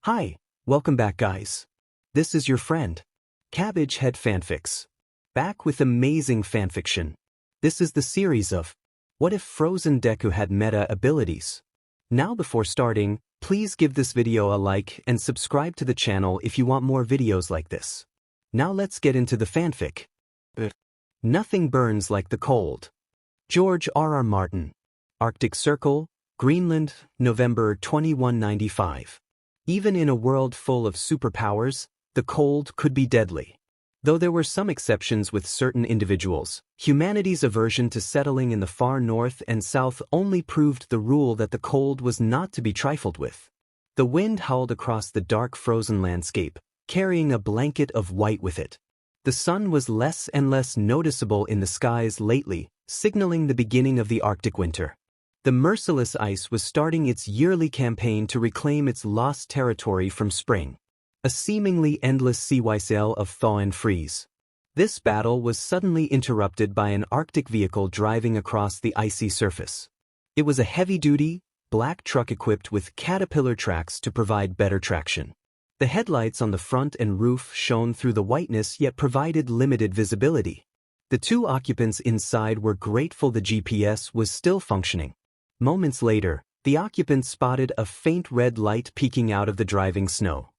Hi, welcome back guys. This is your friend, Cabbage Head Fanfics. Back with amazing fanfiction. This is the series of What If Frozen Deku Had Meta Abilities? Now before starting, please give this video a like and subscribe to the channel if you want more videos like this. Now let's get into the fanfic. Nothing burns like the cold. George R.R. Martin. Arctic Circle, Greenland, November 2195. Even in a world full of superpowers, the cold could be deadly. Though there were some exceptions with certain individuals, humanity's aversion to settling in the far north and south only proved the rule that the cold was not to be trifled with. The wind howled across the dark frozen landscape, carrying a blanket of white with it. The sun was less and less noticeable in the skies lately, signaling the beginning of the Arctic winter. The merciless ice was starting its yearly campaign to reclaim its lost territory from spring. A seemingly endless cycle of thaw and freeze. This battle was suddenly interrupted by an Arctic vehicle driving across the icy surface. It was a heavy-duty, black truck equipped with caterpillar tracks to provide better traction. The headlights on the front and roof shone through the whiteness yet provided limited visibility. The two occupants inside were grateful the GPS was still functioning. Moments later, the occupants spotted a faint red light peeking out of the driving snow.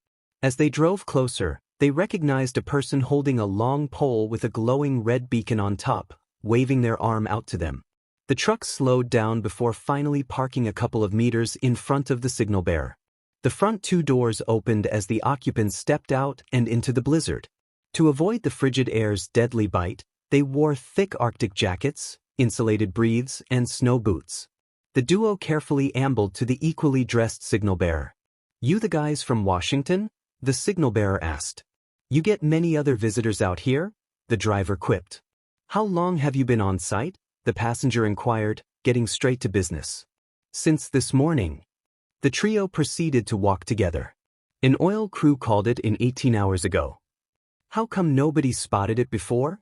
As they drove closer, they recognized a person holding a long pole with a glowing red beacon on top, waving their arm out to them. The truck slowed down before finally parking a couple of meters in front of the signal bearer. The front two doors opened as the occupants stepped out and into the blizzard. To avoid the frigid air's deadly bite, they wore thick Arctic jackets, insulated breaths, and snow boots. The duo carefully ambled to the equally dressed signal bearer. "You the guys from Washington?" the signal bearer asked. "You get many other visitors out here?" the driver quipped. "How long have you been on site?" the passenger inquired, getting straight to business. "Since this morning." The trio proceeded to walk together. "An oil crew called it in 18 hours ago. How come nobody spotted it before?"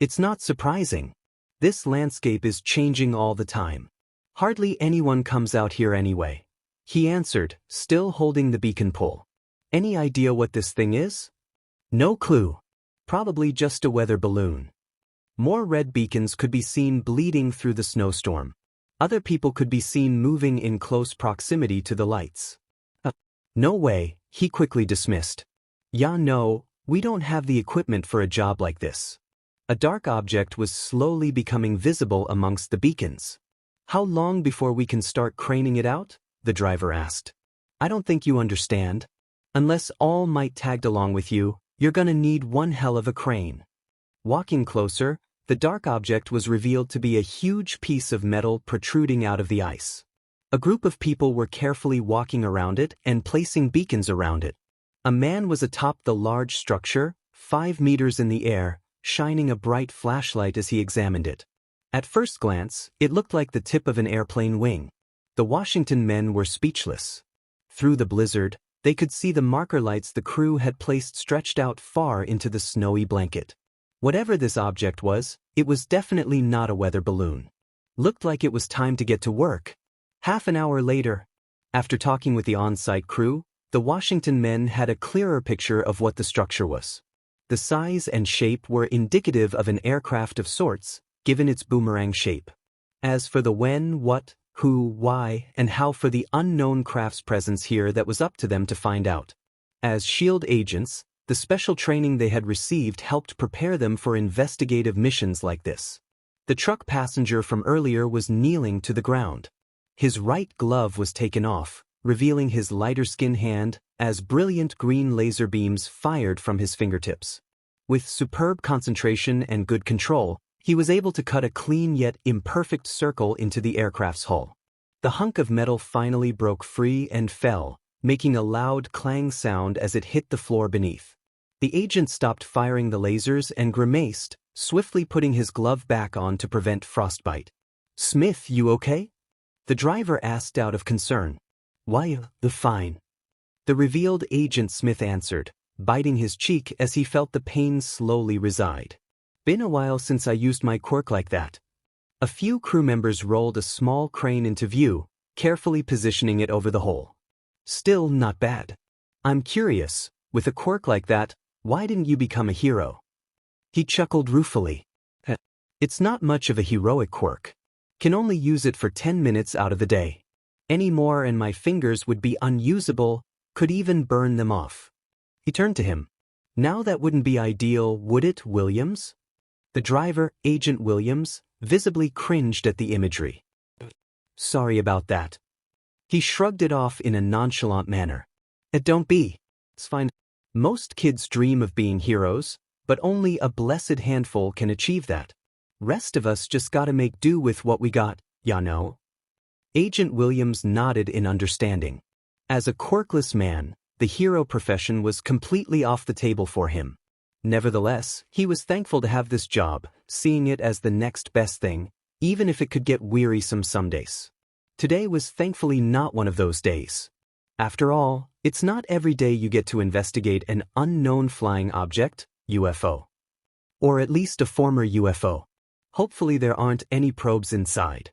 "It's not surprising. This landscape is changing all the time. Hardly anyone comes out here anyway," he answered, still holding the beacon pole. "Any idea what this thing is?" "No clue. Probably just a weather balloon." More red beacons could be seen bleeding through the snowstorm. Other people could be seen moving in close proximity to the lights. "No way," he quickly dismissed. "Yeah, no, we don't have the equipment for a job like this." A dark object was slowly becoming visible amongst the beacons. "How long before we can start craning it out?" the driver asked. "I don't think you understand. Unless All Might tagged along with you, you're gonna need one hell of a crane." Walking closer, the dark object was revealed to be a huge piece of metal protruding out of the ice. A group of people were carefully walking around it and placing beacons around it. A man was atop the large structure, 5 meters in the air, shining a bright flashlight as he examined it. At first glance, it looked like the tip of an airplane wing. The Washington men were speechless. Through the blizzard, they could see the marker lights the crew had placed stretched out far into the snowy blanket. Whatever this object was, it was definitely not a weather balloon. Looked like it was time to get to work. Half an hour later, after talking with the on-site crew, the Washington men had a clearer picture of what the structure was. The size and shape were indicative of an aircraft of sorts, given its boomerang shape. As for the when, what, who, why, and how for the unknown craft's presence here, that was up to them to find out. As SHIELD agents, the special training they had received helped prepare them for investigative missions like this. The truck passenger from earlier was kneeling to the ground. His right glove was taken off, revealing his lighter-skinned hand, as brilliant green laser beams fired from his fingertips. With superb concentration and good control, he was able to cut a clean yet imperfect circle into the aircraft's hull. The hunk of metal finally broke free and fell, making a loud clang sound as it hit the floor beneath. The agent stopped firing the lasers and grimaced, swiftly putting his glove back on to prevent frostbite. "Smith, you okay?" the driver asked out of concern. "Why, fine." The revealed Agent Smith answered, biting his cheek as he felt the pain slowly reside. "Been a while since I used my quirk like that." A few crew members rolled a small crane into view, carefully positioning it over the hole. "Still not bad." I'm curious, with a quirk like that, why didn't you become a hero? He chuckled ruefully. It's not much of a heroic quirk. Can only use it for 10 minutes out of the day. Any more and my fingers would be unusable, could even burn them off. He turned to him. Now that wouldn't be ideal, would it, Williams? The driver, Agent Williams, visibly cringed at the imagery. Sorry about that. He shrugged it off in a nonchalant manner. Don't be. It's fine. Most kids dream of being heroes, but only a blessed handful can achieve that. Rest of us just gotta make do with what we got, ya know. Agent Williams nodded in understanding. As a quirkless man, the hero profession was completely off the table for him. Nevertheless, he was thankful to have this job, seeing it as the next best thing, even if it could get wearisome some days. Today was thankfully not one of those days. After all, it's not every day you get to investigate an unknown flying object, UFO. Or at least a former UFO. Hopefully there aren't any probes inside.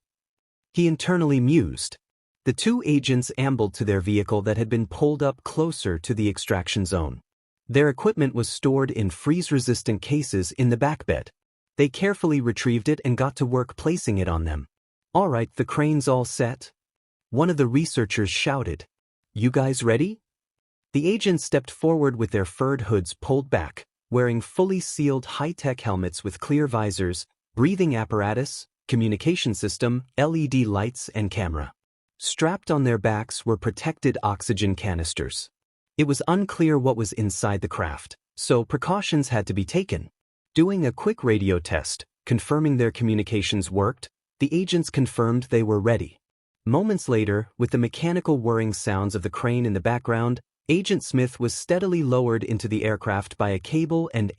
He internally mused. The two agents ambled to their vehicle that had been pulled up closer to the extraction zone. Their equipment was stored in freeze-resistant cases in the back bed. They carefully retrieved it and got to work placing it on them. All right, the crane's all set. One of the researchers shouted. You guys ready? The agents stepped forward with their furred hoods pulled back, wearing fully sealed high-tech helmets with clear visors, breathing apparatus, communication system, LED lights, and camera. Strapped on their backs were protected oxygen canisters. It was unclear what was inside the craft, so precautions had to be taken. Doing a quick radio test, confirming their communications worked, the agents confirmed they were ready. Moments later, with the mechanical whirring sounds of the crane in the background, Agent Smith was steadily lowered into the aircraft by a cable and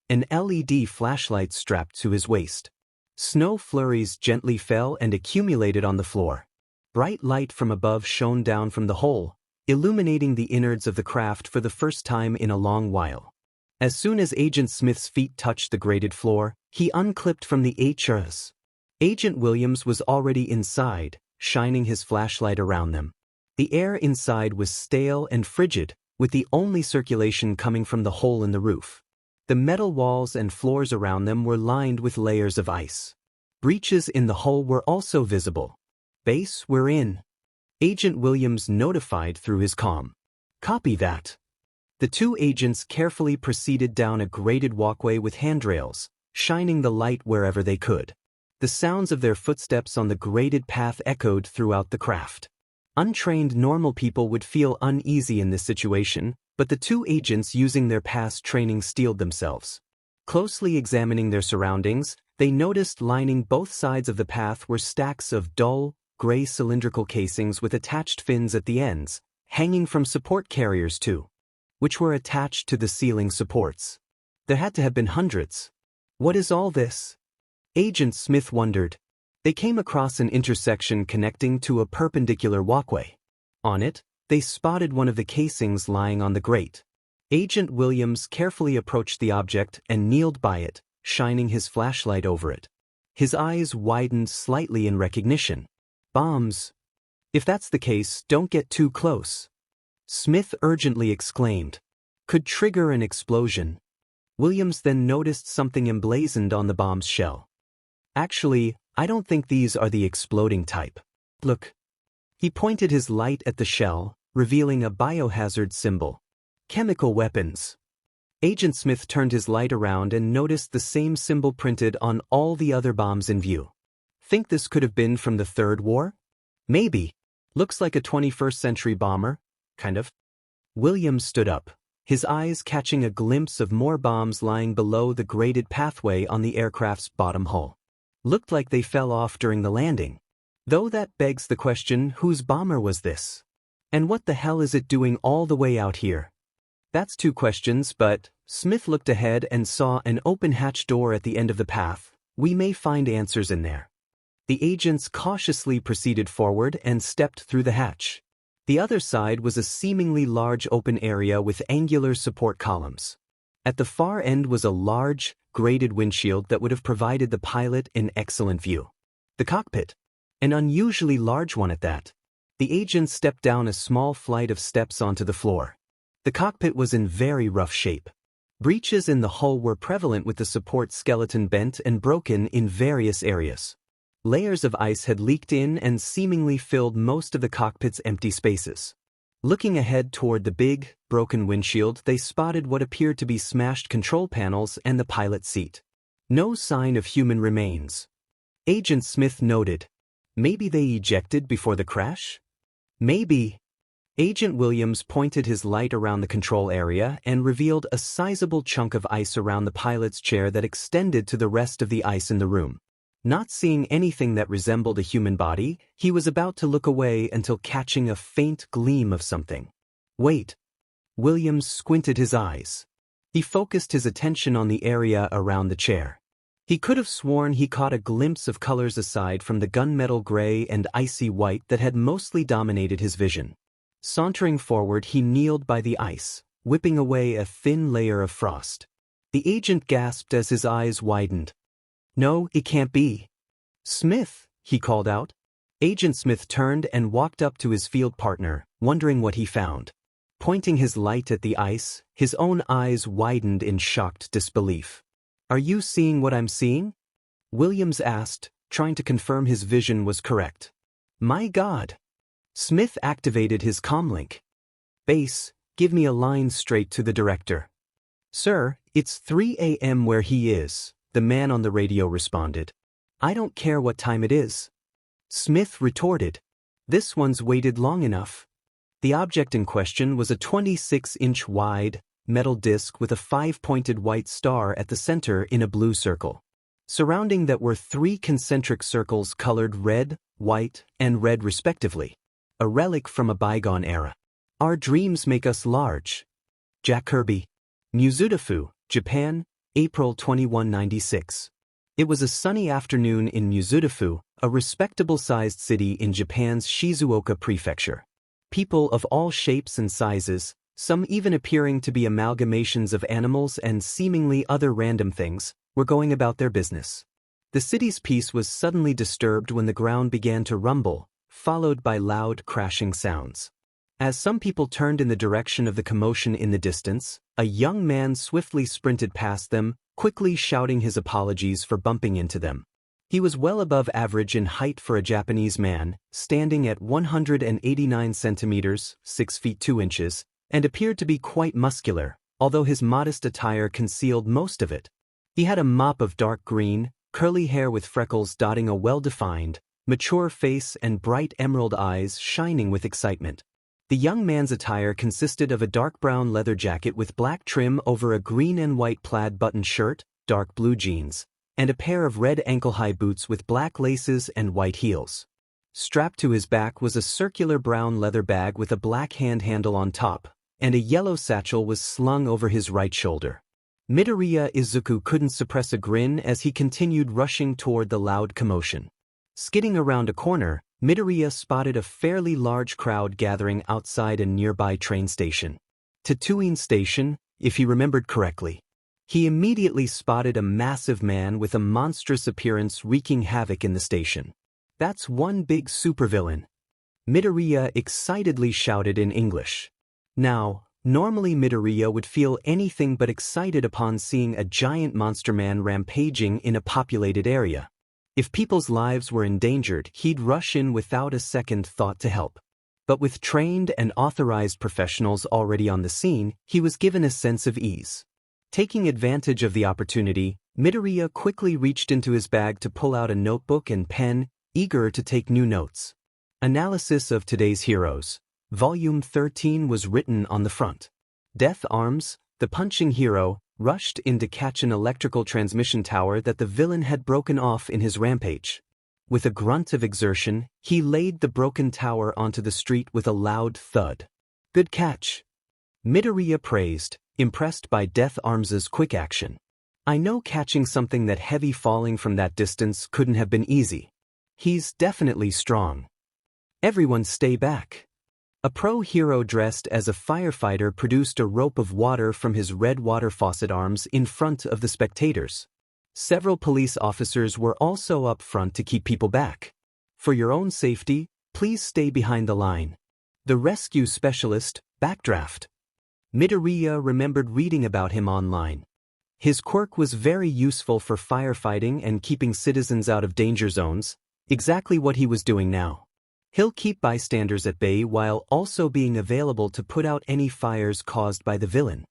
an LED flashlight strapped to his waist. Snow flurries gently fell and accumulated on the floor. Bright light from above shone down from the hole, illuminating the innards of the craft for the first time in a long while. As soon as Agent Smith's feet touched the grated floor, he unclipped from the HRS. Agent Williams was already inside, shining his flashlight around them. The air inside was stale and frigid, with the only circulation coming from the hole in the roof. The metal walls and floors around them were lined with layers of ice. Breaches in the hull were also visible. Base, we're in. Agent Williams notified through his comm. Copy that. The two agents carefully proceeded down a graded walkway with handrails, shining the light wherever they could. The sounds of their footsteps on the graded path echoed throughout the craft. Untrained normal people would feel uneasy in this situation, but the two agents using their past training steeled themselves. Closely examining their surroundings, they noticed lining both sides of the path were stacks of dull, gray cylindrical casings with attached fins at the ends, hanging from support carriers too, which were attached to the ceiling supports. There had to have been hundreds. What is all this? Agent Smith wondered. They came across an intersection connecting to a perpendicular walkway. On it, they spotted one of the casings lying on the grate. Agent Williams carefully approached the object and kneeled by it, shining his flashlight over it. His eyes widened slightly in recognition. Bombs. If that's the case, don't get too close. Smith urgently exclaimed. Could trigger an explosion. Williams then noticed something emblazoned on the bomb's shell. Actually, I don't think these are the exploding type. Look. He pointed his light at the shell, revealing a biohazard symbol. Chemical weapons. Agent Smith turned his light around and noticed the same symbol printed on all the other bombs in view. Think this could have been from the Third War? Maybe. Looks like a 21st century bomber, kind of. Williams stood up, his eyes catching a glimpse of more bombs lying below the graded pathway on the aircraft's bottom hull. Looked like they fell off during the landing. Though that begs the question, whose bomber was this? And what the hell is it doing all the way out here? That's two questions, but Smith looked ahead and saw an open hatch door at the end of the path. We may find answers in there. The agents cautiously proceeded forward and stepped through the hatch. The other side was a seemingly large open area with angular support columns. At the far end was a large, graded windshield that would have provided the pilot an excellent view. The cockpit. An unusually large one at that. The agent stepped down a small flight of steps onto the floor. The cockpit was in very rough shape. Breaches in the hull were prevalent with the support skeleton bent and broken in various areas. Layers of ice had leaked in and seemingly filled most of the cockpit's empty spaces. Looking ahead toward the big, broken windshield, they spotted what appeared to be smashed control panels and the pilot's seat. No sign of human remains. Agent Smith noted. Maybe they ejected before the crash? Maybe. Agent Williams pointed his light around the control area and revealed a sizable chunk of ice around the pilot's chair that extended to the rest of the ice in the room. Not seeing anything that resembled a human body, he was about to look away until catching a faint gleam of something. Wait. Williams squinted his eyes. He focused his attention on the area around the chair. He could have sworn he caught a glimpse of colors aside from the gunmetal gray and icy white that had mostly dominated his vision. Sauntering forward, he kneeled by the ice, whipping away a thin layer of frost. The agent gasped as his eyes widened. No, it can't be. Smith, he called out. Agent Smith turned and walked up to his field partner, wondering what he found. Pointing his light at the ice, his own eyes widened in shocked disbelief. Are you seeing what I'm seeing? Williams asked, trying to confirm his vision was correct. My God. Smith activated his comlink. Base, give me a line straight to the director. Sir, it's 3 a.m. where he is, the man on the radio responded. I don't care what time it is. Smith retorted. This one's waited long enough. The object in question was a 26-inch wide, metal disc with a 5-pointed white star at the center in a blue circle. Surrounding that were 3 concentric circles colored red, white, and red respectively. A relic from a bygone era. Our dreams make us large. Jack Kirby. Mizudafu, Japan, April 2196. It was a sunny afternoon in Mizudafu, a respectable-sized city in Japan's Shizuoka prefecture. People of all shapes and sizes, some even appearing to be amalgamations of animals and seemingly other random things, were going about their business. The city's peace was suddenly disturbed when the ground began to rumble, followed by loud crashing sounds. As some people turned in the direction of the commotion in the distance, a young man swiftly sprinted past them, quickly shouting his apologies for bumping into them. He was well above average in height for a Japanese man, standing at 189 centimeters, 6 feet 2 inches, and appeared to be quite muscular, although his modest attire concealed most of it. He had a mop of dark green, curly hair with freckles dotting a well-defined, mature face and bright emerald eyes shining with excitement. The young man's attire consisted of a dark brown leather jacket with black trim over a green and white plaid button shirt, dark blue jeans, and a pair of red ankle-high boots with black laces and white heels. Strapped to his back was a circular brown leather bag with a black hand handle on top, and a yellow satchel was slung over his right shoulder. Midoriya Izuku couldn't suppress a grin as he continued rushing toward the loud commotion. Skidding around a corner, Midoriya spotted a fairly large crowd gathering outside a nearby train station. Tatooine Station, if he remembered correctly. He immediately spotted a massive man with a monstrous appearance wreaking havoc in the station. That's one big supervillain. Midoriya excitedly shouted in English. Now, normally Midoriya would feel anything but excited upon seeing a giant monster man rampaging in a populated area. If people's lives were endangered, he'd rush in without a second thought to help. But with trained and authorized professionals already on the scene, he was given a sense of ease. Taking advantage of the opportunity, Midoriya quickly reached into his bag to pull out a notebook and pen, eager to take new notes. Analysis of today's heroes. Volume 13 was written on the front. Death Arms, the punching hero, rushed in to catch an electrical transmission tower that the villain had broken off in his rampage. With a grunt of exertion, he laid the broken tower onto the street with a loud thud. Good catch. Midoriya praised, impressed by Death Arms's quick action. I know catching something that heavy falling from that distance couldn't have been easy. He's definitely strong. Everyone stay back. A pro-hero dressed as a firefighter produced a rope of water from his red water faucet arms in front of the spectators. Several police officers were also up front to keep people back. For your own safety, Please stay behind the line. The rescue specialist, Backdraft. Midoriya remembered reading about him online. His quirk was very useful for firefighting and keeping citizens out of danger zones, exactly what he was doing now. He'll keep bystanders at bay while also being available to put out any fires caused by the villain.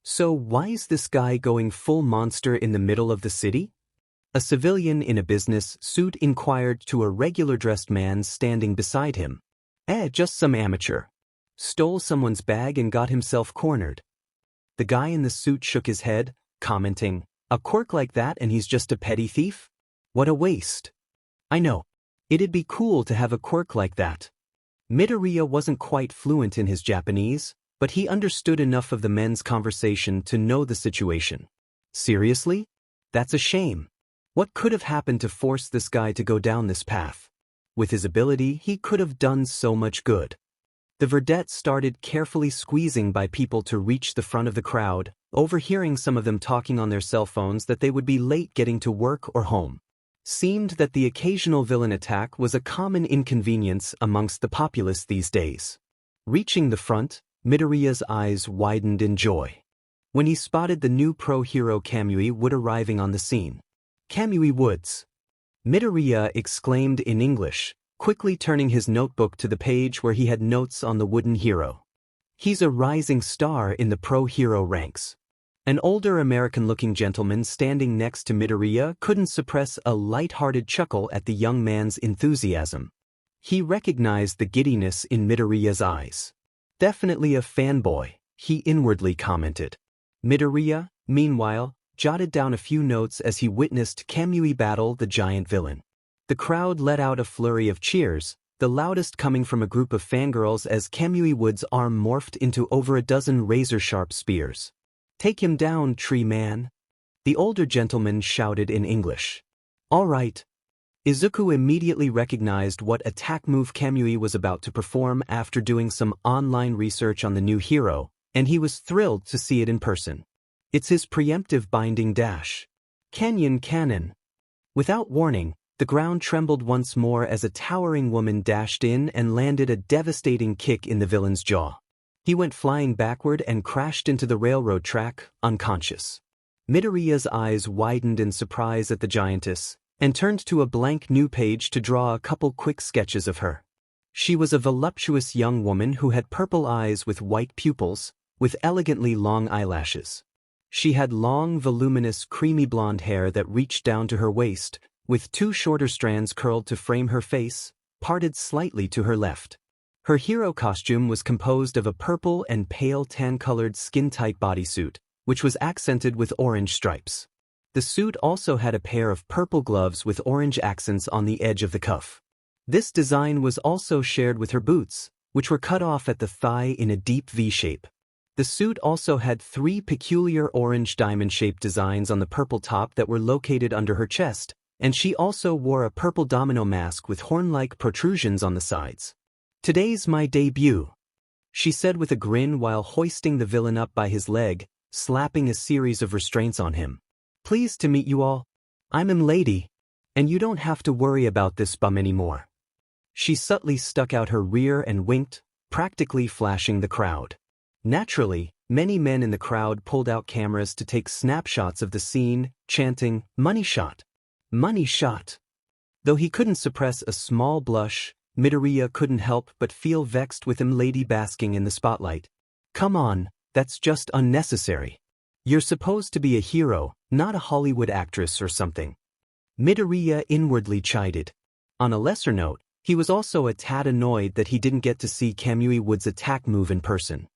So why is this guy going full monster in the middle of the city? A civilian in a business suit inquired to a regular-dressed man standing beside him. Just some amateur. Stole someone's bag and got himself cornered. The guy in the suit shook his head, commenting, "A quirk like that and he's just a petty thief? What a waste." I know. It'd be cool to have a quirk like that. Midoriya wasn't quite fluent in his Japanese, but he understood enough of the men's conversation to know the situation. Seriously? That's a shame. What could have happened to force this guy to go down this path? With his ability, he could have done so much good. The verdette started carefully squeezing by people to reach the front of the crowd, overhearing some of them talking on their cell phones that they would be late getting to work or home. Seemed that the occasional villain attack was a common inconvenience amongst the populace these days. Reaching the front, Midoriya's eyes widened in joy when he spotted the new pro-hero Kamui Wood arriving on the scene. "Kamui Woods!" Midoriya exclaimed in English, quickly turning his notebook to the page where he had notes on the wooden hero. "He's a rising star in the pro-hero ranks." An older American-looking gentleman standing next to Midoriya couldn't suppress a light-hearted chuckle at the young man's enthusiasm. He recognized the giddiness in Midoriya's eyes. "Definitely a fanboy," he inwardly commented. Midoriya, meanwhile, jotted down a few notes as he witnessed Kamui battle the giant villain. The crowd let out a flurry of cheers, the loudest coming from a group of fangirls as Kamui Wood's arm morphed into over a dozen razor-sharp spears. "Take him down, tree man," the older gentleman shouted in English. "All right." Izuku immediately recognized what attack move Kamui was about to perform after doing some online research on the new hero, and he was thrilled to see it in person. It's his preemptive binding dash. Canyon Cannon. Without warning, the ground trembled once more as a towering woman dashed in and landed a devastating kick in the villain's jaw. He went flying backward and crashed into the railroad track, unconscious. Midoriya's eyes widened in surprise at the giantess, and turned to a blank new page to draw a couple quick sketches of her. She was a voluptuous young woman who had purple eyes with white pupils, with elegantly long eyelashes. She had long, voluminous, creamy blonde hair that reached down to her waist, with two shorter strands curled to frame her face, parted slightly to her left. Her hero costume was composed of a purple and pale tan-colored skin-tight bodysuit, which was accented with orange stripes. The suit also had a pair of purple gloves with orange accents on the edge of the cuff. This design was also shared with her boots, which were cut off at the thigh in a deep V shape. The suit also had three peculiar orange diamond-shaped designs on the purple top that were located under her chest, and she also wore a purple domino mask with horn-like protrusions on the sides. "Today's my debut," she said with a grin while hoisting the villain up by his leg, slapping a series of restraints on him. "Pleased to meet you all. I'm Lady, and you don't have to worry about this bum anymore." She subtly stuck out her rear and winked, practically flashing the crowd. Naturally, many men in the crowd pulled out cameras to take snapshots of the scene, chanting, "Money shot! Money shot!" Though he couldn't suppress a small blush, Midoriya couldn't help but feel vexed with Lady basking in the spotlight. "Come on, that's just unnecessary. You're supposed to be a hero, not a Hollywood actress or something." Midoriya inwardly chided. On a lesser note, he was also a tad annoyed that he didn't get to see Kamui Wood's attack move in person.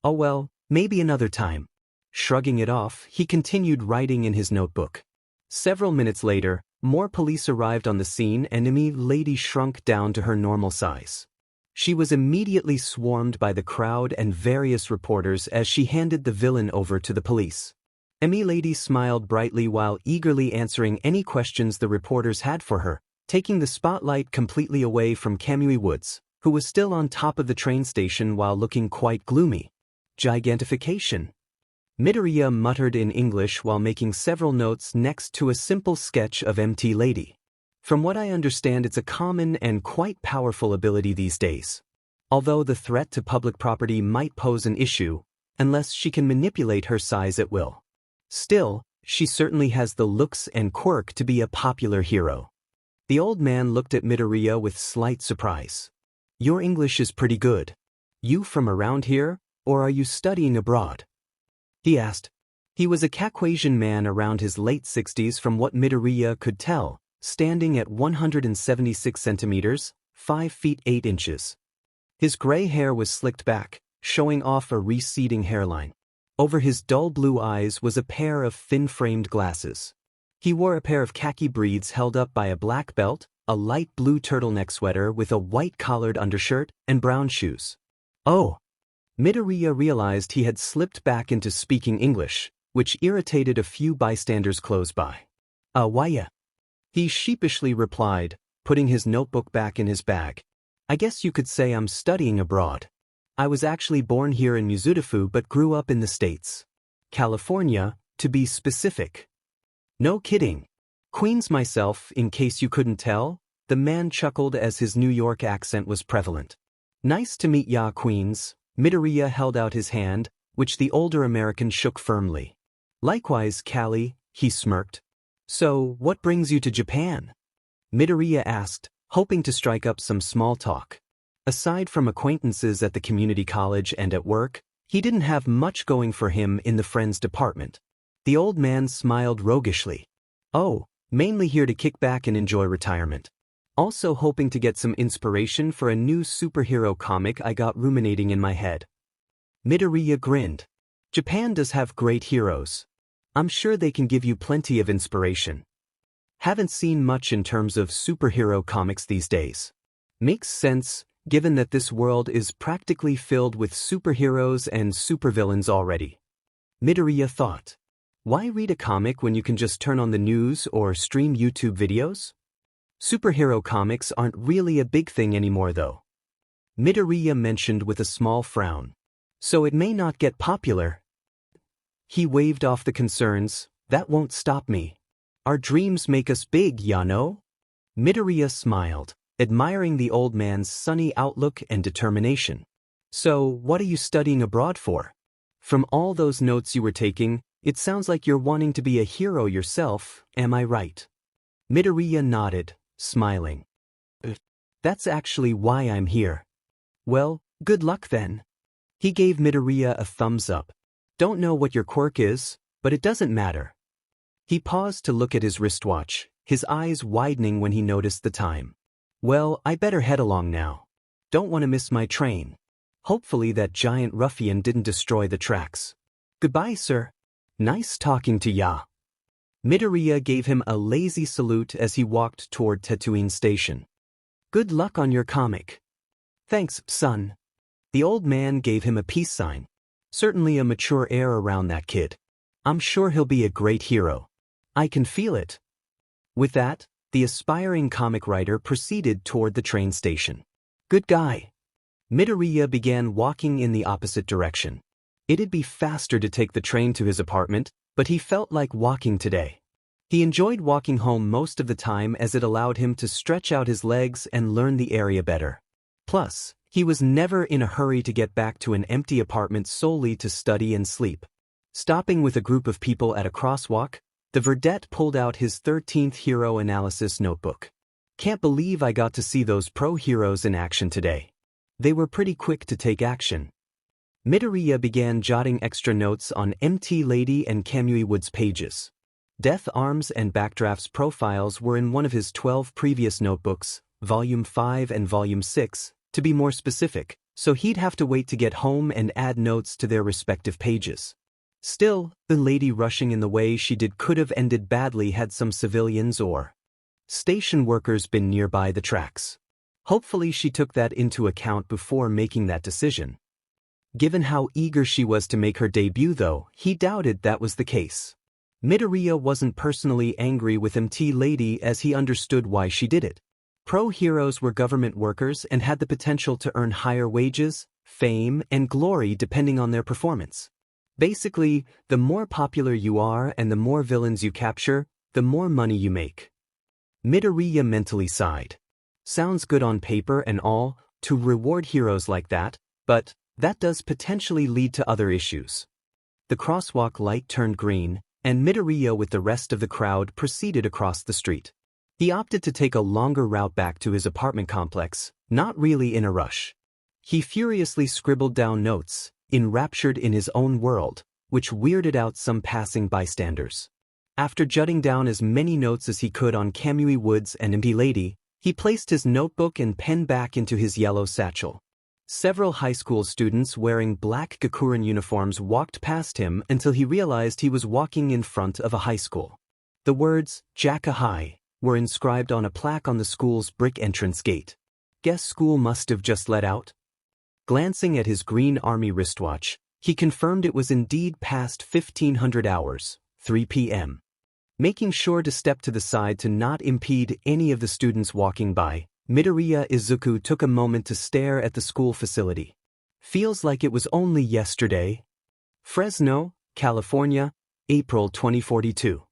Oh well, maybe another time. Shrugging it off, he continued writing in his notebook. Several minutes later, more police arrived on the scene and Lady shrunk down to her normal size. She was immediately swarmed by the crowd and various reporters as she handed the villain over to the police. Lady smiled brightly while eagerly answering any questions the reporters had for her, taking the spotlight completely away from Kamui Woods, who was still on top of the train station while looking quite gloomy. "Gigantification," Midoriya muttered in English while making several notes next to a simple sketch of Lady. From what I understand, it's a common and quite powerful ability these days. Although the threat to public property might pose an issue, unless she can manipulate her size at will. Still, she certainly has the looks and quirk to be a popular hero. The old man looked at Midoriya with slight surprise. Your English is pretty good. You from around here, or are you studying abroad? He asked. He was a Caucasian man around his late 60s from what Midoriya could tell, standing at 176 centimeters, 5 feet 8 inches. His gray hair was slicked back, showing off a receding hairline. Over his dull blue eyes was a pair of thin-framed glasses. He wore a pair of khaki breeds held up by a black belt, a light blue turtleneck sweater with a white collared undershirt, and brown shoes. Oh! Midoriya realized he had slipped back into speaking English, which irritated a few bystanders close by. Why? He sheepishly replied, putting his notebook back in his bag. I guess you could say I'm studying abroad. I was actually born here in Mizudafu but grew up in the States. California, to be specific. No kidding. Queens myself, in case you couldn't tell, the man chuckled as his New York accent was prevalent. Nice to meet ya, Queens. Midoriya held out his hand, which the older American shook firmly. Likewise, Callie, he smirked. So, what brings you to Japan? Midoriya asked, hoping to strike up some small talk. Aside from acquaintances at the community college and at work, he didn't have much going for him in the friends department. The old man smiled roguishly. Oh, mainly here to kick back and enjoy retirement. Also hoping to get some inspiration for a new superhero comic I got ruminating in my head. Midoriya grinned. Japan does have great heroes. I'm sure they can give you plenty of inspiration. Haven't seen much in terms of superhero comics these days. Makes sense, given that this world is practically filled with superheroes and supervillains already. Midoriya thought. Why read a comic when you can just turn on the news or stream YouTube videos? Superhero comics aren't really a big thing anymore though. Midoriya mentioned with a small frown. So it may not get popular. He waved off the concerns. That won't stop me. Our dreams make us big, ya know? Midoriya smiled, admiring the old man's sunny outlook and determination. So, what are you studying abroad for? From all those notes you were taking, it sounds like you're wanting to be a hero yourself, am I right? Midoriya nodded, smiling. That's actually why I'm here. Well, good luck then. He gave Midoriya a thumbs up. Don't know what your quirk is, but it doesn't matter. He paused to look at his wristwatch, his eyes widening when he noticed the time. Well, I better head along now. Don't want to miss my train. Hopefully that giant ruffian didn't destroy the tracks. Goodbye, sir. Nice talking to ya. Midoriya gave him a lazy salute as he walked toward Tatooine Station. Good luck on your comic. Thanks, son. The old man gave him a peace sign. Certainly a mature air around that kid. I'm sure he'll be a great hero. I can feel it. With that, the aspiring comic writer proceeded toward the train station. Good guy. Midoriya began walking in the opposite direction. It'd be faster to take the train to his apartment, but he felt like walking today. He enjoyed walking home most of the time as it allowed him to stretch out his legs and learn the area better. Plus, he was never in a hurry to get back to an empty apartment solely to study and sleep. Stopping with a group of people at a crosswalk, the vedette pulled out his 13th hero analysis notebook. Can't believe I got to see those pro heroes in action today. They were pretty quick to take action. Midoriya began jotting extra notes on MT Lady and Kamui Wood's pages. Death Arms and Backdraft's profiles were in one of his 12 previous notebooks, Volume 5 and Volume 6, to be more specific, so he'd have to wait to get home and add notes to their respective pages. Still, the lady rushing in the way she did could have ended badly had some civilians or station workers been nearby the tracks. Hopefully she took that into account before making that decision. Given how eager she was to make her debut though, he doubted that was the case. Midoriya wasn't personally angry with MT Lady as he understood why she did it. Pro heroes were government workers and had the potential to earn higher wages, fame, and glory depending on their performance. Basically, the more popular you are and the more villains you capture, the more money you make. Midoriya mentally sighed. Sounds good on paper and all, to reward heroes like that, but that does potentially lead to other issues. The crosswalk light turned green, and Midoriya with the rest of the crowd proceeded across the street. He opted to take a longer route back to his apartment complex, not really in a rush. He furiously scribbled down notes, enraptured in his own world, which weirded out some passing bystanders. After jotting down as many notes as he could on Kamui Woods and MP Lady, he placed his notebook and pen back into his yellow satchel. Several high school students wearing black Gakuren uniforms walked past him until he realized he was walking in front of a high school. The words, Jaka High, were inscribed on a plaque on the school's brick entrance gate. Guess school must have just let out? Glancing at his green army wristwatch, he confirmed it was indeed past 1500 hours, 3 p.m. Making sure to step to the side to not impede any of the students walking by, Midoriya Izuku took a moment to stare at the school facility. Feels like it was only yesterday. Fresno, California, April 2042.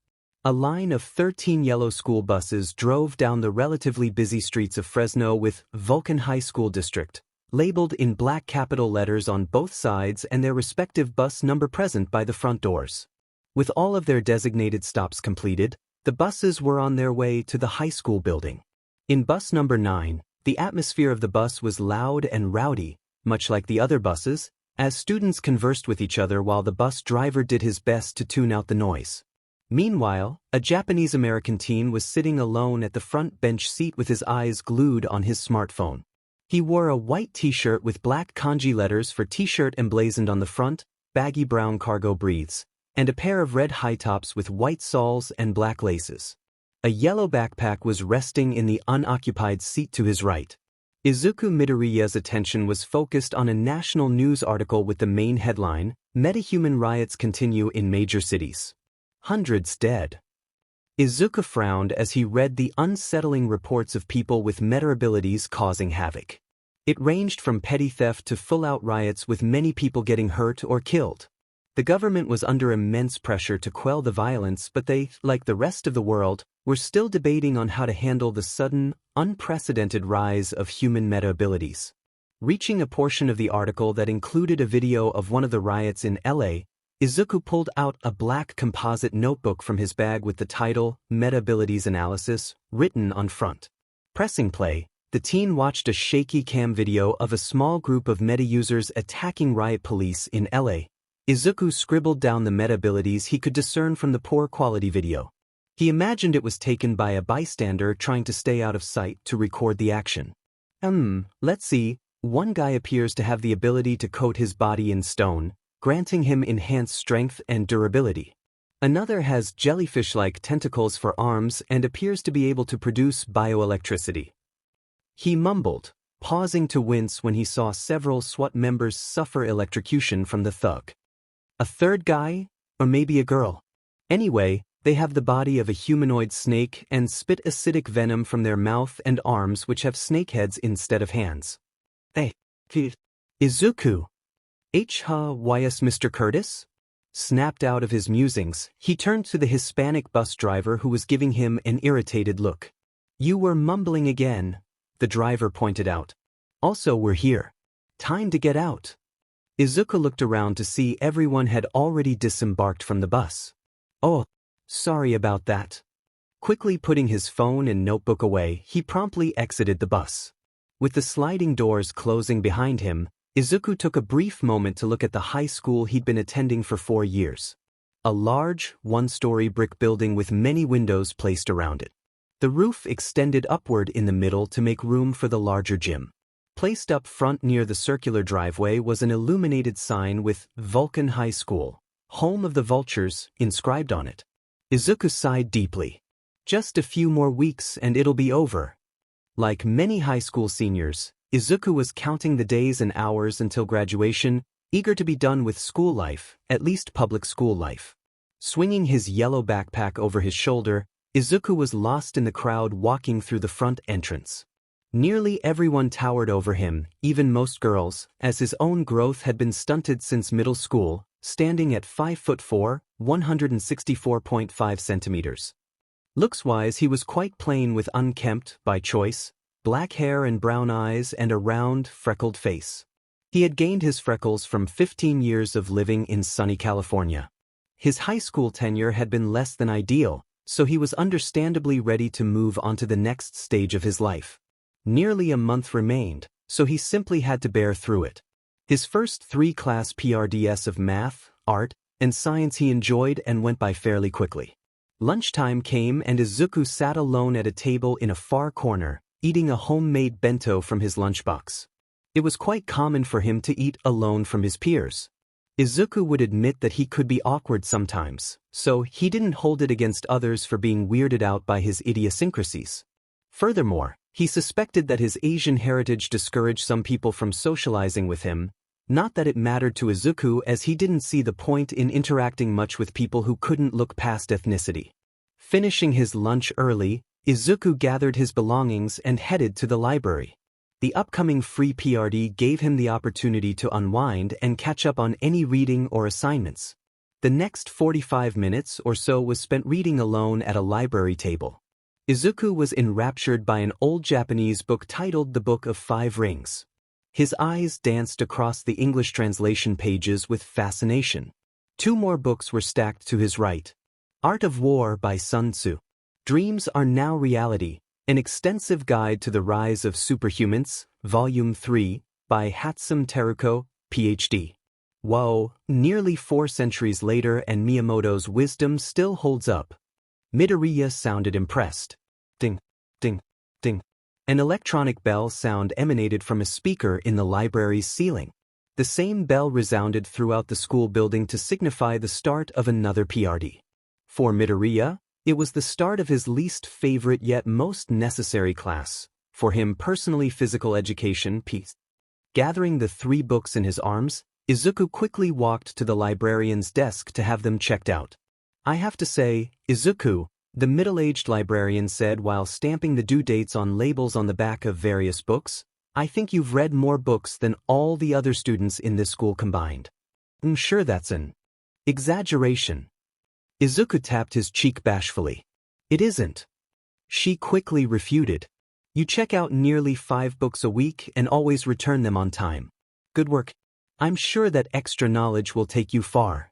A line of 13 yellow school buses drove down the relatively busy streets of Fresno with Vulcan High School District, labeled in black capital letters on both sides and their respective bus number present by the front doors. With all of their designated stops completed, the buses were on their way to the high school building. In bus number 9, the atmosphere of the bus was loud and rowdy, much like the other buses, as students conversed with each other while the bus driver did his best to tune out the noise. Meanwhile, a Japanese-American teen was sitting alone at the front bench seat with his eyes glued on his smartphone. He wore a white t-shirt with black kanji letters for t-shirt emblazoned on the front, baggy brown cargo briefs, and a pair of red high tops with white soles and black laces. A yellow backpack was resting in the unoccupied seat to his right. Izuku Midoriya's attention was focused on a national news article with the main headline, Metahuman riots continue in major cities. Hundreds dead. Izuku frowned as he read the unsettling reports of people with meta abilities causing havoc. It ranged from petty theft to full-out riots with many people getting hurt or killed. The government was under immense pressure to quell the violence, but they, like the rest of the world, were still debating on how to handle the sudden, unprecedented rise of human meta abilities. Reaching a portion of the article that included a video of one of the riots in LA, Izuku pulled out a black composite notebook from his bag with the title, Meta Abilities Analysis, written on front. Pressing play, the teen watched a shaky cam video of a small group of meta users attacking riot police in LA. Izuku scribbled down the meta abilities he could discern from the poor quality video. He imagined it was taken by a bystander trying to stay out of sight to record the action. Let's see, one guy appears to have the ability to coat his body in stone, granting him enhanced strength and durability. Another has jellyfish-like tentacles for arms and appears to be able to produce bioelectricity. He mumbled, pausing to wince when he saw several SWAT members suffer electrocution from the thug. A third guy? Or maybe a girl? Anyway, they have the body of a humanoid snake and spit acidic venom from their mouth and arms which have snake heads instead of hands. Hey, Izuku. HHYS Mr. Curtis? Snapped out of his musings, he turned to the Hispanic bus driver who was giving him an irritated look. You were mumbling again, the driver pointed out. Also, we're here. Time to get out. Izuku looked around to see everyone had already disembarked from the bus. Oh, sorry about that. Quickly putting his phone and notebook away, he promptly exited the bus. With the sliding doors closing behind him, Izuku took a brief moment to look at the high school he'd been attending for 4 years. A large, one-story brick building with many windows placed around it. The roof extended upward in the middle to make room for the larger gym. Placed up front near the circular driveway was an illuminated sign with Vulcan High School, Home of the Vultures, inscribed on it. Izuku sighed deeply. Just a few more weeks and it'll be over. Like many high school seniors, Izuku was counting the days and hours until graduation, eager to be done with school life, at least public school life. Swinging his yellow backpack over his shoulder, Izuku was lost in the crowd walking through the front entrance. Nearly everyone towered over him, even most girls, as his own growth had been stunted since middle school, standing at 5'4", 164.5 centimeters. Looks-wise he was quite plain with unkempt, by choice, black hair and brown eyes and a round, freckled face. He had gained his freckles from 15 years of living in sunny California. His high school tenure had been less than ideal, so he was understandably ready to move on to the next stage of his life. Nearly a month remained, so he simply had to bear through it. His first 3-class PRDS of math, art, and science he enjoyed and went by fairly quickly. Lunchtime came and Izuku sat alone at a table in a far corner, eating a homemade bento from his lunchbox. It was quite common for him to eat alone from his peers. Izuku would admit that he could be awkward sometimes, so he didn't hold it against others for being weirded out by his idiosyncrasies. Furthermore, he suspected that his Asian heritage discouraged some people from socializing with him, not that it mattered to Izuku as he didn't see the point in interacting much with people who couldn't look past ethnicity. Finishing his lunch early, Izuku gathered his belongings and headed to the library. The upcoming free PRD gave him the opportunity to unwind and catch up on any reading or assignments. The next 45 minutes or so was spent reading alone at a library table. Izuku was enraptured by an old Japanese book titled The Book of Five Rings. His eyes danced across the English translation pages with fascination. 2 more books were stacked to his right. Art of War by Sun Tzu. Dreams Are Now Reality, An Extensive Guide to the Rise of Superhumans, Volume 3, by Hatsum Teruko, Ph.D. Whoa, nearly 4 centuries later and Miyamoto's wisdom still holds up. Midoriya sounded impressed. Ding, ding, ding. An electronic bell sound emanated from a speaker in the library's ceiling. The same bell resounded throughout the school building to signify the start of another PRD. For Midoriya, it was the start of his least favorite yet most necessary class. For him personally, physical education piece. Gathering the 3 books in his arms, Izuku quickly walked to the librarian's desk to have them checked out. I have to say, Izuku, the middle-aged librarian said while stamping the due dates on labels on the back of various books, I think you've read more books than all the other students in this school combined. I'm sure that's an exaggeration. Izuku tapped his cheek bashfully. It isn't. She quickly refuted. You check out nearly 5 books a week and always return them on time. Good work. I'm sure that extra knowledge will take you far.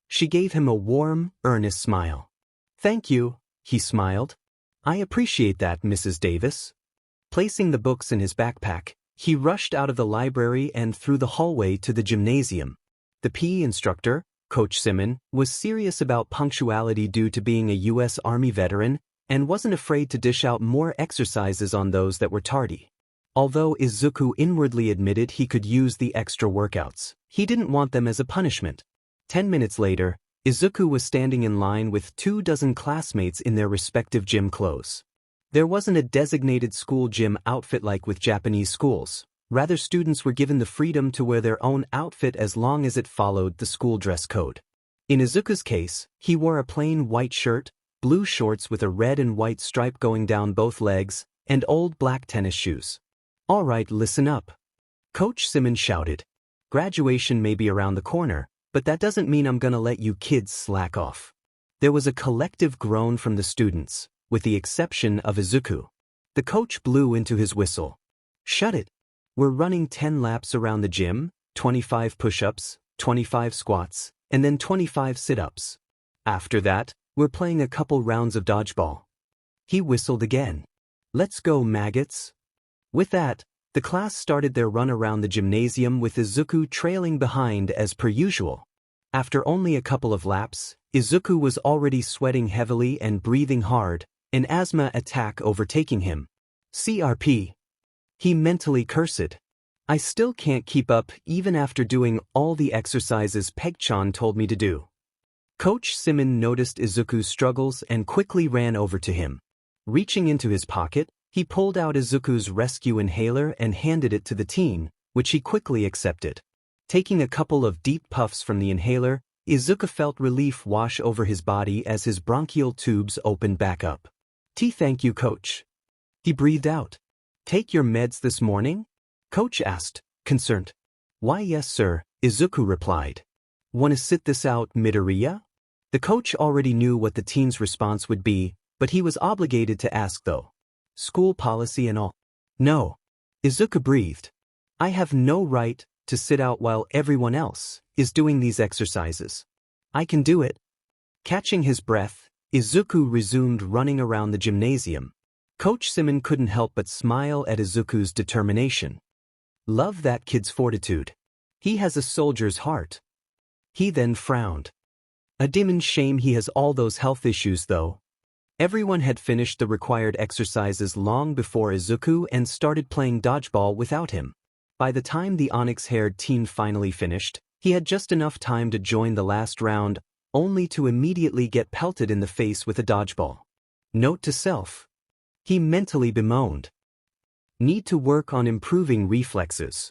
She gave him a warm, earnest smile. Thank you, he smiled. I appreciate that, Mrs. Davis. Placing the books in his backpack, he rushed out of the library and through the hallway to the gymnasium. The PE instructor, Coach Simon, was serious about punctuality due to being a U.S. Army veteran and wasn't afraid to dish out more exercises on those that were tardy. Although Izuku inwardly admitted he could use the extra workouts, he didn't want them as a punishment. 10 minutes later, Izuku was standing in line with 24 classmates in their respective gym clothes. There wasn't a designated school gym outfit like with Japanese schools. Rather, students were given the freedom to wear their own outfit as long as it followed the school dress code. In Izuku's case, he wore a plain white shirt, blue shorts with a red and white stripe going down both legs, and old black tennis shoes. All right, listen up. Coach Simon shouted. Graduation may be around the corner, but that doesn't mean I'm gonna let you kids slack off. There was a collective groan from the students, with the exception of Izuku. The coach blew into his whistle. Shut it. We're running 10 laps around the gym, 25 push-ups, 25 squats, and then 25 sit-ups. After that, we're playing a couple rounds of dodgeball. He whistled again. Let's go, maggots. With that, the class started their run around the gymnasium with Izuku trailing behind as per usual. After only a couple of laps, Izuku was already sweating heavily and breathing hard, an asthma attack overtaking him. CRP. He mentally cursed. I still can't keep up even after doing all the exercises Peg-chan told me to do. Coach Simon noticed Izuku's struggles and quickly ran over to him. Reaching into his pocket, he pulled out Izuku's rescue inhaler and handed it to the teen, which he quickly accepted. Taking a couple of deep puffs from the inhaler, Izuku felt relief wash over his body as his bronchial tubes opened back up. Thank you, Coach. He breathed out. Take your meds this morning? Coach asked, concerned. Why, yes, sir, Izuku replied. Want to sit this out, Midoriya? The coach already knew what the teen's response would be, But he was obligated to ask though. School policy and all. No. Izuku breathed. I have no right to sit out while everyone else is doing these exercises. I can do it. Catching his breath, Izuku resumed running around the gymnasium. Coach Simon couldn't help but smile at Izuku's determination. Love that kid's fortitude. He has a soldier's heart. He then frowned. A demon shame he has all those health issues though. Everyone had finished the required exercises long before Izuku and started playing dodgeball without him. By the time the onyx-haired teen finally finished, he had just enough time to join the last round, only to immediately get pelted in the face with a dodgeball. Note to self. He mentally bemoaned. Need to work on improving reflexes.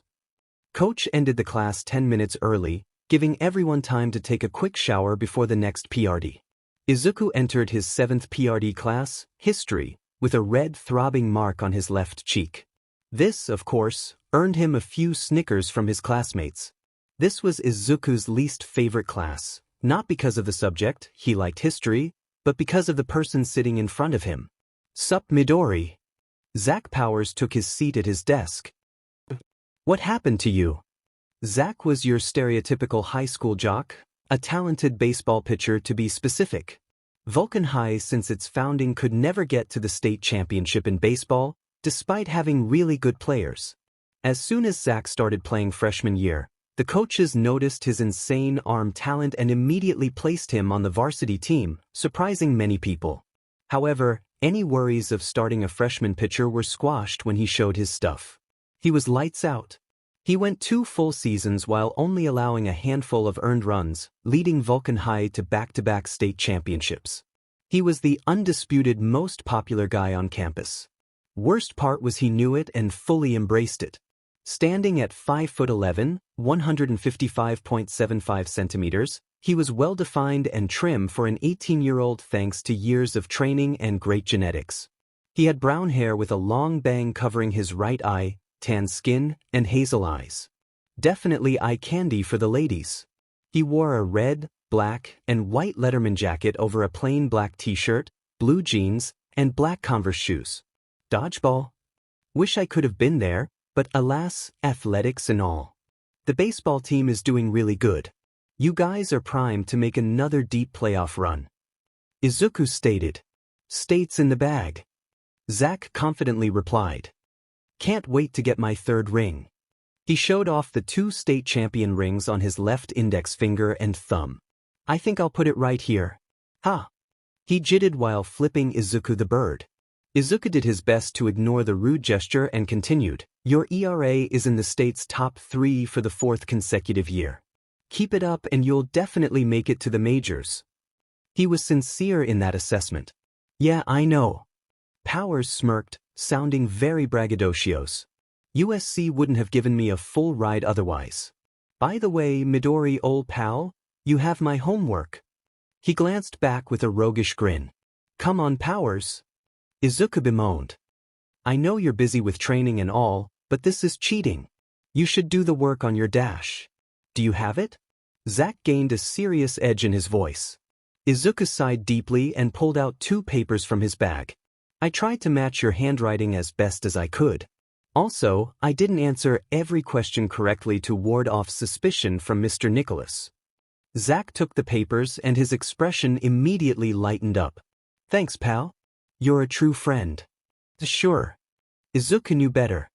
Coach ended the class 10 minutes early, giving everyone time to take a quick shower before the next PRD. Izuku entered his 7th PRD class, History, with a red throbbing mark on his left cheek. This, of course, earned him a few snickers from his classmates. This was Izuku's least favorite class, not because of the subject, he liked history, but because of the person sitting in front of him. Sup Midori? Zach Powers took his seat at his desk. What happened to you? Zach was your stereotypical high school jock, a talented baseball pitcher to be specific. Vulcan High since its founding could never get to the state championship in baseball, despite having really good players. As soon as Zach started playing freshman year, the coaches noticed his insane arm talent and immediately placed him on the varsity team, surprising many people. However, any worries of starting a freshman pitcher were squashed when he showed his stuff. He was lights out. He went 2 full seasons while only allowing a handful of earned runs, leading Vulcan High to back-to-back state championships. He was the undisputed most popular guy on campus. Worst part was he knew it and fully embraced it. Standing at 5'11", 155.75 centimeters, he was well-defined and trim for an 18-year-old thanks to years of training and great genetics. He had brown hair with a long bang covering his right eye, tan skin, and hazel eyes. Definitely eye candy for the ladies. He wore a red, black, and white Letterman jacket over a plain black t-shirt, blue jeans, and black Converse shoes. Dodgeball? Wish I could have been there, but alas, athletics and all. The baseball team is doing really good. You guys are primed to make another deep playoff run. Izuku stated. State's in the bag. Zach confidently replied. Can't wait to get my 3rd ring. He showed off the 2 state champion rings on his left index finger and thumb. I think I'll put it right here. Ha! He jitted while flipping Izuku the bird. Izuku did his best to ignore the rude gesture and continued. Your ERA is in the state's top 3 for the 4th consecutive year. Keep it up and you'll definitely make it to the majors. He was sincere in that assessment. Yeah, I know. Powers smirked, sounding very braggadocios. USC wouldn't have given me a full ride otherwise. By the way, Midori old pal, you have my homework. He glanced back with a roguish grin. Come on Powers. Izuku bemoaned. I know you're busy with training and all, but this is cheating. You should do the work on your dash. Do you have it? Zach gained a serious edge in his voice. Izuku sighed deeply and pulled out 2 papers from his bag. I tried to match your handwriting as best as I could. Also, I didn't answer every question correctly to ward off suspicion from Mr. Nicholas. Zach took the papers and his expression immediately lightened up. Thanks, pal. You're a true friend. Sure. Izuku knew better.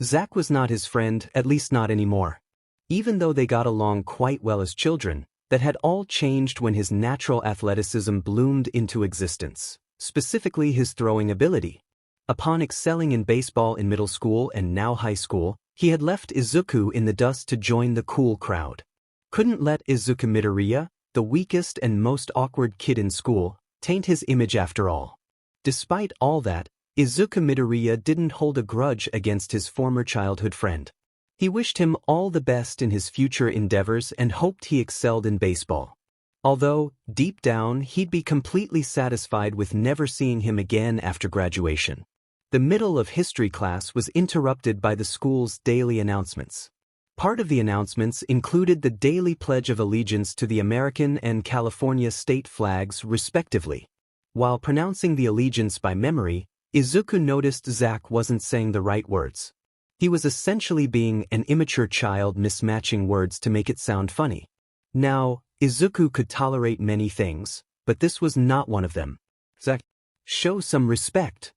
Zach was not his friend, at least not anymore. Even though they got along quite well as children, that had all changed when his natural athleticism bloomed into existence. Specifically his throwing ability. Upon excelling in baseball in middle school and now high school, he had left Izuku in the dust to join the cool crowd. Couldn't let Izuku Midoriya, the weakest and most awkward kid in school, taint his image after all. Despite all that, Izuku Midoriya didn't hold a grudge against his former childhood friend. He wished him all the best in his future endeavors and hoped he excelled in baseball. Although, deep down, he'd be completely satisfied with never seeing him again after graduation. The middle of history class was interrupted by the school's daily announcements. Part of the announcements included the daily Pledge of Allegiance to the American and California state flags, respectively. While pronouncing the allegiance by memory, Izuku noticed Zack wasn't saying the right words. He was essentially being an immature child mismatching words to make it sound funny. Now, Izuku could tolerate many things, but this was not one of them. Zack, show some respect,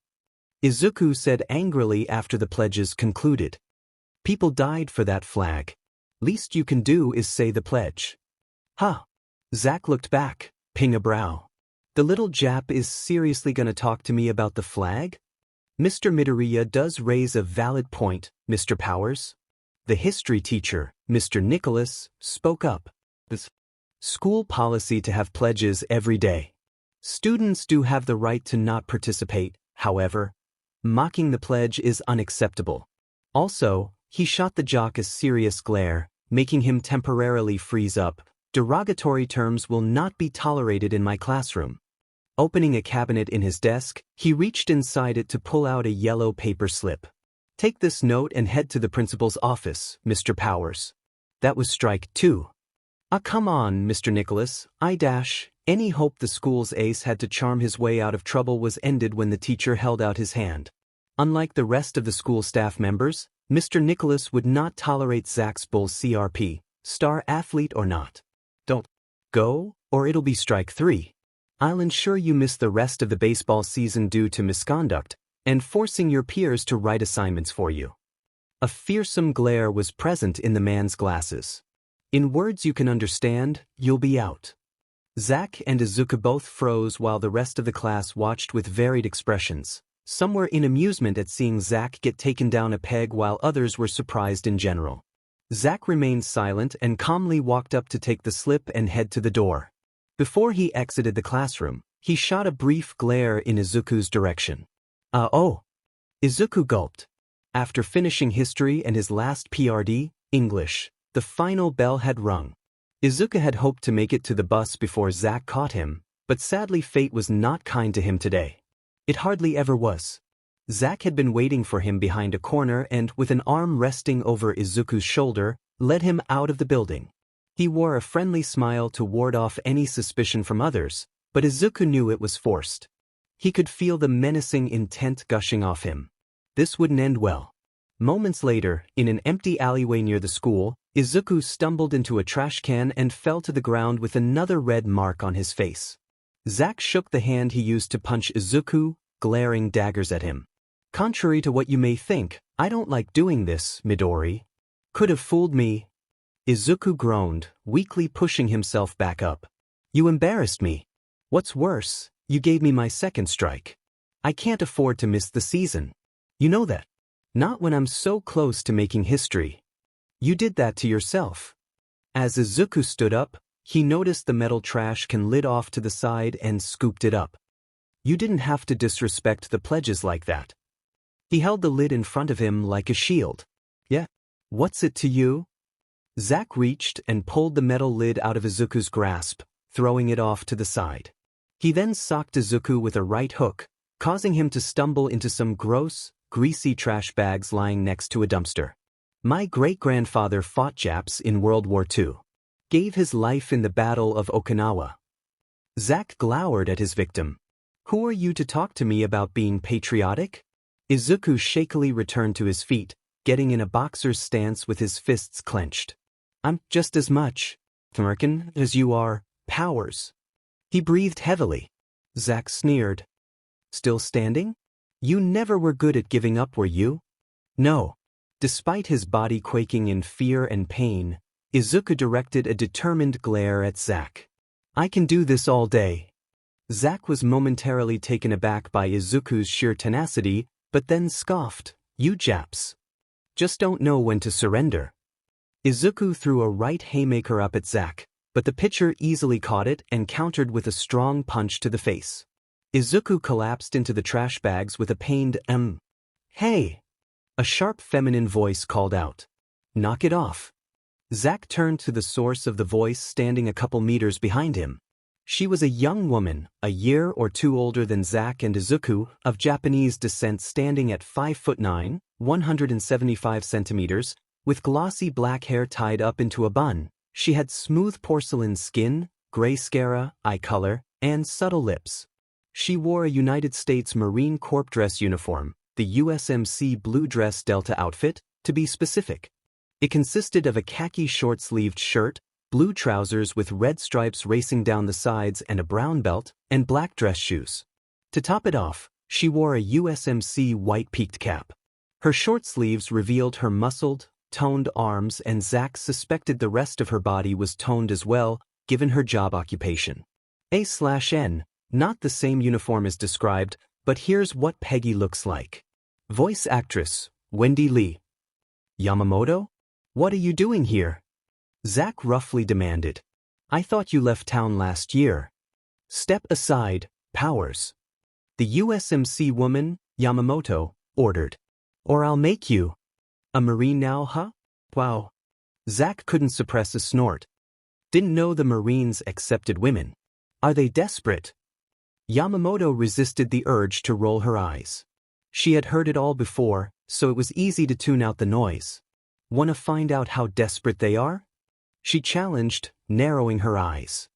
Izuku said angrily after the pledges concluded. People died for that flag. Least you can do is say the pledge. Huh. Zack looked back, ping a brow. The little Jap is seriously gonna talk to me about the flag? Mr. Midoriya does raise a valid point, Mr. Powers. The history teacher, Mr. Nicholas, spoke up. It's school policy to have pledges every day. Students do have the right to not participate, however. Mocking the pledge is unacceptable. Also, he shot the jock a serious glare, making him temporarily freeze up. Derogatory terms will not be tolerated in my classroom. Opening a cabinet in his desk, he reached inside it to pull out a yellow paper slip. Take this note and head to the principal's office, Mr. Powers. That was strike 2. Come on, Mr. Nicholas, Any hope the school's ace had to charm his way out of trouble was ended when the teacher held out his hand. Unlike the rest of the school staff members, Mr. Nicholas would not tolerate Zack's bull CRP, star athlete or not. Don't go, or it'll be strike 3. I'll ensure you miss the rest of the baseball season due to misconduct, and forcing your peers to write assignments for you. A fearsome glare was present in the man's glasses. In words you can understand, you'll be out. Zack and Izuku both froze while the rest of the class watched with varied expressions. Some were in amusement at seeing Zack get taken down a peg while others were surprised in general. Zack remained silent and calmly walked up to take the slip and head to the door. Before he exited the classroom, he shot a brief glare in Izuku's direction. Oh. Izuku gulped. After finishing history and his last PRD, English, the final bell had rung. Izuku had hoped to make it to the bus before Zack caught him, but sadly fate was not kind to him today. It hardly ever was. Zack had been waiting for him behind a corner and, with an arm resting over Izuku's shoulder, led him out of the building. He wore a friendly smile to ward off any suspicion from others, but Izuku knew it was forced. He could feel the menacing intent gushing off him. This wouldn't end well. Moments later, in an empty alleyway near the school, Izuku stumbled into a trash can and fell to the ground with another red mark on his face. Zack shook the hand he used to punch Izuku, glaring daggers at him. Contrary to what you may think, I don't like doing this, Midori. Could have fooled me. Izuku groaned, weakly pushing himself back up. You embarrassed me. What's worse, you gave me my second strike. I can't afford to miss the season. You know that. Not when I'm so close to making history. You did that to yourself. As Izuku stood up, he noticed the metal trash can lid off to the side and scooped it up. You didn't have to disrespect the pledges like that. He held the lid in front of him like a shield. Yeah. What's it to you? Zack reached and pulled the metal lid out of Izuku's grasp, throwing it off to the side. He then socked Izuku with a right hook, causing him to stumble into some gross, greasy trash bags lying next to a dumpster. My great-grandfather fought Japs in World War II. Gave his life in the Battle of Okinawa. Zack glowered at his victim. Who are you to talk to me about being patriotic? Izuku shakily returned to his feet, getting in a boxer's stance with his fists clenched. I'm just as much American as you are, Powers. He breathed heavily. Zack sneered. Still standing? You never were good at giving up, were you? No. Despite his body quaking in fear and pain, Izuku directed a determined glare at Zack. I can do this all day. Zack was momentarily taken aback by Izuku's sheer tenacity, but then scoffed. You Japs just don't know when to surrender. Izuku threw a right haymaker up at Zack, but the pitcher easily caught it and countered with a strong punch to the face. Izuku collapsed into the trash bags with a pained Hey! A sharp feminine voice called out. Knock it off. Zack turned to the source of the voice standing a couple meters behind him. She was a young woman, a year or two older than Zack and Izuku, of Japanese descent, standing at 5'9", 175 centimeters, with glossy black hair tied up into a bun. She had smooth porcelain skin, gray scara, eye color, and subtle lips. She wore a United States Marine Corps dress uniform, the USMC Blue Dress Delta outfit, to be specific. It consisted of a khaki short-sleeved shirt, blue trousers with red stripes racing down the sides and a brown belt, and black dress shoes. To top it off, she wore a USMC white peaked cap. Her short sleeves revealed her muscled, toned arms, and Zach suspected the rest of her body was toned as well, given her job occupation. A/N, not the same uniform as described, but here's what Peggy looks like. Voice actress, Wendy Lee. Yamamoto? What are you doing here? Zach roughly demanded. I thought you left town last year. Step aside, Powers. The USMC woman, Yamamoto, ordered. Or I'll make you. A Marine now, huh? Wow. Zach couldn't suppress a snort. Didn't know the Marines accepted women. Are they desperate? Yamamoto resisted the urge to roll her eyes. She had heard it all before, so it was easy to tune out the noise. Want to find out how desperate they are? She challenged, narrowing her eyes.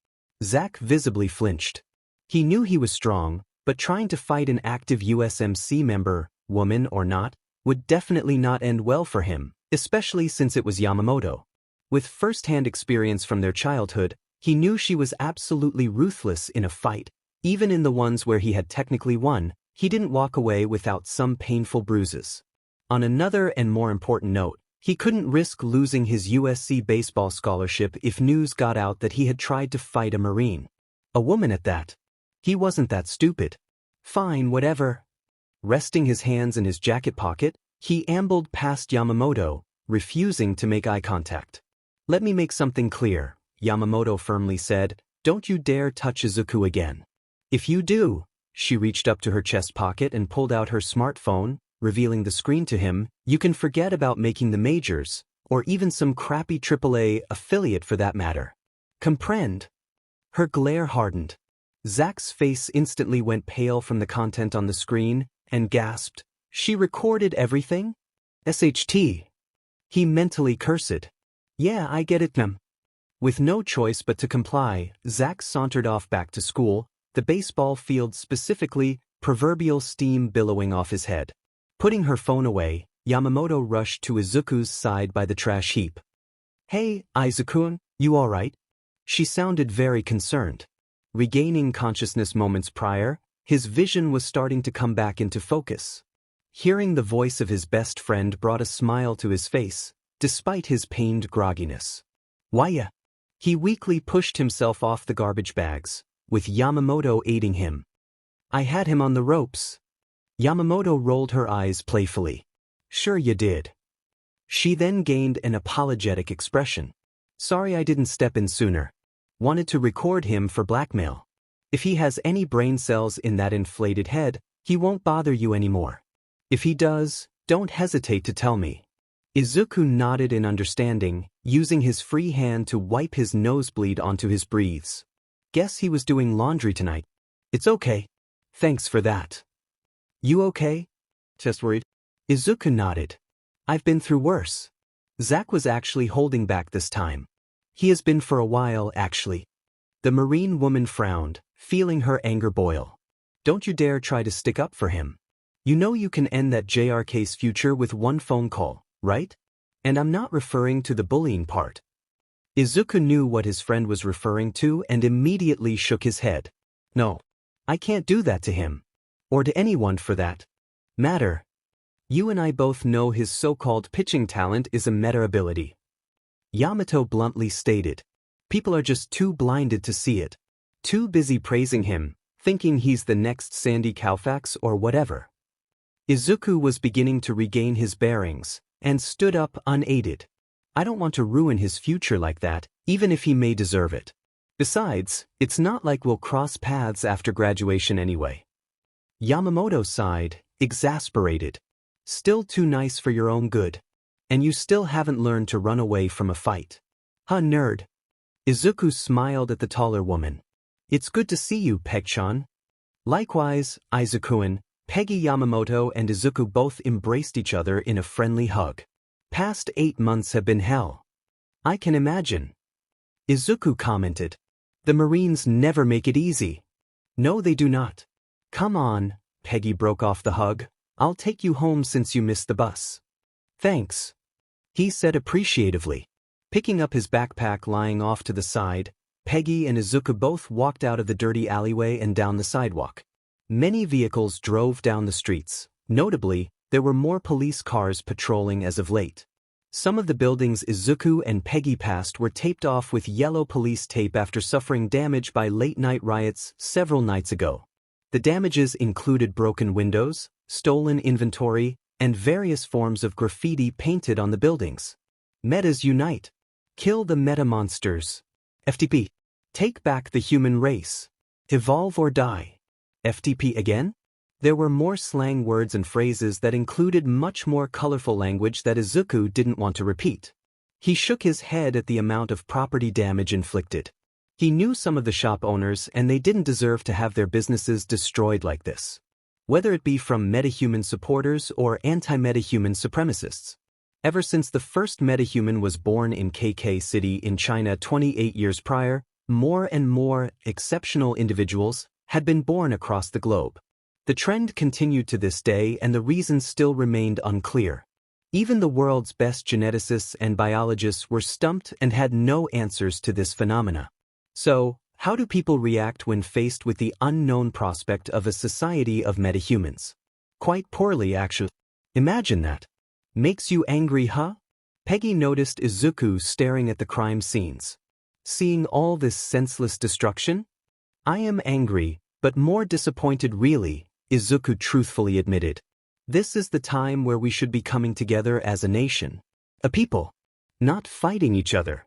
Zach visibly flinched. He knew he was strong, but trying to fight an active USMC member, woman or not, would definitely not end well for him, especially since it was Yamamoto. With first-hand experience from their childhood, he knew she was absolutely ruthless in a fight. Even in the ones where he had technically won, he didn't walk away without some painful bruises. On another and more important note, he couldn't risk losing his USC baseball scholarship if news got out that he had tried to fight a Marine. A woman at that. He wasn't that stupid. Fine, whatever. Resting his hands in his jacket pocket, he ambled past Yamamoto, refusing to make eye contact. Let me make something clear, Yamamoto firmly said. Don't you dare touch Izuku again. If you do, she reached up to her chest pocket and pulled out her smartphone, revealing the screen to him. You can forget about making the majors, or even some crappy AAA affiliate for that matter. Comprehend? Her glare hardened. Zach's face instantly went pale from the content on the screen, and gasped, She recorded everything? SHT. He mentally cursed. Yeah, I get it, ma'am. With no choice but to comply, Zach sauntered off back to school, the baseball field specifically, proverbial steam billowing off his head. Putting her phone away, Yamamoto rushed to Izuku's side by the trash heap. Hey, Izuku, you alright? She sounded very concerned. Regaining consciousness moments prior, his vision was starting to come back into focus. Hearing the voice of his best friend brought a smile to his face, despite his pained grogginess. Whyya? He weakly pushed himself off the garbage bags, with Yamamoto aiding him. I had him on the ropes. Yamamoto rolled her eyes playfully. Sure you did. She then gained an apologetic expression. Sorry I didn't step in sooner. Wanted to record him for blackmail. If he has any brain cells in that inflated head, he won't bother you anymore. If he does, don't hesitate to tell me. Izuku nodded in understanding, using his free hand to wipe his nosebleed onto his breathes. Guess he was doing laundry tonight. It's okay. Thanks for that. You okay? Just worried. Izuku nodded. I've been through worse. Zach was actually holding back this time. He has been for a while, actually. The Marine woman frowned, feeling her anger boil. Don't you dare try to stick up for him. You know you can end that JRK's future with one phone call, right? And I'm not referring to the bullying part. Izuku knew what his friend was referring to and immediately shook his head. No. I can't do that to him. Or to anyone for that matter. You and I both know his so-called pitching talent is a meta ability. Yamato bluntly stated. People are just too blinded to see it. Too busy praising him, thinking he's the next Sandy Koufax or whatever. Izuku was beginning to regain his bearings, and stood up unaided. I don't want to ruin his future like that, even if he may deserve it. Besides, it's not like we'll cross paths after graduation anyway. Yamamoto sighed, exasperated. Still too nice for your own good. And you still haven't learned to run away from a fight. Huh, nerd. Izuku smiled at the taller woman. It's good to see you, Peg-chan. Likewise, Izuku-an. Peggy Yamamoto and Izuku both embraced each other in a friendly hug. Past 8 months have been hell. I can imagine. Izuku commented. The Marines never make it easy. No, they do not. Come on, Peggy broke off the hug. I'll take you home since you missed the bus. Thanks, he said appreciatively. Picking up his backpack lying off to the side, Peggy and Izuku both walked out of the dirty alleyway and down the sidewalk. Many vehicles drove down the streets. Notably, there were more police cars patrolling as of late. Some of the buildings Izuku and Peggy passed were taped off with yellow police tape after suffering damage by late-night riots several nights ago. The damages included broken windows, stolen inventory, and various forms of graffiti painted on the buildings. Metas unite. Kill the meta monsters. FTP. Take back the human race. Evolve or die. FTP again? There were more slang words and phrases that included much more colorful language that Izuku didn't want to repeat. He shook his head at the amount of property damage inflicted. He knew some of the shop owners and they didn't deserve to have their businesses destroyed like this. Whether it be from metahuman supporters or anti-metahuman supremacists. Ever since the first metahuman was born in KK City in China 28 years prior, more and more exceptional individuals had been born across the globe. The trend continued to this day and the reasons still remained unclear. Even the world's best geneticists and biologists were stumped and had no answers to this phenomena. So, how do people react when faced with the unknown prospect of a society of metahumans? Quite poorly, actually. Imagine that. Makes you angry, huh? Peggy noticed Izuku staring at the crime scenes. Seeing all this senseless destruction? I am angry, but more disappointed really, Izuku truthfully admitted. This is the time where we should be coming together as a nation. A people. Not fighting each other.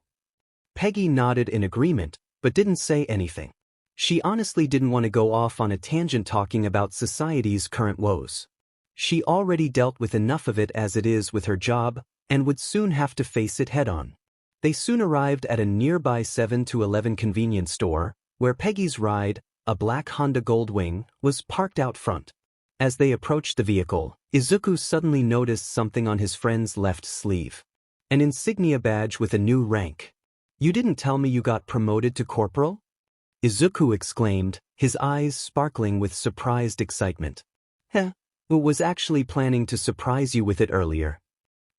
Peggy nodded in agreement, but didn't say anything. She honestly didn't want to go off on a tangent talking about society's current woes. She already dealt with enough of it as it is with her job, and would soon have to face it head-on. They soon arrived at a nearby 7-Eleven convenience store, where Peggy's ride, a black Honda Goldwing, was parked out front. As they approached the vehicle, Izuku suddenly noticed something on his friend's left sleeve. An insignia badge with a new rank. You didn't tell me you got promoted to corporal? Izuku exclaimed, his eyes sparkling with surprised excitement. Heh, I was actually planning to surprise you with it earlier.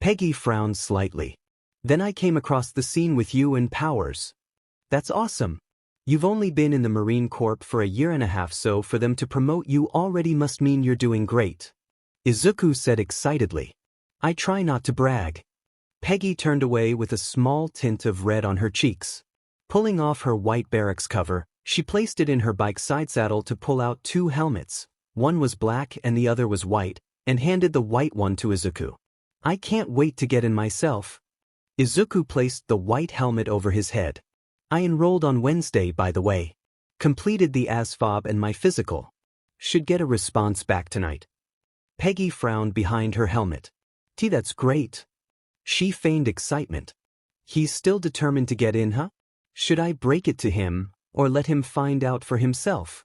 Peggy frowned slightly. Then I came across the scene with you and Powers. That's awesome. You've only been in the Marine Corps for a year and a half, so for them to promote you already must mean you're doing great. Izuku said excitedly. I try not to brag. Peggy turned away with a small tint of red on her cheeks. Pulling off her white barracks cover, she placed it in her bike side saddle to pull out 2 helmets. One was black and the other was white, and handed the white one to Izuku. I can't wait to get in myself. Izuku placed the white helmet over his head. I enrolled on Wednesday, by the way. Completed the ASFOB and my physical. Should get a response back tonight. Peggy frowned behind her helmet. That's great. She feigned excitement. He's still determined to get in, huh? Should I break it to him, or let him find out for himself?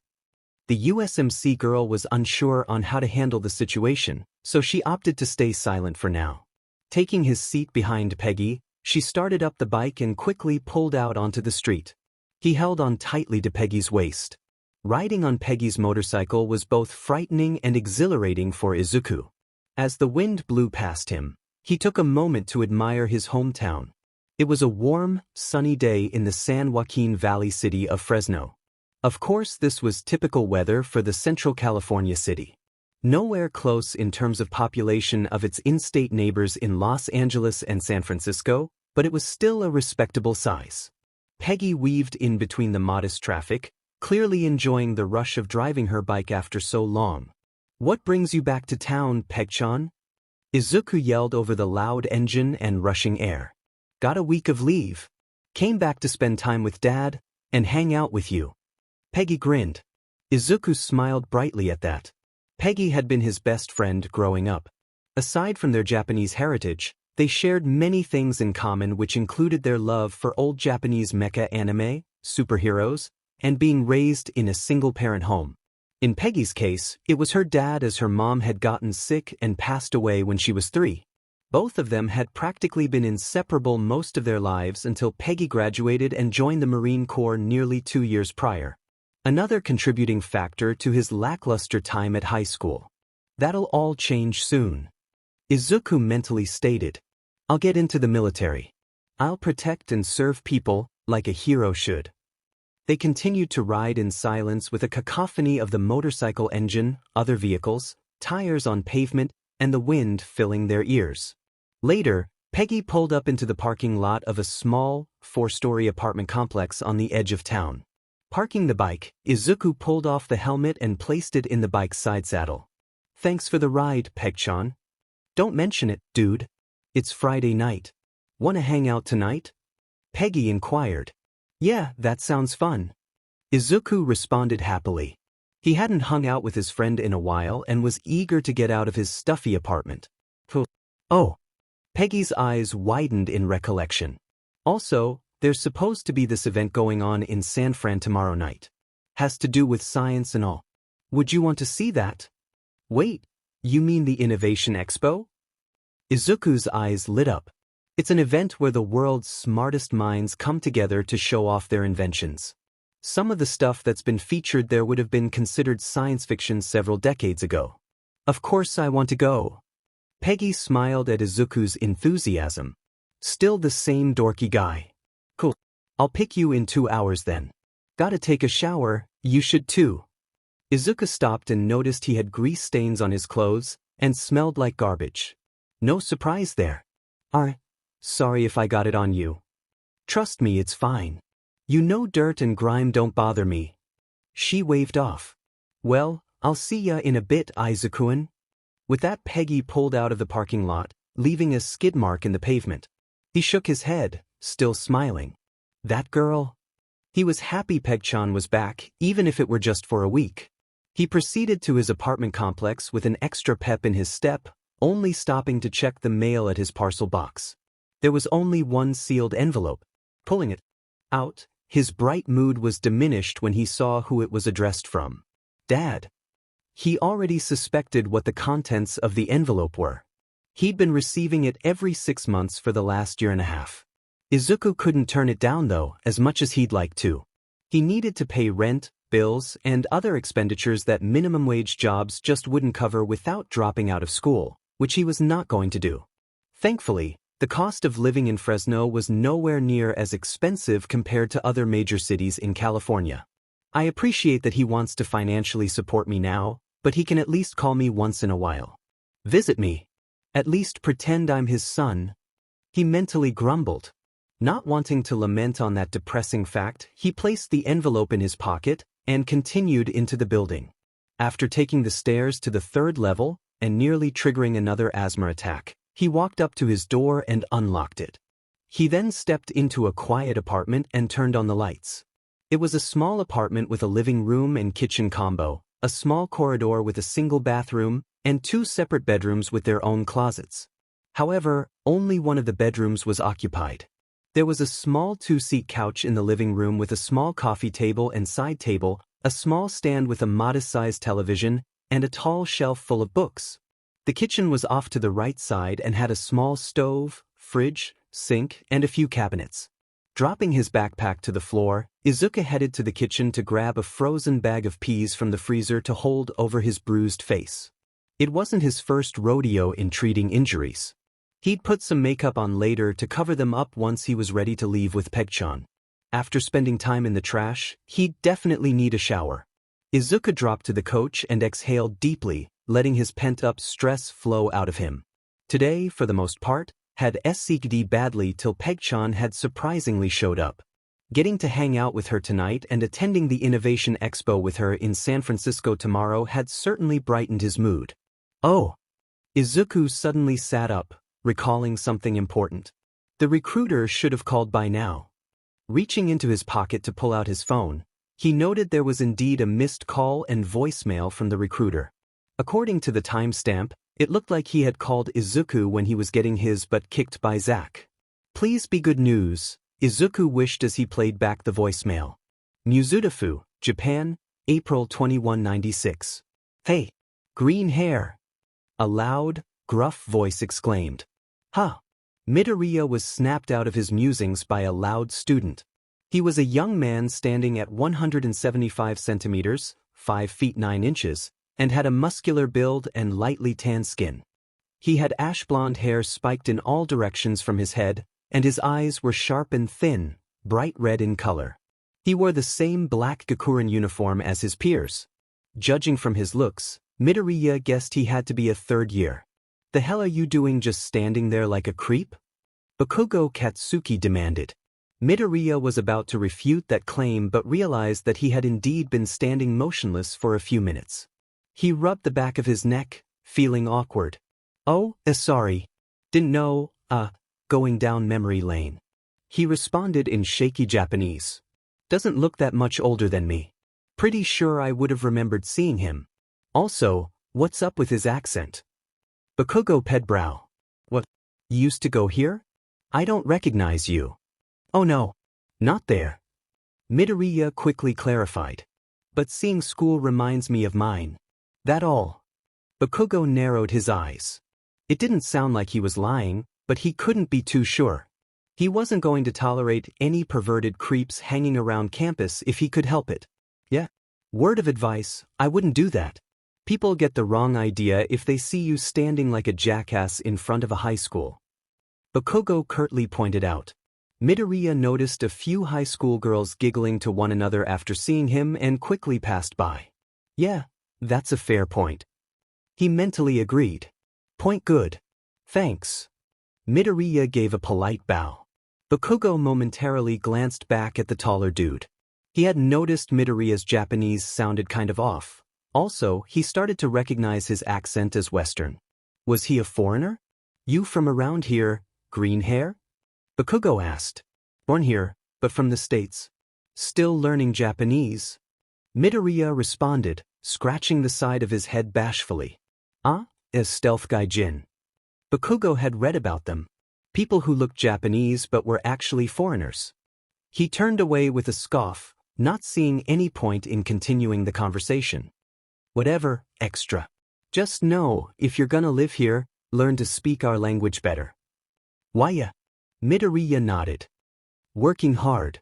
The USMC girl was unsure on how to handle the situation, so she opted to stay silent for now. Taking his seat behind Peggy, she started up the bike and quickly pulled out onto the street. He held on tightly to Peggy's waist. Riding on Peggy's motorcycle was both frightening and exhilarating for Izuku. As the wind blew past him, he took a moment to admire his hometown. It was a warm, sunny day in the San Joaquin Valley city of Fresno. Of course, this was typical weather for the Central California city. Nowhere close in terms of population of its in-state neighbors in Los Angeles and San Francisco, but it was still a respectable size. Peggy weaved in between the modest traffic, clearly enjoying the rush of driving her bike after so long. What brings you back to town, Peg-chan? Izuku yelled over the loud engine and rushing air. Got a week of leave. Came back to spend time with Dad, and hang out with you. Peggy grinned. Izuku smiled brightly at that. Peggy had been his best friend growing up. Aside from their Japanese heritage, they shared many things in common, which included their love for old Japanese mecha anime, superheroes, and being raised in a single-parent home. In Peggy's case, it was her dad, as her mom had gotten sick and passed away when she was 3. Both of them had practically been inseparable most of their lives until Peggy graduated and joined the Marine Corps nearly 2 years prior. Another contributing factor to his lackluster time at high school. That'll all change soon. Izuku mentally stated. I'll get into the military. I'll protect and serve people like a hero should. They continued to ride in silence with a cacophony of the motorcycle engine, other vehicles, tires on pavement, and the wind filling their ears. Later, Peggy pulled up into the parking lot of a small, 4-story apartment complex on the edge of town. Parking the bike, Izuku pulled off the helmet and placed it in the bike's side saddle. Thanks for the ride, Peg-chan. Don't mention it, dude. It's Friday night. Wanna hang out tonight? Peggy inquired. Yeah, that sounds fun. Izuku responded happily. He hadn't hung out with his friend in a while and was eager to get out of his stuffy apartment. Oh. Peggy's eyes widened in recollection. Also, there's supposed to be this event going on in San Fran tomorrow night. Has to do with science and all. Would you want to see that? Wait, you mean the Innovation Expo? Izuku's eyes lit up. It's an event where the world's smartest minds come together to show off their inventions. Some of the stuff that's been featured there would have been considered science fiction several decades ago. Of course I want to go. Peggy smiled at Izuku's enthusiasm. Still the same dorky guy. Cool. I'll pick you in 2 hours then. Gotta take a shower, you should too. Izuku stopped and noticed he had grease stains on his clothes and smelled like garbage. No surprise there. Sorry if I got it on you. Trust me, it's fine. You know dirt and grime don't bother me. She waved off. Well, I'll see ya in a bit, Izuku-an. With that, Peggy pulled out of the parking lot, leaving a skid mark in the pavement. He shook his head, still smiling. That girl? He was happy Peg-chan was back, even if it were just for a week. He proceeded to his apartment complex with an extra pep in his step, only stopping to check the mail at his parcel box. There was only one sealed envelope. Pulling it out, his bright mood was diminished when he saw who it was addressed from. Dad. He already suspected what the contents of the envelope were. He'd been receiving it every 6 months for the last year and a half. Izuku couldn't turn it down though, as much as he'd like to. He needed to pay rent, bills, and other expenditures that minimum wage jobs just wouldn't cover without dropping out of school, which he was not going to do. Thankfully, the cost of living in Fresno was nowhere near as expensive compared to other major cities in California. I appreciate that he wants to financially support me now, but he can at least call me once in a while. Visit me. At least pretend I'm his son. He mentally grumbled. Not wanting to lament on that depressing fact, he placed the envelope in his pocket and continued into the building. After taking the stairs to the 3rd level and nearly triggering another asthma attack, he walked up to his door and unlocked it. He then stepped into a quiet apartment and turned on the lights. It was a small apartment with a living room and kitchen combo, a small corridor with a single bathroom, and 2 separate bedrooms with their own closets. However, only one of the bedrooms was occupied. There was a small 2-seat couch in the living room with a small coffee table and side table, a small stand with a modest-sized television, and a tall shelf full of books. The kitchen was off to the right side and had a small stove, fridge, sink, and a few cabinets. Dropping his backpack to the floor, Izuku headed to the kitchen to grab a frozen bag of peas from the freezer to hold over his bruised face. It wasn't his first rodeo in treating injuries. He'd put some makeup on later to cover them up once he was ready to leave with Peg-chan. After spending time in the trash, he'd definitely need a shower. Izuku dropped to the couch and exhaled deeply, letting his pent-up stress flow out of him. Today, for the most part, had seeked badly till Peg-chan had surprisingly showed up. Getting to hang out with her tonight and attending the Innovation Expo with her in San Francisco tomorrow had certainly brightened his mood. Oh! Izuku suddenly sat up, recalling something important. The recruiter should have called by now. Reaching into his pocket to pull out his phone, he noted there was indeed a missed call and voicemail from the recruiter. According to the timestamp, it looked like he had called Izuku when he was getting his butt kicked by Zack. Please be good news, Izuku wished as he played back the voicemail. Mizudafu, Japan, April 2196. Hey! Green hair! A loud, gruff voice exclaimed. Huh! Midoriya was snapped out of his musings by a loud student. He was a young man standing at 175 centimeters, 5 feet 9 inches, and had a muscular build and lightly tanned skin. He had ash blonde hair spiked in all directions from his head, and his eyes were sharp and thin, bright red in color. He wore the same black Gakurin uniform as his peers. Judging from his looks, Midoriya guessed he had to be a third year. "The hell are you doing just standing there like a creep?" Bakugo Katsuki demanded. Midoriya was about to refute that claim but realized that he had indeed been standing motionless for a few minutes. He rubbed the back of his neck, feeling awkward. "Oh, sorry. Didn't know, going down memory lane." He responded in shaky Japanese. "Doesn't look that much older than me. Pretty sure I would have remembered seeing him. Also, what's up with his accent?" Bakugo ped brow. "What? You used to go here? I don't recognize you." "Oh no. Not there." Midoriya quickly clarified. "But seeing school reminds me of mine. That all." Bakugo narrowed his eyes. It didn't sound like he was lying, but he couldn't be too sure. He wasn't going to tolerate any perverted creeps hanging around campus if he could help it. "Yeah. Word of advice, I wouldn't do that. People get the wrong idea if they see you standing like a jackass in front of a high school." Bakugo curtly pointed out. Midoriya noticed a few high school girls giggling to one another after seeing him and quickly passed by. "Yeah, that's a fair point." He mentally agreed. "Point good. Thanks." Midoriya gave a polite bow. Bakugo momentarily glanced back at the taller dude. He had noticed Midoriya's Japanese sounded kind of off. Also, he started to recognize his accent as Western. Was he a foreigner? "You from around here, green hair?" Bakugo asked. "Born here, but from the States. Still learning Japanese." Midoriya responded, scratching the side of his head bashfully. As stealth gaijin." Bakugo had read about them. People who looked Japanese but were actually foreigners. He turned away with a scoff, not seeing any point in continuing the conversation. "Whatever, extra. Just know, if you're gonna live here, learn to speak our language better." "Why ya?" Midoriya nodded. "Working hard."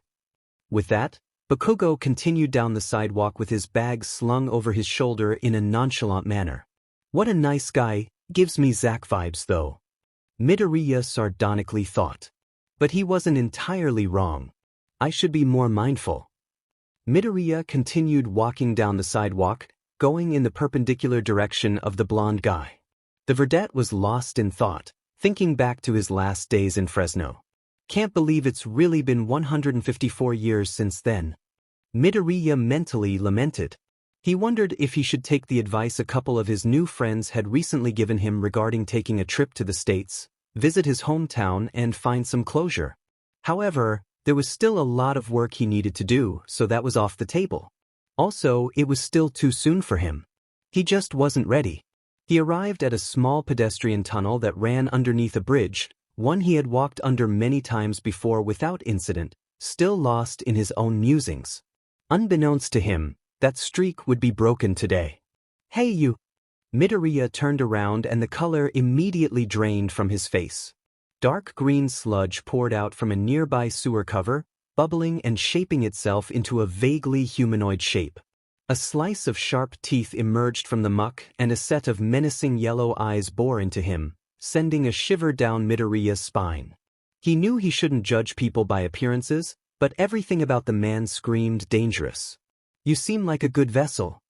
With that, Bakugo continued down the sidewalk with his bag slung over his shoulder in a nonchalant manner. "What a nice guy, gives me Zack vibes though." Midoriya sardonically thought. But he wasn't entirely wrong. "I should be more mindful." Midoriya continued walking down the sidewalk, going in the perpendicular direction of the blonde guy. The verdette was lost in thought, thinking back to his last days in Fresno. "Can't believe it's really been 154 years since then." Midoriya mentally lamented. He wondered if he should take the advice a couple of his new friends had recently given him regarding taking a trip to the States, visit his hometown and find some closure. However, there was still a lot of work he needed to do, so that was off the table. Also, it was still too soon for him. He just wasn't ready. He arrived at a small pedestrian tunnel that ran underneath a bridge, one he had walked under many times before without incident, still lost in his own musings. Unbeknownst to him, that streak would be broken today. "Hey you!" Midoriya turned around and the color immediately drained from his face. Dark green sludge poured out from a nearby sewer cover, bubbling and shaping itself into a vaguely humanoid shape. A slice of sharp teeth emerged from the muck and a set of menacing yellow eyes bore into him, sending a shiver down Midoriya's spine. He knew he shouldn't judge people by appearances, but everything about the man screamed dangerous. "You seem like a good vessel."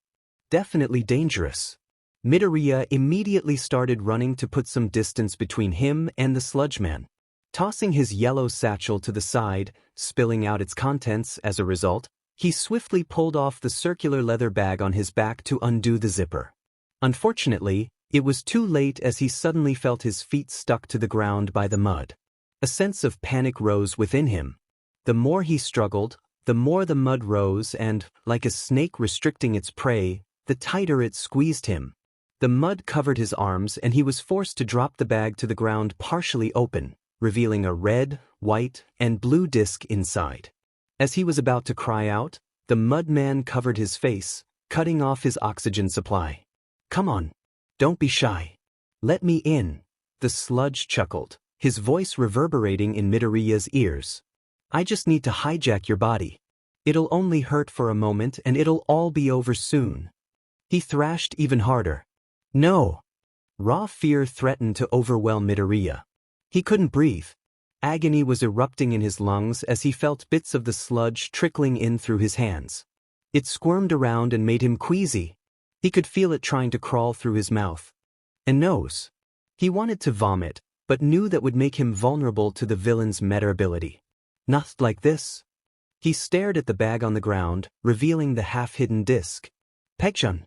"Definitely dangerous." Midoriya immediately started running to put some distance between him and the sludge man. Tossing his yellow satchel to the side, spilling out its contents as a result, he swiftly pulled off the circular leather bag on his back to undo the zipper. Unfortunately, it was too late as he suddenly felt his feet stuck to the ground by the mud. A sense of panic rose within him. The more he struggled, the more the mud rose and, like a snake restricting its prey, the tighter it squeezed him. The mud covered his arms and he was forced to drop the bag to the ground partially open, revealing a red, white, and blue disc inside. As he was about to cry out, the mud man covered his face, cutting off his oxygen supply. "Come on. Don't be shy. Let me in." The sludge chuckled, his voice reverberating in Midoriya's ears. I just need to hijack your body. It'll only hurt for a moment and it'll all be over soon. He thrashed even harder. No. Raw fear threatened to overwhelm Midoriya. He couldn't breathe. Agony was erupting in his lungs as he felt bits of the sludge trickling in through his hands. It squirmed around and made him queasy. He could feel it trying to crawl through his mouth and nose. He wanted to vomit, but knew that would make him vulnerable to the villain's meta ability. Not like this. He stared at the bag on the ground, revealing the half-hidden disc. Pekchun.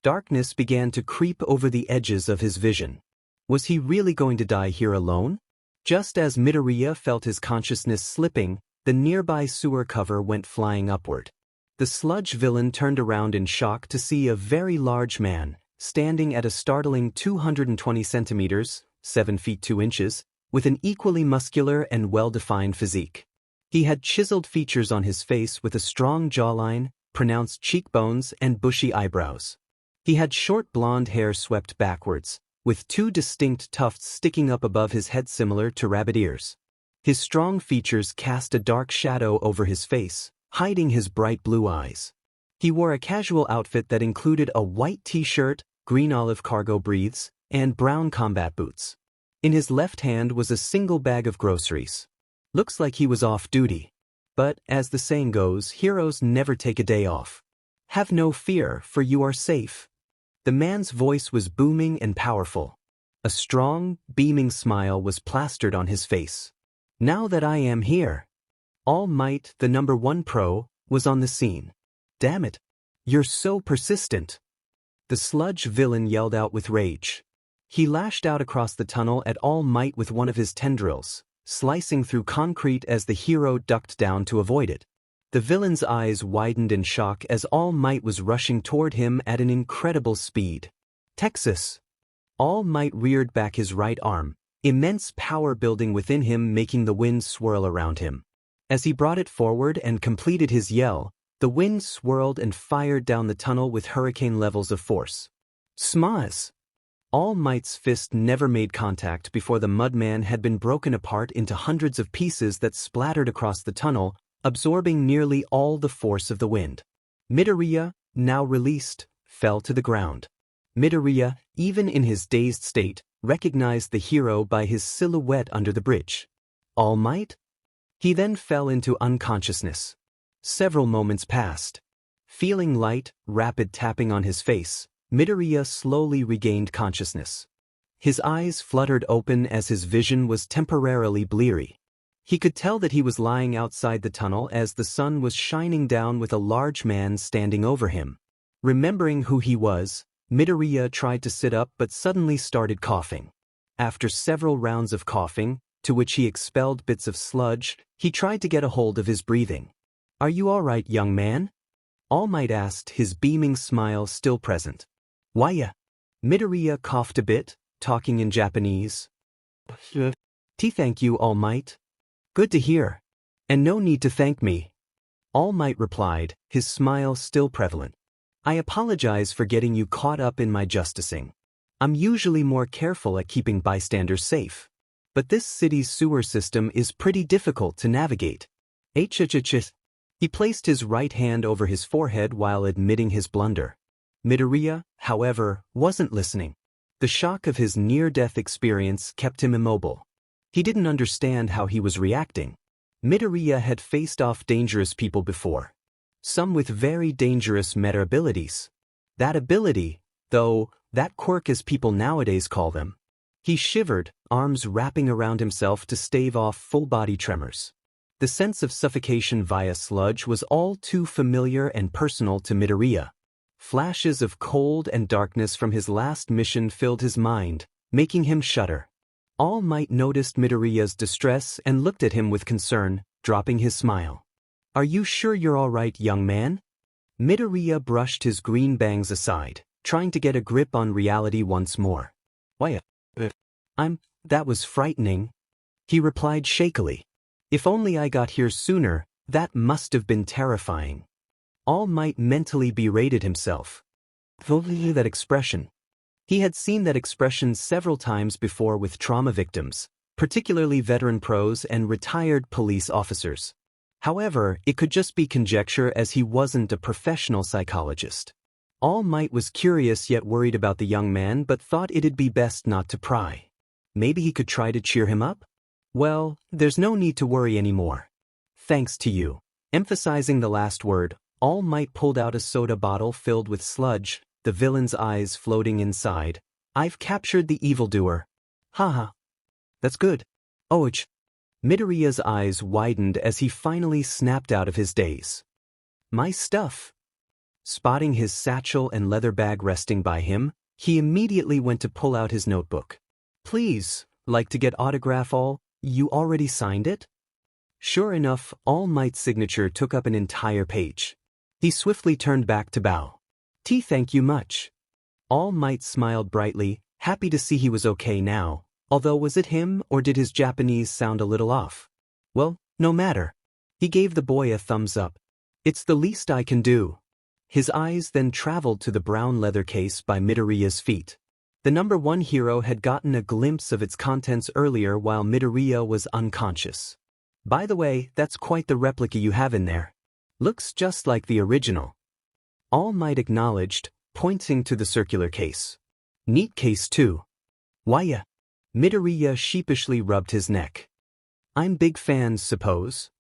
Darkness began to creep over the edges of his vision. Was he really going to die here alone? Just as Midoriya felt his consciousness slipping, the nearby sewer cover went flying upward. The sludge villain turned around in shock to see a very large man, standing at a startling 220 centimeters, 7 feet 2 inches, with an equally muscular and well-defined physique. He had chiseled features on his face with a strong jawline, pronounced cheekbones, and bushy eyebrows. He had short blonde hair swept backwards, with 2 distinct tufts sticking up above his head similar to rabbit ears. His strong features cast a dark shadow over his face, hiding his bright blue eyes. He wore a casual outfit that included a white t-shirt, green olive cargo briefs, and brown combat boots. In his left hand was a single bag of groceries. Looks like he was off duty. But, as the saying goes, heroes never take a day off. Have no fear, for you are safe. The man's voice was booming and powerful. A strong, beaming smile was plastered on his face. Now that I am here. All Might, the #1 pro, was on the scene. Damn it. You're so persistent. The sludge villain yelled out with rage. He lashed out across the tunnel at All Might with one of his tendrils, slicing through concrete as the hero ducked down to avoid it. The villain's eyes widened in shock as All Might was rushing toward him at an incredible speed. Texas. All Might reared back his right arm, immense power building within him, making the wind swirl around him. As he brought it forward and completed his yell, the wind swirled and fired down the tunnel with hurricane levels of force. Smash! All Might's fist never made contact before the Mudman had been broken apart into hundreds of pieces that splattered across the tunnel, absorbing nearly all the force of the wind. Midoriya, now released, fell to the ground. Midoriya, even in his dazed state, recognized the hero by his silhouette under the bridge. All Might? He then fell into unconsciousness. Several moments passed. Feeling light, rapid tapping on his face, Midoriya slowly regained consciousness. His eyes fluttered open as his vision was temporarily bleary. He could tell that he was lying outside the tunnel as the sun was shining down with a large man standing over him. Remembering who he was, Midoriya tried to sit up but suddenly started coughing. After several rounds of coughing, to which he expelled bits of sludge, he tried to get a hold of his breathing. Are you all right, young man? All Might asked, his beaming smile still present. Why? Midoriya coughed a bit, talking in Japanese. Thank you, All Might. Good to hear. And no need to thank me. All Might replied, his smile still prevalent. I apologize for getting you caught up in my justicing. I'm usually more careful at keeping bystanders safe. But this city's sewer system is pretty difficult to navigate. He placed his right hand over his forehead while admitting his blunder. Midoriya, however, wasn't listening. The shock of his near-death experience kept him immobile. He didn't understand how he was reacting. Midoriya had faced off dangerous people before. Some with very dangerous meta abilities. That ability, though, that quirk as people nowadays call them. He shivered, arms wrapping around himself to stave off full-body tremors. The sense of suffocation via sludge was all too familiar and personal to Midoriya. Flashes of cold and darkness from his last mission filled his mind, making him shudder. All Might noticed Midoriya's distress and looked at him with concern, dropping his smile. Are you sure you're all right, young man? Midoriya brushed his green bangs aside, trying to get a grip on reality once more. Why? That was frightening. He replied shakily. If only I got here sooner, that must have been terrifying. All Might mentally berated himself. That expression. He had seen that expression several times before with trauma victims, particularly veteran pros and retired police officers. However, it could just be conjecture as he wasn't a professional psychologist. All Might was curious yet worried about the young man but thought it'd be best not to pry. Maybe he could try to cheer him up? Well, there's no need to worry anymore. Thanks to you. Emphasizing the last word, All Might pulled out a soda bottle filled with sludge, the villain's eyes floating inside. I've captured the evildoer. Haha. That's good. Ouch. Midoriya's eyes widened as he finally snapped out of his daze. My stuff. Spotting his satchel and leather bag resting by him, he immediately went to pull out his notebook. Please, like to get autograph all? You already signed it? Sure enough, All Might's signature took up an entire page. He swiftly turned back to bow. Thank you much. All Might smiled brightly, happy to see he was okay now, although was it him or did his Japanese sound a little off? Well, no matter. He gave the boy a thumbs up. It's the least I can do. His eyes then traveled to the brown leather case by Midoriya's feet. The number 1 hero had gotten a glimpse of its contents earlier while Midoriya was unconscious. By the way, that's quite the replica you have in there. Looks just like the original. All Might acknowledged, pointing to the circular case. Neat case too. Whyya? Midoriya sheepishly rubbed his neck. I'm big fan, suppose.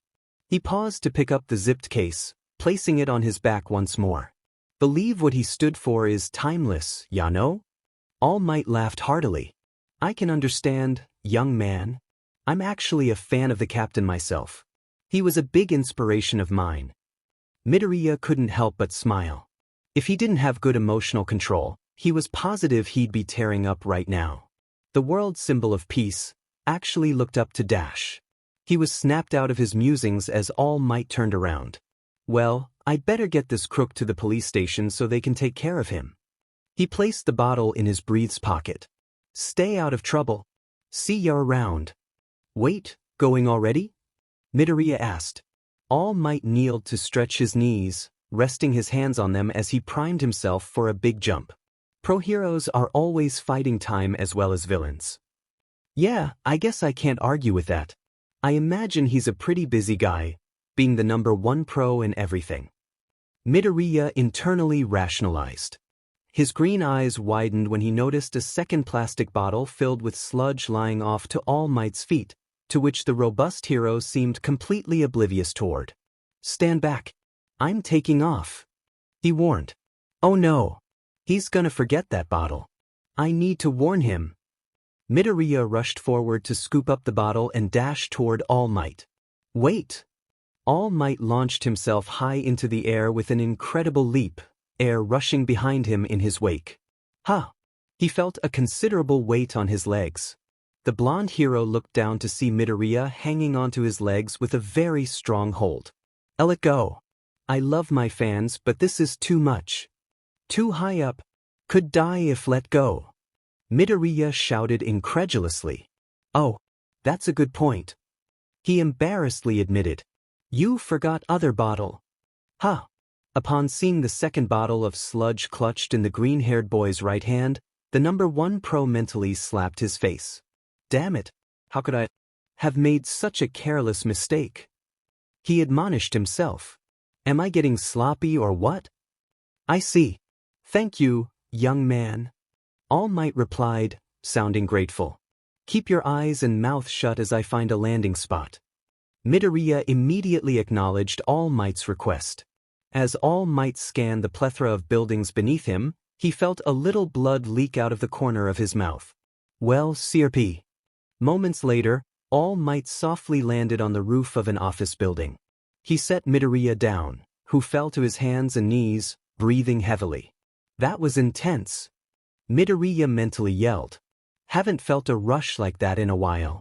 He paused to pick up the zipped case, placing it on his back once more. Believe what he stood for is timeless, ya know? All Might laughed heartily. I can understand, young man. I'm actually a fan of the captain myself. He was a big inspiration of mine. Midoriya couldn't help but smile. If he didn't have good emotional control, he was positive he'd be tearing up right now. The world symbol of peace actually looked up to Dash. He was snapped out of his musings as All Might turned around. Well, I'd better get this crook to the police station so they can take care of him. He placed the bottle in his breathes pocket. Stay out of trouble. See ya around. Wait, going already? Midoriya asked. All Might kneeled to stretch his knees, resting his hands on them as he primed himself for a big jump. Pro heroes are always fighting time as well as villains. Yeah, I guess I can't argue with that. I imagine he's a pretty busy guy, being the number 1 pro in everything. Midoriya internally rationalized. His green eyes widened when he noticed a second plastic bottle filled with sludge lying off to All Might's feet, to which the robust hero seemed completely oblivious toward. Stand back. I'm taking off. He warned. Oh no. He's gonna forget that bottle. I need to warn him. Midoriya rushed forward to scoop up the bottle and dash toward All Might. Wait. All Might launched himself high into the air with an incredible leap, air rushing behind him in his wake. Ha! He felt a considerable weight on his legs. The blonde hero looked down to see Midoriya hanging onto his legs with a very strong hold. Let go. I love my fans, but this is too much. Too high up. Could die if let go. Midoriya shouted incredulously. Oh, that's a good point. He embarrassedly admitted. You forgot other bottle. Huh. Upon seeing the second bottle of sludge clutched in the green-haired boy's right hand, the number 1 pro mentally slapped his face. Damn it. How could I have made such a careless mistake? He admonished himself. Am I getting sloppy or what? I see. Thank you, young man. All Might replied, sounding grateful. Keep your eyes and mouth shut as I find a landing spot. Midoriya immediately acknowledged All Might's request. As All Might scanned the plethora of buildings beneath him, he felt a little blood leak out of the corner of his mouth. Well, CRP. Moments later, All Might softly landed on the roof of an office building. He set Midoriya down, who fell to his hands and knees, breathing heavily. That was intense. Midoriya mentally yelled. Haven't felt a rush like that in a while.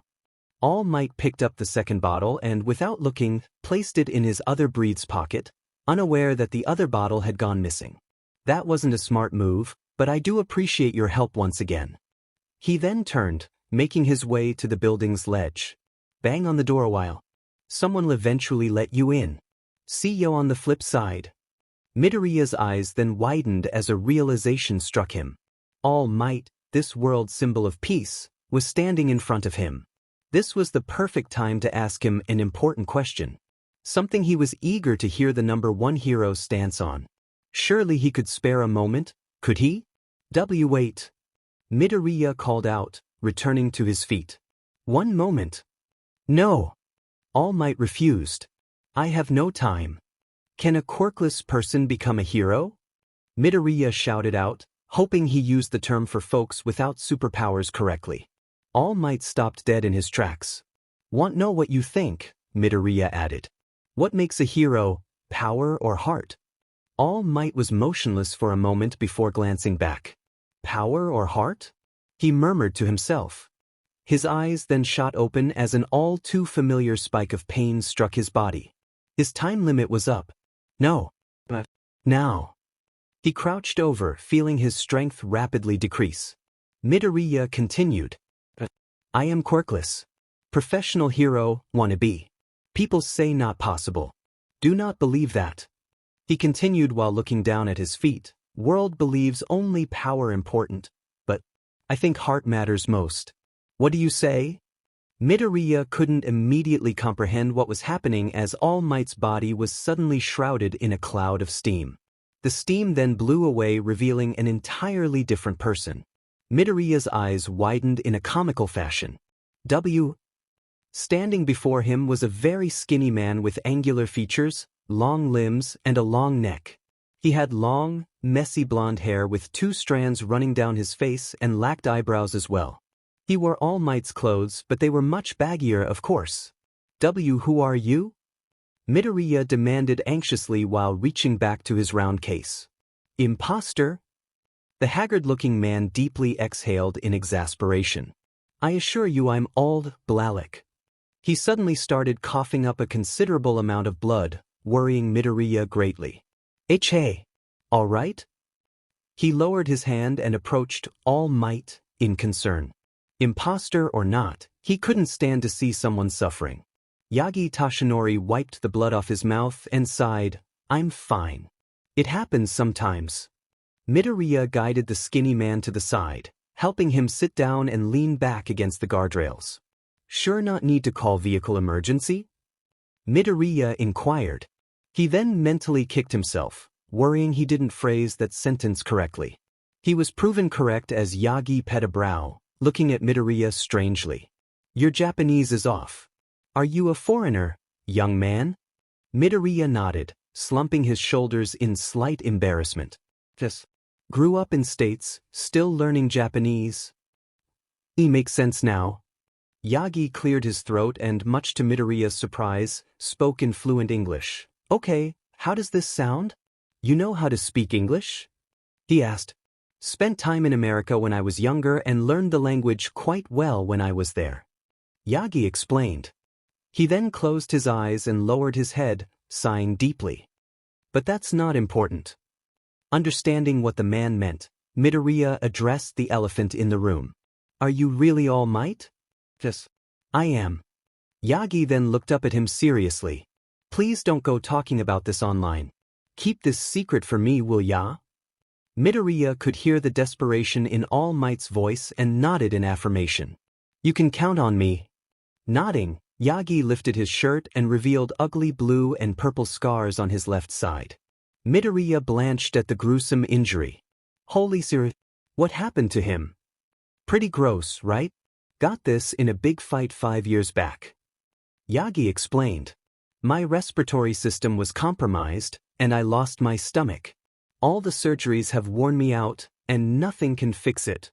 All Might picked up the second bottle and, without looking, placed it in his other breathes pocket, unaware that the other bottle had gone missing. That wasn't a smart move, but I do appreciate your help once again. He then turned, making his way to the building's ledge. Bang on the door a while. Someone will eventually let you in. See you on the flip side. Midoriya's eyes then widened as a realization struck him. All Might, this world symbol of peace, was standing in front of him. This was the perfect time to ask him an important question. something he was eager to hear the #1 hero's stance on. Surely he could spare a moment, could he? Wait. Midoriya called out, returning to his feet. One moment. No. All Might refused. I have no time. Can a quirkless person become a hero? Midoriya shouted out, hoping he used the term for folks without superpowers correctly. All Might stopped dead in his tracks. Want know what you think? Midoriya added. What makes a hero, power or heart? All Might was motionless for a moment before glancing back. Power or heart? He murmured to himself. His eyes then shot open as an all-too-familiar spike of pain struck his body. His time limit was up. No. Now. He crouched over, feeling his strength rapidly decrease. Midoriya continued. I am quirkless. Professional hero, wannabe. People say not possible. Do not believe that. He continued while looking down at his feet. World believes only power important, but I think heart matters most. What do you say? Midoriya couldn't immediately comprehend what was happening as All Might's body was suddenly shrouded in a cloud of steam. The steam then blew away, revealing an entirely different person. Midoriya's eyes widened in a comical fashion. Standing before him was a very skinny man with angular features, long limbs, and a long neck. He had long, messy blonde hair with 2 strands running down his face and lacked eyebrows as well. He wore All Might's clothes, but they were much baggier, of course. Who are you? Midoriya demanded anxiously while reaching back to his round case. Imposter? The haggard-looking man deeply exhaled in exasperation. I assure you I'm Ald Blalik. He suddenly started coughing up a considerable amount of blood, worrying Midoriya greatly. MHA. All right? He lowered his hand and approached All Might in concern. Imposter or not, he couldn't stand to see someone suffering. Yagi Tashinori wiped the blood off his mouth and sighed, I'm fine. It happens sometimes. Midoriya guided the skinny man to the side, helping him sit down and lean back against the guardrails. Sure not need to call vehicle emergency? Midoriya inquired. He then mentally kicked himself, worrying he didn't phrase that sentence correctly. He was proven correct as Yagi pet a brow, looking at Midoriya strangely. Your Japanese is off. Are you a foreigner, young man? Midoriya nodded, slumping his shoulders in slight embarrassment. Yes. Grew up in States, still learning Japanese. It makes sense now. Yagi cleared his throat and, much to Midoriya's surprise, spoke in fluent English. Okay, how does this sound? You know how to speak English? He asked. Spent time in America when I was younger and learned the language quite well when I was there. Yagi explained. He then closed his eyes and lowered his head, sighing deeply. But that's not important. Understanding what the man meant, Midoriya addressed the elephant in the room. Are you really All Might? Yes. I am. Yagi then looked up at him seriously. Please don't go talking about this online. Keep this secret for me, will ya? Midoriya could hear the desperation in All Might's voice and nodded in affirmation. You can count on me. Nodding, Yagi lifted his shirt and revealed ugly blue and purple scars on his left side. Midoriya blanched at the gruesome injury. Holy sir, what happened to him? Pretty gross, right? Got this in a big fight 5 years back. Yagi explained. My respiratory system was compromised, and I lost my stomach. All the surgeries have worn me out, and nothing can fix it.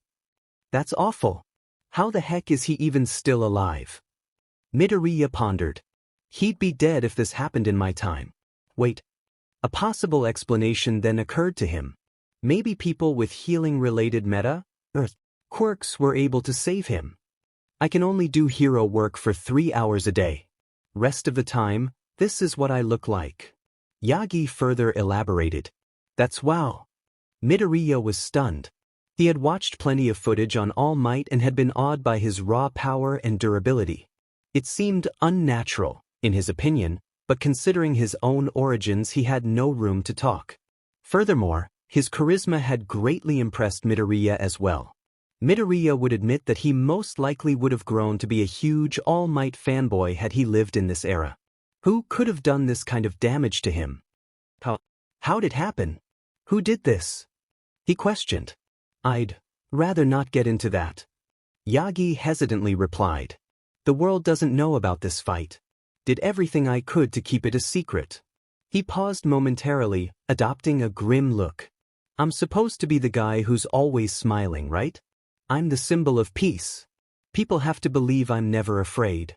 That's awful. How the heck is he even still alive? Midoriya pondered. He'd be dead if this happened in my time. Wait. A possible explanation then occurred to him. Maybe people with healing-related quirks were able to save him. I can only do hero work for 3 hours a day. Rest of the time, this is what I look like. Yagi further elaborated. That's wow. Midoriya was stunned. He had watched plenty of footage on All Might and had been awed by his raw power and durability. It seemed unnatural, in his opinion, but considering his own origins he had no room to talk. Furthermore, his charisma had greatly impressed Midoriya as well. Midoriya would admit that he most likely would have grown to be a huge All Might fanboy had he lived in this era. Who could have done this kind of damage to him? How'd it happen? Who did this? He questioned. I'd rather not get into that. Yagi hesitantly replied. The world doesn't know about this fight. Did everything I could to keep it a secret. He paused momentarily, adopting a grim look. I'm supposed to be the guy who's always smiling, right? I'm the symbol of peace. People have to believe I'm never afraid.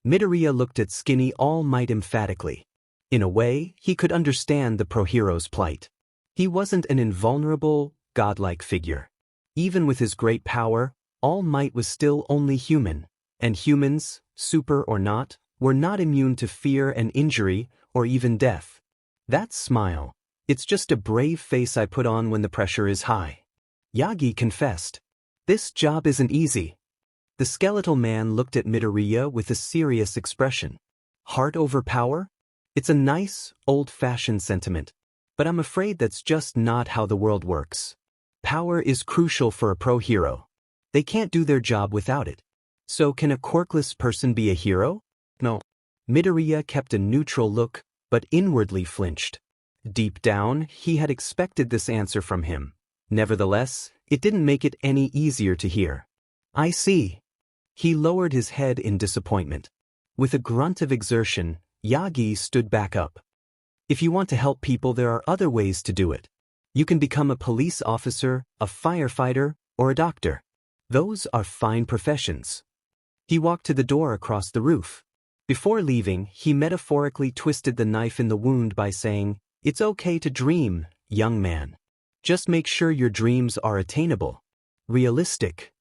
Midoriya looked at Skinny All Might emphatically. In a way, he could understand the pro-hero's plight. He wasn't an invulnerable, godlike figure. Even with his great power, All Might was still only human, and humans, super or not, were not immune to fear and injury, or even death. That smile, it's just a brave face I put on when the pressure is high. Yagi confessed. This job isn't easy. The skeletal man looked at Midoriya with a serious expression. Heart over power? It's a nice, old-fashioned sentiment, but I'm afraid that's just not how the world works. Power is crucial for a pro-hero. They can't do their job without it. So can a quirkless person be a hero? No. Midoriya kept a neutral look, but inwardly flinched. Deep down, he had expected this answer from him. Nevertheless, it didn't make it any easier to hear. I see. He lowered his head in disappointment. With a grunt of exertion, Yagi stood back up. If you want to help people, there are other ways to do it. You can become a police officer, a firefighter, or a doctor. Those are fine professions. He walked to the door across the roof. Before leaving, he metaphorically twisted the knife in the wound by saying, It's okay to dream, young man. Just make sure your dreams are attainable. Realistic.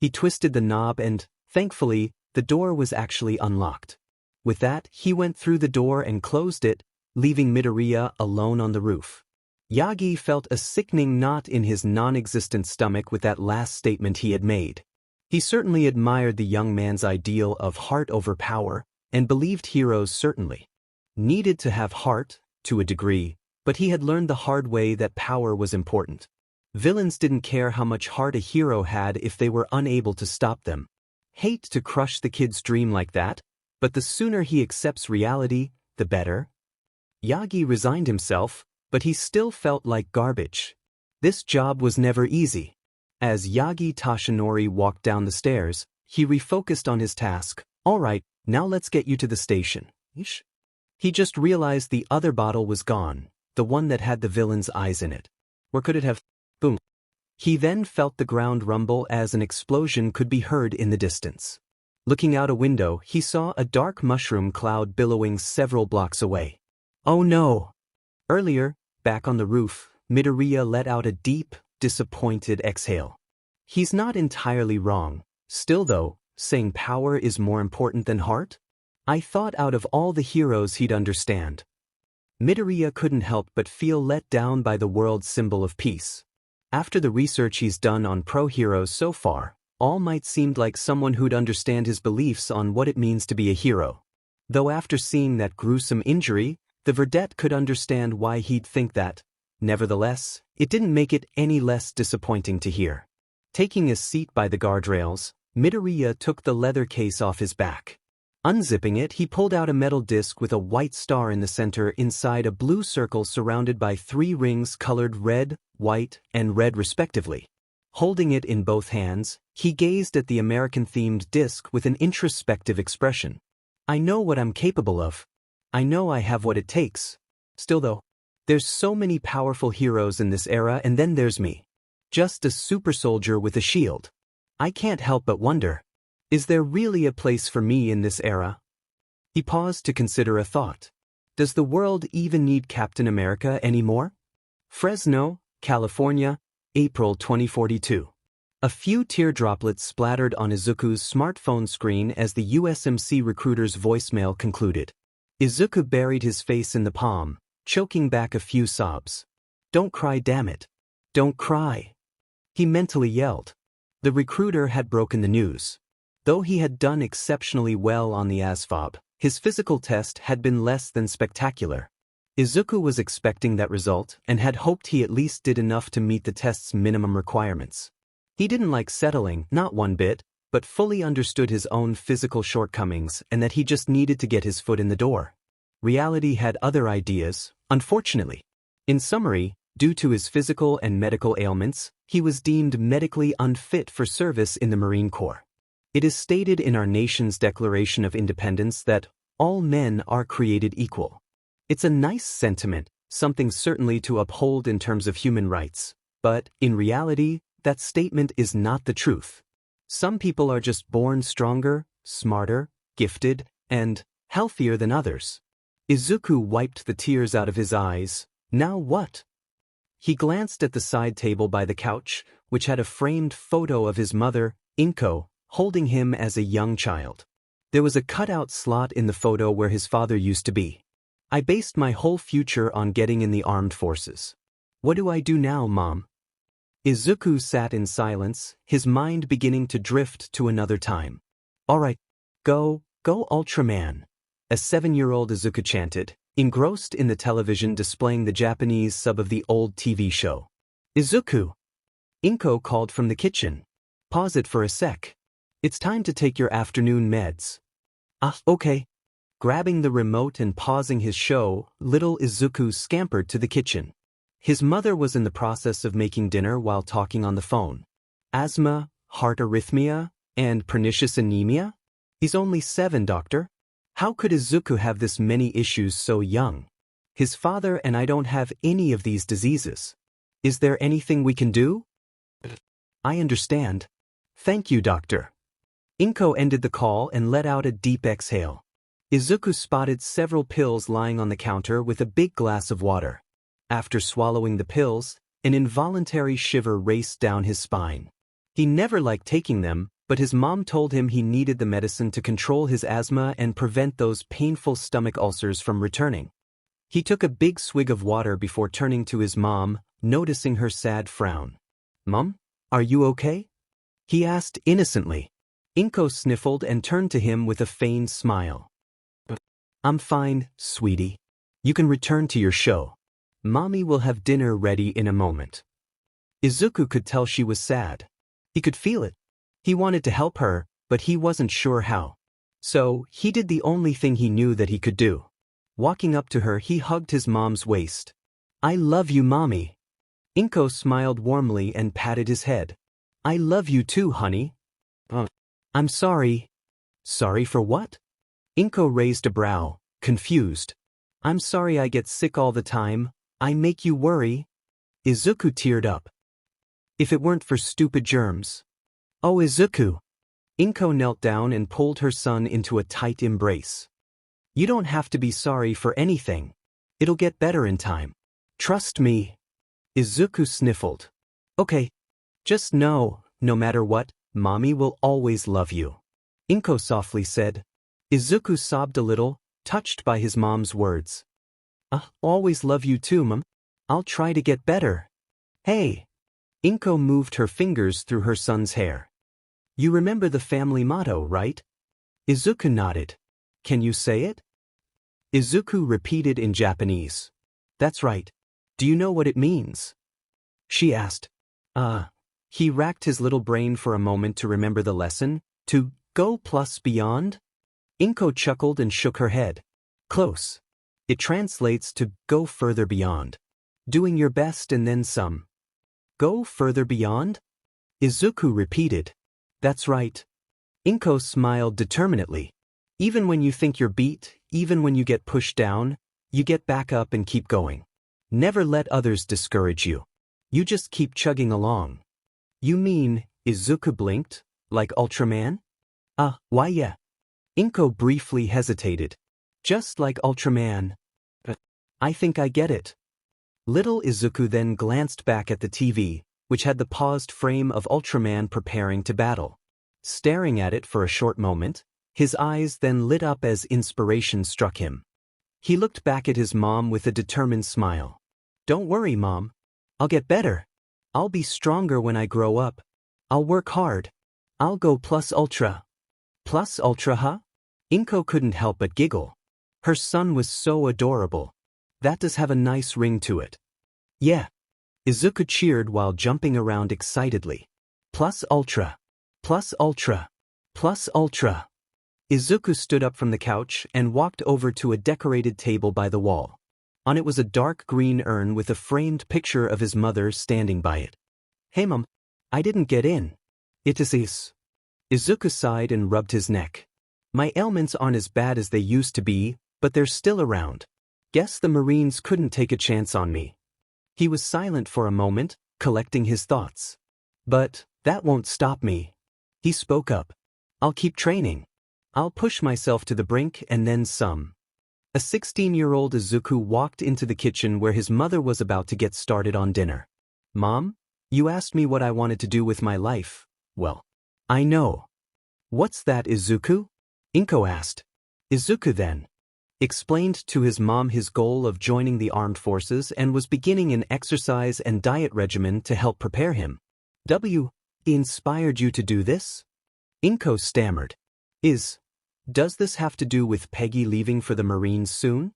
He twisted the knob and, thankfully, the door was actually unlocked. With that, he went through the door and closed it, leaving Midoriya alone on the roof. Yagi felt a sickening knot in his non-existent stomach with that last statement he had made. He certainly admired the young man's ideal of heart over power, and believed heroes certainly needed to have heart, to a degree, but he had learned the hard way that power was important. Villains didn't care how much heart a hero had if they were unable to stop them. Hate to crush the kid's dream like that, but the sooner he accepts reality, the better. Yagi resigned himself, but he still felt like garbage. This job was never easy. As Yagi Tashinori walked down the stairs, he refocused on his task. All right, now let's get you to the station. He just realized the other bottle was gone, the one that had the villain's eyes in it. Or could it have? Boom. He then felt the ground rumble as an explosion could be heard in the distance. Looking out a window, he saw a dark mushroom cloud billowing several blocks away. Oh no! Earlier, back on the roof, Midoriya let out a deep, disappointed exhale. He's not entirely wrong. Still though, saying power is more important than heart? I thought out of all the heroes he'd understand. Midoriya couldn't help but feel let down by the world's symbol of peace. After the research he's done on pro-heroes so far, All Might seemed like someone who'd understand his beliefs on what it means to be a hero. Though after seeing that gruesome injury, the Verdette could understand why he'd think that. Nevertheless, it didn't make it any less disappointing to hear. Taking a seat by the guardrails, Midoriya took the leather case off his back. Unzipping it, he pulled out a metal disc with a white star in the center inside a blue circle surrounded by 3 rings colored red, white, and red respectively. Holding it in both hands, he gazed at the American-themed disc with an introspective expression. I know what I'm capable of. I know I have what it takes. Still though, there's so many powerful heroes in this era, and then there's me. Just a super soldier with a shield. I can't help but wonder, is there really a place for me in this era? He paused to consider a thought. Does the world even need Captain America anymore? Fresno, California, April 2042. A few teardroplets splattered on Izuku's smartphone screen as the USMC recruiter's voicemail concluded. Izuku buried his face in the palm, choking back a few sobs. Don't cry, damn it. Don't cry. He mentally yelled. The recruiter had broken the news. Though he had done exceptionally well on the ASVAB, his physical test had been less than spectacular. Izuku was expecting that result and had hoped he at least did enough to meet the test's minimum requirements. He didn't like settling, not one bit, but fully understood his own physical shortcomings and that he just needed to get his foot in the door. Reality had other ideas, unfortunately. In summary, due to his physical and medical ailments, he was deemed medically unfit for service in the Marine Corps. It is stated in our nation's Declaration of Independence that all men are created equal. It's a nice sentiment, something certainly to uphold in terms of human rights, but, in reality, that statement is not the truth. Some people are just born stronger, smarter, gifted, and healthier than others. Izuku wiped the tears out of his eyes. Now what? He glanced at the side table by the couch, which had a framed photo of his mother, Inko, holding him as a young child. There was a cutout slot in the photo where his father used to be. I based my whole future on getting in the armed forces. What do I do now, Mom? Izuku sat in silence, his mind beginning to drift to another time. All right, go Ultraman, a 7-year-old Izuku chanted, engrossed in the television displaying the Japanese sub of the old TV show. Izuku! Inko called from the kitchen. Pause it for a sec. It's time to take your afternoon meds. Okay. Grabbing the remote and pausing his show, little Izuku scampered to the kitchen. His mother was in the process of making dinner while talking on the phone. Asthma, heart arrhythmia, and pernicious anemia? He's only 7, doctor. How could Izuku have this many issues so young? His father and I don't have any of these diseases. Is there anything we can do? I understand. Thank you, doctor. Inko ended the call and let out a deep exhale. Izuku spotted several pills lying on the counter with a big glass of water. After swallowing the pills, an involuntary shiver raced down his spine. He never liked taking them, but his mom told him he needed the medicine to control his asthma and prevent those painful stomach ulcers from returning. He took a big swig of water before turning to his mom, noticing her sad frown. Mom, are you okay? He asked innocently. Inko sniffled and turned to him with a feigned smile. I'm fine, sweetie. You can return to your show. Mommy will have dinner ready in a moment. Izuku could tell she was sad. He could feel it. He wanted to help her, but he wasn't sure how. So, he did the only thing he knew that he could do. Walking up to her, he hugged his mom's waist. I love you, Mommy. Inko smiled warmly and patted his head. I love you too, honey. I'm sorry. Sorry for what? Inko raised a brow, confused. I'm sorry I get sick all the time. I make you worry. Izuku teared up. If it weren't for stupid germs. Oh, Izuku. Inko knelt down and pulled her son into a tight embrace. You don't have to be sorry for anything. It'll get better in time. Trust me. Izuku sniffled. Okay. Just know, no matter what, Mommy will always love you. Inko softly said. Izuku sobbed a little, touched by his mom's words. Always love you too, Mom. I'll try to get better. Hey. Inko moved her fingers through her son's hair. You remember the family motto, right? Izuku nodded. Can you say it? Izuku repeated in Japanese. That's right. Do you know what it means? She asked. He racked his little brain for a moment to remember the lesson. To go plus beyond? Inko chuckled and shook her head. Close. It translates to go further beyond. Doing your best and then some. Go further beyond? Izuku repeated. That's right. Inko smiled determinedly. Even when you think you're beat, even when you get pushed down, you get back up and keep going. Never let others discourage you. You just keep chugging along. You mean, Izuku blinked, like Ultraman? Why yeah. Inko briefly hesitated. Just like Ultraman. I think I get it. Little Izuku then glanced back at the TV, which had the paused frame of Ultraman preparing to battle. Staring at it for a short moment, his eyes then lit up as inspiration struck him. He looked back at his mom with a determined smile. Don't worry, Mom. I'll get better. I'll be stronger when I grow up. I'll work hard. I'll go plus ultra. Plus ultra, huh? Inko couldn't help but giggle. Her son was so adorable. That does have a nice ring to it. Yeah. Izuku cheered while jumping around excitedly. Plus ultra. Plus ultra. Plus ultra. Izuku stood up from the couch and walked over to a decorated table by the wall. On it was a dark green urn with a framed picture of his mother standing by it. "Hey mom, I didn't get in." "It is." Izuku sighed and rubbed his neck. "My ailments aren't as bad as they used to be, but they're still around. Guess the Marines couldn't take a chance on me." He was silent for a moment, collecting his thoughts. "But that won't stop me." He spoke up. "I'll keep training. I'll push myself to the brink and then some." A 16-year-old Izuku walked into the kitchen where his mother was about to get started on dinner. "Mom, you asked me what I wanted to do with my life. Well, I know." "What's that, Izuku?" Inko asked. Izuku then explained to his mom his goal of joining the armed forces and was beginning an exercise and diet regimen to help prepare him. "W inspired you to do this?" Inko stammered. Does this have to do with Peggy leaving for the Marines soon?"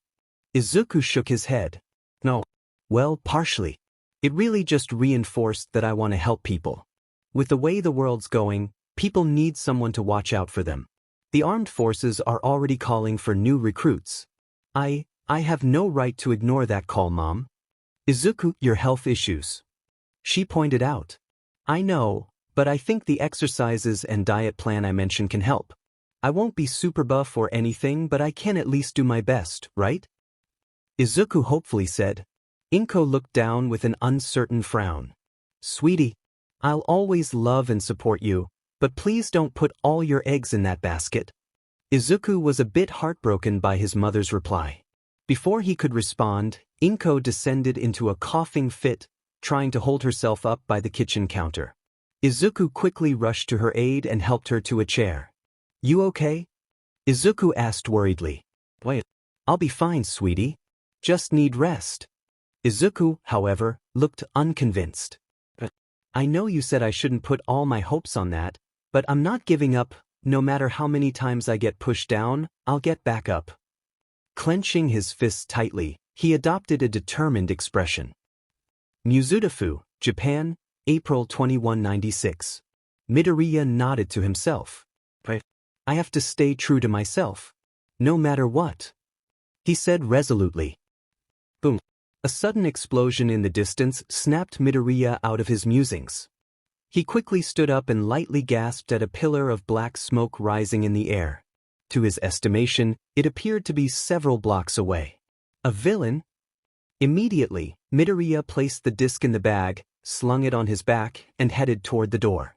Izuku shook his head. "No. Well, partially. It really just reinforced that I want to help people. With the way the world's going, people need someone to watch out for them. The armed forces are already calling for new recruits. I have no right to ignore that call, Mom." "Izuku, your health issues," she pointed out. "I know, but I think the exercises and diet plan I mentioned can help. I won't be super buff or anything, but I can at least do my best, right?" Izuku hopefully said. Inko looked down with an uncertain frown. "Sweetie, I'll always love and support you, but please don't put all your eggs in that basket." Izuku was a bit heartbroken by his mother's reply. Before he could respond, Inko descended into a coughing fit, trying to hold herself up by the kitchen counter. Izuku quickly rushed to her aid and helped her to a chair. "You okay?" Izuku asked worriedly. "Wait, I'll be fine, sweetie. Just need rest." Izuku, however, looked unconvinced. "I know you said I shouldn't put all my hopes on that, but I'm not giving up. No matter how many times I get pushed down, I'll get back up." Clenching his fists tightly, he adopted a determined expression. Mizudafu, Japan, April 2196. Midoriya nodded to himself. "I have to stay true to myself. No matter what," he said resolutely. Boom. A sudden explosion in the distance snapped Midoriya out of his musings. He quickly stood up and lightly gasped at a pillar of black smoke rising in the air. To his estimation, it appeared to be several blocks away. A villain? Immediately, Midoriya placed the disc in the bag, slung it on his back, and headed toward the door.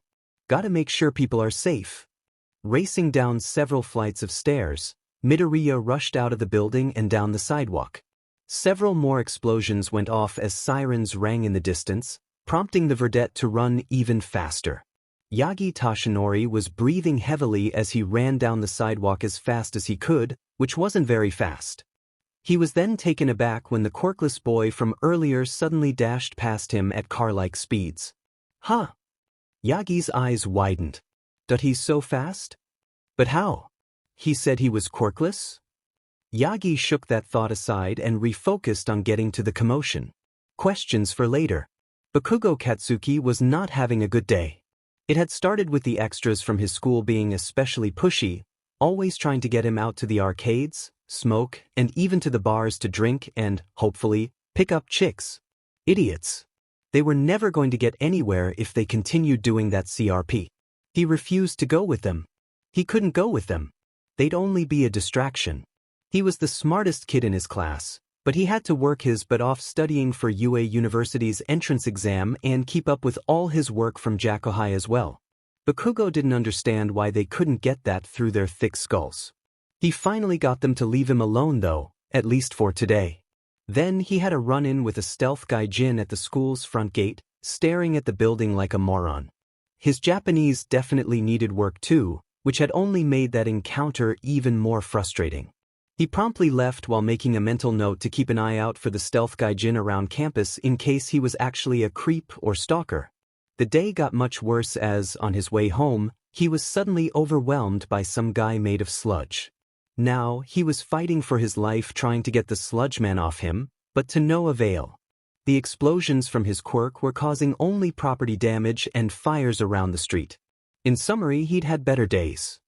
"Gotta make sure people are safe." Racing down several flights of stairs, Midoriya rushed out of the building and down the sidewalk. Several more explosions went off as sirens rang in the distance, prompting the verdette to run even faster. Yagi Tashinori was breathing heavily as he ran down the sidewalk as fast as he could, which wasn't very fast. He was then taken aback when the quirkless boy from earlier suddenly dashed past him at car-like speeds. "Huh?" Yagi's eyes widened. "But he's so fast? But how? He said he was quirkless?" Yagi shook that thought aside and refocused on getting to the commotion. Questions for later. Bakugo Katsuki was not having a good day. It had started with the extras from his school being especially pushy, always trying to get him out to the arcades, smoke, and even to the bars to drink and, hopefully, pick up chicks. Idiots. They were never going to get anywhere if they continued doing that CRP. He refused to go with them. He couldn't go with them. They'd only be a distraction. He was the smartest kid in his class, but he had to work his butt off studying for UA University's entrance exam and keep up with all his work from Jakuhai as well. Bakugo didn't understand why they couldn't get that through their thick skulls. He finally got them to leave him alone though, at least for today. Then he had a run-in with a stealth gaijin at the school's front gate, staring at the building like a moron. His Japanese definitely needed work too, which had only made that encounter even more frustrating. He promptly left while making a mental note to keep an eye out for the stealth gaijin around campus in case he was actually a creep or stalker. The day got much worse as, on his way home, he was suddenly overwhelmed by some guy made of sludge. Now, he was fighting for his life trying to get the sludge man off him, but to no avail. The explosions from his quirk were causing only property damage and fires around the street. In summary, he'd had better days.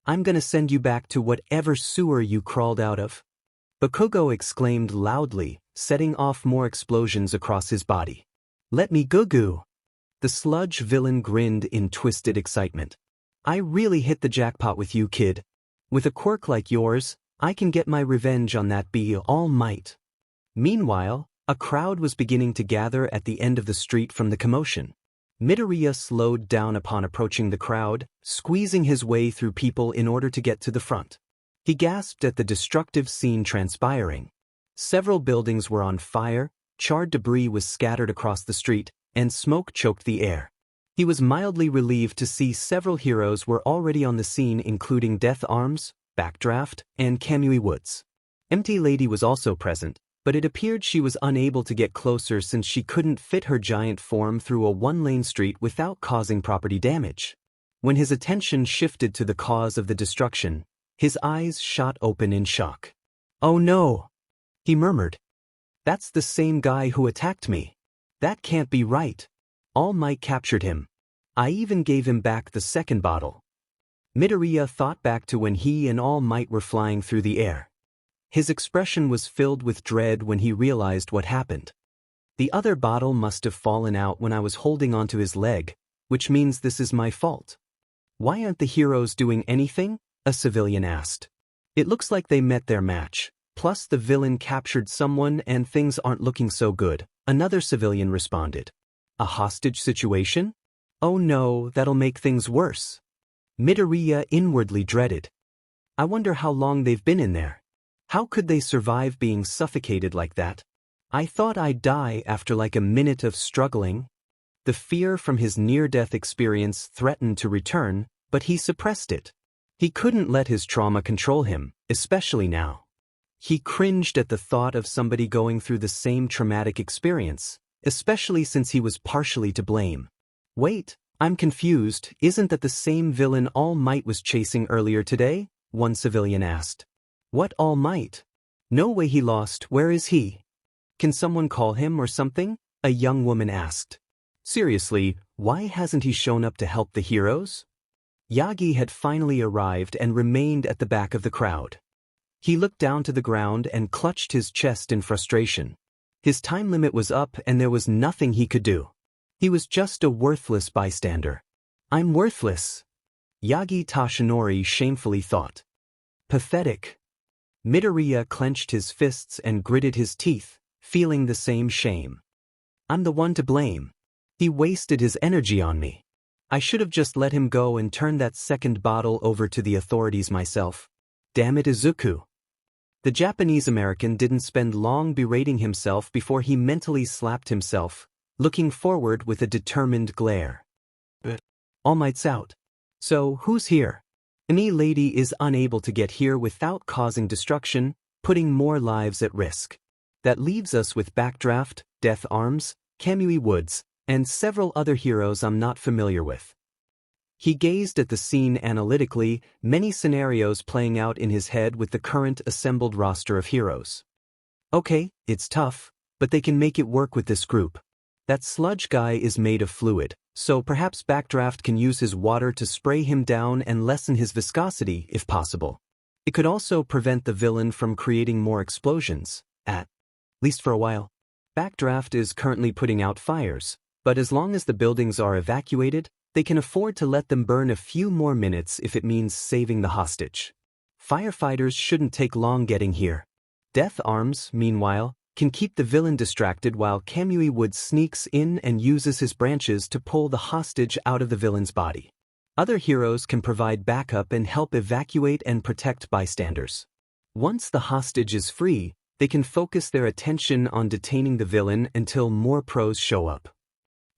I'm gonna send you back to whatever sewer you crawled out of. Bakugo exclaimed loudly, setting off more explosions across his body. Let me goo-goo. The Sludge villain grinned in twisted excitement. I really hit the jackpot with you, kid. With a quirk like yours, I can get my revenge on that All Might. Meanwhile, a crowd was beginning to gather at the end of the street from the commotion. Midoriya slowed down upon approaching the crowd, squeezing his way through people in order to get to the front. He gasped at the destructive scene transpiring. Several buildings were on fire, charred debris was scattered across the street, and smoke choked the air. He was mildly relieved to see several heroes were already on the scene, including Death Arms, Backdraft, and Kamui Woods. Empty Lady was also present, but it appeared she was unable to get closer since she couldn't fit her giant form through a one-lane street without causing property damage. When his attention shifted to the cause of the destruction, his eyes shot open in shock. Oh no! He murmured. That's the same guy who attacked me. That can't be right. All Might captured him. I even gave him back the second bottle. Midoriya thought back to when he and All Might were flying through the air. His expression was filled with dread when he realized what happened. The other bottle must have fallen out when I was holding onto his leg, which means this is my fault. Why aren't the heroes doing anything? A civilian asked. It looks like they met their match, plus the villain captured someone and things aren't looking so good, another civilian responded. A hostage situation? Oh no, that'll make things worse. Midoriya inwardly dreaded. I wonder how long they've been in there. How could they survive being suffocated like that? I thought I'd die after like a minute of struggling. The fear from his near-death experience threatened to return, but he suppressed it. He couldn't let his trauma control him, especially now. He cringed at the thought of somebody going through the same traumatic experience, especially since he was partially to blame. Wait, I'm confused, isn't that the same villain All Might was chasing earlier today? One civilian asked. What All Might? No way he lost, where is he? Can someone call him or something? A young woman asked. Seriously, why hasn't he shown up to help the heroes? Yagi had finally arrived and remained at the back of the crowd. He looked down to the ground and clutched his chest in frustration. His time limit was up and there was nothing he could do. He was just a worthless bystander. I'm worthless. Yagi Tashinori shamefully thought. Pathetic. Midoriya clenched his fists and gritted his teeth, feeling the same shame. I'm the one to blame. He wasted his energy on me. I should have just let him go and turned that second bottle over to the authorities myself. Damn it, Izuku. The Japanese-American didn't spend long berating himself before he mentally slapped himself, looking forward with a determined glare. All Might's out. So, who's here? Any lady is unable to get here without causing destruction, putting more lives at risk. That leaves us with Backdraft, Death Arms, Kamui Woods, and several other heroes I'm not familiar with. He gazed at the scene analytically, many scenarios playing out in his head with the current assembled roster of heroes. Okay, it's tough, but they can make it work with this group. That Sludge guy is made of fluid, so perhaps Backdraft can use his water to spray him down and lessen his viscosity if possible. It could also prevent the villain from creating more explosions, at least for a while. Backdraft is currently putting out fires, but as long as the buildings are evacuated, they can afford to let them burn a few more minutes if it means saving the hostage. Firefighters shouldn't take long getting here. Death Arms, meanwhile, can keep the villain distracted while Kamui Woods sneaks in and uses his branches to pull the hostage out of the villain's body. Other heroes can provide backup and help evacuate and protect bystanders. Once the hostage is free, they can focus their attention on detaining the villain until more pros show up.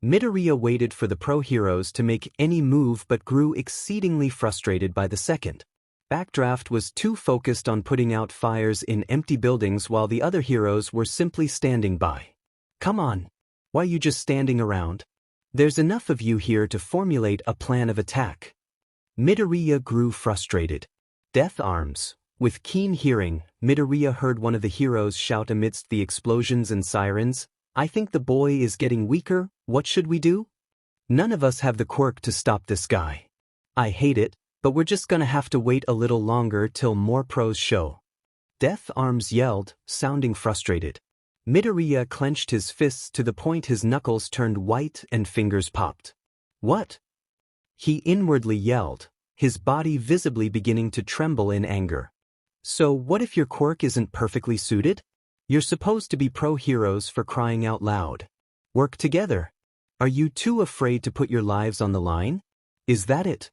Midoriya waited for the pro heroes to make any move but grew exceedingly frustrated by the second. Backdraft was too focused on putting out fires in empty buildings while the other heroes were simply standing by. Come on. Why are you just standing around? There's enough of you here to formulate a plan of attack. Midoriya grew frustrated. Death Arms. With keen hearing, Midoriya heard one of the heroes shout amidst the explosions and sirens, I think the boy is getting weaker, what should we do? None of us have the quirk to stop this guy. I hate it, But we're just gonna have to wait a little longer till more pros show. Death Arms yelled, sounding frustrated. Midoriya clenched his fists to the point his knuckles turned white and fingers popped. What? He inwardly yelled, his body visibly beginning to tremble in anger. So what if your quirk isn't perfectly suited? You're supposed to be pro-heroes, for crying out loud. Work together. Are you too afraid to put your lives on the line? Is that it?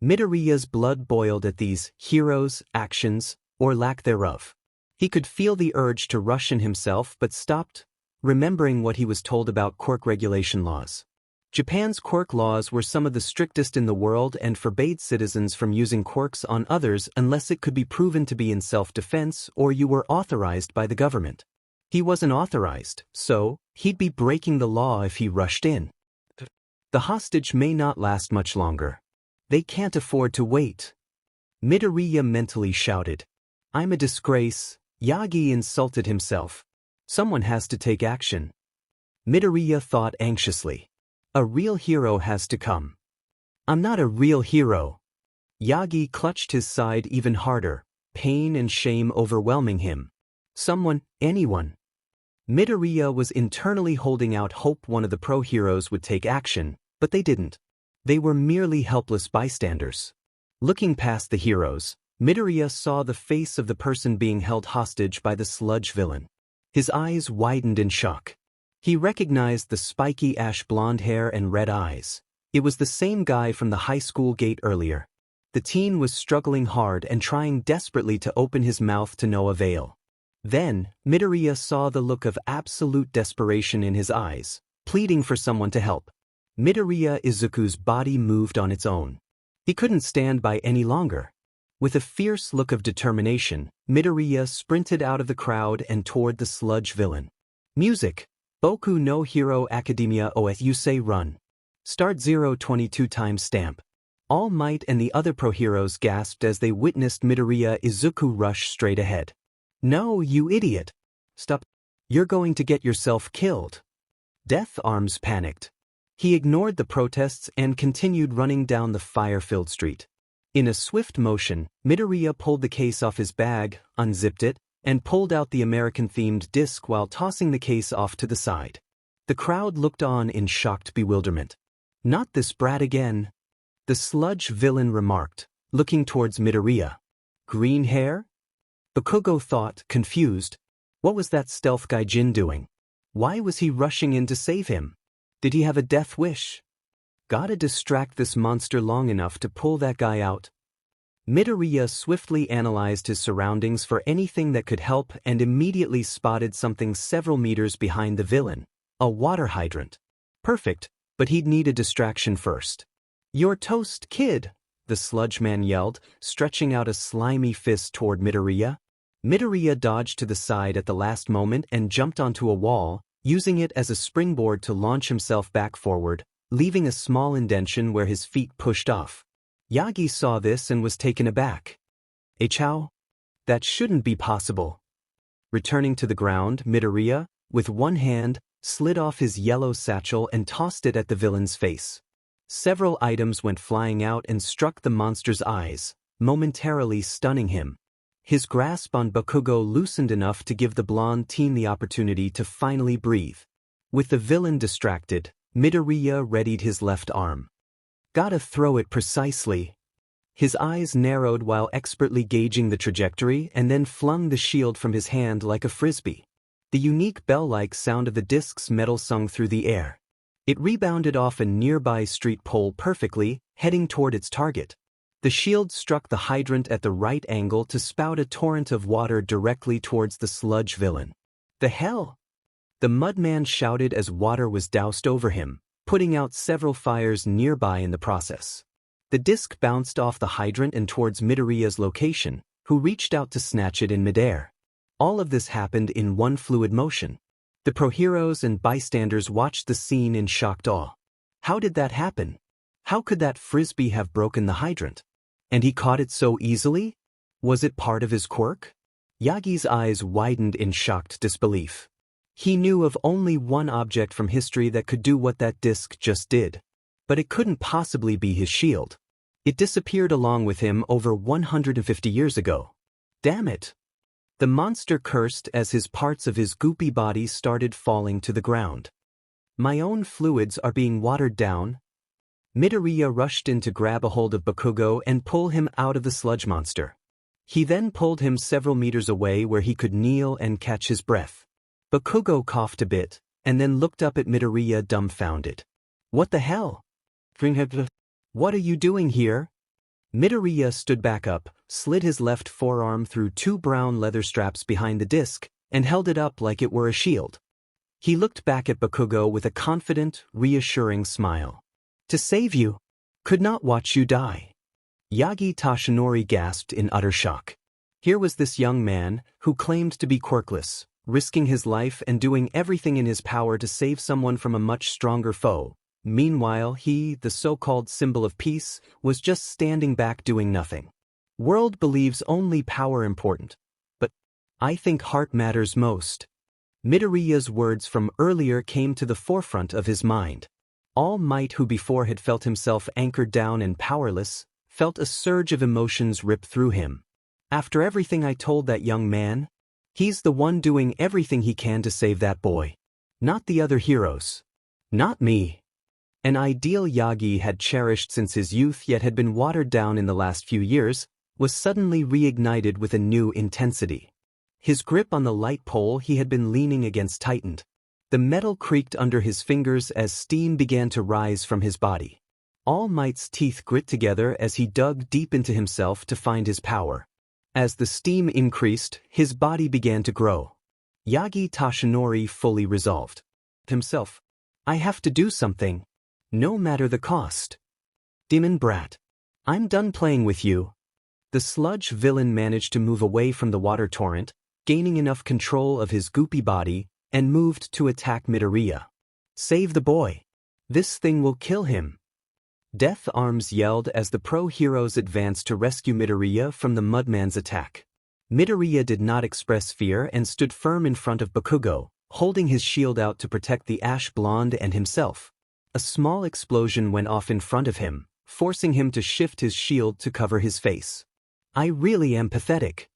Midoriya's blood boiled at these heroes' actions, or lack thereof. He could feel the urge to rush in himself but stopped, remembering what he was told about quirk regulation laws. Japan's quirk laws were some of the strictest in the world and forbade citizens from using quirks on others unless it could be proven to be in self-defense or you were authorized by the government. He wasn't authorized, so he'd be breaking the law if he rushed in. The hostage may not last much longer. They can't afford to wait. Midoriya mentally shouted. I'm a disgrace. Yagi insulted himself. Someone has to take action. Midoriya thought anxiously. A real hero has to come. I'm not a real hero. Yagi clutched his side even harder, pain and shame overwhelming him. Someone, anyone. Midoriya was internally holding out hope one of the pro-heroes would take action, but they didn't. They were merely helpless bystanders. Looking past the heroes, Midoriya saw the face of the person being held hostage by the Sludge villain. His eyes widened in shock. He recognized the spiky ash blonde hair and red eyes. It was the same guy from the high school gate earlier. The teen was struggling hard and trying desperately to open his mouth to no avail. Then, Midoriya saw the look of absolute desperation in his eyes, pleading for someone to help. Midoriya Izuku's body moved on its own. He couldn't stand by any longer. With a fierce look of determination, Midoriya sprinted out of the crowd and toward the Sludge villain. Music. Boku no Hero Academia Ousei Run. Start 022 timestamp. All Might and the other pro-heroes gasped as they witnessed Midoriya Izuku rush straight ahead. No, you idiot. Stop. You're going to get yourself killed. Death Arms panicked. He ignored the protests and continued running down the fire-filled street. In a swift motion, Midoriya pulled the case off his bag, unzipped it, and pulled out the American-themed disc while tossing the case off to the side. The crowd looked on in shocked bewilderment. Not this brat again, the Sludge villain remarked, looking towards Midoriya. Green hair? Bakugo thought, confused. What was that stealth gaijin doing? Why was he rushing in to save him? Did he have a death wish? Gotta distract this monster long enough to pull that guy out. Midoriya swiftly analyzed his surroundings for anything that could help and immediately spotted something several meters behind the villain. A water hydrant. Perfect, but he'd need a distraction first. You're toast, kid, the Sludge man yelled, stretching out a slimy fist toward Midoriya. Midoriya dodged to the side at the last moment and jumped onto a wall, using it as a springboard to launch himself back forward, leaving a small indentation where his feet pushed off. Yagi saw this and was taken aback. Chow? That shouldn't be possible. Returning to the ground, Midoriya, with one hand, slid off his yellow satchel and tossed it at the villain's face. Several items went flying out and struck the monster's eyes, momentarily stunning him. His grasp on Bakugo loosened enough to give the blonde teen the opportunity to finally breathe. With the villain distracted, Midoriya readied his left arm. Gotta throw it precisely. His eyes narrowed while expertly gauging the trajectory and then flung the shield from his hand like a frisbee. The unique bell-like sound of the disc's metal sung through the air. It rebounded off a nearby street pole perfectly, heading toward its target. The shield struck the hydrant at the right angle to spout a torrent of water directly towards the Sludge villain. The hell? The mudman shouted as water was doused over him, putting out several fires nearby in the process. The disc bounced off the hydrant and towards Midoriya's location, who reached out to snatch it in midair. All of this happened in one fluid motion. The pro-heroes and bystanders watched the scene in shocked awe. How did that happen? How could that frisbee have broken the hydrant? And he caught it so easily? Was it part of his quirk? Yagi's eyes widened in shocked disbelief. He knew of only one object from history that could do what that disc just did. But it couldn't possibly be his shield. It disappeared along with him over 150 years ago. Damn it! The monster cursed as his parts of his goopy body started falling to the ground. My own fluids are being watered down. Midoriya rushed in to grab a hold of Bakugo and pull him out of the sludge monster. He then pulled him several meters away where he could kneel and catch his breath. Bakugo coughed a bit, and then looked up at Midoriya dumbfounded. What the hell? What are you doing here? Midoriya stood back up, slid his left forearm through two brown leather straps behind the disc, and held it up like it were a shield. He looked back at Bakugo with a confident, reassuring smile. To save you. Could not watch you die. Yagi Tashinori gasped in utter shock. Here was this young man, who claimed to be quirkless, risking his life and doing everything in his power to save someone from a much stronger foe. Meanwhile, he, the so-called symbol of peace, was just standing back doing nothing. World believes only power important. But I think heart matters most. Midoriya's words from earlier came to the forefront of his mind. All Might, who before had felt himself anchored down and powerless, felt a surge of emotions rip through him. After everything I told that young man, he's the one doing everything he can to save that boy. Not the other heroes. Not me. An ideal Yagi had cherished since his youth yet had been watered down in the last few years, was suddenly reignited with a new intensity. His grip on the light pole he had been leaning against tightened. The metal creaked under his fingers as steam began to rise from his body. All Might's teeth grit together as he dug deep into himself to find his power. As the steam increased, his body began to grow. Yagi Tashinori fully resolved. Himself. I have to do something. No matter the cost. Demon brat. I'm done playing with you. The sludge villain managed to move away from the water torrent, gaining enough control of his goopy body, and moved to attack Midoriya. Save the boy. This thing will kill him. Death Arms yelled as the pro-heroes advanced to rescue Midoriya from the Mudman's attack. Midoriya did not express fear and stood firm in front of Bakugo, holding his shield out to protect the ash blonde and himself. A small explosion went off in front of him, forcing him to shift his shield to cover his face. I really am pathetic.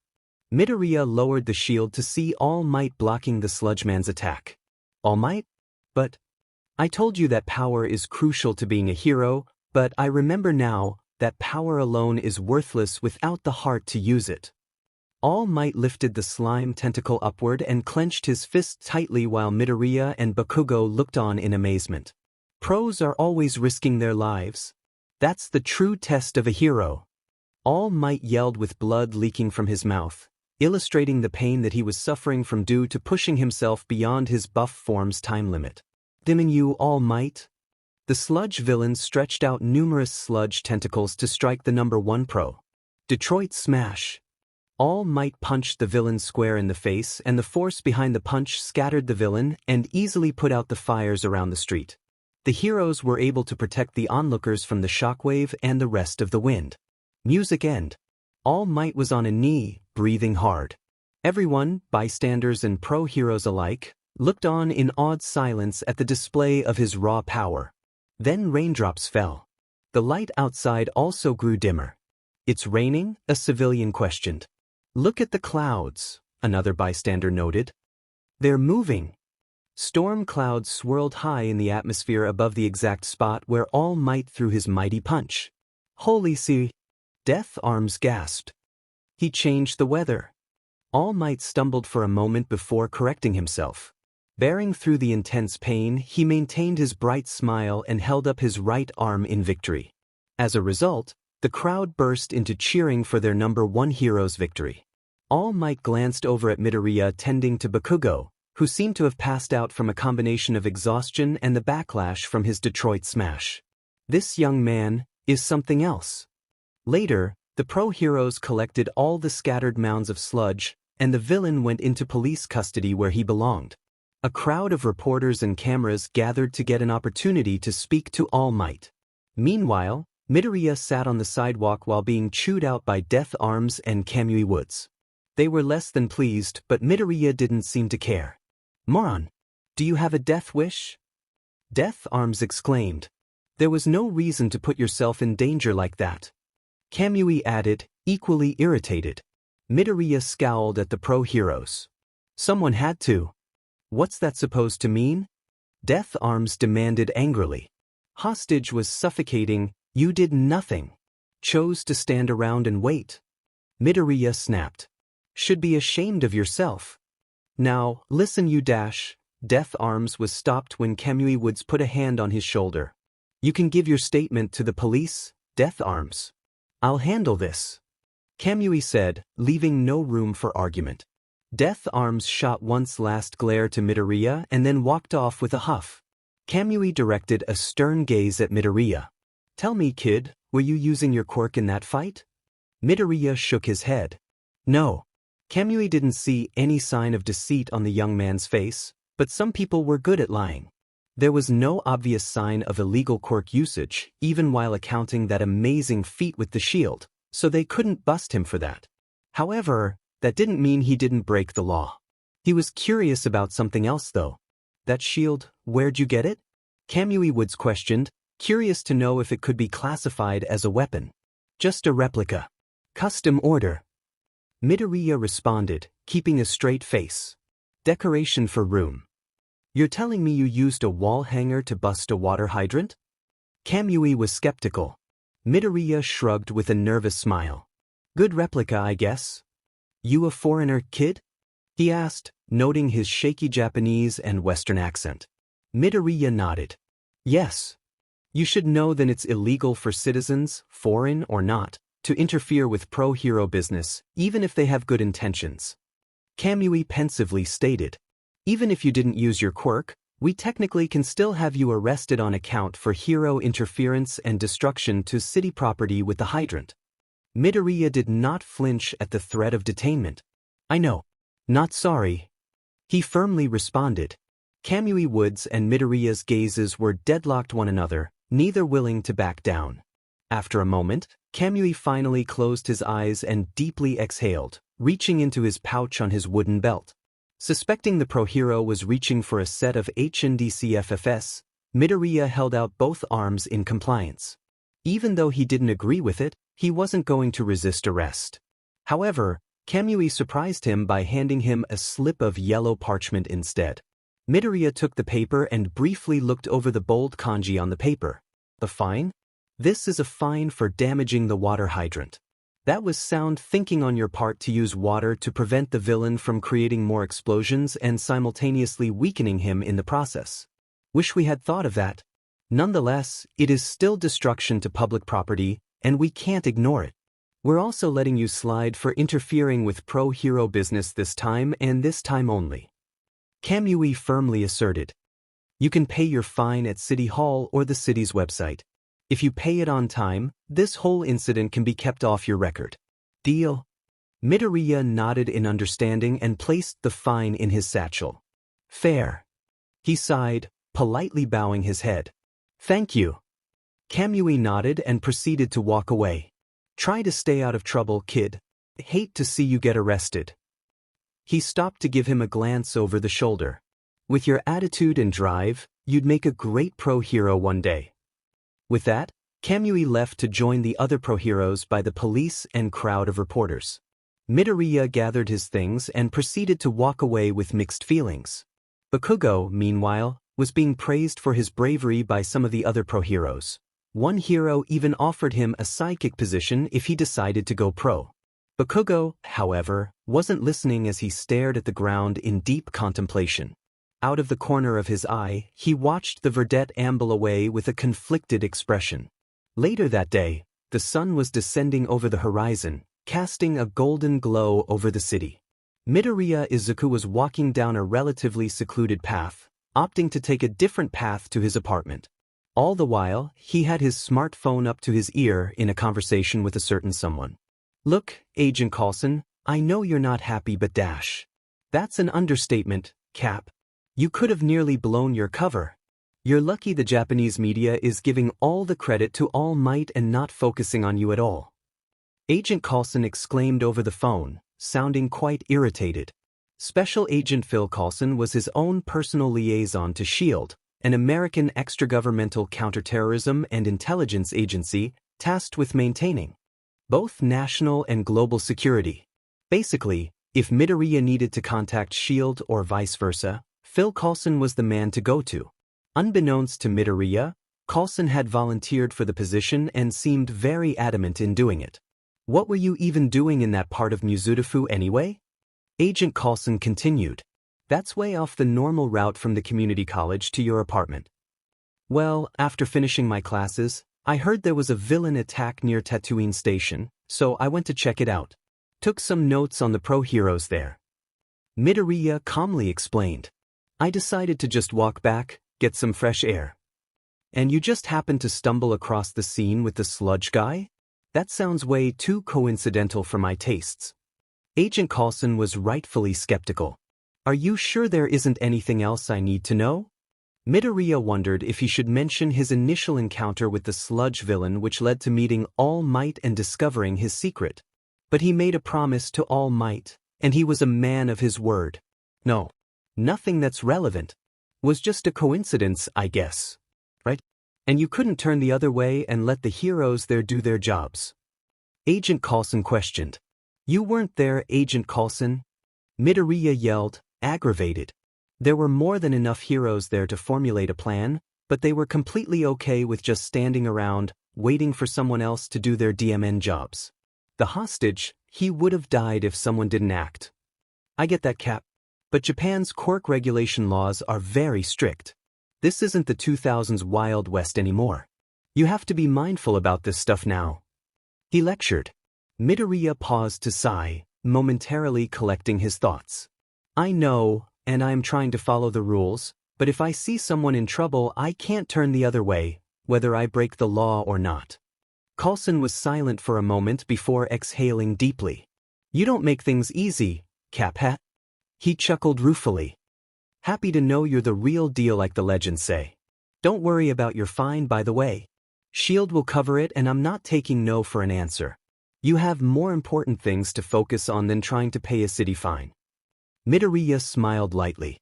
Midoriya lowered the shield to see All Might blocking the Sludge Man's attack. All Might? But I told you that power is crucial to being a hero, but I remember now that power alone is worthless without the heart to use it. All Might lifted the slime tentacle upward and clenched his fist tightly while Midoriya and Bakugo looked on in amazement. Pros are always risking their lives. That's the true test of a hero. All Might yelled with blood leaking from his mouth, illustrating the pain that he was suffering from due to pushing himself beyond his buff form's time limit. Dimming you, All Might? The sludge villain stretched out numerous sludge tentacles to strike the number 1 pro. Detroit Smash. All Might punched the villain square in the face, and the force behind the punch scattered the villain and easily put out the fires around the street. The heroes were able to protect the onlookers from the shockwave and the rest of the wind. Music end. All Might was on a knee, breathing hard. Everyone, bystanders and pro-heroes alike, looked on in awed silence at the display of his raw power. Then raindrops fell. The light outside also grew dimmer. It's raining? A civilian questioned. Look at the clouds, another bystander noted. They're moving. Storm clouds swirled high in the atmosphere above the exact spot where All Might threw his mighty punch. Holy see! Death Arms gasped. He changed the weather. All Might stumbled for a moment before correcting himself. Bearing through the intense pain, he maintained his bright smile and held up his right arm in victory. As a result, the crowd burst into cheering for their number 1 hero's victory. All Might glanced over at Midoriya tending to Bakugo, who seemed to have passed out from a combination of exhaustion and the backlash from his Detroit Smash. This young man is something else. Later, the pro-heroes collected all the scattered mounds of sludge, and the villain went into police custody where he belonged. A crowd of reporters and cameras gathered to get an opportunity to speak to All Might. Meanwhile, Midoriya sat on the sidewalk while being chewed out by Death Arms and Kamui Woods. They were less than pleased, but Midoriya didn't seem to care. Moron, do you have a death wish? Death Arms exclaimed. There was no reason to put yourself in danger like that. Kamui added, equally irritated. Midoriya scowled at the pro-heroes. Someone had to. What's that supposed to mean? Death Arms demanded angrily. Hostage was suffocating, you did nothing. Chose to stand around and wait. Midoriya snapped. Should be ashamed of yourself. Now, listen you dash. Death Arms was stopped when Kamui Woods put a hand on his shoulder. You can give your statement to the police, Death Arms. I'll handle this. Kamui said, leaving no room for argument. Death Arms shot once last glare to Midoriya and then walked off with a huff. Kamui directed a stern gaze at Midoriya. Tell me, kid, were you using your quirk in that fight? Midoriya shook his head. No. Kamui didn't see any sign of deceit on the young man's face, but some people were good at lying. There was no obvious sign of illegal quirk usage, even while accounting that amazing feat with the shield, so they couldn't bust him for that. However, that didn't mean he didn't break the law. He was curious about something else though. That shield, where'd you get it? Kamui Woods questioned, curious to know if it could be classified as a weapon. Just a replica. Custom order. Midoriya responded, keeping a straight face. Decoration for room. You're telling me you used a wall hanger to bust a water hydrant? Kamui was skeptical. Midoriya shrugged with a nervous smile. Good replica, I guess. You a foreigner, kid? He asked, noting his shaky Japanese and Western accent. Midoriya nodded. Yes. You should know that it's illegal for citizens, foreign or not, to interfere with pro-hero business, even if they have good intentions. Kamui pensively stated. Even if you didn't use your quirk, we technically can still have you arrested on account for hero interference and destruction to city property with the hydrant. Midoriya did not flinch at the threat of detainment. I know. Not sorry. He firmly responded. Kamui Woods and Midoriya's gazes were deadlocked one another, neither willing to back down. After a moment, Kamui finally closed his eyes and deeply exhaled, reaching into his pouch on his wooden belt. Suspecting the pro-hero was reaching for a set of HNDCFFS, Midoriya held out both arms in compliance. Even though he didn't agree with it, he wasn't going to resist arrest. However, Kamui surprised him by handing him a slip of yellow parchment instead. Midoriya took the paper and briefly looked over the bold kanji on the paper. The fine? This is a fine for damaging the water hydrant. That was sound thinking on your part to use water to prevent the villain from creating more explosions and simultaneously weakening him in the process. Wish we had thought of that. Nonetheless, it is still destruction to public property, and we can't ignore it. We're also letting you slide for interfering with pro-hero business this time and this time only. Kamui firmly asserted. You can pay your fine at City Hall or the city's website. If you pay it on time, this whole incident can be kept off your record. Deal? Midoriya nodded in understanding and placed the fine in his satchel. Fair. He sighed, politely bowing his head. Thank you. Kamui nodded and proceeded to walk away. Try to stay out of trouble, kid. Hate to see you get arrested. He stopped to give him a glance over the shoulder. With your attitude and drive, you'd make a great pro-hero one day. With that, Kamui left to join the other pro-heroes by the police and crowd of reporters. Midoriya gathered his things and proceeded to walk away with mixed feelings. Bakugo, meanwhile, was being praised for his bravery by some of the other pro-heroes. One hero even offered him a sidekick position if he decided to go pro. Bakugo, however, wasn't listening as he stared at the ground in deep contemplation. Out of the corner of his eye, he watched the verdette amble away with a conflicted expression. Later that day, the sun was descending over the horizon, casting a golden glow over the city. Midoriya Izuku was walking down a relatively secluded path, opting to take a different path to his apartment. All the while, he had his smartphone up to his ear in a conversation with a certain someone. Look, Agent Coulson, I know you're not happy but dash. That's an understatement, Cap. You could have nearly blown your cover. You're lucky the Japanese media is giving all the credit to All Might and not focusing on you at all. Agent Coulson exclaimed over the phone, sounding quite irritated. Special Agent Phil Coulson was his own personal liaison to SHIELD, an American extragovernmental counterterrorism and intelligence agency tasked with maintaining both national and global security. Basically, if Midoriya needed to contact S.H.I.E.L.D. or vice versa, Phil Coulson was the man to go to. Unbeknownst to Midoriya, Coulson had volunteered for the position and seemed very adamant in doing it. What were you even doing in that part of Muzutafu anyway? Agent Coulson continued. That's way off the normal route from the community college to your apartment. Well, after finishing my classes, I heard there was a villain attack near Tatooine Station, so I went to check it out. Took some notes on the pro-heroes there. Midoriya calmly explained. I decided to just walk back, get some fresh air. And you just happened to stumble across the scene with the Sludge guy? That sounds way too coincidental for my tastes. Agent Coulson was rightfully skeptical. Are you sure there isn't anything else I need to know? Midoriya wondered if he should mention his initial encounter with the Sludge villain which led to meeting All Might and discovering his secret. But he made a promise to All Might, and he was a man of his word. No, nothing that's relevant. Was just a coincidence, I guess. Right? And you couldn't turn the other way and let the heroes there do their jobs. Agent Coulson questioned. You weren't there, Agent Coulson? Midoriya yelled, aggravated. There were more than enough heroes there to formulate a plan, but they were completely okay with just standing around, waiting for someone else to do their DMN jobs. The hostage, he would have died if someone didn't act. I get that, Cap. But Japan's quirk regulation laws are very strict. This isn't the 2000s Wild West anymore. You have to be mindful about this stuff now. He lectured. Midoriya paused to sigh, momentarily collecting his thoughts. I know, and I am trying to follow the rules, but if I see someone in trouble I can't turn the other way, whether I break the law or not. Coulson was silent for a moment before exhaling deeply. You don't make things easy, Cap Hat. He chuckled ruefully. Happy to know you're the real deal like the legends say. Don't worry about your fine, by the way. S.H.I.E.L.D. will cover it and I'm not taking no for an answer. You have more important things to focus on than trying to pay a city fine. Midoriya smiled lightly.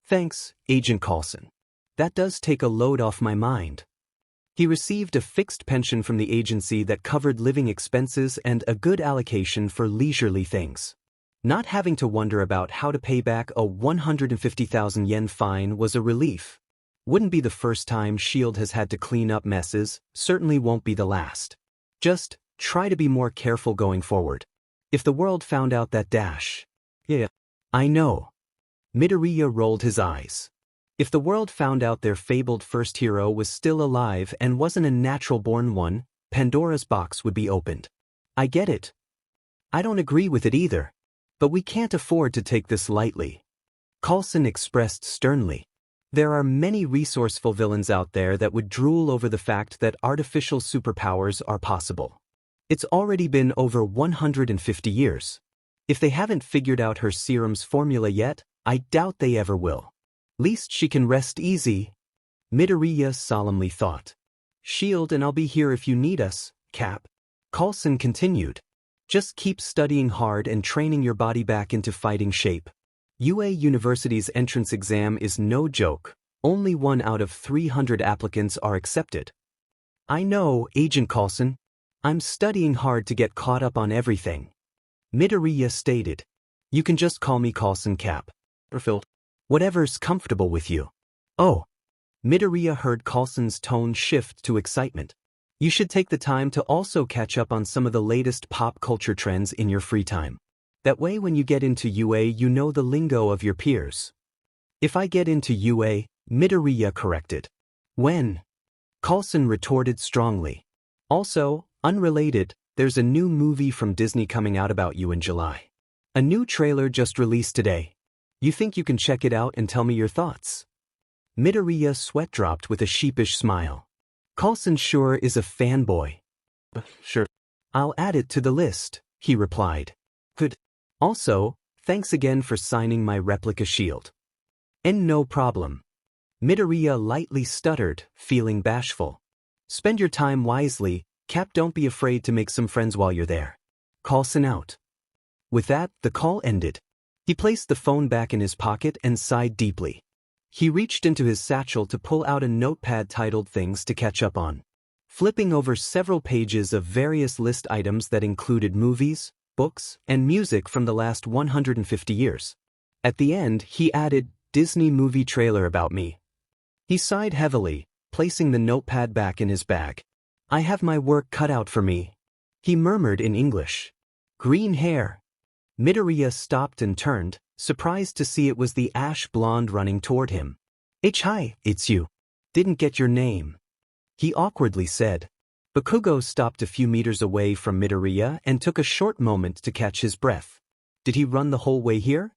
Thanks, Agent Coulson. That does take a load off my mind. He received a fixed pension from the agency that covered living expenses and a good allocation for leisurely things. Not having to wonder about how to pay back a 150,000 yen fine was a relief. Wouldn't be the first time S.H.I.E.L.D. has had to clean up messes, certainly won't be the last. Just try to be more careful going forward. If the world found out that dash. Yeah, I know. Midoriya rolled his eyes. If the world found out their fabled first hero was still alive and wasn't a natural-born one, Pandora's box would be opened. I get it. I don't agree with it either. But we can't afford to take this lightly. Coulson expressed sternly. There are many resourceful villains out there that would drool over the fact that artificial superpowers are possible. It's already been over 150 years. If they haven't figured out her serum's formula yet, I doubt they ever will. Least she can rest easy. Midoriya solemnly thought. S.H.I.E.L.D. and I'll be here if you need us, Cap. Coulson continued. Just keep studying hard and training your body back into fighting shape. UA University's entrance exam is no joke. Only 1 out of 300 applicants are accepted. I know, Agent Coulson. I'm studying hard to get caught up on everything. Midoriya stated. You can just call me Coulson, Cap. Whatever's comfortable with you. Oh. Midoriya heard Coulson's tone shift to excitement. You should take the time to also catch up on some of the latest pop culture trends in your free time. That way when you get into UA you know the lingo of your peers. If I get into UA, Midoriya corrected. When? Coulson retorted strongly. Also, unrelated, there's a new movie from Disney coming out about you in July. A new trailer just released today. You think you can check it out and tell me your thoughts? Midoriya sweat dropped with a sheepish smile. Coulson sure is a fanboy. Sure. I'll add it to the list, he replied. Good. Also, thanks again for signing my replica shield. And no problem. Midoriya lightly stuttered, feeling bashful. Spend your time wisely, Cap. Don't be afraid to make some friends while you're there. Coulson out. With that, the call ended. He placed the phone back in his pocket and sighed deeply. He reached into his satchel to pull out a notepad titled Things to Catch Up On. flipping over several pages of various list items that included movies, books, and music from the last 150 years. At the end, he added, "Disney movie trailer about me." He sighed heavily, placing the notepad back in his bag. "I have my work cut out for me," he murmured in English. "Green hair." Midoriya stopped and turned, surprised to see it was the ash blonde running toward him. "Hi, it's you. Didn't get your name," he awkwardly said. Bakugo stopped a few meters away from Midoriya and took a short moment to catch his breath. Did he run the whole way here?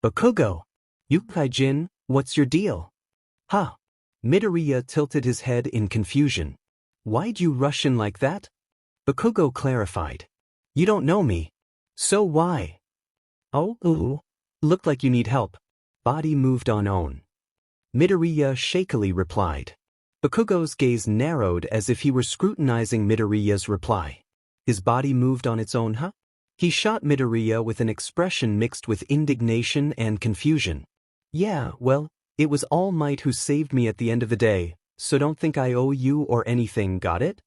Bakugo! Yukai-jin, what's your deal? Huh? Midoriya tilted his head in confusion. "Why'd you rush in like that?" Bakugo clarified. "You don't know me. So why?" "Oh, looked like you need help." Body moved on own. Midoriya shakily replied. Bakugo's gaze narrowed as if he were scrutinizing Midoriya's reply. His body moved on its own, huh? He shot Midoriya with an expression mixed with indignation and confusion. "Yeah, well, it was All Might who saved me at the end of the day, so don't think I owe you or anything, got it?"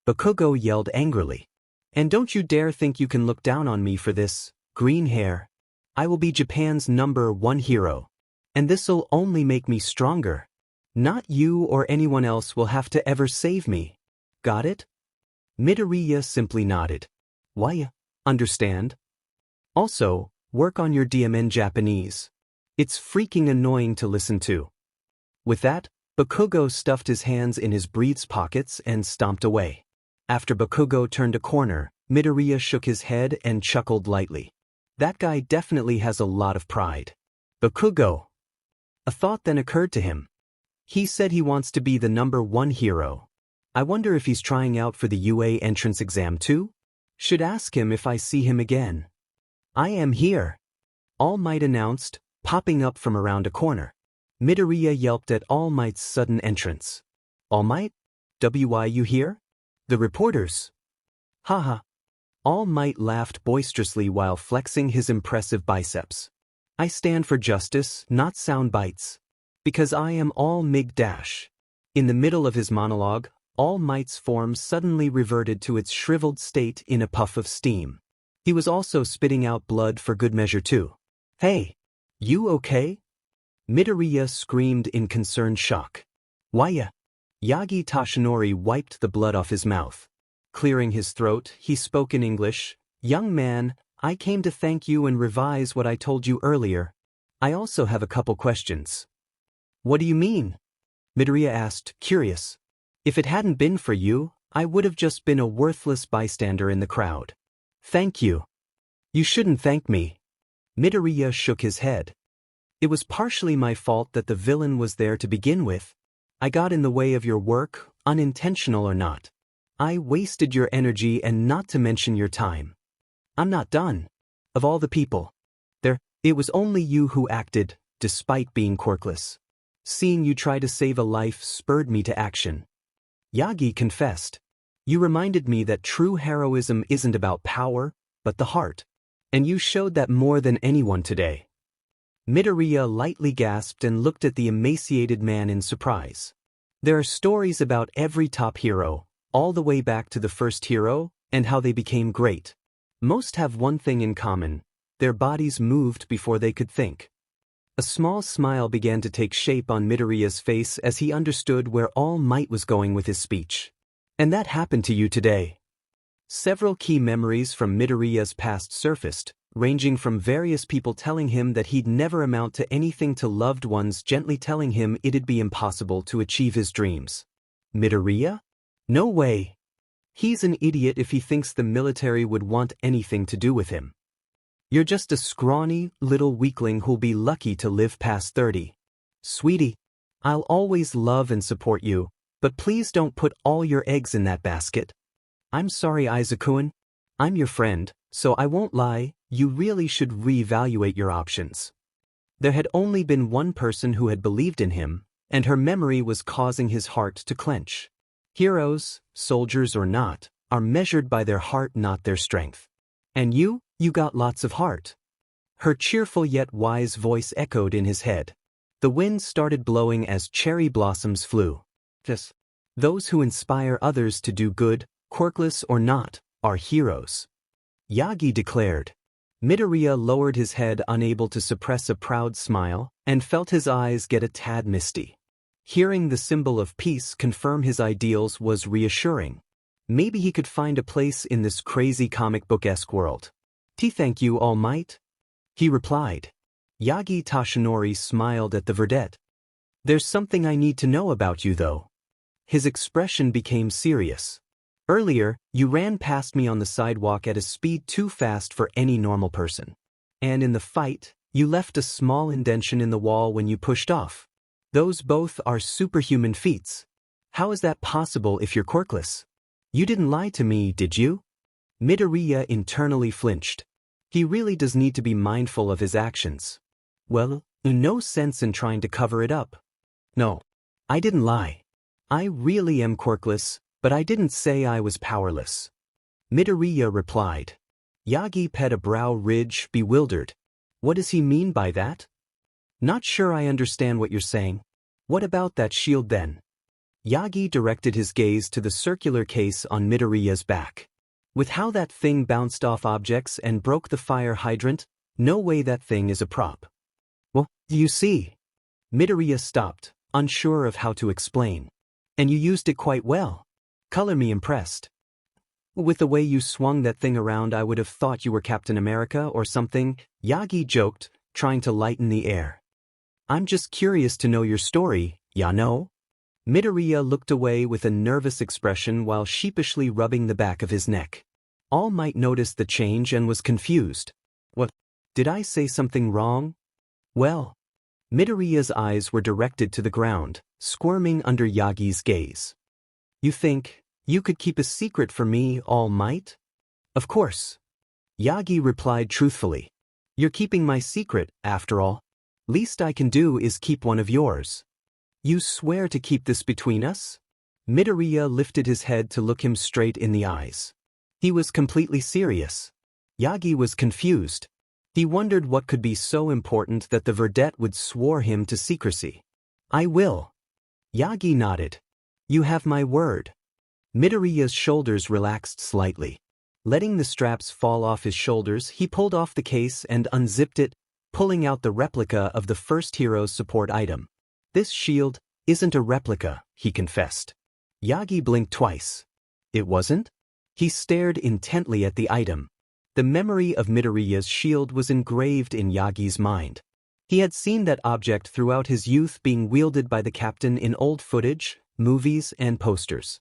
Bakugo yelled angrily. "And don't you dare think you can look down on me for this, green hair. I will be Japan's #1 hero. And this'll only make me stronger. Not you or anyone else will have to ever save me. Got it?" Midoriya simply nodded. "Why, understand? Also, work on your DMN Japanese. It's freaking annoying to listen to." With that, Bakugo stuffed his hands in his briefs pockets and stomped away. After Bakugo turned a corner, Midoriya shook his head and chuckled lightly. That guy definitely has a lot of pride. Bakugo. A thought then occurred to him. He said he wants to be the #1 hero. I wonder if he's trying out for the UA entrance exam too? Should ask him if I see him again. "I am here," All Might announced, popping up from around a corner. Midoriya yelped at All Might's sudden entrance. "All Might? Why you here?" "The reporters." Haha. All Might laughed boisterously while flexing his impressive biceps. "I stand for justice, not sound bites. Because I am All Mig Dash." In the middle of his monologue, All Might's form suddenly reverted to its shriveled state in a puff of steam. He was also spitting out blood for good measure too. "Hey, you okay?" Midoriya screamed in concerned shock. "Why? Yagi Tashinori wiped the blood off his mouth. Clearing his throat, he spoke in English. "Young man, I came to thank you and revise what I told you earlier. I also have a couple questions." "What do you mean?" Midoriya asked, curious. "If it hadn't been for you, I would have just been a worthless bystander in the crowd." "Thank you." "You shouldn't thank me." Midoriya shook his head. "It was partially my fault that the villain was there to begin with. I got in the way of your work, unintentional or not. I wasted your energy and not to mention your time. I'm not done. Of all the people there, it was only you who acted, despite being quirkless. Seeing you try to save a life spurred me to action." Yagi confessed. "You reminded me that true heroism isn't about power, but the heart. And you showed that more than anyone today." Midoriya lightly gasped and looked at the emaciated man in surprise. There are stories about every top hero, all the way back to the first hero, and how they became great. Most have one thing in common: their bodies moved before they could think. A small smile began to take shape on Midoriya's face as he understood where All Might was going with his speech. "And that happened to you today." Several key memories from Midoriya's past surfaced, ranging from various people telling him that he'd never amount to anything to loved ones gently telling him it'd be impossible to achieve his dreams. Midoriya? No way. He's an idiot if he thinks the military would want anything to do with him. You're just a scrawny, little weakling who'll be lucky to live past 30. Sweetie, I'll always love and support you, but please don't put all your eggs in that basket. I'm sorry, Izuku. I'm your friend, so I won't lie, you really should reevaluate your options. There had only been one person who had believed in him, and her memory was causing his heart to clench. Heroes, soldiers or not, are measured by their heart, not their strength. And you got lots of heart. Her cheerful yet wise voice echoed in his head. The wind started blowing as cherry blossoms flew. Those who inspire others to do good, quirkless or not, are heroes. Yagi declared. Midoriya lowered his head, unable to suppress a proud smile, and felt his eyes get a tad misty. Hearing the symbol of peace confirm his ideals was reassuring. Maybe he could find a place in this crazy comic book-esque world. Thank you, All Might, he replied. Yagi Tashinori smiled at the verdette. There's something I need to know about you, though. His expression became serious. Earlier, you ran past me on the sidewalk at a speed too fast for any normal person. And in the fight, you left a small indentation in the wall when you pushed off. Those both are superhuman feats. How is that possible if you're quirkless? You didn't lie to me, did you? Midoriya internally flinched. He really does need to be mindful of his actions. Well, no sense in trying to cover it up. No, I didn't lie. I really am quirkless, but I didn't say I was powerless. Midoriya replied. Yagi pet a brow ridge, bewildered. What does he mean by that? Not sure I understand what you're saying. What about that shield then? Yagi directed his gaze to the circular case on Midoriya's back. With how that thing bounced off objects and broke the fire hydrant, no way that thing is a prop. Well, you see. Midoriya stopped, unsure of how to explain. And you used it quite well. Color me impressed. With the way you swung that thing around, I would have thought you were Captain America or something, Yagi joked, trying to lighten the air. I'm just curious to know your story, ya know? Midoriya looked away with a nervous expression while sheepishly rubbing the back of his neck. All Might noticed the change and was confused. What? Did I say something wrong? Well. Midoriya's eyes were directed to the ground, squirming under Yagi's gaze. You think you could keep a secret from me, All Might? Of course. Yagi replied truthfully. You're keeping my secret, after all. Least I can do is keep one of yours. You swear to keep this between us? Midoriya lifted his head to look him straight in the eyes. He was completely serious. Yagi was confused. He wondered what could be so important that the verdette would swear him to secrecy. I will. Yagi nodded. You have my word. Midoriya's shoulders relaxed slightly. Letting the straps fall off his shoulders, he pulled off the case and unzipped it, pulling out the replica of the first hero's support item. This shield isn't a replica, he confessed. Yagi blinked twice. It wasn't? He stared intently at the item. The memory of Midoriya's shield was engraved in Yagi's mind. He had seen that object throughout his youth being wielded by the captain in old footage, movies, and posters.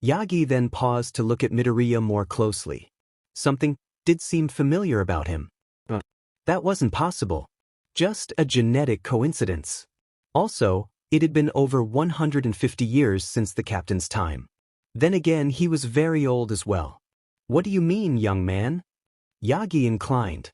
Yagi then paused to look at Midoriya more closely. Something did seem familiar about him. That wasn't possible. Just a genetic coincidence. Also, it had been over 150 years since the captain's time. Then again, he was very old as well. What do you mean, young man? Yagi inclined.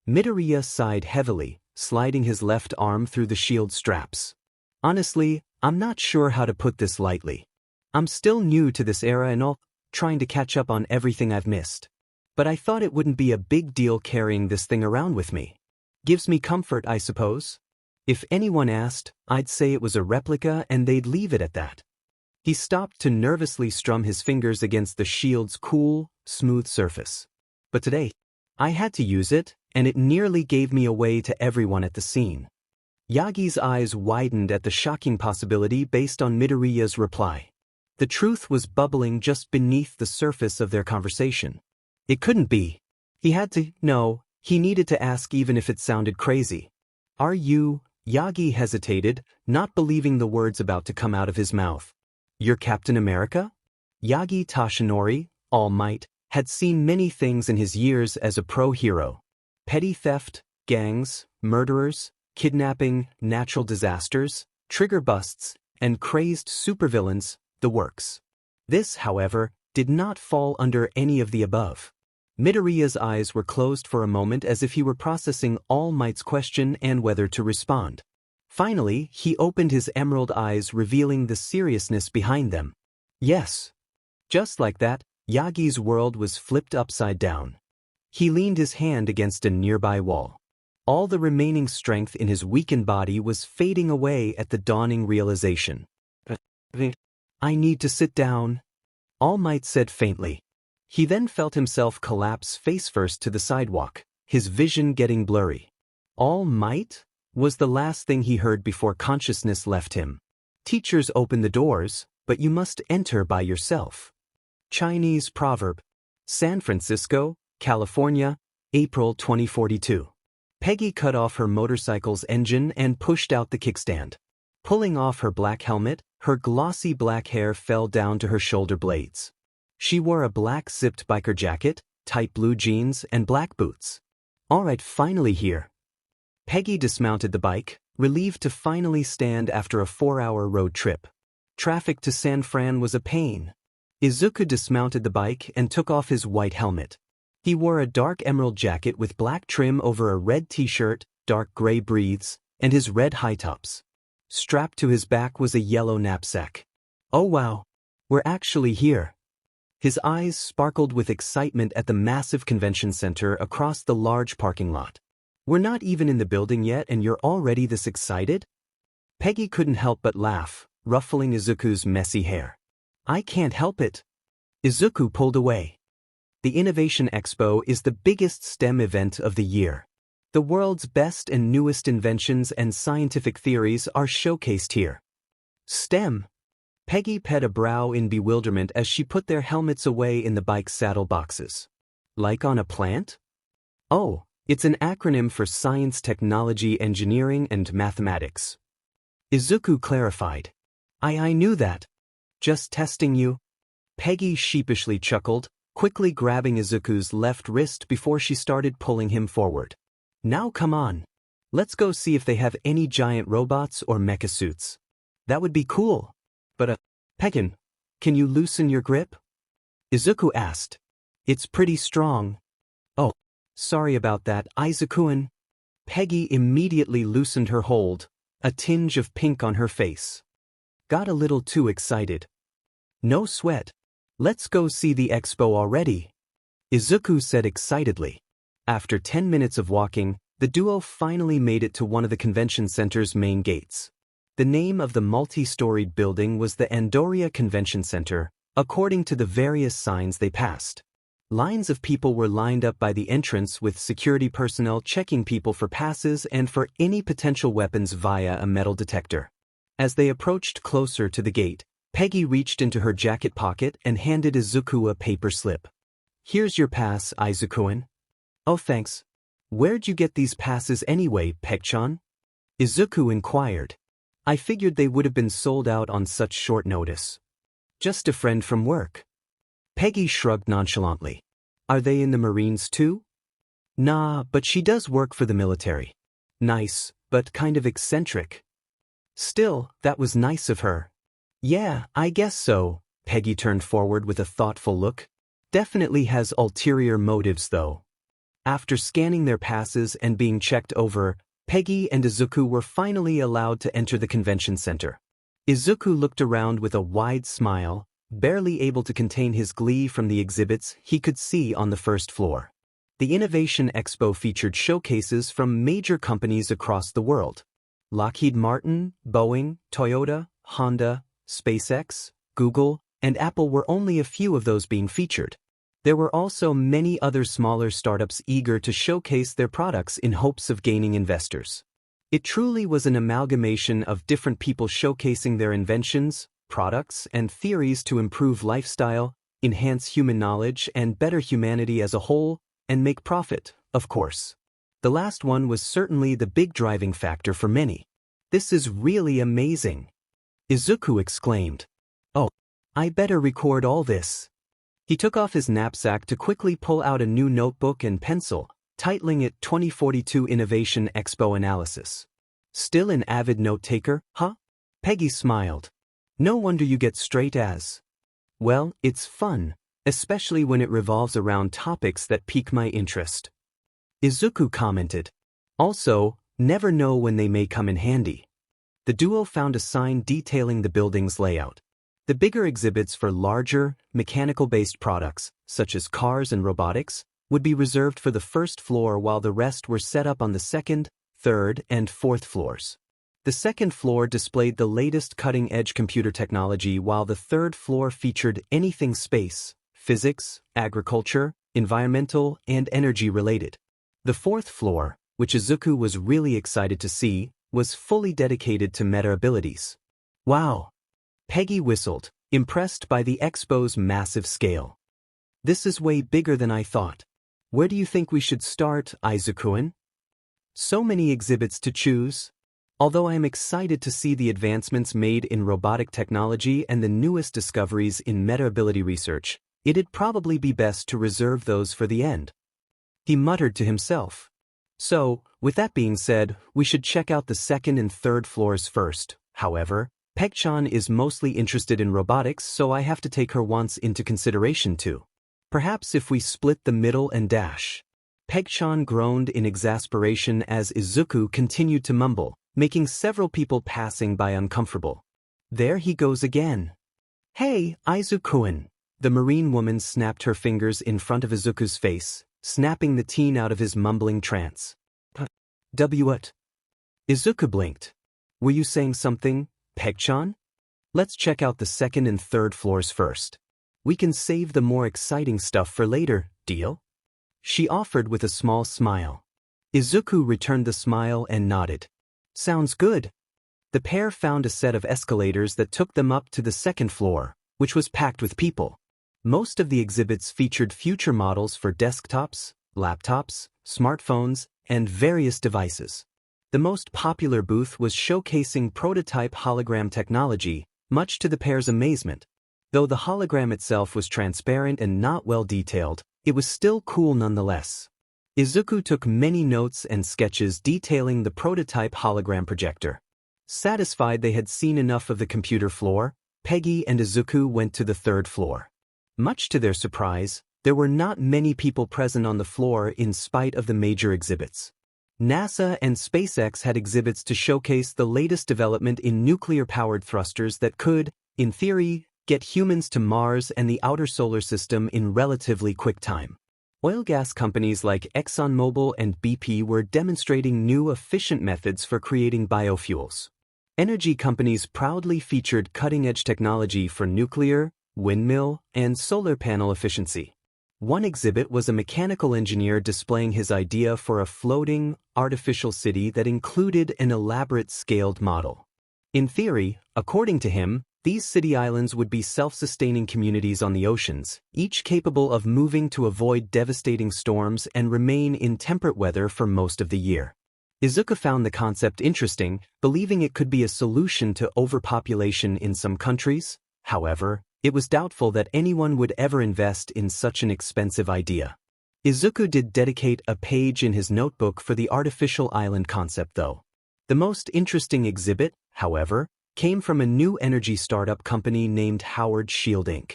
Midoriya sighed heavily, sliding his left arm through the shield straps. Honestly, I'm not sure how to put this lightly. I'm still new to this era and all, trying to catch up on everything I've missed. But I thought it wouldn't be a big deal carrying this thing around with me. Gives me comfort, I suppose. If anyone asked, I'd say it was a replica and they'd leave it at that. He stopped to nervously strum his fingers against the shield's cool, smooth surface. But today, I had to use it, and it nearly gave me away to everyone at the scene. Yagi's eyes widened at the shocking possibility based on Midoriya's reply. The truth was bubbling just beneath the surface of their conversation. It couldn't be. He had to know, he needed to ask even if it sounded crazy. Are you? Yagi hesitated, not believing the words about to come out of his mouth. You're Captain America? Yagi Tashinori, All Might, had seen many things in his years as a pro-hero. Petty theft, gangs, murderers, kidnapping, natural disasters, trigger busts, and crazed supervillains, the works. This, however, did not fall under any of the above. Midoriya's eyes were closed for a moment as if he were processing All Might's question and whether to respond. Finally, he opened his emerald eyes, revealing the seriousness behind them. Yes. Just like that, Yagi's world was flipped upside down. He leaned his hand against a nearby wall. All the remaining strength in his weakened body was fading away at the dawning realization. I need to sit down, All Might said faintly. He then felt himself collapse face first to the sidewalk, his vision getting blurry. All Might was the last thing he heard before consciousness left him. Teachers open the doors, but you must enter by yourself. Chinese proverb. San Francisco, California, April 2042. Peggy cut off her motorcycle's engine and pushed out the kickstand. Pulling off her black helmet, her glossy black hair fell down to her shoulder blades. She wore a black zipped biker jacket, tight blue jeans, and black boots. All right, finally here. Peggy dismounted the bike, relieved to finally stand after a 4-hour road trip. Traffic to San Fran was a pain. Izuku dismounted the bike and took off his white helmet. He wore a dark emerald jacket with black trim over a red t-shirt, dark gray breathes, and his red high tops. Strapped to his back was a yellow knapsack. Oh wow, we're actually here. His eyes sparkled with excitement at the massive convention center across the large parking lot. We're not even in the building yet and you're already this excited? Peggy couldn't help but laugh, ruffling Izuku's messy hair. I can't help it. Izuku pulled away. The Innovation Expo is the biggest STEM event of the year. The world's best and newest inventions and scientific theories are showcased here. STEM? Peggy pet a brow in bewilderment as she put their helmets away in the bike's saddle boxes. Like on a plant? Oh, it's an acronym for Science, Technology, Engineering, and Mathematics. Izuku clarified. I knew that. Just testing you. Peggy sheepishly chuckled, quickly grabbing Izuku's left wrist before she started pulling him forward. Now come on. Let's go see if they have any giant robots or mecha suits. That would be cool. But Peggin, can you loosen your grip? Izuku asked. It's pretty strong. Oh, sorry about that, Izuku-an. Peggy immediately loosened her hold, a tinge of pink on her face. Got a little too excited. No sweat. Let's go see the expo already, Izuku said excitedly. After 10 minutes of walking, the duo finally made it to one of the convention center's main gates. The name of the multi-storied building was the Andoria Convention Center, according to the various signs they passed. Lines of people were lined up by the entrance with security personnel checking people for passes and for any potential weapons via a metal detector. As they approached closer to the gate, Peggy reached into her jacket pocket and handed Izuku a paper slip. Here's your pass, Izuku-an. Oh thanks. Where'd you get these passes anyway, Peg-chan? Izuku inquired. I figured they would have been sold out on such short notice. Just a friend from work. Peggy shrugged nonchalantly. Are they in the Marines too? Nah, but she does work for the military. Nice, but kind of eccentric. Still, that was nice of her. Yeah, I guess so. Peggy turned forward with a thoughtful look. Definitely has ulterior motives though. After scanning their passes and being checked over, Peggy and Izuku were finally allowed to enter the convention center. Izuku looked around with a wide smile, barely able to contain his glee from the exhibits he could see on the first floor. The Innovation Expo featured showcases from major companies across the world. Lockheed Martin, Boeing, Toyota, Honda, SpaceX, Google, and Apple were only a few of those being featured. There were also many other smaller startups eager to showcase their products in hopes of gaining investors. It truly was an amalgamation of different people showcasing their inventions, products, and theories to improve lifestyle, enhance human knowledge, and better humanity as a whole, and make profit, of course. The last one was certainly the big driving factor for many. This is really amazing, Izuku exclaimed. Oh, I better record all this. He took off his knapsack to quickly pull out a new notebook and pencil, titling it 2042 Innovation Expo Analysis. Still an avid note-taker, huh? Peggy smiled. No wonder you get straight A's. Well, it's fun, especially when it revolves around topics that pique my interest. Izuku commented. Also, never know when they may come in handy. The duo found a sign detailing the building's layout. The bigger exhibits for larger, mechanical-based products, such as cars and robotics, would be reserved for the first floor while the rest were set up on the second, third, and fourth floors. The second floor displayed the latest cutting-edge computer technology, while the third floor featured anything space, physics, agriculture, environmental, and energy-related. The fourth floor, which Izuku was really excited to see, was fully dedicated to meta abilities. Wow! Peggy whistled, impressed by the Expo's massive scale. This is way bigger than I thought. Where do you think we should start, Izuku-san? So many exhibits to choose. Although I am excited to see the advancements made in robotic technology and the newest discoveries in meta-ability research, it'd probably be best to reserve those for the end. He muttered to himself. So, with that being said, we should check out the second and third floors first. However, Peg-chan is mostly interested in robotics, so I have to take her wants into consideration too. Perhaps if we split the middle and dash. Peg-chan groaned in exasperation as Izuku continued to mumble, making several people passing by uncomfortable. There he goes again. Hey, Izuku-san. The marine woman snapped her fingers in front of Izuku's face, snapping the teen out of his mumbling trance. What? Izuku blinked. Were you saying something, Peg-chan? Let's check out the second and third floors first. We can save the more exciting stuff for later, deal? She offered with a small smile. Izuku returned the smile and nodded. Sounds good. The pair found a set of escalators that took them up to the second floor, which was packed with people. Most of the exhibits featured future models for desktops, laptops, smartphones, and various devices. The most popular booth was showcasing prototype hologram technology, much to the pair's amazement. Though the hologram itself was transparent and not well detailed, it was still cool nonetheless. Izuku took many notes and sketches detailing the prototype hologram projector. Satisfied they had seen enough of the computer floor, Peggy and Izuku went to the third floor. Much to their surprise, there were not many people present on the floor in spite of the major exhibits. NASA and SpaceX had exhibits to showcase the latest development in nuclear-powered thrusters that could, in theory, get humans to Mars and the outer solar system in relatively quick time. Oil gas companies like ExxonMobil and BP were demonstrating new efficient methods for creating biofuels. Energy companies proudly featured cutting-edge technology for nuclear, windmill, and solar panel efficiency. One exhibit was a mechanical engineer displaying his idea for a floating, artificial city that included an elaborate scaled model. In theory, according to him, these city islands would be self-sustaining communities on the oceans, each capable of moving to avoid devastating storms and remain in temperate weather for most of the year. Izuku found the concept interesting, believing it could be a solution to overpopulation in some countries. However, it was doubtful that anyone would ever invest in such an expensive idea. Izuku did dedicate a page in his notebook for the artificial island concept though. The most interesting exhibit, however, came from a new energy startup company named Howard Shield Inc.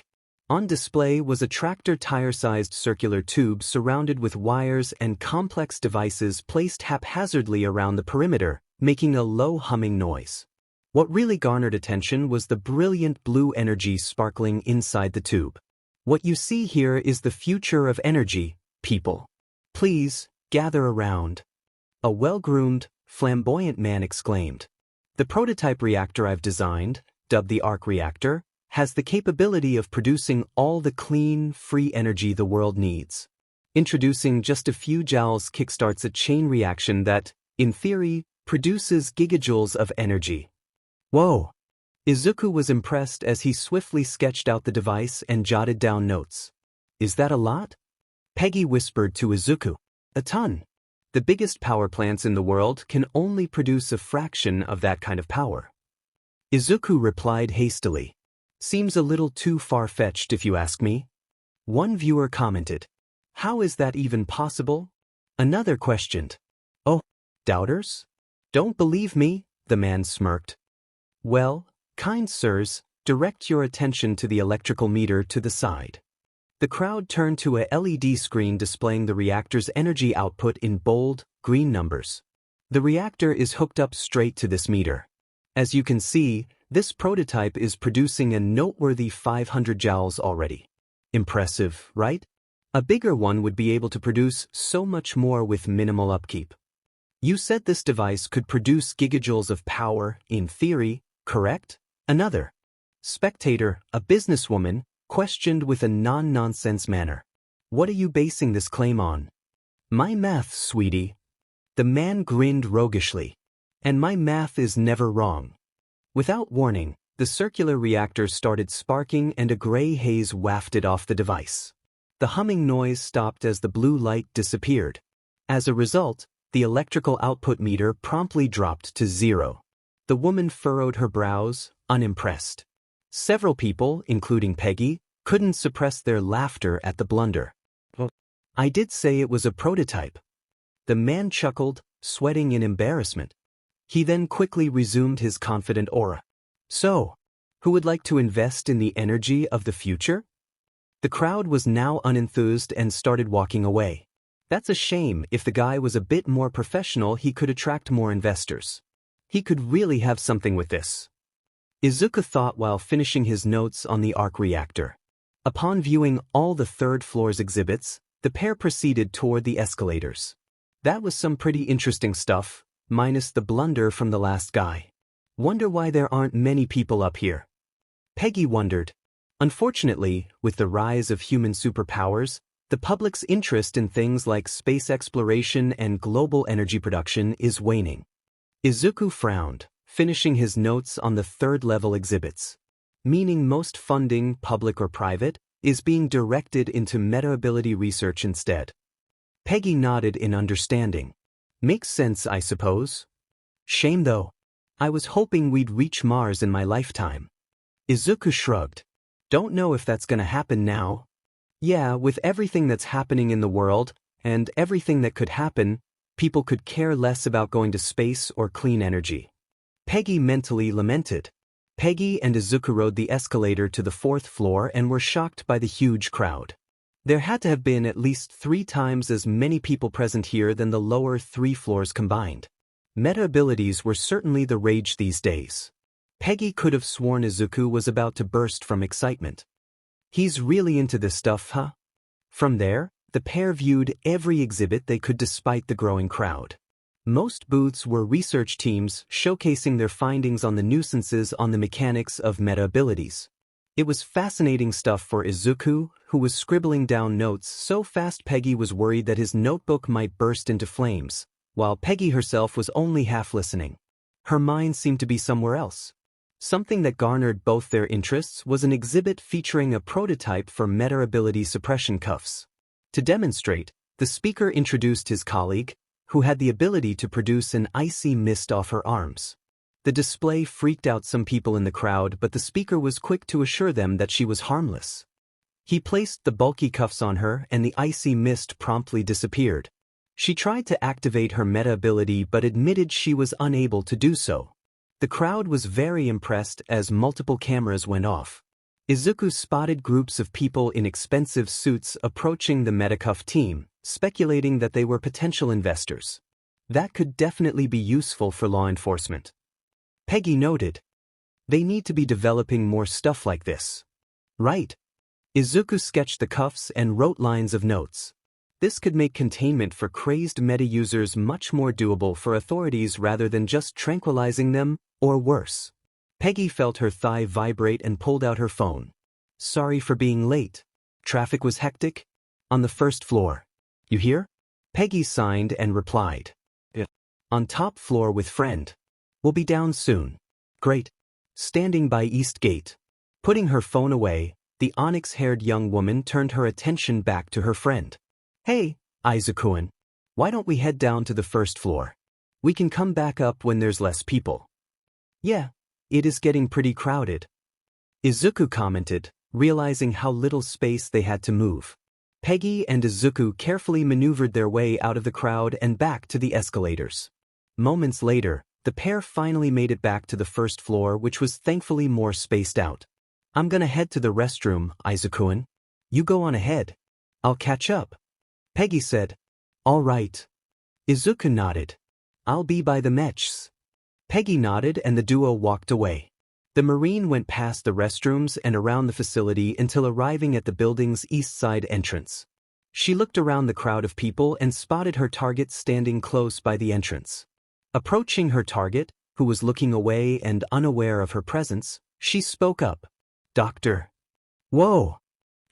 On display was a tractor tire-sized circular tube surrounded with wires and complex devices placed haphazardly around the perimeter, making a low humming noise. What really garnered attention was the brilliant blue energy sparkling inside the tube. What you see here is the future of energy, people. Please, gather around. A well-groomed, flamboyant man exclaimed. The prototype reactor I've designed, dubbed the arc reactor, has the capability of producing all the clean, free energy the world needs. Introducing just a few joules kickstarts a chain reaction that, in theory, produces gigajoules of energy. Whoa! Izuku was impressed as he swiftly sketched out the device and jotted down notes. Is that a lot? Peggy whispered to Izuku. A ton. The biggest power plants in the world can only produce a fraction of that kind of power. Izuku replied hastily. Seems a little too far-fetched if you ask me. One viewer commented. How is that even possible? Another questioned. Oh, doubters? Don't believe me, the man smirked. Well, kind sirs, direct your attention to the electrical meter to the side. The crowd turned to a LED screen displaying the reactor's energy output in bold, green numbers. The reactor is hooked up straight to this meter. As you can see, this prototype is producing a noteworthy 500 joules already. Impressive, right? A bigger one would be able to produce so much more with minimal upkeep. You said this device could produce gigajoules of power, in theory, correct? Another spectator, a businesswoman, questioned with a non-nonsense manner. What are you basing this claim on? My math, sweetie. The man grinned roguishly. And my math is never wrong. Without warning, the circular reactor started sparking and a gray haze wafted off the device. The humming noise stopped as the blue light disappeared. As a result, the electrical output meter promptly dropped to 0. The woman furrowed her brows, unimpressed. Several people, including Peggy, couldn't suppress their laughter at the blunder. I did say it was a prototype. The man chuckled, sweating in embarrassment. He then quickly resumed his confident aura. So, who would like to invest in the energy of the future? The crowd was now unenthused and started walking away. That's a shame. If the guy was a bit more professional, he could attract more investors. He could really have something with this. Izuku thought while finishing his notes on the arc reactor. Upon viewing all the third floor's exhibits, the pair proceeded toward the escalators. That was some pretty interesting stuff, minus the blunder from the last guy. Wonder why there aren't many people up here. Peggy wondered. Unfortunately, with the rise of human superpowers, the public's interest in things like space exploration and global energy production is waning. Izuku frowned, finishing his notes on the third-level exhibits. Meaning most funding, public or private, is being directed into meta-ability research instead. Peggy nodded in understanding. Makes sense, I suppose. Shame though. I was hoping we'd reach Mars in my lifetime. Izuku shrugged. Don't know if that's gonna happen now. Yeah, with everything that's happening in the world, and everything that could happen, people could care less about going to space or clean energy. Peggy mentally lamented. Peggy and Izuku rode the escalator to the 4th floor and were shocked by the huge crowd. There had to have been at least 3 times as many people present here than the lower 3 floors combined. Meta abilities were certainly the rage these days. Peggy could have sworn Izuku was about to burst from excitement. He's really into this stuff, huh? From there, the pair viewed every exhibit they could despite the growing crowd. Most booths were research teams showcasing their findings on the nuisances on the mechanics of meta abilities. It was fascinating stuff for Izuku, who was scribbling down notes so fast Peggy was worried that his notebook might burst into flames, while Peggy herself was only half listening. Her mind seemed to be somewhere else. Something that garnered both their interests was an exhibit featuring a prototype for meta ability suppression cuffs. To demonstrate, the speaker introduced his colleague, who had the ability to produce an icy mist off her arms. The display freaked out some people in the crowd, but the speaker was quick to assure them that she was harmless. He placed the bulky cuffs on her and the icy mist promptly disappeared. She tried to activate her meta ability but admitted she was unable to do so. The crowd was very impressed as multiple cameras went off. Izuku spotted groups of people in expensive suits approaching the Metacuff team, speculating that they were potential investors. That could definitely be useful for law enforcement. Peggy noted. They need to be developing more stuff like this. Right. Izuku sketched the cuffs and wrote lines of notes. This could make containment for crazed meta users much more doable for authorities rather than just tranquilizing them, or worse. Peggy felt her thigh vibrate and pulled out her phone. Sorry for being late. Traffic was hectic? On the 1st floor. You hear? Peggy signed and replied. Yeah. On top floor with friend. We'll be down soon. Great. Standing by East Gate. Putting her phone away, the onyx-haired young woman turned her attention back to her friend. Hey, Izuku-san. Why don't we head down to the 1st floor? We can come back up when there's less people. Yeah. It is getting pretty crowded. Izuku commented, realizing how little space they had to move. Peggy and Izuku carefully maneuvered their way out of the crowd and back to the escalators. Moments later, the pair finally made it back to the 1st floor, which was thankfully more spaced out. I'm gonna head to the restroom, Izuku-san. You go on ahead. I'll catch up. Peggy said. All right. Izuku nodded. I'll be by the mechs. Peggy nodded and the duo walked away. The Marine went past the restrooms and around the facility until arriving at the building's east side entrance. She looked around the crowd of people and spotted her target standing close by the entrance. Approaching her target, who was looking away and unaware of her presence, she spoke up. "Doctor." "Whoa!"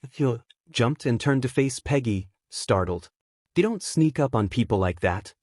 Phil jumped and turned to face Peggy, startled. "They don't sneak up on people like that."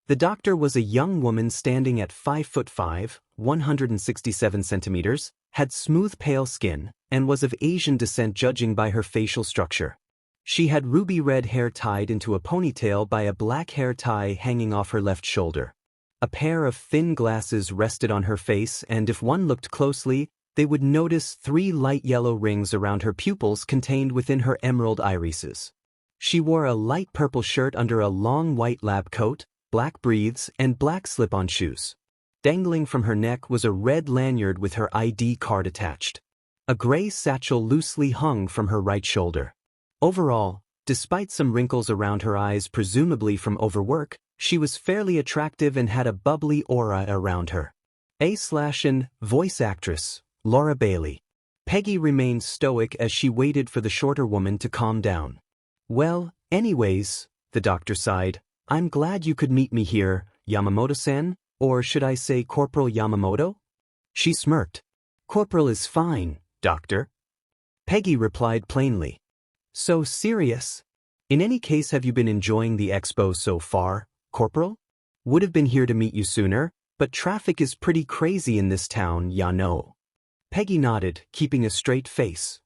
The doctor was a young woman standing at 5'5", 167 centimeters, had smooth pale skin, and was of Asian descent judging by her facial structure. She had ruby red hair tied into a ponytail by a black hair tie hanging off her left shoulder. A pair of thin glasses rested on her face, and if one looked closely, they would notice 3 light yellow rings around her pupils contained within her emerald irises. She wore a light purple shirt under a long white lab coat, black breathes, and black slip-on shoes. Dangling from her neck was a red lanyard with her ID card attached. A gray satchel loosely hung from her right shoulder. Overall, despite some wrinkles around her eyes presumably from overwork, she was fairly attractive and had a bubbly aura around her. A/N voice actress, Laura Bailey. Peggy remained stoic as she waited for the shorter woman to calm down. "Well, anyways," the doctor sighed, "I'm glad you could meet me here, Yamamoto-san, or should I say Corporal Yamamoto?" She smirked. "Corporal is fine, doctor." Peggy replied plainly. "So serious. In any case, have you been enjoying the expo so far, Corporal? Would have been here to meet you sooner, but traffic is pretty crazy in this town, ya know." Peggy nodded, keeping a straight face.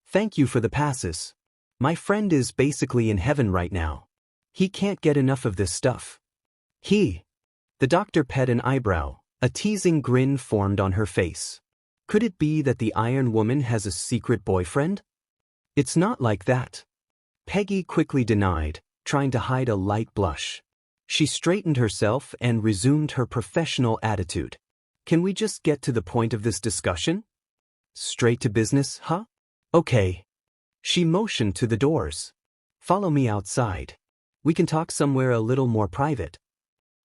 "Thank you for the passes. My friend is basically in heaven right now. He can't get enough of this stuff." "He?" The doctor pet an eyebrow. A teasing grin formed on her face. Could it be that the Iron Woman has a secret boyfriend? "It's not like that." Peggy quickly denied, trying to hide a light blush. She straightened herself and resumed her professional attitude. "Can we just get to the point of this discussion? Straight to business, huh? Okay." She motioned to the doors. "Follow me outside. We can talk somewhere a little more private."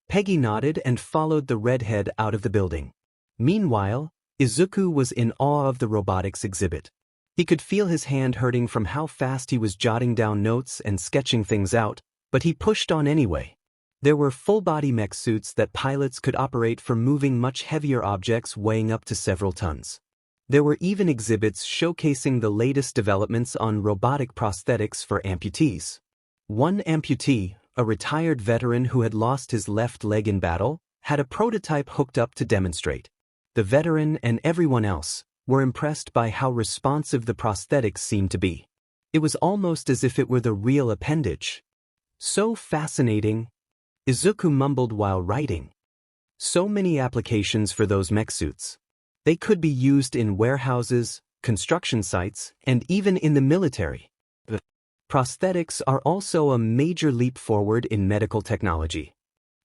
Peggy nodded and followed the redhead out of the building. Meanwhile, Izuku was in awe of the robotics exhibit. He could feel his hand hurting from how fast he was jotting down notes and sketching things out, but he pushed on anyway. There were full-body mech suits that pilots could operate for moving much heavier objects weighing up to several tons. There were even exhibits showcasing the latest developments on robotic prosthetics for amputees. One amputee, a retired veteran who had lost his left leg in battle, had a prototype hooked up to demonstrate. The veteran and everyone else were impressed by how responsive the prosthetics seemed to be. It was almost as if it were the real appendage. "So fascinating," Izuku mumbled while writing. "So many applications for those mech suits. They could be used in warehouses, construction sites, and even in the military. Prosthetics are also a major leap forward in medical technology."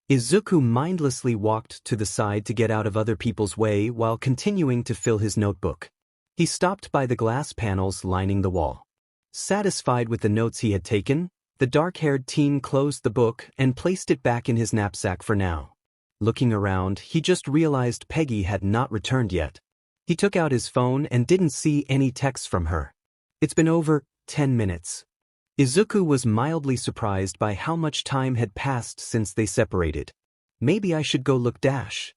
Izuku mindlessly walked to the side to get out of other people's way while continuing to fill his notebook. He stopped by the glass panels lining the wall. Satisfied with the notes he had taken, the dark-haired teen closed the book and placed it back in his knapsack for now. Looking around, he just realized Peggy had not returned yet. He took out his phone and didn't see any texts from her. It's been over 10 minutes. Izuku was mildly surprised by how much time had passed since they separated. "Maybe I should go look dash."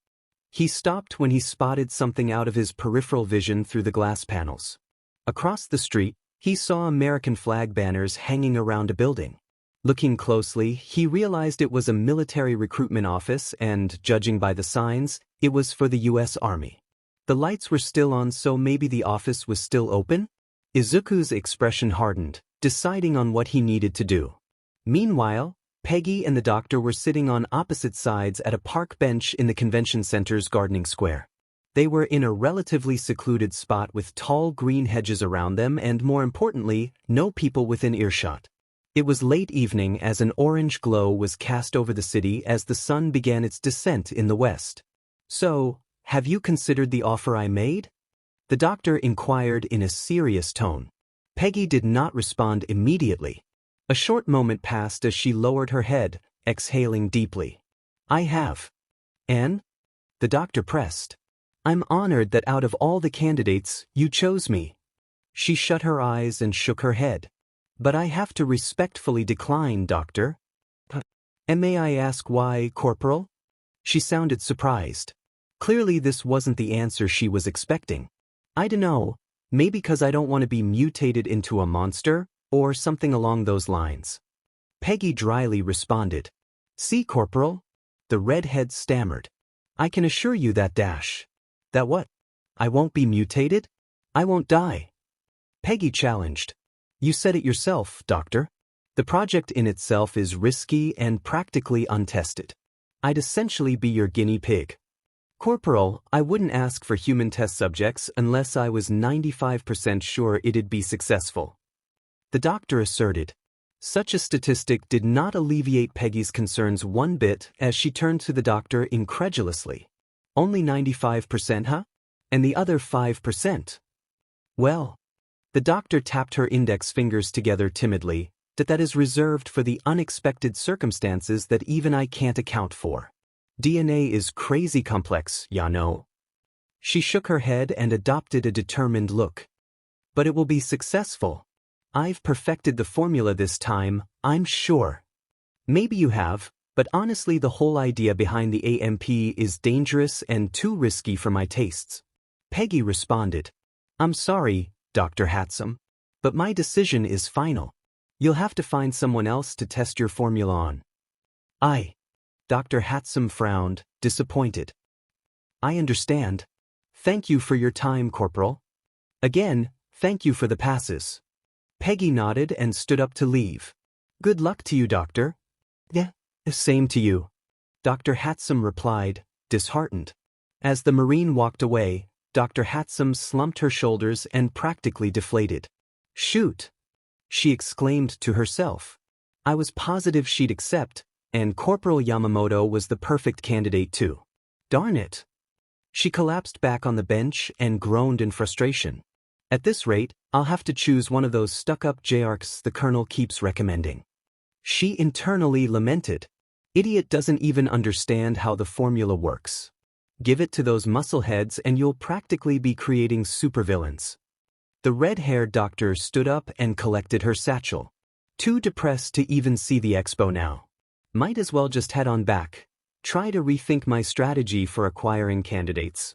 He stopped when he spotted something out of his peripheral vision through the glass panels. Across the street, he saw American flag banners hanging around a building. Looking closely, he realized it was a military recruitment office and, judging by the signs, it was for the U.S. Army. The lights were still on, so maybe the office was still open? Izuku's expression hardened, deciding on what he needed to do. Meanwhile, Peggy and the doctor were sitting on opposite sides at a park bench in the convention center's gardening square. They were in a relatively secluded spot with tall green hedges around them and, more importantly, no people within earshot. It was late evening as an orange glow was cast over the city as the sun began its descent in the west. "So, have you considered the offer I made?" the doctor inquired in a serious tone. Peggy did not respond immediately. A short moment passed as she lowered her head, exhaling deeply. "I have." "And?" the doctor pressed. "I'm honored that out of all the candidates, you chose me." She shut her eyes and shook her head. But I have to respectfully decline, Doctor. And may I ask why, Corporal? She sounded surprised. Clearly this wasn't the answer she was expecting. I dunno, maybe because I don't want to be mutated into a monster, or something along those lines. Peggy dryly responded. See, Corporal? The redhead stammered. I can assure you that That what? I won't be mutated? I won't die. Peggy challenged. You said it yourself, Doctor. The project in itself is risky and practically untested. I'd essentially be your guinea pig. Corporal, I wouldn't ask for human test subjects unless I was 95% sure it'd be successful. The doctor asserted. Such a statistic did not alleviate Peggy's concerns one bit as she turned to the doctor incredulously. Only 95%, huh? And the other 5%? Well, the doctor tapped her index fingers together timidly, that is reserved for the unexpected circumstances that even I can't account for. DNA is crazy complex, ya know. She shook her head and adopted a determined look. But it will be successful. I've perfected the formula this time, I'm sure. Maybe you have, but honestly the whole idea behind the AMP is dangerous and too risky for my tastes. Peggy responded. I'm sorry, Dr. Hatsum, but my decision is final. You'll have to find someone else to test your formula on. Dr. Hatsum frowned, disappointed. I understand. Thank you for your time, Corporal. Again, thank you for the passes. Peggy nodded and stood up to leave. Good luck to you, Doctor. Yeah, same to you. Dr. Hatsum replied, disheartened. As the Marine walked away, Dr. Hatsum slumped her shoulders and practically deflated. Shoot! She exclaimed to herself. I was positive she'd accept, and Corporal Yamamoto was the perfect candidate too. Darn it! She collapsed back on the bench and groaned in frustration. At this rate, I'll have to choose one of those stuck-up JARCs the Colonel keeps recommending. She internally lamented. Idiot doesn't even understand how the formula works. Give it to those muscleheads and you'll practically be creating supervillains. The red-haired doctor stood up and collected her satchel. Too depressed to even see the expo now. Might as well just head on back. Try to rethink my strategy for acquiring candidates.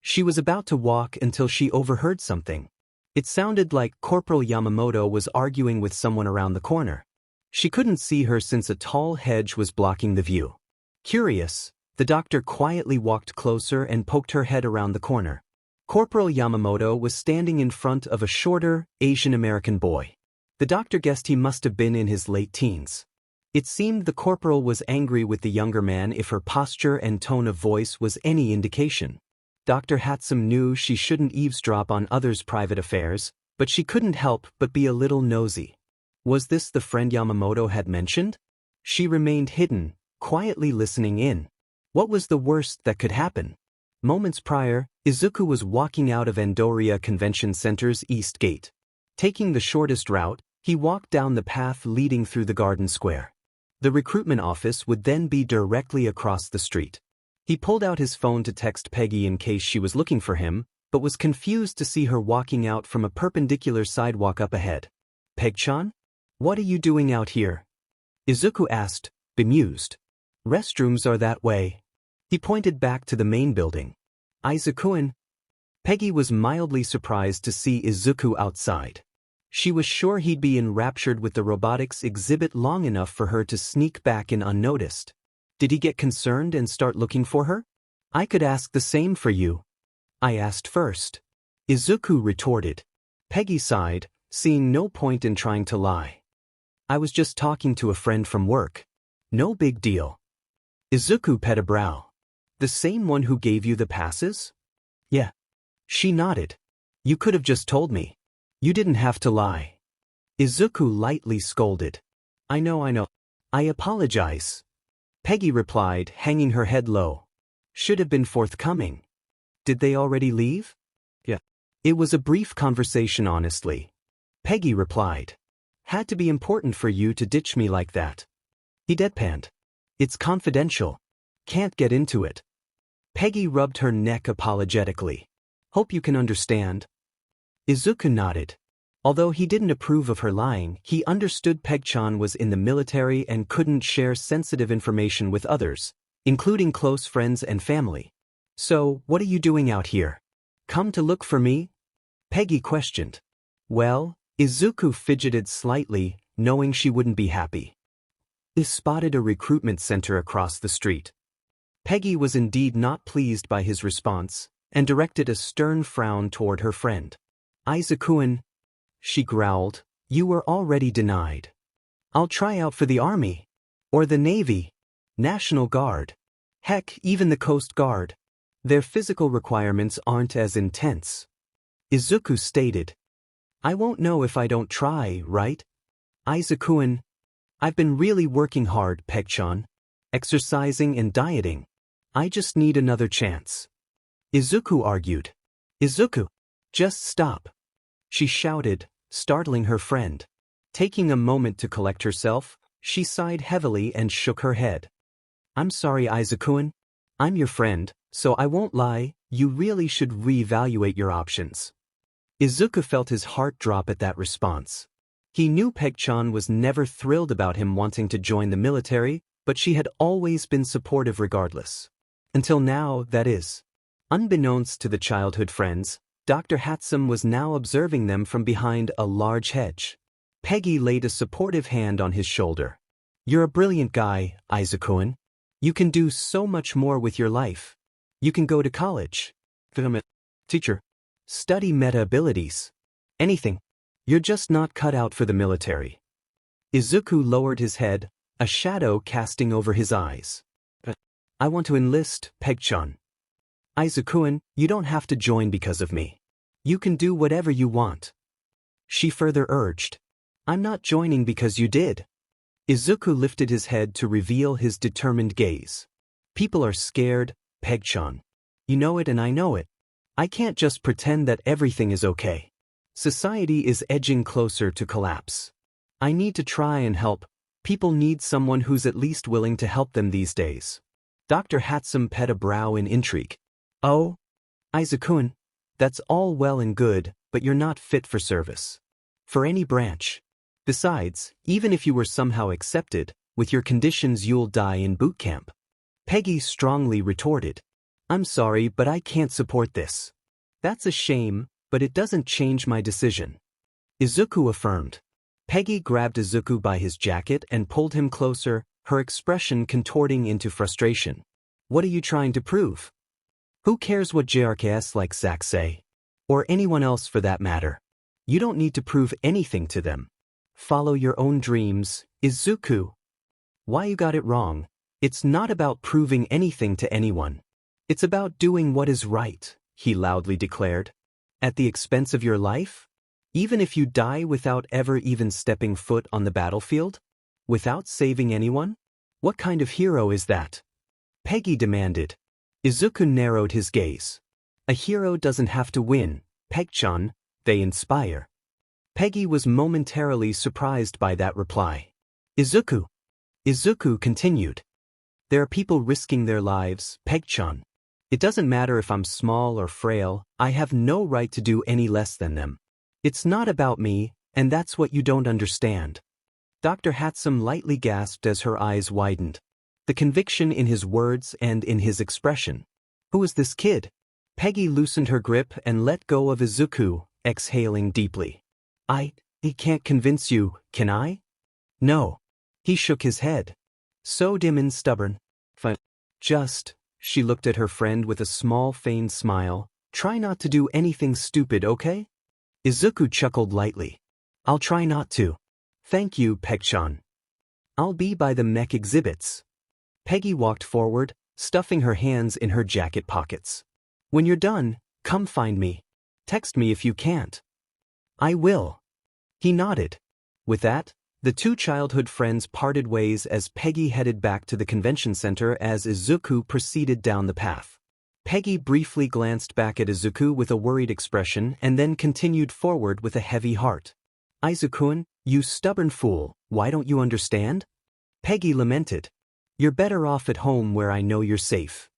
She was about to walk until she overheard something. It sounded like Corporal Yamamoto was arguing with someone around the corner. She couldn't see her since a tall hedge was blocking the view. Curious, the doctor quietly walked closer and poked her head around the corner. Corporal Yamamoto was standing in front of a shorter, Asian-American boy. The doctor guessed he must have been in his late teens. It seemed the corporal was angry with the younger man if her posture and tone of voice was any indication. Dr. Hatsum knew she shouldn't eavesdrop on others' private affairs, but she couldn't help but be a little nosy. Was this the friend Yamamoto had mentioned? She remained hidden, quietly listening in. What was the worst that could happen? Moments prior, Izuku was walking out of Andoria Convention Center's East Gate. Taking the shortest route, he walked down the path leading through the garden square. The recruitment office would then be directly across the street. He pulled out his phone to text Peggy in case she was looking for him, but was confused to see her walking out from a perpendicular sidewalk up ahead. Peg-chan? What are you doing out here? Izuku asked, bemused. Restrooms are that way. He pointed back to the main building. Izuku-an? Peggy was mildly surprised to see Izuku outside. She was sure he'd be enraptured with the robotics exhibit long enough for her to sneak back in unnoticed. Did he get concerned and start looking for her? I could ask the same for you. I asked first. Izuku retorted. Peggy sighed, seeing no point in trying to lie. I was just talking to a friend from work. No big deal. Izuku pet a brow. The same one who gave you the passes? Yeah. She nodded. You could have just told me. You didn't have to lie. Izuku lightly scolded. I know. I apologize. Peggy replied, hanging her head low. Should have been forthcoming. Did they already leave? Yeah. It was a brief conversation, honestly. Peggy replied. Had to be important for you to ditch me like that. He deadpanned. It's confidential. Can't get into it. Peggy rubbed her neck apologetically. Hope you can understand. Izuku nodded. Although he didn't approve of her lying, he understood Peg-chan was in the military and couldn't share sensitive information with others, including close friends and family. So, what are you doing out here? Come to look for me? Peggy questioned. Well, Izuku fidgeted slightly, knowing she wouldn't be happy. They spotted a recruitment center across the street. Peggy was indeed not pleased by his response, and directed a stern frown toward her friend. Izuku-an, she growled, you were already denied. I'll try out for the Army. Or the Navy. National Guard. Heck, even the Coast Guard. Their physical requirements aren't as intense. Izuku stated. I won't know if I don't try, right? Izuku-an, I've been really working hard, Peg-chan. Exercising and dieting. I just need another chance. Izuku argued. Izuku, just stop. She shouted, startling her friend. Taking a moment to collect herself, she sighed heavily and shook her head. I'm sorry, Izuku-an. I'm your friend, so I won't lie, you really should reevaluate your options. Izuku felt his heart drop at that response. He knew Peg-chan was never thrilled about him wanting to join the military, but she had always been supportive regardless. Until now, that is. Unbeknownst to the childhood friends, Dr. Hatsum was now observing them from behind a large hedge. Peggy laid a supportive hand on his shoulder. You're a brilliant guy, Izuku-an. You can do so much more with your life. You can go to college. Teacher. Study meta abilities. Anything. You're just not cut out for the military. Izuku lowered his head, a shadow casting over his eyes. I want to enlist, Peg-chan. Izuku-an, you don't have to join because of me. You can do whatever you want. She further urged. I'm not joining because you did. Izuku lifted his head to reveal his determined gaze. People are scared, Peg-chan. You know it and I know it. I can't just pretend that everything is okay. Society is edging closer to collapse. I need to try and help. People need someone who's at least willing to help them these days. Dr. Hatsum pet a brow in intrigue. Oh? Izuku-an, that's all well and good, but you're not fit for service. For any branch. Besides, even if you were somehow accepted, with your conditions you'll die in boot camp. Peggy strongly retorted. I'm sorry, but I can't support this. That's a shame, but it doesn't change my decision. Izuku affirmed. Peggy grabbed Izuku by his jacket and pulled him closer, her expression contorting into frustration. What are you trying to prove? Who cares what JRKS like Zack say? Or anyone else for that matter. You don't need to prove anything to them. Follow your own dreams, Izuku. Why you got it wrong? It's not about proving anything to anyone. It's about doing what is right, he loudly declared. At the expense of your life? Even if you die without ever even stepping foot on the battlefield? Without saving anyone? What kind of hero is that? Peggy demanded. Izuku narrowed his gaze. A hero doesn't have to win, Peg-chan, they inspire. Peggy was momentarily surprised by that reply. Izuku continued. There are people risking their lives, Peg-chan. It doesn't matter if I'm small or frail, I have no right to do any less than them. It's not about me, and that's what you don't understand. Dr. Hatsum lightly gasped as her eyes widened. The conviction in his words and in his expression. Who is this kid? Peggy loosened her grip and let go of Izuku, exhaling deeply. He can't convince you, can I? No. He shook his head. So dim and stubborn. She looked at her friend with a small feigned smile. Try not to do anything stupid, okay? Izuku chuckled lightly. I'll try not to. Thank you, Peg-chan. I'll be by the mech exhibits. Peggy walked forward, stuffing her hands in her jacket pockets. When you're done, come find me. Text me if you can't. I will. He nodded. With that, the two childhood friends parted ways as Peggy headed back to the convention center as Izuku proceeded down the path. Peggy briefly glanced back at Izuku with a worried expression and then continued forward with a heavy heart. Izuku-an, you stubborn fool, why don't you understand? Peggy lamented. You're better off at home where I know you're safe.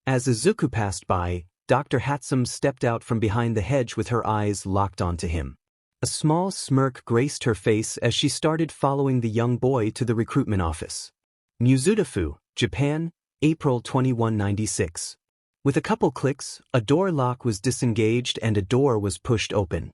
As Izuku passed by, Dr. Hatsum stepped out from behind the hedge with her eyes locked onto him. A small smirk graced her face as she started following the young boy to the recruitment office. Mizudafu, Japan, April 2196. With a couple clicks, a door lock was disengaged and a door was pushed open.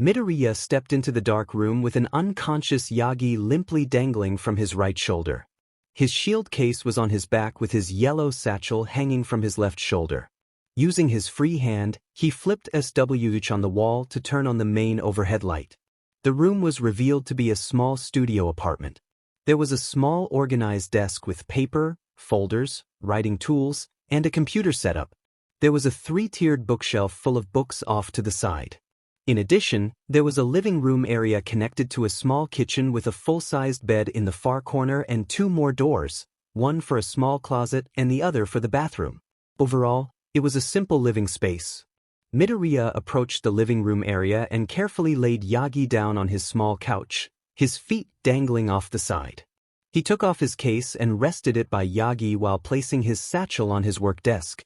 Midoriya stepped into the dark room with an unconscious Yagi limply dangling from his right shoulder. His shield case was on his back with his yellow satchel hanging from his left shoulder. Using his free hand, he flipped SWH on the wall to turn on the main overhead light. The room was revealed to be a small studio apartment. There was a small organized desk with paper, folders, writing tools, and a computer setup. There was a 3-tiered bookshelf full of books off to the side. In addition, there was a living room area connected to a small kitchen with a full-sized bed in the far corner and 2 more doors, one for a small closet and the other for the bathroom. Overall, it was a simple living space. Midoriya approached the living room area and carefully laid Yagi down on his small couch, his feet dangling off the side. He took off his case and rested it by Yagi while placing his satchel on his work desk.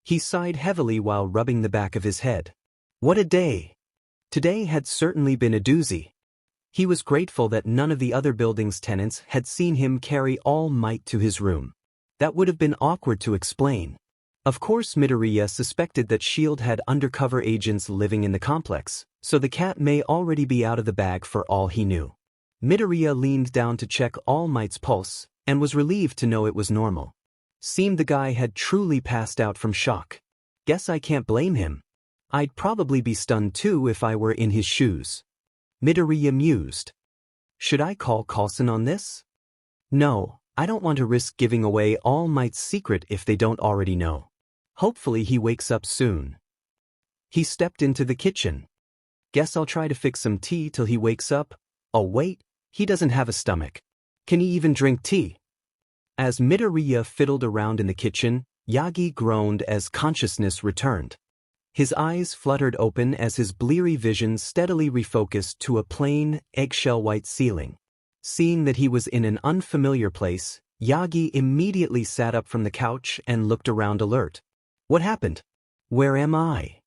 He sighed heavily while rubbing the back of his head. What a day! Today had certainly been a doozy. He was grateful that none of the other building's tenants had seen him carry All Might to his room. That would have been awkward to explain. Of course, Midoriya suspected that S.H.I.E.L.D. had undercover agents living in the complex, so the cat may already be out of the bag for all he knew. Midoriya leaned down to check All Might's pulse, and was relieved to know it was normal. Seemed the guy had truly passed out from shock. Guess I can't blame him. I'd probably be stunned too if I were in his shoes. Midoriya mused. Should I call Coulson on this? No, I don't want to risk giving away All Might's secret if they don't already know. Hopefully he wakes up soon. He stepped into the kitchen. Guess I'll try to fix some tea till he wakes up. Oh wait, he doesn't have a stomach. Can he even drink tea? As Midoriya fiddled around in the kitchen, Yagi groaned as consciousness returned. His eyes fluttered open as his bleary vision steadily refocused to a plain, eggshell-white ceiling. Seeing that he was in an unfamiliar place, Yagi immediately sat up from the couch and looked around alert. What happened? Where am I?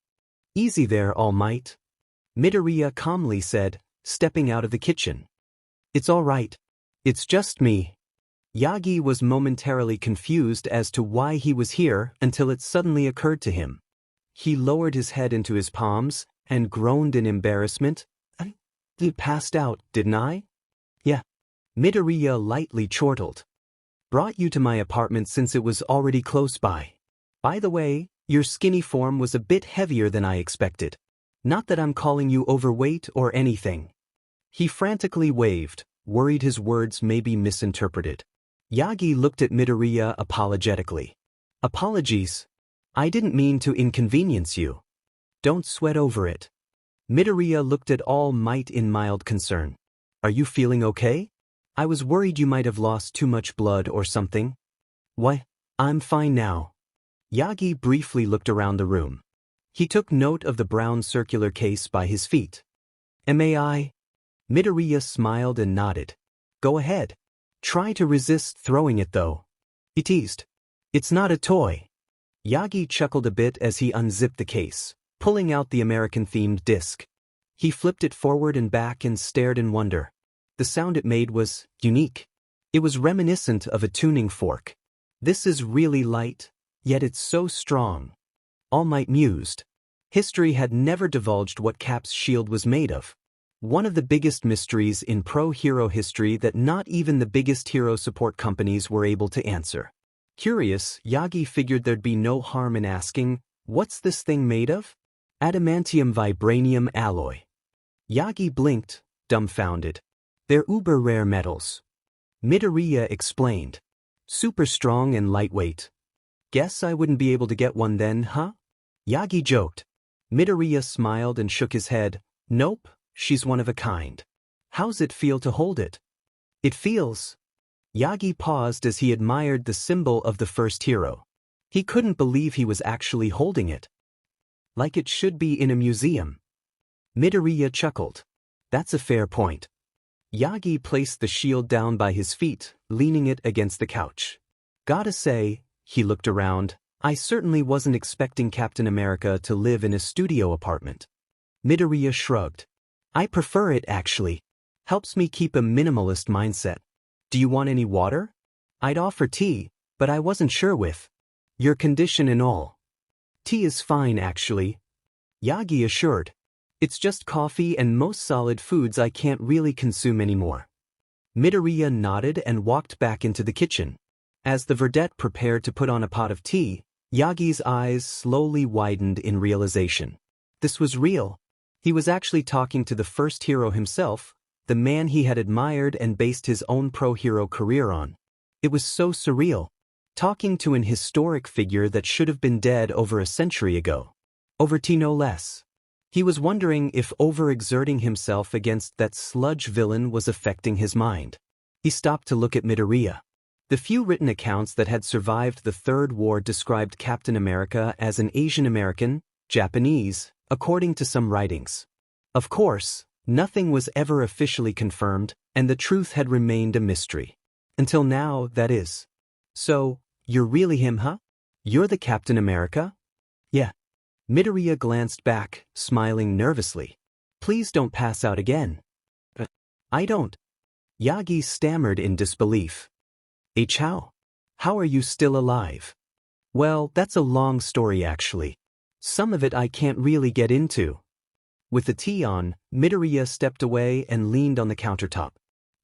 Easy there, All Might. Midoriya calmly said, stepping out of the kitchen. It's all right. It's just me. Yagi was momentarily confused as to why he was here until it suddenly occurred to him. He lowered his head into his palms and groaned in embarrassment. I passed out, didn't I? Yeah. Midoriya lightly chortled. Brought you to my apartment since it was already close by. By the way, your skinny form was a bit heavier than I expected. Not that I'm calling you overweight or anything. He frantically waved, worried his words may be misinterpreted. Yagi looked at Midoriya apologetically. Apologies. I didn't mean to inconvenience you. Don't sweat over it. Midoriya looked at All Might in mild concern. Are you feeling okay? I was worried you might have lost too much blood or something. What? I'm fine now. Yagi briefly looked around the room. He took note of the brown circular case by his feet. MHA? Midoriya smiled and nodded. Go ahead. Try to resist throwing it though. He teased. It's not a toy. Yagi chuckled a bit as he unzipped the case, pulling out the American-themed disc. He flipped it forward and back and stared in wonder. The sound it made was unique. It was reminiscent of a tuning fork. This is really light, yet it's so strong. All Might mused. History had never divulged what Cap's shield was made of. One of the biggest mysteries in pro-hero history that not even the biggest hero support companies were able to answer. Curious, Yagi figured there'd be no harm in asking, what's this thing made of? Adamantium vibranium alloy. Yagi blinked, dumbfounded. They're uber-rare metals. Midoriya explained. Super strong and lightweight. Guess I wouldn't be able to get one then, huh? Yagi joked. Midoriya smiled and shook his head. Nope, she's one of a kind. How's it feel to hold it? It feels... Yagi paused as he admired the symbol of the first hero. He couldn't believe he was actually holding it. Like it should be in a museum. Midoriya chuckled. That's a fair point. Yagi placed the shield down by his feet, leaning it against the couch. Gotta say, he looked around, I certainly wasn't expecting Captain America to live in a studio apartment. Midoriya shrugged. I prefer it actually. Helps me keep a minimalist mindset. Do you want any water? I'd offer tea, but I wasn't sure with your condition and all. Tea is fine actually, Yagi assured. It's just coffee and most solid foods I can't really consume anymore. Midoriya nodded and walked back into the kitchen. As the verdette prepared to put on a pot of tea, Yagi's eyes slowly widened in realization. This was real. He was actually talking to the first hero himself, the man he had admired and based his own pro-hero career on. It was so surreal. Talking to an historic figure that should have been dead over a century ago. Over tea no less. He was wondering if overexerting himself against that sludge villain was affecting his mind. He stopped to look at Midoriya. The few written accounts that had survived the Third War described Captain America as an Asian American, Japanese, according to some writings. Of course, nothing was ever officially confirmed, and the truth had remained a mystery. Until now, that is. So, you're really him, huh? You're the Captain America? Yeah. Midoriya glanced back, smiling nervously. Please don't pass out again. I don't. Yagi stammered in disbelief. How? How are you still alive? Well, that's a long story actually. Some of it I can't really get into. With the tea on, Midoriya stepped away and leaned on the countertop.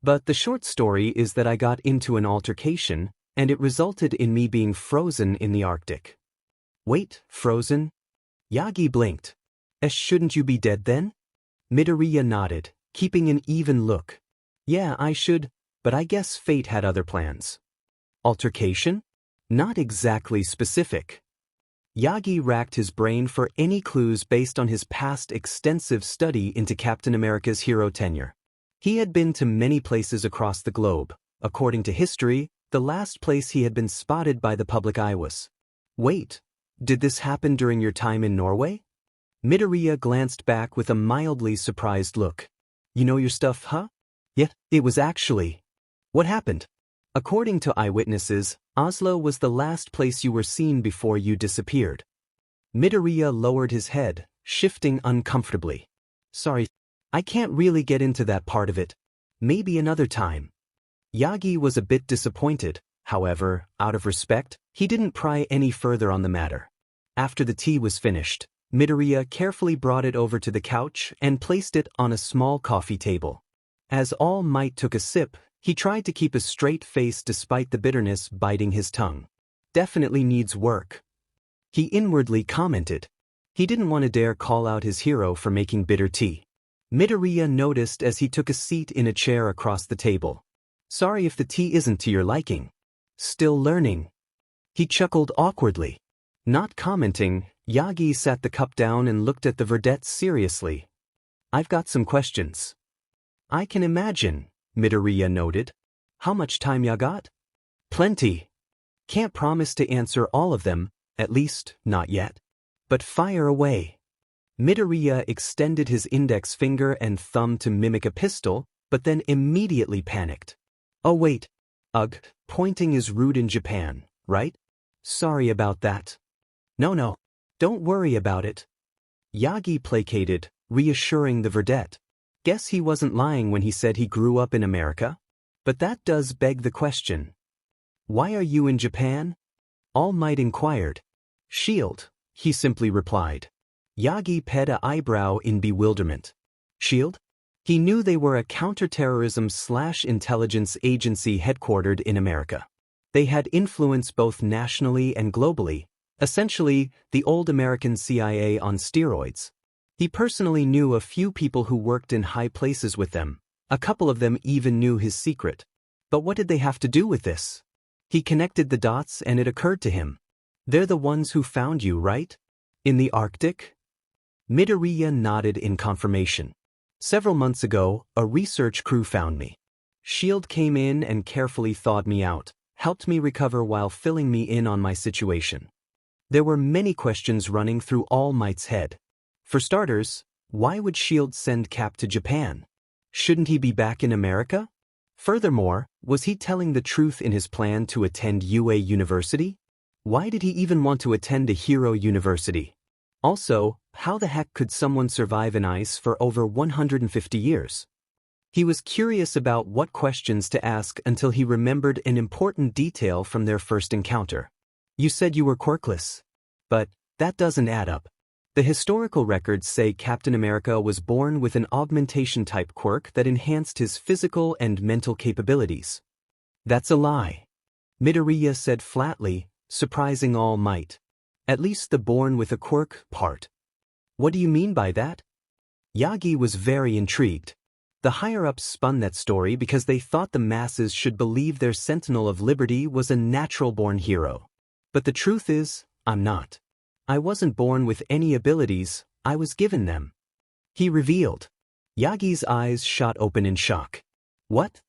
But the short story is that I got into an altercation, and it resulted in me being frozen in the Arctic. Wait, frozen? Yagi blinked. Shouldn't you be dead then? Midoriya nodded, keeping an even look. Yeah, I should, but I guess fate had other plans. Altercation? Not exactly specific. Yagi racked his brain for any clues based on his past extensive study into Captain America's hero tenure. He had been to many places across the globe. According to history, the last place he had been spotted by the public eye was. Wait, did this happen during your time in Norway? Midoriya glanced back with a mildly surprised look. You know your stuff, huh? Yeah, it was actually. What happened? According to eyewitnesses, Oslo was the last place you were seen before you disappeared. Midoriya lowered his head, shifting uncomfortably. Sorry, I can't really get into that part of it. Maybe another time. Yagi was a bit disappointed. However, out of respect, he didn't pry any further on the matter. After the tea was finished, Midoriya carefully brought it over to the couch and placed it on a small coffee table. As All Might took a sip, he tried to keep a straight face despite the bitterness biting his tongue. Definitely needs work. He inwardly commented. He didn't want to dare call out his hero for making bitter tea. Midoriya noticed as he took a seat in a chair across the table. Sorry if the tea isn't to your liking. Still learning. He chuckled awkwardly. Not commenting, Yagi sat the cup down and looked at the verdette seriously. I've got some questions. I can imagine, Midoriya noted. How much time ya got? Plenty. Can't promise to answer all of them, at least, not yet. But fire away. Midoriya extended his index finger and thumb to mimic a pistol, but then immediately panicked. Oh wait. Ugh, pointing is rude in Japan, right? Sorry about that. No, don't worry about it. Yagi placated, reassuring the verdette. Guess he wasn't lying when he said he grew up in America? But that does beg the question. Why are you in Japan? All Might inquired. Shield, he simply replied. Yagi pet an eyebrow in bewilderment. Shield? He knew they were a counterterrorism/intelligence agency headquartered in America. They had influence both nationally and globally, essentially the old American CIA on steroids. He personally knew a few people who worked in high places with them. A couple of them even knew his secret. But what did they have to do with this? He connected the dots and it occurred to him. They're the ones who found you, right? In the Arctic? Midoriya nodded in confirmation. Several months ago, a research crew found me. SHIELD came in and carefully thawed me out, helped me recover while filling me in on my situation. There were many questions running through All Might's head. For starters, why would SHIELD send Cap to Japan? Shouldn't he be back in America? Furthermore, was he telling the truth in his plan to attend UA University? Why did he even want to attend a hero university? Also, how the heck could someone survive in ice for over 150 years? He was curious about what questions to ask until he remembered an important detail from their first encounter. You said you were quirkless. But that doesn't add up. The historical records say Captain America was born with an augmentation-type quirk that enhanced his physical and mental capabilities. That's a lie. Midoriya said flatly, surprising All Might. At least the born with a quirk part. What do you mean by that? Yagi was very intrigued. The higher-ups spun that story because they thought the masses should believe their Sentinel of Liberty was a natural-born hero. But the truth is, I'm not. I wasn't born with any abilities, I was given them. He revealed. Yagi's eyes shot open in shock. What?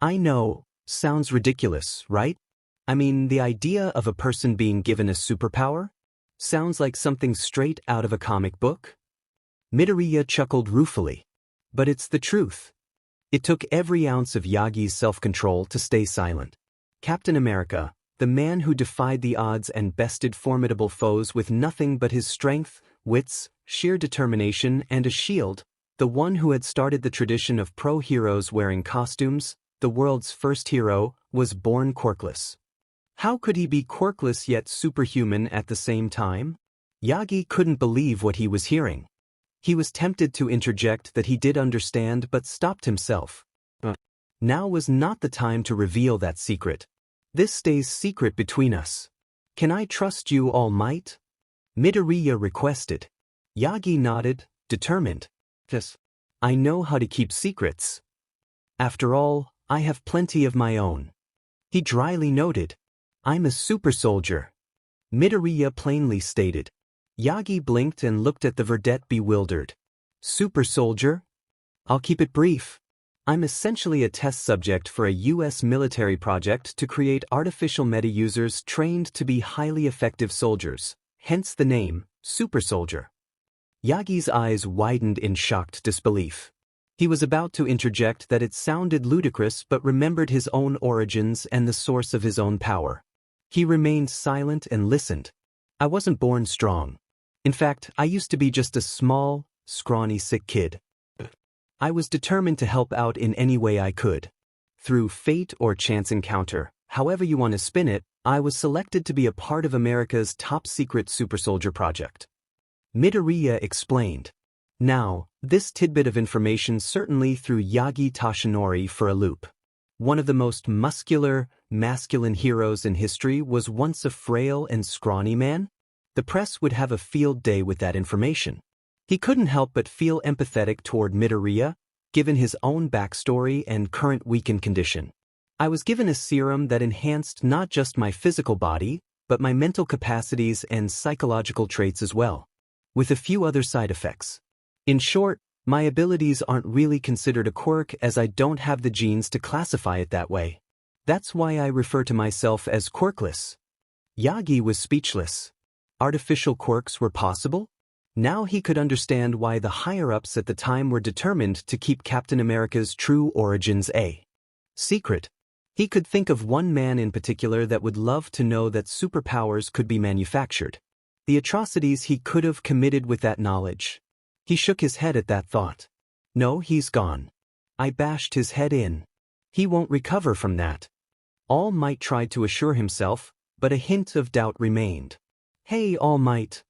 I know, sounds ridiculous, right? I mean, the idea of a person being given a superpower? Sounds like something straight out of a comic book? Midoriya chuckled ruefully. But it's the truth. It took every ounce of Yagi's self-control to stay silent. Captain America, the man who defied the odds and bested formidable foes with nothing but his strength, wits, sheer determination, and a shield, the one who had started the tradition of pro-heroes wearing costumes, the world's first hero, was born quirkless. How could he be quirkless yet superhuman at the same time? Yagi couldn't believe what he was hearing. He was tempted to interject that he did understand but stopped himself. Now was not the time to reveal that secret. This stays secret between us. Can I trust you, All Might? Midoriya requested. Yagi nodded, determined. Yes. I know how to keep secrets. After all, I have plenty of my own. He dryly noted. I'm a super soldier. Midoriya plainly stated. Yagi blinked and looked at the verdette bewildered. Super soldier? I'll keep it brief. I'm essentially a test subject for a US military project to create artificial meta-users trained to be highly effective soldiers, hence the name, Super Soldier. Yagi's eyes widened in shocked disbelief. He was about to interject that it sounded ludicrous but remembered his own origins and the source of his own power. He remained silent and listened. I wasn't born strong. In fact, I used to be just a small, scrawny sick kid. I was determined to help out in any way I could. Through fate or chance encounter, however you want to spin it, I was selected to be a part of America's top-secret super soldier project. Midoriya explained. Now, this tidbit of information certainly threw Yagi Tashinori for a loop. One of the most muscular, masculine heroes in history was once a frail and scrawny man? The press would have a field day with that information. He couldn't help but feel empathetic toward Midoriya, given his own backstory and current weakened condition. I was given a serum that enhanced not just my physical body, but my mental capacities and psychological traits as well, with a few other side effects. In short, my abilities aren't really considered a quirk as I don't have the genes to classify it that way. That's why I refer to myself as quirkless. Yagi was speechless. Artificial quirks were possible? Now he could understand why the higher-ups at the time were determined to keep Captain America's true origins a secret. He could think of one man in particular that would love to know that superpowers could be manufactured. The atrocities he could have committed with that knowledge. He shook his head at that thought. No, he's gone. I bashed his head in. He won't recover from that. All Might tried to assure himself, but a hint of doubt remained. Hey, All Might.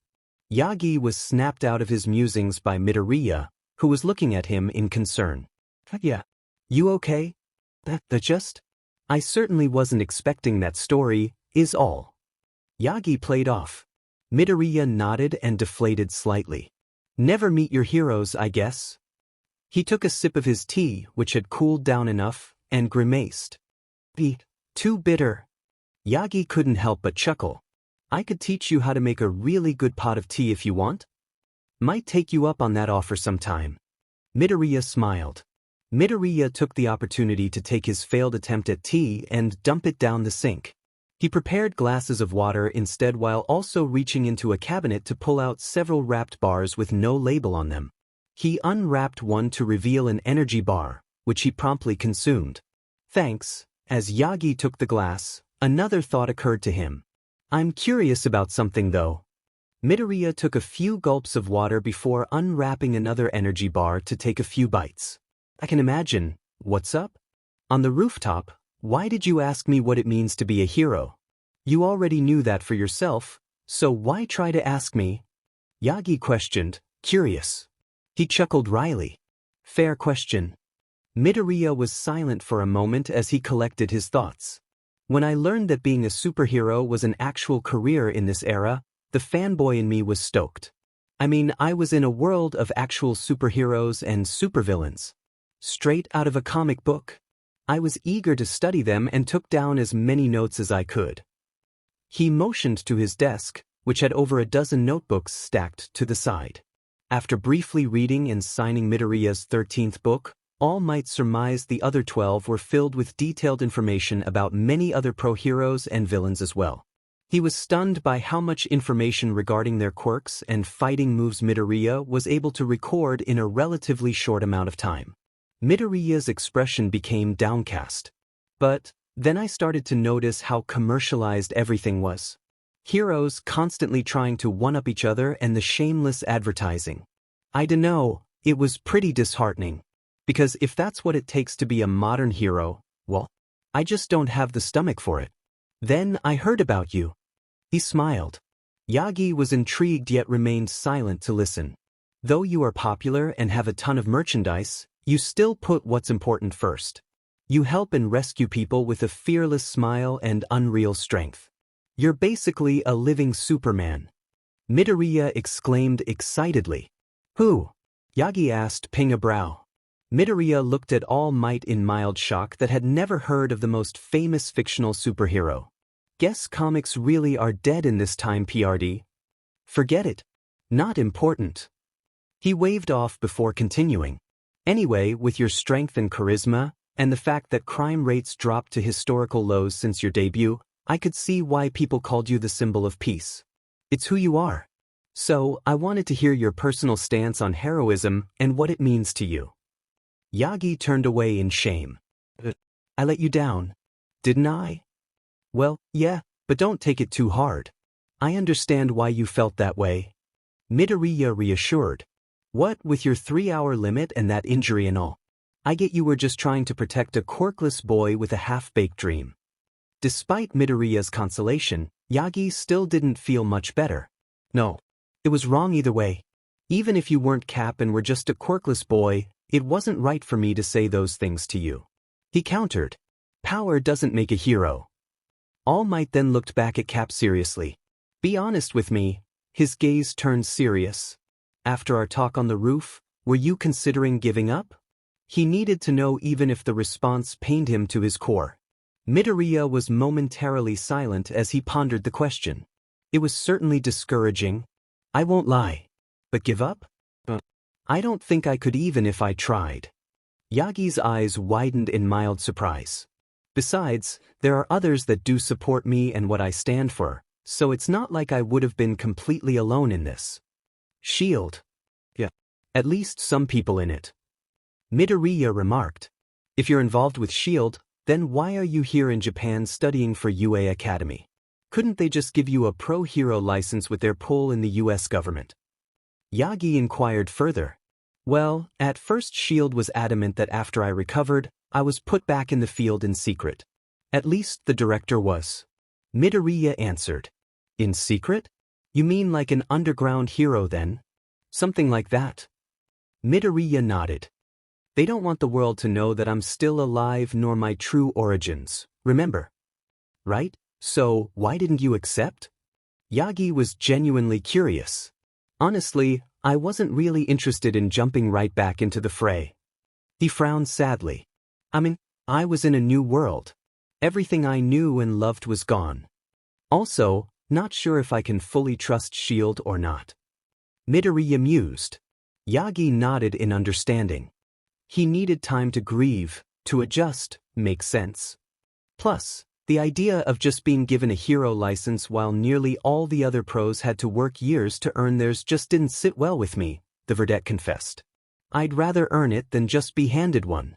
Yagi was snapped out of his musings by Midoriya, who was looking at him in concern. Yeah. You okay? That just? I certainly wasn't expecting that story, is all. Yagi played off. Midoriya nodded and deflated slightly. Never meet your heroes, I guess. He took a sip of his tea, which had cooled down enough, and grimaced. Too bitter. Yagi couldn't help but chuckle. I could teach you how to make a really good pot of tea if you want. Might take you up on that offer sometime. Midoriya smiled. Midoriya took the opportunity to take his failed attempt at tea and dump it down the sink. He prepared glasses of water instead while also reaching into a cabinet to pull out several wrapped bars with no label on them. He unwrapped one to reveal an energy bar, which he promptly consumed. Thanks. As Yagi took the glass, another thought occurred to him. I'm curious about something though. Midoriya took a few gulps of water before unwrapping another energy bar to take a few bites. I can imagine. What's up? On the rooftop, why did you ask me what it means to be a hero? You already knew that for yourself, so why try to ask me? Yagi questioned, curious. He chuckled wryly. Fair question. Midoriya was silent for a moment as he collected his thoughts. When I learned that being a superhero was an actual career in this era, the fanboy in me was stoked. I mean, I was in a world of actual superheroes and supervillains. Straight out of a comic book. I was eager to study them and took down as many notes as I could. He motioned to his desk, which had over a dozen notebooks stacked to the side. After briefly reading and signing Midoriya's 13th book, All Might surmised the other 12 were filled with detailed information about many other pro-heroes and villains as well. He was stunned by how much information regarding their quirks and fighting moves Midoriya was able to record in a relatively short amount of time. Midoriya's expression became downcast. But then I started to notice how commercialized everything was. Heroes constantly trying to one-up each other and the shameless advertising. I dunno, it was pretty disheartening. Because if that's what it takes to be a modern hero, well, I just don't have the stomach for it. Then I heard about you. He smiled. Yagi was intrigued yet remained silent to listen. Though you are popular and have a ton of merchandise, you still put what's important first. You help and rescue people with a fearless smile and unreal strength. You're basically a living Superman. Midoriya exclaimed excitedly. Who? Yagi asked, ping a brow. Midoriya looked at All Might in mild shock that had never heard of the most famous fictional superhero. Guess comics really are dead in this time, PRD. Forget it. Not important. He waved off before continuing. Anyway, with your strength and charisma, and the fact that crime rates dropped to historical lows since your debut, I could see why people called you the symbol of peace. It's who you are. So, I wanted to hear your personal stance on heroism and what it means to you. Yagi turned away in shame. I let you down, didn't I? Well, yeah, but don't take it too hard. I understand why you felt that way. Midoriya reassured. What with your 3-hour limit and that injury and all? I get you were just trying to protect a quirkless boy with a half-baked dream. Despite Midoriya's consolation, Yagi still didn't feel much better. No, it was wrong either way. Even if you weren't Cap and were just a quirkless boy, it wasn't right for me to say those things to you. He countered. Power doesn't make a hero. All Might then looked back at Cap seriously. Be honest with me. His gaze turned serious. After our talk on the roof, were you considering giving up? He needed to know even if the response pained him to his core. Midoriya was momentarily silent as he pondered the question. It was certainly discouraging. I won't lie. But give up? I don't think I could even if I tried. Yagi's eyes widened in mild surprise. Besides, there are others that do support me and what I stand for, so it's not like I would have been completely alone in this. SHIELD. Yeah. At least some people in it. Midoriya remarked. If you're involved with SHIELD, then why are you here in Japan studying for UA Academy? Couldn't they just give you a pro-hero license with their pull in the US government? Yagi inquired further. Well, at first SHIELD was adamant that after I recovered, I was put back in the field in secret. At least the director was. Midoriya answered. In secret? You mean like an underground hero then? Something like that. Midoriya nodded. They don't want the world to know that I'm still alive nor my true origins, remember? Right? So, why didn't you accept? Yagi was genuinely curious. Honestly, I wasn't really interested in jumping right back into the fray. He frowned sadly. I was in a new world. Everything I knew and loved was gone. Also, not sure if I can fully trust SHIELD or not. Midoriya mused. Yagi nodded in understanding. He needed time to grieve, to adjust, make sense. Plus, the idea of just being given a hero license while nearly all the other pros had to work years to earn theirs just didn't sit well with me, the vedette confessed. I'd rather earn it than just be handed one.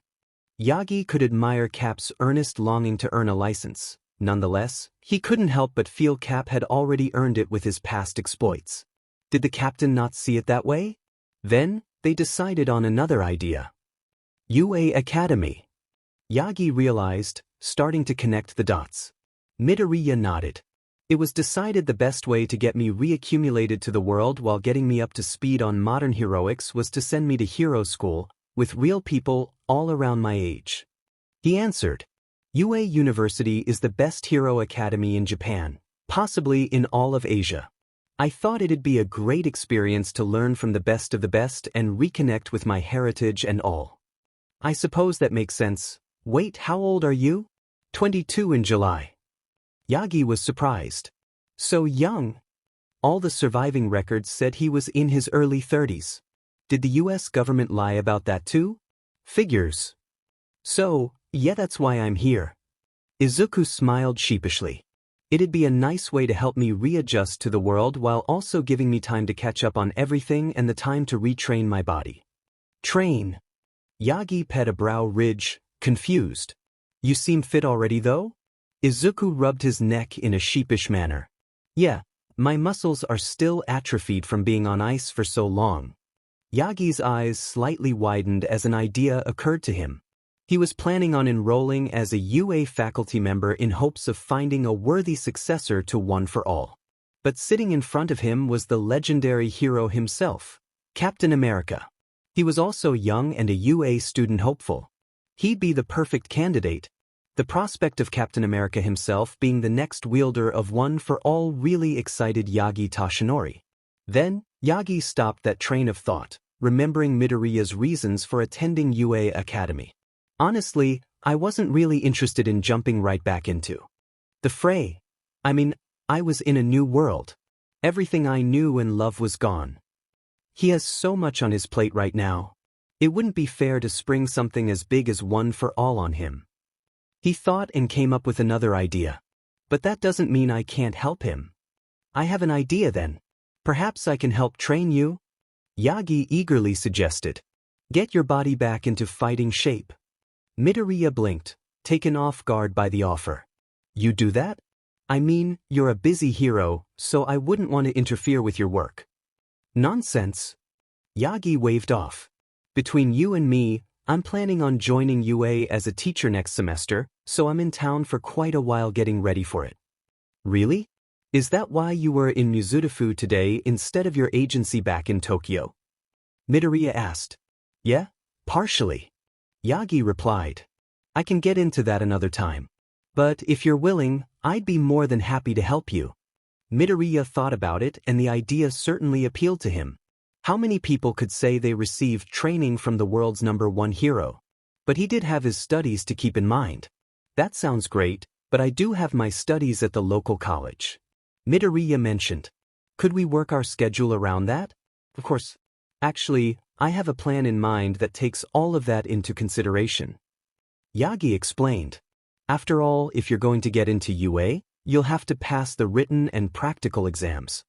Yagi could admire Cap's earnest longing to earn a license. Nonetheless, he couldn't help but feel Cap had already earned it with his past exploits. Did the captain not see it that way? Then, they decided on another idea. UA Academy. Yagi realized, starting to connect the dots. Midoriya nodded. It was decided the best way to get me reaccumulated to the world while getting me up to speed on modern heroics was to send me to hero school, with real people all around my age. He answered. UA University is the best hero academy in Japan, possibly in all of Asia. I thought it'd be a great experience to learn from the best of the best and reconnect with my heritage and all. I suppose that makes sense. Wait, how old are you? 22 in July. Yagi was surprised. So young. All the surviving records said he was in his early 30s. Did the US government lie about that too? Figures. So, yeah, that's why I'm here. Izuku smiled sheepishly. It'd be a nice way to help me readjust to the world while also giving me time to catch up on everything and the time to retrain my body. Train. Yagi pet a brow ridge, confused. You seem fit already though? Izuku rubbed his neck in a sheepish manner. Yeah, my muscles are still atrophied from being on ice for so long. Yagi's eyes slightly widened as an idea occurred to him. He was planning on enrolling as a UA faculty member in hopes of finding a worthy successor to One for All. But sitting in front of him was the legendary hero himself, Captain America. He was also young and a UA student hopeful. He'd be the perfect candidate. The prospect of Captain America himself being the next wielder of One for All really excited Yagi Toshinori. Then, Yagi stopped that train of thought, remembering Midoriya's reasons for attending UA Academy. Honestly, I wasn't really interested in jumping right back into the fray. I was in a new world. Everything I knew and loved was gone. He has so much on his plate right now. It wouldn't be fair to spring something as big as One for All on him. He thought and came up with another idea. But that doesn't mean I can't help him. I have an idea then. Perhaps I can help train you? Yagi eagerly suggested. Get your body back into fighting shape. Midoriya blinked, taken off guard by the offer. You do that? You're a busy hero, so I wouldn't want to interfere with your work. Nonsense. Yagi waved off. Between you and me, I'm planning on joining UA as a teacher next semester, so I'm in town for quite a while getting ready for it. Really? Is that why you were in Mizudafu today instead of your agency back in Tokyo? Midoriya asked. Yeah, partially. Yagi replied. I can get into that another time. But if you're willing, I'd be more than happy to help you. Midoriya thought about it and the idea certainly appealed to him. How many people could say they received training from the world's #1 hero? But he did have his studies to keep in mind. That sounds great, but I do have my studies at the local college. Midoriya mentioned. Could we work our schedule around that? Of course. Actually, I have a plan in mind that takes all of that into consideration. Yagi explained. After all, if you're going to get into UA, you'll have to pass the written and practical exams.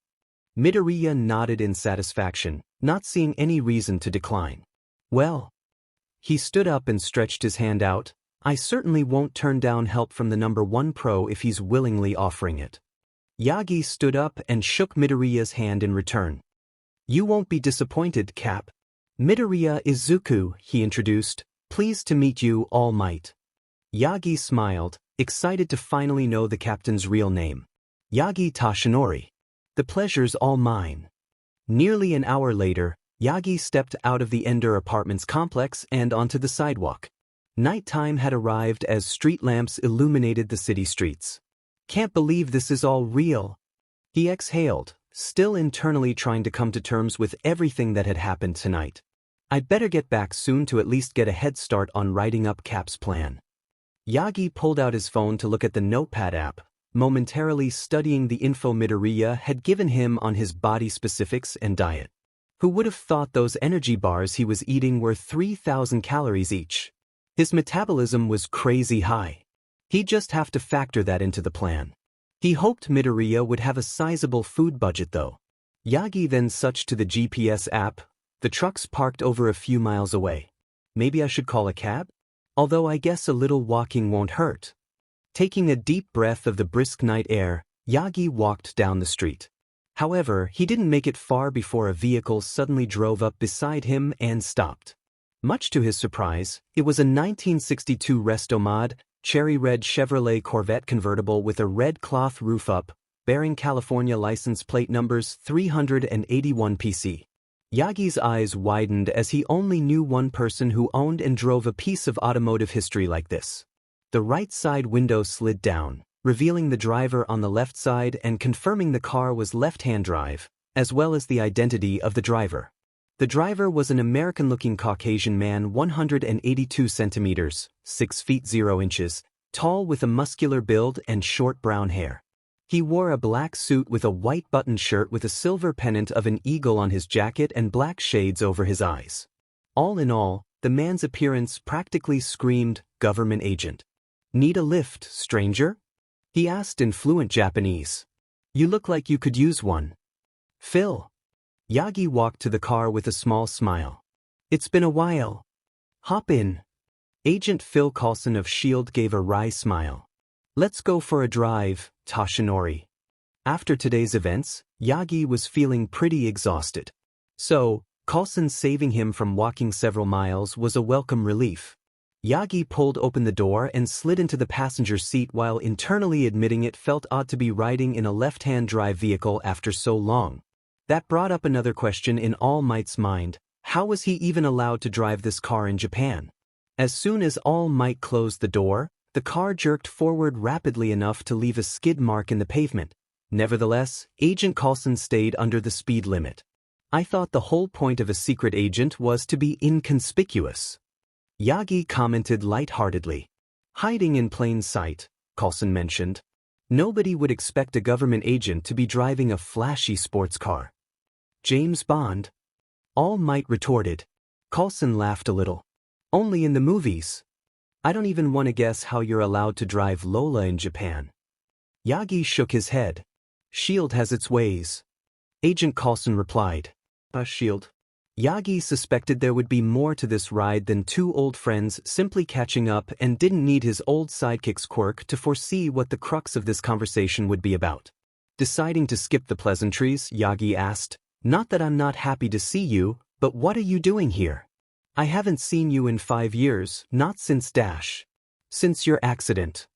Midoriya nodded in satisfaction, not seeing any reason to decline. Well. He stood up and stretched his hand out. I certainly won't turn down help from the #1 pro if he's willingly offering it. Yagi stood up and shook Midoriya's hand in return. You won't be disappointed, Cap. Midoriya Izuku, he introduced. Pleased to meet you, All Might. Yagi smiled, excited to finally know the captain's real name. Yagi Toshinori. The pleasure's all mine. Nearly an hour later, Yagi stepped out of the Ender Apartments complex and onto the sidewalk. Nighttime had arrived as street lamps illuminated the city streets. Can't believe this is all real. He exhaled, still internally trying to come to terms with everything that had happened tonight. I'd better get back soon to at least get a head start on writing up Cap's plan. Yagi pulled out his phone to look at the notepad app, momentarily studying the info Midoriya had given him on his body specifics and diet. Who would have thought those energy bars he was eating were 3,000 calories each? His metabolism was crazy high. He'd just have to factor that into the plan. He hoped Midoriya would have a sizable food budget though. Yagi then switched to the GPS app. The truck's parked over a few miles away. Maybe I should call a cab? Although I guess a little walking won't hurt. Taking a deep breath of the brisk night air, Yagi walked down the street. However, he didn't make it far before a vehicle suddenly drove up beside him and stopped. Much to his surprise, it was a 1962 Restomod, cherry red Chevrolet Corvette convertible with a red cloth roof up, bearing California license plate numbers 381 PC. Yagi's eyes widened as he only knew one person who owned and drove a piece of automotive history like this. The right side window slid down, revealing the driver on the left side and confirming the car was left-hand drive, as well as the identity of the driver. The driver was an American-looking Caucasian man 182 centimeters, 6 feet 0 inches, tall with a muscular build and short brown hair. He wore a black suit with a white button shirt with a silver pennant of an eagle on his jacket and black shades over his eyes. All in all, the man's appearance practically screamed government agent. "Need a lift, stranger?" he asked in fluent Japanese. "You look like you could use one." "Phil." Yagi walked to the car with a small smile. "It's been a while. Hop in." Agent Phil Coulson of S.H.I.E.L.D. gave a wry smile. "Let's go for a drive, Toshinori." After today's events, Yagi was feeling pretty exhausted. So, Coulson saving him from walking several miles was a welcome relief. Yagi pulled open the door and slid into the passenger seat while internally admitting it felt odd to be riding in a left-hand drive vehicle after so long. That brought up another question in All Might's mind: how was he even allowed to drive this car in Japan? As soon as All Might closed the door, the car jerked forward rapidly enough to leave a skid mark in the pavement. Nevertheless, Agent Coulson stayed under the speed limit. "I thought the whole point of a secret agent was to be inconspicuous," Yagi commented lightheartedly. "Hiding in plain sight," Coulson mentioned. "Nobody would expect a government agent to be driving a flashy sports car." "James Bond?" All Might retorted. Coulson laughed a little. "Only in the movies. I don't even want to guess how you're allowed to drive Lola in Japan." Yagi shook his head. "S.H.I.E.L.D. has its ways," Agent Coulson replied. S.H.I.E.L.D. Yagi suspected there would be more to this ride than two old friends simply catching up and didn't need his old sidekick's quirk to foresee what the crux of this conversation would be about. Deciding to skip the pleasantries, Yagi asked, "Not that I'm not happy to see you, but what are you doing here? I haven't seen you in 5 years, not since since your accident."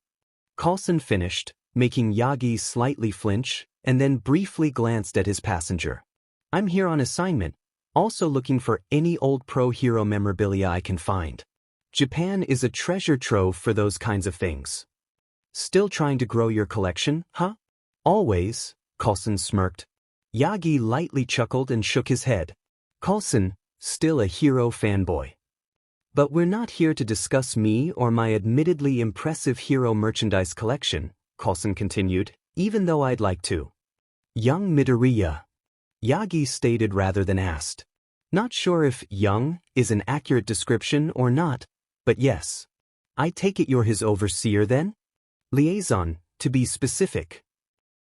Coulson finished, making Yagi slightly flinch, and then briefly glanced at his passenger. "I'm here on assignment, also looking for any old pro-hero memorabilia I can find. Japan is a treasure trove for those kinds of things." "Still trying to grow your collection, huh?" "Always," Coulson smirked. Yagi lightly chuckled and shook his head. "Coulson, still a hero fanboy. But we're not here to discuss me or my admittedly impressive hero merchandise collection," Coulson continued, "even though I'd like to." "Young Midoriya," Yagi stated rather than asked. "Not sure if young is an accurate description or not, but yes. I take it you're his overseer then? Liaison, to be specific."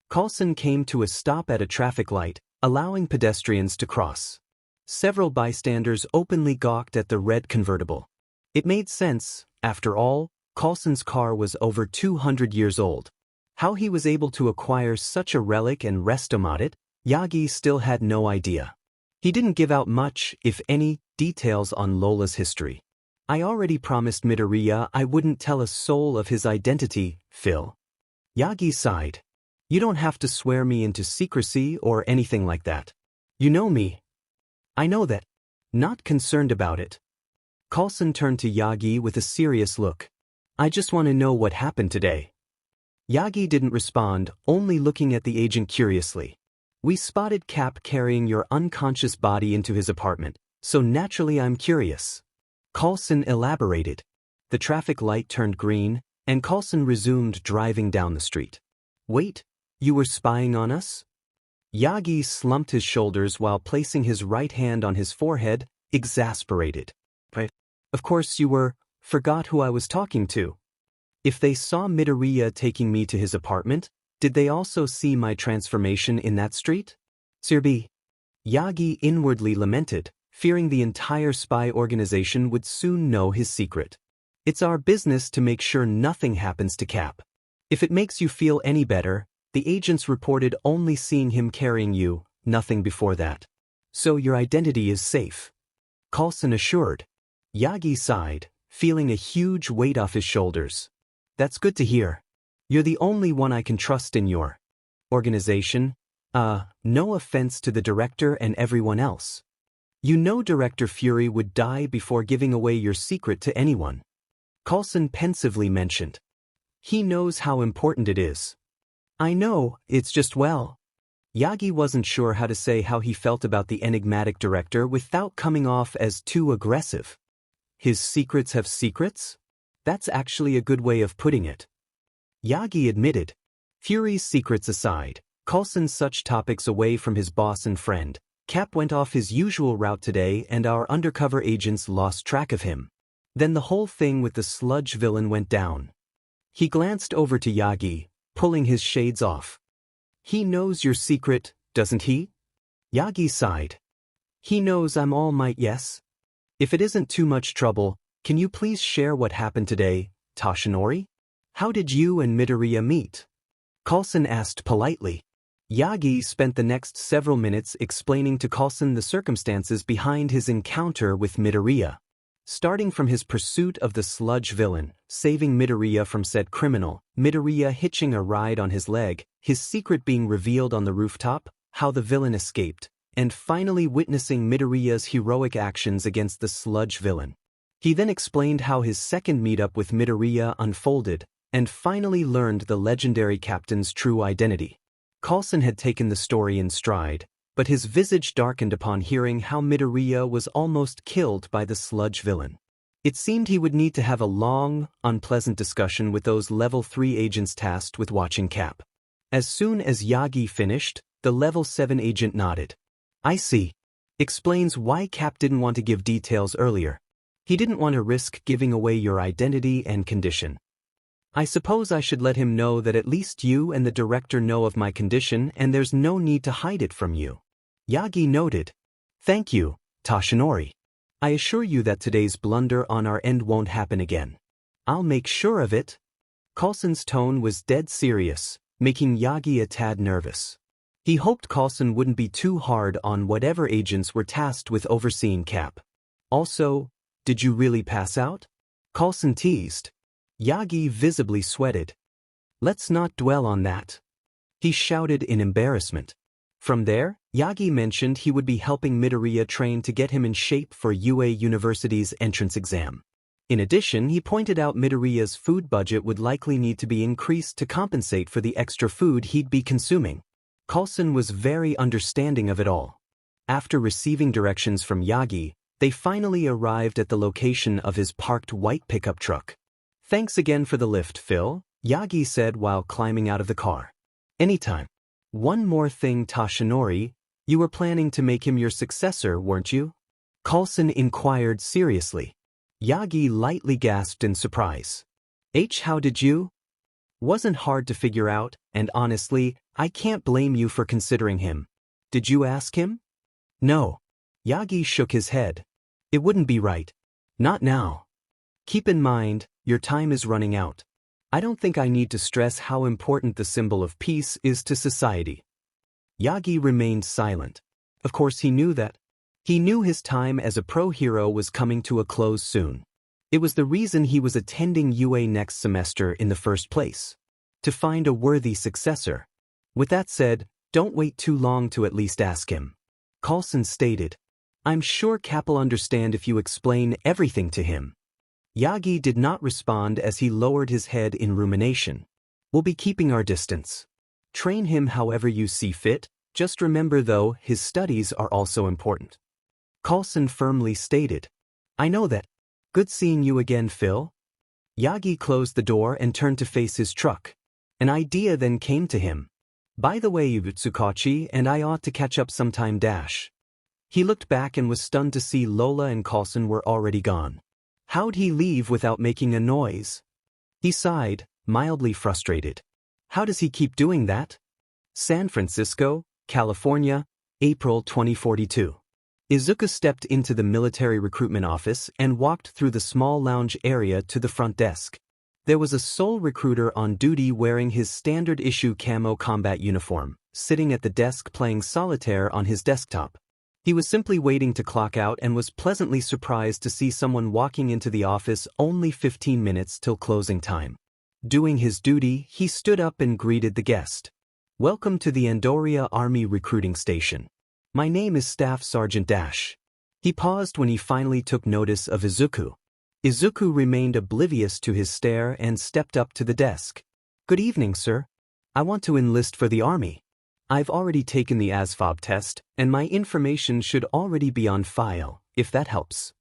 Coulson came to a stop at a traffic light, allowing pedestrians to cross. Several bystanders openly gawked at the red convertible. It made sense, after all, Coulson's car was over 200 years old. How he was able to acquire such a relic and restomod it, Yagi still had no idea. He didn't give out much, if any, details on Lola's history. "I already promised Midoriya I wouldn't tell a soul of his identity, Phil." Yagi sighed. "You don't have to swear me into secrecy or anything like that. You know me." "I know that." "Not concerned about it." Coulson turned to Yagi with a serious look. "I just want to know what happened today." Yagi didn't respond, only looking at the agent curiously. "We spotted Cap carrying your unconscious body into his apartment, so naturally I'm curious." Coulson elaborated. The traffic light turned green, and Coulson resumed driving down the street. "Wait, you were spying on us?" Yagi slumped his shoulders while placing his right hand on his forehead, exasperated. "Of course you forgot who I was talking to." "If they saw Midoriya taking me to his apartment, did they also see my transformation in that street?" "Sirbi." Yagi inwardly lamented, fearing the entire spy organization would soon know his secret. "It's our business to make sure nothing happens to Cap. If it makes you feel any better, The agents reported only seeing him carrying you, nothing before that. So your identity is safe. Coulson assured. Yagi sighed, feeling a huge weight off his shoulders. That's good to hear. You're the only one I can trust in your organization. No offense to the director and everyone else. You know Director Fury would die before giving away your secret to anyone. Coulson pensively mentioned. He knows how important it is. I know, it's just well. Yagi wasn't sure how to say how he felt about the enigmatic director without coming off as too aggressive. His secrets have secrets? That's actually a good way of putting it. Yagi admitted. Fury's secrets aside, Coulson such topics away from his boss and friend. Cap went off his usual route today and our undercover agents lost track of him. Then the whole thing with the Sludge villain went down. He glanced over to Yagi, pulling his shades off. He knows your secret, doesn't he? Yagi sighed. He knows I'm all might, yes? If it isn't too much trouble, can you please share what happened today, Toshinori? How did you and Midoriya meet? Coulson asked politely. Yagi spent the next several minutes explaining to Coulson the circumstances behind his encounter with Midoriya. Starting from his pursuit of the Sludge villain, saving Midoriya from said criminal, Midoriya hitching a ride on his leg, his secret being revealed on the rooftop, how the villain escaped, and finally witnessing Midoriya's heroic actions against the Sludge villain. He then explained how his second meetup with Midoriya unfolded, and finally learned the legendary captain's true identity. Coulson had taken the story in stride, but his visage darkened upon hearing how Midoriya was almost killed by the Sludge villain. It seemed he would need to have a long, unpleasant discussion with those Level 3 agents tasked with watching Cap. As soon as Yagi finished, the Level 7 agent nodded. I see. Explains why Cap didn't want to give details earlier. He didn't want to risk giving away your identity and condition. I suppose I should let him know that at least you and the director know of my condition and there's no need to hide it from you. Yagi noted. Thank you, Toshinori. I assure you that today's blunder on our end won't happen again. I'll make sure of it. Coulson's tone was dead serious, making Yagi a tad nervous. He hoped Coulson wouldn't be too hard on whatever agents were tasked with overseeing Cap. Also, did you really pass out? Coulson teased. Yagi visibly sweated. Let's not dwell on that. He shouted in embarrassment. From there, Yagi mentioned he would be helping Midoriya train to get him in shape for UA University's entrance exam. In addition, he pointed out Midoriya's food budget would likely need to be increased to compensate for the extra food he'd be consuming. Coulson was very understanding of it all. After receiving directions from Yagi, they finally arrived at the location of his parked white pickup truck. Thanks again for the lift, Phil, Yagi said while climbing out of the car. Anytime. One more thing, Toshinori, you were planning to make him your successor, weren't you? Coulson inquired seriously. Yagi lightly gasped in surprise. How did you? Wasn't hard to figure out, and honestly, I can't blame you for considering him. Did you ask him? No. Yagi shook his head. It wouldn't be right. Not now. Keep in mind, your time is running out. I don't think I need to stress how important the symbol of peace is to society. Yagi remained silent. Of course he knew that. He knew his time as a pro-hero was coming to a close soon. It was the reason he was attending UA next semester in the first place. To find a worthy successor. With that said, don't wait too long to at least ask him. Coulson stated. I'm sure Cap'll understand if you explain everything to him. Yagi did not respond as he lowered his head in rumination. We'll be keeping our distance. Train him however you see fit, just remember though, his studies are also important. Coulson firmly stated. I know that. Good seeing you again, Phil. Yagi closed the door and turned to face his truck. An idea then came to him. By the way, Tsukachi and I ought to catch up sometime. He looked back and was stunned to see Lola and Coulson were already gone. How'd he leave without making a noise? He sighed, mildly frustrated. How does he keep doing that? San Francisco, California, April 2042. Izuku stepped into the military recruitment office and walked through the small lounge area to the front desk. There was a sole recruiter on duty wearing his standard-issue camo combat uniform, sitting at the desk playing solitaire on his desktop. He was simply waiting to clock out and was pleasantly surprised to see someone walking into the office only 15 minutes till closing time. Doing his duty, he stood up and greeted the guest. "Welcome to the Midoriya Army Recruiting Station. My name is Staff Sergeant Dash." He paused when he finally took notice of Izuku. Izuku remained oblivious to his stare and stepped up to the desk. "Good evening, sir. I want to enlist for the army. I've already taken the ASFOB test, and my information should already be on file, if that helps."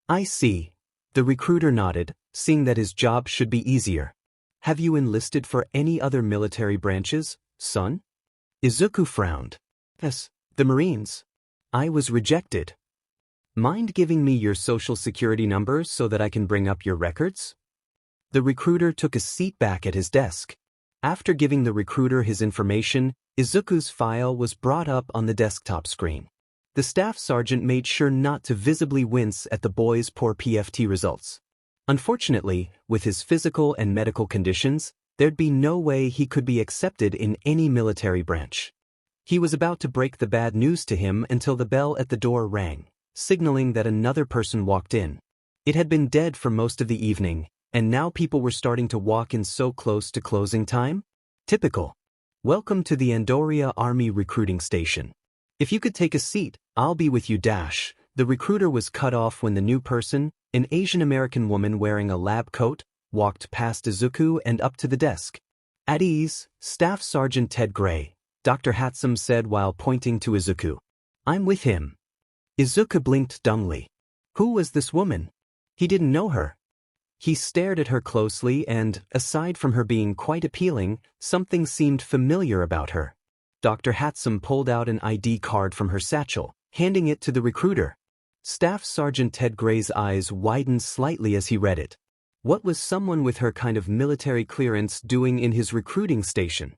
"I see." The recruiter nodded, seeing that his job should be easier. "Have you enlisted for any other military branches, son?" Izuku frowned. "Yes, the Marines. I was rejected." "Mind giving me your social security number so that I can bring up your records?" The recruiter took a seat back at his desk. After giving the recruiter his information, Izuku's file was brought up on the desktop screen. The staff sergeant made sure not to visibly wince at the boy's poor PFT results. Unfortunately, with his physical and medical conditions, there'd be no way he could be accepted in any military branch. He was about to break the bad news to him until the bell at the door rang, signaling that another person walked in. It had been dead for most of the evening, and now people were starting to walk in so close to closing time. Typical. "Welcome to the Midoriya Army Recruiting Station. If you could take a seat, I'll be with you." Dash. The recruiter was cut off when the new person, an Asian American woman wearing a lab coat, walked past Izuku and up to the desk. "At ease, Staff Sergeant Ted Gray," Dr. Hatsum said while pointing to Izuku. "I'm with him." Izuku blinked dumbly. Who was this woman? He didn't know her. He stared at her closely and, aside from her being quite appealing, something seemed familiar about her. Dr. Hatsum pulled out an ID card from her satchel, handing it to the recruiter. Staff Sergeant Ted Gray's eyes widened slightly as he read it. What was someone with her kind of military clearance doing in his recruiting station?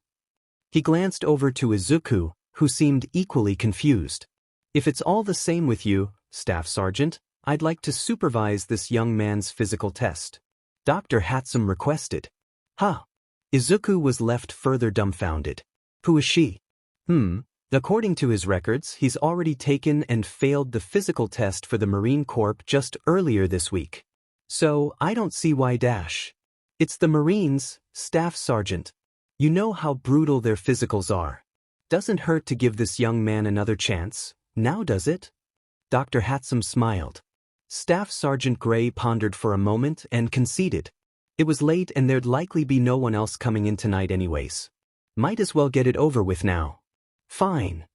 He glanced over to Izuku, who seemed equally confused. "If it's all the same with you, Staff Sergeant, I'd like to supervise this young man's physical test," Dr. Hatsum requested. "Huh." Izuku was left further dumbfounded. "Who is she?" According to his records, he's already taken and failed the physical test for the Marine Corps just earlier this week. So, I don't see why Dash. It's the Marines, Staff Sergeant. You know how brutal their physicals are. Doesn't hurt to give this young man another chance, now does it? Dr. Hatsum smiled. Staff Sergeant Gray pondered for a moment and conceded. It was late and there'd likely be no one else coming in tonight anyways. Might as well get it over with now. Fine.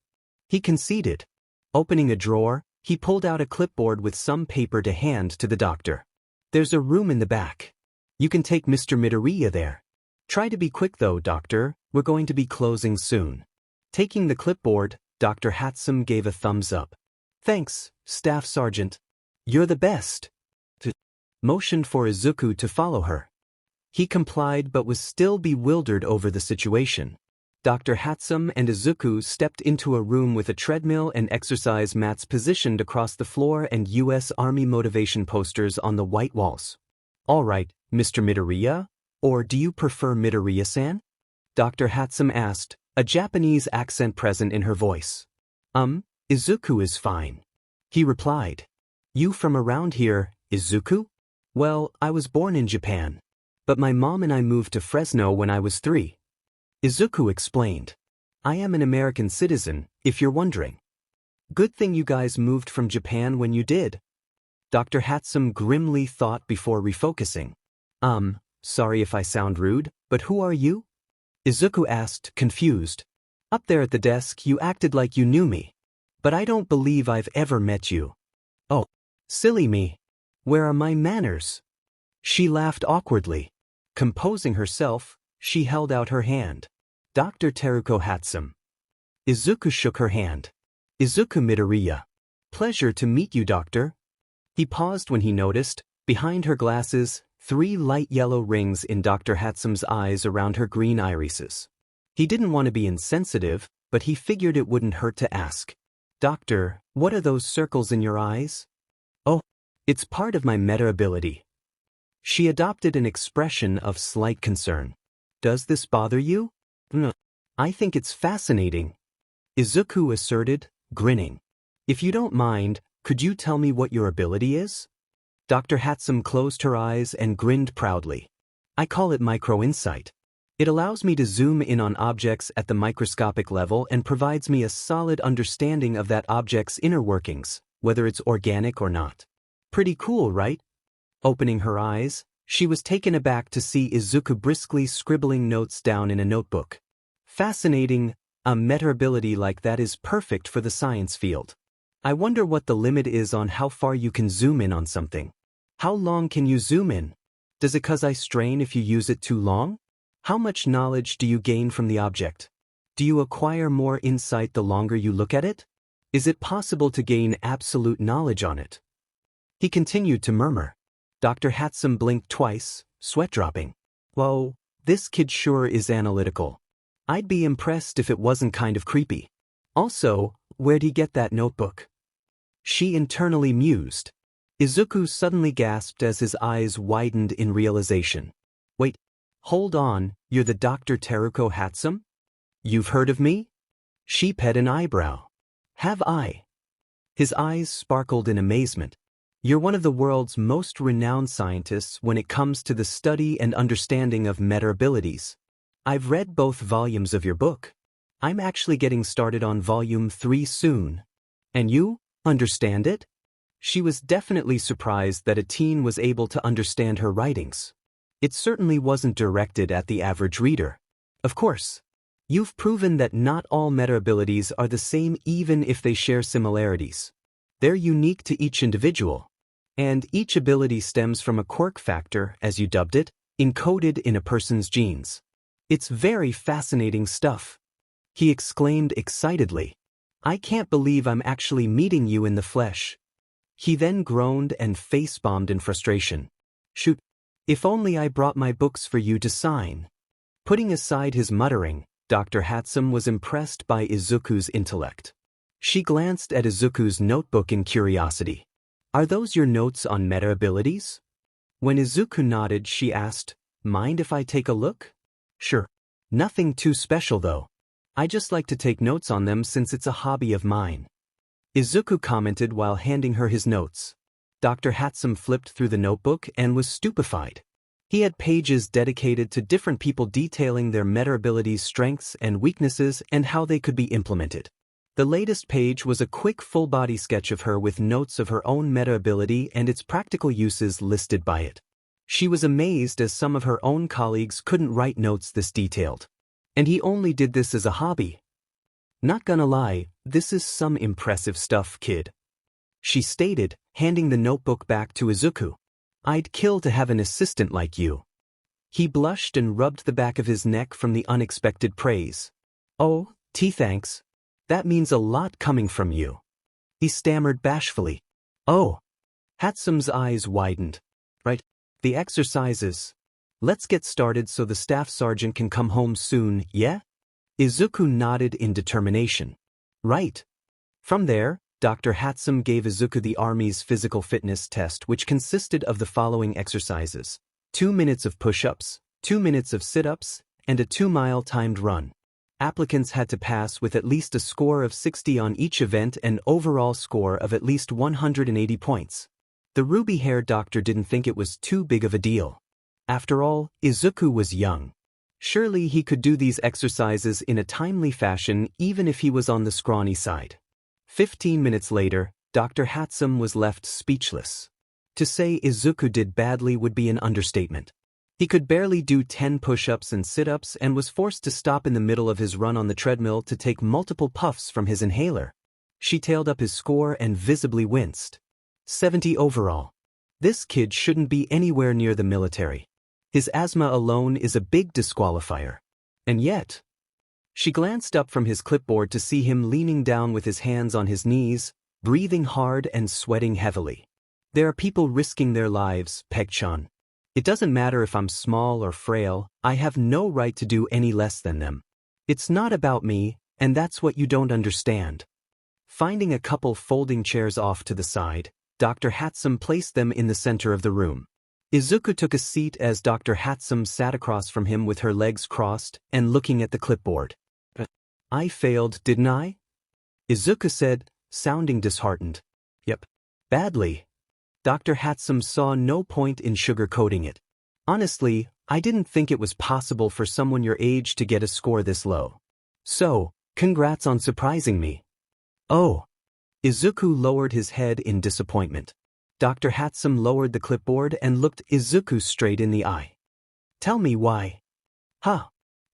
He conceded. Opening a drawer, he pulled out a clipboard with some paper to hand to the doctor. There's a room in the back. You can take Mr. Midoriya there. Try to be quick though, doctor, we're going to be closing soon. Taking the clipboard, Dr. Hatsum gave a thumbs up. Thanks, Staff Sergeant. You're the best. Motioned for Izuku to follow her. He complied but was still bewildered over the situation. Dr. Hatsum and Izuku stepped into a room with a treadmill and exercise mats positioned across the floor and U.S. Army motivation posters on the white walls. All right, Mr. Midoriya? Or do you prefer Midoriya-san? Dr. Hatsum asked, a Japanese accent present in her voice. Izuku is fine. He replied. You from around here, Izuku? Well, I was born in Japan. But my mom and I moved to Fresno when I was 3. Izuku explained. I am an American citizen, if you're wondering. Good thing you guys moved from Japan when you did. Dr. Hatsum grimly thought before refocusing. Sorry if I sound rude, but who are you? Izuku asked, confused. Up there at the desk you acted like you knew me. But I don't believe I've ever met you. Oh, silly me. Where are my manners? She laughed awkwardly. Composing herself, she held out her hand. Dr. Teruko Hatsum. Izuku shook her hand. Izuku Midoriya. Pleasure to meet you, doctor. He paused when he noticed, behind her glasses, 3 light yellow rings in Dr. Hatsum's eyes around her green irises. He didn't want to be insensitive, but he figured it wouldn't hurt to ask. Doctor, what are those circles in your eyes? Oh, it's part of my meta ability. She adopted an expression of slight concern. Does this bother you? No. I think it's fascinating, Izuku asserted, grinning. If you don't mind, could you tell me what your ability is? Dr. Hatsum closed her eyes and grinned proudly. I call it micro-insight. It allows me to zoom in on objects at the microscopic level and provides me a solid understanding of that object's inner workings, whether it's organic or not. Pretty cool, right? Opening her eyes, she was taken aback to see Izuku briskly scribbling notes down in a notebook. Fascinating, a meta ability like that is perfect for the science field. I wonder what the limit is on how far you can zoom in on something. How long can you zoom in? Does it cause eye strain if you use it too long? How much knowledge do you gain from the object? Do you acquire more insight the longer you look at it? Is it possible to gain absolute knowledge on it? He continued to murmur. Dr. Hatsum blinked twice, sweat dropping. Whoa, this kid sure is analytical. I'd be impressed if it wasn't kind of creepy. Also, where'd he get that notebook? She internally mused. Izuku suddenly gasped as his eyes widened in realization. Wait, hold on, you're the Dr. Teruko Hatsum? You've heard of me? She pet an eyebrow. Have I? His eyes sparkled in amazement. You're one of the world's most renowned scientists when it comes to the study and understanding of meta abilities. I've read both volumes of your book. I'm actually getting started on volume 3 soon. And you, understand it? She was definitely surprised that a teen was able to understand her writings. It certainly wasn't directed at the average reader. Of course. You've proven that not all meta abilities are the same even if they share similarities. They're unique to each individual. And each ability stems from a quirk factor, as you dubbed it, encoded in a person's genes. It's very fascinating stuff. He exclaimed excitedly. I can't believe I'm actually meeting you in the flesh. He then groaned and face-bombed in frustration. Shoot, if only I brought my books for you to sign. Putting aside his muttering, Dr. Hatsum was impressed by Izuku's intellect. She glanced at Izuku's notebook in curiosity. Are those your notes on meta abilities? When Izuku nodded, she asked, Mind if I take a look? Sure. Nothing too special though. I just like to take notes on them since it's a hobby of mine. Izuku commented while handing her his notes. Dr. Hatsum flipped through the notebook and was stupefied. He had pages dedicated to different people detailing their meta abilities' strengths and weaknesses and how they could be implemented. The latest page was a quick full-body sketch of her with notes of her own meta ability and its practical uses listed by it. She was amazed as some of her own colleagues couldn't write notes this detailed. And he only did this as a hobby. Not gonna lie, this is some impressive stuff, kid. She stated, handing the notebook back to Izuku. I'd kill to have an assistant like you. He blushed and rubbed the back of his neck from the unexpected praise. Oh, thanks. That means a lot coming from you. He stammered bashfully. Oh. Hatsum's eyes widened. Right, the exercises. Let's get started so the staff sergeant can come home soon, yeah? Izuku nodded in determination. Right. From there, Dr. Hatsum gave Izuku the Army's physical fitness test, which consisted of the following exercises. 2 minutes of push-ups, 2 minutes of sit-ups, and a 2-mile timed run. Applicants had to pass with at least a score of 60 on each event and overall score of at least 180 points. The ruby-haired doctor didn't think it was too big of a deal. After all, Izuku was young. Surely he could do these exercises in a timely fashion even if he was on the scrawny side. 15 minutes later, Dr. Hatsum was left speechless. To say Izuku did badly would be an understatement. He could barely do 10 push-ups and sit-ups and was forced to stop in the middle of his run on the treadmill to take multiple puffs from his inhaler. She tailed up his score and visibly winced. 70 overall. This kid shouldn't be anywhere near the military. His asthma alone is a big disqualifier. And yet, she glanced up from his clipboard to see him leaning down with his hands on his knees, breathing hard and sweating heavily. There are people risking their lives, Peg-chan. It doesn't matter if I'm small or frail, I have no right to do any less than them. It's not about me, and that's what you don't understand. Finding a couple folding chairs off to the side, Dr. Hatsum placed them in the center of the room. Izuku took a seat as Dr. Hatsum sat across from him with her legs crossed and looking at the clipboard. I failed, didn't I? Izuku said, sounding disheartened. Yep. Badly. Dr. Hatsum saw no point in sugarcoating it. Honestly, I didn't think it was possible for someone your age to get a score this low. So, congrats on surprising me. Oh. Izuku lowered his head in disappointment. Dr. Hatsum lowered the clipboard and looked Izuku straight in the eye. Tell me why. Huh.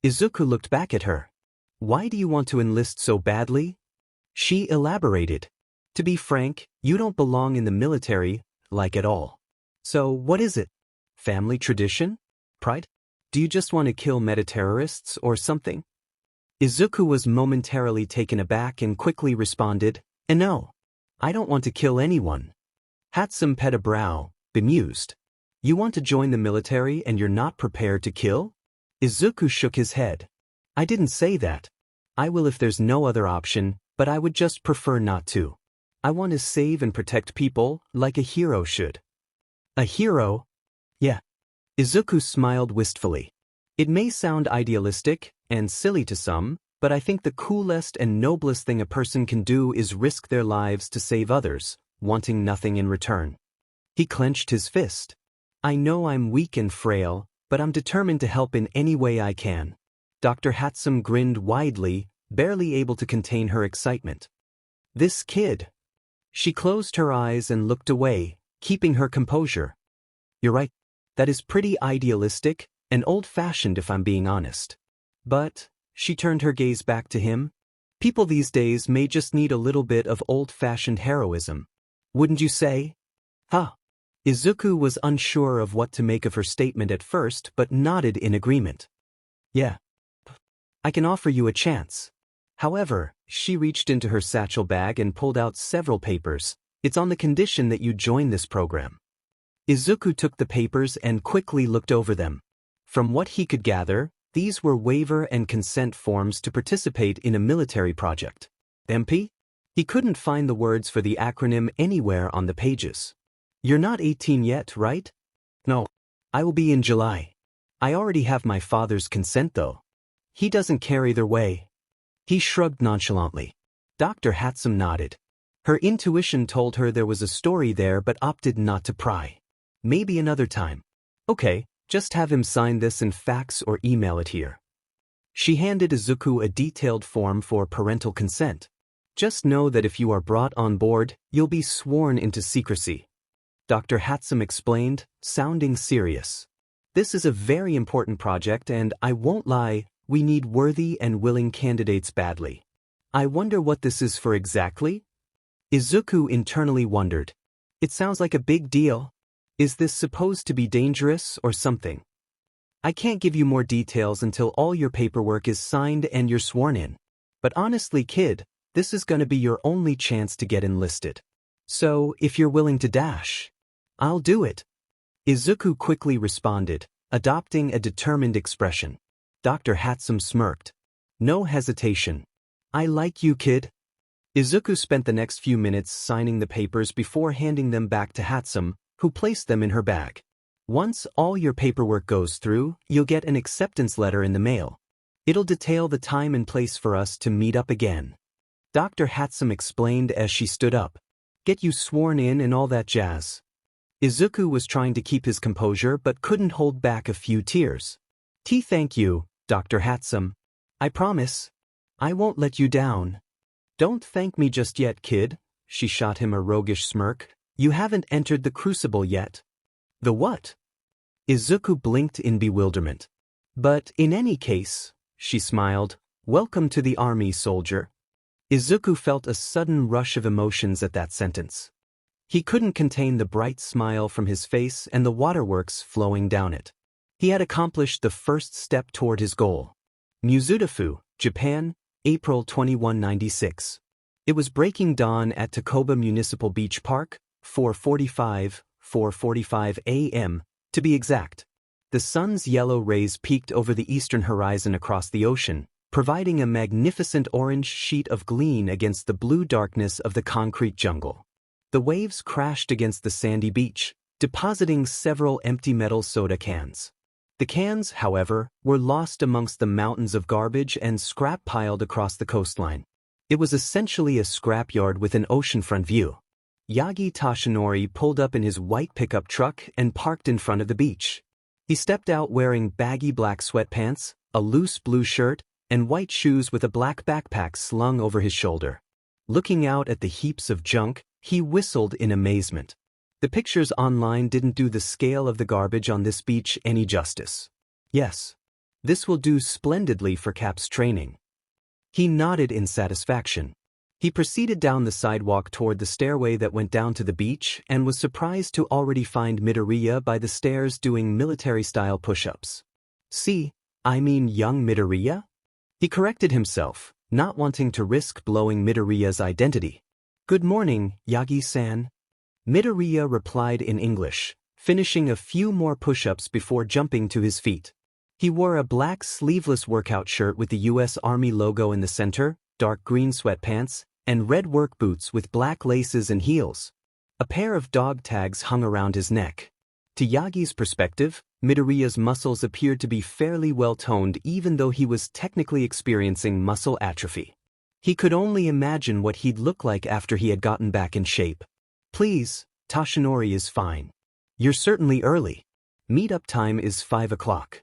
Izuku looked back at her. Why do you want to enlist so badly? She elaborated. To be frank, you don't belong in the military, like at all. So what is it? Family tradition? Pride? Do you just want to kill meta-terrorists or something? Izuku was momentarily taken aback and quickly responded, no. I don't want to kill anyone. Hatsum pet a brow, bemused. You want to join the military and you're not prepared to kill? Izuku shook his head. I didn't say that. I will if there's no other option, but I would just prefer not to. I want to save and protect people like a hero should. A hero? Yeah. Izuku smiled wistfully. It may sound idealistic and silly to some, but I think the coolest and noblest thing a person can do is risk their lives to save others, wanting nothing in return. He clenched his fist. I know I'm weak and frail, but I'm determined to help in any way I can. Dr. Hatsum grinned widely, barely able to contain her excitement. This kid. She closed her eyes and looked away, keeping her composure. You're right. That is pretty idealistic and old-fashioned if I'm being honest. But, she turned her gaze back to him, people these days may just need a little bit of old-fashioned heroism. Wouldn't you say? Huh. Izuku was unsure of what to make of her statement at first but nodded in agreement. Yeah. I can offer you a chance. However, she reached into her satchel bag and pulled out several papers. It's on the condition that you join this program. Izuku took the papers and quickly looked over them. From what he could gather, these were waiver and consent forms to participate in a military project. MP? He couldn't find the words for the acronym anywhere on the pages. You're not 18 yet, right? No. I will be in July. I already have my father's consent though. He doesn't care either way. He shrugged nonchalantly. Dr. Hatsum nodded. Her intuition told her there was a story there but opted not to pry. Maybe another time. Okay. Just have him sign this and fax or email it here. She handed Izuku a detailed form for parental consent. Just know that if you are brought on board, you'll be sworn into secrecy. Dr. Hatsum explained, sounding serious. This is a very important project and I won't lie, we need worthy and willing candidates badly. I wonder what this is for exactly? Izuku internally wondered. It sounds like a big deal. Is this supposed to be dangerous or something? I can't give you more details until all your paperwork is signed and you're sworn in. But honestly, kid, this is going to be your only chance to get enlisted. So, if you're willing to dash, I'll do it. Izuku quickly responded, adopting a determined expression. Dr. Hatsum smirked. No hesitation. I like you, kid. Izuku spent the next few minutes signing the papers before handing them back to Hatsum, who placed them in her bag. Once all your paperwork goes through, you'll get an acceptance letter in the mail. It'll detail the time and place for us to meet up again. Dr. Hatsum explained as she stood up. Get you sworn in and all that jazz. Izuku was trying to keep his composure but couldn't hold back a few tears. Thank you, Dr. Hatsum. I promise. I won't let you down. Don't thank me just yet, kid. She shot him a roguish smirk. You haven't entered the crucible yet. The what? Izuku blinked in bewilderment. But in any case, she smiled, welcome to the army, soldier. Izuku felt a sudden rush of emotions at that sentence. He couldn't contain the bright smile from his face and the waterworks flowing down it. He had accomplished the first step toward his goal. Mizudafu, Japan, April 2196. It was breaking dawn at Takoba Municipal Beach Park, 4:45 a.m., to be exact. The sun's yellow rays peeked over the eastern horizon across the ocean, providing a magnificent orange sheet of gleam against the blue darkness of the concrete jungle. The waves crashed against the sandy beach, depositing several empty metal soda cans. The cans, however, were lost amongst the mountains of garbage and scrap piled across the coastline. It was essentially a scrapyard with an oceanfront view. Yagi Toshinori pulled up in his white pickup truck and parked in front of the beach. He stepped out wearing baggy black sweatpants, a loose blue shirt, and white shoes with a black backpack slung over his shoulder. Looking out at the heaps of junk, he whistled in amazement. The pictures online didn't do the scale of the garbage on this beach any justice. Yes, this will do splendidly for Cap's training. He nodded in satisfaction. He proceeded down the sidewalk toward the stairway that went down to the beach and was surprised to already find Midoriya by the stairs doing military-style push-ups. I mean young Midoriya? He corrected himself, not wanting to risk blowing Midoriya's identity. Good morning, Yagi-san. Midoriya replied in English, finishing a few more push-ups before jumping to his feet. He wore a black sleeveless workout shirt with the U.S. Army logo in the center, dark green sweatpants, and red work boots with black laces and heels. A pair of dog tags hung around his neck. To Yagi's perspective, Midoriya's muscles appeared to be fairly well-toned even though he was technically experiencing muscle atrophy. He could only imagine what he'd look like after he had gotten back in shape. Please, Toshinori is fine. You're certainly early. Meetup time is 5 o'clock.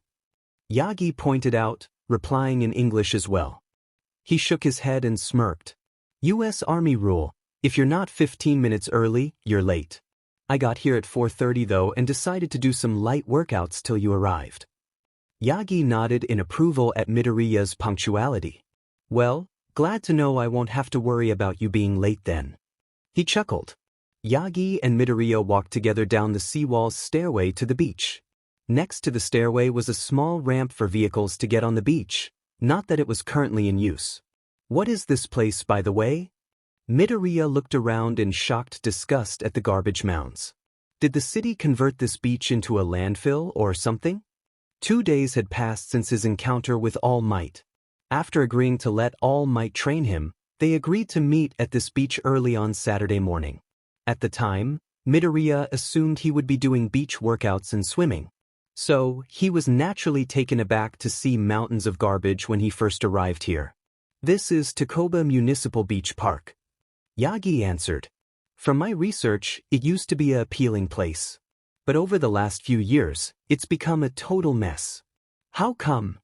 Yagi pointed out, replying in English as well. He shook his head and smirked. U.S. Army rule, if you're not 15 minutes early, you're late. I got here at 4:30 though and decided to do some light workouts till you arrived. Yagi nodded in approval at Midoriya's punctuality. Well, glad to know I won't have to worry about you being late then. He chuckled. Yagi and Midoriya walked together down the seawall's stairway to the beach. Next to the stairway was a small ramp for vehicles to get on the beach, not that it was currently in use. What is this place, by the way? Midoriya looked around in shocked disgust at the garbage mounds. Did the city convert this beach into a landfill or something? 2 days had passed since his encounter with All Might. After agreeing to let All Might train him, they agreed to meet at this beach early on Saturday morning. At the time, Midoriya assumed he would be doing beach workouts and swimming. So, he was naturally taken aback to see mountains of garbage when he first arrived here. This is Takoba Municipal Beach Park. Yagi answered. From my research, it used to be an appealing place. But over the last few years, it's become a total mess. How come?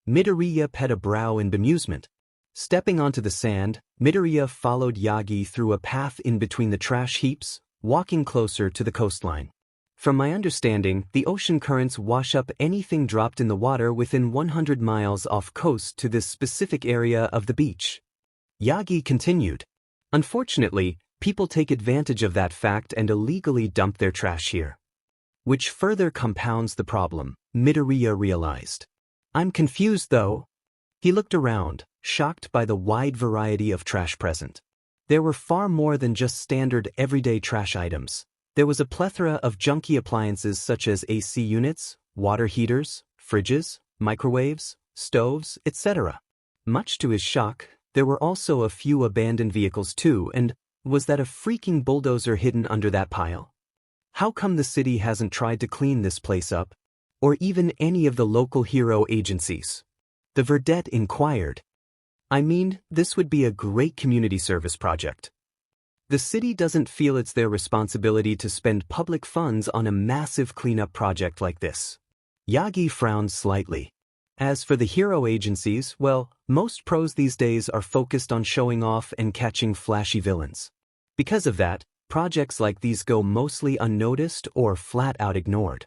Midoriya pet a brow in bemusement. Stepping onto the sand, Midoriya followed Yagi through a path in between the trash heaps, walking closer to the coastline. From my understanding, the ocean currents wash up anything dropped in the water within 100 miles off coast to this specific area of the beach. Yagi continued. Unfortunately, people take advantage of that fact and illegally dump their trash here. Which further compounds the problem, Midoriya realized. I'm confused though. He looked around, shocked by the wide variety of trash present. There were far more than just standard everyday trash items. There was a plethora of junky appliances such as AC units, water heaters, fridges, microwaves, stoves, etc. Much to his shock, there were also a few abandoned vehicles too, and was that a freaking bulldozer hidden under that pile? How come the city hasn't tried to clean this place up? Or even any of the local hero agencies? The Verdette inquired. I mean, this would be a great community service project. The city doesn't feel it's their responsibility to spend public funds on a massive cleanup project like this. Yagi frowned slightly. As for the hero agencies, well, most pros these days are focused on showing off and catching flashy villains. Because of that, projects like these go mostly unnoticed or flat out ignored.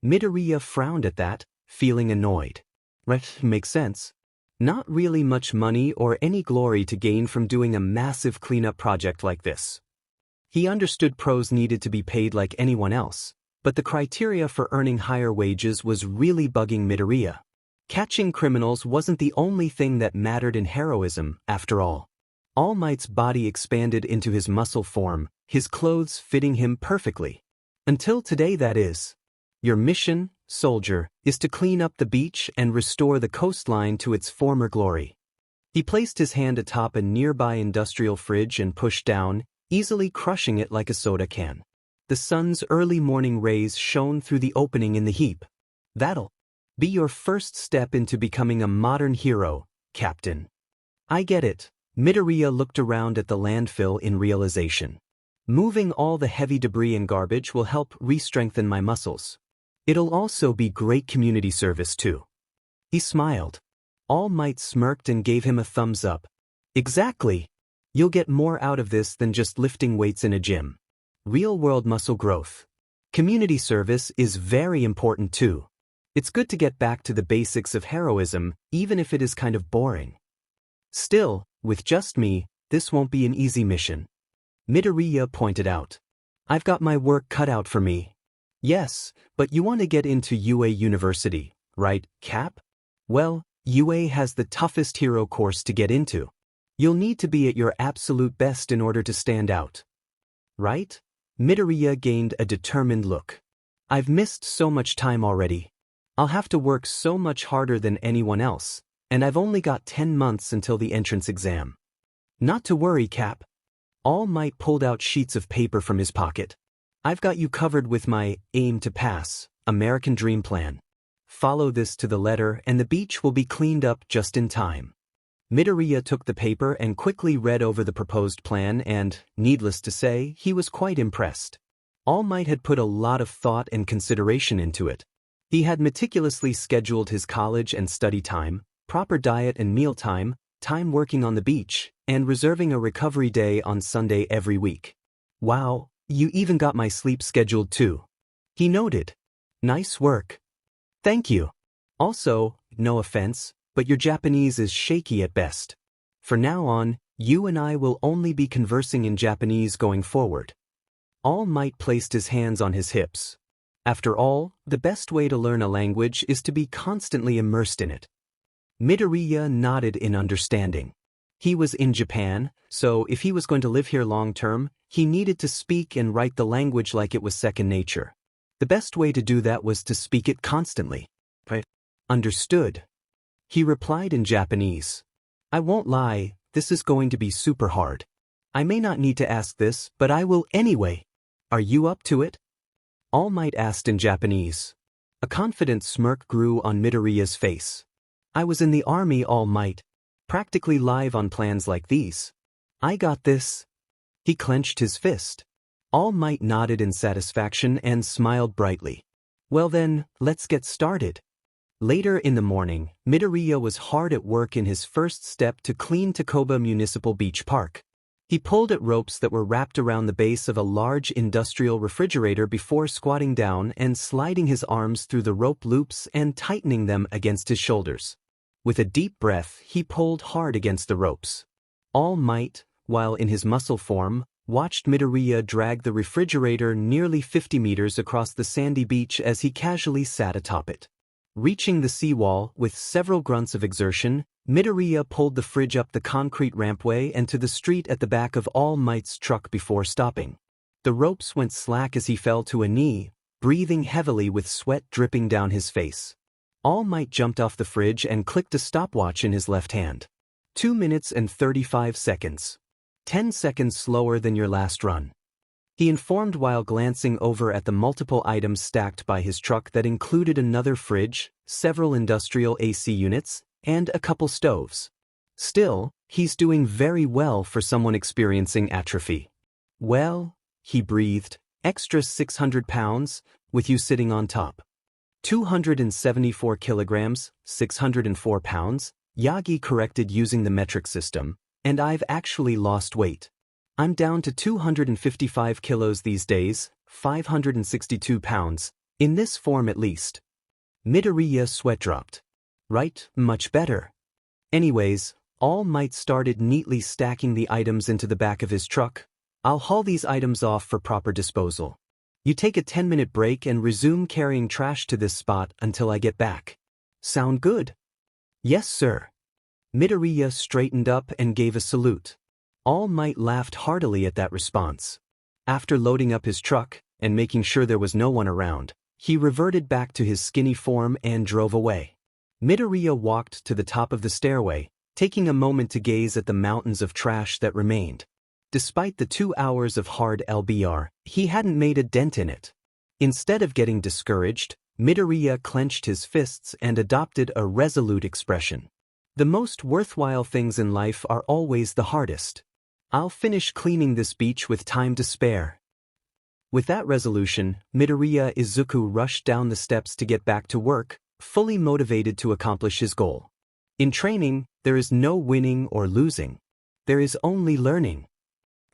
Midoriya frowned at that, feeling annoyed. Right, makes sense. Not really much money or any glory to gain from doing a massive cleanup project like this. He understood pros needed to be paid like anyone else, but the criteria for earning higher wages was really bugging Midoriya. Catching criminals wasn't the only thing that mattered in heroism, after all. All Might's body expanded into his muscle form, his clothes fitting him perfectly. Until today, that is. Your mission, soldier, is to clean up the beach and restore the coastline to its former glory. He placed his hand atop a nearby industrial fridge and pushed down, easily crushing it like a soda can. The sun's early morning rays shone through the opening in the heap. That'll be your first step into becoming a modern hero, Captain. I get it. Midoriya looked around at the landfill in realization. Moving all the heavy debris and garbage will help re-strengthen my muscles. It'll also be great community service too. He smiled. All Might smirked and gave him a thumbs up. Exactly. You'll get more out of this than just lifting weights in a gym. Real-world muscle growth. Community service is very important too. It's good to get back to the basics of heroism, even if it is kind of boring. Still, with just me, this won't be an easy mission. Midoriya pointed out. I've got my work cut out for me. Yes, but you want to get into UA University, right, Cap? Well, UA has the toughest hero course to get into. You'll need to be at your absolute best in order to stand out. Right? Midoriya gained a determined look. I've missed so much time already. I'll have to work so much harder than anyone else, and I've only got 10 months until the entrance exam. Not to worry, Cap. All Might pulled out sheets of paper from his pocket. I've got you covered with my aim to pass, American Dream Plan. Follow this to the letter and the beach will be cleaned up just in time. Midoriya took the paper and quickly read over the proposed plan and, needless to say, he was quite impressed. All Might had put a lot of thought and consideration into it. He had meticulously scheduled his college and study time, proper diet and meal time working on the beach, and reserving a recovery day on Sunday every week. Wow, you even got my sleep scheduled too. He noted. Nice work. Thank you. Also, no offense, but your Japanese is shaky at best. For now on, you and I will only be conversing in Japanese going forward. All Might placed his hands on his hips. After all, the best way to learn a language is to be constantly immersed in it. Midoriya nodded in understanding. He was in Japan, so if he was going to live here long-term, he needed to speak and write the language like it was second nature. The best way to do that was to speak it constantly. Understood. He replied in Japanese. I won't lie, this is going to be super hard. I may not need to ask this, but I will anyway. Are you up to it? All Might asked in Japanese. A confident smirk grew on Midoriya's face. I was in the army, All Might. Practically live on plans like these. I got this. He clenched his fist. All Might nodded in satisfaction and smiled brightly. Well then, let's get started. Later in the morning, Midoriya was hard at work in his first step to clean Takoba Municipal Beach Park. He pulled at ropes that were wrapped around the base of a large industrial refrigerator before squatting down and sliding his arms through the rope loops and tightening them against his shoulders. With a deep breath, he pulled hard against the ropes. All Might, while in his muscle form, watched Midoriya drag the refrigerator nearly 50 meters across the sandy beach as he casually sat atop it. Reaching the seawall with several grunts of exertion, Midoriya pulled the fridge up the concrete rampway and to the street at the back of All Might's truck before stopping. The ropes went slack as he fell to a knee, breathing heavily with sweat dripping down his face. All Might jumped off the fridge and clicked a stopwatch in his left hand. 2 minutes and 35 seconds. 10 seconds slower than your last run. He informed while glancing over at the multiple items stacked by his truck that included another fridge, several industrial AC units, and a couple stoves. Still, he's doing very well for someone experiencing atrophy. Well, he breathed, extra 600 pounds, with you sitting on top. 274 kilograms, 604 pounds, Yagi corrected using the metric system, and I've actually lost weight. I'm down to 255 kilos these days, 562 pounds, in this form at least. Midoriya's sweat dropped. Right, much better. Anyways, All Might started neatly stacking the items into the back of his truck. I'll haul these items off for proper disposal. You take a 10-minute break and resume carrying trash to this spot until I get back. Sound good? Yes, sir. Midoriya straightened up and gave a salute. All Might laughed heartily at that response. After loading up his truck and making sure there was no one around, he reverted back to his skinny form and drove away. Midoriya walked to the top of the stairway, taking a moment to gaze at the mountains of trash that remained. Despite the 2 hours of hard LBR, he hadn't made a dent in it. Instead of getting discouraged, Midoriya clenched his fists and adopted a resolute expression. The most worthwhile things in life are always the hardest. I'll finish cleaning this beach with time to spare. With that resolution, Midoriya Izuku rushed down the steps to get back to work, fully motivated to accomplish his goal. In training, there is no winning or losing. There is only learning.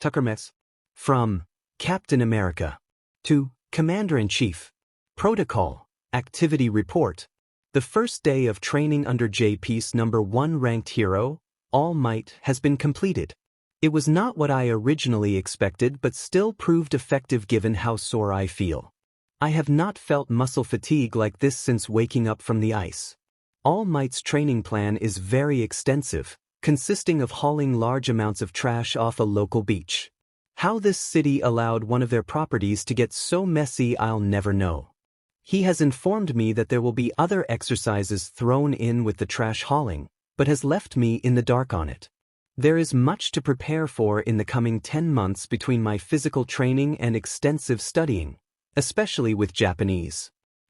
Tucker Mess. From Captain America to Commander-in-Chief. Protocol, Activity Report. The first day of training under J-Piece #1 ranked hero, All Might, has been completed. It was not what I originally expected but still proved effective given how sore I feel. I have not felt muscle fatigue like this since waking up from the ice. All Might's training plan is very extensive, consisting of hauling large amounts of trash off a local beach. How this city allowed one of their properties to get so messy I'll never know. He has informed me that there will be other exercises thrown in with the trash hauling, but has left me in the dark on it. There is much to prepare for in the coming 10 months between my physical training and extensive studying, especially with Japanese.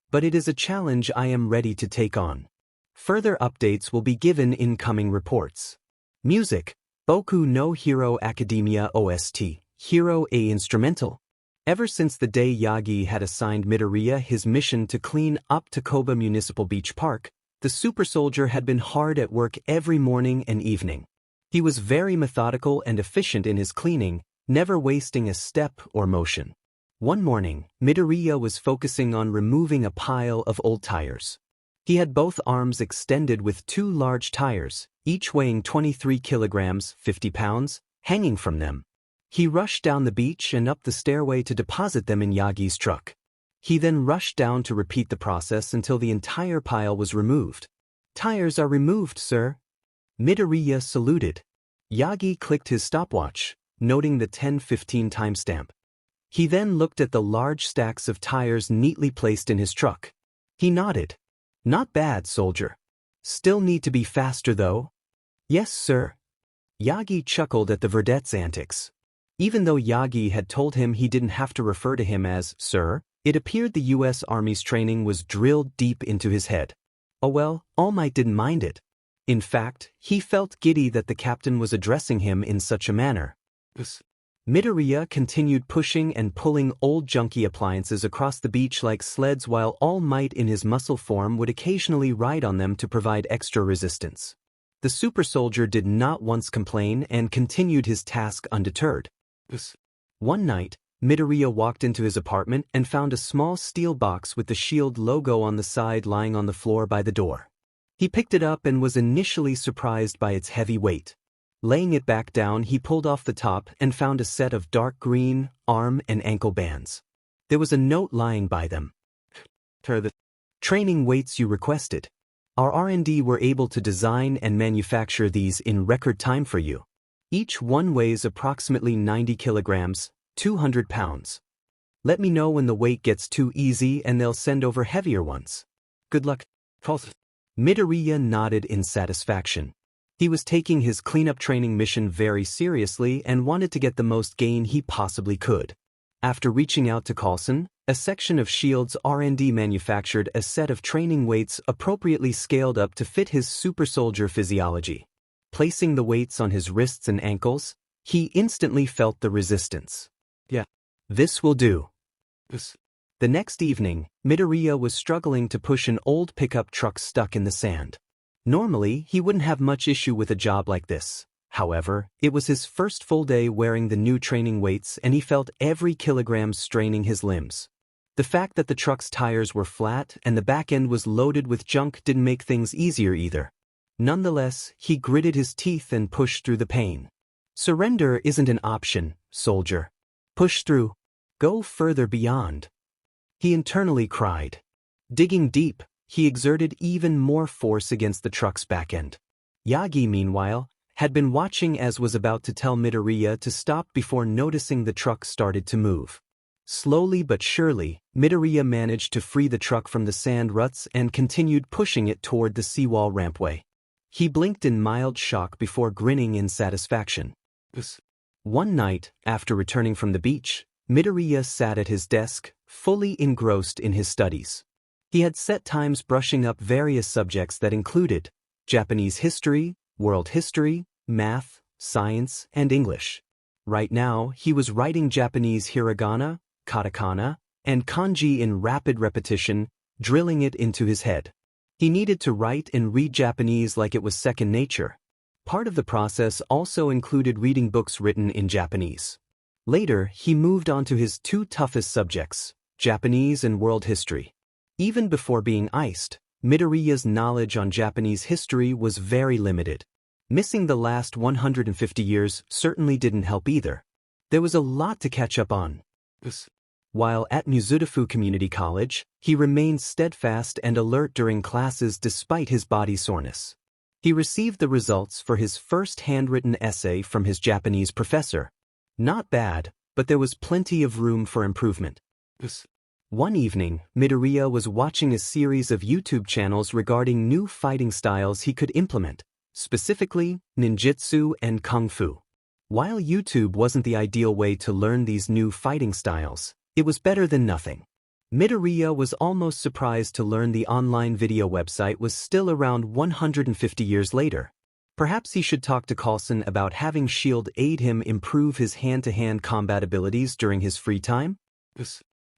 But it is a challenge I am ready to take on. Further updates will be given in coming reports. Music, Boku no Hero Academia OST, Hero A Instrumental. Ever since the day Yagi had assigned Midoriya his mission to clean up Takoba Municipal Beach Park, the super soldier had been hard at work every morning and evening. He was very methodical and efficient in his cleaning, never wasting a step or motion. One morning, Midoriya was focusing on removing a pile of old tires. He had both arms extended with 2 large tires, each weighing 23 kilograms, 50 pounds, hanging from them. He rushed down the beach and up the stairway to deposit them in Yagi's truck. He then rushed down to repeat the process until the entire pile was removed. "Tires are removed, sir." Midoriya saluted. Yagi clicked his stopwatch, noting the 10:15 timestamp. He then looked at the large stacks of tires neatly placed in his truck. He nodded. "Not bad, soldier. Still need to be faster though." "Yes, sir." Yagi chuckled at the verdette's antics. Even though Yagi had told him he didn't have to refer to him as sir, it appeared the U.S. Army's training was drilled deep into his head. Oh well, All Might didn't mind it. In fact, he felt giddy that the captain was addressing him in such a manner. Midoriya continued pushing and pulling old junky appliances across the beach like sleds while All Might in his muscle form would occasionally ride on them to provide extra resistance. The super soldier did not once complain and continued his task undeterred. One night, Midoriya walked into his apartment and found a small steel box with the shield logo on the side lying on the floor by the door. He picked it up and was initially surprised by its heavy weight. Laying it back down, he pulled off the top and found a set of dark green arm and ankle bands. There was a note lying by them. "The training weights you requested. Our R&D were able to design and manufacture these in record time for you. Each one weighs approximately 90 kilograms, 200 pounds. Let me know when the weight gets too easy and they'll send over heavier ones. Good luck." Midoriya nodded in satisfaction. He was taking his cleanup training mission very seriously and wanted to get the most gain he possibly could. After reaching out to Coulson, a section of S.H.I.E.L.D.'s R&D manufactured a set of training weights appropriately scaled up to fit his super soldier physiology. Placing the weights on his wrists and ankles, he instantly felt the resistance. "Yeah, this will do." The next evening, Midoriya was struggling to push an old pickup truck stuck in the sand. Normally, he wouldn't have much issue with a job like this. However, it was his first full day wearing the new training weights and he felt every kilogram straining his limbs. The fact that the truck's tires were flat and the back end was loaded with junk didn't make things easier either. Nonetheless, he gritted his teeth and pushed through the pain. Surrender isn't an option, soldier. Push through. Go further beyond. He internally cried. Digging deep, he exerted even more force against the truck's back end. Yagi, meanwhile, had been watching as was about to tell Midoriya to stop before noticing the truck started to move. Slowly but surely, Midoriya managed to free the truck from the sand ruts and continued pushing it toward the seawall rampway. He blinked in mild shock before grinning in satisfaction. One night, after returning from the beach, Midoriya sat at his desk, fully engrossed in his studies. He had set times brushing up various subjects that included Japanese history, world history, math, science, and English. Right now, he was writing Japanese hiragana, katakana, and kanji in rapid repetition, drilling it into his head. He needed to write and read Japanese like it was second nature. Part of the process also included reading books written in Japanese. Later, he moved on to his two toughest subjects, Japanese and world history. Even before being iced, Midoriya's knowledge on Japanese history was very limited. Missing the last 150 years certainly didn't help either. There was a lot to catch up on. While at Mizudafu Community College, he remained steadfast and alert during classes despite his body soreness. He received the results for his first handwritten essay from his Japanese professor. Not bad, but there was plenty of room for improvement. One evening, Midoriya was watching a series of YouTube channels regarding new fighting styles he could implement, specifically ninjutsu and kung fu. While YouTube wasn't the ideal way to learn these new fighting styles, it was better than nothing. Midoriya was almost surprised to learn the online video website was still around 150 years later. Perhaps he should talk to Coulson about having S.H.I.E.L.D. aid him improve his hand-to-hand combat abilities during his free time?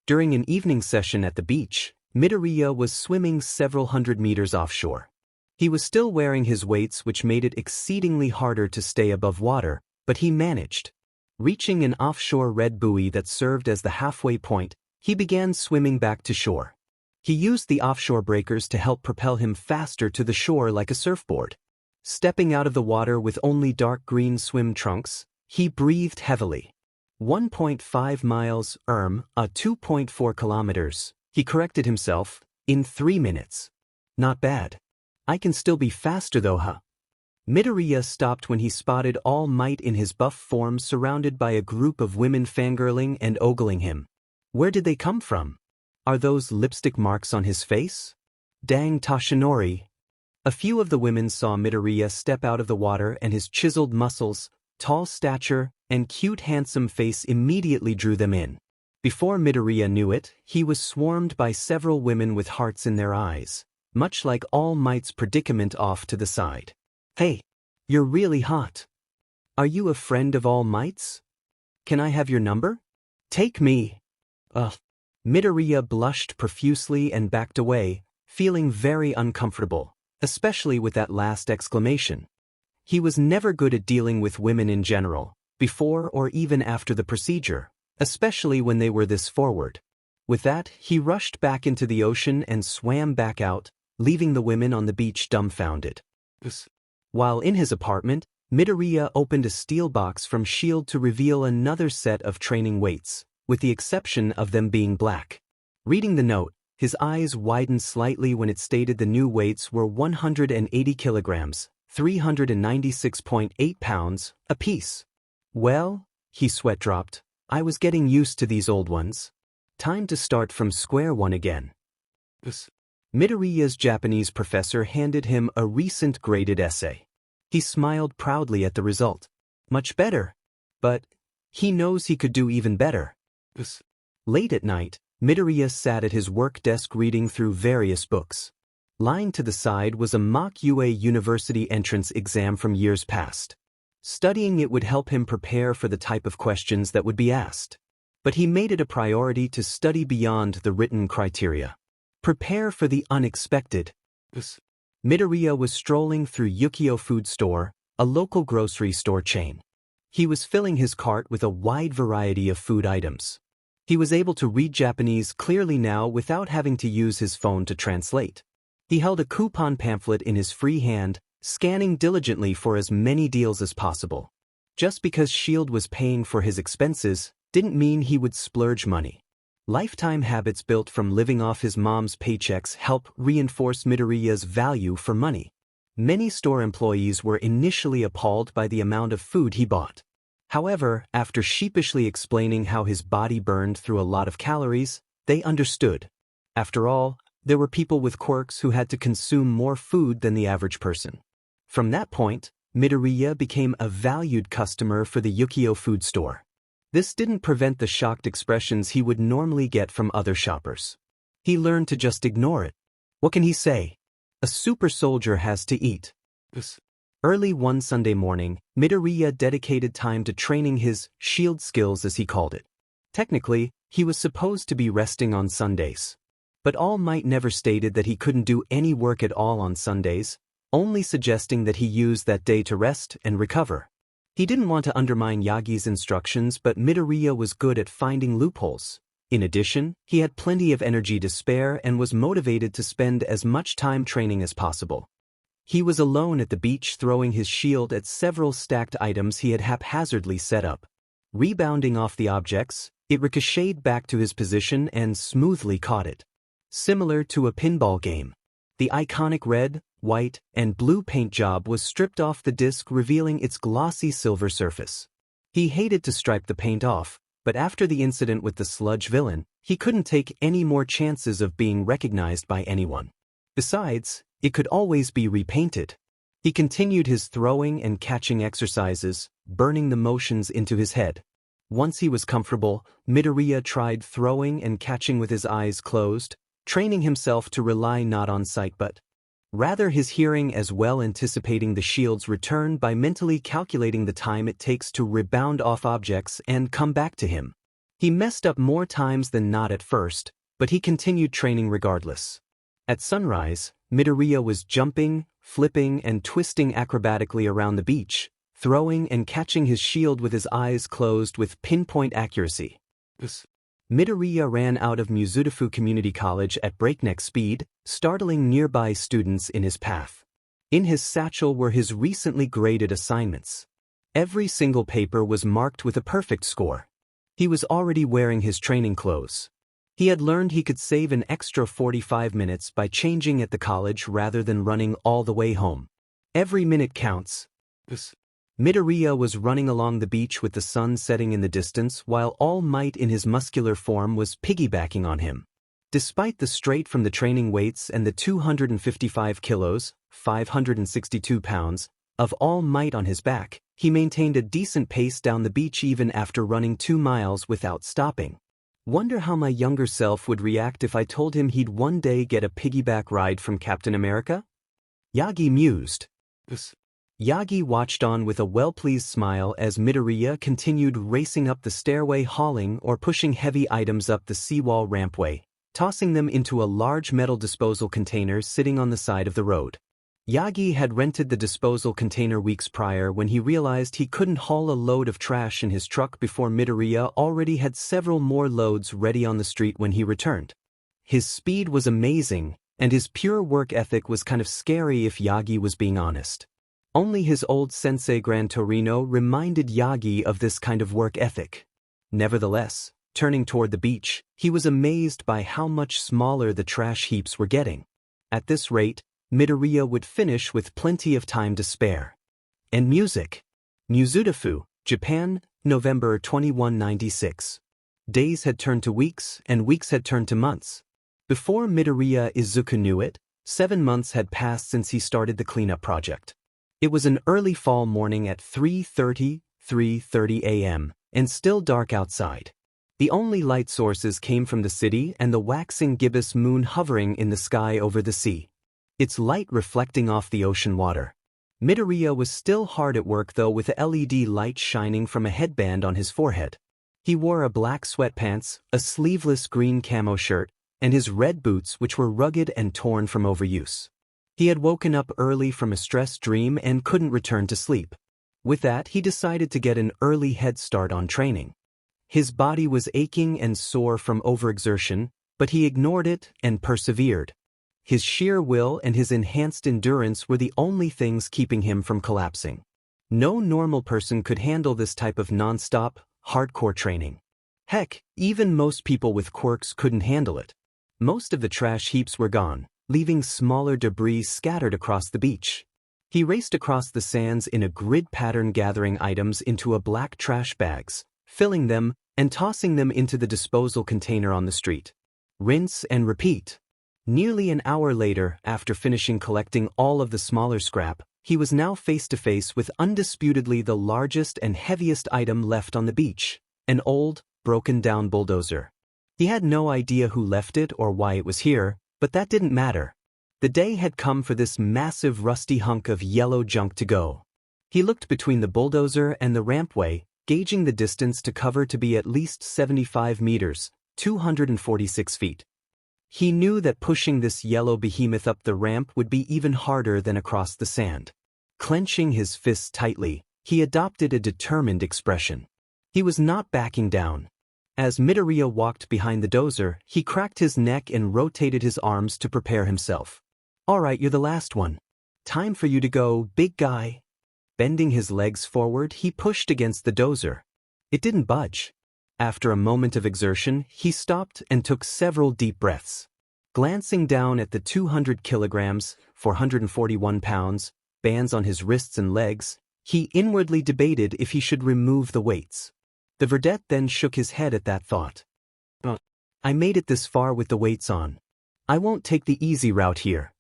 During an evening session at the beach, Midoriya was swimming several hundred meters offshore. He was still wearing his weights, which made it exceedingly harder to stay above water, but he managed. Reaching an offshore red buoy that served as the halfway point, he began swimming back to shore. He used the offshore breakers to help propel him faster to the shore like a surfboard. Stepping out of the water with only dark green swim trunks, he breathed heavily. 1.5 miles, a 2.4 kilometers, he corrected himself, in 3 minutes. Not bad. I can still be faster though, huh? Midoriya stopped when he spotted All Might in his buff form surrounded by a group of women fangirling and ogling him. Where did they come from? Are those lipstick marks on his face? Dang Tashinori. A few of the women saw Midoriya step out of the water and his chiseled muscles, tall stature, and cute handsome face immediately drew them in. Before Midoriya knew it, he was swarmed by several women with hearts in their eyes, much like All Might's predicament off to the side. Hey, you're really hot. Are you a friend of All Might's? Can I have your number? Take me. Midoriya blushed profusely and backed away, feeling very uncomfortable, especially with that last exclamation. He was never good at dealing with women in general, before or even after the procedure, especially when they were this forward. With that, he rushed back into the ocean and swam back out, leaving the women on the beach dumbfounded. While in his apartment, Midoriya opened a steel box from S.H.I.E.L.D. to reveal another set of training weights, with the exception of them being black. Reading the note, his eyes widened slightly when it stated the new weights were 180 kilograms, 396.8 pounds, apiece. Well, he sweat-dropped, I was getting used to these old ones. Time to start from square one again. Midoriya's Japanese professor handed him a recent graded essay. He smiled proudly at the result. Much better. But he knows he could do even better. Late at night, Midoriya sat at his work desk reading through various books. Lying to the side was a mock UA university entrance exam from years past. Studying it would help him prepare for the type of questions that would be asked. But he made it a priority to study beyond the written criteria. Prepare for the unexpected. Midoriya was strolling through Yukio Food Store, a local grocery store chain. He was filling his cart with a wide variety of food items. He was able to read Japanese clearly now without having to use his phone to translate. He held a coupon pamphlet in his free hand, scanning diligently for as many deals as possible. Just because S.H.I.E.L.D. was paying for his expenses didn't mean he would splurge money. Lifetime habits built from living off his mom's paychecks help reinforce Midoriya's value for money. Many store employees were initially appalled by the amount of food he bought. However, after sheepishly explaining how his body burned through a lot of calories, they understood. After all, there were people with quirks who had to consume more food than the average person. From that point, Midoriya became a valued customer for the Yukio food store. This didn't prevent the shocked expressions he would normally get from other shoppers. He learned to just ignore it. What can he say? A super soldier has to eat. Early one Sunday morning, Midoriya dedicated time to training his shield skills, as he called it. Technically, he was supposed to be resting on Sundays. But All Might never stated that he couldn't do any work at all on Sundays, only suggesting that he use that day to rest and recover. He didn't want to undermine Yagi's instructions, but Midoriya was good at finding loopholes. In addition, he had plenty of energy to spare and was motivated to spend as much time training as possible. He was alone at the beach, throwing his shield at several stacked items he had haphazardly set up. Rebounding off the objects, it ricocheted back to his position and smoothly caught it. Similar to a pinball game. The iconic red, white, and blue paint job was stripped off the disc, revealing its glossy silver surface. He hated to stripe the paint off, but after the incident with the Sludge villain, he couldn't take any more chances of being recognized by anyone. Besides, it could always be repainted. He continued his throwing and catching exercises, burning the motions into his head. Once he was comfortable, Midoriya tried throwing and catching with his eyes closed, training himself to rely not on sight but rather his hearing, as well anticipating the shield's return by mentally calculating the time it takes to rebound off objects and come back to him. He messed up more times than not at first, but he continued training regardless. At sunrise, Midoriya was jumping, flipping, and twisting acrobatically around the beach, throwing and catching his shield with his eyes closed with pinpoint accuracy. Midoriya ran out of Mizudafu Community College at breakneck speed, startling nearby students in his path. In his satchel were his recently graded assignments. Every single paper was marked with a perfect score. He was already wearing his training clothes. He had learned he could save an extra 45 minutes by changing at the college rather than running all the way home. Every minute counts. Midoriya was running along the beach with the sun setting in the distance, while All Might in his muscular form was piggybacking on him. Despite the straight from the training weights and the 255 kilos, 562 pounds, of All Might on his back, he maintained a decent pace down the beach even after running 2 miles without stopping. Wonder how my younger self would react if I told him he'd one day get a piggyback ride from Captain America? Yagi mused. Yagi watched on with a well-pleased smile as Midoriya continued racing up the stairway, hauling or pushing heavy items up the seawall rampway, tossing them into a large metal disposal container sitting on the side of the road. Yagi had rented the disposal container weeks prior when he realized he couldn't haul a load of trash in his truck before Midoriya already had several more loads ready on the street when he returned. His speed was amazing, and his pure work ethic was kind of scary if Yagi was being honest. Only his old sensei Gran Torino reminded Yagi of this kind of work ethic. Nevertheless, turning toward the beach, he was amazed by how much smaller the trash heaps were getting. At this rate, Midoriya would finish with plenty of time to spare. And music. Mizudafu, Japan, November 2196. Days had turned to weeks, and weeks had turned to months. Before Midoriya Izuku knew it, 7 months had passed since he started the cleanup project. It was an early fall morning at 3:30 a.m., and still dark outside. The only light sources came from the city and the waxing gibbous moon hovering in the sky over the sea, its light reflecting off the ocean water. Midoriya was still hard at work though, with a LED light shining from a headband on his forehead. He wore a black sweatpants, a sleeveless green camo shirt, and his red boots, which were rugged and torn from overuse. He had woken up early from a stressed dream and couldn't return to sleep. With that, he decided to get an early head start on training. His body was aching and sore from overexertion, but he ignored it and persevered. His sheer will and his enhanced endurance were the only things keeping him from collapsing. No normal person could handle this type of non-stop, hardcore training. Heck, even most people with quirks couldn't handle it. Most of the trash heaps were gone, leaving smaller debris scattered across the beach. He raced across the sands in a grid pattern, gathering items into a black trash bags, filling them, and tossing them into the disposal container on the street. Rinse and repeat. Nearly an hour later, after finishing collecting all of the smaller scrap, he was now face to face with undisputedly the largest and heaviest item left on the beach, an old, broken-down bulldozer. He had no idea who left it or why it was here, but that didn't matter. The day had come for this massive rusty hunk of yellow junk to go. He looked between the bulldozer and the rampway, gauging the distance to cover to be at least 75 meters, 246 feet. He knew that pushing this yellow behemoth up the ramp would be even harder than across the sand. Clenching his fists tightly, he adopted a determined expression. He was not backing down. As Midoriya walked behind the dozer, he cracked his neck and rotated his arms to prepare himself. "Alright, you're the last one. Time for you to go, big guy." Bending his legs forward, he pushed against the dozer. It didn't budge. After a moment of exertion, he stopped and took several deep breaths. Glancing down at the 200 kilograms, 441 pounds, bands on his wrists and legs, he inwardly debated if he should remove the weights. The verdette then shook his head at that thought. "I made it this far with the weights on. I won't take the easy route here,"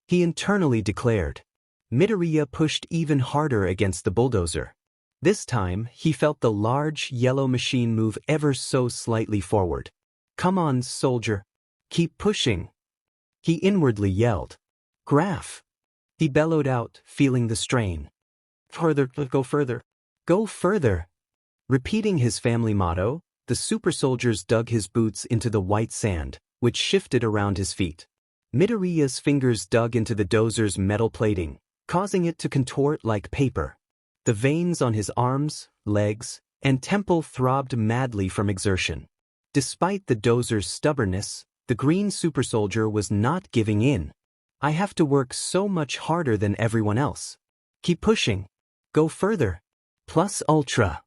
he internally declared. Midoriya pushed even harder against the bulldozer. This time, he felt the large, yellow machine move ever so slightly forward. "Come on, soldier. Keep pushing," he inwardly yelled. "Graph," he bellowed out, feeling the strain. "Further, go further. Go further." Repeating his family motto, the super soldiers dug his boots into the white sand, which shifted around his feet. Midoriya's fingers dug into the dozer's metal plating, causing it to contort like paper. The veins on his arms, legs, and temple throbbed madly from exertion. Despite the dozer's stubbornness, the green super soldier was not giving in. "I have to work so much harder than everyone else. Keep pushing. Go further. Plus ultra."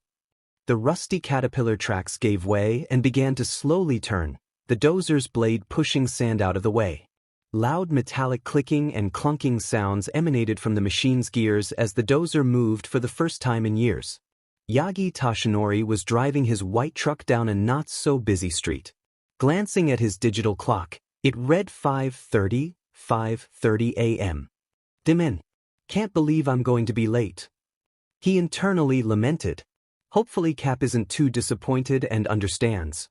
The rusty caterpillar tracks gave way and began to slowly turn, the dozer's blade pushing sand out of the way. Loud metallic clicking and clunking sounds emanated from the machine's gears as the dozer moved for the first time in years. Yagi Tashinori was driving his white truck down a not-so-busy street. Glancing at his digital clock, it read 5:30 a.m. "Dimen. Can't believe I'm going to be late," he internally lamented. Hopefully Cap isn't too disappointed and understands.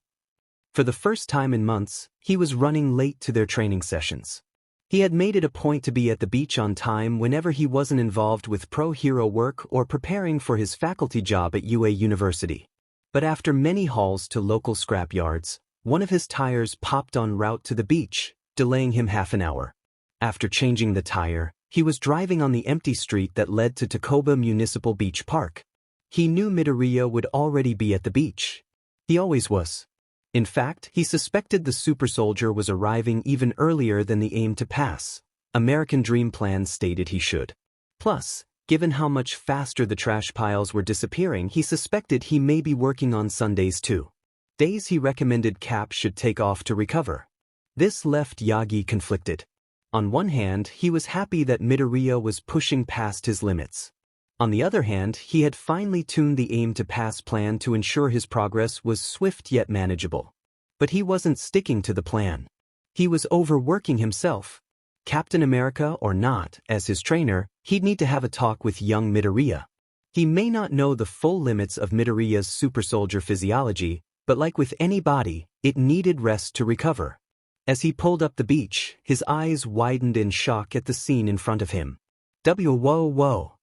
For the first time in months, he was running late to their training sessions. He had made it a point to be at the beach on time whenever he wasn't involved with pro-hero work or preparing for his faculty job at UA University. But after many hauls to local scrap yards, one of his tires popped en route to the beach, delaying him half an hour. After changing the tire, he was driving on the empty street that led to Takoba Municipal Beach Park. He knew Midoriya would already be at the beach. He always was. In fact, he suspected the super soldier was arriving even earlier than the aim to pass. American Dream Plan stated he should. Plus, given how much faster the trash piles were disappearing, he suspected he may be working on Sundays too. Days he recommended Cap should take off to recover. This left Yagi conflicted. On one hand, he was happy that Midoriya was pushing past his limits. On the other hand, he had finally tuned the aim-to-pass plan to ensure his progress was swift yet manageable. But he wasn't sticking to the plan. He was overworking himself. Captain America or not, as his trainer, he'd need to have a talk with young Midoriya. He may not know the full limits of Midoriya's super soldier physiology, but like with any body, it needed rest to recover. As he pulled up the beach, his eyes widened in shock at the scene in front of him. Whoa,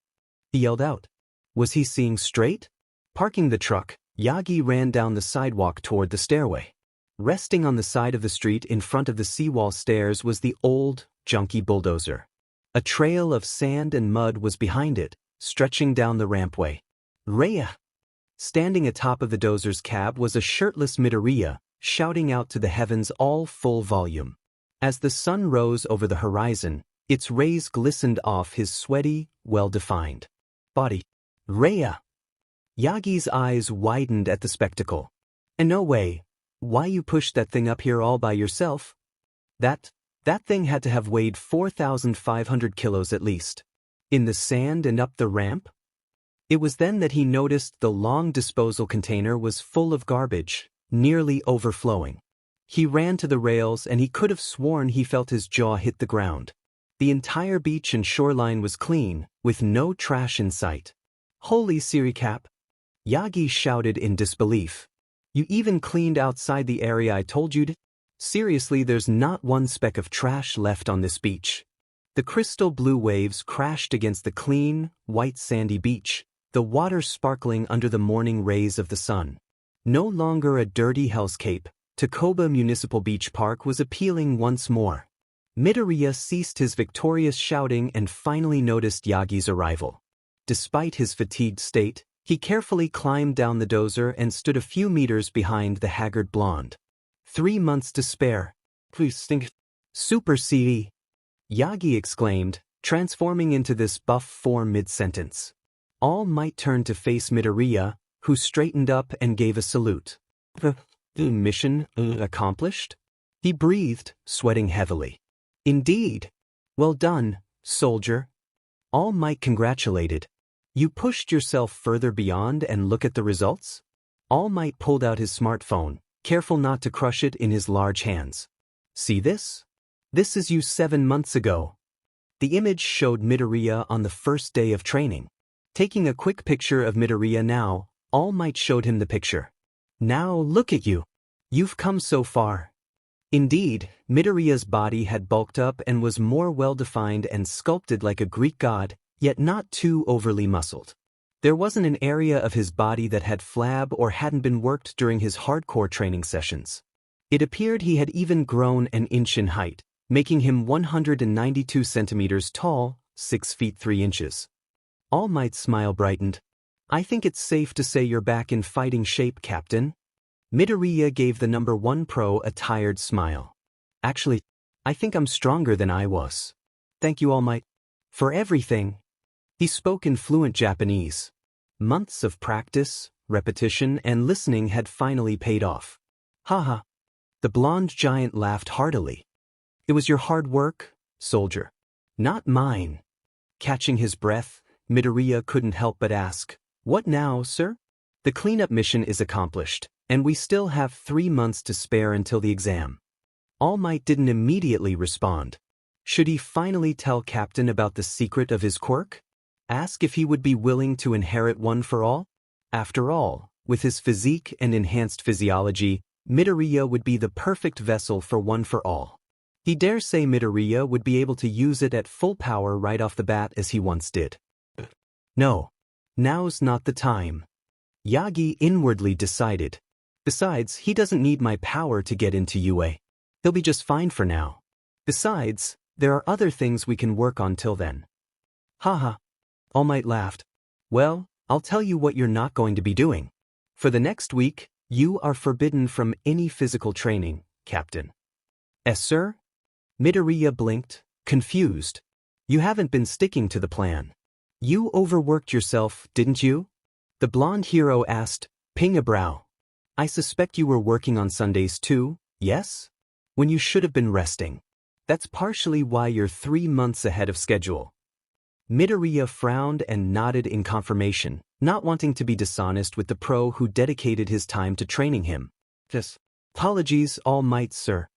he yelled out. Was he seeing straight? Parking the truck, Yagi ran down the sidewalk toward the stairway. Resting on the side of the street in front of the seawall stairs was the old, junky bulldozer. A trail of sand and mud was behind it, stretching down the rampway. Rhea! Standing atop of the dozer's cab was a shirtless Midoriya, shouting out to the heavens all full volume. As the sun rose over the horizon, its rays glistened off his sweaty, well-defined body. Rhea! Yagi's eyes widened at the spectacle. And no way. Why you pushed that thing up here all by yourself? That thing had to have weighed 4,500 kilos at least. In the sand and up the ramp? It was then that he noticed the long disposal container was full of garbage, nearly overflowing. He ran to the rails and he could have sworn he felt his jaw hit the ground. The entire beach and shoreline was clean, with no trash in sight. Holy Siricap! Yagi shouted in disbelief. You even cleaned outside the area I told you to? Seriously, there's not one speck of trash left on this beach. The crystal blue waves crashed against the clean, white sandy beach, the water sparkling under the morning rays of the sun. No longer a dirty hellscape, Takoba Municipal Beach Park was appealing once more. Midoriya ceased his victorious shouting and finally noticed Yagi's arrival. Despite his fatigued state, he carefully climbed down the dozer and stood a few meters behind the haggard blonde. 3 months to spare. Please think. Super CD. Yagi exclaimed, transforming into this buff form mid-sentence. All Might turned to face Midoriya, who straightened up and gave a salute. The mission accomplished? He breathed, sweating heavily. Indeed. Well done, soldier. All Might congratulated. You pushed yourself further beyond and look at the results? All Might pulled out his smartphone, careful not to crush it in his large hands. See this? This is you 7 months ago. The image showed Midoriya on the first day of training. Taking a quick picture of Midoriya now, All Might showed him the picture. Now look at you. You've come so far. Indeed, Midoriya's body had bulked up and was more well-defined and sculpted like a Greek god, yet not too overly muscled. There wasn't an area of his body that had flab or hadn't been worked during his hardcore training sessions. It appeared he had even grown an inch in height, making him 192 centimeters tall, 6 feet 3 inches. All Might's smile brightened. I think it's safe to say you're back in fighting shape, Captain. Midoriya gave the number 1 pro a tired smile. Actually, I think I'm stronger than I was. Thank you, All Might, for everything. He spoke in fluent Japanese. Months of practice, repetition, and listening had finally paid off. Haha. The blonde giant laughed heartily. It was your hard work, soldier. Not mine. Catching his breath, Midoriya couldn't help but ask, What now, sir? The cleanup mission is accomplished, and we still have 3 months to spare until the exam. All Might didn't immediately respond. Should he finally tell Captain about the secret of his quirk? Ask if he would be willing to inherit one for all? After all, with his physique and enhanced physiology, Midoriya would be the perfect vessel for one for all. He dare say Midoriya would be able to use it at full power right off the bat as he once did. No. Now's not the time. Yagi inwardly decided. Besides, he doesn't need my power to get into UA. He'll be just fine for now. Besides, there are other things we can work on till then. Haha. All Might laughed. Well, I'll tell you what you're not going to be doing. For the next week, you are forbidden from any physical training, Captain. Yes, sir? Midoriya blinked, confused. You haven't been sticking to the plan. You overworked yourself, didn't you? The blonde hero asked, ping a brow. I suspect you were working on Sundays too, yes? When you should have been resting. That's partially why you're 3 months ahead of schedule. Midoriya frowned and nodded in confirmation, not wanting to be dishonest with the pro who dedicated his time to training him. Just, apologies, All Might, sir.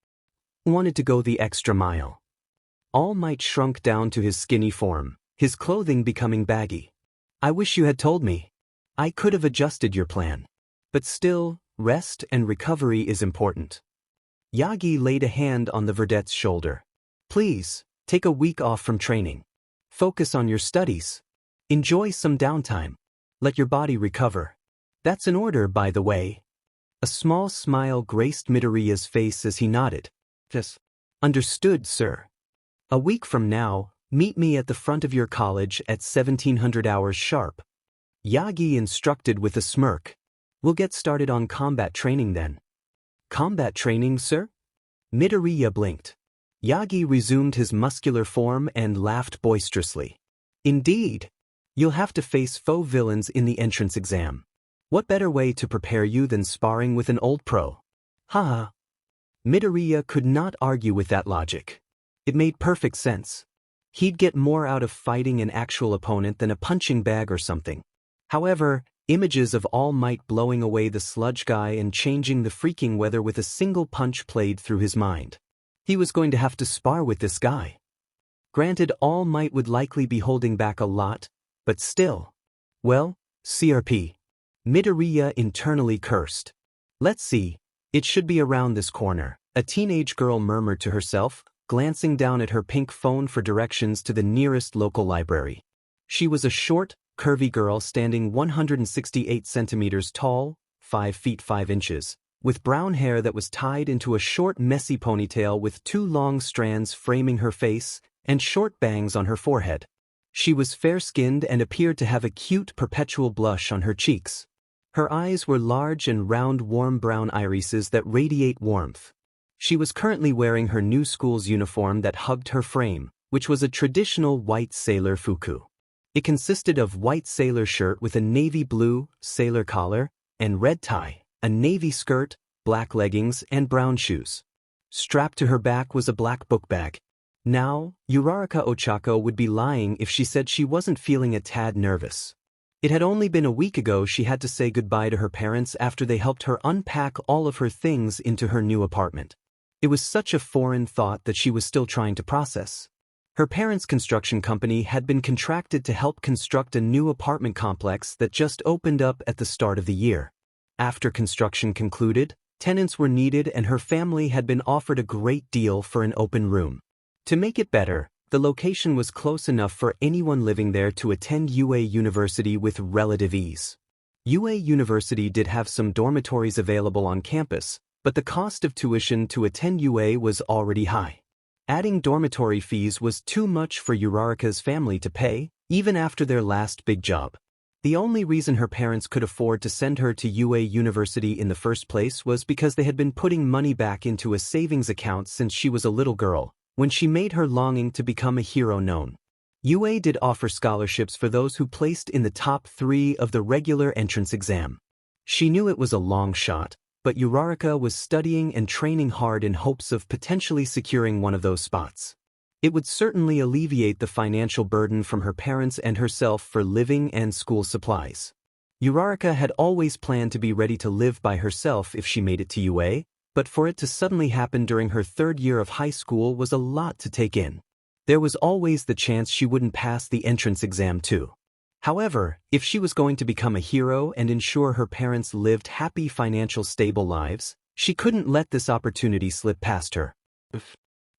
Wanted to go the extra mile. All Might shrunk down to his skinny form, his clothing becoming baggy. I wish you had told me. I could have adjusted your plan. But still, rest and recovery is important. Yagi laid a hand on the vedette's shoulder. Please, take a week off from training. Focus on your studies. Enjoy some downtime. Let your body recover. That's an order, by the way. A small smile graced Midoriya's face as he nodded. Yes. Understood, sir. A week from now, meet me at the front of your college at 1700 hours sharp. Yagi instructed with a smirk. We'll get started on combat training then. Combat training, sir? Midoriya blinked. Yagi resumed his muscular form and laughed boisterously. Indeed. You'll have to face faux villains in the entrance exam. What better way to prepare you than sparring with an old pro? Haha. Midoriya could not argue with that logic. It made perfect sense. He'd get more out of fighting an actual opponent than a punching bag or something. However, images of All Might blowing away the sludge guy and changing the freaking weather with a single punch played through his mind. He was going to have to spar with this guy. Granted, All Might would likely be holding back a lot, but still. Well, CRP. Midoriya internally cursed. Let's see, it should be around this corner, a teenage girl murmured to herself, glancing down at her pink phone for directions to the nearest local library. She was a short, curvy girl standing 168 centimeters tall, 5 feet 5 inches, with brown hair that was tied into a short messy ponytail with 2 long strands framing her face and short bangs on her forehead. She was fair-skinned and appeared to have a cute perpetual blush on her cheeks. Her eyes were large and round warm brown irises that radiate warmth. She was currently wearing her new school's uniform that hugged her frame, which was a traditional white sailor fuku. It consisted of white sailor shirt with a navy blue sailor collar and red tie, a navy skirt, black leggings, and brown shoes. Strapped to her back was a black book bag. Now, Uraraka Ochako would be lying if she said she wasn't feeling a tad nervous. It had only been a week ago she had to say goodbye to her parents after they helped her unpack all of her things into her new apartment. It was such a foreign thought that she was still trying to process. Her parents' construction company had been contracted to help construct a new apartment complex that just opened up at the start of the year. After construction concluded, tenants were needed and her family had been offered a great deal for an open room. To make it better, the location was close enough for anyone living there to attend UA University with relative ease. UA University did have some dormitories available on campus, but the cost of tuition to attend UA was already high. Adding dormitory fees was too much for Uraraka's family to pay, even after their last big job. The only reason her parents could afford to send her to UA University in the first place was because they had been putting money back into a savings account since she was a little girl, when she made her longing to become a hero known. UA did offer scholarships for those who placed in the top 3 of the regular entrance exam. She knew it was a long shot, but Uraraka was studying and training hard in hopes of potentially securing one of those spots. It would certainly alleviate the financial burden from her parents and herself for living and school supplies. Uraraka had always planned to be ready to live by herself if she made it to UA, but for it to suddenly happen during her 3rd year of high school was a lot to take in. There was always the chance she wouldn't pass the entrance exam too. However, if she was going to become a hero and ensure her parents lived happy financial stable lives, she couldn't let this opportunity slip past her.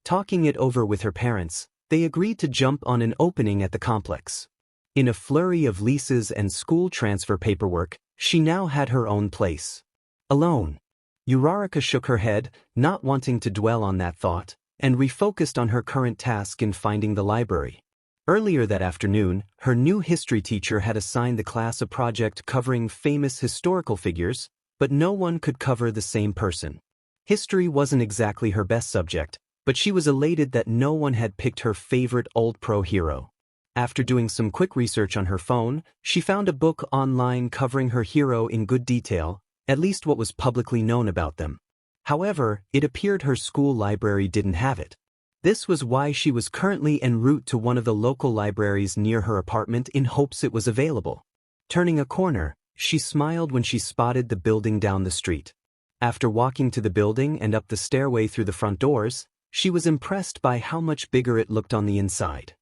Talking it over with her parents, they agreed to jump on an opening at the complex. In a flurry of leases and school transfer paperwork, she now had her own place. Alone. Uraraka shook her head, not wanting to dwell on that thought, and refocused on her current task in finding the library. Earlier that afternoon, her new history teacher had assigned the class a project covering famous historical figures, but no one could cover the same person. History wasn't exactly her best subject, but she was elated that no one had picked her favorite old pro hero. After doing some quick research on her phone, she found a book online covering her hero in good detail, at least what was publicly known about them. However, it appeared her school library didn't have it. This was why she was currently en route to one of the local libraries near her apartment in hopes it was available. Turning a corner, she smiled when she spotted the building down the street. After walking to the building and up the stairway through the front doors, she was impressed by how much bigger it looked on the inside.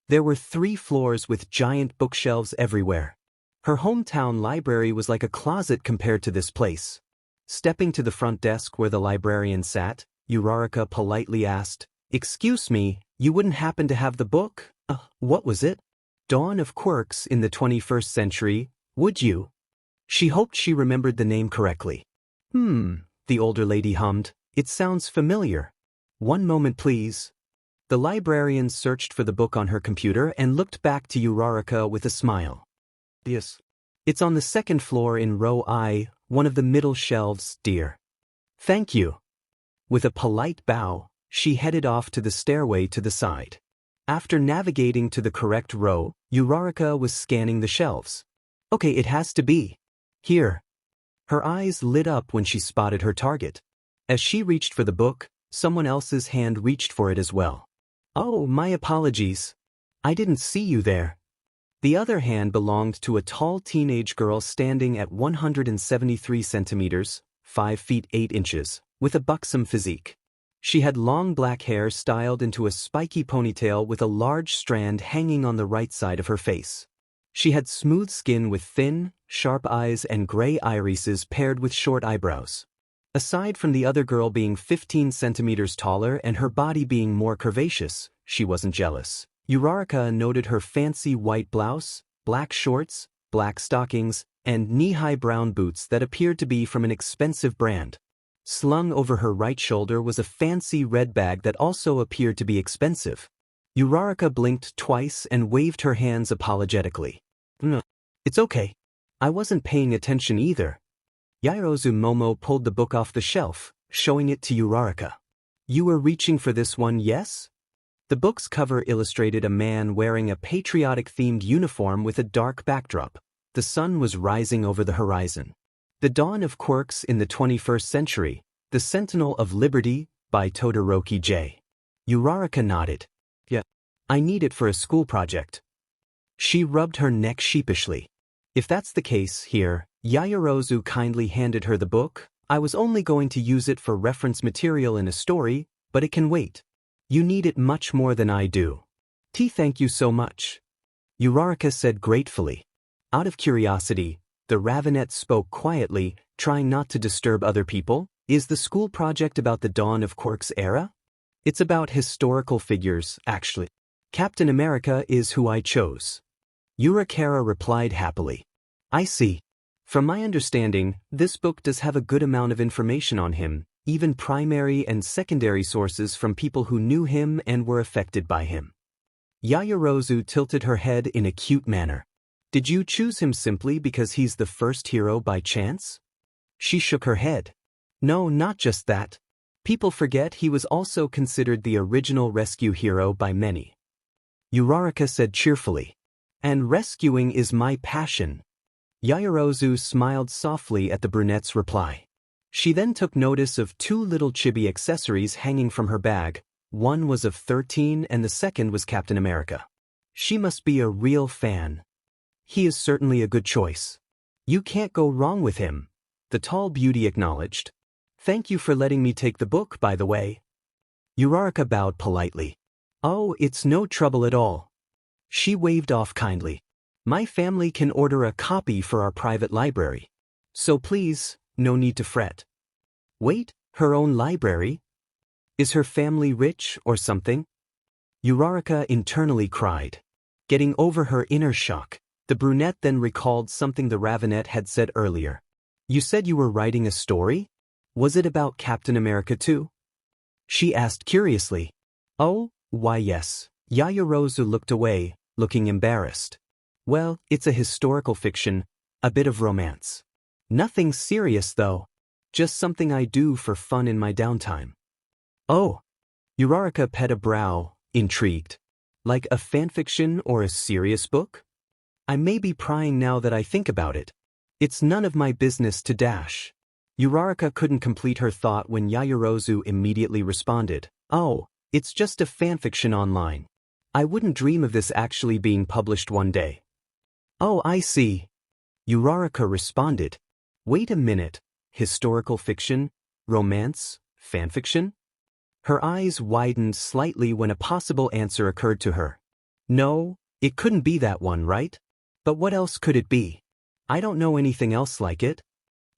There were 3 floors with giant bookshelves everywhere. Her hometown library was like a closet compared to this place. Stepping to the front desk where the librarian sat, Uraraka politely asked, "Excuse me, you wouldn't happen to have the book? What was it? Dawn of Quirks in the 21st Century, would you?" She hoped she remembered the name correctly. The older lady hummed, "It sounds familiar. One moment please." The librarian searched for the book on her computer and looked back to Uraraka with a smile. "Yes. It's on the 2nd floor in row I, one of the middle shelves, dear." "Thank you." With a polite bow, she headed off to the stairway to the side. After navigating to the correct row, Uraraka was scanning the shelves. "Okay, it has to be. Here." Her eyes lit up when she spotted her target. As she reached for the book, someone else's hand reached for it as well. "Oh, my apologies. I didn't see you there." The other hand belonged to a tall teenage girl standing at 173 centimeters, 5 feet 8 inches, with a buxom physique. She had long black hair styled into a spiky ponytail with a large strand hanging on the right side of her face. She had smooth skin with thin, sharp eyes and gray irises paired with short eyebrows. Aside from the other girl being 15 centimeters taller and her body being more curvaceous, she wasn't jealous. Uraraka noted her fancy white blouse, black shorts, black stockings, and knee-high brown boots that appeared to be from an expensive brand. Slung over her right shoulder was a fancy red bag that also appeared to be expensive. Uraraka blinked twice and waved her hands apologetically. "No, it's okay. I wasn't paying attention either." Yaoyorozu Momo pulled the book off the shelf, showing it to Uraraka. "You were reaching for this one, yes?" The book's cover illustrated a man wearing a patriotic-themed uniform with a dark backdrop. The sun was rising over the horizon. The Dawn of Quirks in the 21st Century, The Sentinel of Liberty, by Todoroki J. Uraraka nodded. "Yeah, I need it for a school project." She rubbed her neck sheepishly. "If that's the case, here." Yaoyorozu kindly handed her the book. "I was only going to use it for reference material in a story, but it can wait. You need it much more than I do." Thank you so much," Uraraka said gratefully. Out of curiosity, the Ravenet spoke quietly, trying not to disturb other people. "Is the school project about the Dawn of Quirks era?" "It's about historical figures, actually. Captain America is who I chose." Uraraka replied happily. "I see. From my understanding, this book does have a good amount of information on him, even primary and secondary sources from people who knew him and were affected by him." Yaoyorozu tilted her head in a cute manner. "Did you choose him simply because he's the first hero by chance?" She shook her head. "No, not just that. People forget he was also considered the original rescue hero by many." Uraraka said cheerfully. "And rescuing is my passion." Yaoyorozu smiled softly at the brunette's reply. She then took notice of two little chibi accessories hanging from her bag. One was of 13 and the second was Captain America. She must be a real fan. "He is certainly a good choice. You can't go wrong with him," the tall beauty acknowledged. "Thank you for letting me take the book, by the way." Uraraka bowed politely. "Oh, it's no trouble at all." She waved off kindly. "My family can order a copy for our private library. So please, no need to fret." "Wait, her own library? Is her family rich or something?" Uraraka internally cried. Getting over her inner shock, the brunette then recalled something the Ravenet had said earlier. "You said you were writing a story? Was it about Captain America too?" She asked curiously. "Oh, why yes." Yaoyorozu looked away, looking embarrassed. "Well, it's a historical fiction, a bit of romance. Nothing serious though. Just something I do for fun in my downtime." "Oh." Uraraka pet a brow, intrigued. "Like a fanfiction or a serious book?" "I may be prying now that I think about it. It's none of my business to dash." Uraraka couldn't complete her thought when Yaoyorozu immediately responded. "Oh, it's just a fanfiction online. I wouldn't dream of this actually being published one day." "Oh, I see," Uraraka responded. "Wait a minute, historical fiction, romance, fanfiction?" Her eyes widened slightly when a possible answer occurred to her. "No, it couldn't be that one, right? But what else could it be? I don't know anything else like it."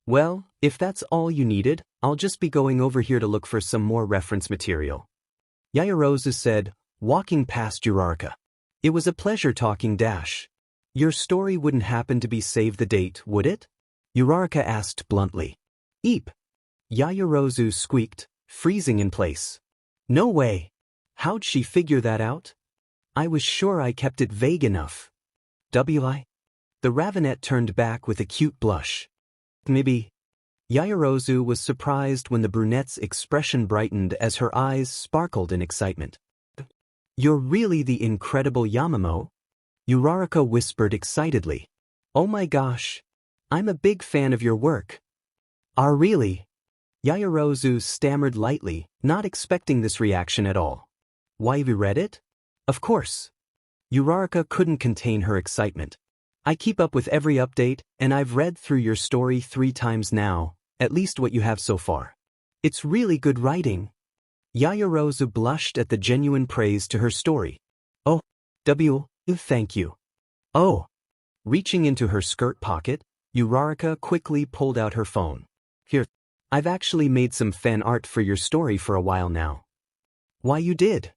"Well, if that's all you needed, I'll just be going over here to look for some more reference material," Yaoyorozu said, walking past Uraraka. "It was a pleasure talking dash. Your story wouldn't happen to be Save the Date, would it?" Uraraka asked bluntly. "Eep." Yaoyorozu squeaked, freezing in place. "No way. How'd she figure that out? I was sure I kept it vague enough." "Wi?" The Ravenet turned back with a cute blush. "Maybe." Yaoyorozu was surprised when the brunette's expression brightened as her eyes sparkled in excitement. "You're really the incredible Yamamo?" Uraraka whispered excitedly. "Oh my gosh. I'm a big fan of your work." "Ah, really?" Yaoyorozu stammered lightly, not expecting this reaction at all. "Why, have you read it?" "Of course." Uraraka couldn't contain her excitement. "I keep up with every update, and I've read through your story 3 times now, at least what you have so far. It's really good writing." Yaoyorozu blushed at the genuine praise to her story. Oh, thank you. Oh. Reaching into her skirt pocket, Uraraka quickly pulled out her phone. Here, I've actually made some fan art for your story for a while now. Why, you did?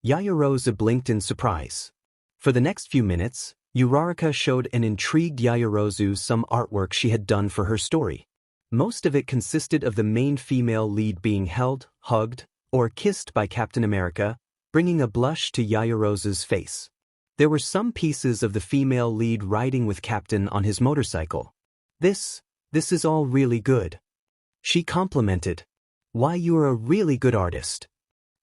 Yaoyorozu blinked in surprise. For the next few minutes, Uraraka showed an intrigued Yaoyorozu some artwork she had done for her story. Most of it consisted of the main female lead being held, hugged, or kissed by Captain America, bringing a blush to Yaoyorozu's face. There were some pieces of the female lead riding with Captain on his motorcycle. This is all really good. She complimented. Why, you're a really good artist.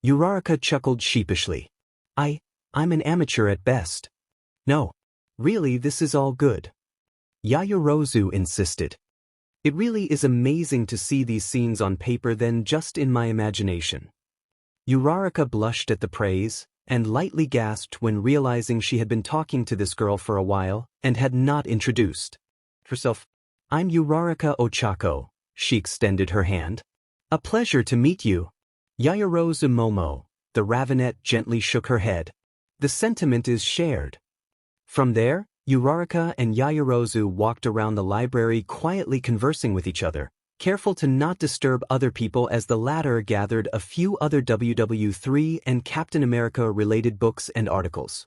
Uraraka chuckled sheepishly. I'm an amateur at best. No, really, this is all good. Yaoyorozu insisted. It really is amazing to see these scenes on paper than just in my imagination. Uraraka blushed at the praise, and lightly gasped when realizing she had been talking to this girl for a while, and had not introduced herself. I'm Uraraka Ochako, she extended her hand. A pleasure to meet you. Yaoyorozu Momo, the Ravenet, gently shook her head. The sentiment is shared. From there, Uraraka and Yaoyorozu walked around the library quietly conversing with each other, careful to not disturb other people as the latter gathered a few other WW3 and Captain America-related books and articles.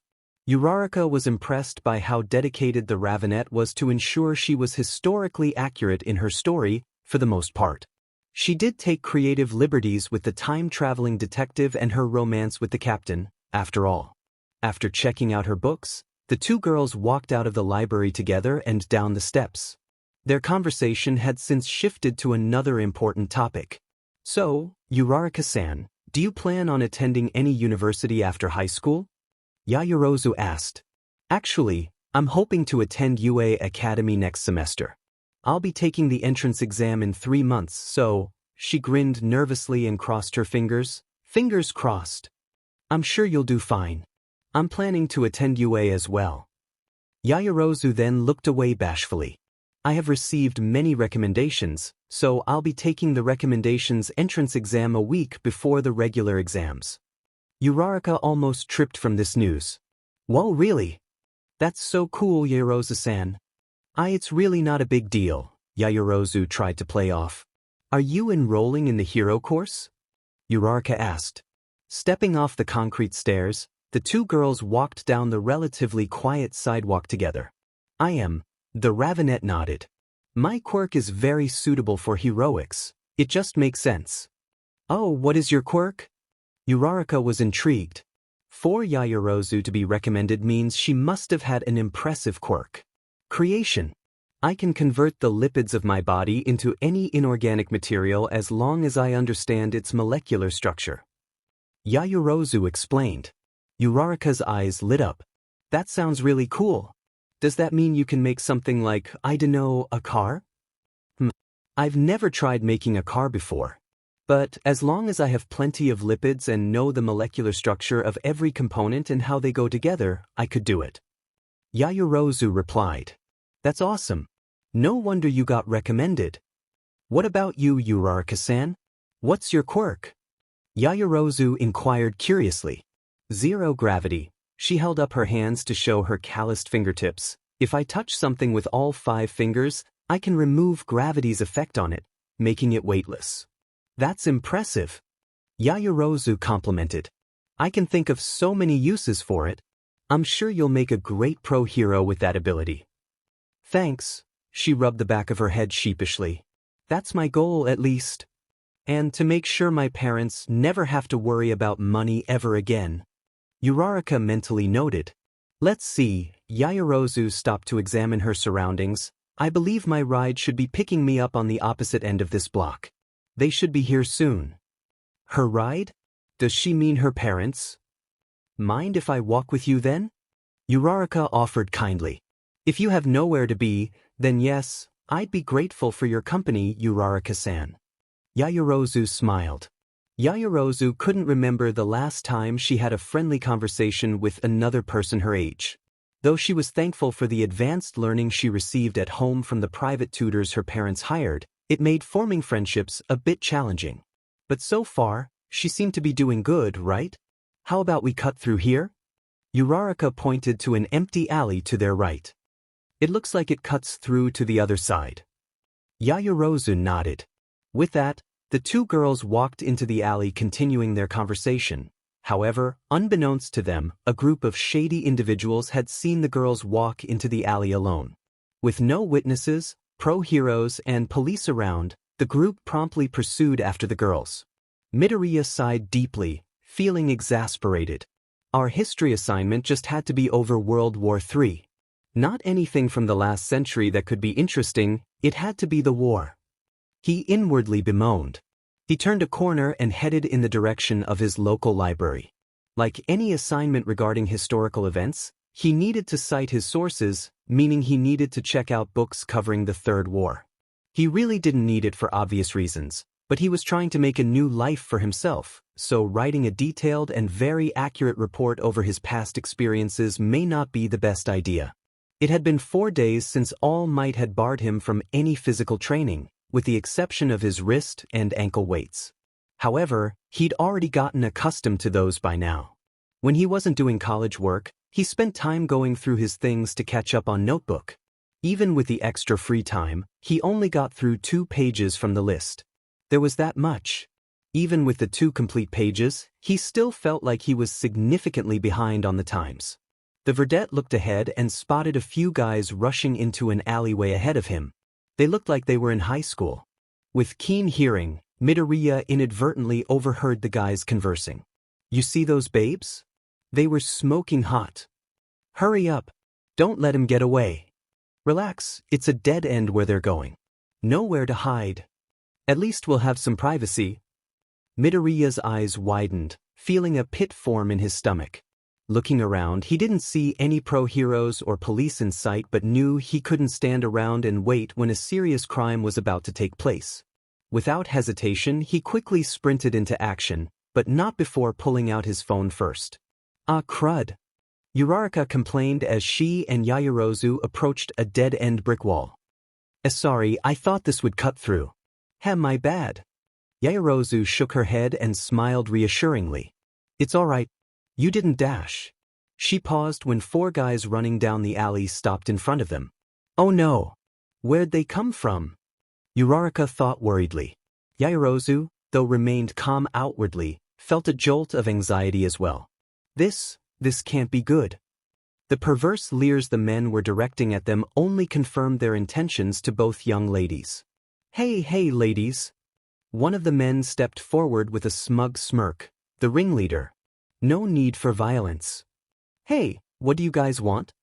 Uraraka was impressed by how dedicated the Ravenet was to ensure she was historically accurate in her story, for the most part. She did take creative liberties with the time-traveling detective and her romance with the captain, after all. After checking out her books, the two girls walked out of the library together and down the steps. Their conversation had since shifted to another important topic. So, Uraraka-san, do you plan on attending any university after high school? Yaoyorozu asked. Actually, I'm hoping to attend UA Academy next semester. I'll be taking the entrance exam in 3 months, so, she grinned nervously and crossed her fingers. Fingers crossed. I'm sure you'll do fine. I'm planning to attend UA as well. Yaoyorozu then looked away bashfully. I have received many recommendations, so I'll be taking the recommendations entrance exam a week before the regular exams. Uraraka almost tripped from this news. Whoa, really? That's so cool, Yaoyorozu-san. It's really not a big deal, Yaoyorozu tried to play off. Are you enrolling in the hero course? Uraraka asked. Stepping off the concrete stairs, the two girls walked down the relatively quiet sidewalk together. I am. The Ravenet nodded. My quirk is very suitable for heroics. It just makes sense. Oh, what is your quirk? Uraraka was intrigued. For Yaoyorozu to be recommended means she must have had an impressive quirk. Creation. I can convert the lipids of my body into any inorganic material as long as I understand its molecular structure. Yaoyorozu explained. Uraraka's eyes lit up. That sounds really cool. Does that mean you can make something like, I don't know, a car? I've never tried making a car before. But as long as I have plenty of lipids and know the molecular structure of every component and how they go together, I could do it. Yaoyorozu replied. That's awesome. No wonder you got recommended. What about you, Uraraka-san? What's your quirk? Yaoyorozu inquired curiously. Zero gravity. She held up her hands to show her calloused fingertips. If I touch something with all 5 fingers, I can remove gravity's effect on it, making it weightless. That's impressive. Yaoyorozu complimented. I can think of so many uses for it. I'm sure you'll make a great pro hero with that ability. Thanks, she rubbed the back of her head sheepishly. That's my goal, at least. And to make sure my parents never have to worry about money ever again. Uraraka mentally noted. Let's see, Yaoyorozu stopped to examine her surroundings. I believe my ride should be picking me up on the opposite end of this block. They should be here soon. Her ride? Does she mean her parents? Mind if I walk with you then? Uraraka offered kindly. If you have nowhere to be, then yes, I'd be grateful for your company, Uraraka-san. Yaoyorozu smiled. Yaoyorozu couldn't remember the last time she had a friendly conversation with another person her age. Though she was thankful for the advanced learning she received at home from the private tutors her parents hired, it made forming friendships a bit challenging. But so far, She seemed to be doing good, right? How about we cut through here? Uraraka pointed to an empty alley to their right. It looks like it cuts through to the other side. Yaoyorozu nodded. With that, the two girls walked into the alley, continuing their conversation. However, unbeknownst to them, a group of shady individuals had seen the girls walk into the alley alone. With no witnesses, pro-heroes, and police around, the group promptly pursued after the girls. Midoriya sighed deeply, feeling exasperated. Our history assignment just had to be over World War III. Not anything from the last century that could be interesting, it had to be the war. He inwardly bemoaned. He turned a corner and headed in the direction of his local library. Like any assignment regarding historical events, he needed to cite his sources, meaning he needed to check out books covering the Third War. He really didn't need it for obvious reasons, but he was trying to make a new life for himself, so writing a detailed and very accurate report over his past experiences may not be the best idea. It had been 4 days since All Might had barred him from any physical training, with the exception of his wrist and ankle weights. However, he'd already gotten accustomed to those by now. When he wasn't doing college work, he spent time going through his things to catch up on notebook. Even with the extra free time, he only got through 2 pages from the list. There was that much. Even with the 2 complete pages, he still felt like he was significantly behind on the times. The verdette looked ahead and spotted a few guys rushing into an alleyway ahead of him. They looked like they were in high school. With keen hearing, Midoriya inadvertently overheard the guys conversing. You see those babes? They were smoking hot. Hurry up. Don't let him get away. Relax, it's a dead end where they're going. Nowhere to hide. At least we'll have some privacy. Midoriya's eyes widened, feeling a pit form in his stomach. Looking around, he didn't see any pro-heroes or police in sight, but knew he couldn't stand around and wait when a serious crime was about to take place. Without hesitation, he quickly sprinted into action, but not before pulling out his phone first. Ah, crud. Uraraka complained as she and Yaoyorozu approached a dead-end brick wall. Sorry, I thought this would cut through. My bad. Yaoyorozu shook her head and smiled reassuringly. It's all right. You didn't dash. She paused when 4 guys running down the alley stopped in front of them. Oh no. Where'd they come from? Uraraka thought worriedly. Yaoyorozu, though remained calm outwardly, felt a jolt of anxiety as well. This can't be good. The perverse leers the men were directing at them only confirmed their intentions to both young ladies. Hey ladies. One of the men stepped forward with a smug smirk. The ringleader. No need for violence. Hey, what do you guys want?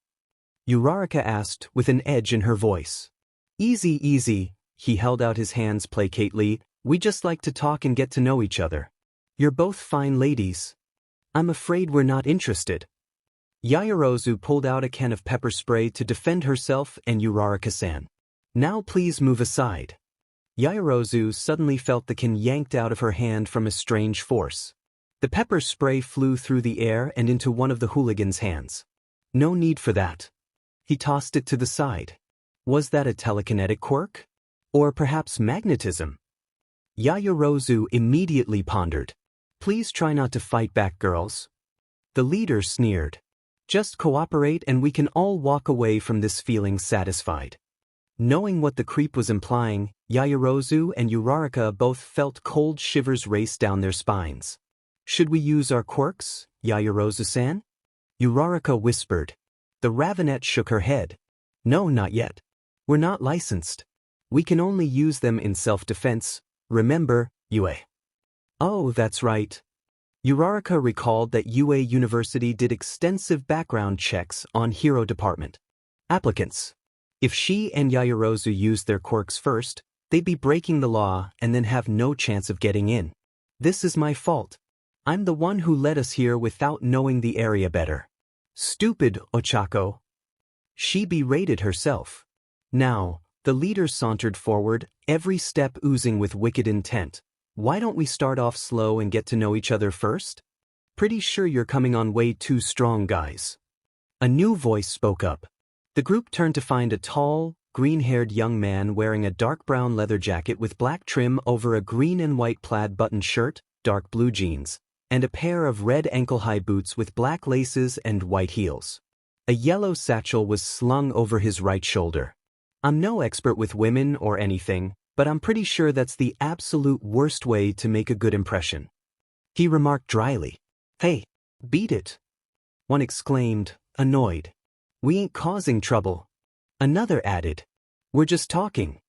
Uraraka asked with an edge in her voice. Easy, he held out his hands placately. We just like to talk and get to know each other. You're both fine ladies. I'm afraid we're not interested. Yaoyorozu pulled out a can of pepper spray to defend herself and Uraraka-san. Now please move aside. Yaoyorozu suddenly felt the can yanked out of her hand from a strange force. The pepper spray flew through the air and into one of the hooligan's hands. No need for that. He tossed it to the side. Was that a telekinetic quirk? Or perhaps magnetism? Yaoyorozu immediately pondered. Please try not to fight back, girls. The leader sneered. Just cooperate and we can all walk away from this feeling satisfied. Knowing what the creep was implying, Yaoyorozu and Uraraka both felt cold shivers race down their spines. Should we use our quirks, Yaoyorozu-san? Uraraka whispered. The Ravenette shook her head. No, not yet. We're not licensed. We can only use them in self-defense. Remember, UA. Oh, that's right. Uraraka recalled that UA University did extensive background checks on hero department applicants. If she and Yaoyorozu used their quirks first, they'd be breaking the law and then have no chance of getting in. This is my fault. I'm the one who led us here without knowing the area better. Stupid, Ochako. She berated herself. Now, the leader sauntered forward, every step oozing with wicked intent. Why don't we start off slow and get to know each other first? Pretty sure you're coming on way too strong, guys. A new voice spoke up. The group turned to find a tall, green-haired young man wearing a dark brown leather jacket with black trim over a green and white plaid button shirt, dark blue jeans, and a pair of red ankle-high boots with black laces and white heels. A yellow satchel was slung over his right shoulder. I'm no expert with women or anything, but I'm pretty sure that's the absolute worst way to make a good impression. He remarked dryly. Hey, beat it. One exclaimed, annoyed. We ain't causing trouble. Another added. We're just talking.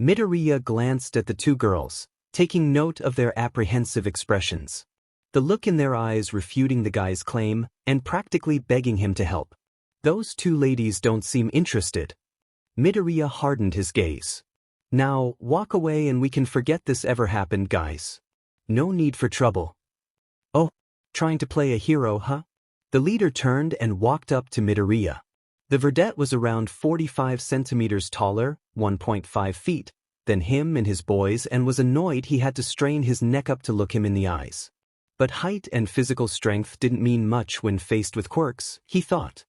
Midoriya glanced at the two girls, taking note of their apprehensive expressions. The look in their eyes refuting the guy's claim and practically begging him to help. Those two ladies don't seem interested. Midoriya hardened his gaze. Now, walk away and we can forget this ever happened, guys. No need for trouble. Oh, trying to play a hero, huh? The leader turned and walked up to Midoriya. The verdette was around 45 centimeters taller, 1.5 feet, than him and his boys and was annoyed he had to strain his neck up to look him in the eyes. But height and physical strength didn't mean much when faced with quirks, he thought.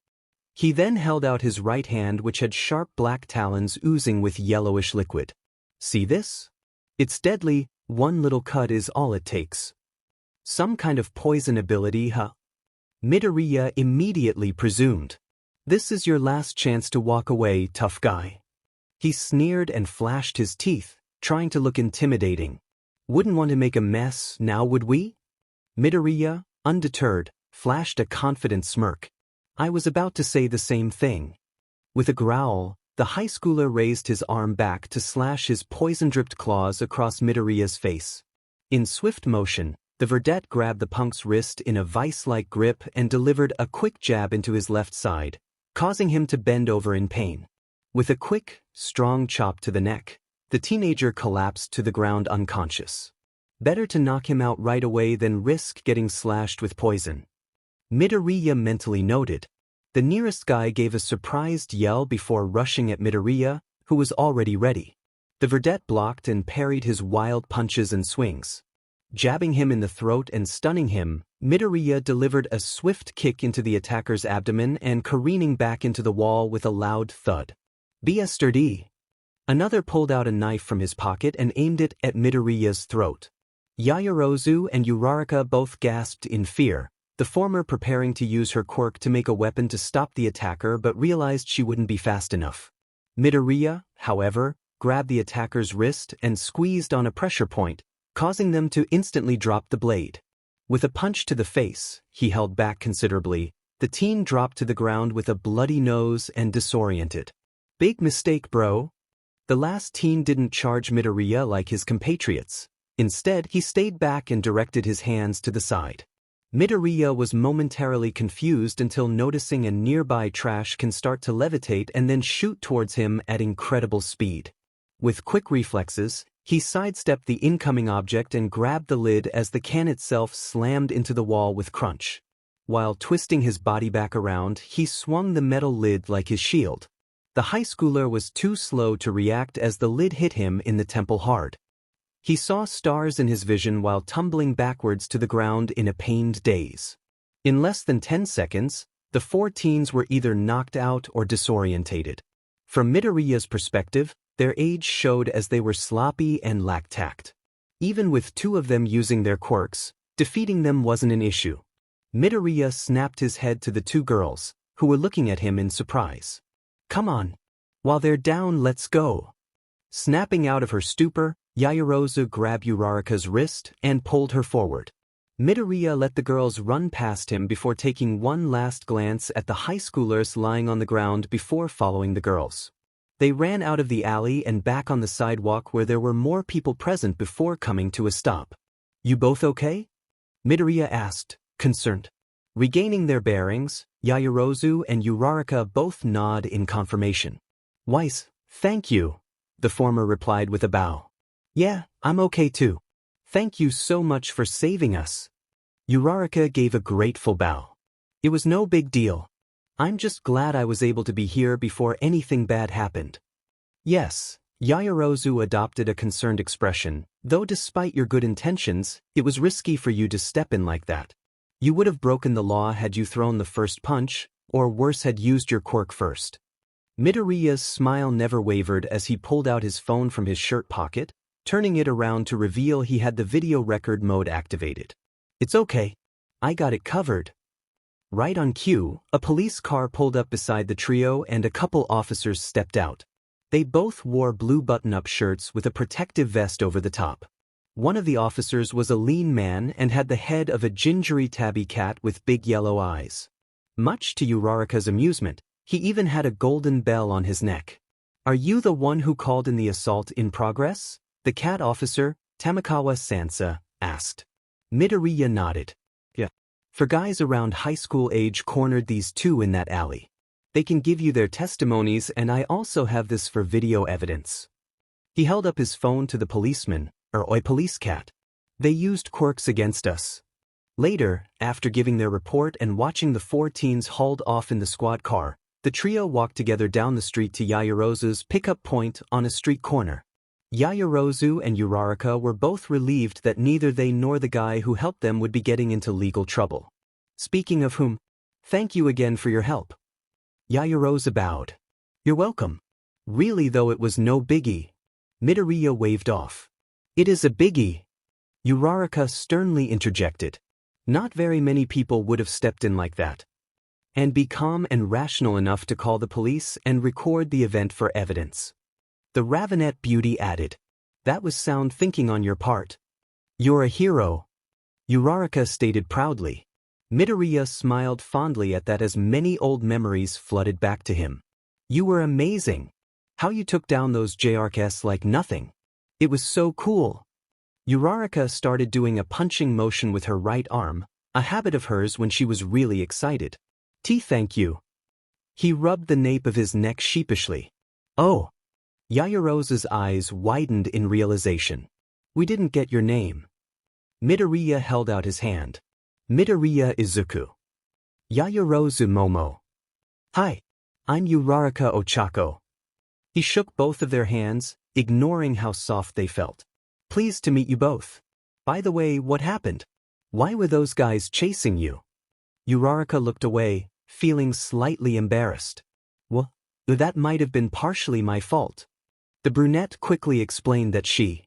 He then held out his right hand which had sharp black talons oozing with yellowish liquid. See this? It's deadly, one little cut is all it takes. Some kind of poison ability, huh? Midoriya immediately presumed. This is your last chance to walk away, tough guy. He sneered and flashed his teeth, trying to look intimidating. Wouldn't want to make a mess, now would we? Midoriya, undeterred, flashed a confident smirk. I was about to say the same thing. With a growl, the high schooler raised his arm back to slash his poison-dripped claws across Midoriya's face. In swift motion, the verdette grabbed the punk's wrist in a vice-like grip and delivered a quick jab into his left side, causing him to bend over in pain. With a quick, strong chop to the neck, the teenager collapsed to the ground unconscious. Better to knock him out right away than risk getting slashed with poison. Midoriya mentally noted. The nearest guy gave a surprised yell before rushing at Midoriya, who was already ready. The verdette blocked and parried his wild punches and swings. Jabbing him in the throat and stunning him, Midoriya delivered a swift kick into the attacker's abdomen and careening back into the wall with a loud thud. Be sturdy. Another pulled out a knife from his pocket and aimed it at Midoriya's throat. Yaoyorozu and Uraraka both gasped in fear, the former preparing to use her quirk to make a weapon to stop the attacker but realized she wouldn't be fast enough. Midoriya, however, grabbed the attacker's wrist and squeezed on a pressure point, causing them to instantly drop the blade. With a punch to the face, he held back considerably. The teen dropped to the ground with a bloody nose and disoriented. Big mistake, bro. The last teen didn't charge Midoriya like his compatriots. Instead, he stayed back and directed his hands to the side. Midoriya was momentarily confused until noticing a nearby trash can start to levitate and then shoot towards him at incredible speed. With quick reflexes, he sidestepped the incoming object and grabbed the lid as the can itself slammed into the wall with crunch. While twisting his body back around, he swung the metal lid like his shield. The high schooler was too slow to react as the lid hit him in the temple hard. He saw stars in his vision while tumbling backwards to the ground in a pained daze. In less than 10 seconds, the four teens were either knocked out or disorientated. From Midoriya's perspective, their age showed as they were sloppy and lacked tact. Even with two of them using their quirks, defeating them wasn't an issue. Midoriya snapped his head to the two girls, who were looking at him in surprise. Come on. While they're down, let's go. Snapping out of her stupor, Yaoyorozu grabbed Uraraka's wrist and pulled her forward. Midoriya let the girls run past him before taking one last glance at the high schoolers lying on the ground before following the girls. They ran out of the alley and back on the sidewalk where there were more people present before coming to a stop. You both okay? Midoriya asked, concerned. Regaining their bearings, Yaoyorozu and Uraraka both nod in confirmation. Weiss, thank you, the former replied with a bow. Yeah, I'm okay too. Thank you so much for saving us. Uraraka gave a grateful bow. It was no big deal. I'm just glad I was able to be here before anything bad happened. Yes, Yaoyorozu adopted a concerned expression, though despite your good intentions, it was risky for you to step in like that. You would have broken the law had you thrown the first punch, or worse had used your quirk first. Midoriya's smile never wavered as he pulled out his phone from his shirt pocket, turning it around to reveal he had the video record mode activated. It's okay. I got it covered. Right on cue, a police car pulled up beside the trio and a couple officers stepped out. They both wore blue button-up shirts with a protective vest over the top. One of the officers was a lean man and had the head of a gingery tabby cat with big yellow eyes. Much to Uraraka's amusement, he even had a golden bell on his neck. Are you the one who called in the assault in progress? The cat officer, Tamakawa Sansa, asked. Midoriya nodded. Yeah. For guys around high school age cornered these two in that alley. They can give you their testimonies and I also have this for video evidence. He held up his phone to the policeman, Oi police cat. They used quirks against us. Later, after giving their report and watching the four teens hauled off in the squad car, the trio walked together down the street to Yaoyorozu's pickup point on a street corner. Yaoyorozu and Uraraka were both relieved that neither they nor the guy who helped them would be getting into legal trouble. Speaking of whom, thank you again for your help. Yaoyorozu bowed. You're welcome. Really though it was no biggie. Midoriya waved off. It is a biggie. Uraraka sternly interjected. Not very many people would have stepped in like that. And be calm and rational enough to call the police and record the event for evidence. The Ravenette beauty added. That was sound thinking on your part. You're a hero. Uraraka stated proudly. Midoriya smiled fondly at that as many old memories flooded back to him. You were amazing. How you took down those JRKs like nothing. It was so cool. Uraraka started doing a punching motion with her right arm, a habit of hers when she was really excited. Thank you. He rubbed the nape of his neck sheepishly. Oh. Yaoyorozu's eyes widened in realization. We didn't get your name. Midoriya held out his hand. Midoriya Izuku. Yaoyorozu Momo. Hi. I'm Uraraka Ochako. He shook both of their hands, ignoring how soft they felt. Pleased to meet you both. By the way, what happened? Why were those guys chasing you? Uraraka looked away, feeling slightly embarrassed. Well, that might have been partially my fault. The brunette quickly explained that she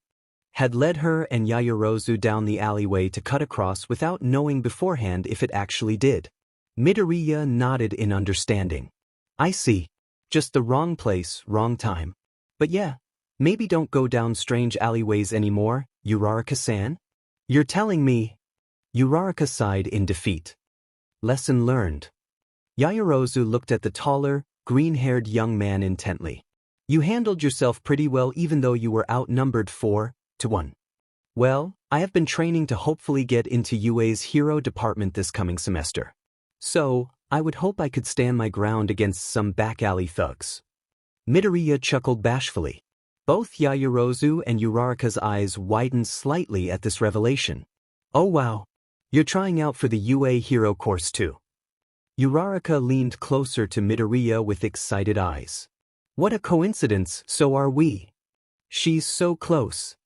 had led her and Yaoyorozu down the alleyway to cut across without knowing beforehand if it actually did. Midoriya nodded in understanding. I see. Just the wrong place, wrong time. But yeah, maybe don't go down strange alleyways anymore, Uraraka-san? You're telling me? Uraraka sighed in defeat. Lesson learned. Yaoyorozu looked at the taller, green-haired young man intently. You handled yourself pretty well even though you were outnumbered 4-1. Well, I have been training to hopefully get into UA's hero department this coming semester. So, I would hope I could stand my ground against some back-alley thugs. Midoriya chuckled bashfully. Both Yaoyorozu and Uraraka's eyes widened slightly at this revelation. Oh wow. You're trying out for the UA hero course too. Uraraka leaned closer to Midoriya with excited eyes. What a coincidence, so are we. She's so close.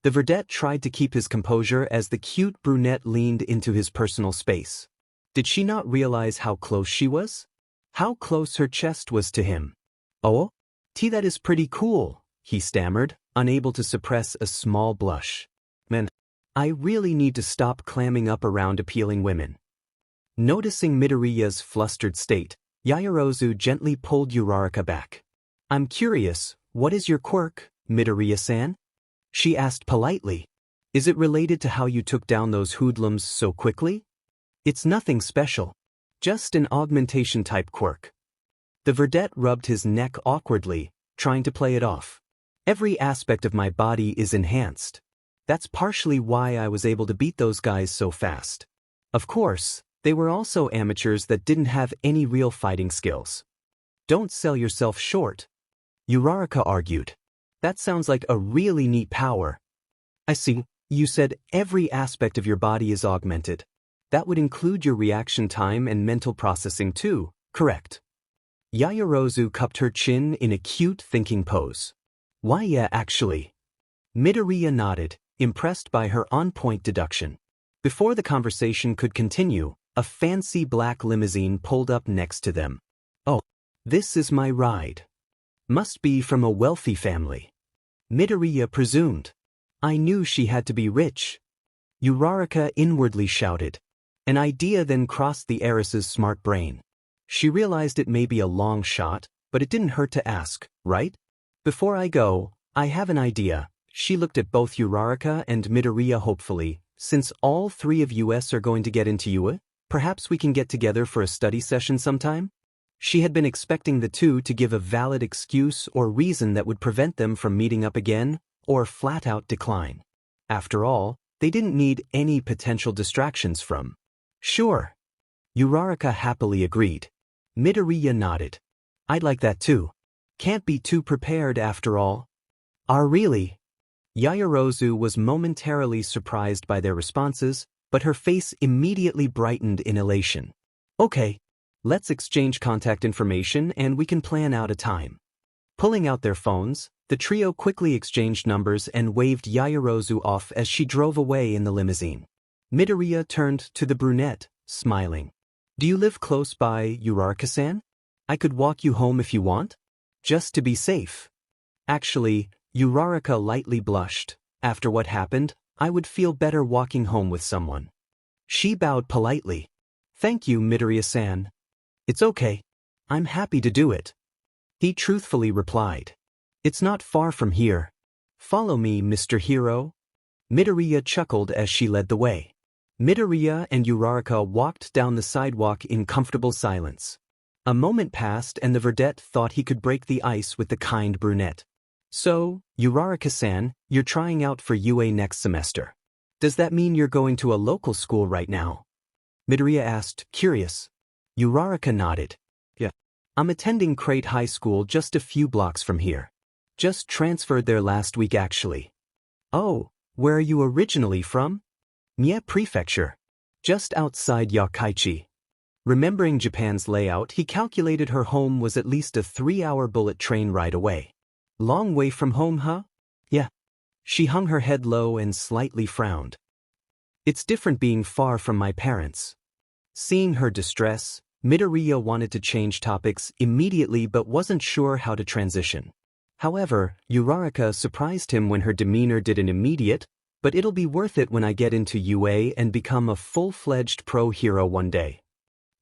The verdette tried to keep his composure as the cute brunette leaned into his personal space. Did she not realize how close she was? How close her chest was to him? Oh? That is pretty cool, he stammered, unable to suppress a small blush. Man, I really need to stop clamming up around appealing women. Noticing Midoriya's flustered state, Yaoyorozu gently pulled Uraraka back. I'm curious, what is your quirk, Midoriya-san? She asked politely. Is it related to how you took down those hoodlums so quickly? It's nothing special. Just an augmentation-type quirk. The verdette rubbed his neck awkwardly, trying to play it off. Every aspect of my body is enhanced. That's partially why I was able to beat those guys so fast. Of course, they were also amateurs that didn't have any real fighting skills. Don't sell yourself short. Uraraka argued. That sounds like a really neat power. I see, you said every aspect of your body is augmented. That would include your reaction time and mental processing too, correct? Yaoyorozu cupped her chin in a cute thinking pose. Why yeah actually. Midoriya nodded, impressed by her on-point deduction. Before the conversation could continue, a fancy black limousine pulled up next to them. Oh, this is my ride. Must be from a wealthy family. Midoriya presumed. I knew she had to be rich. Uraraka inwardly shouted. An idea then crossed the heiress's smart brain. She realized it may be a long shot, but it didn't hurt to ask, right? Before I go, I have an idea. She looked at both Uraraka and Midoriya hopefully. Since all three of us are going to get into UA, perhaps we can get together for a study session sometime? She had been expecting the two to give a valid excuse or reason that would prevent them from meeting up again, or flat-out decline. After all, they didn't need any potential distractions from. Sure. Uraraka happily agreed. Midoriya nodded. I'd like that too. Can't be too prepared after all. Really? Yaoyorozu was momentarily surprised by their responses, but her face immediately brightened in elation. Okay. Let's exchange contact information and we can plan out a time. Pulling out their phones, the trio quickly exchanged numbers and waved Yaoyorozu off as she drove away in the limousine. Midoriya turned to the brunette, smiling. Do you live close by, Uraraka-san? I could walk you home if you want? Just to be safe. Actually, Uraraka lightly blushed. After what happened, I would feel better walking home with someone. She bowed politely. Thank you, Midoriya-san. It's okay. I'm happy to do it. He truthfully replied. It's not far from here. Follow me, Mr. Hero. Midoriya chuckled as she led the way. Midoriya and Uraraka walked down the sidewalk in comfortable silence. A moment passed and the verdette thought he could break the ice with the kind brunette. So, Uraraka-san, you're trying out for UA next semester. Does that mean you're going to a local school right now? Midoriya asked, curious. Uraraka nodded. Yeah. I'm attending Crate High School just a few blocks from here. Just transferred there last week actually. Oh, where are you originally from? Mie Prefecture. Just outside Yokkaichi. Remembering Japan's layout, he calculated her home was at least a 3-hour bullet train ride away. Long way from home, huh? Yeah. She hung her head low and slightly frowned. It's different being far from my parents. Seeing her distress, Midoriya wanted to change topics immediately but wasn't sure how to transition. However, Uraraka surprised him when her demeanor did an immediate, but it'll be worth it when I get into UA and become a full-fledged pro hero one day.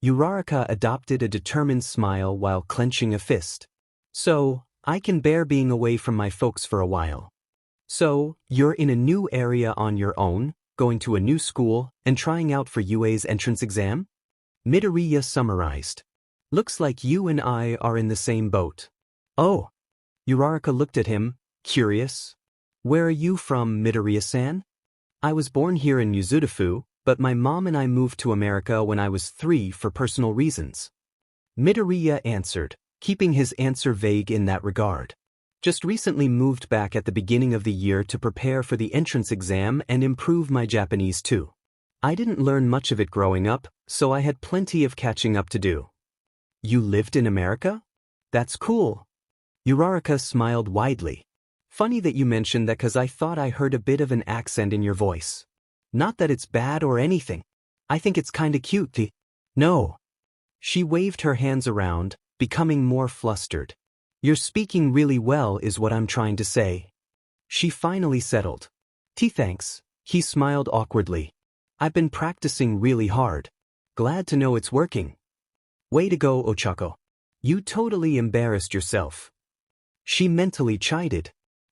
Uraraka adopted a determined smile while clenching a fist. So, I can bear being away from my folks for a while. So, you're in a new area on your own, going to a new school, and trying out for UA's entrance exam? Midoriya summarized. Looks like you and I are in the same boat. Oh. Uraraka looked at him, curious. Where are you from, Midoriya-san? I was born here in Yuzudafu, but my mom and I moved to America when I was 3 for personal reasons. Midoriya answered, keeping his answer vague in that regard. Just recently moved back at the beginning of the year to prepare for the entrance exam and improve my Japanese too. I didn't learn much of it growing up, so I had plenty of catching up to do. You lived in America? That's cool. Uraraka smiled widely. Funny that you mentioned that cause I thought I heard a bit of an accent in your voice. Not that it's bad or anything. I think it's kinda cute. No. She waved her hands around, becoming more flustered. You're speaking really well is what I'm trying to say. She finally settled. Thanks. He smiled awkwardly. I've been practicing really hard. Glad to know it's working. Way to go, Ochako. You totally embarrassed yourself. She mentally chided.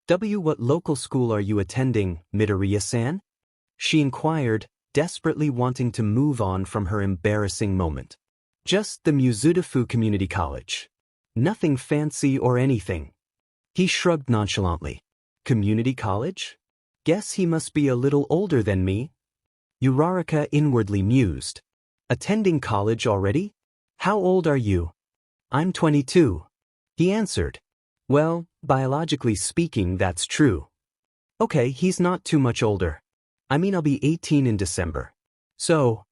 What local school are you attending, Midoriya-san? She inquired, desperately wanting to move on from her embarrassing moment. Just the Yuzudafu Community College. Nothing fancy or anything. He shrugged nonchalantly. Community college? Guess he must be a little older than me. Uraraka inwardly mused. Attending college already? How old are you? I'm 22. He answered. Well, biologically speaking, that's true. Okay, he's not too much older. I mean, I'll be 18 in December. So,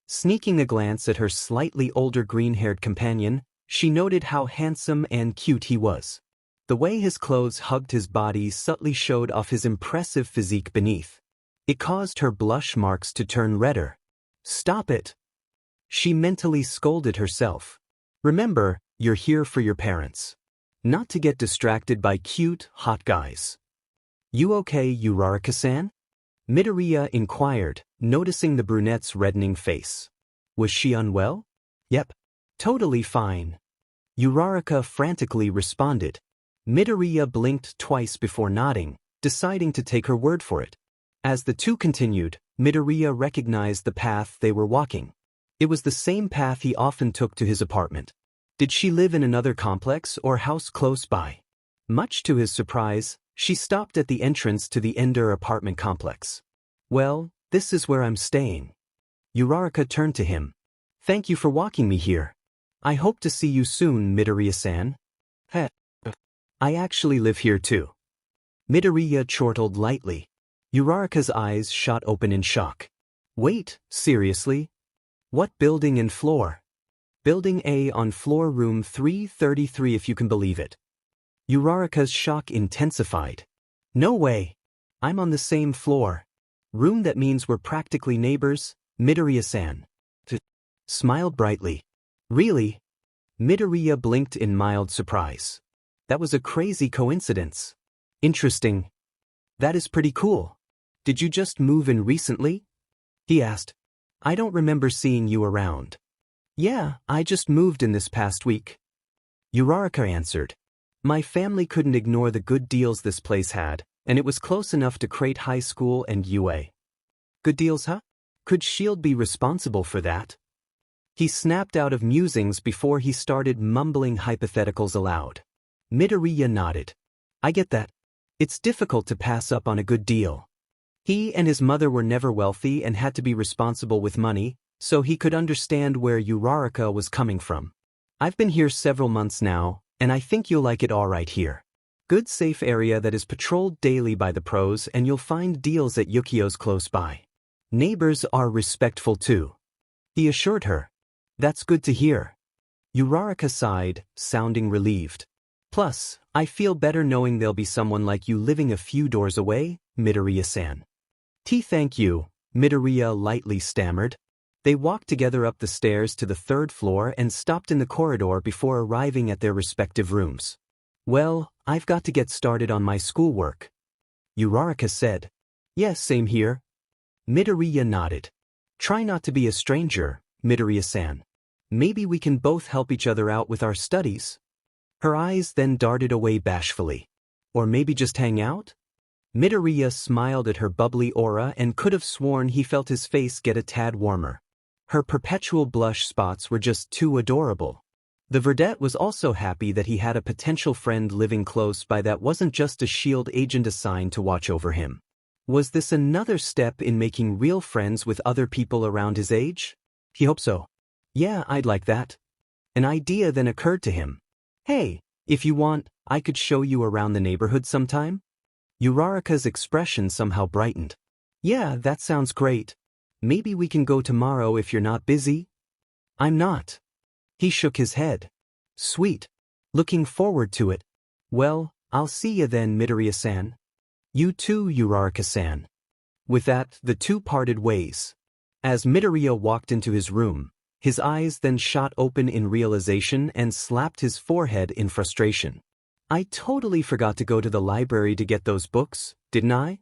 sneaking a glance at her slightly older green-haired companion, she noted how handsome and cute he was. The way his clothes hugged his body subtly showed off his impressive physique beneath. It caused her blush marks to turn redder. Stop it. She mentally scolded herself. Remember, you're here for your parents. Not to get distracted by cute, hot guys. You okay, Uraraka-san? Midoriya inquired, noticing the brunette's reddening face. Was she unwell? Yep. Totally fine. Uraraka frantically responded. Midoriya blinked twice before nodding, deciding to take her word for it. As the two continued, Midoriya recognized the path they were walking. It was the same path he often took to his apartment. Did she live in another complex or house close by? Much to his surprise, she stopped at the entrance to the Ender apartment complex. Well, this is where I'm staying. Uraraka turned to him. Thank you for walking me here. I hope to see you soon, Midoriya-san. Heh. I actually live here too. Midoriya chortled lightly. Uraraka's eyes shot open in shock. Wait, seriously? What building and floor? Building A on floor room 333 if you can believe it. Uraraka's shock intensified. No way. I'm on the same floor. Room that means we're practically neighbors, Midoriya-san. Smiled brightly. Really? Midoriya blinked in mild surprise. That was a crazy coincidence. Interesting. That is pretty cool. Did you just move in recently? He asked. I don't remember seeing you around. Yeah, I just moved in this past week. Uraraka answered. My family couldn't ignore the good deals this place had, and it was close enough to Crate High School and UA. Good deals, huh? Could S.H.I.E.L.D. be responsible for that? He snapped out of musings before he started mumbling hypotheticals aloud. Midoriya nodded. I get that. It's difficult to pass up on a good deal. He and his mother were never wealthy and had to be responsible with money, so he could understand where Uraraka was coming from. I've been here several months now, and I think you'll like it all right here. Good safe area that is patrolled daily by the pros, and you'll find deals at Yukio's close by. Neighbors are respectful too. He assured her. That's good to hear. Uraraka sighed, sounding relieved. Plus, I feel better knowing there'll be someone like you living a few doors away, Midoriya-san. Thank you, Midoriya lightly stammered. They walked together up the stairs to the third floor and stopped in the corridor before arriving at their respective rooms. Well, I've got to get started on my schoolwork. Uraraka said. Yes, same here. Midoriya nodded. Try not to be a stranger, Midoriya-san. Maybe we can both help each other out with our studies. Her eyes then darted away bashfully. Or maybe just hang out? Midoriya smiled at her bubbly aura and could have sworn he felt his face get a tad warmer. Her perpetual blush spots were just too adorable. The verdette was also happy that he had a potential friend living close by that wasn't just a S.H.I.E.L.D. agent assigned to watch over him. Was this another step in making real friends with other people around his age? He hoped so. Yeah, I'd like that. An idea then occurred to him. Hey, if you want, I could show you around the neighborhood sometime? Uraraka's expression somehow brightened. Yeah, that sounds great. Maybe we can go tomorrow if you're not busy? I'm not. He shook his head. Sweet. Looking forward to it. Well, I'll see you then, Midoriya-san. You too, Uraraka-san. With that, the two parted ways. As Midoriya walked into his room, his eyes then shot open in realization and slapped his forehead in frustration. I totally forgot to go to the library to get those books, didn't I?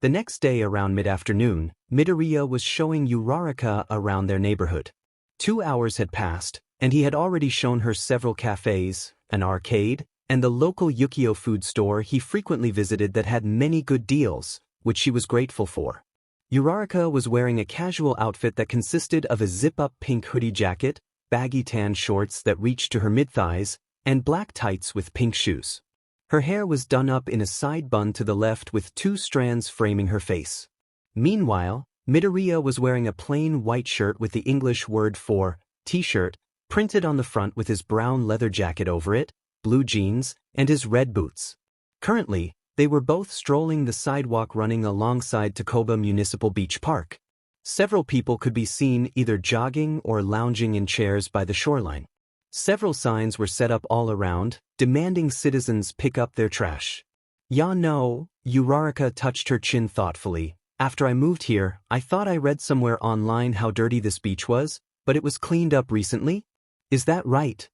The next day around mid-afternoon, Midoriya was showing Uraraka around their neighborhood. 2 hours had passed, and he had already shown her several cafes, an arcade, and the local Yukio food store he frequently visited that had many good deals, which she was grateful for. Uraraka was wearing a casual outfit that consisted of a zip-up pink hoodie jacket, baggy tan shorts that reached to her mid-thighs, and black tights with pink shoes. Her hair was done up in a side bun to the left with 2 strands framing her face. Meanwhile, Midoriya was wearing a plain white shirt with the English word for t-shirt printed on the front with his brown leather jacket over it, blue jeans, and his red boots. Currently, they were both strolling the sidewalk running alongside Takoba Municipal Beach Park. Several people could be seen either jogging or lounging in chairs by the shoreline. Several signs were set up all around, demanding citizens pick up their trash. Ya no, Uraraka touched her chin thoughtfully. After I moved here, I thought I read somewhere online how dirty this beach was, but it was cleaned up recently? Is that right?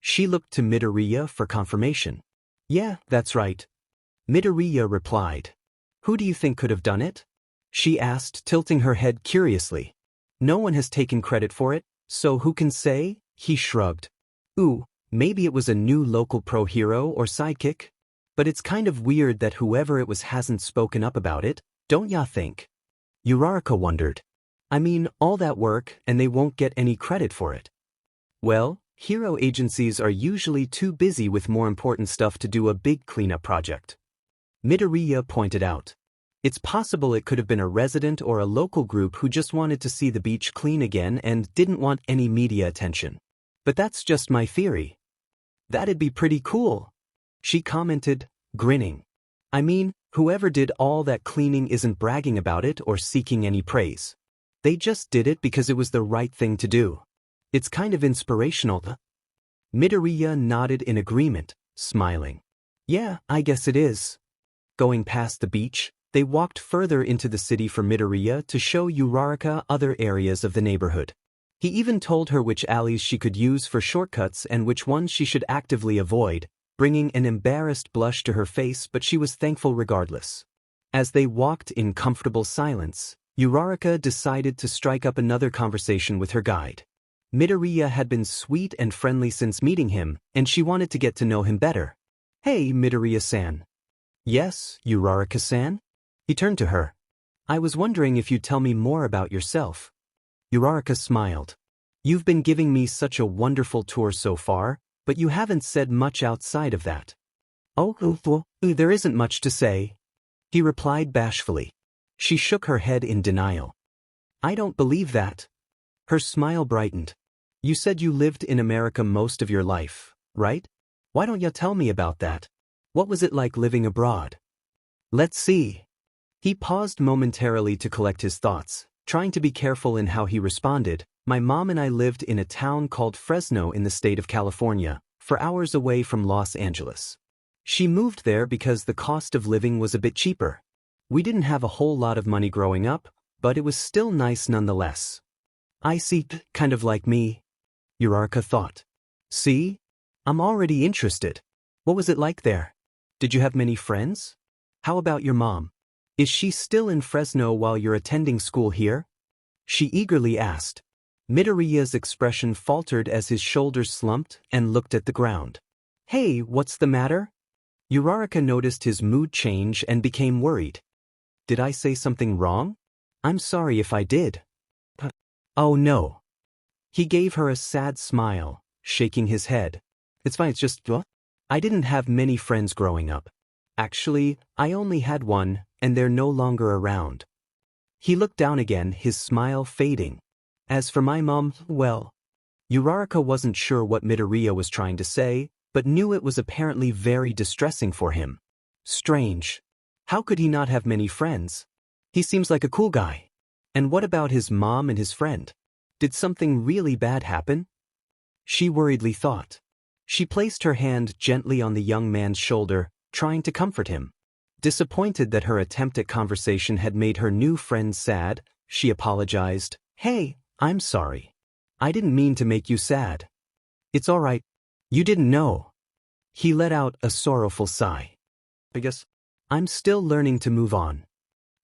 She looked to Midoriya for confirmation. Yeah, that's right. Midoriya replied. Who do you think could have done it? She asked, tilting her head curiously. No one has taken credit for it, so who can say? He shrugged. Ooh, maybe it was a new local pro hero or sidekick? But it's kind of weird that whoever it was hasn't spoken up about it, don't ya think? Uraraka wondered. I mean, all that work and they won't get any credit for it. Well, hero agencies are usually too busy with more important stuff to do a big cleanup project. Midoriya pointed out. It's possible it could have been a resident or a local group who just wanted to see the beach clean again and didn't want any media attention. But that's just my theory. That'd be pretty cool, she commented, grinning. I mean, whoever did all that cleaning isn't bragging about it or seeking any praise. They just did it because it was the right thing to do. It's kind of inspirational. Midoriya nodded in agreement, smiling. Yeah, I guess it is. Going past the beach, they walked further into the city for Midoriya to show Uraraka other areas of the neighborhood. He even told her which alleys she could use for shortcuts and which ones she should actively avoid, bringing an embarrassed blush to her face, but she was thankful regardless. As they walked in comfortable silence, Uraraka decided to strike up another conversation with her guide. Midoriya had been sweet and friendly since meeting him, and she wanted to get to know him better. Hey, Midoriya-san. Yes, Uraraka-san? He turned to her. I was wondering if you'd tell me more about yourself. Uraraka smiled. You've been giving me such a wonderful tour so far, but you haven't said much outside of that. Oh, there isn't much to say, he replied bashfully. She shook her head in denial. I don't believe that. Her smile brightened. You said you lived in America most of your life, right? Why don't you tell me about that? What was it like living abroad? Let's see. He paused momentarily to collect his thoughts, trying to be careful in how he responded. My mom and I lived in a town called Fresno in the state of California, 4 hours away from Los Angeles. She moved there because the cost of living was a bit cheaper. We didn't have a whole lot of money growing up, but it was still nice nonetheless. I see, kind of like me, Uraraka thought. See? I'm already interested. What was it like there? Did you have many friends? How about your mom? Is she still in Fresno while you're attending school here? She eagerly asked. Midoriya's expression faltered as his shoulders slumped and looked at the ground. Hey, what's the matter? Uraraka noticed his mood change and became worried. Did I say something wrong? I'm sorry if I did. Oh no. He gave her a sad smile, shaking his head. It's fine, it's just, I didn't have many friends growing up. Actually, I only had one, and they're no longer around. He looked down again, his smile fading. As for my mom, well, Uraraka wasn't sure what Midoriya was trying to say, but knew it was apparently very distressing for him. Strange. How could he not have many friends? He seems like a cool guy. And what about his mom and his friend? Did something really bad happen? She worriedly thought. She placed her hand gently on the young man's shoulder, trying to comfort him. Disappointed that her attempt at conversation had made her new friend sad, she apologized. Hey, I'm sorry. I didn't mean to make you sad. It's all right. You didn't know. He let out a sorrowful sigh. I guess I'm still learning to move on.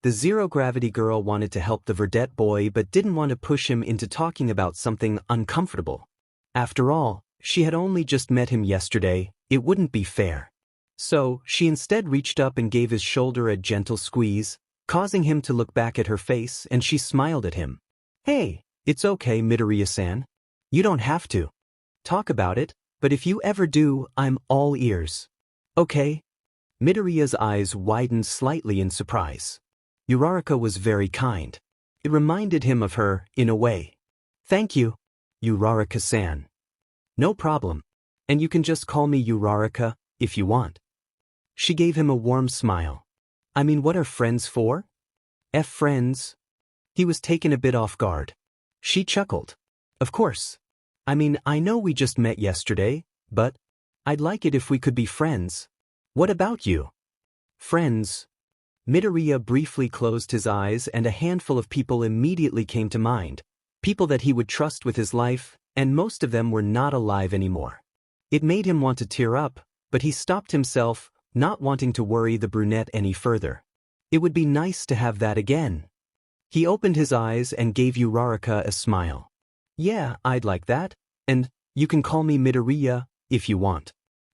The zero-gravity girl wanted to help the Verdette boy but didn't want to push him into talking about something uncomfortable. After all, she had only just met him yesterday, it wouldn't be fair. So, she instead reached up and gave his shoulder a gentle squeeze, causing him to look back at her face, and she smiled at him. Hey, it's okay, Midoriya-san. You don't have to talk about it, but if you ever do, I'm all ears. Okay? Midoriya's eyes widened slightly in surprise. Uraraka was very kind. It reminded him of her, in a way. Thank you, Uraraka-san. No problem. And you can just call me Uraraka, if you want. She gave him a warm smile. I mean, what are friends for? Friends? He was taken a bit off guard. She chuckled. Of course. I mean, I know we just met yesterday, but I'd like it if we could be friends. What about you? Friends. Midoriya briefly closed his eyes and a handful of people immediately came to mind. People that he would trust with his life, and most of them were not alive anymore. It made him want to tear up, but he stopped himself, not wanting to worry the brunette any further. It would be nice to have that again. He opened his eyes and gave Uraraka a smile. Yeah, I'd like that, and you can call me Midoriya, if you want.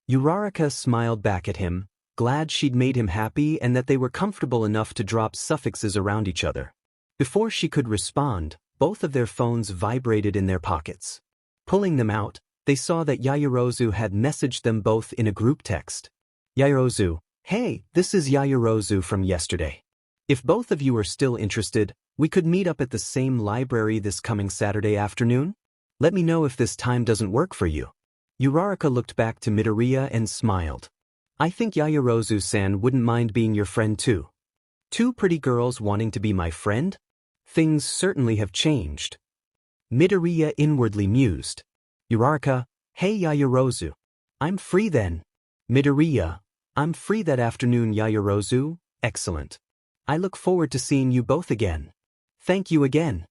Uraraka smiled back at him, glad she'd made him happy and that they were comfortable enough to drop suffixes around each other. Before she could respond, both of their phones vibrated in their pockets. Pulling them out, they saw that Yaoyorozu had messaged them both in a group text. Yaoyorozu, hey, this is Yaoyorozu from yesterday. If both of you are still interested, we could meet up at the same library this coming Saturday afternoon? Let me know if this time doesn't work for you. Uraraka looked back to Midoriya and smiled. I think Yaoyorozu-san wouldn't mind being your friend too. Two pretty girls wanting to be my friend? Things certainly have changed. Midoriya inwardly mused. Uraraka, hey Yaoyorozu. I'm free then. Midoriya, I'm free that afternoon Yaoyorozu, excellent. I look forward to seeing you both again. Thank you again.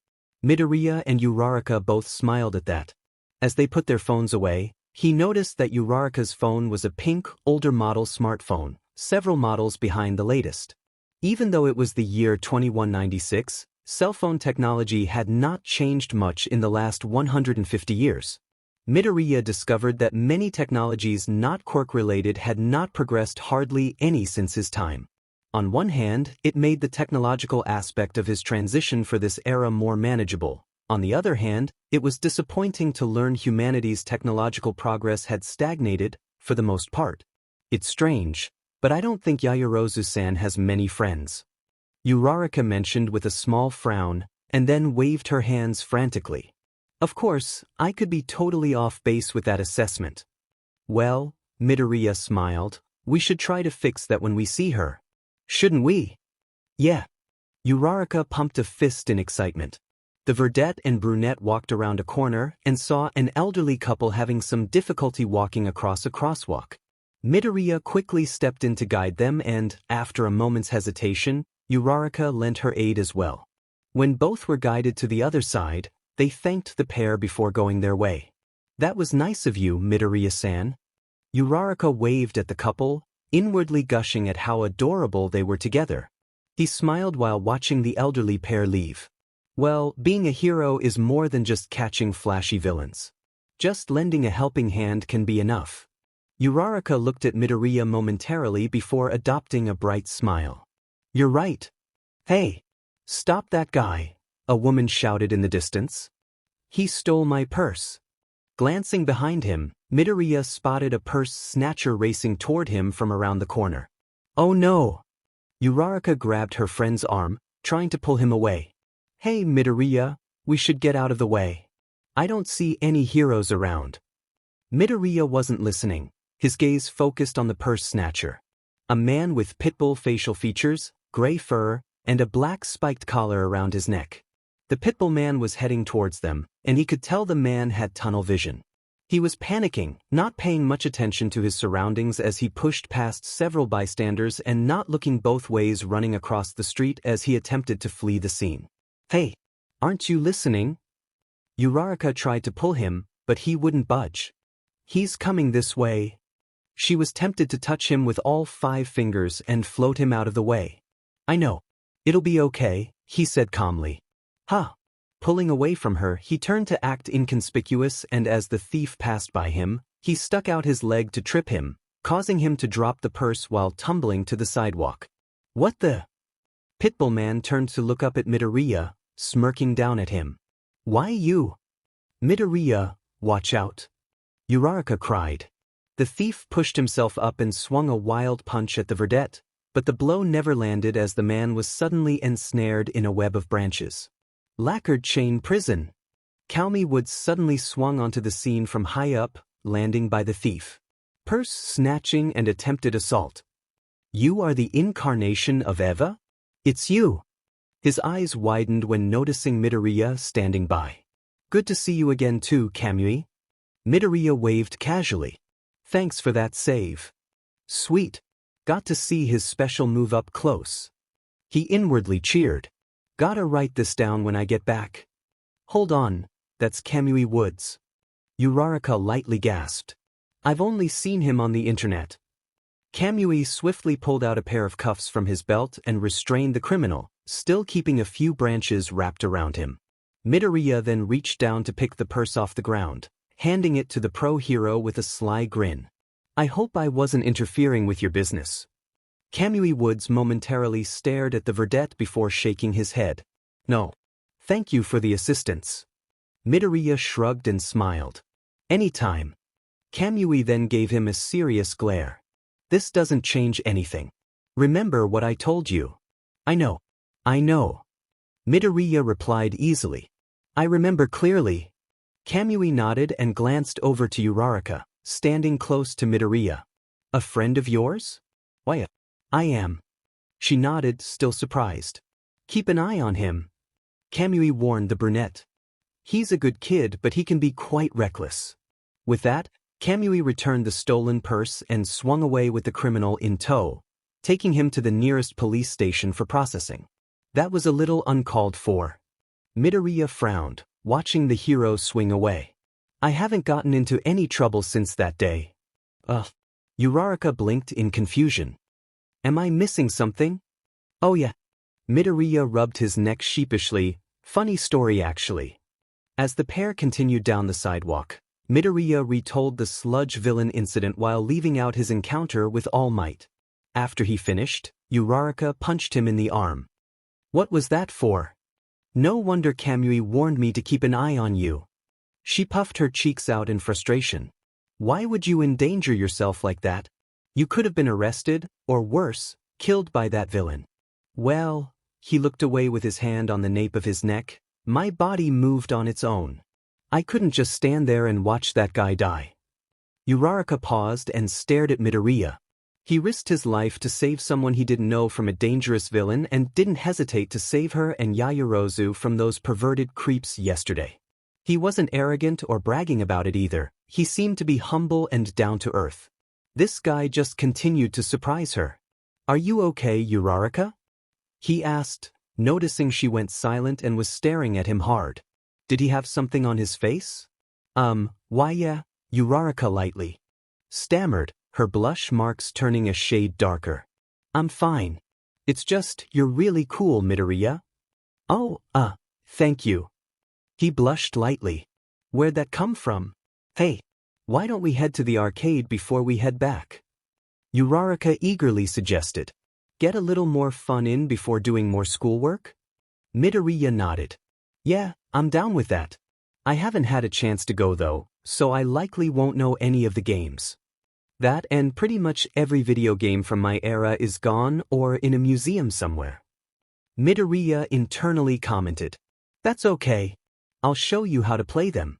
Midoriya and Uraraka both smiled at that. As they put their phones away, he noticed that Uraraka's phone was a pink, older model smartphone, several models behind the latest. Even though it was the year 2196, cell phone technology had not changed much in the last 150 years. Midoriya discovered that many technologies not quirk-related had not progressed hardly any since his time. On one hand, it made the technological aspect of his transition for this era more manageable. On the other hand, it was disappointing to learn humanity's technological progress had stagnated, for the most part. It's strange, but I don't think Yaoyorozu-san has many friends. Uraraka mentioned with a small frown, and then waved her hands frantically. Of course, I could be totally off base with that assessment. Well, Midoriya smiled, we should try to fix that when we see her. Shouldn't we? Yeah. Uraraka pumped a fist in excitement. The verdette and brunette walked around a corner and saw an elderly couple having some difficulty walking across a crosswalk. Midoriya quickly stepped in to guide them and, after a moment's hesitation, Uraraka lent her aid as well. When both were guided to the other side, they thanked the pair before going their way. That was nice of you, Midoriya-san. Uraraka waved at the couple, inwardly gushing at how adorable they were together. He smiled while watching the elderly pair leave. Well, being a hero is more than just catching flashy villains. Just lending a helping hand can be enough. Uraraka looked at Midoriya momentarily before adopting a bright smile. You're right. Hey, stop that guy, a woman shouted in the distance. He stole my purse. Glancing behind him, Midoriya spotted a purse snatcher racing toward him from around the corner. Oh no! Uraraka grabbed her friend's arm, trying to pull him away. Hey Midoriya, we should get out of the way. I don't see any heroes around. Midoriya wasn't listening, his gaze focused on the purse snatcher. A man with pitbull facial features, gray fur, and a black spiked collar around his neck. The pitbull man was heading towards them, and he could tell the man had tunnel vision. He was panicking, not paying much attention to his surroundings as he pushed past several bystanders and not looking both ways, running across the street as he attempted to flee the scene. Hey, aren't you listening? Uraraka tried to pull him, but he wouldn't budge. He's coming this way. She was tempted to touch him with all 5 fingers and float him out of the way. I know. It'll be okay, he said calmly. Huh. Pulling away from her, he turned to act inconspicuous, and as the thief passed by him, he stuck out his leg to trip him, causing him to drop the purse while tumbling to the sidewalk. What the? Pitbull man turned to look up at Midoriya, smirking down at him. Why you? Midoriya, watch out. Uraraka cried. The thief pushed himself up and swung a wild punch at the verdette, but the blow never landed as the man was suddenly ensnared in a web of branches. Lacquered chain prison. Calmy Woods suddenly swung onto the scene from high up, landing by the thief. Purse snatching and attempted assault. You are the incarnation of Eva? It's you. His eyes widened when noticing Midoriya standing by. Good to see you again too, Kamui. Midoriya waved casually. Thanks for that save. Sweet. Got to see his special move up close. He inwardly cheered. Gotta write this down when I get back. Hold on, that's Kamui Woods. Uraraka lightly gasped. I've only seen him on the internet. Kamui swiftly pulled out a pair of cuffs from his belt and restrained the criminal, still keeping a few branches wrapped around him. Midoriya then reached down to pick the purse off the ground, handing it to the pro hero with a sly grin. I hope I wasn't interfering with your business. Kamui Woods momentarily stared at the verdette before shaking his head. No. Thank you for the assistance. Midoriya shrugged and smiled. Anytime. Kamui then gave him a serious glare. This doesn't change anything. Remember what I told you. I know. I know. Midoriya replied easily. I remember clearly. Kamui nodded and glanced over to Uraraka, standing close to Midoriya. A friend of yours? Why, I am. She nodded, still surprised. Keep an eye on him. Kamui warned the brunette. He's a good kid, but he can be quite reckless. With that, Kamui returned the stolen purse and swung away with the criminal in tow, taking him to the nearest police station for processing. That was a little uncalled for. Midoriya frowned, watching the hero swing away. I haven't gotten into any trouble since that day. Uraraka blinked in confusion. Am I missing something? Oh yeah. Midoriya rubbed his neck sheepishly. Funny story actually. As the pair continued down the sidewalk, Midoriya retold the Sludge villain incident while leaving out his encounter with All Might. After he finished, Uraraka punched him in the arm. What was that for? No wonder Kamui warned me to keep an eye on you. She puffed her cheeks out in frustration. Why would you endanger yourself like that? You could have been arrested, or worse, killed by that villain. Well, he looked away with his hand on the nape of his neck. My body moved on its own. I couldn't just stand there and watch that guy die. Uraraka paused and stared at Midoriya. He risked his life to save someone he didn't know from a dangerous villain and didn't hesitate to save her and Yayorozu from those perverted creeps yesterday. He wasn't arrogant or bragging about it either. He seemed to be humble and down to earth. This guy just continued to surprise her. Are you okay, Uraraka? He asked, noticing she went silent and was staring at him hard. Did he have something on his face? Why yeah, Uraraka lightly stammered, her blush marks turning a shade darker. I'm fine. It's just, you're really cool, Midoriya. Oh, thank you. He blushed lightly. Where'd that come from? Hey, why don't we head to the arcade before we head back? Uraraka eagerly suggested. Get a little more fun in before doing more schoolwork? Midoriya nodded. Yeah, I'm down with that. I haven't had a chance to go though, so I likely won't know any of the games. That and pretty much every video game from my era is gone or in a museum somewhere. Midoriya internally commented. That's okay. I'll show you how to play them.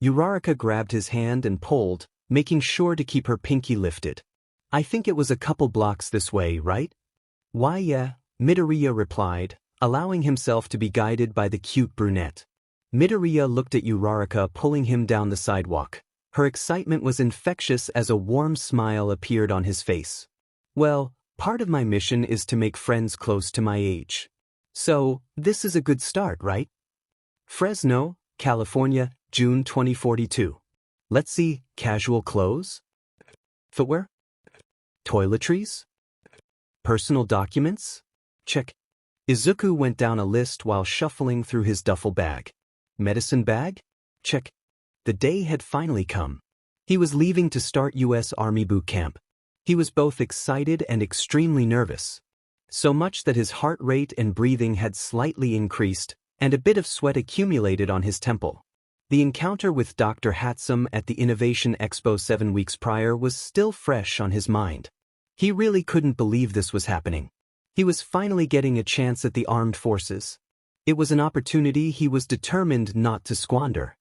Uraraka grabbed his hand and pulled, making sure to keep her pinky lifted. I think it was a couple blocks this way, right? Why yeah, Midoriya replied, allowing himself to be guided by the cute brunette. Midoriya looked at Uraraka pulling him down the sidewalk. Her excitement was infectious as a warm smile appeared on his face. Well, part of my mission is to make friends close to my age. So, this is a good start, right? Fresno, California, June 2042. Let's see, casual clothes? Footwear? Toiletries? Personal documents? Check. Izuku went down a list while shuffling through his duffel bag. Medicine bag? Check. The day had finally come. He was leaving to start U.S. Army boot camp. He was both excited and extremely nervous. So much that his heart rate and breathing had slightly increased, and a bit of sweat accumulated on his temple. The encounter with Dr. Hatsum at the Innovation Expo 7 weeks prior was still fresh on his mind. He really couldn't believe this was happening. He was finally getting a chance at the armed forces. It was an opportunity he was determined not to squander.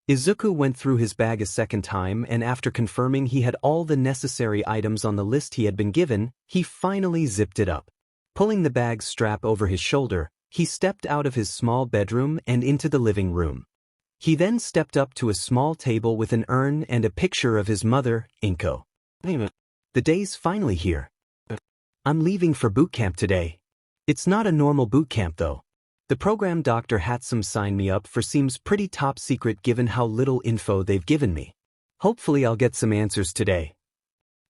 Izuku went through his bag a second time and after confirming he had all the necessary items on the list he had been given, he finally zipped it up. Pulling the bag's strap over his shoulder, he stepped out of his small bedroom and into the living room. He then stepped up to a small table with an urn and a picture of his mother, Inko. The day's finally here. I'm leaving for boot camp today. It's not a normal boot camp though. The program Dr. Hatsum signed me up for seems pretty top secret given how little info they've given me. Hopefully I'll get some answers today.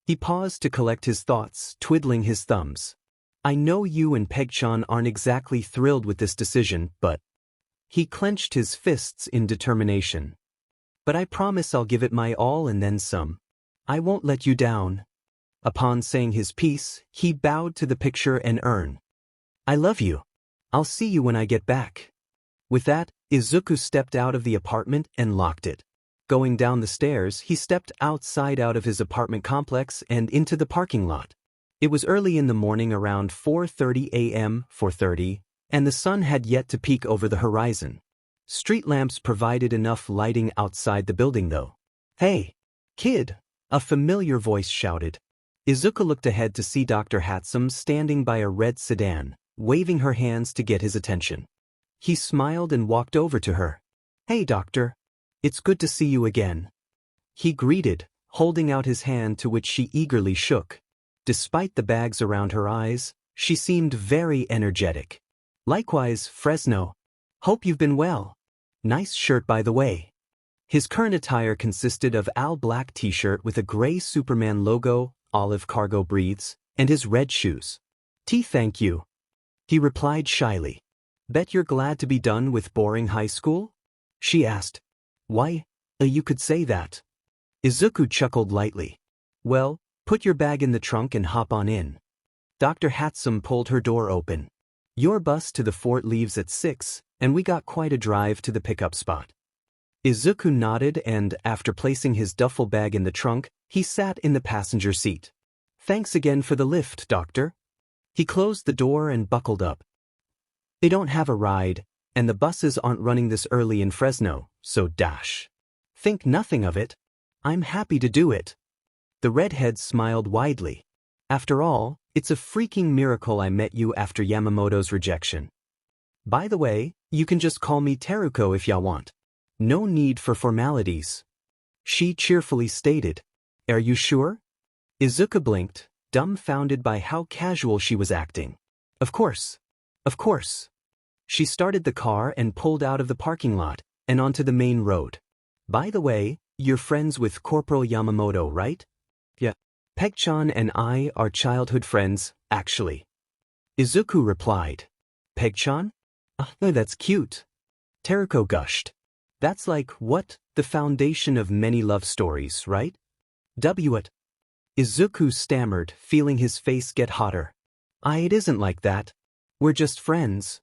He paused to collect his thoughts, twiddling his thumbs. I know you and Peg-chan aren't exactly thrilled with this decision, but... He clenched his fists in determination. But I promise I'll give it my all and then some. I won't let you down. Upon saying his piece, he bowed to the picture and urn. I love you. I'll see you when I get back. With that, Izuku stepped out of the apartment and locked it. Going down the stairs, he stepped outside out of his apartment complex and into the parking lot. It was early in the morning, around 4:30 a.m., 4:30, and the sun had yet to peek over the horizon. Street lamps provided enough lighting outside the building though. Hey, kid, a familiar voice shouted. Izuku looked ahead to see Dr. Hatsum standing by a red sedan, waving her hands to get his attention. He smiled and walked over to her. Hey doctor, it's good to see you again. He greeted, holding out his hand to which she eagerly shook. Despite the bags around her eyes, she seemed very energetic. Likewise, Fresno. Hope you've been well. Nice shirt by the way. His current attire consisted of all-black t-shirt with a gray Superman logo, olive cargo breathes, and his red shoes. Thank you. He replied shyly. Bet you're glad to be done with boring high school? She asked. Why, you could say that. Izuku chuckled lightly. Well, put your bag in the trunk and hop on in. Dr. Hatsum pulled her door open. Your bus to the fort leaves at 6, and we got quite a drive to the pickup spot. Izuku nodded and, after placing his duffel bag in the trunk, he sat in the passenger seat. Thanks again for the lift, doctor. He closed the door and buckled up. They don't have a ride, and the buses aren't running this early in Fresno, so dash. Think nothing of it. I'm happy to do it. The redhead smiled widely. After all, it's a freaking miracle I met you after Yamamoto's rejection. By the way, you can just call me Teruko if ya want. No need for formalities. She cheerfully stated. Are you sure? Izuku blinked, dumbfounded by how casual she was acting. Of course. Of course. She started the car and pulled out of the parking lot and onto the main road. By the way, you're friends with Corporal Yamamoto, right? Yeah. Peg-chan and I are childhood friends, actually. Izuku replied. Peg-chan? Oh, that's cute. Teruko gushed. That's like, what, the foundation of many love stories, right? What? Izuku stammered, feeling his face get hotter. It isn't like that. We're just friends.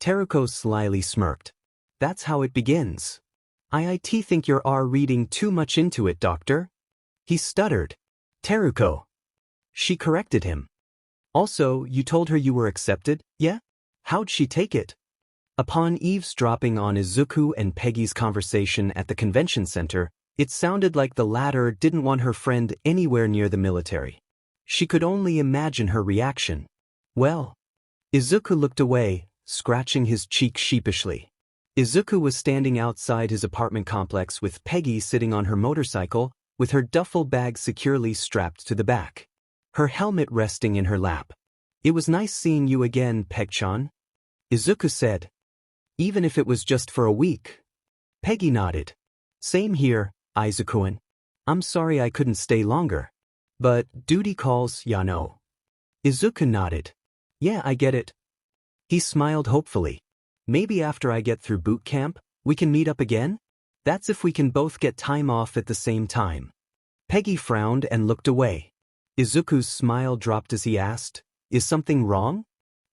Teruko slyly smirked. That's how it begins. I think you're reading too much into it, doctor. He stuttered. Teruko. She corrected him. Also, you told her you were accepted, yeah? How'd she take it? Upon eavesdropping on Izuku and Peggy's conversation at the convention center, it sounded like the latter didn't want her friend anywhere near the military. She could only imagine her reaction. Well. Izuku looked away, scratching his cheek sheepishly. Izuku was standing outside his apartment complex with Peggy sitting on her motorcycle, with her duffel bag securely strapped to the back. Her helmet resting in her lap. It was nice seeing you again, Peg-chan. Izuku said. Even if it was just for a week. Peggy nodded. Same here, Izuku-an. I'm sorry I couldn't stay longer. But duty calls, ya know. Izuku nodded. Yeah, I get it. He smiled hopefully. Maybe after I get through boot camp, we can meet up again? That's if we can both get time off at the same time. Peggy frowned and looked away. Izuku's smile dropped as he asked, Is something wrong?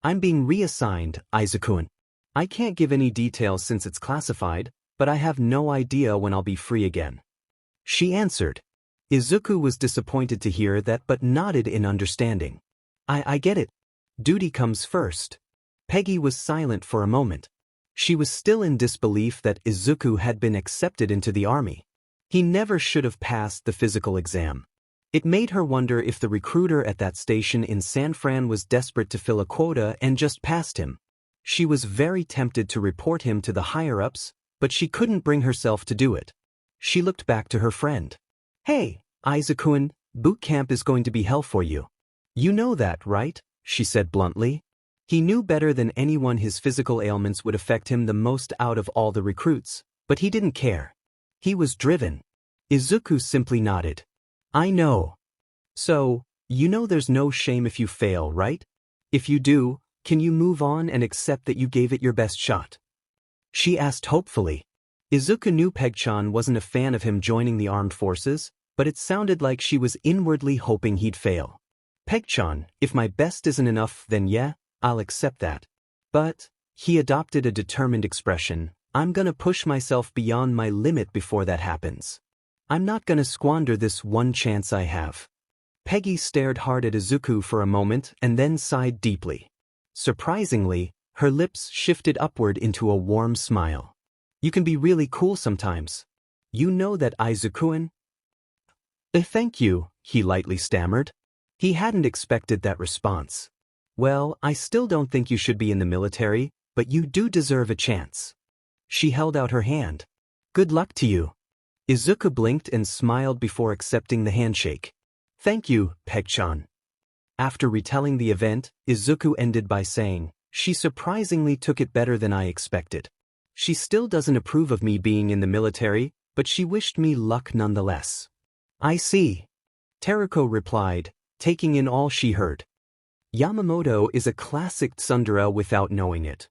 I'm being reassigned, Izuku-an. I can't give any details since it's classified, but I have no idea when I'll be free again. She answered. Izuku was disappointed to hear that but nodded in understanding. I get it. Duty comes first. Peggy was silent for a moment. She was still in disbelief that Izuku had been accepted into the army. He never should have passed the physical exam. It made her wonder if the recruiter at that station in San Fran was desperate to fill a quota and just passed him. She was very tempted to report him to the higher-ups, but she couldn't bring herself to do it. She looked back to her friend. Hey, Izuku-an, boot camp is going to be hell for you. You know that, right? She said bluntly. He knew better than anyone his physical ailments would affect him the most out of all the recruits, but he didn't care. He was driven. Izuku simply nodded. I know. So, you know there's no shame if you fail, right? If you do, can you move on and accept that you gave it your best shot? She asked hopefully. Izuku knew Peg-chan wasn't a fan of him joining the armed forces, but it sounded like she was inwardly hoping he'd fail. Peg-chan, if my best isn't enough, then yeah, I'll accept that. But, he adopted a determined expression, I'm gonna push myself beyond my limit before that happens. I'm not gonna squander this one chance I have. Peggy stared hard at Izuku for a moment and then sighed deeply. Surprisingly, her lips shifted upward into a warm smile. You can be really cool sometimes. You know that, Izuku-an? Thank you, he lightly stammered. He hadn't expected that response. Well, I still don't think you should be in the military, but you do deserve a chance. She held out her hand. Good luck to you. Izuku blinked and smiled before accepting the handshake. Thank you, Peg-chan. After retelling the event, Izuku ended by saying, she surprisingly took it better than I expected. She still doesn't approve of me being in the military, but she wished me luck nonetheless. I see. Teruko replied, taking in all she heard. Yamamoto is a classic tsundere without knowing it.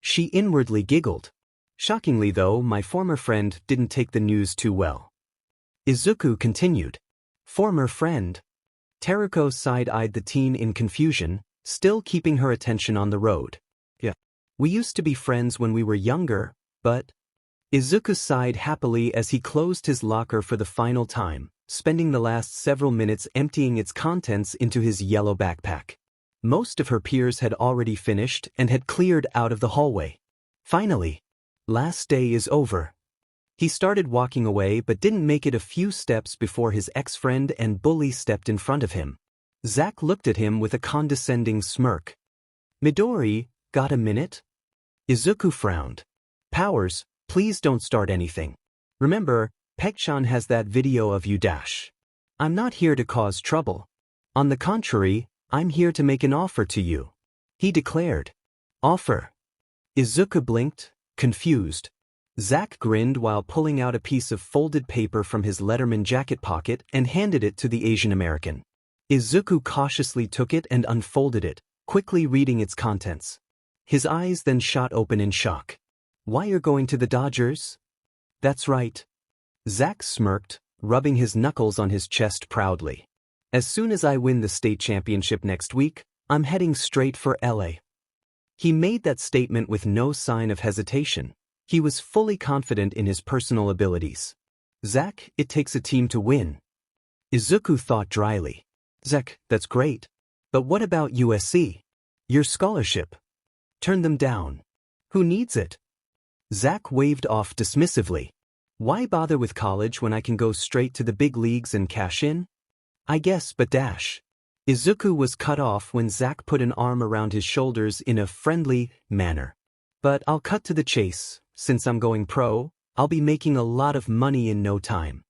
She inwardly giggled. Shockingly though, my former friend didn't take the news too well. Izuku continued. Former friend? Teruko side-eyed the teen in confusion, still keeping her attention on the road. Yeah. We used to be friends when we were younger, but… Izuku sighed happily as he closed his locker for the final time, spending the last several minutes emptying its contents into his yellow backpack. Most of her peers had already finished and had cleared out of the hallway. Finally. Last day is over. He started walking away but didn't make it a few steps before his ex-friend and bully stepped in front of him. Zack looked at him with a condescending smirk. Midori, got a minute? Izuku frowned. Powers, please don't start anything. Remember, Peg-chan has that video of you dash. I'm not here to cause trouble. On the contrary, I'm here to make an offer to you. He declared. Offer. Izuku blinked, confused. Zack grinned while pulling out a piece of folded paper from his Letterman jacket pocket and handed it to the Asian American. Izuku cautiously took it and unfolded it, quickly reading its contents. His eyes then shot open in shock. Why you're going to the Dodgers? That's right. Zack smirked, rubbing his knuckles on his chest proudly. As soon as I win the state championship next week, I'm heading straight for LA. He made that statement with no sign of hesitation. He was fully confident in his personal abilities. Zack, it takes a team to win. Izuku thought dryly. Zack, that's great. But what about USC? Your scholarship. Turn them down. Who needs it? Zack waved off dismissively. Why bother with college when I can go straight to the big leagues and cash in? I guess, but dash. Izuku was cut off when Zack put an arm around his shoulders in a friendly manner. But I'll cut to the chase. Since I'm going pro, I'll be making a lot of money in no time.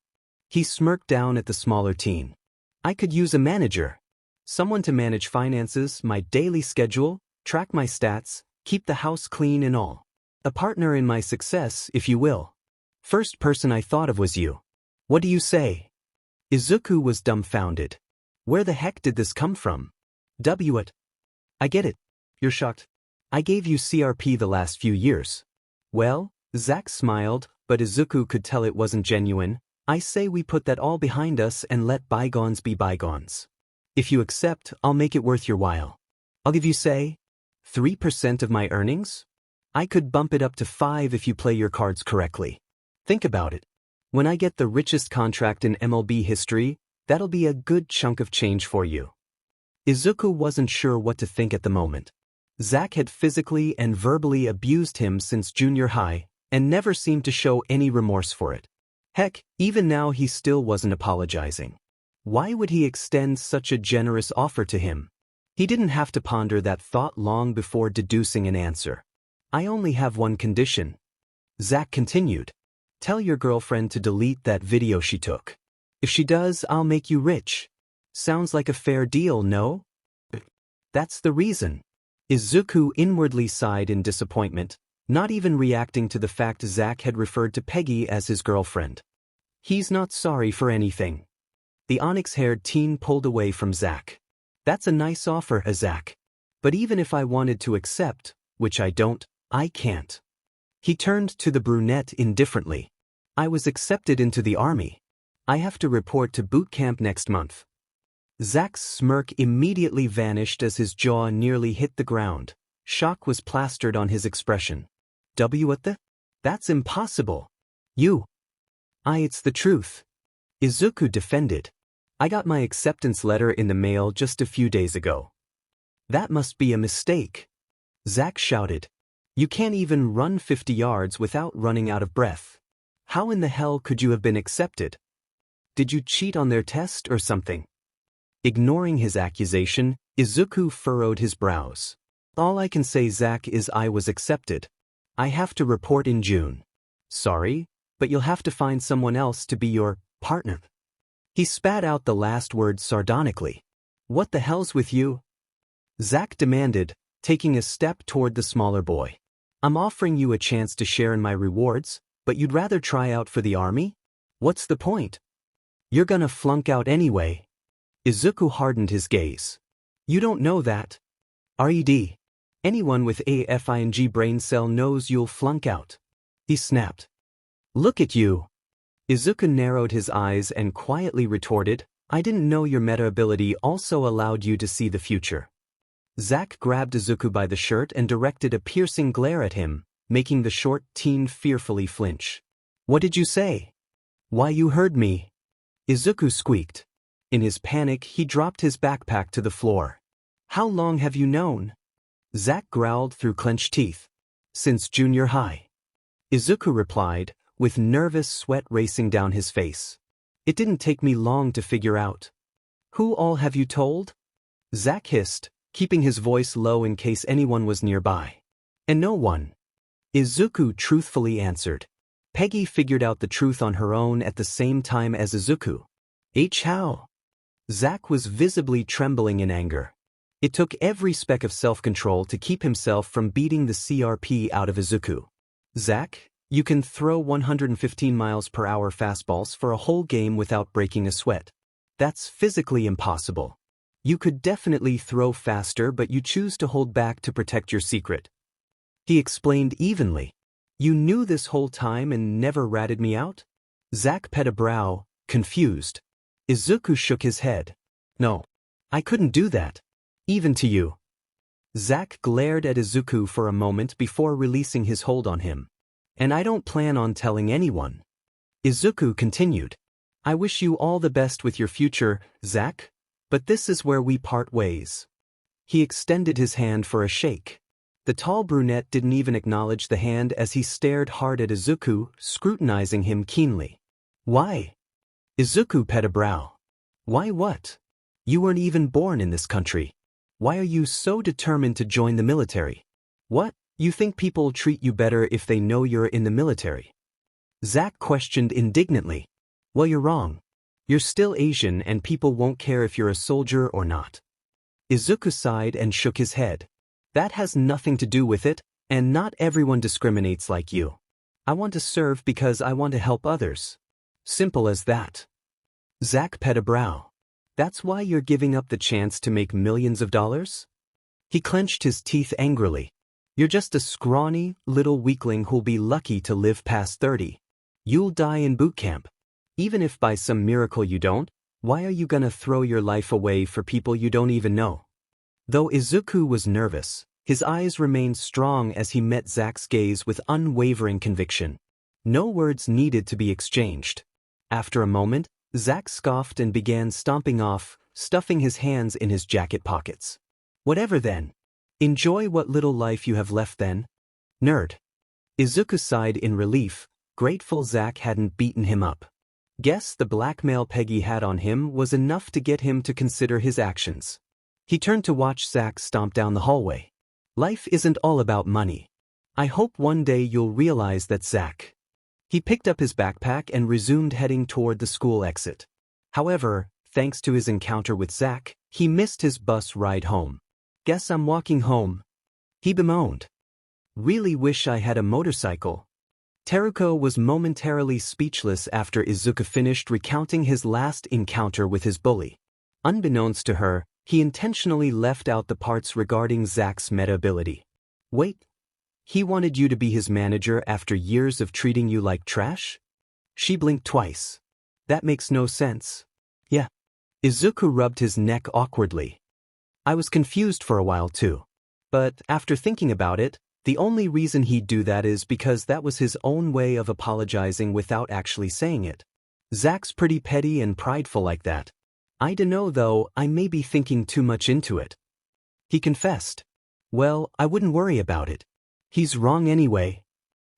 He smirked down at the smaller teen. I could use a manager. Someone to manage finances, my daily schedule, track my stats, keep the house clean and all. A partner in my success, if you will. First person I thought of was you. What do you say? Izuku was dumbfounded. Where the heck did this come from? It. I get it. You're shocked. I gave you CRP the last few years. Well, Zack smiled, but Izuku could tell it wasn't genuine. I say we put that all behind us and let bygones be bygones. If you accept, I'll make it worth your while. I'll give you, say, 3% of my earnings? I could bump it up to 5 if you play your cards correctly. Think about it. When I get the richest contract in MLB history, that'll be a good chunk of change for you. Izuku wasn't sure what to think at the moment. Zack had physically and verbally abused him since junior high, and never seemed to show any remorse for it. Heck, even now he still wasn't apologizing. Why would he extend such a generous offer to him? He didn't have to ponder that thought long before deducing an answer. I only have one condition. Zack continued. Tell your girlfriend to delete that video she took. If she does, I'll make you rich. Sounds like a fair deal, no? That's the reason. Izuku inwardly sighed in disappointment, not even reacting to the fact Zack had referred to Peggy as his girlfriend. He's not sorry for anything. The onyx-haired teen pulled away from Zach. That's a nice offer, Zach. But even if I wanted to accept, which I don't, I can't. He turned to the brunette indifferently. I was accepted into the army. I have to report to boot camp next month. Zach's smirk immediately vanished as his jaw nearly hit the ground. Shock was plastered on his expression. What the? That's impossible. It's the truth. Izuku defended. I got my acceptance letter in the mail just a few days ago. That must be a mistake. Zach shouted. You can't even run 50 yards without running out of breath. How in the hell could you have been accepted? Did you cheat on their test or something? Ignoring his accusation, Izuku furrowed his brows. All I can say, Zach, is I was accepted. I have to report in June. Sorry, but you'll have to find someone else to be your partner. He spat out the last word sardonically. What the hell's with you? Zach demanded, taking a step toward the smaller boy. I'm offering you a chance to share in my rewards, but you'd rather try out for the army? What's the point? You're gonna flunk out anyway. Izuku hardened his gaze. You don't know that. Red. Anyone with a FING brain cell knows you'll flunk out. He snapped. Look at you. Izuku narrowed his eyes and quietly retorted, I didn't know your meta ability also allowed you to see the future. Zach grabbed Izuku by the shirt and directed a piercing glare at him, making the short teen fearfully flinch. What did you say? Why, you heard me. Izuku squeaked. In his panic, he dropped his backpack to the floor. How long have you known? Zach growled through clenched teeth. Since junior high. Izuku replied, with nervous sweat racing down his face. It didn't take me long to figure out. Who all have you told? Zach hissed, keeping his voice low in case anyone was nearby. And no one. Izuku truthfully answered. Peggy figured out the truth on her own at the same time as Izuku. How? Zach was visibly trembling in anger. It took every speck of self-control to keep himself from beating the CRP out of Izuku. Zach, you can throw 115 miles per hour fastballs for a whole game without breaking a sweat. That's physically impossible. You could definitely throw faster, but you choose to hold back to protect your secret. He explained evenly. You knew this whole time and never ratted me out? Zach pet a brow, confused. Izuku shook his head. No. I couldn't do that. Even to you. Zach glared at Izuku for a moment before releasing his hold on him. And I don't plan on telling anyone. Izuku continued. I wish you all the best with your future, Zach, but this is where we part ways. He extended his hand for a shake. The tall brunette didn't even acknowledge the hand as he stared hard at Izuku, scrutinizing him keenly. Why? Izuku pet a brow. Why what? You weren't even born in this country. Why are you so determined to join the military? What? You think people treat you better if they know you're in the military? Zach questioned indignantly. Well, you're wrong. You're still Asian and people won't care if you're a soldier or not. Izuku sighed and shook his head. That has nothing to do with it, and not everyone discriminates like you. I want to serve because I want to help others. Simple as that. Zach pet a brow. That's why you're giving up the chance to make millions of dollars? He clenched his teeth angrily. You're just a scrawny, little weakling who'll be lucky to live past 30. You'll die in boot camp. Even if by some miracle you don't, why are you gonna throw your life away for people you don't even know? Though Izuku was nervous, his eyes remained strong as he met Zach's gaze with unwavering conviction. No words needed to be exchanged. After a moment, Zach scoffed and began stomping off, stuffing his hands in his jacket pockets. Whatever then. Enjoy what little life you have left then. Nerd. Izuku sighed in relief, grateful Zach hadn't beaten him up. Guess the blackmail Peggy had on him was enough to get him to consider his actions. He turned to watch Zach stomp down the hallway. Life isn't all about money. I hope one day you'll realize that, Zach. He picked up his backpack and resumed heading toward the school exit. However, thanks to his encounter with Zach, he missed his bus ride home. Guess I'm walking home. He bemoaned. Really wish I had a motorcycle. Teruko was momentarily speechless after Izuku finished recounting his last encounter with his bully. Unbeknownst to her, he intentionally left out the parts regarding Zack's meta ability. Wait, he wanted you to be his manager after years of treating you like trash? She blinked twice. That makes no sense. Yeah. Izuku rubbed his neck awkwardly. I was confused for a while too. But after thinking about it, the only reason he'd do that is because that was his own way of apologizing without actually saying it. Zack's pretty petty and prideful like that. I dunno though, I may be thinking too much into it. He confessed. Well, I wouldn't worry about it. He's wrong anyway.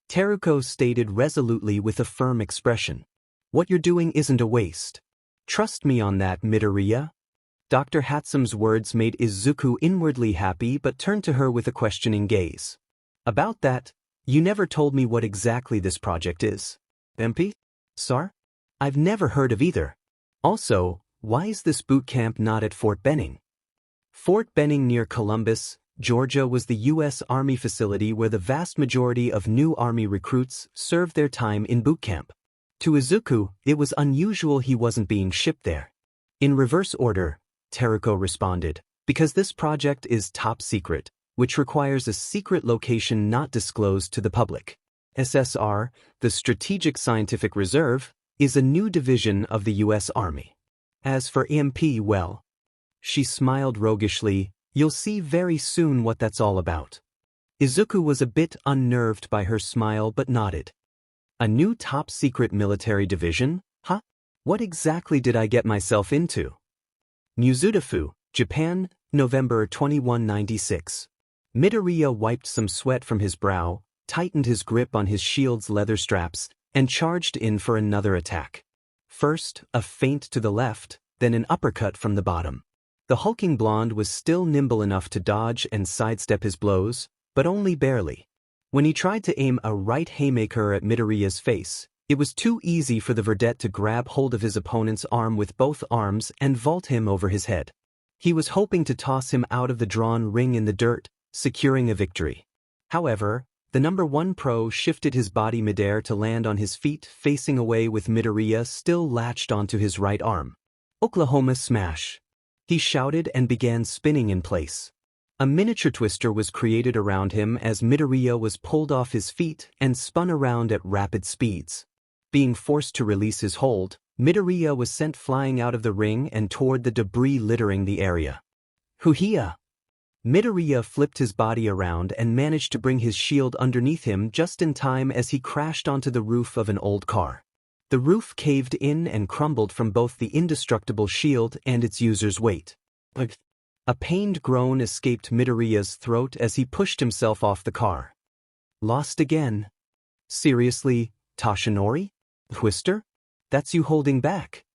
Teruko stated resolutely with a firm expression. What you're doing isn't a waste. Trust me on that, Midoriya. Dr. Hatsume's words made Izuku inwardly happy but turned to her with a questioning gaze. About that, you never told me what exactly this project is. MP? Sir? I've never heard of either. Also, why is this boot camp not at Fort Benning? Fort Benning near Columbus, Georgia was the U.S. Army facility where the vast majority of new Army recruits served their time in boot camp. To Izuku, it was unusual he wasn't being shipped there. In reverse order, Teruko responded, because this project is top secret, which requires a secret location not disclosed to the public. SSR, the Strategic Scientific Reserve, is a new division of the U.S. Army. As for EMP, well, she smiled roguishly, you'll see very soon what that's all about. Izuku was a bit unnerved by her smile but nodded. A new top-secret military division? Huh? What exactly did I get myself into? Mizudafu, Japan, November 2196. Midoriya wiped some sweat from his brow, tightened his grip on his shield's leather straps, and charged in for another attack. First, a feint to the left, then an uppercut from the bottom. The hulking blonde was still nimble enough to dodge and sidestep his blows, but only barely. When he tried to aim a right haymaker at Midoriya's face, it was too easy for the verdette to grab hold of his opponent's arm with both arms and vault him over his head. He was hoping to toss him out of the drawn ring in the dirt, securing a victory. However, the number 1 pro shifted his body midair to land on his feet, facing away with Midoriya still latched onto his right arm. Oklahoma smash! He shouted and began spinning in place. A miniature twister was created around him as Midoriya was pulled off his feet and spun around at rapid speeds. Being forced to release his hold, Midoriya was sent flying out of the ring and toward the debris littering the area. Hoo-hee-ah! Midoriya flipped his body around and managed to bring his shield underneath him just in time as he crashed onto the roof of an old car. The roof caved in and crumbled from both the indestructible shield and its user's weight. A pained groan escaped Midoriya's throat as he pushed himself off the car. Lost again. Seriously, Toshinori? Twister? That's you holding back.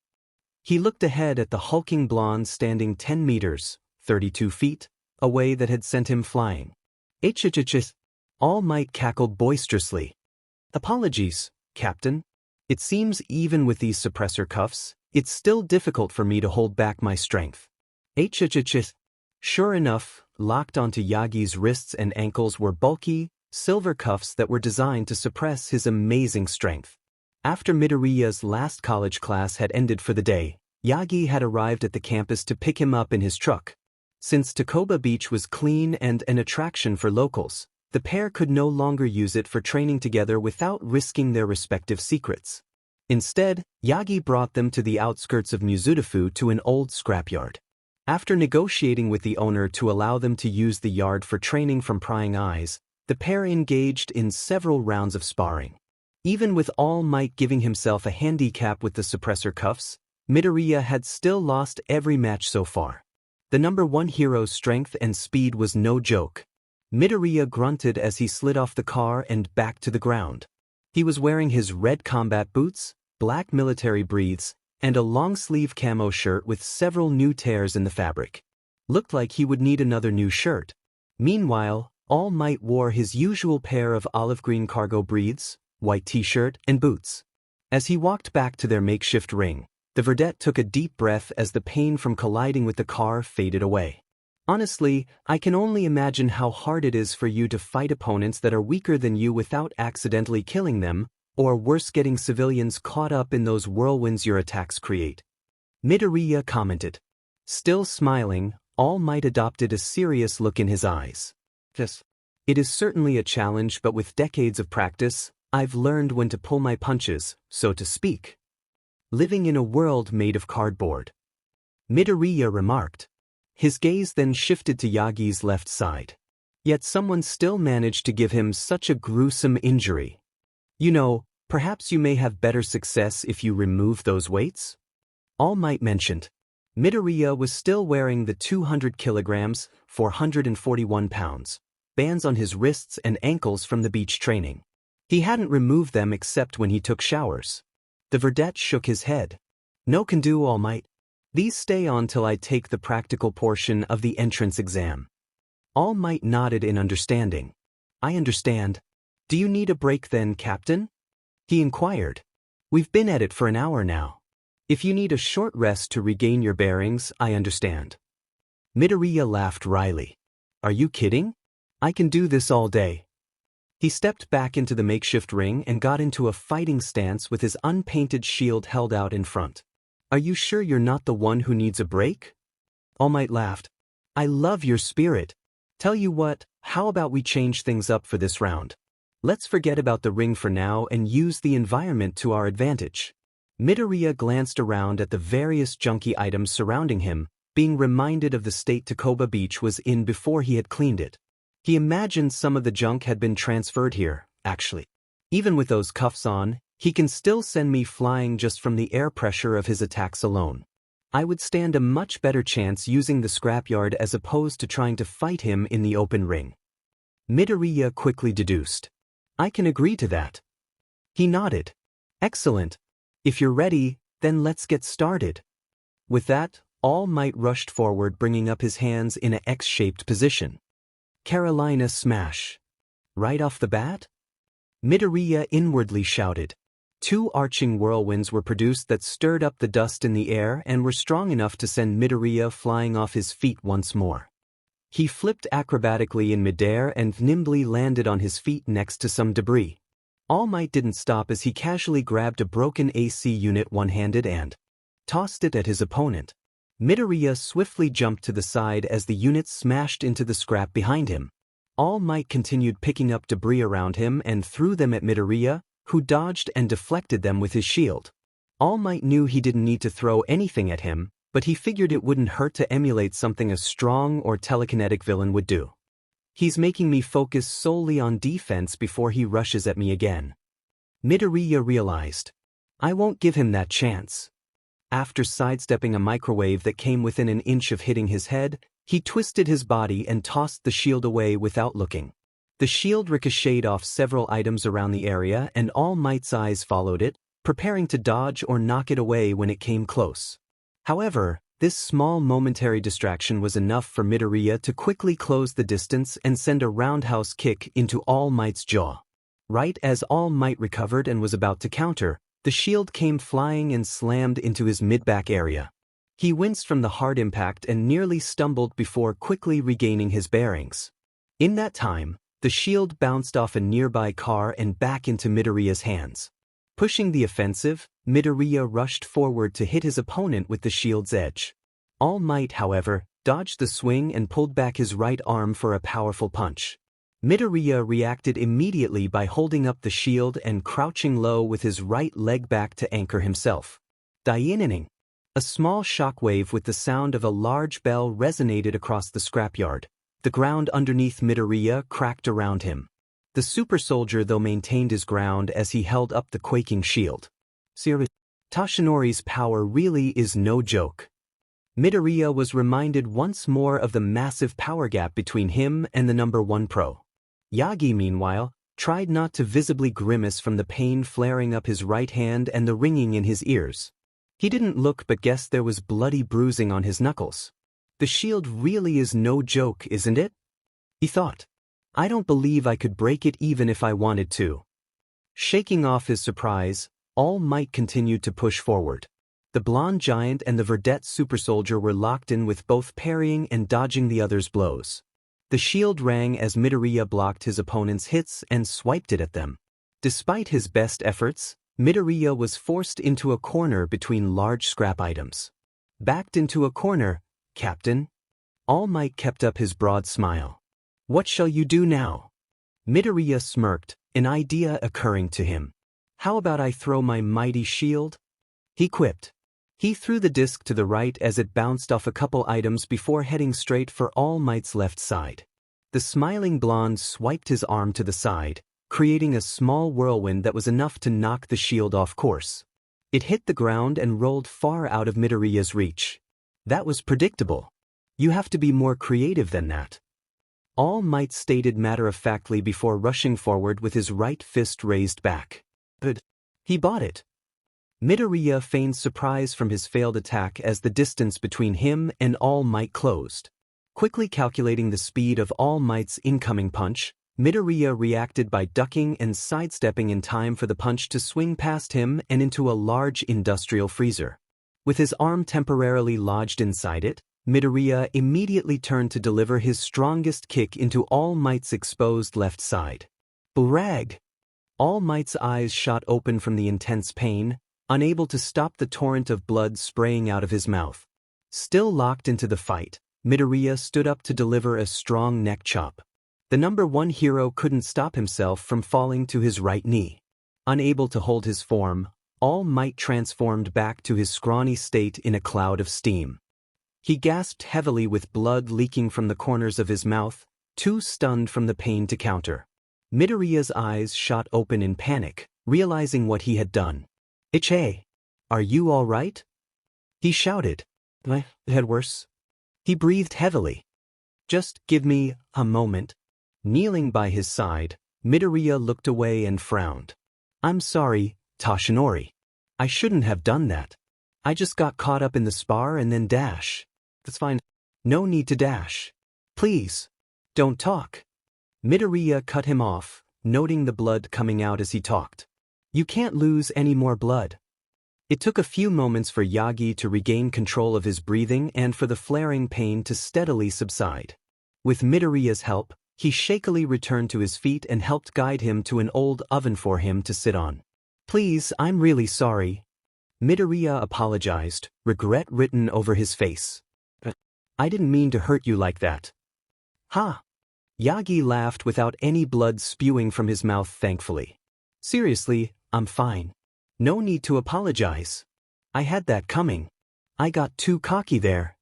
He looked ahead at the hulking blonde standing 10 meters, 32 feet, away that had sent him flying. Hhhh! All Might cackled boisterously. Apologies, Captain. It seems even with these suppressor cuffs, it's still difficult for me to hold back my strength. Hhhh! Sure enough, locked onto Yagi's wrists and ankles were bulky, silver cuffs that were designed to suppress his amazing strength. After Midoriya's last college class had ended for the day, Yagi had arrived at the campus to pick him up in his truck. Since Takoba Beach was clean and an attraction for locals, the pair could no longer use it for training together without risking their respective secrets. Instead, Yagi brought them to the outskirts of Mizudafu to an old scrapyard. After negotiating with the owner to allow them to use the yard for training from prying eyes, the pair engaged in several rounds of sparring. Even with All Might giving himself a handicap with the suppressor cuffs, Midoriya had still lost every match so far. The number 1 hero's strength and speed was no joke. Midoriya grunted as he slid off the car and back to the ground. He was wearing his red combat boots, black military breathes, and a long-sleeve camo shirt with several new tears in the fabric. Looked like he would need another new shirt. Meanwhile, All Might wore his usual pair of olive green cargo breathes, white t-shirt, and boots. As he walked back to their makeshift ring, the verdette took a deep breath as the pain from colliding with the car faded away. Honestly, I can only imagine how hard it is for you to fight opponents that are weaker than you without accidentally killing them, or worse, getting civilians caught up in those whirlwinds your attacks create. Midoriya commented. Still smiling, All Might adopted a serious look in his eyes. Yes. It is certainly a challenge, but with decades of practice, I've learned when to pull my punches, so to speak. Living in a world made of cardboard. Midoriya remarked. His gaze then shifted to Yagi's left side. Yet someone still managed to give him such a gruesome injury. You know, perhaps you may have better success if you remove those weights? All Might mentioned. Midoriya was still wearing the 200 kilograms, 441 pounds, bands on his wrists and ankles from the beach training. He hadn't removed them except when he took showers. The verdette shook his head. No can do, All Might. These stay on till I take the practical portion of the entrance exam. All Might nodded in understanding. I understand. Do you need a break then, Captain? He inquired. We've been at it for an hour now. If you need a short rest to regain your bearings, I understand. Midoriya laughed wryly. Are you kidding? I can do this all day. He stepped back into the makeshift ring and got into a fighting stance with his unpainted shield held out in front. Are you sure you're not the one who needs a break? All Might laughed. I love your spirit. Tell you what, how about we change things up for this round? Let's forget about the ring for now and use the environment to our advantage. Midoriya glanced around at the various junky items surrounding him, being reminded of the state Takoba Beach was in before he had cleaned it. He imagined some of the junk had been transferred here, actually. Even with those cuffs on, he can still send me flying just from the air pressure of his attacks alone. I would stand a much better chance using the scrapyard as opposed to trying to fight him in the open ring. Midoriya quickly deduced. I can agree to that. He nodded. Excellent. If you're ready, then let's get started. With that, All Might rushed forward, bringing up his hands in an X-shaped position. Carolina Smash. Right off the bat? Midoriya inwardly shouted. 2 arching whirlwinds were produced that stirred up the dust in the air and were strong enough to send Midoriya flying off his feet once more. He flipped acrobatically in midair and nimbly landed on his feet next to some debris. All Might didn't stop as he casually grabbed a broken AC unit one-handed and tossed it at his opponent. Midoriya swiftly jumped to the side as the unit smashed into the scrap behind him. All Might continued picking up debris around him and threw them at Midoriya, who dodged and deflected them with his shield. All Might knew he didn't need to throw anything at him, but he figured it wouldn't hurt to emulate something a strong or telekinetic villain would do. He's making me focus solely on defense before he rushes at me again. Midoriya realized. I won't give him that chance. After sidestepping a microwave that came within an inch of hitting his head, he twisted his body and tossed the shield away without looking. The shield ricocheted off several items around the area and All Might's eyes followed it, preparing to dodge or knock it away when it came close. However, this small momentary distraction was enough for Midoriya to quickly close the distance and send a roundhouse kick into All Might's jaw. Right as All Might recovered and was about to counter, the shield came flying and slammed into his mid-back area. He winced from the hard impact and nearly stumbled before quickly regaining his bearings. In that time, the shield bounced off a nearby car and back into Midoriya's hands. Pushing the offensive, Midoriya rushed forward to hit his opponent with the shield's edge. All Might, however, dodged the swing and pulled back his right arm for a powerful punch. Midoriya reacted immediately by holding up the shield and crouching low with his right leg back to anchor himself. Daininning. A small shockwave with the sound of a large bell resonated across the scrapyard. The ground underneath Midoriya cracked around him. The super soldier though maintained his ground as he held up the quaking shield. Toshinori's power really is no joke. Midoriya was reminded once more of the massive power gap between him and the number 1 pro. Yagi, meanwhile, tried not to visibly grimace from the pain flaring up his right hand and the ringing in his ears. He didn't look but guessed there was bloody bruising on his knuckles. The shield really is no joke, isn't it? He thought. I don't believe I could break it even if I wanted to. Shaking off his surprise, All Might continued to push forward. The blonde giant and the verdette super soldier were locked in with both parrying and dodging the other's blows. The shield rang as Midoriya blocked his opponent's hits and swiped it at them. Despite his best efforts, Midoriya was forced into a corner between large scrap items. Backed into a corner, Captain? All Might kept up his broad smile. What shall you do now? Midoriya smirked, an idea occurring to him. How about I throw my mighty shield? He quipped. He threw the disc to the right as it bounced off a couple items before heading straight for All Might's left side. The smiling blonde swiped his arm to the side, creating a small whirlwind that was enough to knock the shield off course. It hit the ground and rolled far out of Midoriya's reach. That was predictable. You have to be more creative than that. All Might stated matter-of-factly before rushing forward with his right fist raised back. But he bought it. Midoriya feigned surprise from his failed attack as the distance between him and All Might closed. Quickly calculating the speed of All Might's incoming punch, Midoriya reacted by ducking and sidestepping in time for the punch to swing past him and into a large industrial freezer. With his arm temporarily lodged inside it, Midoriya immediately turned to deliver his strongest kick into All Might's exposed left side. Brag! All Might's eyes shot open from the intense pain, unable to stop the torrent of blood spraying out of his mouth. Still locked into the fight, Midoriya stood up to deliver a strong neck chop. The number one hero couldn't stop himself from falling to his right knee. Unable to hold his form, All Might transformed back to his scrawny state in a cloud of steam. He gasped heavily with blood leaking from the corners of his mouth, too stunned from the pain to counter. Midoriya's eyes shot open in panic, realizing what he had done. MHA, are you all right? He shouted. I had worse. He breathed heavily. Just give me a moment. Kneeling by his side, Midoriya looked away and frowned. I'm sorry, Toshinori. I shouldn't have done that. I just got caught up in the spar and then dash. That's fine. No need to dash. Please, don't talk. Midoriya cut him off, noting the blood coming out as he talked. You can't lose any more blood. It took a few moments for Yagi to regain control of his breathing and for the flaring pain to steadily subside. With Midoriya's help, he shakily returned to his feet and helped guide him to an old oven for him to sit on. Please, I'm really sorry. Midoriya apologized, regret written over his face. I didn't mean to hurt you like that. Ha! Yagi laughed without any blood spewing from his mouth thankfully. Seriously, I'm fine. No need to apologize. I had that coming. I got too cocky there.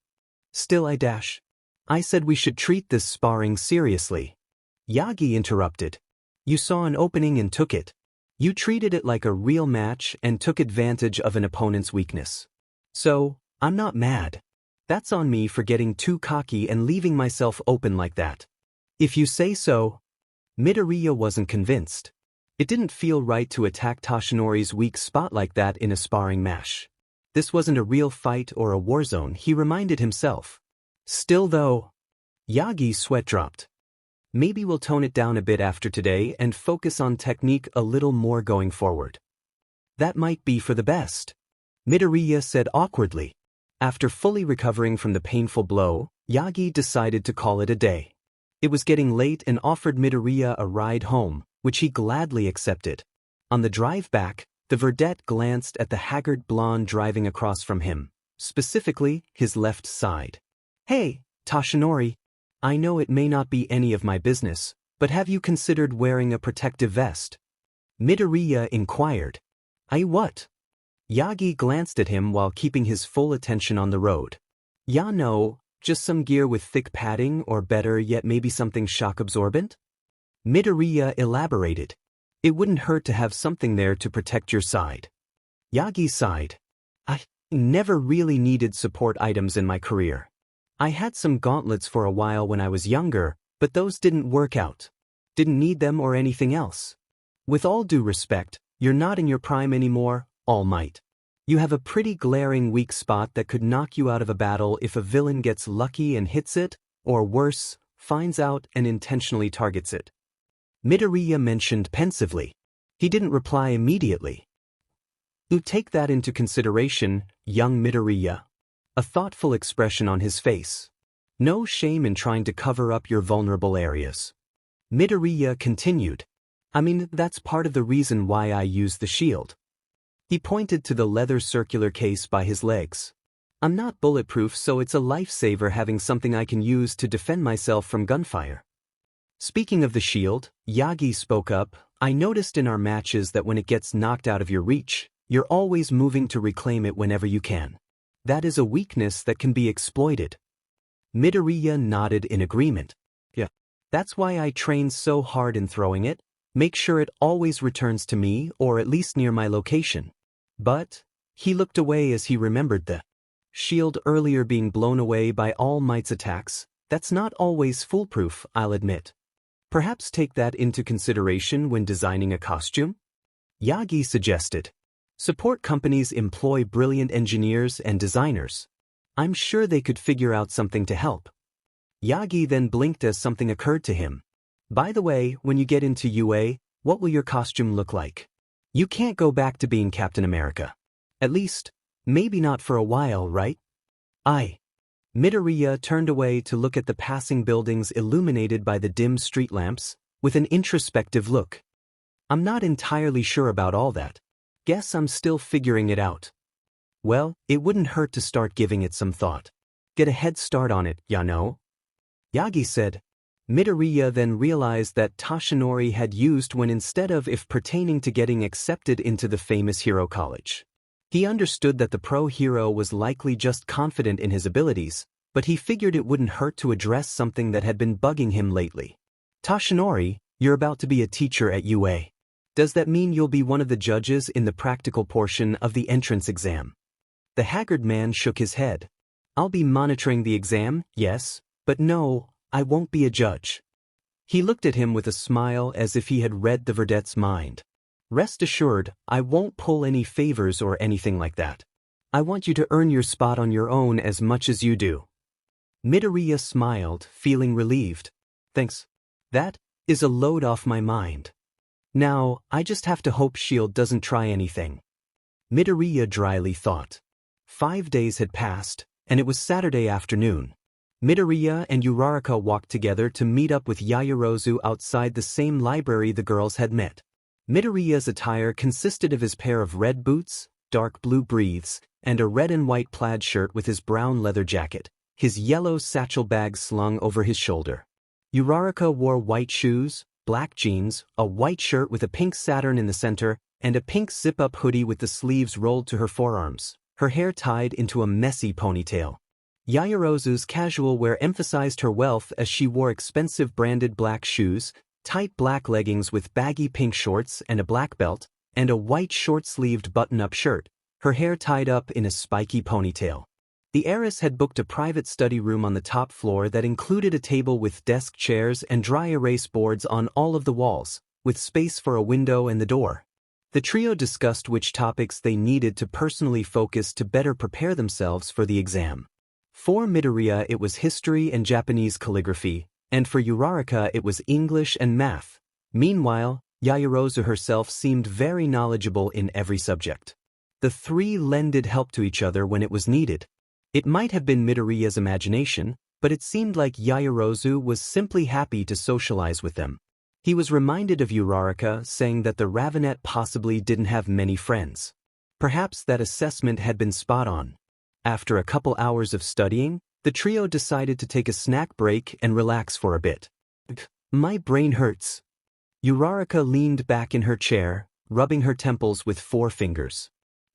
Still I dash. I said we should treat this sparring seriously. Yagi interrupted. You saw an opening and took it. You treated it like a real match and took advantage of an opponent's weakness. So, I'm not mad. That's on me for getting too cocky and leaving myself open like that. If you say so. Midoriya wasn't convinced. It didn't feel right to attack Toshinori's weak spot like that in a sparring match. This wasn't a real fight or a war zone, he reminded himself. Still though, Yagi's sweat dropped. Maybe we'll tone it down a bit after today and focus on technique a little more going forward. That might be for the best, Midoriya said awkwardly. After fully recovering from the painful blow, Yagi decided to call it a day. It was getting late and offered Midoriya a ride home, which he gladly accepted. On the drive back, the verdette glanced at the haggard blonde driving across from him, specifically his left side. Hey, Toshinori, I know it may not be any of my business, but have you considered wearing a protective vest? Midoriya inquired. What? Yagi glanced at him while keeping his full attention on the road. Yeah, no, just some gear with thick padding or better yet maybe something shock absorbent? Midoriya elaborated. It wouldn't hurt to have something there to protect your side. Yagi sighed. I never really needed support items in my career. I had some gauntlets for a while when I was younger, but those didn't work out. Didn't need them or anything else. With all due respect, you're not in your prime anymore, All Might. You have a pretty glaring weak spot that could knock you out of a battle if a villain gets lucky and hits it, or worse, finds out and intentionally targets it. Midoriya mentioned pensively. He didn't reply immediately. You take that into consideration, young Midoriya. A thoughtful expression on his face. No shame in trying to cover up your vulnerable areas. Midoriya continued. I mean, that's part of the reason why I use the shield. He pointed to the leather circular case by his legs. I'm not bulletproof, so it's a lifesaver having something I can use to defend myself from gunfire. Speaking of the shield, Yagi spoke up. I noticed in our matches that when it gets knocked out of your reach, you're always moving to reclaim it whenever you can. That is a weakness that can be exploited. Midoriya nodded in agreement. Yeah. That's why I train so hard in throwing it. Make sure it always returns to me or at least near my location. But, he looked away as he remembered the shield earlier being blown away by All Might's attacks. That's not always foolproof, I'll admit. Perhaps take that into consideration when designing a costume? Yagi suggested. Support companies employ brilliant engineers and designers. I'm sure they could figure out something to help. Yagi then blinked as something occurred to him. By the way, when you get into UA, what will your costume look like? You can't go back to being Captain America. At least, maybe not for a while, right? Midoriya turned away to look at the passing buildings illuminated by the dim street lamps, with an introspective look. I'm not entirely sure about all that. Guess I'm still figuring it out. Well, it wouldn't hurt to start giving it some thought. Get a head start on it, ya know? Yagi said. Midoriya then realized that Toshinori had used when instead of if pertaining to getting accepted into the famous hero college. He understood that the pro hero was likely just confident in his abilities, but he figured it wouldn't hurt to address something that had been bugging him lately. Toshinori, you're about to be a teacher at UA. Does that mean you'll be one of the judges in the practical portion of the entrance exam? The haggard man shook his head. I'll be monitoring the exam, yes, but no, I won't be a judge. He looked at him with a smile as if he had read the vedette's mind. Rest assured, I won't pull any favors or anything like that. I want you to earn your spot on your own as much as you do. Midoriya smiled, feeling relieved. Thanks. That is a load off my mind. Now, I just have to hope S.H.I.E.L.D. doesn't try anything. Midoriya dryly thought. 5 days had passed, and it was Saturday afternoon. Midoriya and Uraraka walked together to meet up with Yaoyorozu outside the same library the girls had met. Midoriya's attire consisted of his pair of red boots, dark blue briefs, and a red and white plaid shirt with his brown leather jacket, his yellow satchel bag slung over his shoulder. Uraraka wore white shoes, black jeans, a white shirt with a pink Saturn in the center, and a pink zip-up hoodie with the sleeves rolled to her forearms, her hair tied into a messy ponytail. Yaoyorozu's casual wear emphasized her wealth as she wore expensive branded black shoes, tight black leggings with baggy pink shorts and a black belt, and a white short-sleeved button-up shirt, her hair tied up in a spiky ponytail. The heiress had booked a private study room on the top floor that included a table with desk chairs and dry erase boards on all of the walls, with space for a window and the door. The trio discussed which topics they needed to personally focus to better prepare themselves for the exam. For Midoriya it was history and Japanese calligraphy, and for Uraraka it was English and math. Meanwhile, Yaoyorozu herself seemed very knowledgeable in every subject. The three lended help to each other when it was needed. It might have been Midoriya's imagination, but it seemed like Yaoyorozu was simply happy to socialize with them. He was reminded of Uraraka saying that the Ravenet possibly didn't have many friends. Perhaps that assessment had been spot on. After a couple hours of studying, the trio decided to take a snack break and relax for a bit. My brain hurts. Uraraka leaned back in her chair, rubbing her temples with 4 fingers.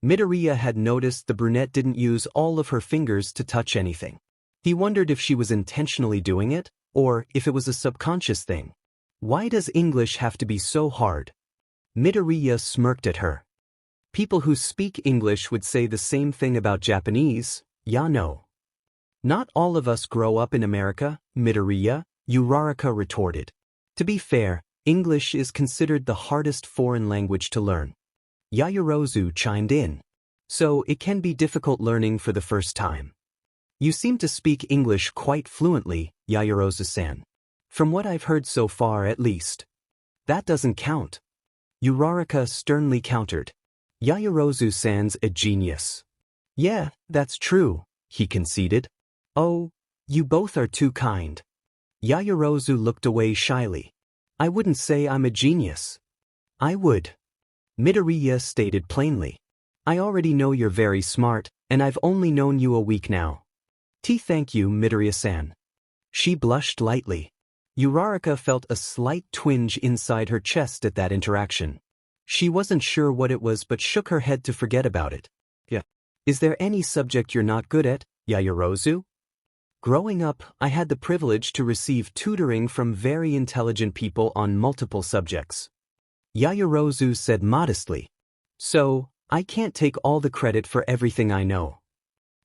Midoriya had noticed the brunette didn't use all of her fingers to touch anything. He wondered if she was intentionally doing it, or if it was a subconscious thing. Why does English have to be so hard? Midoriya smirked at her. People who speak English would say the same thing about Japanese, ya know. Not all of us grow up in America, Midoriya, Uraraka retorted. To be fair, English is considered the hardest foreign language to learn. Yaoyorozu chimed in. So it can be difficult learning for the first time. You seem to speak English quite fluently, Yaoyorozu-san. From what I've heard so far at least. That doesn't count. Uraraka sternly countered. Yaoyorozu-san's a genius. Yeah, that's true, he conceded. Oh, you both are too kind. Yaoyorozu looked away shyly. I wouldn't say I'm a genius. I would. Midoriya stated plainly. I already know you're very smart, and I've only known you a week now. Thank you, Midoriya-san. She blushed lightly. Uraraka felt a slight twinge inside her chest at that interaction. She wasn't sure what it was but shook her head to forget about it. Yeah. Is there any subject you're not good at, Yaoyorozu? Growing up, I had the privilege to receive tutoring from very intelligent people on multiple subjects. Yaoyorozu said modestly. So, I can't take all the credit for everything I know.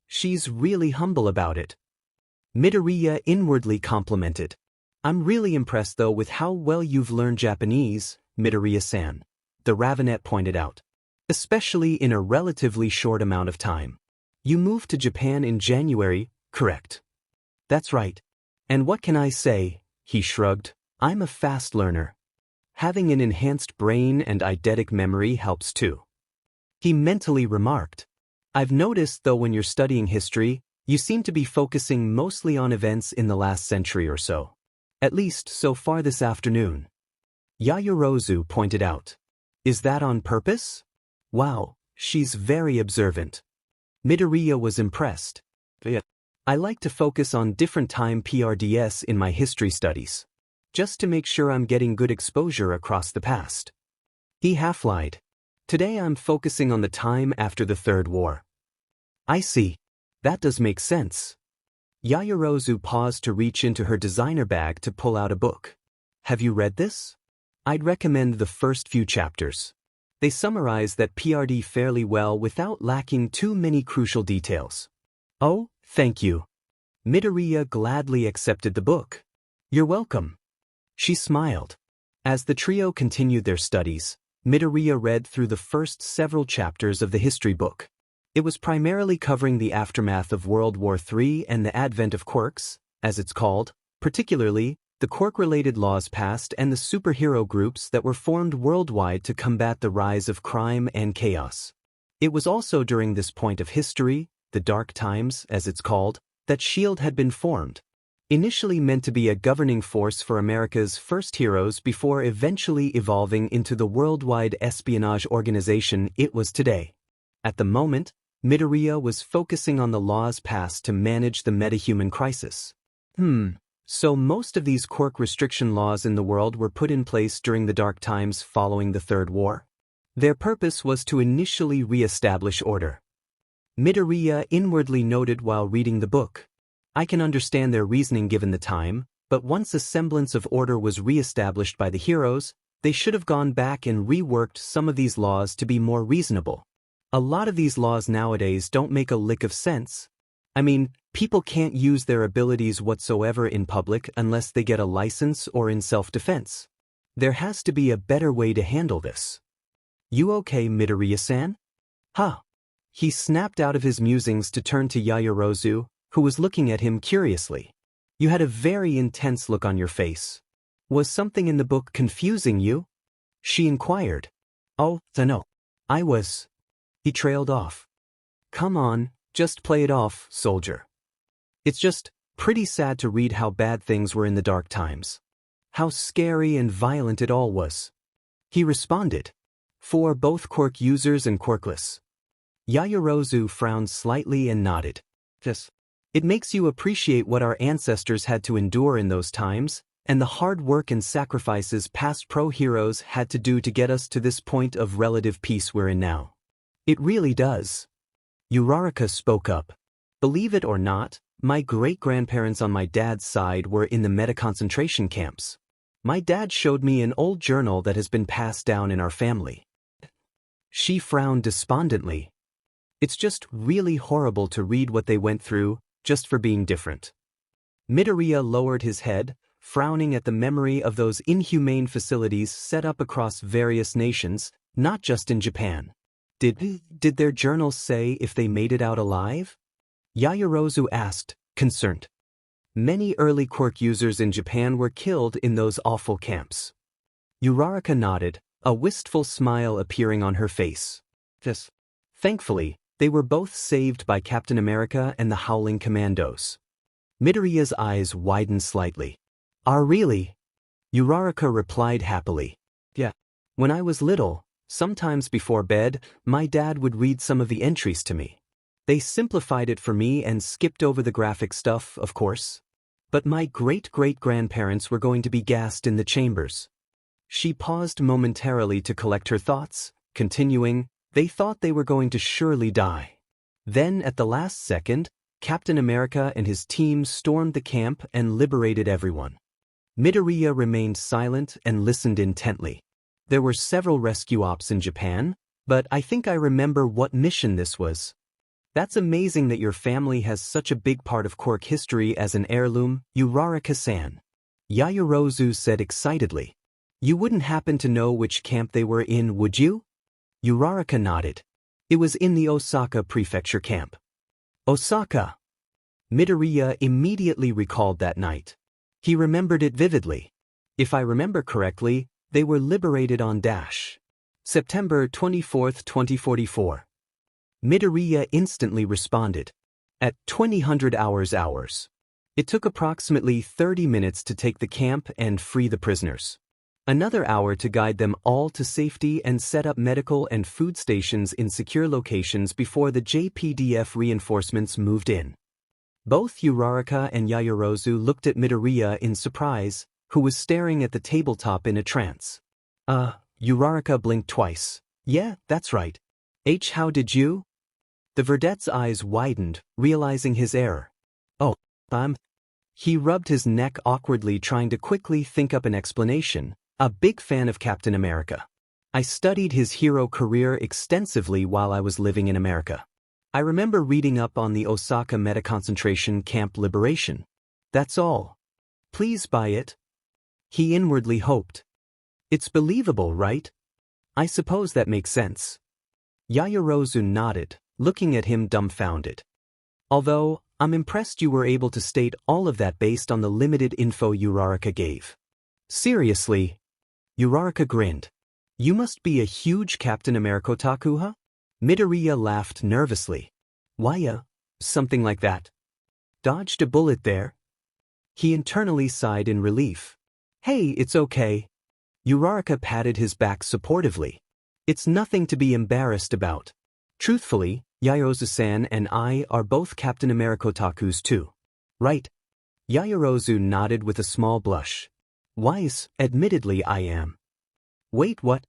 She's really humble about it. Midoriya inwardly complimented. I'm really impressed though with how well you've learned Japanese, Midoriya-san, the Ravenet pointed out. Especially in a relatively short amount of time. You moved to Japan in January, correct? That's right. And what can I say? He shrugged. I'm a fast learner. Having an enhanced brain and eidetic memory helps too. He mentally remarked. I've noticed though when you're studying history, you seem to be focusing mostly on events in the last century or so. At least so far this afternoon. Yaoyorozu pointed out. Is that on purpose? Wow, she's very observant. Midoriya was impressed. I like to focus on different time PRDS in my history studies. Just to make sure I'm getting good exposure across the past. He half-lied. Today I'm focusing on the time after the Third War. I see. That does make sense. Yaoyorozu paused to reach into her designer bag to pull out a book. Have you read this? I'd recommend the first few chapters. They summarize that PRD fairly well without lacking too many crucial details. Oh, thank you. Midoriya gladly accepted the book. You're welcome. She smiled. As the trio continued their studies, Midoriya read through the first several chapters of the history book. It was primarily covering the aftermath of World War III and the advent of quirks, as it's called, particularly the quirk-related laws passed and the superhero groups that were formed worldwide to combat the rise of crime and chaos. It was also during this point of history, the Dark Times, as it's called, that S.H.I.E.L.D. had been formed. Initially meant to be a governing force for America's first heroes before eventually evolving into the worldwide espionage organization it was today. At the moment, Midoriya was focusing on the laws passed to manage the metahuman crisis. So most of these quirk restriction laws in the world were put in place during the dark times following the Third War. Their purpose was to initially re-establish order. Midoriya inwardly noted while reading the book. I can understand their reasoning given the time, but once a semblance of order was re-established by the heroes, they should have gone back and reworked some of these laws to be more reasonable. A lot of these laws nowadays don't make a lick of sense. I mean, people can't use their abilities whatsoever in public unless they get a license or in self-defense. There has to be a better way to handle this. You okay, Midoriya-san? Huh. He snapped out of his musings to turn to Yaoyorozu, who was looking at him curiously. You had a very intense look on your face. Was something in the book confusing you? She inquired. Oh, no. I was. He trailed off. Come on, just play it off, soldier. It's just pretty sad to read how bad things were in the dark times. How scary and violent it all was. He responded. For both quirk users and quirkless. Yaoyorozu frowned slightly and nodded. Yes. It makes you appreciate what our ancestors had to endure in those times, and the hard work and sacrifices past pro-heroes had to do to get us to this point of relative peace we're in now. It really does. Uraraka spoke up. Believe it or not, my great-grandparents on my dad's side were in the meta-concentration camps. My dad showed me an old journal that has been passed down in our family. She frowned despondently. It's just really horrible to read what they went through, just for being different. Midoriya lowered his head, frowning at the memory of those inhumane facilities set up across various nations, not just in Japan. Did their journals say if they made it out alive? Yaoyorozu asked, concerned. Many early quirk users in Japan were killed in those awful camps. Uraraka nodded, a wistful smile appearing on her face. This. Thankfully, they were both saved by Captain America and the Howling Commandos. Midoriya's eyes widened slightly. Really? Uraraka replied happily. Yeah. When I was little, sometimes before bed, my dad would read some of the entries to me. They simplified it for me and skipped over the graphic stuff, of course. But my great-great-grandparents were going to be gassed in the chambers. She paused momentarily to collect her thoughts, continuing, they thought they were going to surely die. Then, at the last second, Captain America and his team stormed the camp and liberated everyone. Midoriya remained silent and listened intently. There were several rescue ops in Japan, but I think I remember what mission this was. That's amazing that your family has such a big part of quirk history as an heirloom, Uraraka-san. Yaoyorozu said excitedly. You wouldn't happen to know which camp they were in, would you? Uraraka nodded. It was in the Osaka prefecture camp. Osaka. Midoriya immediately recalled that night. He remembered it vividly. If I remember correctly, they were liberated on September 24, 2044. Midoriya instantly responded. At 2000 hours. It took approximately 30 minutes to take the camp and free the prisoners. Another hour to guide them all to safety and set up medical and food stations in secure locations before the JPDF reinforcements moved in. Both Uraraka and Yaoyorozu looked at Midoriya in surprise, who was staring at the tabletop in a trance. Uraraka blinked twice. Yeah, that's right. How did you? The verdette's eyes widened, realizing his error. Oh, He rubbed his neck awkwardly, trying to quickly think up an explanation. A big fan of Captain America. I studied his hero career extensively while I was living in America. I remember reading up on the Osaka meta-concentration camp liberation. That's all. Please buy it. He inwardly hoped. It's believable, right? I suppose that makes sense. Yaoyorozu nodded, looking at him dumbfounded. Although, I'm impressed you were able to state all of that based on the limited info Uraraka gave. Seriously? Uraraka grinned. You must be a huge Captain America otaku, huh? Midoriya laughed nervously. Why, something like that. Dodged a bullet there. He internally sighed in relief. Hey, it's okay. Uraraka patted his back supportively. It's nothing to be embarrassed about. Truthfully, Yaoyorozu-san and I are both Captain America otakus too. Right? Yaoyorozu nodded with a small blush. Wise, admittedly I am. Wait, what?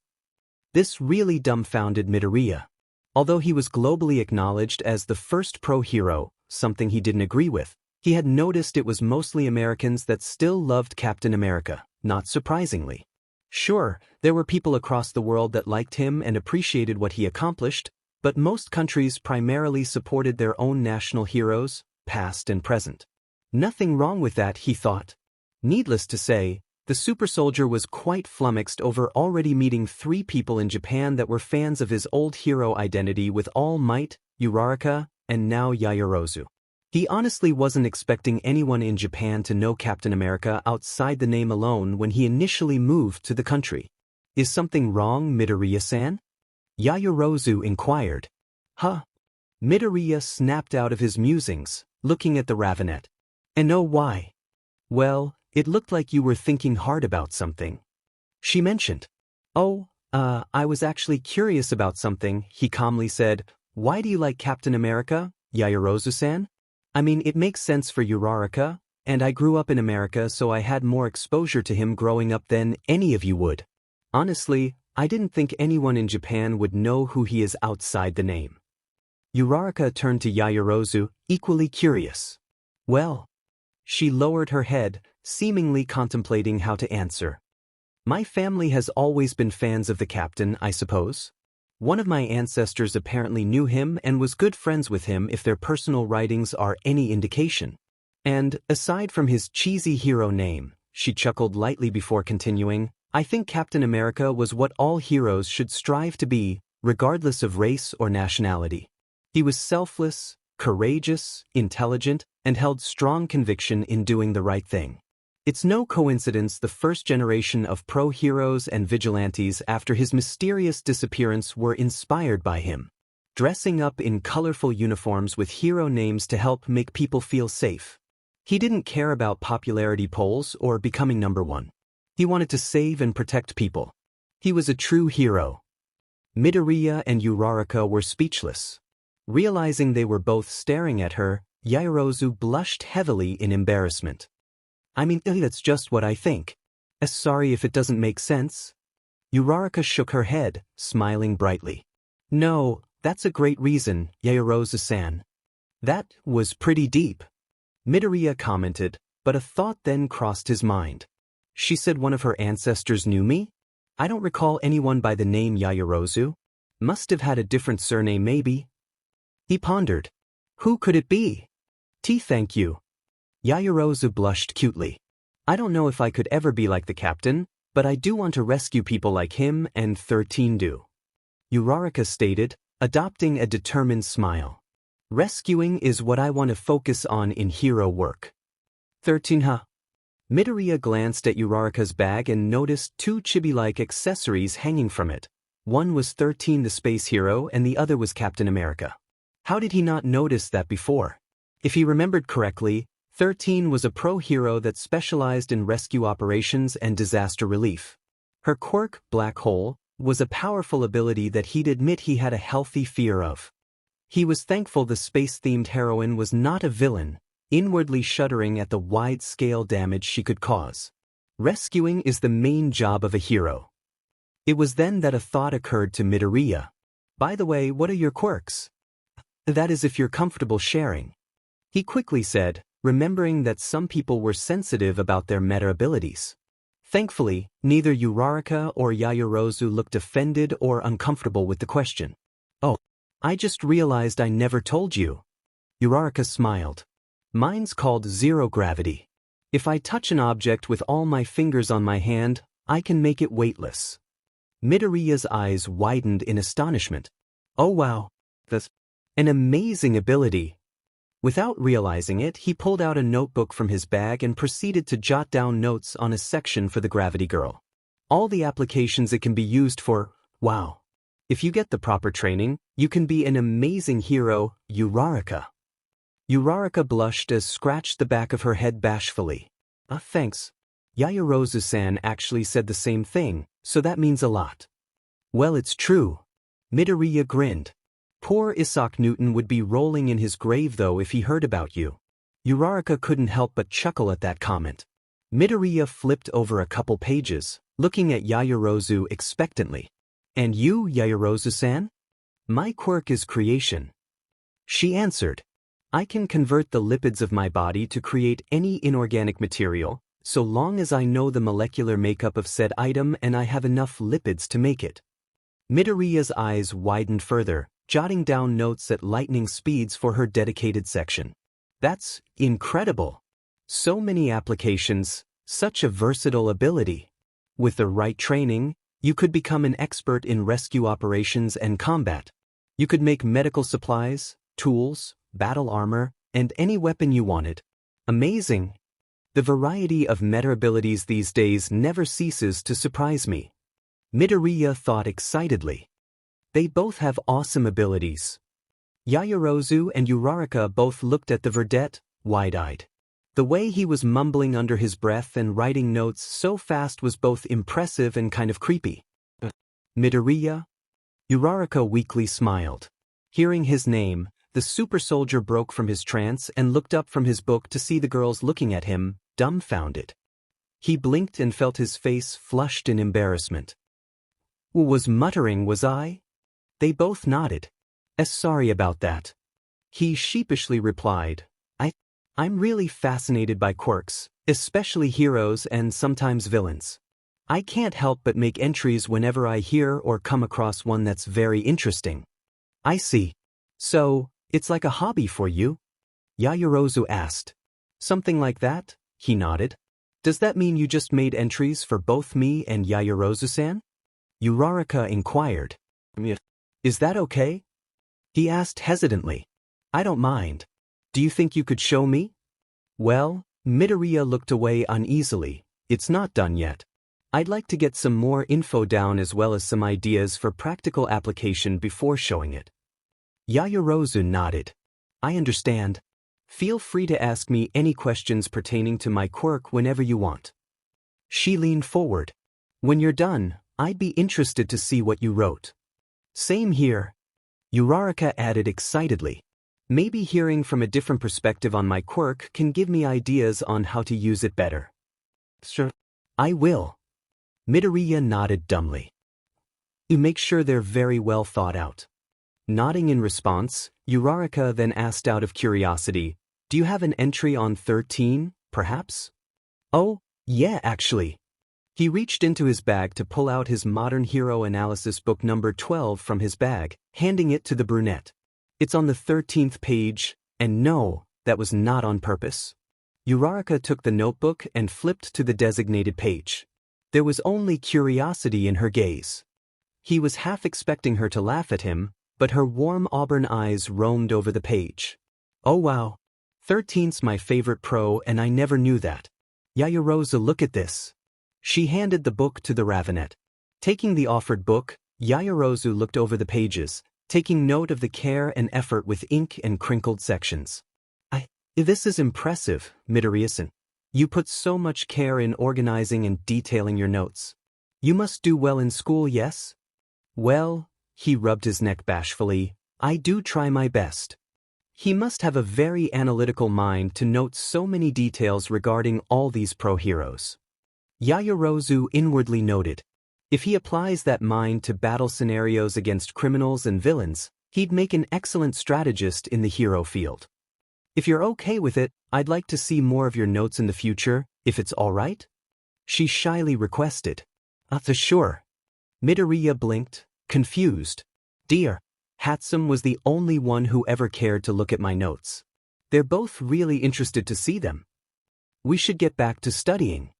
This really dumbfounded Midoriya. Although he was globally acknowledged as the first pro-hero, something he didn't agree with, he had noticed it was mostly Americans that still loved Captain America, not surprisingly. Sure, there were people across the world that liked him and appreciated what he accomplished, but most countries primarily supported their own national heroes, past and present. Nothing wrong with that, he thought. Needless to say, the super soldier was quite flummoxed over already meeting 3 people in Japan that were fans of his old hero identity with All Might, Uraraka, and now Yaoyorozu. He honestly wasn't expecting anyone in Japan to know Captain America outside the name alone when he initially moved to the country. Is something wrong, Midoriya-san? Yaoyorozu inquired. Huh? Midoriya snapped out of his musings, looking at the ravenet. And oh, why? Well, it looked like you were thinking hard about something. She mentioned. Oh, I was actually curious about something, he calmly said. Why do you like Captain America, Yaoyorozu-san? I mean, it makes sense for Uraraka, and I grew up in America, so I had more exposure to him growing up than any of you would. Honestly, I didn't think anyone in Japan would know who he is outside the name. Uraraka turned to Yaoyorozu, equally curious. Well. She lowered her head, seemingly contemplating how to answer. My family has always been fans of the captain, I suppose. One of my ancestors apparently knew him and was good friends with him if their personal writings are any indication. And, aside from his cheesy hero name, she chuckled lightly before continuing, I think Captain America was what all heroes should strive to be, regardless of race or nationality. He was selfless, courageous, intelligent, and held strong conviction in doing the right thing. It's no coincidence the first generation of pro-heroes and vigilantes after his mysterious disappearance were inspired by him, dressing up in colorful uniforms with hero names to help make people feel safe. He didn't care about popularity polls or becoming #1. He wanted to save and protect people. He was a true hero. Midoriya and Uraraka were speechless. Realizing they were both staring at her, Yaoyorozu blushed heavily in embarrassment. I mean, that's just what I think. Sorry if it doesn't make sense. Uraraka shook her head, smiling brightly. No, that's a great reason, Yaoyorozu-san. That was pretty deep. Midoriya commented, but a thought then crossed his mind. She said one of her ancestors knew me? I don't recall anyone by the name Yaoyorozu. Must have had a different surname maybe. He pondered. Who could it be? Thank you. Yaoyorozu blushed cutely. I don't know if I could ever be like the captain, but I do want to rescue people like him and 13 do. Uraraka stated, adopting a determined smile. Rescuing is what I want to focus on in hero work. 13 huh? Midoriya glanced at Uraraka's bag and noticed 2 chibi-like accessories hanging from it. One was 13 the space hero and the other was Captain America. How did he not notice that before? If he remembered correctly, 13 was a pro-hero that specialized in rescue operations and disaster relief. Her quirk, Black Hole, was a powerful ability that he'd admit he had a healthy fear of. He was thankful the space-themed heroine was not a villain, inwardly shuddering at the wide-scale damage she could cause. Rescuing is the main job of a hero. It was then that a thought occurred to Midoriya. By the way, what are your quirks? That is if you're comfortable sharing. He quickly said, remembering that some people were sensitive about their meta abilities. Thankfully, neither Uraraka or Yaoyorozu looked offended or uncomfortable with the question. Oh, I just realized I never told you. Uraraka smiled. Mine's called zero gravity. If I touch an object with all my fingers on my hand, I can make it weightless. Midoriya's eyes widened in astonishment. Oh wow, that's an amazing ability. Without realizing it, he pulled out a notebook from his bag and proceeded to jot down notes on a section for the Gravity Girl. All the applications it can be used for. Wow. If you get the proper training, you can be an amazing hero, Uraraka. Uraraka blushed as scratched the back of her head bashfully. Thanks. Yaoyorozu-san actually said the same thing, so that means a lot. Well, it's true. Midoriya grinned. Poor Isaac Newton would be rolling in his grave though if he heard about you. Uraraka couldn't help but chuckle at that comment. Midoriya flipped over a couple pages, looking at Yaoyorozu expectantly. And you, Yaoyorozu-san? My quirk is creation. She answered. I can convert the lipids of my body to create any inorganic material, so long as I know the molecular makeup of said item and I have enough lipids to make it. Midoriya's eyes widened further, jotting down notes at lightning speeds for her dedicated section. That's incredible. So many applications, such a versatile ability. With the right training, you could become an expert in rescue operations and combat. You could make medical supplies, tools, battle armor, and any weapon you wanted. Amazing. The variety of meta abilities these days never ceases to surprise me. Midoriya thought excitedly. They both have awesome abilities. Yaoyorozu and Uraraka both looked at the verdette, wide-eyed. The way he was mumbling under his breath and writing notes so fast was both impressive and kind of creepy. Midoriya? Uraraka weakly smiled. Hearing his name, the super soldier broke from his trance and looked up from his book to see the girls looking at him, dumbfounded. He blinked and felt his face flushed in embarrassment. Was muttering, was I? They both nodded. Sorry about that. He sheepishly replied, I'm really fascinated by quirks, especially heroes and sometimes villains. I can't help but make entries whenever I hear or come across one that's very interesting. I see. So, it's like a hobby for you? Yaoyorozu asked. Something like that, he nodded. Does that mean you just made entries for both me and Yaoyorozu-san? Uraraka inquired. Is that okay? He asked hesitantly. I don't mind. Do you think you could show me? Well, Midoriya looked away uneasily. It's not done yet. I'd like to get some more info down as well as some ideas for practical application before showing it. Yaoyorozu nodded. I understand. Feel free to ask me any questions pertaining to my quirk whenever you want. She leaned forward. When you're done, I'd be interested to see what you wrote. Same here. Uraraka added excitedly. Maybe hearing from a different perspective on my quirk can give me ideas on how to use it better. Sure. I will. Midoriya nodded dumbly. You make sure they're very well thought out. Nodding in response, Uraraka then asked out of curiosity, do you have an entry on 13, perhaps? Oh, yeah, actually. He reached into his bag to pull out his Modern Hero Analysis book number 12 from his bag, handing it to the brunette. It's on the 13th page, and no, that was not on purpose. Uraraka took the notebook and flipped to the designated page. There was only curiosity in her gaze. He was half expecting her to laugh at him, but her warm auburn eyes roamed over the page. Oh wow. 13's my favorite pro and I never knew that. Yaoyorozu, look at this. She handed the book to the Ravenet. Taking the offered book, Yaoyorozu looked over the pages, taking note of the care and effort with ink and crinkled sections. This is impressive, Midoriya-san. You put so much care in organizing and detailing your notes. You must do well in school, yes? Well, he rubbed his neck bashfully, I do try my best. He must have a very analytical mind to note so many details regarding all these pro heroes. Yaoyorozu inwardly noted. If he applies that mind to battle scenarios against criminals and villains, he'd make an excellent strategist in the hero field. If you're okay with it, I'd like to see more of your notes in the future, if it's all right? She shyly requested. Sure. Midoriya blinked, confused. Dear, Hatsum was the only one who ever cared to look at my notes. They're both really interested to see them. We should get back to studying.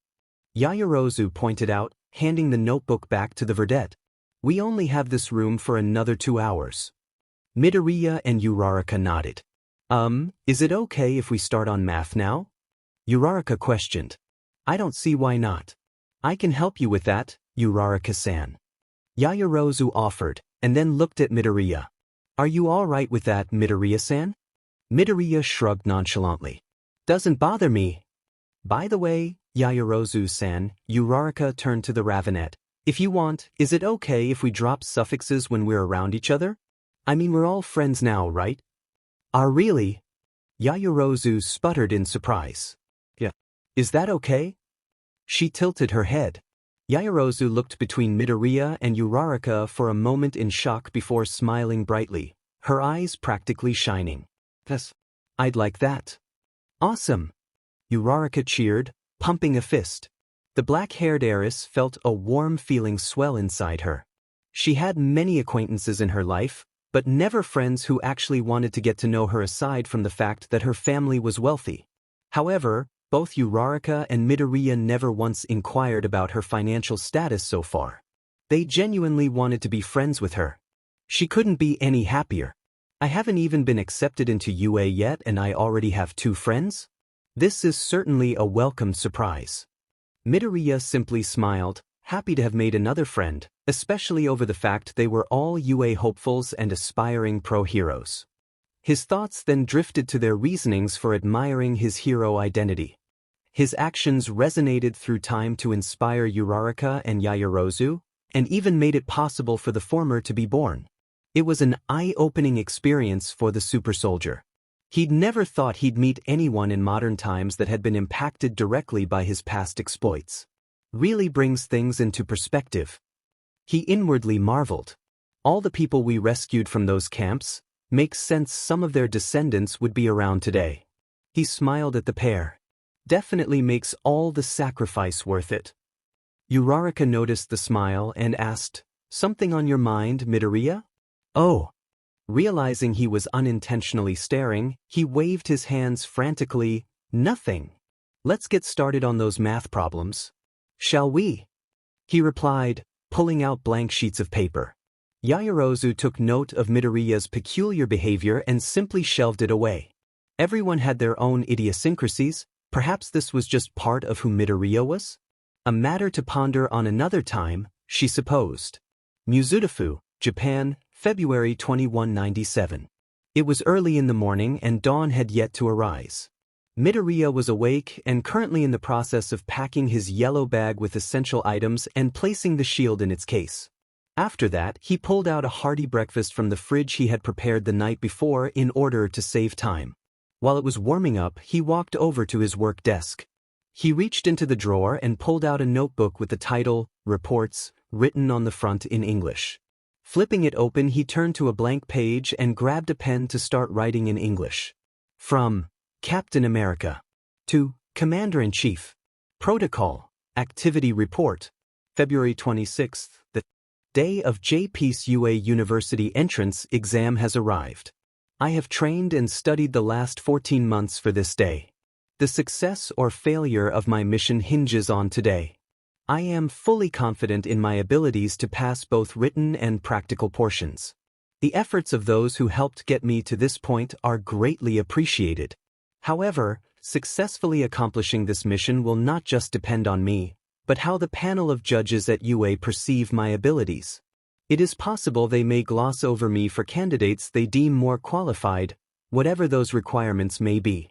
Yaoyorozu pointed out, handing the notebook back to the vedette. We only have this room for another 2 hours. Midoriya and Uraraka nodded. Is it okay if we start on math now? Uraraka questioned. I don't see why not. I can help you with that, Uraraka-san. Yaoyorozu offered, and then looked at Midoriya. Are you all right with that, Midoriya-san? Midoriya shrugged nonchalantly. Doesn't bother me. By the way, Yaoyorozu-san, Uraraka turned to the Ravenet. If you want, is it okay if we drop suffixes when we're around each other? I mean, we're all friends now, right? Really? Yaoyorozu sputtered in surprise. Yeah. Is that okay? She tilted her head. Yaoyorozu looked between Midoriya and Uraraka for a moment in shock before smiling brightly, her eyes practically shining. Yes. I'd like that. Awesome. Uraraka cheered, pumping a fist. The black-haired heiress felt a warm feeling swell inside her. She had many acquaintances in her life, but never friends who actually wanted to get to know her aside from the fact that her family was wealthy. However, both Uraraka and Midoriya never once inquired about her financial status so far. They genuinely wanted to be friends with her. She couldn't be any happier. I haven't even been accepted into UA yet and I already have 2 friends? This is certainly a welcome surprise. Midoriya simply smiled, happy to have made another friend, especially over the fact they were all UA hopefuls and aspiring pro-heroes. His thoughts then drifted to their reasonings for admiring his hero identity. His actions resonated through time to inspire Uraraka and Yaoyorozu, and even made it possible for the former to be born. It was an eye-opening experience for the super soldier. He'd never thought he'd meet anyone in modern times that had been impacted directly by his past exploits. Really brings things into perspective. He inwardly marveled. All the people we rescued from those camps, makes sense some of their descendants would be around today. He smiled at the pair. Definitely makes all the sacrifice worth it. Uraraka noticed the smile and asked, Something on your mind, Midoriya? Oh. Realizing he was unintentionally staring, he waved his hands frantically. Nothing. Let's get started on those math problems. Shall we? He replied, pulling out blank sheets of paper. Yaoyorozu took note of Midoriya's peculiar behavior and simply shelved it away. Everyone had their own idiosyncrasies, Perhaps this was just part of who Midoriya was? A matter to ponder on another time, she supposed. Muzutafu, Japan, February 2197. It was early in the morning and dawn had yet to arise. Midoriya was awake and currently in the process of packing his yellow bag with essential items and placing the shield in its case. After that, he pulled out a hearty breakfast from the fridge he had prepared the night before in order to save time. While it was warming up, he walked over to his work desk. He reached into the drawer and pulled out a notebook with the title, Reports, written on the front in English. Flipping it open, he turned to a blank page and grabbed a pen to start writing in English. From Captain America to Commander-in-Chief. Protocol, Activity Report. February 26th, the day of JP's UA University entrance exam has arrived. I have trained and studied the last 14 months for this day. The success or failure of my mission hinges on today. I am fully confident in my abilities to pass both written and practical portions. The efforts of those who helped get me to this point are greatly appreciated. However, successfully accomplishing this mission will not just depend on me, but how the panel of judges at UA perceive my abilities. It is possible they may gloss over me for candidates they deem more qualified, whatever those requirements may be.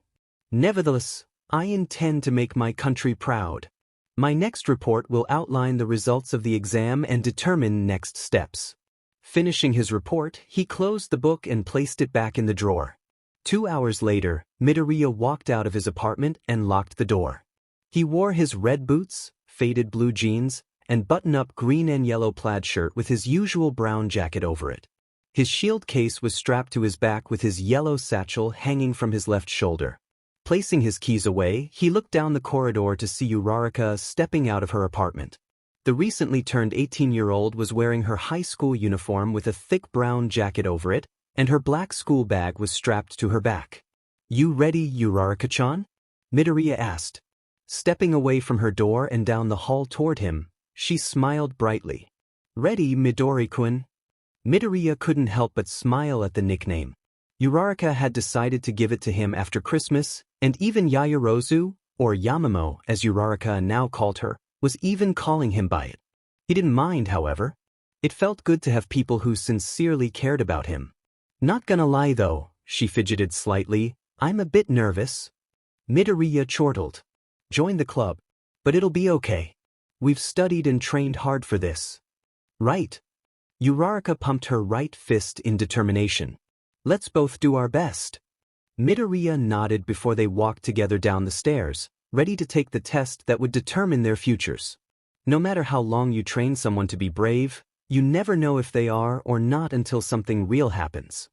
Nevertheless, I intend to make my country proud. My next report will outline the results of the exam and determine next steps. Finishing his report, he closed the book and placed it back in the drawer. 2 hours later, Midoriya walked out of his apartment and locked the door. He wore his red boots, faded blue jeans, and button-up green and yellow plaid shirt with his usual brown jacket over it. His shield case was strapped to his back with his yellow satchel hanging from his left shoulder. Placing his keys away, he looked down the corridor to see Uraraka stepping out of her apartment. The recently turned 18-year-old was wearing her high school uniform with a thick brown jacket over it, and her black school bag was strapped to her back. "You ready, Uraraka-chan?" Midoriya asked. Stepping away from her door and down the hall toward him, she smiled brightly. "Ready, Midori-kun?" Midoriya couldn't help but smile at the nickname. Uraraka had decided to give it to him after Christmas, and even Yaoyorozu, or Yamamo as Uraraka now called her, was even calling him by it. He didn't mind, however. It felt good to have people who sincerely cared about him. "Not gonna lie though," she fidgeted slightly, "I'm a bit nervous." Midoriya chortled. "Join the club. But it'll be okay. We've studied and trained hard for this." "Right." Uraraka pumped her right fist in determination. "Let's both do our best." Midoriya nodded before they walked together down the stairs, ready to take the test that would determine their futures. No matter how long you train someone to be brave, you never know if they are or not until something real happens.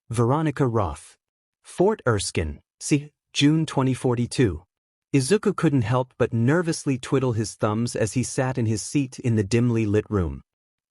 Veronica Roth. Fort Erskine, see, June 2042. Izuku couldn't help but nervously twiddle his thumbs as he sat in his seat in the dimly lit room.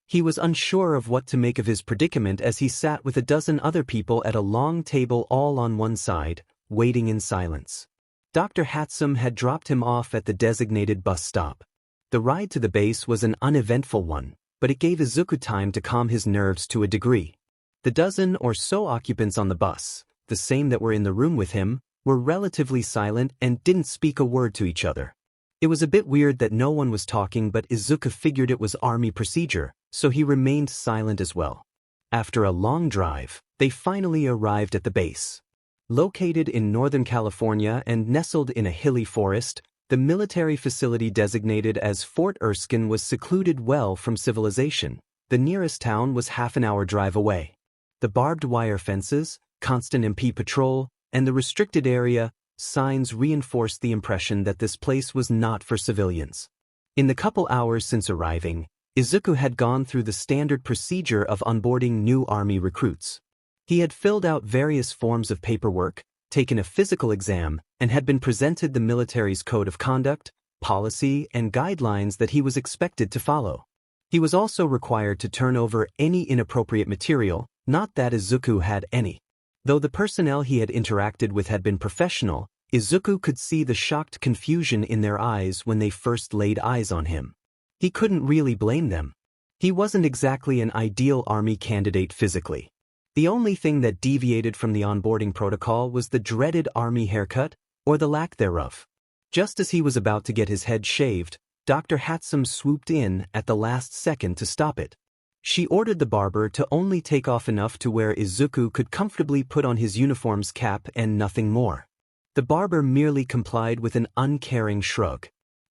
He was unsure of what to make of his predicament as he sat with a dozen other people at a long table all on one side, waiting in silence. Dr. Hatsum had dropped him off at the designated bus stop. The ride to the base was an uneventful one, but it gave Izuku time to calm his nerves to a degree. The dozen or so occupants on the bus, the same that were in the room with him, were relatively silent and didn't speak a word to each other. It was a bit weird that no one was talking, but Izuku figured it was army procedure, so he remained silent as well. After a long drive, they finally arrived at the base. Located in Northern California and nestled in a hilly forest, the military facility designated as Fort Erskine was secluded well from civilization. The nearest town was half an hour drive away. The barbed wire fences, constant MP patrol, and the restricted area signs reinforced the impression that this place was not for civilians. In the couple hours since arriving, Izuku had gone through the standard procedure of onboarding new army recruits. He had filled out various forms of paperwork, taken a physical exam, and had been presented the military's code of conduct, policy, and guidelines that he was expected to follow. He was also required to turn over any inappropriate material, not that Izuku had any. Though the personnel he had interacted with had been professional, Izuku could see the shocked confusion in their eyes when they first laid eyes on him. He couldn't really blame them. He wasn't exactly an ideal army candidate physically. The only thing that deviated from the onboarding protocol was the dreaded army haircut, or the lack thereof. Just as he was about to get his head shaved, Dr. Hatsum swooped in at the last second to stop it. She ordered the barber to only take off enough to where Izuku could comfortably put on his uniform's cap and nothing more. The barber merely complied with an uncaring shrug.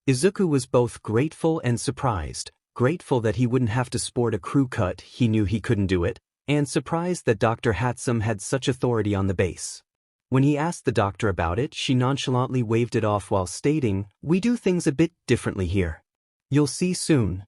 Izuku was both grateful and surprised, grateful that he wouldn't have to sport a crew cut, he knew he couldn't do it, and surprised that Dr. Hatsum had such authority on the base. When he asked the doctor about it, she nonchalantly waved it off while stating, "We do things a bit differently here. You'll see soon."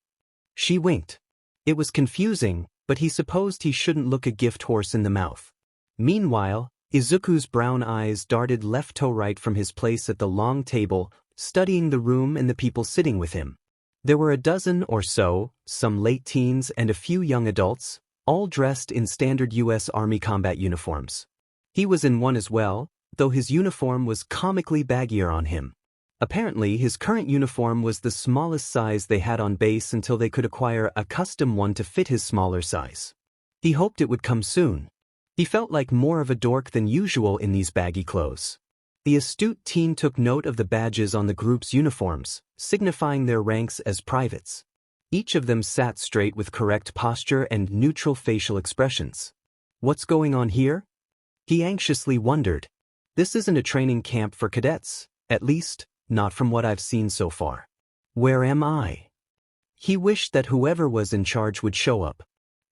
She winked. It was confusing, but he supposed he shouldn't look a gift horse in the mouth. Meanwhile, Izuku's brown eyes darted left to right from his place at the long table, studying the room and the people sitting with him. There were a dozen or so, some late teens and a few young adults, all dressed in standard U.S. Army combat uniforms. He was in one as well, though his uniform was comically baggier on him. Apparently, his current uniform was the smallest size they had on base until they could acquire a custom one to fit his smaller size. He hoped it would come soon. He felt like more of a dork than usual in these baggy clothes. The astute teen took note of the badges on the group's uniforms, signifying their ranks as privates. Each of them sat straight with correct posture and neutral facial expressions. What's going on here? He anxiously wondered. This isn't a training camp for cadets, at least, not from what I've seen so far. Where am I? He wished that whoever was in charge would show up.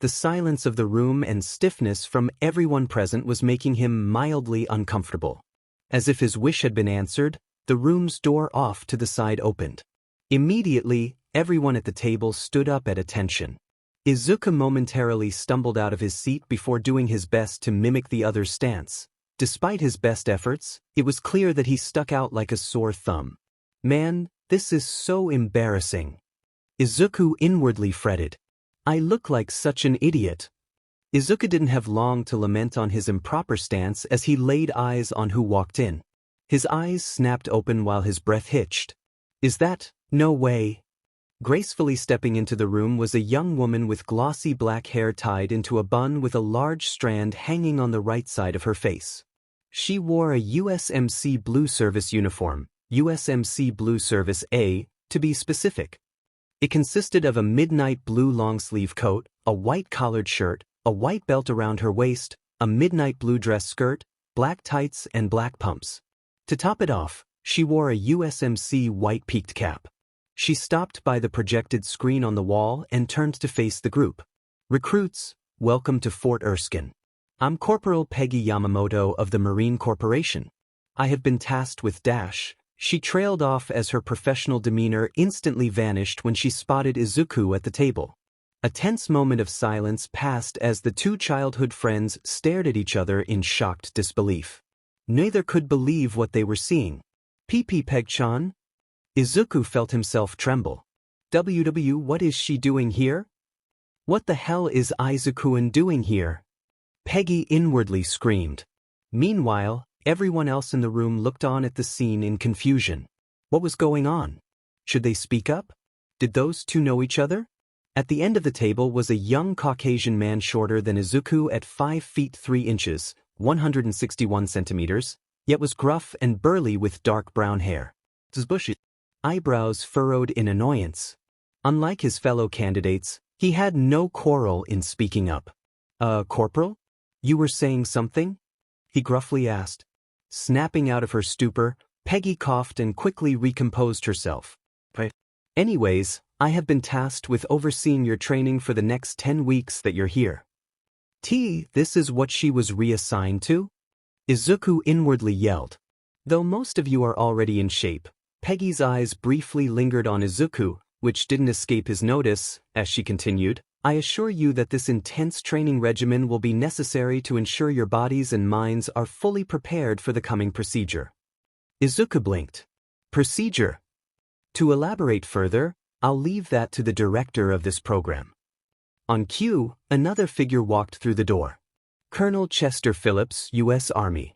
The silence of the room and stiffness from everyone present was making him mildly uncomfortable. As if his wish had been answered, the room's door off to the side opened. Immediately, everyone at the table stood up at attention. Izuku momentarily stumbled out of his seat before doing his best to mimic the other's stance. Despite his best efforts, it was clear that he stuck out like a sore thumb. Man, this is so embarrassing. Izuku inwardly fretted. I look like such an idiot. Izuku didn't have long to lament on his improper stance as he laid eyes on who walked in. His eyes snapped open while his breath hitched. Is that? No way. Gracefully stepping into the room was a young woman with glossy black hair tied into a bun with a large strand hanging on the right side of her face. She wore a USMC Blue Service uniform, USMC Blue Service A, to be specific. It consisted of a midnight blue long-sleeve coat, a white collared shirt, a white belt around her waist, a midnight blue dress skirt, black tights and black pumps. To top it off, she wore a USMC white peaked cap. She stopped by the projected screen on the wall and turned to face the group. Recruits, welcome to Fort Erskine. I'm Corporal Peggy Yamamoto of the Marine Corporation. I have been tasked with dash. She trailed off as her professional demeanor instantly vanished when she spotted Izuku at the table. A tense moment of silence passed as the two childhood friends stared at each other in shocked disbelief. Neither could believe what they were seeing. PP Peg-chan? Izuku felt himself tremble. What is she doing here? What the hell is Izuku doing here? Peggy inwardly screamed. Meanwhile, everyone else in the room looked on at the scene in confusion. What was going on? Should they speak up? Did those two know each other? At the end of the table was a young Caucasian man shorter than Izuku at 5 feet 3 inches, 161 centimeters, yet was gruff and burly with dark brown hair. His bushy eyebrows furrowed in annoyance. Unlike his fellow candidates, he had no quarrel in speaking up. Corporal? You were saying something? He gruffly asked. Snapping out of her stupor, Peggy coughed and quickly recomposed herself. Anyways, I have been tasked with overseeing your training for the next 10 weeks that you're here. This is what she was reassigned to? Izuku inwardly yelled. Though most of you are already in shape, Peggy's eyes briefly lingered on Izuku, which didn't escape his notice, as she continued, I assure you that this intense training regimen will be necessary to ensure your bodies and minds are fully prepared for the coming procedure. Izuku blinked. Procedure? To elaborate further, I'll leave that to the director of this program. On cue, another figure walked through the door. Colonel Chester Phillips, U.S. Army.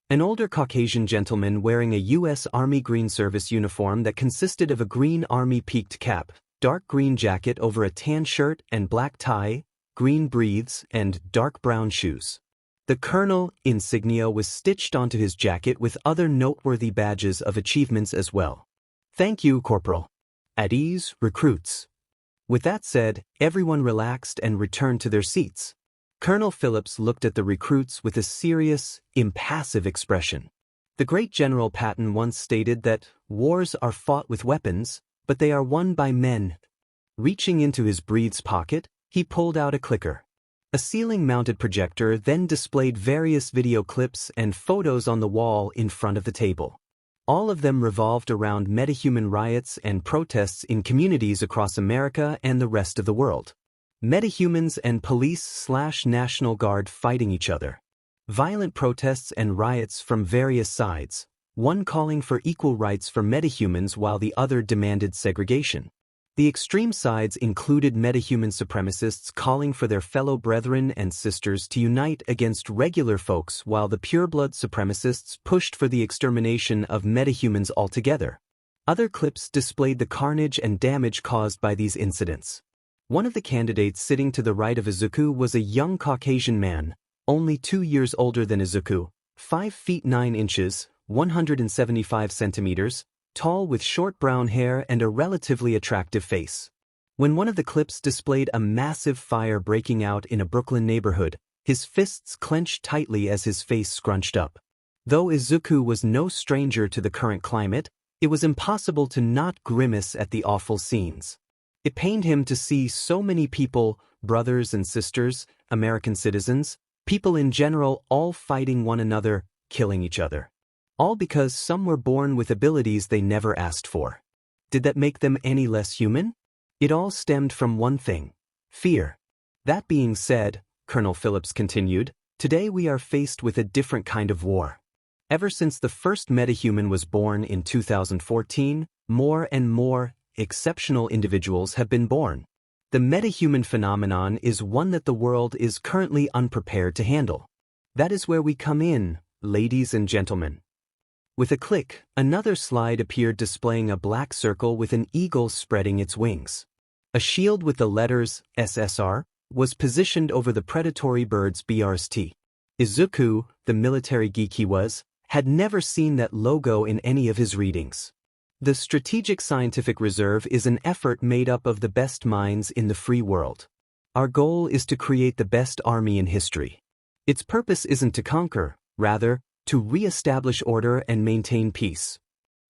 An older Caucasian gentleman wearing a U.S. Army Green Service uniform that consisted of a green Army peaked cap, dark green jacket over a tan shirt and black tie, green breathes, and dark brown shoes. The Colonel insignia was stitched onto his jacket with other noteworthy badges of achievements as well. Thank you, Corporal. At ease, recruits. With that said, everyone relaxed and returned to their seats. Colonel Phillips looked at the recruits with a serious, impassive expression. The great General Patton once stated that wars are fought with weapons, but they are won by men. Reaching into his breath's pocket, he pulled out a clicker. A ceiling-mounted projector then displayed various video clips and photos on the wall in front of the table. All of them revolved around metahuman riots and protests in communities across America and the rest of the world. Metahumans and police/National Guard fighting each other. Violent protests and riots from various sides, one calling for equal rights for metahumans while the other demanded segregation. The extreme sides included metahuman supremacists calling for their fellow brethren and sisters to unite against regular folks, while the pureblood supremacists pushed for the extermination of metahumans altogether. Other clips displayed the carnage and damage caused by these incidents. One of the candidates sitting to the right of Izuku was a young Caucasian man, only 2 years older than Izuku, 5 feet 9 inches, 175 centimeters, tall with short brown hair and a relatively attractive face. When one of the clips displayed a massive fire breaking out in a Brooklyn neighborhood, his fists clenched tightly as his face scrunched up. Though Izuku was no stranger to the current climate, it was impossible to not grimace at the awful scenes. It pained him to see so many people, brothers and sisters, American citizens, people in general, all fighting one another, killing each other. All because some were born with abilities they never asked for. Did that make them any less human? It all stemmed from one thing: fear. That being said, Colonel Phillips continued, today we are faced with a different kind of war. Ever since the first metahuman was born in 2014, more and more exceptional individuals have been born. The metahuman phenomenon is one that the world is currently unprepared to handle. That is where we come in, ladies and gentlemen. With a click, another slide appeared displaying a black circle with an eagle spreading its wings. A shield with the letters SSR was positioned over the predatory bird's BRST. Izuku, the military geek he was, had never seen that logo in any of his readings. The Strategic Scientific Reserve is an effort made up of the best minds in the free world. Our goal is to create the best army in history. Its purpose isn't to conquer, rather, to re-establish order and maintain peace.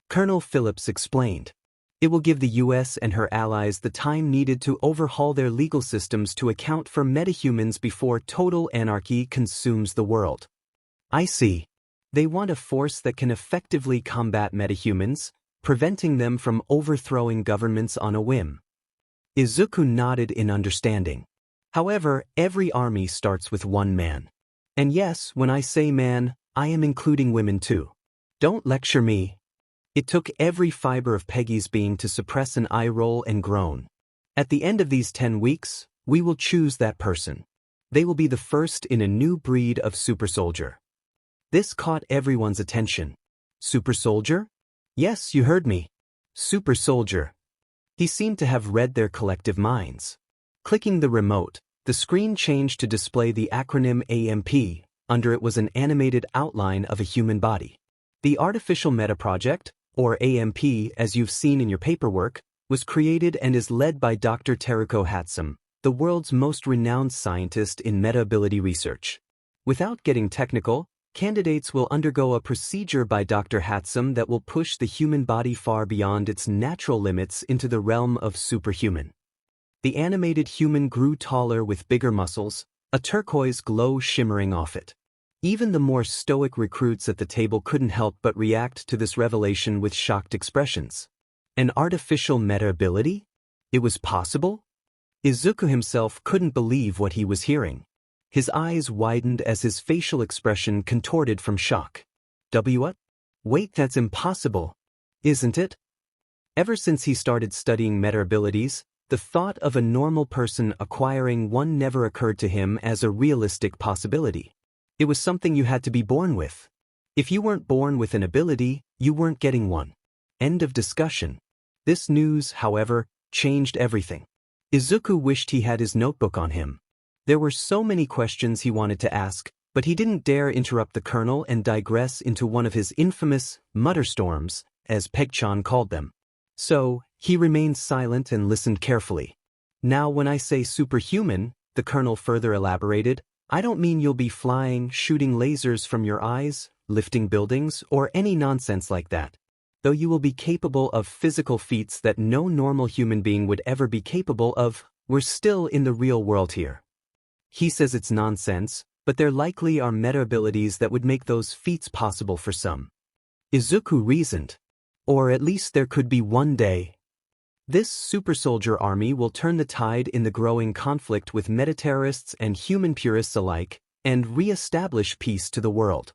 Colonel Phillips explained. It will give the U.S. and her allies the time needed to overhaul their legal systems to account for metahumans before total anarchy consumes the world. I see. They want a force that can effectively combat metahumans, preventing them from overthrowing governments on a whim. Izuku nodded in understanding. However, every army starts with one man. And yes, when I say man, I am including women too. Don't lecture me. It took every fiber of Peggy's being to suppress an eye roll and groan. At the end of these 10 weeks, we will choose that person. They will be the first in a new breed of super soldier. This caught everyone's attention. Super soldier? Yes, you heard me. Super soldier. He seemed to have read their collective minds. Clicking the remote, the screen changed to display the acronym AMP. Under it was an animated outline of a human body. The Artificial Meta Project, or AMP as you've seen in your paperwork, was created and is led by Dr. Teruko Hatsum, the world's most renowned scientist in meta-ability research. Without getting technical, candidates will undergo a procedure by Dr. Hatsum that will push the human body far beyond its natural limits into the realm of superhuman. The animated human grew taller with bigger muscles, a turquoise glow shimmering off it. Even the more stoic recruits at the table couldn't help but react to this revelation with shocked expressions. An artificial meta-ability? It was possible? Izuku himself couldn't believe what he was hearing. His eyes widened as his facial expression contorted from shock. What? Wait, that's impossible, isn't it? Ever since he started studying meta-abilities, the thought of a normal person acquiring one never occurred to him as a realistic possibility. It was something you had to be born with. If you weren't born with an ability, you weren't getting one. End of discussion. This news, however, changed everything. Izuku wished he had his notebook on him. There were so many questions he wanted to ask, But he didn't dare interrupt the colonel and digress into one of his infamous mutterstorms, as Peg-chan called them. So, he remained silent and listened carefully. Now when I say superhuman, the colonel further elaborated, I don't mean you'll be flying, shooting lasers from your eyes, lifting buildings, or any nonsense like that. Though you will be capable of physical feats that no normal human being would ever be capable of, we're still in the real world here. He says it's nonsense, but there likely are meta abilities that would make those feats possible for some. Izuku reasoned. Or at least there could be one day. This super soldier army will turn the tide in the growing conflict with meta-terrorists and human purists alike, and re-establish peace to the world.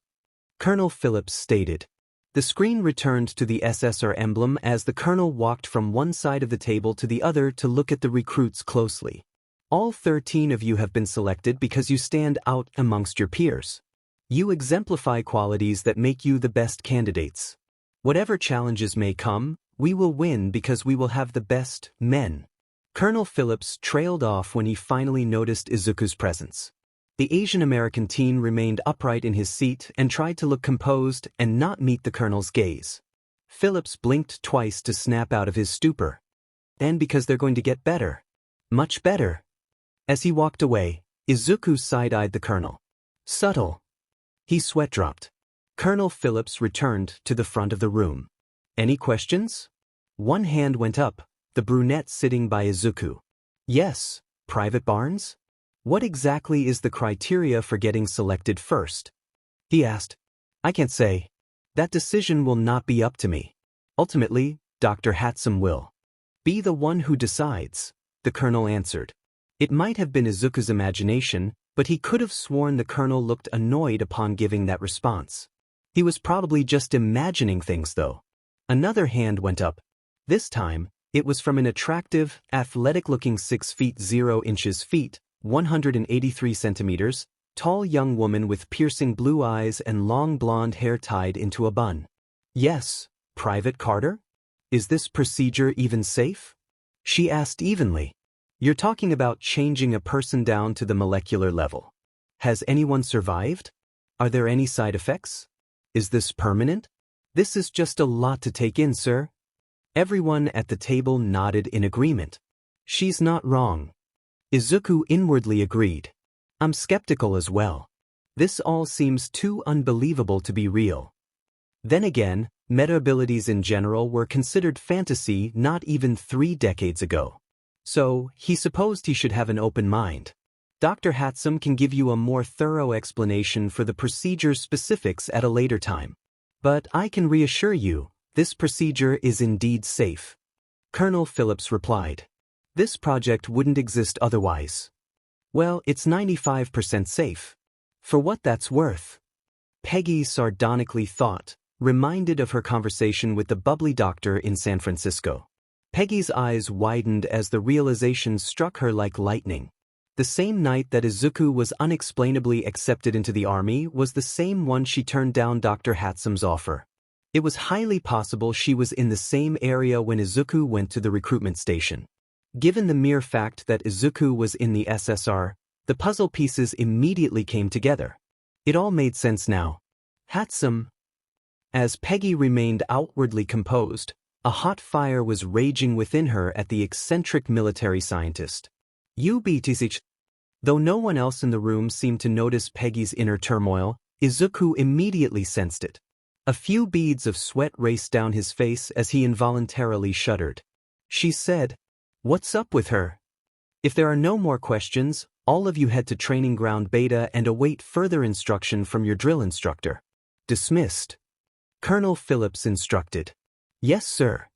Colonel Phillips stated. The screen returned to the SSR emblem as the colonel walked from one side of the table to the other to look at the recruits closely. All 13 of you have been selected because you stand out amongst your peers. You exemplify qualities that make you the best candidates. Whatever challenges may come, we will win because we will have the best men. Colonel Phillips trailed off when he finally noticed Izuku's presence. The Asian American teen remained upright in his seat and tried to look composed and not meet the colonel's gaze. Phillips blinked twice to snap out of his stupor. And because they're going to get better. Much better. As he walked away, Izuku side-eyed the colonel. Subtle. His sweat dropped. Colonel Phillips returned to the front of the room. Any questions? One hand went up, the brunette sitting by Izuku. Yes, Private Barnes? What exactly is the criteria for getting selected first? He asked. I can't say. That decision will not be up to me. Ultimately, Dr. Hatsum will be the one who decides, the colonel answered. It might have been Izuku's imagination, but he could have sworn the colonel looked annoyed upon giving that response. He was probably just imagining things though. Another hand went up. This time, it was from an attractive, athletic-looking 6 feet 0 inches feet, 183 centimeters, tall young woman with piercing blue eyes and long blonde hair tied into a bun. Yes, Private Carter? Is this procedure even safe? She asked evenly. You're talking about changing a person down to the molecular level. Has anyone survived? Are there any side effects? Is this permanent? This is just a lot to take in, sir. Everyone at the table nodded in agreement. She's not wrong. Izuku inwardly agreed. I'm skeptical as well. This all seems too unbelievable to be real. Then again, meta abilities in general were considered fantasy not even 3 decades ago. So, he supposed he should have an open mind. Dr. Hatsum can give you a more thorough explanation for the procedure's specifics at a later time. But I can reassure you, this procedure is indeed safe. Colonel Phillips replied. This project wouldn't exist otherwise. Well, it's 95% safe. For what that's worth. Peggy sardonically thought, reminded of her conversation with the bubbly doctor in San Francisco. Peggy's eyes widened as the realization struck her like lightning. The same night that Izuku was unexplainably accepted into the army was the same one she turned down Dr. Hatsum's offer. It was highly possible she was in the same area when Izuku went to the recruitment station. Given the mere fact that Izuku was in the SSR, the puzzle pieces immediately came together. It all made sense now. Hatsum. As Peggy remained outwardly composed, a hot fire was raging within her at the eccentric military scientist. UBTCH. Though no one else in the room seemed to notice Peggy's inner turmoil, Izuku immediately sensed it. A few beads of sweat raced down his face as he involuntarily shuddered. She said, "What's up with her? If there are no more questions, all of you head to Training Ground Beta and await further instruction from your drill instructor." Dismissed. Colonel Phillips instructed. Yes, sir.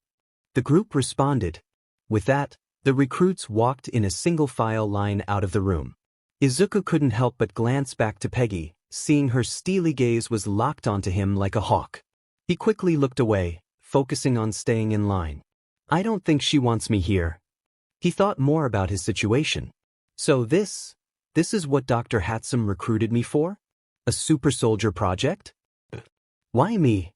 The group responded. With that, the recruits walked in a single-file line out of the room. Izuku couldn't help but glance back to Peggy, seeing her steely gaze was locked onto him like a hawk. He quickly looked away, focusing on staying in line. I don't think she wants me here. He thought more about his situation. So this is what Dr. Hatsum recruited me for? A super soldier project? Why me?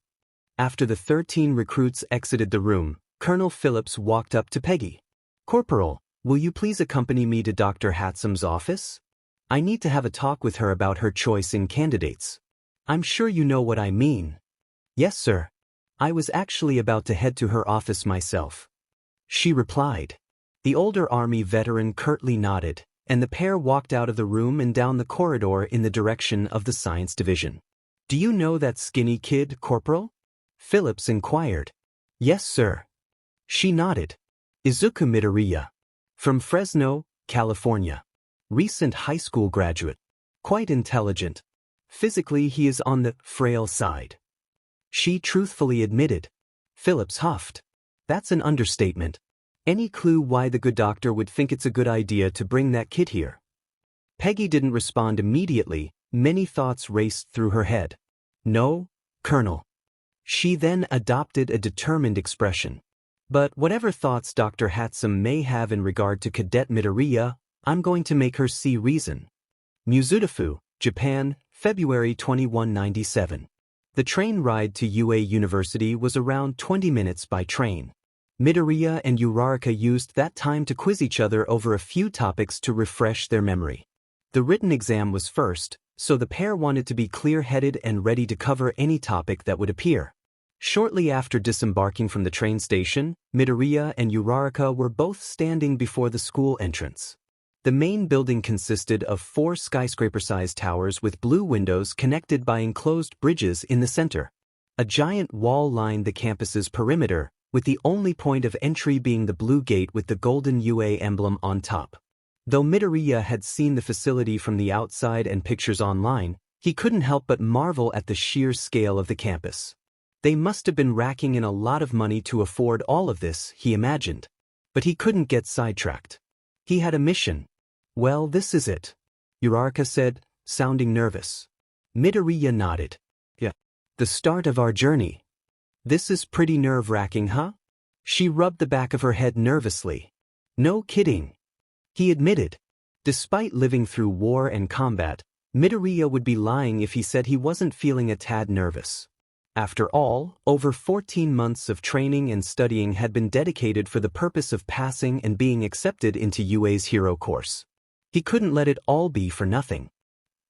After the 13 recruits exited the room, Colonel Phillips walked up to Peggy. Corporal, will you please accompany me to Dr. Hatsum's office? I need to have a talk with her about her choice in candidates. I'm sure you know what I mean. Yes, sir. I was actually about to head to her office myself. She replied. The older Army veteran curtly nodded, and the pair walked out of the room and down the corridor in the direction of the science division. Do you know that skinny kid, Corporal? Phillips inquired. Yes, sir. She nodded. Izuku Midoriya. From Fresno, California. Recent high school graduate. Quite intelligent. Physically, he is on the frail side. She truthfully admitted. Phillips huffed. That's an understatement. Any clue why the good doctor would think it's a good idea to bring that kid here? Peggy didn't respond immediately. Many thoughts raced through her head. No, Colonel. She then adopted a determined expression. But whatever thoughts Dr. Hatsum may have in regard to Cadet Midoriya, I'm going to make her see reason. Mizudafu, Japan, February 2197. The train ride to UA University was around 20 minutes by train. Midoriya and Uraraka used that time to quiz each other over a few topics to refresh their memory. The written exam was first, so the pair wanted to be clear-headed and ready to cover any topic that would appear. Shortly after disembarking from the train station, Midoriya and Uraraka were both standing before the school entrance. The main building consisted of 4 skyscraper-sized towers with blue windows connected by enclosed bridges in the center. A giant wall lined the campus's perimeter, with the only point of entry being the blue gate with the golden UA emblem on top. Though Midoriya had seen the facility from the outside and pictures online, he couldn't help but marvel at the sheer scale of the campus. They must have been racking in a lot of money to afford all of this, he imagined. But he couldn't get sidetracked. He had a mission. Well, this is it, Uraraka said, sounding nervous. Midoriya nodded. Yeah. The start of our journey. This is pretty nerve-wracking, huh? She rubbed the back of her head nervously. No kidding. He admitted. Despite living through war and combat, Midoriya would be lying if he said he wasn't feeling a tad nervous. After all, over 14 months of training and studying had been dedicated for the purpose of passing and being accepted into UA's hero course. He couldn't let it all be for nothing.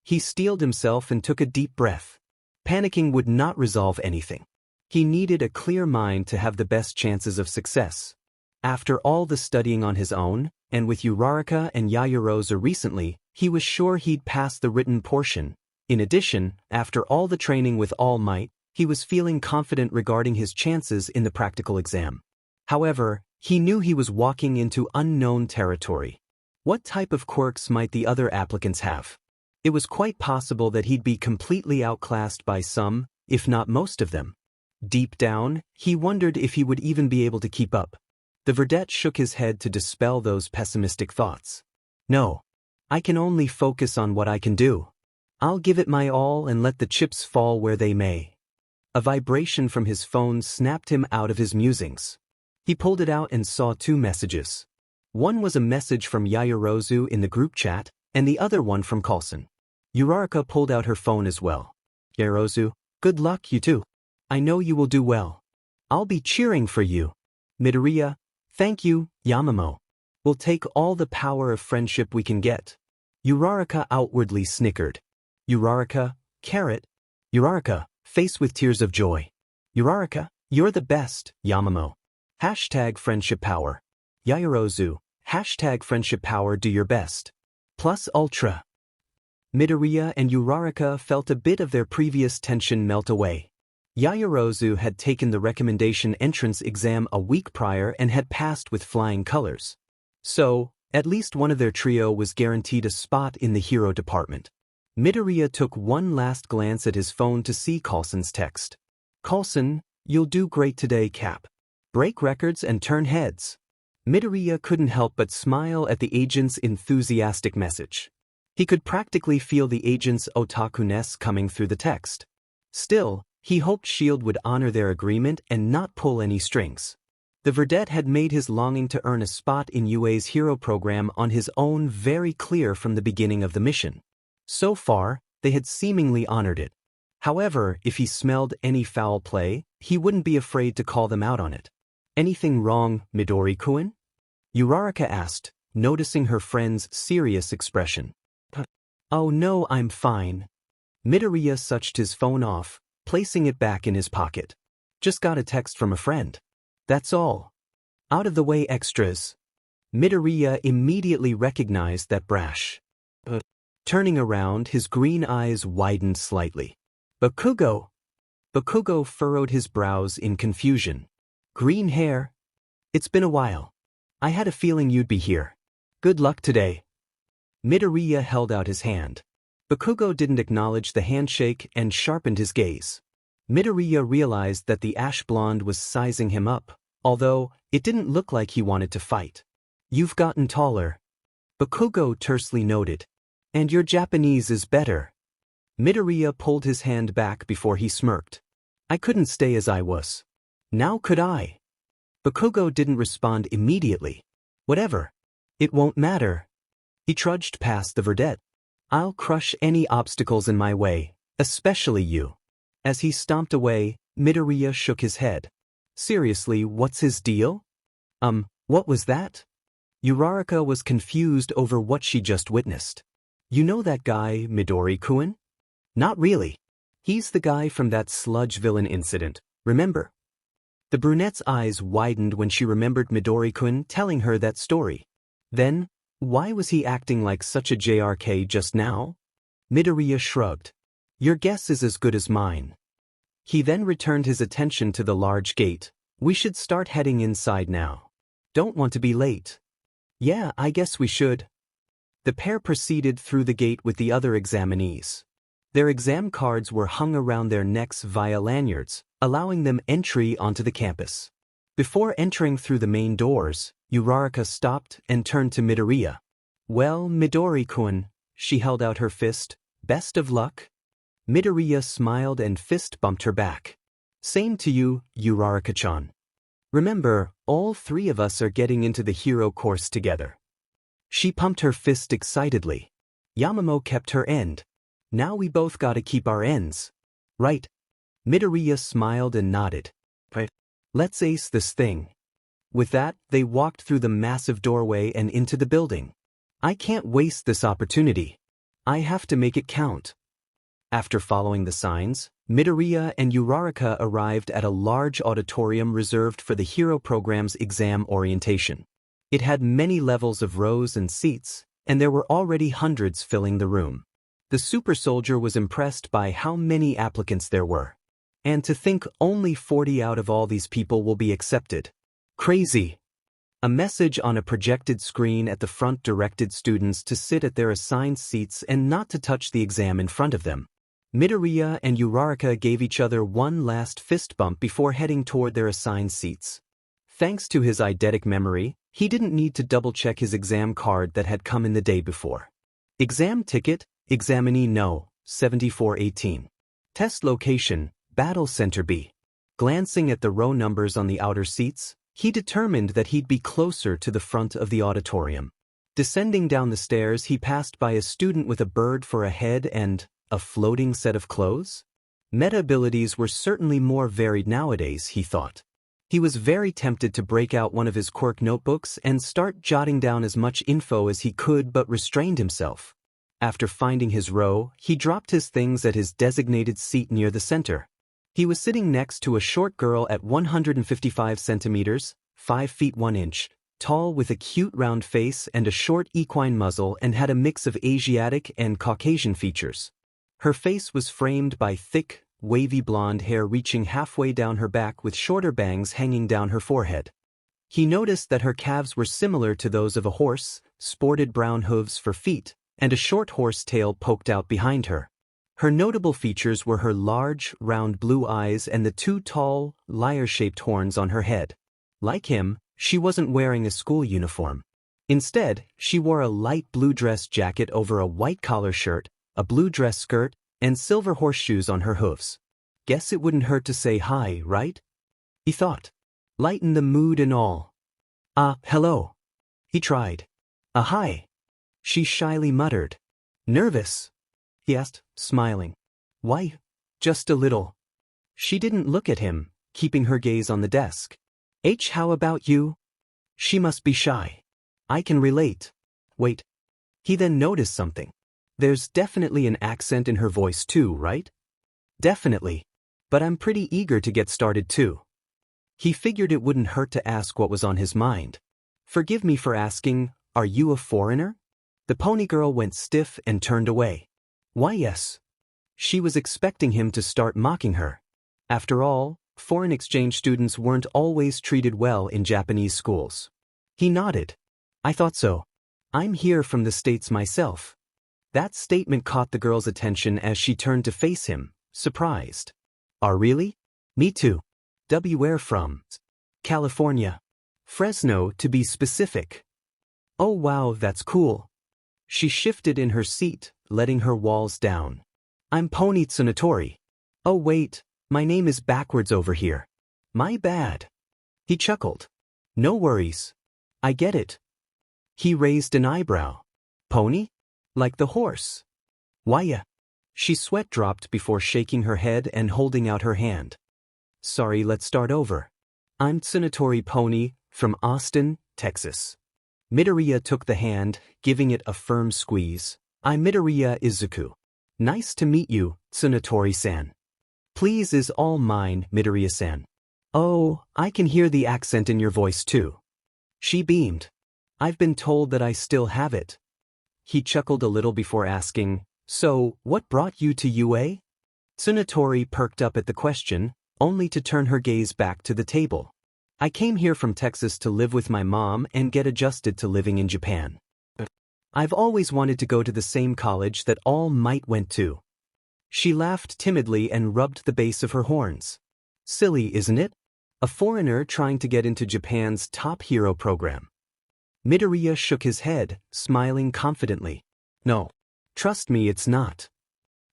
He steeled himself and took a deep breath. Panicking would not resolve anything. He needed a clear mind to have the best chances of success. After all the studying on his own, and with Uraraka and Yayarosa recently, he was sure he'd pass the written portion. In addition, after all the training with All Might, he was feeling confident regarding his chances in the practical exam. However, he knew he was walking into unknown territory. What type of quirks might the other applicants have? It was quite possible that he'd be completely outclassed by some, if not most of them. Deep down, he wondered if he would even be able to keep up. The verdette shook his head to dispel those pessimistic thoughts. No. I can only focus on what I can do. I'll give it my all and let the chips fall where they may. A vibration from his phone snapped him out of his musings. He pulled it out and saw 2 messages. One was a message from Yayarozu in the group chat, and the other one from Coulson. Uraraka pulled out her phone as well. Yayarozu, good luck, you too. I know you will do well. I'll be cheering for you. Midoriya, thank you, Yamamo. We'll take all the power of friendship we can get. Uraraka outwardly snickered. Uraraka, carrot. Uraraka, face with tears of joy. Uraraka, you're the best, Yamamo. Hashtag friendship power. Yayarozu, hashtag friendship power, do your best. Plus ultra. Midoriya and Uraraka felt a bit of their previous tension melt away. Yayarozu had taken the recommendation entrance exam a week prior and had passed with flying colors. So, at least one of their trio was guaranteed a spot in the hero department. Midoriya took one last glance at his phone to see Coulson's text. Coulson, you'll do great today, Cap. Break records and turn heads. Midoriya couldn't help but smile at the agent's enthusiastic message. He could practically feel the agent's otaku-ness coming through the text. Still, he hoped S.H.I.E.L.D. would honor their agreement and not pull any strings. The verdette had made his longing to earn a spot in UA's hero program on his own very clear from the beginning of the mission. So far, they had seemingly honored it. However, if he smelled any foul play, he wouldn't be afraid to call them out on it. Anything wrong, Midori-kun? Uraraka asked, noticing her friend's serious expression. Oh no, I'm fine. Midoriya switched his phone off, placing it back in his pocket. Just got a text from a friend. That's all. Out of the way extras. Midoriya immediately recognized that brash. Turning around, his green eyes widened slightly. Bakugo! Bakugo furrowed his brows in confusion. Green hair? It's been a while. I had a feeling you'd be here. Good luck today. Midoriya held out his hand. Bakugo didn't acknowledge the handshake and sharpened his gaze. Midoriya realized that the ash blonde was sizing him up, although it didn't look like he wanted to fight. You've gotten taller. Bakugo tersely noted. And your Japanese is better. Midoriya pulled his hand back before he smirked. I couldn't stay as I was. Now could I? Bakugo didn't respond immediately. Whatever. It won't matter. He trudged past the verdette. I'll crush any obstacles in my way, especially you. As he stomped away, Midoriya shook his head. Seriously, what's his deal? What was that? Uraraka was confused over what she just witnessed. You know that guy, Midori-kun? Not really. He's the guy from that Sludge villain incident, remember? The brunette's eyes widened when she remembered Midori-kun telling her that story. Then, why was he acting like such a JRK just now? Midoriya shrugged. Your guess is as good as mine. He then returned his attention to the large gate. We should start heading inside now. Don't want to be late. Yeah, I guess we should. The pair proceeded through the gate with the other examinees. Their exam cards were hung around their necks via lanyards, allowing them entry onto the campus. Before entering through the main doors, Uraraka stopped and turned to Midoriya. Well, Midori-kun, she held out her fist. Best of luck. Midoriya smiled and fist bumped her back. Same to you, Uraraka-chan. Remember, all three of us are getting into the hero course together. She pumped her fist excitedly. Yamamo kept her end. Now we both gotta keep our ends. Right. Midoriya smiled and nodded. Right. Let's ace this thing. With that, they walked through the massive doorway and into the building. I can't waste this opportunity. I have to make it count. After following the signs, Midoriya and Uraraka arrived at a large auditorium reserved for the hero program's exam orientation. It had many levels of rows and seats, and there were already hundreds filling the room. The super soldier was impressed by how many applicants there were. And to think only 40 out of all these people will be accepted. Crazy. A message on a projected screen at the front directed students to sit at their assigned seats and not to touch the exam in front of them. Midoriya and Uraraka gave each other one last fist bump before heading toward their assigned seats. Thanks to his eidetic memory, he didn't need to double-check his exam card that had come in the day before. Exam ticket, examinee no, 7418. Test location, Battle Center B. Glancing at the row numbers on the outer seats, he determined that he'd be closer to the front of the auditorium. Descending down the stairs, he passed by a student with a bird for a head and a floating set of clothes? Meta abilities were certainly more varied nowadays, he thought. He was very tempted to break out one of his quirk notebooks and start jotting down as much info as he could, but restrained himself. After finding his row, he dropped his things at his designated seat near the center. He was sitting next to a short girl at 155 centimeters, 5 feet 1 inch, tall with a cute round face and a short equine muzzle, and had a mix of Asiatic and Caucasian features. Her face was framed by thick, wavy blonde hair reaching halfway down her back with shorter bangs hanging down her forehead. He noticed that her calves were similar to those of a horse, sported brown hooves for feet, and a short horse tail poked out behind her. Her notable features were her large, round blue eyes and the two tall, lyre-shaped horns on her head. Like him, she wasn't wearing a school uniform. Instead, she wore a light blue dress jacket over a white collar shirt, a blue dress skirt, and silver horseshoes on her hooves. Guess it wouldn't hurt to say hi, right? He thought. Lighten the mood and all. Hello. He tried. Hi. She shyly muttered. Nervous? He asked, smiling. Why? Just a little. She didn't look at him, keeping her gaze on the desk. How about you? She must be shy. I can relate. Wait. He then noticed something. There's definitely an accent in her voice too, right? Definitely. But I'm pretty eager to get started too. He figured it wouldn't hurt to ask what was on his mind. Forgive me for asking, are you a foreigner? The pony girl went stiff and turned away. Why yes. She was expecting him to start mocking her. After all, foreign exchange students weren't always treated well in Japanese schools. He nodded. I thought so. I'm here from the States myself. That statement caught the girl's attention as she turned to face him, surprised. Are really? Me too. Where from? California. Fresno, to be specific. Oh wow, that's cool. She shifted in her seat, letting her walls down. I'm Pony Tsunotori. Oh wait, my name is backwards over here. My bad. He chuckled. No worries. I get it. He raised an eyebrow. Pony? Like the horse. Why? She sweat dropped before shaking her head and holding out her hand. Sorry, let's start over. I'm Tsunotori Pony, from Austin, Texas. Midoriya took the hand, giving it a firm squeeze. I'm Midoriya Izuku. Nice to meet you, Tsunotori-san. Please is all mine, Midoriya-san. Oh, I can hear the accent in your voice too. She beamed. I've been told that I still have it. He chuckled a little before asking, so, what brought you to UA? Tsunotori perked up at the question, only to turn her gaze back to the table. I came here from Texas to live with my mom and get adjusted to living in Japan. I've always wanted to go to the same college that All Might went to. She laughed timidly and rubbed the base of her horns. Silly, isn't it? A foreigner trying to get into Japan's top hero program. Midoriya shook his head, smiling confidently. No. Trust me, it's not.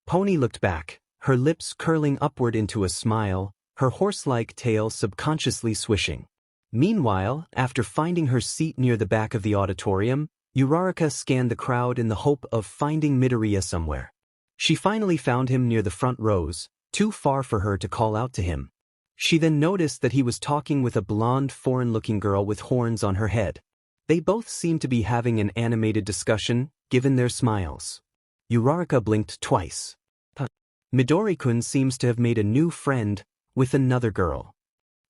Pony looked back, her lips curling upward into a smile, her horse-like tail subconsciously swishing. Meanwhile, after finding her seat near the back of the auditorium, Uraraka scanned the crowd in the hope of finding Midoriya somewhere. She finally found him near the front rows, too far for her to call out to him. She then noticed that he was talking with a blonde, foreign-looking girl with horns on her head. They both seemed to be having an animated discussion, given their smiles. Uraraka blinked twice. Midori-kun seems to have made a new friend, with another girl.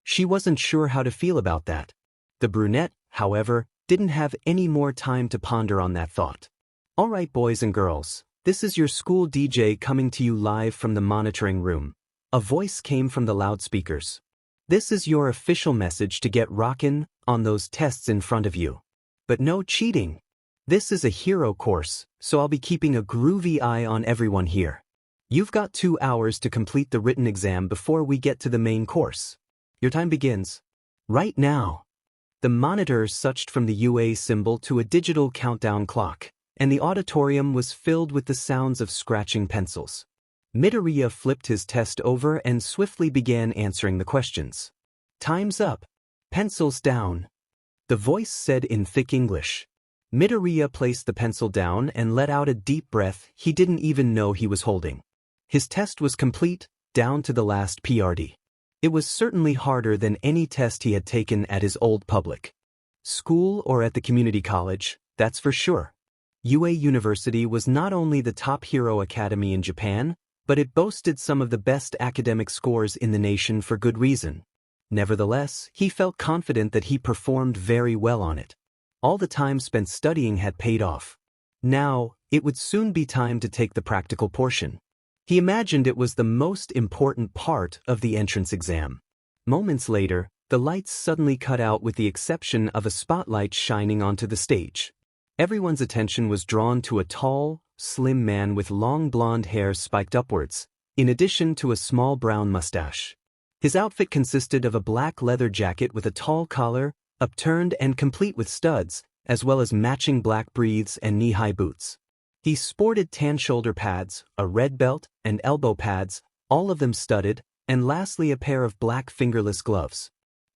She wasn't sure how to feel about that. The brunette, however, didn't have any more time to ponder on that thought. All right, boys and girls, this is your school DJ coming to you live from the monitoring room. A voice came from the loudspeakers. This is your official message to get rockin' on those tests in front of you. But no cheating. This is a hero course, so I'll be keeping a groovy eye on everyone here. You've got 2 hours to complete the written exam before we get to the main course. Your time begins right now. The monitor switched from the UA symbol to a digital countdown clock, and the auditorium was filled with the sounds of scratching pencils. Midoriya flipped his test over and swiftly began answering the questions. Time's up. Pencils down. The voice said in thick English. Midoriya placed the pencil down and let out a deep breath he didn't even know he was holding. His test was complete, down to the last PRD. It was certainly harder than any test he had taken at his old public school or at the community college, that's for sure. UA University was not only the top hero academy in Japan, but it boasted some of the best academic scores in the nation for good reason. Nevertheless, he felt confident that he performed very well on it. All the time spent studying had paid off. Now, it would soon be time to take the practical portion. He imagined it was the most important part of the entrance exam. Moments later, the lights suddenly cut out with the exception of a spotlight shining onto the stage. Everyone's attention was drawn to a tall, slim man with long blonde hair spiked upwards, in addition to a small brown mustache. His outfit consisted of a black leather jacket with a tall collar, upturned and complete with studs, as well as matching black breeches and knee-high boots. He sported tan shoulder pads, a red belt, and elbow pads, all of them studded, and lastly a pair of black fingerless gloves.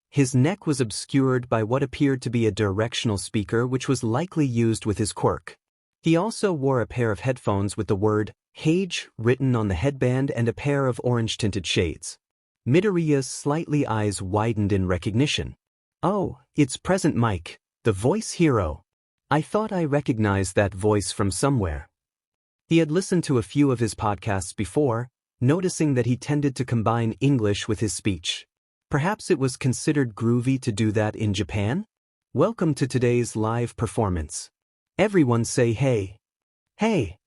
His neck was obscured by what appeared to be a directional speaker which was likely used with his quirk. He also wore a pair of headphones with the word Hage written on the headband and a pair of orange-tinted shades. Midoriya's slightly eyes widened in recognition. Oh, it's Present Mike, the voice hero. I thought I recognized that voice from somewhere. He had listened to a few of his podcasts before, noticing that he tended to combine English with his speech. Perhaps it was considered groovy to do that in Japan? Welcome to today's live performance. Everyone say hey. Hey!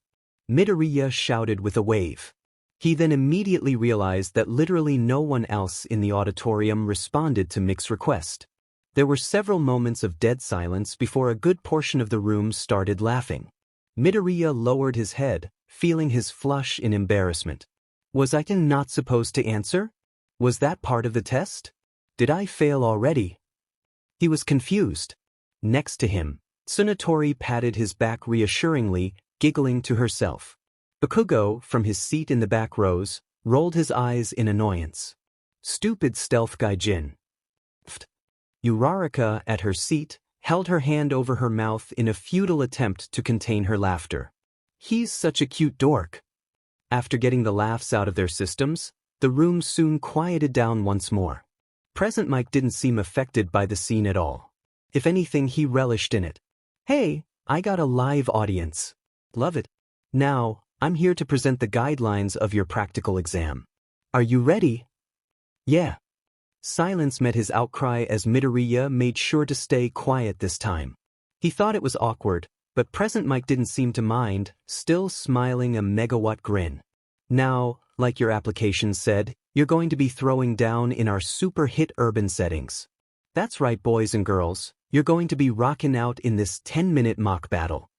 Midoriya shouted with a wave. He then immediately realized that literally no one else in the auditorium responded to Mick's request. There were several moments of dead silence before a good portion of the room started laughing. Midoriya lowered his head, feeling his flush in embarrassment. Was I not supposed to answer? Was that part of the test? Did I fail already? He was confused. Next to him, Tsunatori patted his back reassuringly, giggling to herself. Bakugo, from his seat in the back rows, rolled his eyes in annoyance. Stupid stealth gaijin. Uraraka, at her seat, held her hand over her mouth in a futile attempt to contain her laughter. He's such a cute dork. After getting the laughs out of their systems, the room soon quieted down once more. Present Mike didn't seem affected by the scene at all. If anything, he relished in it. Hey, I got a live audience. Love it. Now, I'm here to present the guidelines of your practical exam. Are you ready? Yeah. Silence met his outcry as Midoriya made sure to stay quiet this time. He thought it was awkward, but Present Mike didn't seem to mind, still smiling a megawatt grin. Now, like your application said, you're going to be throwing down in our super hit urban settings. That's right, boys and girls, you're going to be rocking out in this 10-minute mock battle.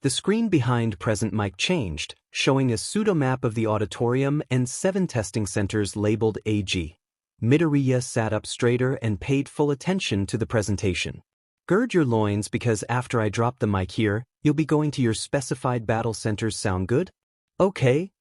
The screen behind Present Mike changed, showing a pseudo-map of the auditorium and 7 testing centers labeled AG. Midoriya sat up straighter and paid full attention to the presentation. Gird your loins because after I drop the mic here, you'll be going to your specified battle centers. Sound good? Okay.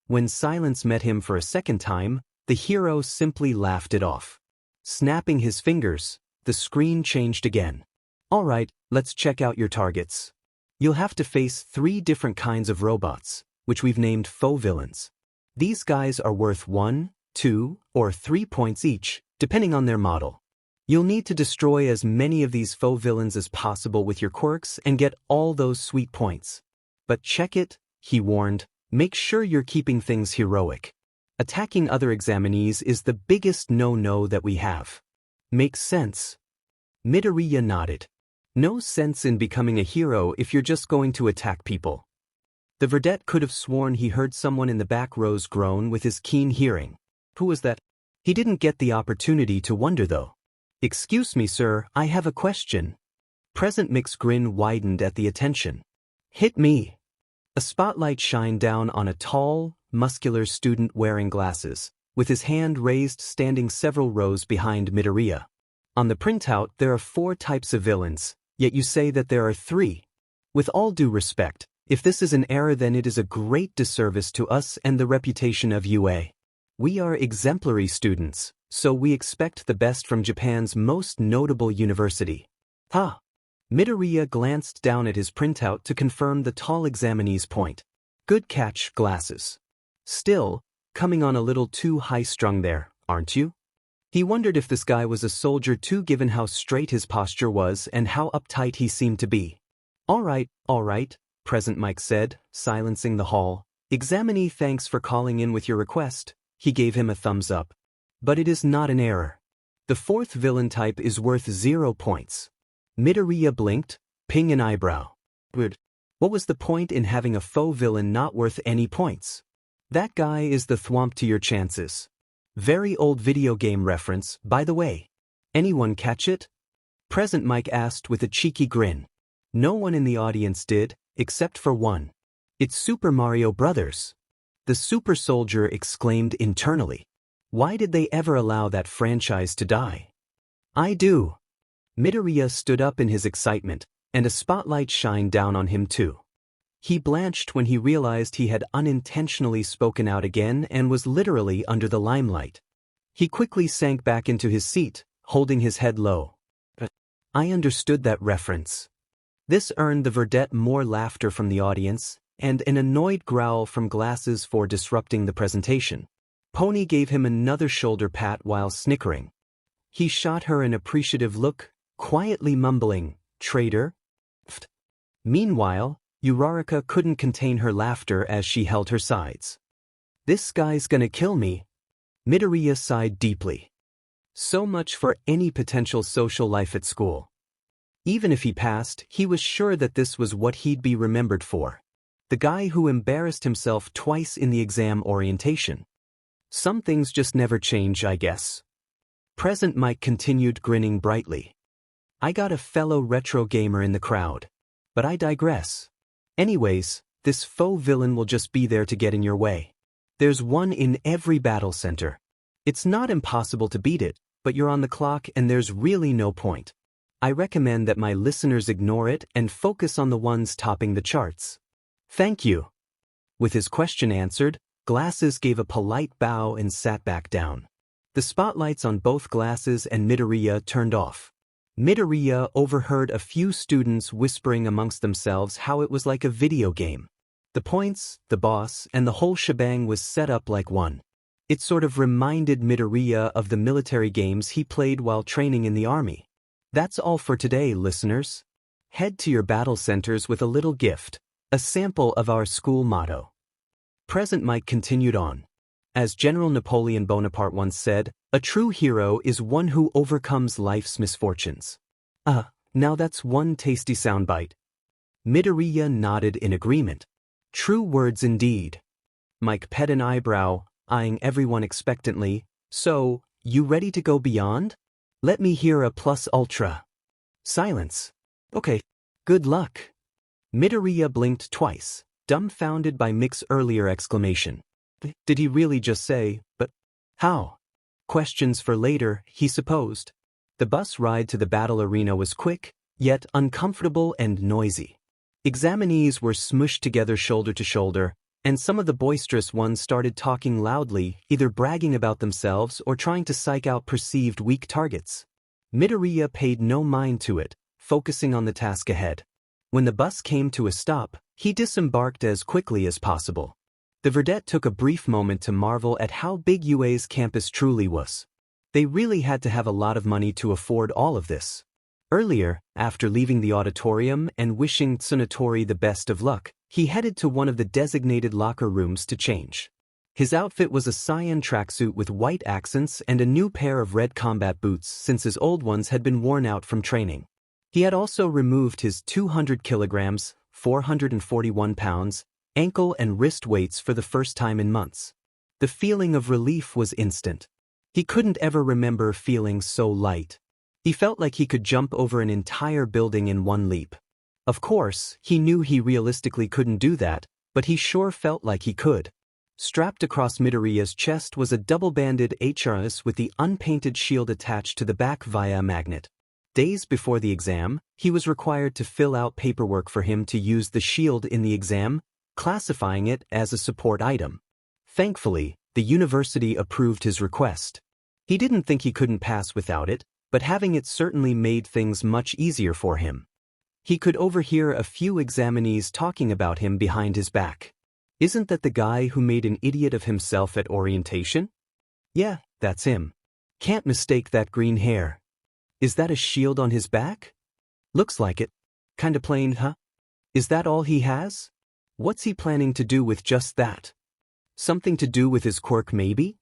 When silence met him for a second time, the hero simply laughed it off. Snapping his fingers, the screen changed again. Alright, let's check out your targets. You'll have to face 3 different kinds of robots, which we've named faux villains. These guys are worth 1, 2, or 3 points each, depending on their model. You'll need to destroy as many of these faux villains as possible with your quirks and get all those sweet points. But check it, he warned, make sure you're keeping things heroic. Attacking other examinees is the biggest no-no that we have. Makes sense? Midoriya nodded. No sense in becoming a hero if you're just going to attack people. The verdette could have sworn he heard someone in the back rows groan with his keen hearing. Who was that? He didn't get the opportunity to wonder though. Excuse me, sir, I have a question. Present Mick's grin widened at the attention. Hit me. A spotlight shined down on a tall, muscular student wearing glasses, with his hand raised standing several rows behind Midoriya. On the printout there are 4 types of villains, yet you say that there are 3. With all due respect, if this is an error then it is a great disservice to us and the reputation of UA. We are exemplary students, so we expect the best from Japan's most notable university. Ha! Midoriya glanced down at his printout to confirm the tall examinee's point. Good catch, glasses. Still, coming on a little too high-strung there, aren't you? He wondered if this guy was a soldier too given how straight his posture was and how uptight he seemed to be. All right, Present Mike said, silencing the hall. Examinee, thanks for calling in with your request. He gave him a thumbs up. But it is not an error. The 4th villain type is worth 0 points. Midoriya blinked, ping an eyebrow. What was the point in having a faux villain not worth any points? That guy is the thwomp to your chances. Very old video game reference, by the way. Anyone catch it? Present Mike asked with a cheeky grin. No one in the audience did, except for one. It's Super Mario Brothers. The super soldier exclaimed internally. Why did they ever allow that franchise to die? I do. Midoriya stood up in his excitement, and a spotlight shined down on him too. He blanched when he realized he had unintentionally spoken out again and was literally under the limelight. He quickly sank back into his seat, holding his head low. I understood that reference. This earned the verdette more laughter from the audience, and an annoyed growl from Glasses for disrupting the presentation. Pony gave him another shoulder pat while snickering. He shot her an appreciative look, quietly mumbling, "Traitor." Meanwhile, Uraraka couldn't contain her laughter as she held her sides. This guy's gonna kill me. Midoriya sighed deeply. So much for any potential social life at school. Even if he passed, he was sure that this was what he'd be remembered for. The guy who embarrassed himself twice in the exam orientation. Some things just never change, I guess. Present Mike continued, grinning brightly. I got a fellow retro gamer in the crowd. But I digress. Anyways, this faux villain will just be there to get in your way. There's one in every battle center. It's not impossible to beat it, but you're on the clock and there's really no point. I recommend that my listeners ignore it and focus on the ones topping the charts. Thank you. With his question answered, Glasses gave a polite bow and sat back down. The spotlights on both Glasses and Midoriya turned off. Midoriya overheard a few students whispering amongst themselves how it was like a video game. The points, the boss, and the whole shebang was set up like one. It sort of reminded Midoriya of the military games he played while training in the army. That's all for today, listeners. Head to your battle centers with a little gift, a sample of our school motto. Present Mike continued on. As General Napoleon Bonaparte once said, a true hero is one who overcomes life's misfortunes. Now that's one tasty soundbite. Midoriya nodded in agreement. True words indeed. Mike pet an eyebrow, eyeing everyone expectantly. So, you ready to go beyond? Let me hear a plus ultra. Silence. Okay. Good luck. Midoriya blinked twice, dumbfounded by Mick's earlier exclamation. Did he really just say, but how? Questions for later, he supposed. The bus ride to the battle arena was quick, yet uncomfortable and noisy. Examinees were smushed together shoulder to shoulder, and some of the boisterous ones started talking loudly, either bragging about themselves or trying to psych out perceived weak targets. Midoriya paid no mind to it, focusing on the task ahead. When the bus came to a stop, he disembarked as quickly as possible. The verdette took a brief moment to marvel at how big UA's campus truly was. They really had to have a lot of money to afford all of this. Earlier, after leaving the auditorium and wishing Tsunatori the best of luck, he headed to one of the designated locker rooms to change. His outfit was a cyan tracksuit with white accents and a new pair of red combat boots since his old ones had been worn out from training. He had also removed his 200 kilograms, 441 pounds, ankle and wrist weights for the first time in months. The feeling of relief was instant. He couldn't ever remember feeling so light. He felt like he could jump over an entire building in one leap. Of course, he knew he realistically couldn't do that, but he sure felt like he could. Strapped across Midoriya's chest was a double-banded HRS with the unpainted shield attached to the back via a magnet. Days before the exam, he was required to fill out paperwork for him to use the shield in the exam, classifying it as a support item. Thankfully, the university approved his request. He didn't think he couldn't pass without it, but having it certainly made things much easier for him. He could overhear a few examinees talking about him behind his back. Isn't that the guy who made an idiot of himself at orientation? Yeah, that's him. Can't mistake that green hair. Is that a shield on his back? Looks like it. Kinda plain, huh? Is that all he has? What's he planning to do with just that? Something to do with his quirk maybe?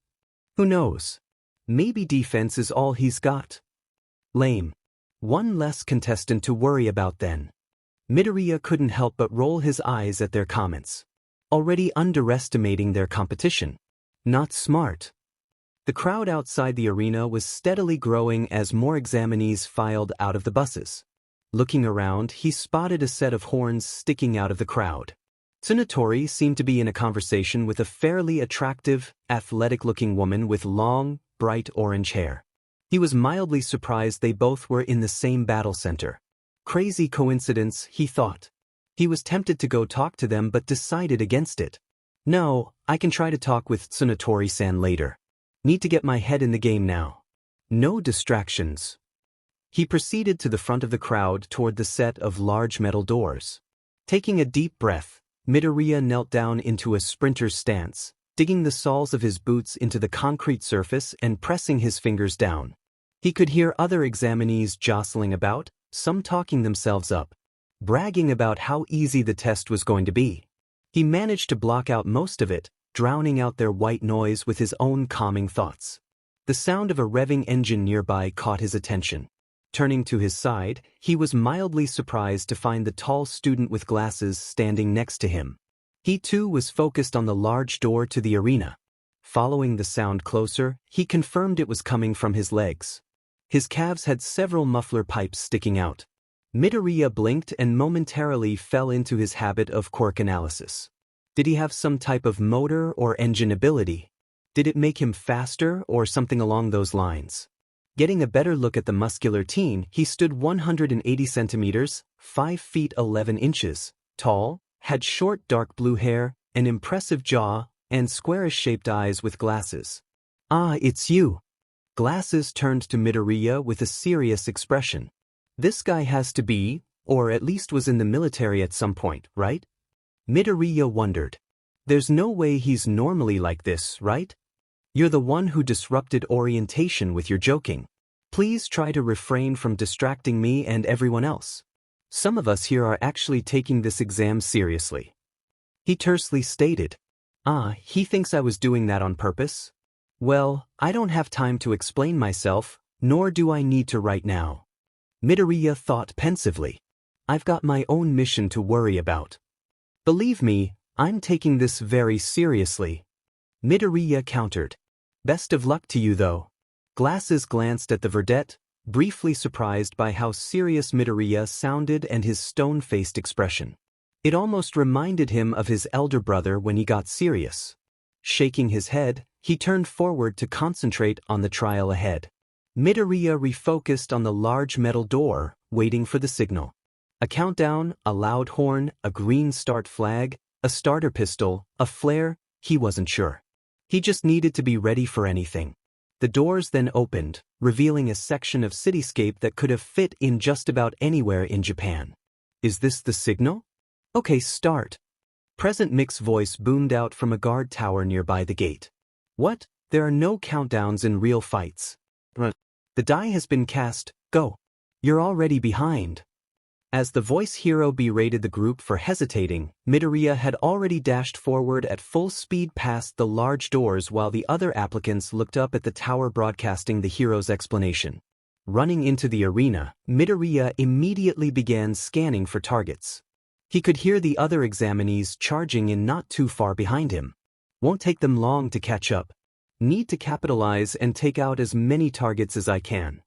Who knows? Maybe defense is all he's got. Lame. One less contestant to worry about then. Midoriya couldn't help but roll his eyes at their comments. Already underestimating their competition. Not smart. The crowd outside the arena was steadily growing as more examinees filed out of the buses. Looking around, he spotted a set of horns sticking out of the crowd. Tsunatori seemed to be in a conversation with a fairly attractive, athletic-looking woman with long, bright orange hair. He was mildly surprised they both were in the same battle center. Crazy coincidence, he thought. He was tempted to go talk to them but decided against it. No, I can try to talk with Tsunatori-san later. Need to get my head in the game now. No distractions. He proceeded to the front of the crowd toward the set of large metal doors. Taking a deep breath, Midoriya knelt down into a sprinter's stance, digging the soles of his boots into the concrete surface and pressing his fingers down. He could hear other examinees jostling about, some talking themselves up. bragging about how easy the test was going to be. He managed to block out most of it, drowning out their white noise with his own calming thoughts. The sound of a revving engine nearby caught his attention. Turning to his side, he was mildly surprised to find the tall student with glasses standing next to him. He too was focused on the large door to the arena. Following the sound closer, he confirmed it was coming from his legs. His calves had several muffler pipes sticking out. Midoriya blinked and momentarily fell into his habit of quirk analysis. Did he have some type of motor or engine ability? Did it make him faster or something along those lines? Getting a better look at the muscular teen, he stood 180 centimeters, 5 feet 11 inches, tall, had short dark blue hair, an impressive jaw, and squarish-shaped eyes with glasses. "Ah, it's you." Glasses turned to Midoriya with a serious expression. "This guy has to be, or at least was in the military at some point, right?" Midoriya wondered. "There's no way he's normally like this, right? You're the one who disrupted orientation with your joking. Please try to refrain from distracting me and everyone else. Some of us here are actually taking this exam seriously." He tersely stated. "Ah, he thinks I was doing that on purpose? Well, I don't have time to explain myself, nor do I need to right now." Midoriya thought pensively. "I've got my own mission to worry about. Believe me, I'm taking this very seriously." Midoriya countered. "Best of luck to you though." Glasses glanced at the verdette, briefly surprised by how serious Midoriya sounded and his stone-faced expression. It almost reminded him of his elder brother when he got serious. Shaking his head, he turned forward to concentrate on the trial ahead. Midoriya refocused on the large metal door, waiting for the signal. A countdown, a loud horn, a green start flag, a starter pistol, a flare, he wasn't sure. He just needed to be ready for anything. The doors then opened, revealing a section of cityscape that could have fit in just about anywhere in Japan. "Is this the signal? Okay, start." Present Mick's voice boomed out from a guard tower nearby the gate. "What? There are no countdowns in real fights. The die has been cast, go. You're already behind." As the voice hero berated the group for hesitating, Midoriya had already dashed forward at full speed past the large doors while the other applicants looked up at the tower broadcasting the hero's explanation. Running into the arena, Midoriya immediately began scanning for targets. He could hear the other examinees charging in not too far behind him. Won't take them long to catch up. Need to capitalize and take out as many targets as I can.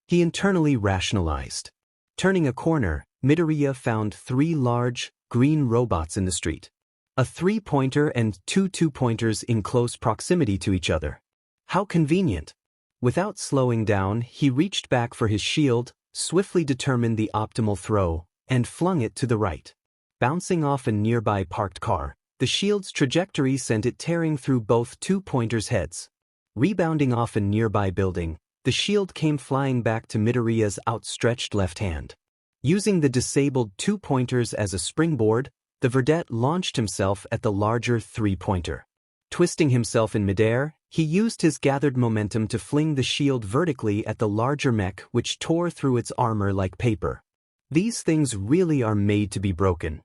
He internally rationalized. Turning a corner, Midoriya found 3 large, green robots in the street. A 3-pointer and 2 2-pointers in close proximity to each other. How convenient. Without slowing down, he reached back for his shield, swiftly determined the optimal throw, and flung it to the right. Bouncing off a nearby parked car, the shield's trajectory sent it tearing through both 2-pointers' heads. Rebounding off a nearby building, the shield came flying back to Midoriya's outstretched left hand. Using the disabled 2-pointers as a springboard, the verdette launched himself at the larger 3-pointer. Twisting himself in midair, he used his gathered momentum to fling the shield vertically at the larger mech, which tore through its armor like paper. These things really are made to be broken.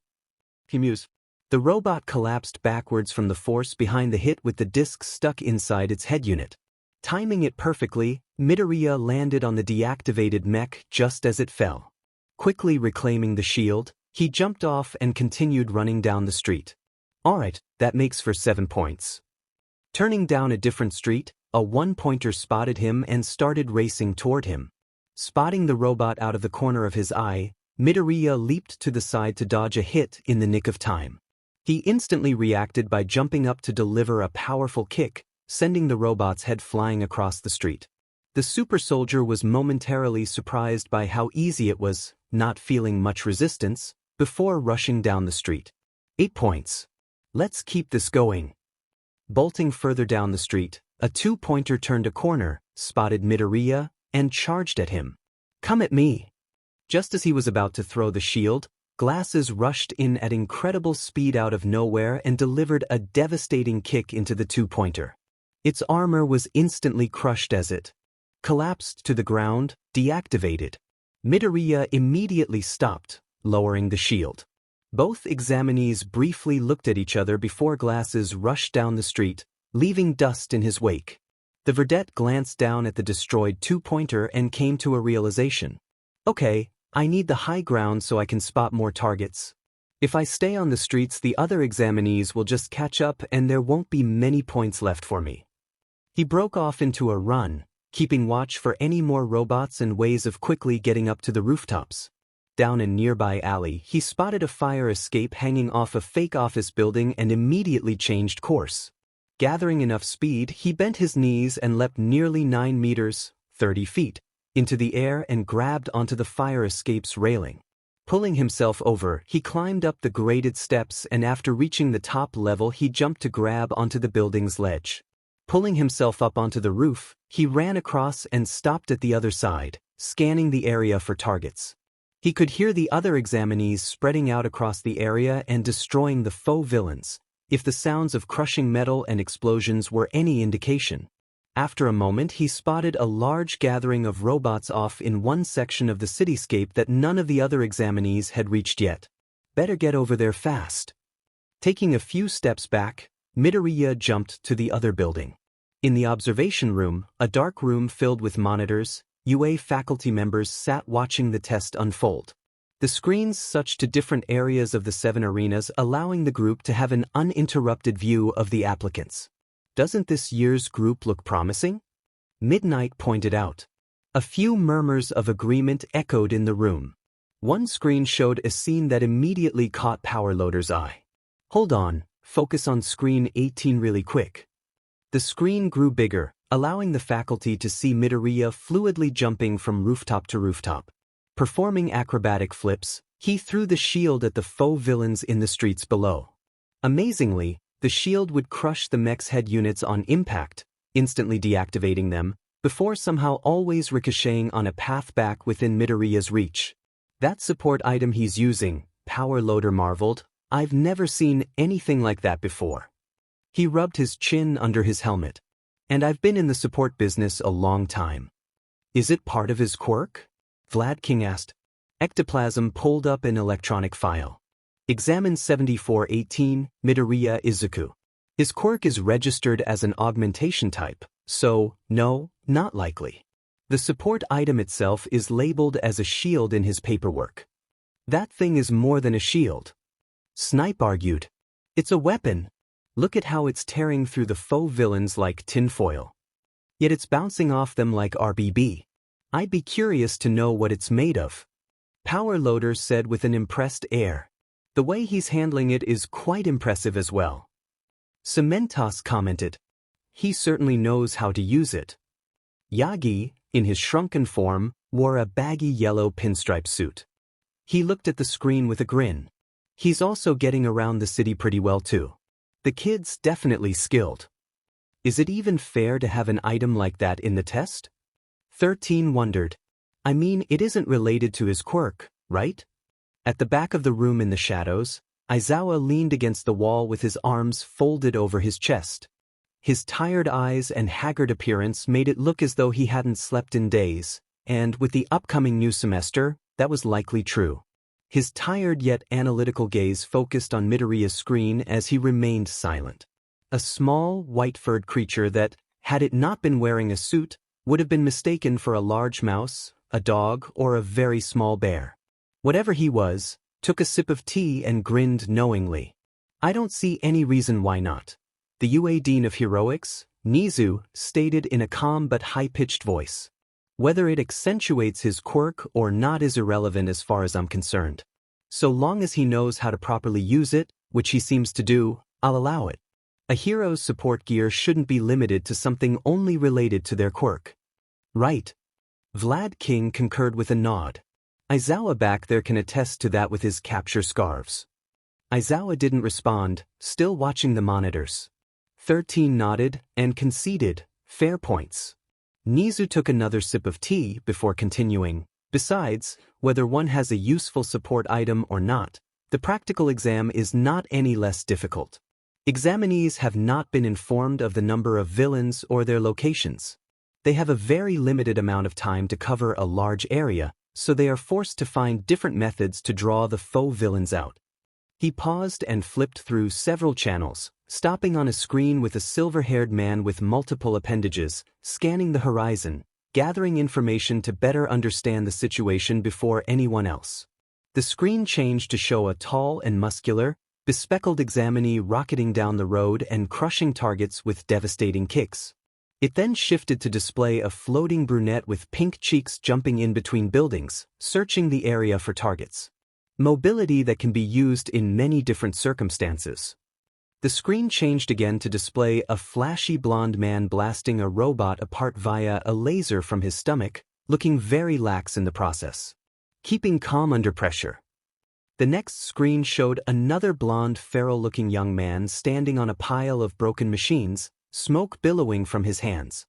He mused. The robot collapsed backwards from the force behind the hit with the disc stuck inside its head unit. Timing it perfectly, Midoriya landed on the deactivated mech just as it fell. Quickly reclaiming the shield, he jumped off and continued running down the street. Alright, that makes for 7 points. Turning down a different street, a 1-pointer spotted him and started racing toward him. Spotting the robot out of the corner of his eye, Midoriya leaped to the side to dodge a hit in the nick of time. He instantly reacted by jumping up to deliver a powerful kick, sending the robot's head flying across the street. The super soldier was momentarily surprised by how easy it was, not feeling much resistance, before rushing down the street. 8 points. Let's keep this going. Bolting further down the street, a 2-pointer turned a corner, spotted Midoriya, and charged at him. Come at me. Just as he was about to throw the shield, Glasses rushed in at incredible speed out of nowhere and delivered a devastating kick into the 2-pointer. Its armor was instantly crushed as it collapsed to the ground, deactivated. Midoriya immediately stopped, lowering the shield. Both examinees briefly looked at each other before glasses rushed down the street, leaving dust in his wake. The vedette glanced down at the destroyed two-pointer and came to a realization. Okay, I need the high ground so I can spot more targets. If I stay on the streets, the other examinees will just catch up and there won't be many points left for me. He broke off into a run, keeping watch for any more robots and ways of quickly getting up to the rooftops. Down a nearby alley, he spotted a fire escape hanging off a fake office building and immediately changed course. Gathering enough speed, he bent his knees and leapt nearly 9 meters, 30 feet, into the air and grabbed onto the fire escape's railing. Pulling himself over, he climbed up the graded steps and after reaching the top level he jumped to grab onto the building's ledge. Pulling himself up onto the roof, he ran across and stopped at the other side, scanning the area for targets. He could hear the other examinees spreading out across the area and destroying the faux villains, if the sounds of crushing metal and explosions were any indication. After a moment he spotted a large gathering of robots off in one section of the cityscape that none of the other examinees had reached yet. Better get over there fast. Taking a few steps back, Midoriya jumped to the other building. In the observation room, a dark room filled with monitors, UA faculty members sat watching the test unfold. The screens switched to different areas of the 7 arenas, allowing the group to have an uninterrupted view of the applicants. Doesn't this year's group look promising? Midnight pointed out. A few murmurs of agreement echoed in the room. One screen showed a scene that immediately caught Powerloader's eye. Hold on, focus on screen 18 really quick. The screen grew bigger, allowing the faculty to see Midoriya fluidly jumping from rooftop to rooftop. Performing acrobatic flips, he threw the shield at the faux villains in the streets below. Amazingly, the shield would crush the mech's head units on impact, instantly deactivating them, before somehow always ricocheting on a path back within Midoriya's reach. That support item he's using, Powerloader marveled, I've never seen anything like that before. He rubbed his chin under his helmet. And I've been in the support business a long time. Is it part of his quirk? Vlad King asked. Ectoplasm pulled up an electronic file. Examine 7418, Midoriya Izuku. His quirk is registered as an augmentation type, so, no, not likely. The support item itself is labeled as a shield in his paperwork. That thing is more than a shield. Snipe argued. It's a weapon. Look at how it's tearing through the faux villains like tinfoil. Yet it's bouncing off them like RBB. I'd be curious to know what it's made of. Powerloader said with an impressed air. The way he's handling it is quite impressive as well. Cementos commented. He certainly knows how to use it. Yagi, in his shrunken form, wore a baggy yellow pinstripe suit. He looked at the screen with a grin. He's also getting around the city pretty well too. The kid's definitely skilled. Is it even fair to have an item like that in the test? 13 wondered. I mean, it isn't related to his quirk, right? At the back of the room in the shadows, Aizawa leaned against the wall with his arms folded over his chest. His tired eyes and haggard appearance made it look as though he hadn't slept in days, and with the upcoming new semester, that was likely true. His tired yet analytical gaze focused on Midoriya's screen as he remained silent. A small, white-furred creature that, had it not been wearing a suit, would have been mistaken for a large mouse, a dog, or a very small bear. Whatever he was, took a sip of tea and grinned knowingly. I don't see any reason why not. The UA Dean of Heroics, Nizu, stated in a calm but high-pitched voice. Whether it accentuates his quirk or not is irrelevant as far as I'm concerned. So long as he knows how to properly use it, which he seems to do, I'll allow it. A hero's support gear shouldn't be limited to something only related to their quirk. Right. Vlad King concurred with a nod. Aizawa back there can attest to that with his capture scarves. Aizawa didn't respond, still watching the monitors. 13 nodded and conceded, fair points. Nizu took another sip of tea before continuing. Besides, whether one has a useful support item or not, the practical exam is not any less difficult. Examinees have not been informed of the number of villains or their locations. They have a very limited amount of time to cover a large area, so they are forced to find different methods to draw the faux villains out. He paused and flipped through several channels, stopping on a screen with a silver-haired man with multiple appendages, scanning the horizon, gathering information to better understand the situation before anyone else. The screen changed to show a tall and muscular, bespectacled examinee rocketing down the road and crushing targets with devastating kicks. It then shifted to display a floating brunette with pink cheeks jumping in between buildings, searching the area for targets. Mobility that can be used in many different circumstances. The screen changed again to display a flashy blonde man blasting a robot apart via a laser from his stomach, looking very lax in the process. Keeping calm under pressure. The next screen showed another blonde, feral-looking young man standing on a pile of broken machines, smoke billowing from his hands.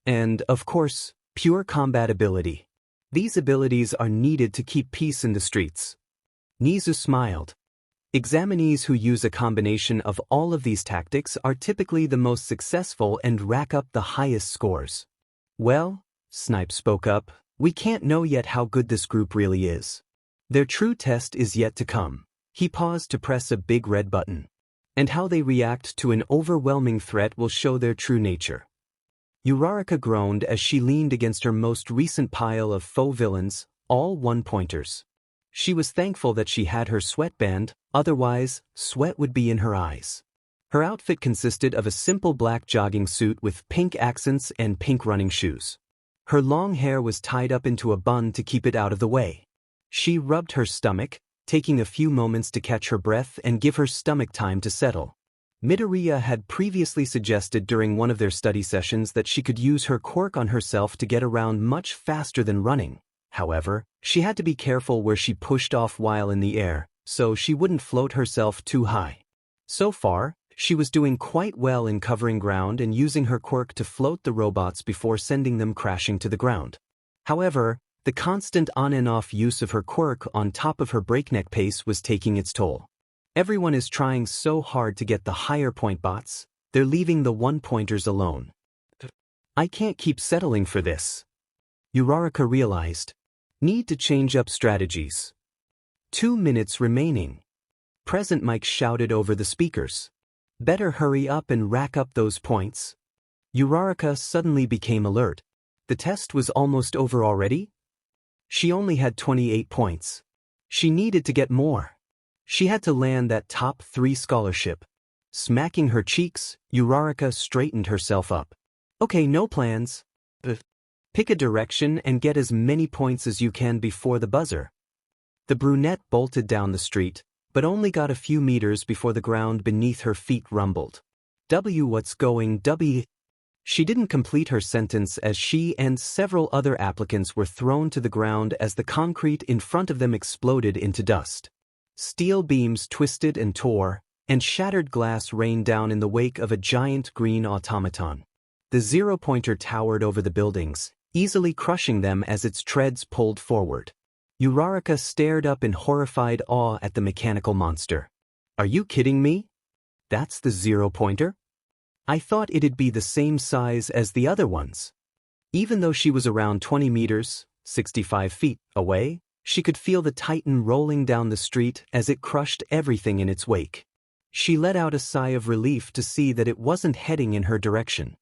And, of course, pure combat ability. These abilities are needed to keep peace in the streets. Nizu smiled. Examinees who use a combination of all of these tactics are typically the most successful and rack up the highest scores. Well, Snipe spoke up, we can't know yet how good this group really is. Their true test is yet to come. He paused to press a big red button. And how they react to an overwhelming threat will show their true nature. Uraraka groaned as she leaned against her most recent pile of faux villains, all one-pointers. She was thankful that she had her sweatband, otherwise, sweat would be in her eyes. Her outfit consisted of a simple black jogging suit with pink accents and pink running shoes. Her long hair was tied up into a bun to keep it out of the way. She rubbed her stomach, taking a few moments to catch her breath and give her stomach time to settle. Midoriya had previously suggested during one of their study sessions that she could use her quirk on herself to get around much faster than running. However, she had to be careful where she pushed off while in the air, so she wouldn't float herself too high. So far, she was doing quite well in covering ground and using her quirk to float the robots before sending them crashing to the ground. However, the constant on and off use of her quirk on top of her breakneck pace was taking its toll. Everyone is trying so hard to get the higher point bots, they're leaving the one-pointers alone. I can't keep settling for this. Uraraka realized. Need to change up strategies. 2 minutes remaining. Present Mike shouted over the speakers. Better hurry up and rack up those points. Uraraka suddenly became alert. The test was almost over already? She only had 28 points. She needed to get more. She had to land that top 3 scholarship. Smacking her cheeks, Uraraka straightened herself up. Okay, no plans. Pick a direction and get as many points as you can before the buzzer. The brunette bolted down the street, but only got a few meters before the ground beneath her feet rumbled. What's going W? She didn't complete her sentence as she and several other applicants were thrown to the ground as the concrete in front of them exploded into dust. Steel beams twisted and tore, and shattered glass rained down in the wake of a giant green automaton. The zero-pointer towered over the buildings, easily crushing them as its treads pulled forward. Uraraka stared up in horrified awe at the mechanical monster. Are you kidding me? That's the zero-pointer? I thought it'd be the same size as the other ones. Even though she was around 20 meters, 65 feet, away, she could feel the Titan rolling down the street as it crushed everything in its wake. She let out a sigh of relief to see that it wasn't heading in her direction.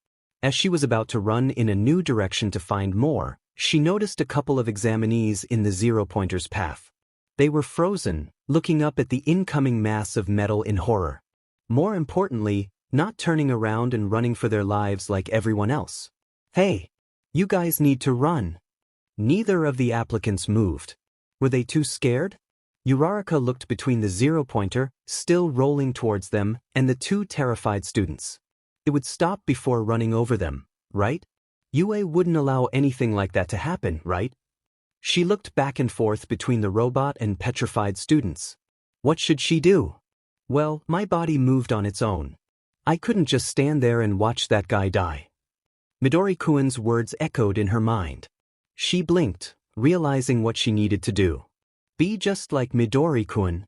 As she was about to run in a new direction to find more, she noticed a couple of examinees in the zero-pointer's path. They were frozen, looking up at the incoming mass of metal in horror. More importantly, not turning around and running for their lives like everyone else. Hey, you guys need to run. Neither of the applicants moved. Were they too scared? Uraraka looked between the zero-pointer, still rolling towards them, and the 2 terrified students. It would stop before running over them, right? UA wouldn't allow anything like that to happen, right? She looked back and forth between the robot and petrified students. What should she do? Well, my body moved on its own. I couldn't just stand there and watch that guy die. Midori-kun's words echoed in her mind. She blinked, realizing what she needed to do. Be just like Midori-kun.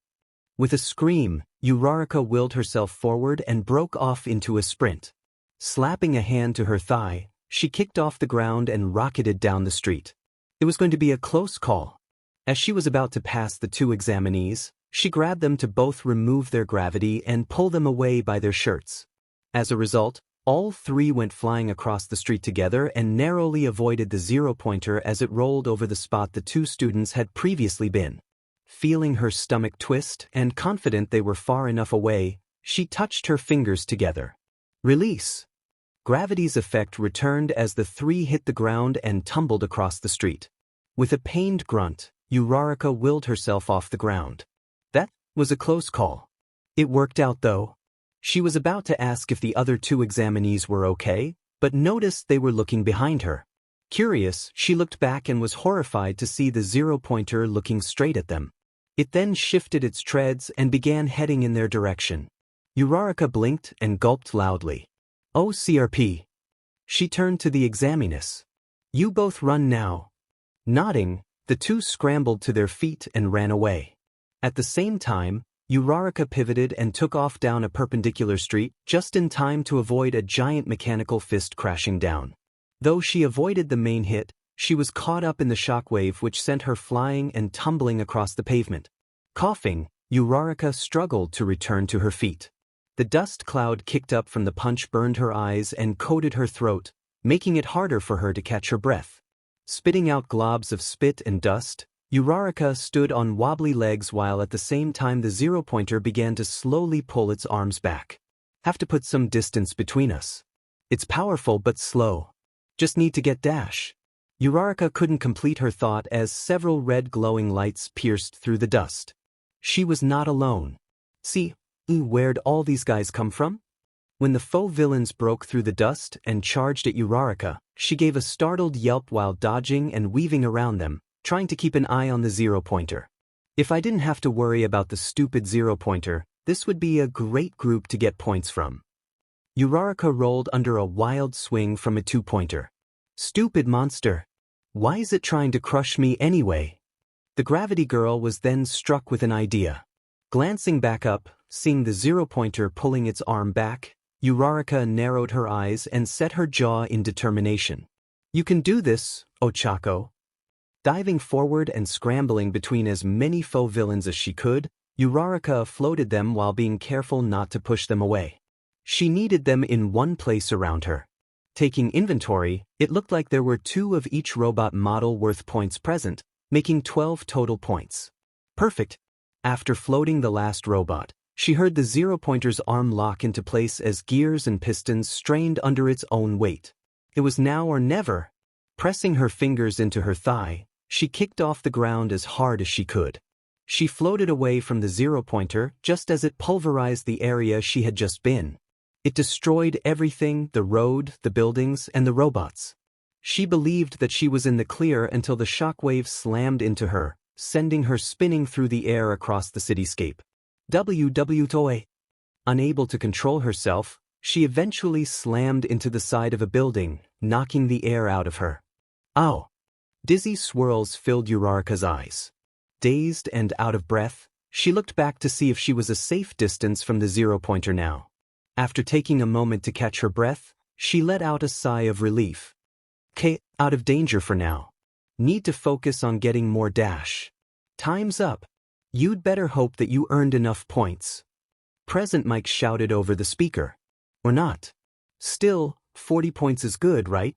With a scream, Uraraka willed herself forward and broke off into a sprint. Slapping a hand to her thigh, she kicked off the ground and rocketed down the street. It was going to be a close call. As she was about to pass the two examinees, she grabbed them to both remove their gravity and pull them away by their shirts. As a result, all three went flying across the street together and narrowly avoided the zero-pointer as it rolled over the spot the two students had previously been. Feeling her stomach twist and confident they were far enough away, she touched her fingers together. Release. Gravity's effect returned as the three hit the ground and tumbled across the street. With a pained grunt, Uraraka willed herself off the ground. That was a close call. It worked out though. She was about to ask if the other two examinees were okay, but noticed they were looking behind her. Curious, she looked back and was horrified to see the zero-pointer looking straight at them. It then shifted its treads and began heading in their direction. Uraraka blinked and gulped loudly. "Oh, CRP." She turned to the examinus. "You both run now." Nodding, the two scrambled to their feet and ran away. At the same time, Uraraka pivoted and took off down a perpendicular street just in time to avoid a giant mechanical fist crashing down. Though she avoided the main hit, she was caught up in the shockwave which sent her flying and tumbling across the pavement. Coughing, Uraraka struggled to return to her feet. The dust cloud kicked up from the punch burned her eyes and coated her throat, making it harder for her to catch her breath. Spitting out globs of spit and dust, Uraraka stood on wobbly legs while at the same time the zero-pointer began to slowly pull its arms back. "Have to put some distance between us. It's powerful but slow. Just need to get dash." Uraraka couldn't complete her thought as several red glowing lights pierced through the dust. She was not alone. "See, where'd all these guys come from?" When the faux villains broke through the dust and charged at Uraraka, she gave a startled yelp while dodging and weaving around them, trying to keep an eye on the zero-pointer. If I didn't have to worry about the stupid zero-pointer, this would be a great group to get points from. Uraraka rolled under a wild swing from a two-pointer. "Stupid monster. Why is it trying to crush me anyway?" The gravity girl was then struck with an idea. Glancing back up, seeing the zero-pointer pulling its arm back, Uraraka narrowed her eyes and set her jaw in determination. "You can do this, Ochako." Diving forward and scrambling between as many faux villains as she could, Uraraka floated them while being careful not to push them away. She needed them in one place around her. Taking inventory, it looked like there were 2 of each robot model worth points present, making 12 total points. Perfect. After floating the last robot, she heard the zero-pointer's arm lock into place as gears and pistons strained under its own weight. It was now or never. Pressing her fingers into her thigh, she kicked off the ground as hard as she could. She floated away from the zero-pointer just as it pulverized the area she had just been. It destroyed everything, the road, the buildings, and the robots. She believed that she was in the clear until the shockwave slammed into her, sending her spinning through the air across the cityscape. Toy. Unable to control herself, she eventually slammed into the side of a building, knocking the air out of her. Ow! Dizzy swirls filled Uraraka's eyes. Dazed and out of breath, she looked back to see if she was a safe distance from the zero-pointer now. After taking a moment to catch her breath, she let out a sigh of relief. Out of danger for now. Need to focus on getting more dash. Time's up. You'd better hope that you earned enough points. Present Mike shouted over the speaker. Or not. Still, 40 points is good, right?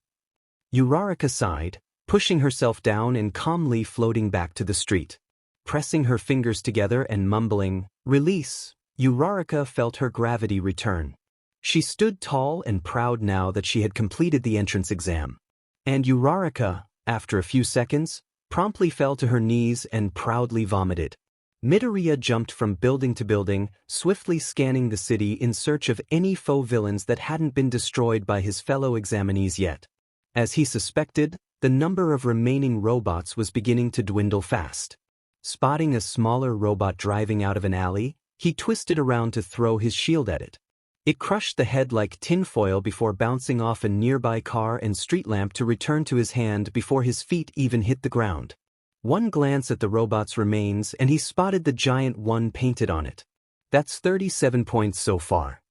Uraraka sighed, pushing herself down and calmly floating back to the street. Pressing her fingers together and mumbling, "Release," Uraraka felt her gravity return. She stood tall and proud now that she had completed the entrance exam. And Uraraka, after a few seconds, promptly fell to her knees and proudly vomited. Midoriya jumped from building to building, swiftly scanning the city in search of any faux villains that hadn't been destroyed by his fellow examinees yet. As he suspected, the number of remaining robots was beginning to dwindle fast. Spotting a smaller robot driving out of an alley, he twisted around to throw his shield at it. It crushed the head like tinfoil before bouncing off a nearby car and street lamp to return to his hand before his feet even hit the ground. One glance at the robot's remains and he spotted the giant one painted on it. That's 37 points so far.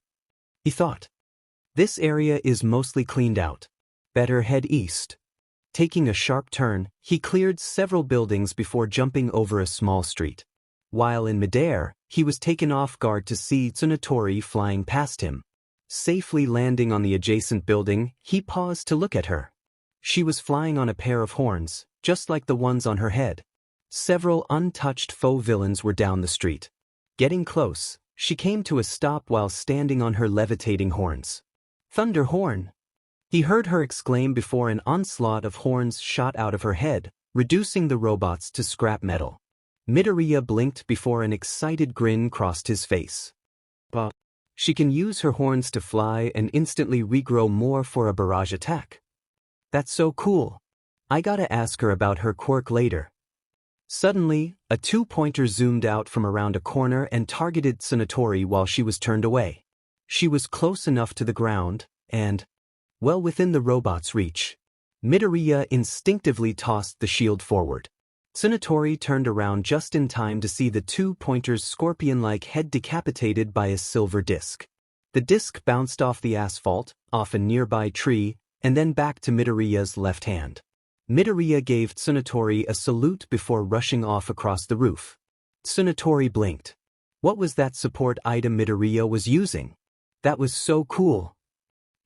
He thought. This area is mostly cleaned out. Better head east. Taking a sharp turn, he cleared several buildings before jumping over a small street. While in midair, he was taken off guard to see Tsunotori flying past him. Safely landing on the adjacent building, he paused to look at her. She was flying on a pair of horns, just like the ones on her head. Several untouched faux villains were down the street. Getting close, she came to a stop while standing on her levitating horns. "Thunder horn!" He heard her exclaim before an onslaught of horns shot out of her head, reducing the robots to scrap metal. Midoriya blinked before an excited grin crossed his face. But she can use her horns to fly and instantly regrow more for a barrage attack. That's so cool. I gotta ask her about her quirk later. Suddenly, a two-pointer zoomed out from around a corner and targeted Tsunotori while she was turned away. She was close enough to the ground, and, well within the robot's reach. Midoriya instinctively tossed the shield forward. Tsunotori turned around just in time to see the two-pointer's scorpion-like head decapitated by a silver disc. The disc bounced off the asphalt, off a nearby tree, and then back to Midoriya's left hand. Midoriya gave Tsunotori a salute before rushing off across the roof. Tsunotori blinked. What was that support item Midoriya was using? That was so cool.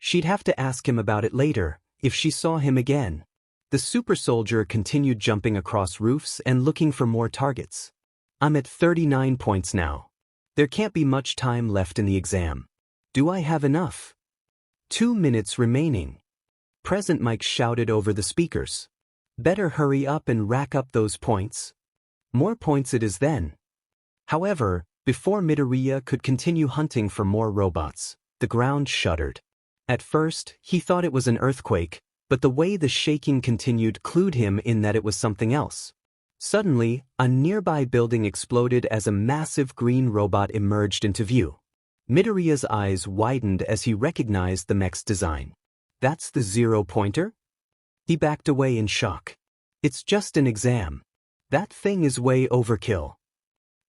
She'd have to ask him about it later, if she saw him again. The super soldier continued jumping across roofs and looking for more targets. I'm at 39 points now. There can't be much time left in the exam. Do I have enough? 2 minutes remaining. Present Mike shouted over the speakers. Better hurry up and rack up those points. More points it is then. However, before Midoriya could continue hunting for more robots, the ground shuddered. At first, he thought it was an earthquake, but the way the shaking continued clued him in that it was something else. Suddenly, a nearby building exploded as a massive green robot emerged into view. Midoriya's eyes widened as he recognized the mech's design. That's the zero-pointer? He backed away in shock. It's just an exam. That thing is way overkill.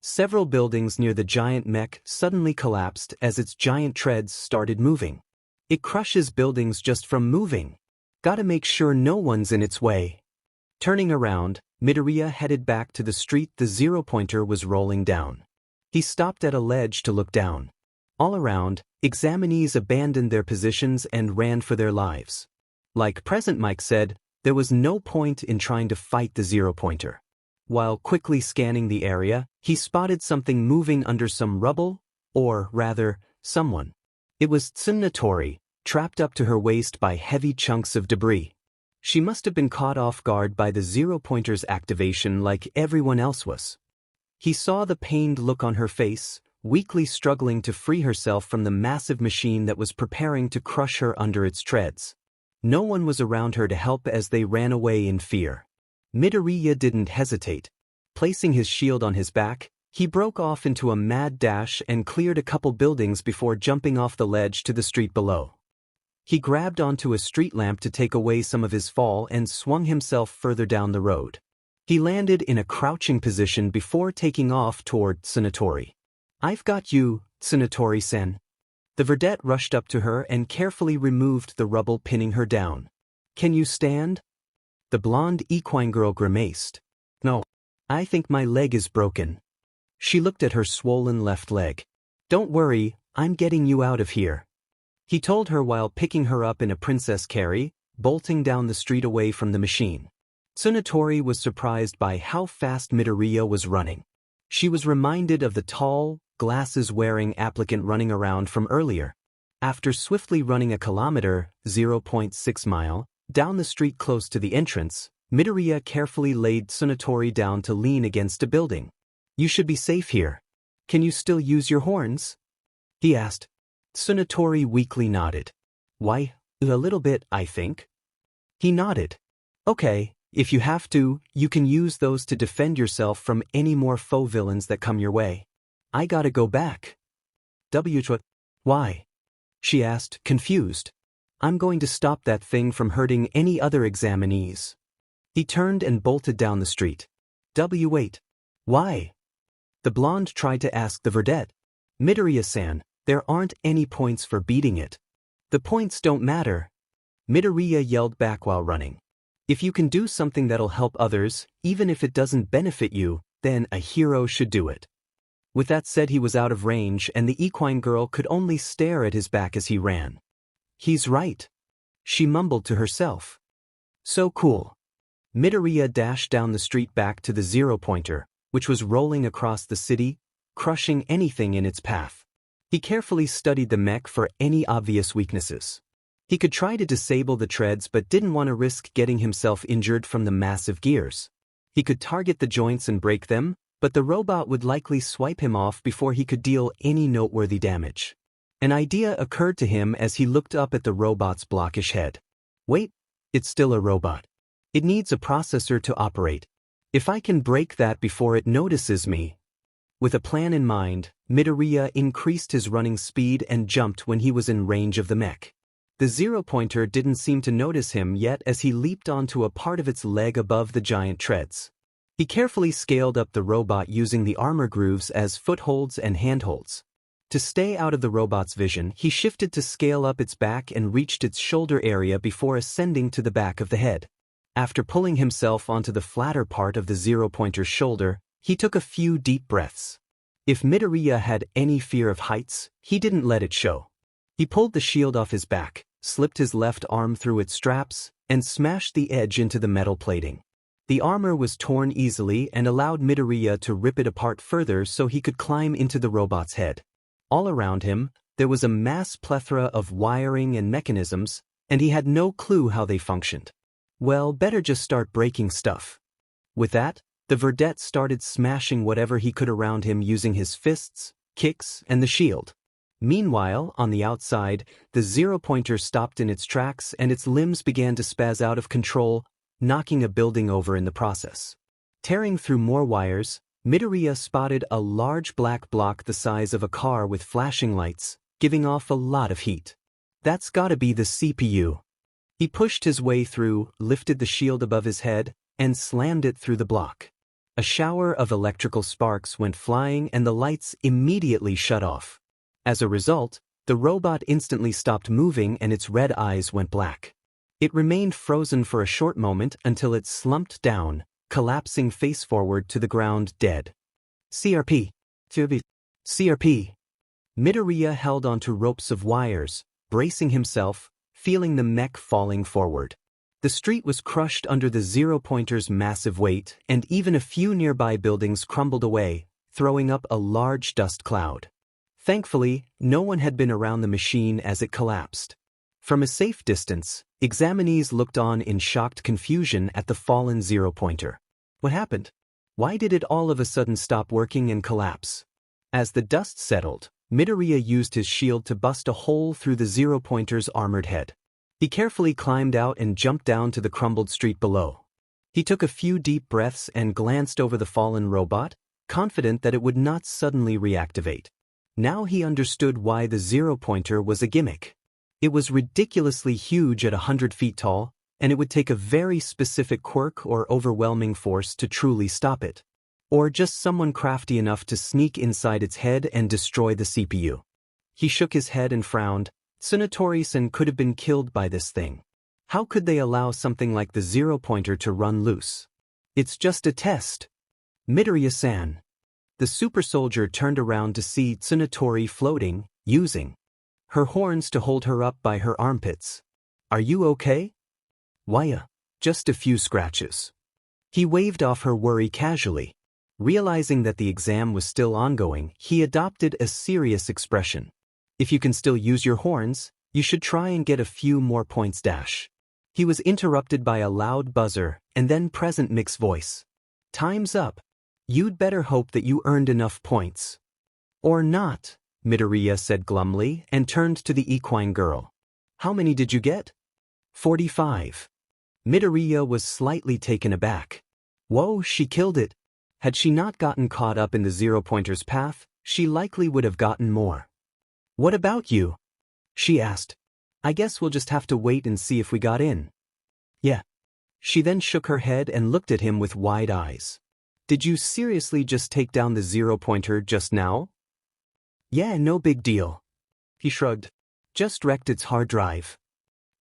Several buildings near the giant mech suddenly collapsed as its giant treads started moving. It crushes buildings just from moving. Gotta make sure no one's in its way. Turning around, Midoriya headed back to the street the zero-pointer was rolling down. He stopped at a ledge to look down. All around, examinees abandoned their positions and ran for their lives. Like Present Mike said, there was no point in trying to fight the zero-pointer. While quickly scanning the area, he spotted something moving under some rubble, or rather, someone. It was Tsunotori, trapped up to her waist by heavy chunks of debris. She must have been caught off guard by the zero-pointer's activation like everyone else was. He saw the pained look on her face, weakly struggling to free herself from the massive machine that was preparing to crush her under its treads. No one was around her to help as they ran away in fear. Midoriya didn't hesitate. Placing his shield on his back, he broke off into a mad dash and cleared a couple buildings before jumping off the ledge to the street below. He grabbed onto a street lamp to take away some of his fall and swung himself further down the road. He landed in a crouching position before taking off toward Tsunotori. I've got you, Tsunotori-sen. The verdette rushed up to her and carefully removed the rubble pinning her down. Can you stand? The blonde equine girl grimaced. No. I think my leg is broken. She looked at her swollen left leg. Don't worry, I'm getting you out of here. He told her while picking her up in a princess carry, bolting down the street away from the machine. Tsunotori was surprised by how fast Midoriya was running. She was reminded of the tall, glasses-wearing applicant running around from earlier. After swiftly running a kilometer, 0.6 mile, down the street close to the entrance, Midoriya carefully laid Tsunotori down to lean against a building. You should be safe here. Can you still use your horns? He asked. Tsunotori weakly nodded. Why, a little bit, I think. He nodded. Okay, if you have to, you can use those to defend yourself from any more faux villains that come your way. I gotta go back. Why? She asked, confused. I'm going to stop that thing from hurting any other examinees. He turned and bolted down the street. Wait. Why? The blonde tried to ask the verdette. Midoriya-san, there aren't any points for beating it. The points don't matter. Midoriya yelled back while running. If you can do something that'll help others, even if it doesn't benefit you, then a hero should do it. With that said, he was out of range and the equine girl could only stare at his back as he ran. He's right, she mumbled to herself. So cool. Midoriya dashed down the street back to the zero-pointer, which was rolling across the city, crushing anything in its path. He carefully studied the mech for any obvious weaknesses. He could try to disable the treads but didn't want to risk getting himself injured from the massive gears. He could target the joints and break them, but the robot would likely swipe him off before he could deal any noteworthy damage. An idea occurred to him as he looked up at the robot's blockish head. Wait, it's still a robot. It needs a processor to operate. If I can break that before it notices me. With a plan in mind, Midoriya increased his running speed and jumped when he was in range of the mech. The zero-pointer didn't seem to notice him yet as he leaped onto a part of its leg above the giant treads. He carefully scaled up the robot using the armor grooves as footholds and handholds. To stay out of the robot's vision, he shifted to scale up its back and reached its shoulder area before ascending to the back of the head. After pulling himself onto the flatter part of the zero-pointer's shoulder, he took a few deep breaths. If Midoriya had any fear of heights, he didn't let it show. He pulled the shield off his back, slipped his left arm through its straps, and smashed the edge into the metal plating. The armor was torn easily and allowed Midoriya to rip it apart further so he could climb into the robot's head. All around him, there was a mass plethora of wiring and mechanisms, and he had no clue how they functioned. Well, better just start breaking stuff. With that, the verdette started smashing whatever he could around him using his fists, kicks, and the shield. Meanwhile, on the outside, the zero-pointer stopped in its tracks and its limbs began to spaz out of control, knocking a building over in the process. Tearing through more wires, Midoriya spotted a large black block the size of a car with flashing lights, giving off a lot of heat. That's gotta be the CPU. He pushed his way through, lifted the shield above his head, and slammed it through the block. A shower of electrical sparks went flying and the lights immediately shut off. As a result, the robot instantly stopped moving and its red eyes went black. It remained frozen for a short moment until it slumped down, collapsing face forward to the ground dead. CRP. CRP. Midoriya held onto ropes of wires, bracing himself, feeling the mech falling forward. The street was crushed under the zero-pointer's massive weight, and even a few nearby buildings crumbled away, throwing up a large dust cloud. Thankfully, no one had been around the machine as it collapsed. From a safe distance, examinees looked on in shocked confusion at the fallen zero-pointer. What happened? Why did it all of a sudden stop working and collapse? As the dust settled, Midoriya used his shield to bust a hole through the zero-pointer's armored head. He carefully climbed out and jumped down to the crumbled street below. He took a few deep breaths and glanced over the fallen robot, confident that it would not suddenly reactivate. Now he understood why the zero-pointer was a gimmick. It was ridiculously huge at 100 feet tall, and it would take a very specific quirk or overwhelming force to truly stop it. Or just someone crafty enough to sneak inside its head and destroy the CPU. He shook his head and frowned. Tsunotori-san could have been killed by this thing. How could they allow something like the zero-pointer to run loose? It's just a test. Midoriya-san. The super soldier turned around to see Tsunotori floating, using her horns to hold her up by her armpits. Are you okay? Why, just a few scratches. He waved off her worry casually. Realizing that the exam was still ongoing, he adopted a serious expression. If you can still use your horns, you should try and get a few more points dash. He was interrupted by a loud buzzer and then present Mick's voice. Time's up. You'd better hope that you earned enough points. Or not, Midoriya said glumly and turned to the equine girl. How many did you get? 45. Midoriya was slightly taken aback. Whoa, she killed it. Had she not gotten caught up in the zero-pointer's path, she likely would have gotten more. What about you? She asked. I guess we'll just have to wait and see if we got in. Yeah. She then shook her head and looked at him with wide eyes. Did you seriously just take down the zero-pointer just now? Yeah, no big deal. He shrugged. Just wrecked its hard drive.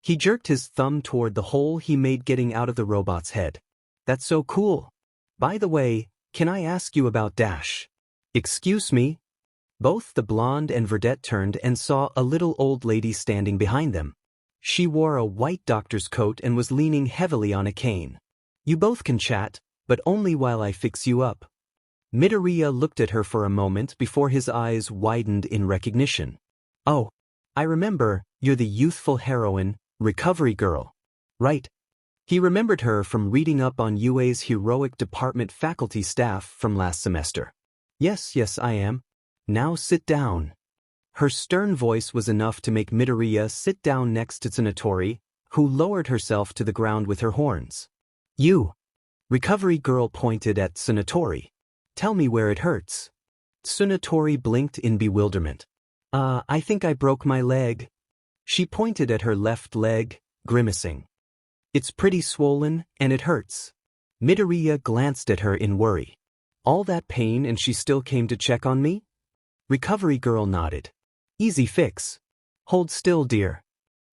He jerked his thumb toward the hole he made getting out of the robot's head. That's so cool. By the way, can I ask you about Dash? Excuse me? Both the blonde and Verdette turned and saw a little old lady standing behind them. She wore a white doctor's coat and was leaning heavily on a cane. You both can chat, but only while I fix you up. Midoriya looked at her for a moment before his eyes widened in recognition. Oh, I remember, you're the youthful heroine, Recovery Girl. Right. He remembered her from reading up on UA's heroic department faculty staff from last semester. Yes, I am. Now sit down. Her stern voice was enough to make Midoriya sit down next to Tsunatori, who lowered herself to the ground with her horns. You. Recovery Girl pointed at Tsunatori. Tell me where it hurts. Tsunatori blinked in bewilderment. I think I broke my leg. She pointed at her left leg, grimacing. It's pretty swollen, and it hurts. Midoriya glanced at her in worry. All that pain and she still came to check on me? Recovery Girl nodded. Easy fix. Hold still, dear.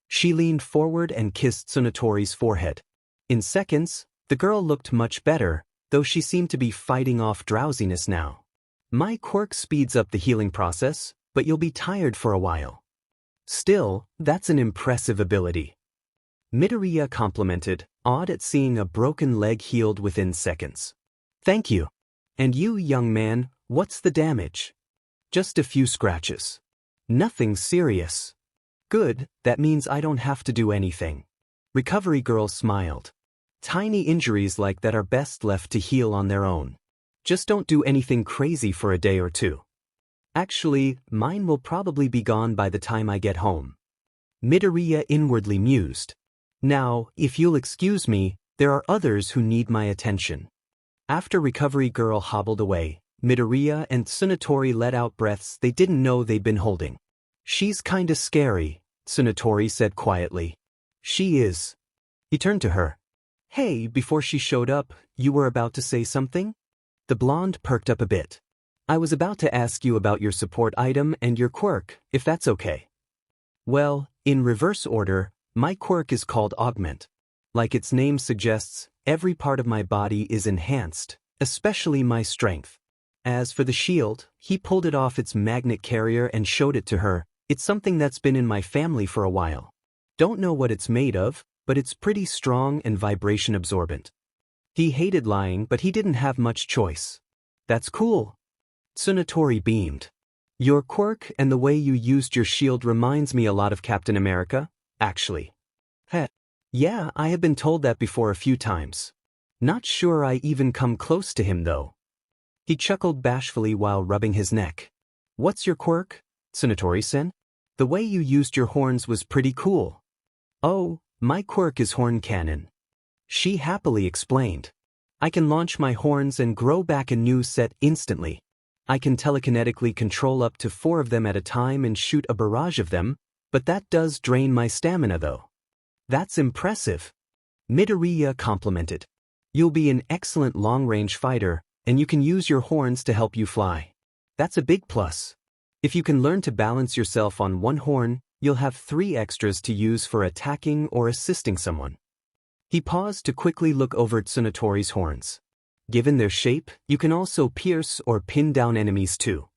She leaned forward and kissed Tsunatori's forehead. In seconds, the girl looked much better, though she seemed to be fighting off drowsiness now. My quirk speeds up the healing process, but you'll be tired for a while. Still, that's an impressive ability. Midoriya complimented, awed at seeing a broken leg healed within seconds. Thank you. And you, young man, what's the damage? Just a few scratches. Nothing serious. Good, that means I don't have to do anything. Recovery Girl smiled. Tiny injuries like that are best left to heal on their own. Just don't do anything crazy for a day or two. Actually, mine will probably be gone by the time I get home. Midoriya inwardly mused. Now, if you'll excuse me, there are others who need my attention. After Recovery Girl hobbled away, Midoriya and Tsunatori let out breaths they didn't know they'd been holding. She's kinda scary, Tsunatori said quietly. She is. He turned to her. Hey, before she showed up, you were about to say something? The blonde perked up a bit. I was about to ask you about your support item and your quirk, if that's okay. Well, in reverse order, my quirk is called Augment. Like its name suggests, every part of my body is enhanced, especially my strength. As for the shield, he pulled it off its magnet carrier and showed it to her. It's something that's been in my family for a while. Don't know what it's made of, but it's pretty strong and vibration absorbent. He hated lying, but he didn't have much choice. That's cool. Tsunatori beamed. Your quirk and the way you used your shield reminds me a lot of Captain America, actually. Heh. Yeah, I have been told that before a few times. Not sure I even come close to him though. He chuckled bashfully while rubbing his neck. What's your quirk? Tsunatori-sen? The way you used your horns was pretty cool. Oh, my quirk is Horn Cannon. She happily explained. I can launch my horns and grow back a new set instantly. I can telekinetically control up to 4 of them at a time and shoot a barrage of them, but that does drain my stamina though. That's impressive. Midoriya complimented. You'll be an excellent long-range fighter, and you can use your horns to help you fly. That's a big plus. If you can learn to balance yourself on one horn, you'll have 3 extras to use for attacking or assisting someone. He paused to quickly look over Tsunatori's horns. Given their shape, you can also pierce or pin down enemies too.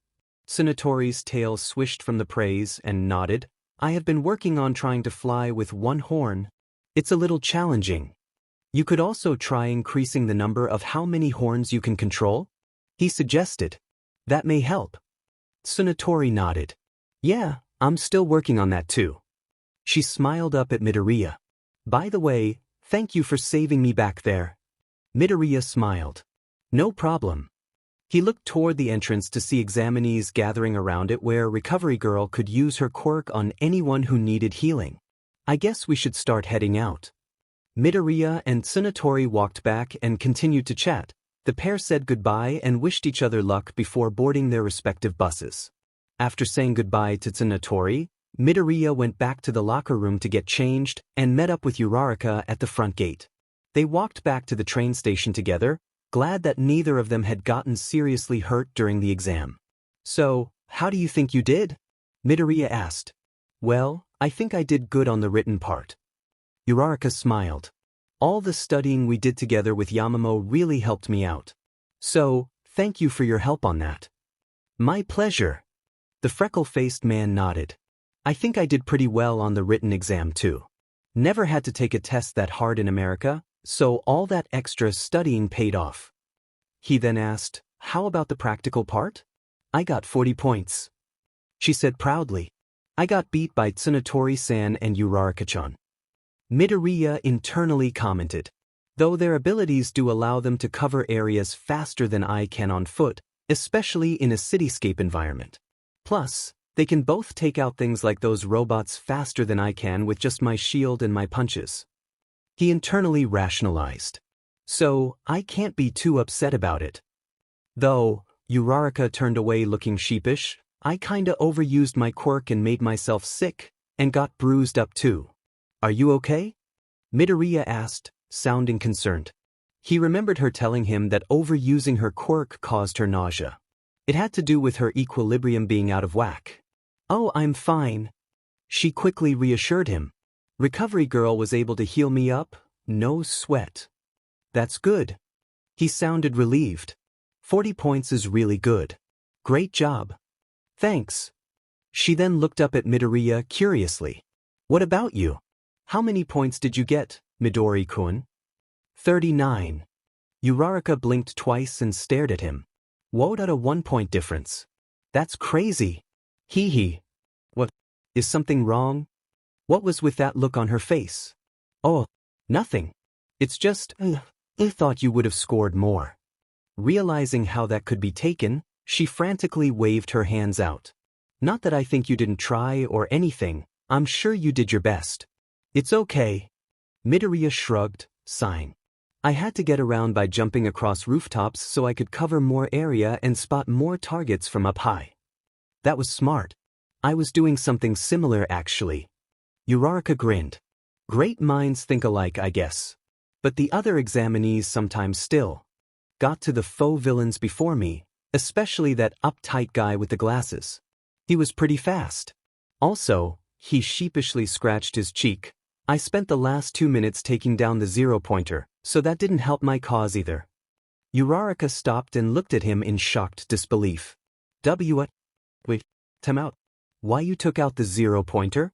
Tsunatori's tail swished from the praise and nodded. I have been working on trying to fly with one horn. It's a little challenging. You could also try increasing the number of how many horns you can control? He suggested. That may help. Tsunatori nodded. Yeah, I'm still working on that too. She smiled up at Midoriya. By the way, thank you for saving me back there. Midoriya smiled. No problem. He looked toward the entrance to see examinees gathering around it where Recovery Girl could use her quirk on anyone who needed healing. I guess we should start heading out. Midoriya and Tsunatori walked back and continued to chat. The pair said goodbye and wished each other luck before boarding their respective buses. After saying goodbye to Tsunatori, Midoriya went back to the locker room to get changed and met up with Uraraka at the front gate. They walked back to the train station together, glad that neither of them had gotten seriously hurt during the exam. So, how do you think you did? Midoriya asked. Well, I think I did good on the written part. Uraraka smiled. All the studying we did together with Yamamo really helped me out. So, thank you for your help on that. My pleasure. The freckle-faced man nodded. I think I did pretty well on the written exam too. Never had to take a test that hard in America, so all that extra studying paid off. He then asked, how about the practical part? I got 40 points. She said proudly. I got beat by Tsunatori-san and Uraraka-chan. Midoriya internally commented. Though their abilities do allow them to cover areas faster than I can on foot, especially in a cityscape environment. Plus, they can both take out things like those robots faster than I can with just my shield and my punches. He internally rationalized. So, I can't be too upset about it. Though, Uraraka turned away looking sheepish, I kinda overused my quirk and made myself sick, and got bruised up too. Are you okay? Midoriya asked, sounding concerned. He remembered her telling him that overusing her quirk caused her nausea. It had to do with her equilibrium being out of whack. Oh, I'm fine. She quickly reassured him. Recovery girl was able to heal me up, no sweat. That's good. He sounded relieved. 40 points is really good. Great job. Thanks. She then looked up at Midoriya curiously. What about you? How many points did you get, Midori-kun? 39. Uraraka blinked twice and stared at him. What a 1-point difference. That's crazy. Hee hee. What? Is something wrong? What was with that look on her face? Oh, nothing. It's just, I thought you would have scored more. Realizing how that could be taken, she frantically waved her hands out. Not that I think you didn't try or anything, I'm sure you did your best. It's okay. Midoriya shrugged, sighing. I had to get around by jumping across rooftops so I could cover more area and spot more targets from up high. That was smart. I was doing something similar actually. Uraraka grinned. Great minds think alike, I guess. But the other examinees sometimes still. Got to the faux villains before me, especially that uptight guy with the glasses. He was pretty fast. Also, he sheepishly scratched his cheek. I spent the last 2 minutes taking down the 0-pointer, so that didn't help my cause either. Uraraka stopped and looked at him in shocked disbelief. What? Wait, time out. Why you took out the 0-pointer?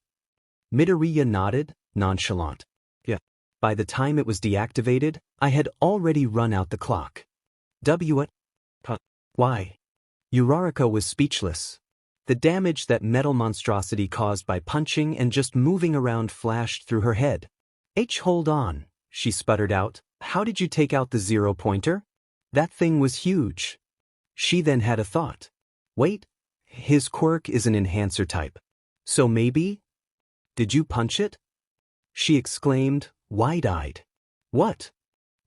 Midoriya nodded, nonchalant. Yeah. By the time it was deactivated, I had already run out the clock. What? Why? Uraraka was speechless. The damage that metal monstrosity caused by punching and just moving around flashed through her head. Hold on, she sputtered out. How did you take out the 0-pointer? That thing was huge. She then had a thought. Wait, his quirk is an enhancer type. So maybe? Did you punch it? She exclaimed, wide-eyed. What?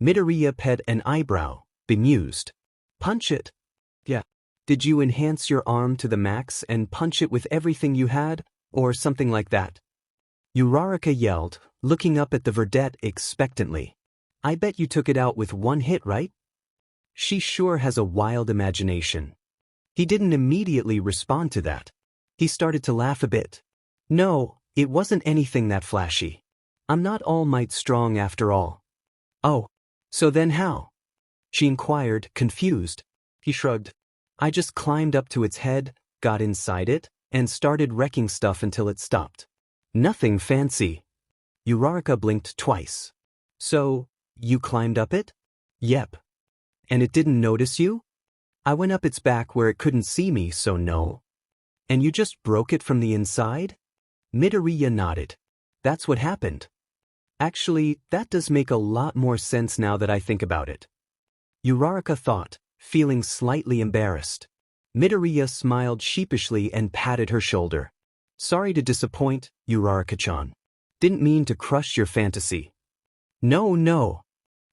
Midoriya pet an eyebrow, bemused. Punch it. Yeah. Did you enhance your arm to the max and punch it with everything you had, or something like that? Uraraka yelled, looking up at the verdette expectantly. I bet you took it out with one hit, right? She sure has a wild imagination. He didn't immediately respond to that. He started to laugh a bit. No, it wasn't anything that flashy. I'm not all might strong after all. Oh, so then how? She inquired, confused. He shrugged. I just climbed up to its head, got inside it, and started wrecking stuff until it stopped. Nothing fancy. Uraraka blinked twice. So, you climbed up it? Yep. And it didn't notice you? I went up its back where it couldn't see me, so no. And you just broke it from the inside? Midoriya nodded. That's what happened. Actually, that does make a lot more sense now that I think about it. Uraraka thought, feeling slightly embarrassed. Midoriya smiled sheepishly and patted her shoulder. Sorry to disappoint, Uraraka-chan. Didn't mean to crush your fantasy. No.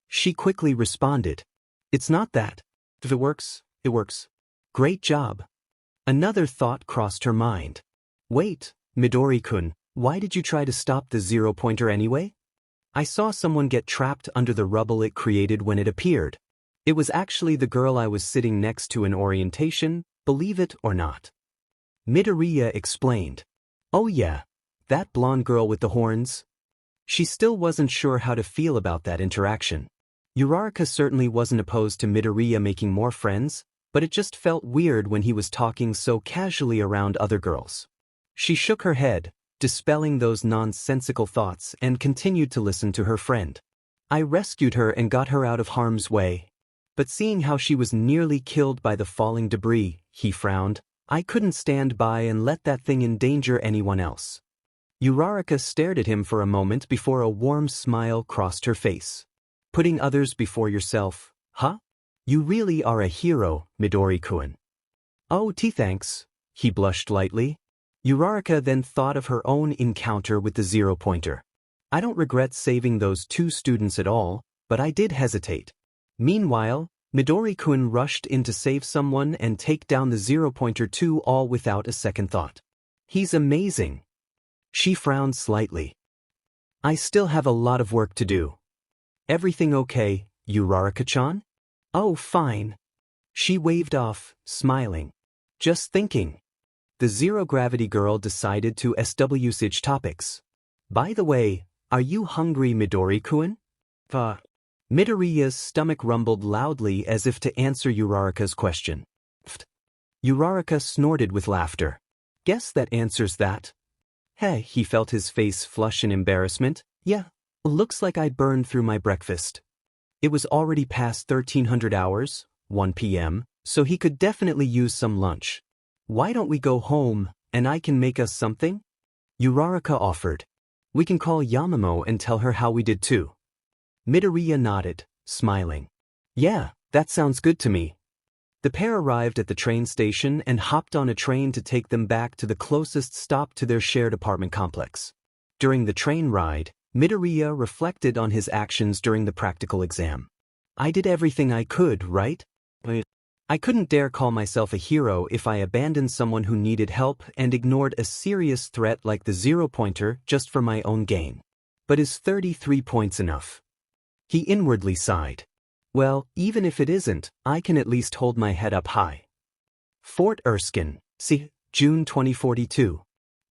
She quickly responded. It's not that. If it works, it works. Great job. Another thought crossed her mind. Wait, Midori-kun, why did you try to stop the 0-pointer anyway? I saw someone get trapped under the rubble it created when it appeared. It was actually the girl I was sitting next to in orientation, believe it or not. Midoriya explained. Oh yeah, that blonde girl with the horns? She still wasn't sure how to feel about that interaction. Uraraka certainly wasn't opposed to Midoriya making more friends, but it just felt weird when he was talking so casually around other girls. She shook her head, dispelling those nonsensical thoughts, and continued to listen to her friend. I rescued her and got her out of harm's way. But seeing how she was nearly killed by the falling debris, he frowned. I couldn't stand by and let that thing endanger anyone else. Uraraka stared at him for a moment before a warm smile crossed her face. Putting others before yourself, huh? You really are a hero, Midori-kun. Oh, thanks, he blushed lightly. Uraraka then thought of her own encounter with the zero-pointer. I don't regret saving those 2 students at all, but I did hesitate. Meanwhile, Midori-kun rushed in to save someone and take down the zero-pointer too, all without a second thought. He's amazing. She frowned slightly. I still have a lot of work to do. Everything okay, Uraraka-chan? Oh, fine. She waved off, smiling. Just thinking. The zero-gravity girl decided to switch topics. By the way, are you hungry, Midori-kun? Midoriya's stomach rumbled loudly as if to answer Uraraka's question. Uraraka snorted with laughter. Guess that answers that. Hey, he felt his face flush in embarrassment. Yeah, looks like I burned through my breakfast. It was already past 1300 hours, 1 p.m., so he could definitely use some lunch. Why don't we go home, and I can make us something? Uraraka offered. We can call Yamamo and tell her how we did too. Midoriya nodded, smiling. Yeah, that sounds good to me. The pair arrived at the train station and hopped on a train to take them back to the closest stop to their shared apartment complex. During the train ride, Midoriya reflected on his actions during the practical exam. I did everything I could, right? I couldn't dare call myself a hero if I abandoned someone who needed help and ignored a serious threat like the zero-pointer just for my own gain. But is 33 points enough? He inwardly sighed. Well, even if it isn't, I can at least hold my head up high. Fort Erskine, see, June 2042.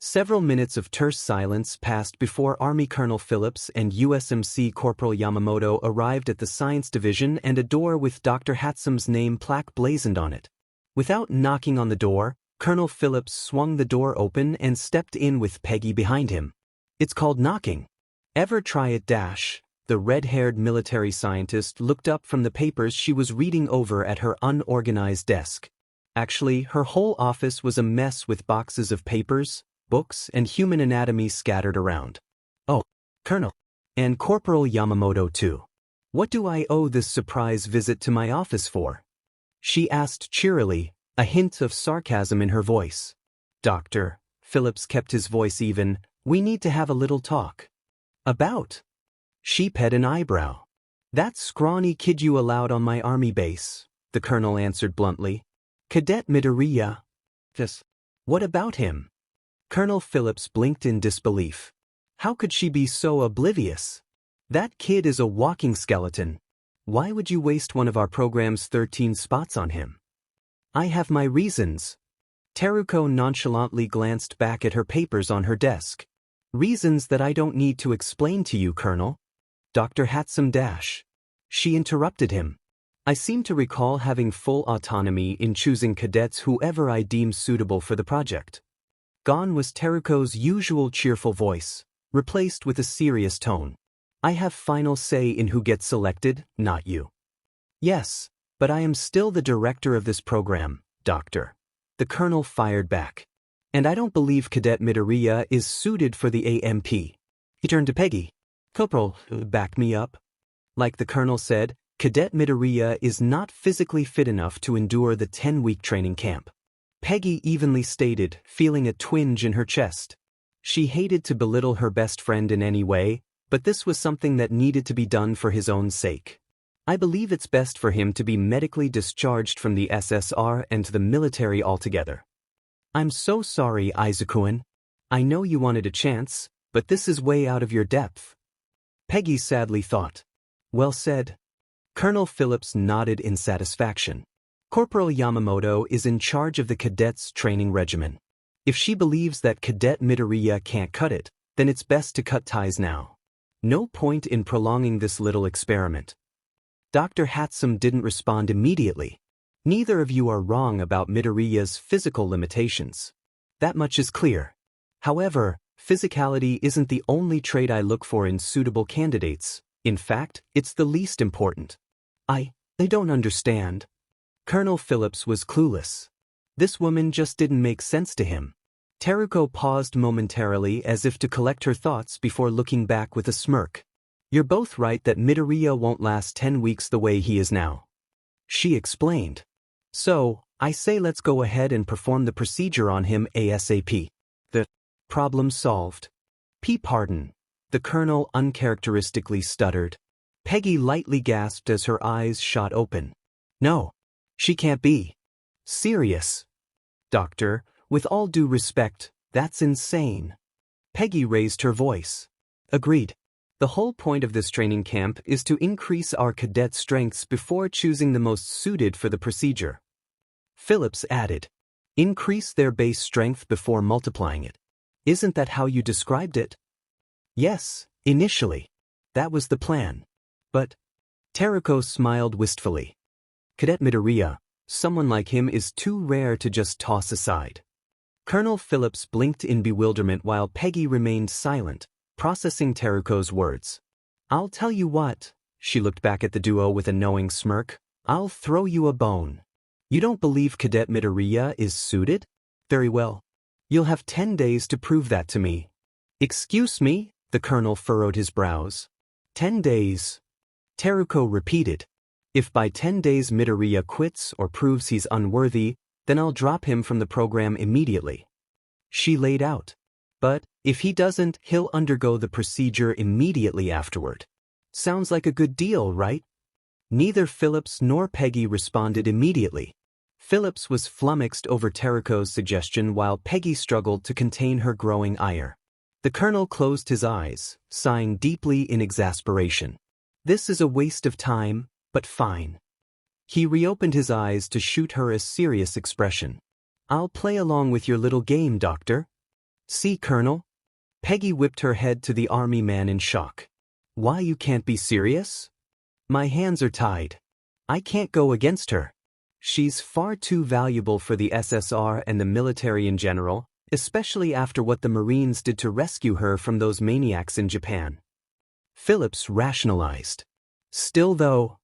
Several minutes of terse silence passed before Army Colonel Phillips and USMC Corporal Yamamoto arrived at the Science Division and a door with Dr. Hatsum's name plaque blazoned on it. Without knocking on the door, Colonel Phillips swung the door open and stepped in with Peggy behind him. It's called knocking. Ever try it? The red-haired military scientist looked up from the papers she was reading over at her unorganized desk. Actually, her whole office was a mess with boxes of papers, books, and human anatomy scattered around. Oh, Colonel. And Corporal Yamamoto too. What do I owe this surprise visit to my office for? She asked cheerily, a hint of sarcasm in her voice. Doctor, Phillips kept his voice even, we need to have a little talk. About? She pet an eyebrow. That scrawny kid you allowed on my army base, the colonel answered bluntly. Cadet Midoriya. What about him? Colonel Phillips blinked in disbelief. How could she be so oblivious? That kid is a walking skeleton. Why would you waste one of our program's 13 spots on him? I have my reasons. Teruko nonchalantly glanced back at her papers on her desk. Reasons that I don't need to explain to you, Colonel. Dr. Hatsum She interrupted him. I seem to recall having full autonomy in choosing cadets whoever I deem suitable for the project. Gone was Teruko's usual cheerful voice, replaced with a serious tone. I have final say in who gets selected, not you. Yes, but I am still the director of this program, Doctor. The colonel fired back. And I don't believe Cadet Midoriya is suited for the AMP. He turned to Peggy. Corporal, back me up. Like the colonel said, Cadet Midoriya is not physically fit enough to endure the 10-week training camp. Peggy evenly stated, feeling a twinge in her chest. She hated to belittle her best friend in any way, but this was something that needed to be done for his own sake. I believe it's best for him to be medically discharged from the SSR and to the military altogether. I'm so sorry, Izuku. I know you wanted a chance, but this is way out of your depth. Peggy sadly thought. Well said. Colonel Phillips nodded in satisfaction. Corporal Yamamoto is in charge of the cadets' training regimen. If she believes that Cadet Midoriya can't cut it, then it's best to cut ties now. No point in prolonging this little experiment. Dr. Hatsum didn't respond immediately. Neither of you are wrong about Midoriya's physical limitations. That much is clear. However, physicality isn't the only trait I look for in suitable candidates. In fact, it's the least important. I don't understand. Colonel Phillips was clueless. This woman just didn't make sense to him. Teruko paused momentarily as if to collect her thoughts before looking back with a smirk. You're both right that Midoriya won't last 10 weeks the way he is now. She explained. So, I say let's go ahead and perform the procedure on him ASAP. The problem solved. Pardon. The colonel uncharacteristically stuttered. Peggy lightly gasped as her eyes shot open. No. She can't be serious. Doctor, with all due respect, that's insane. Peggy raised her voice. Agreed. The whole point of this training camp is to increase our cadet strengths before choosing the most suited for the procedure. Phillips added. Increase their base strength before multiplying it. Isn't that how you described it? Yes, initially. That was the plan. But Teruko smiled wistfully. Cadet Midoriya, someone like him is too rare to just toss aside. Colonel Phillips blinked in bewilderment while Peggy remained silent, processing Teruko's words. I'll tell you what, she looked back at the duo with a knowing smirk, I'll throw you a bone. You don't believe Cadet Midoriya is suited? Very well. You'll have 10 days to prove that to me. Excuse me? The colonel furrowed his brows. 10 days. Teruko repeated. If by 10 days Midoriya quits or proves he's unworthy, then I'll drop him from the program immediately. She laid out. But, if he doesn't, he'll undergo the procedure immediately afterward. Sounds like a good deal, right? Neither Phillips nor Peggy responded immediately. Phillips was flummoxed over Teruko's suggestion while Peggy struggled to contain her growing ire. The colonel closed his eyes, sighing deeply in exasperation. This is a waste of time, but fine. He reopened his eyes to shoot her a serious expression. I'll play along with your little game, Doctor. See, Colonel? Peggy whipped her head to the army man in shock. Why, you can't be serious? My hands are tied. I can't go against her. She's far too valuable for the SSR and the military in general, especially after what the Marines did to rescue her from those maniacs in Japan. Phillips rationalized. Still though,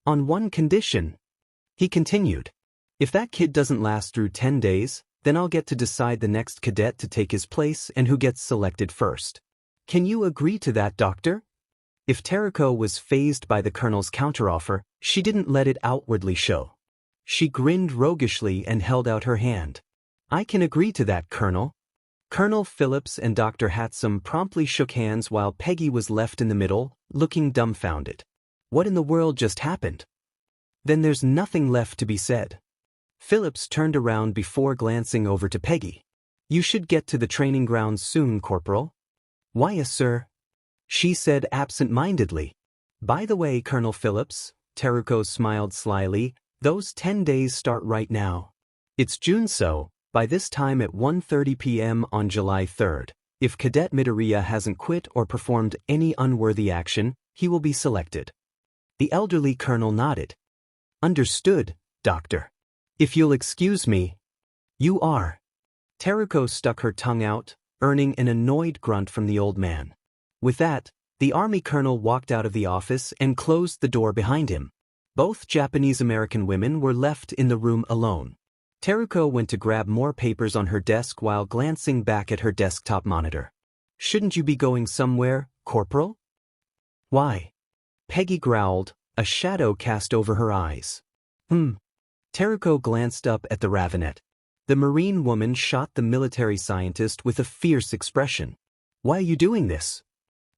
on one condition. He continued. If that kid doesn't last through 10 days, then I'll get to decide the next cadet to take his place and who gets selected first. Can you agree to that, Doctor? If Teruko was fazed by the colonel's counteroffer, she didn't let it outwardly show. She grinned roguishly and held out her hand. I can agree to that, Colonel. Colonel Phillips and Dr. Hatsum promptly shook hands while Peggy was left in the middle, looking dumbfounded. What in the world just happened? Then there's nothing left to be said. Phillips turned around before glancing over to Peggy. You should get to the training grounds soon, Corporal. Why, yes, sir? She said absent-mindedly. By the way, Colonel Phillips, Teruko smiled slyly, those 10 days start right now. It's June, so, by this time at 1:30 p.m. on July 3rd, if Cadet Midoriya hasn't quit or performed any unworthy action, he will be selected. The elderly colonel nodded. Understood, Doctor. If you'll excuse me. You are. Teruko stuck her tongue out, earning an annoyed grunt from the old man. With that, the army colonel walked out of the office and closed the door behind him. Both Japanese-American women were left in the room alone. Teruko went to grab more papers on her desk while glancing back at her desktop monitor. Shouldn't you be going somewhere, Corporal? Why? Peggy growled, a shadow cast over her eyes. Teruko glanced up at the ravenet. The Marine woman shot the military scientist with a fierce expression. Why are you doing this?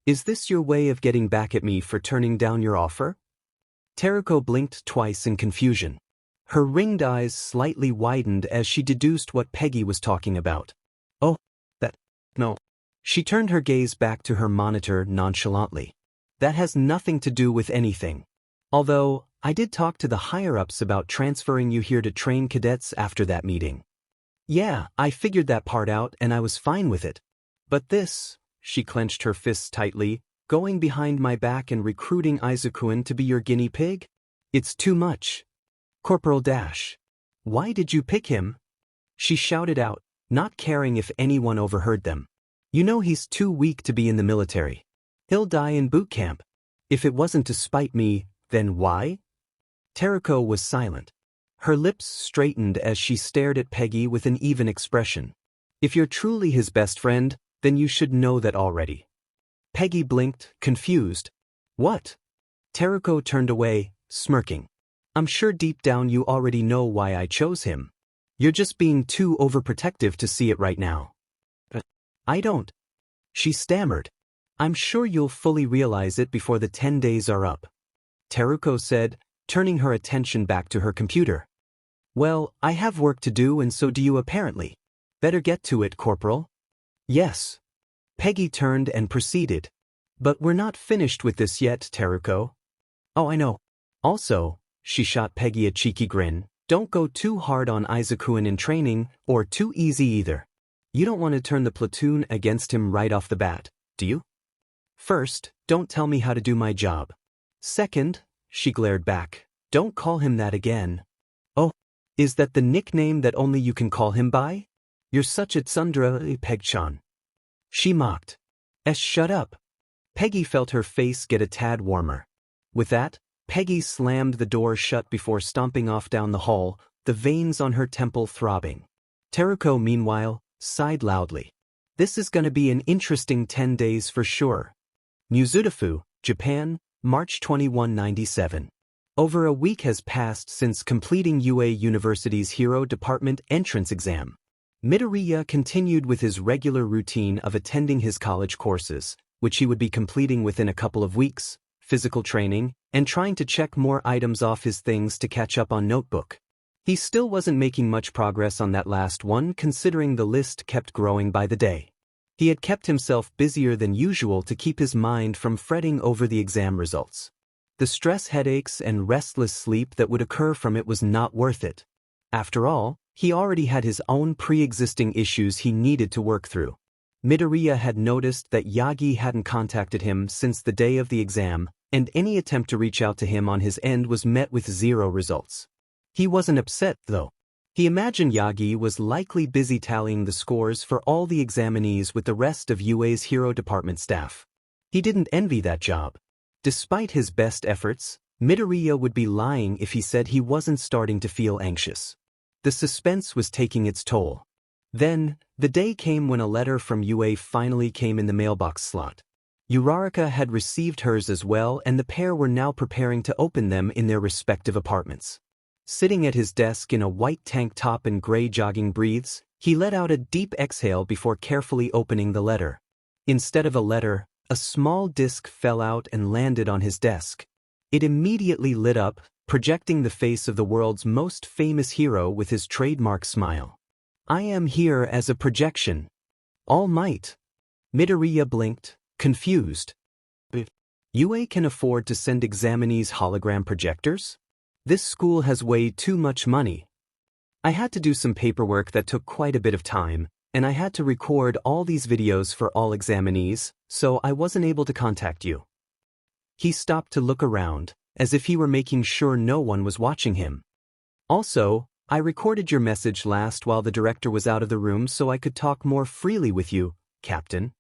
Is this your way of getting back at me for turning down your offer? Teruko blinked twice in confusion. Her ringed eyes slightly widened as she deduced what Peggy was talking about. Oh, no. She turned her gaze back to her monitor nonchalantly. That has nothing to do with anything. Although, I did talk to the higher-ups about transferring you here to train cadets after that meeting. Yeah, I figured that part out and I was fine with it. But this, she clenched her fists tightly, Going behind my back and recruiting Izuku to be your guinea pig? It's too much. Corporal Dash. Why did you pick him? She shouted out, not caring if anyone overheard them. You know he's too weak to be in the military. He'll die in boot camp. If it wasn't to spite me, then why? Teruko was silent. Her lips straightened as she stared at Peggy with an even expression. If you're truly his best friend, then you should know that already. Peggy blinked, confused. What? Teruko turned away, smirking. I'm sure deep down you already know why I chose him. You're just being too overprotective to see it right now. I don't. She stammered. I'm sure you'll fully realize it before the 10 days are up. Teruko said, turning her attention back to her computer. Well, I have work to do and so do you apparently. Better get to it, Corporal. Yes. Peggy turned and proceeded. But we're not finished with this yet, Teruko. Oh, I know. Also, she shot Peggy a cheeky grin, don't go too hard on Izuku in training, or too easy either. You don't want to turn the platoon against him right off the bat, do you? First, don't tell me how to do my job. Second, she glared back, don't call him that again. Oh, is that the nickname that only you can call him by? You're such a tsundere, Peg-chan. She mocked. Shut up. Peggy felt her face get a tad warmer. With that, Peggy slammed the door shut before stomping off down the hall, the veins on her temple throbbing. Teruko, meanwhile, sighed loudly. This is gonna be an interesting 10 days for sure. Mizudafu, Japan, March 2197. Over a week has passed since completing UA University's Hero Department entrance exam. Midoriya continued with his regular routine of attending his college courses, which he would be completing within a couple of weeks, physical training, and trying to check more items off his things to catch up on notebook. He still wasn't making much progress on that last one considering the list kept growing by the day. He had kept himself busier than usual to keep his mind from fretting over the exam results. The stress headaches and restless sleep that would occur from it was not worth it. After all, he already had his own pre-existing issues he needed to work through. Midoriya had noticed that Yagi hadn't contacted him since the day of the exam, and any attempt to reach out to him on his end was met with zero results. He wasn't upset, though. He imagined Yagi was likely busy tallying the scores for all the examinees with the rest of UA's Hero Department staff. He didn't envy that job. Despite his best efforts, Midoriya would be lying if he said he wasn't starting to feel anxious. The suspense was taking its toll. Then, the day came when a letter from UA finally came in the mailbox slot. Uraraka had received hers as well, and the pair were now preparing to open them in their respective apartments. Sitting at his desk in a white tank top and gray jogging briefs, he let out a deep exhale before carefully opening the letter. Instead of a letter, a small disc fell out and landed on his desk. It immediately lit up, projecting the face of the world's most famous hero with his trademark smile. I am here as a projection. All might. Midoriya blinked, confused. UA can afford to send examinees hologram projectors? This school has way too much money. I had to do some paperwork that took quite a bit of time, and I had to record all these videos for all examinees, so I wasn't able to contact you. He stopped to look around, as if he were making sure no one was watching him. Also, I recorded your message last while the director was out of the room so I could talk more freely with you, Captain.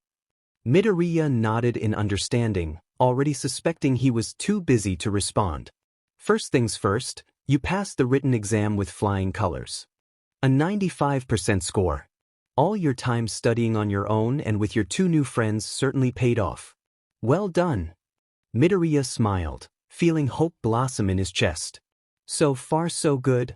Midoriya nodded in understanding, already suspecting he was too busy to respond. First things first, you passed the written exam with flying colors. A 95% score. All your time studying on your own and with your two new friends certainly paid off. Well done. Midoriya smiled, feeling hope blossom in his chest. So far so good.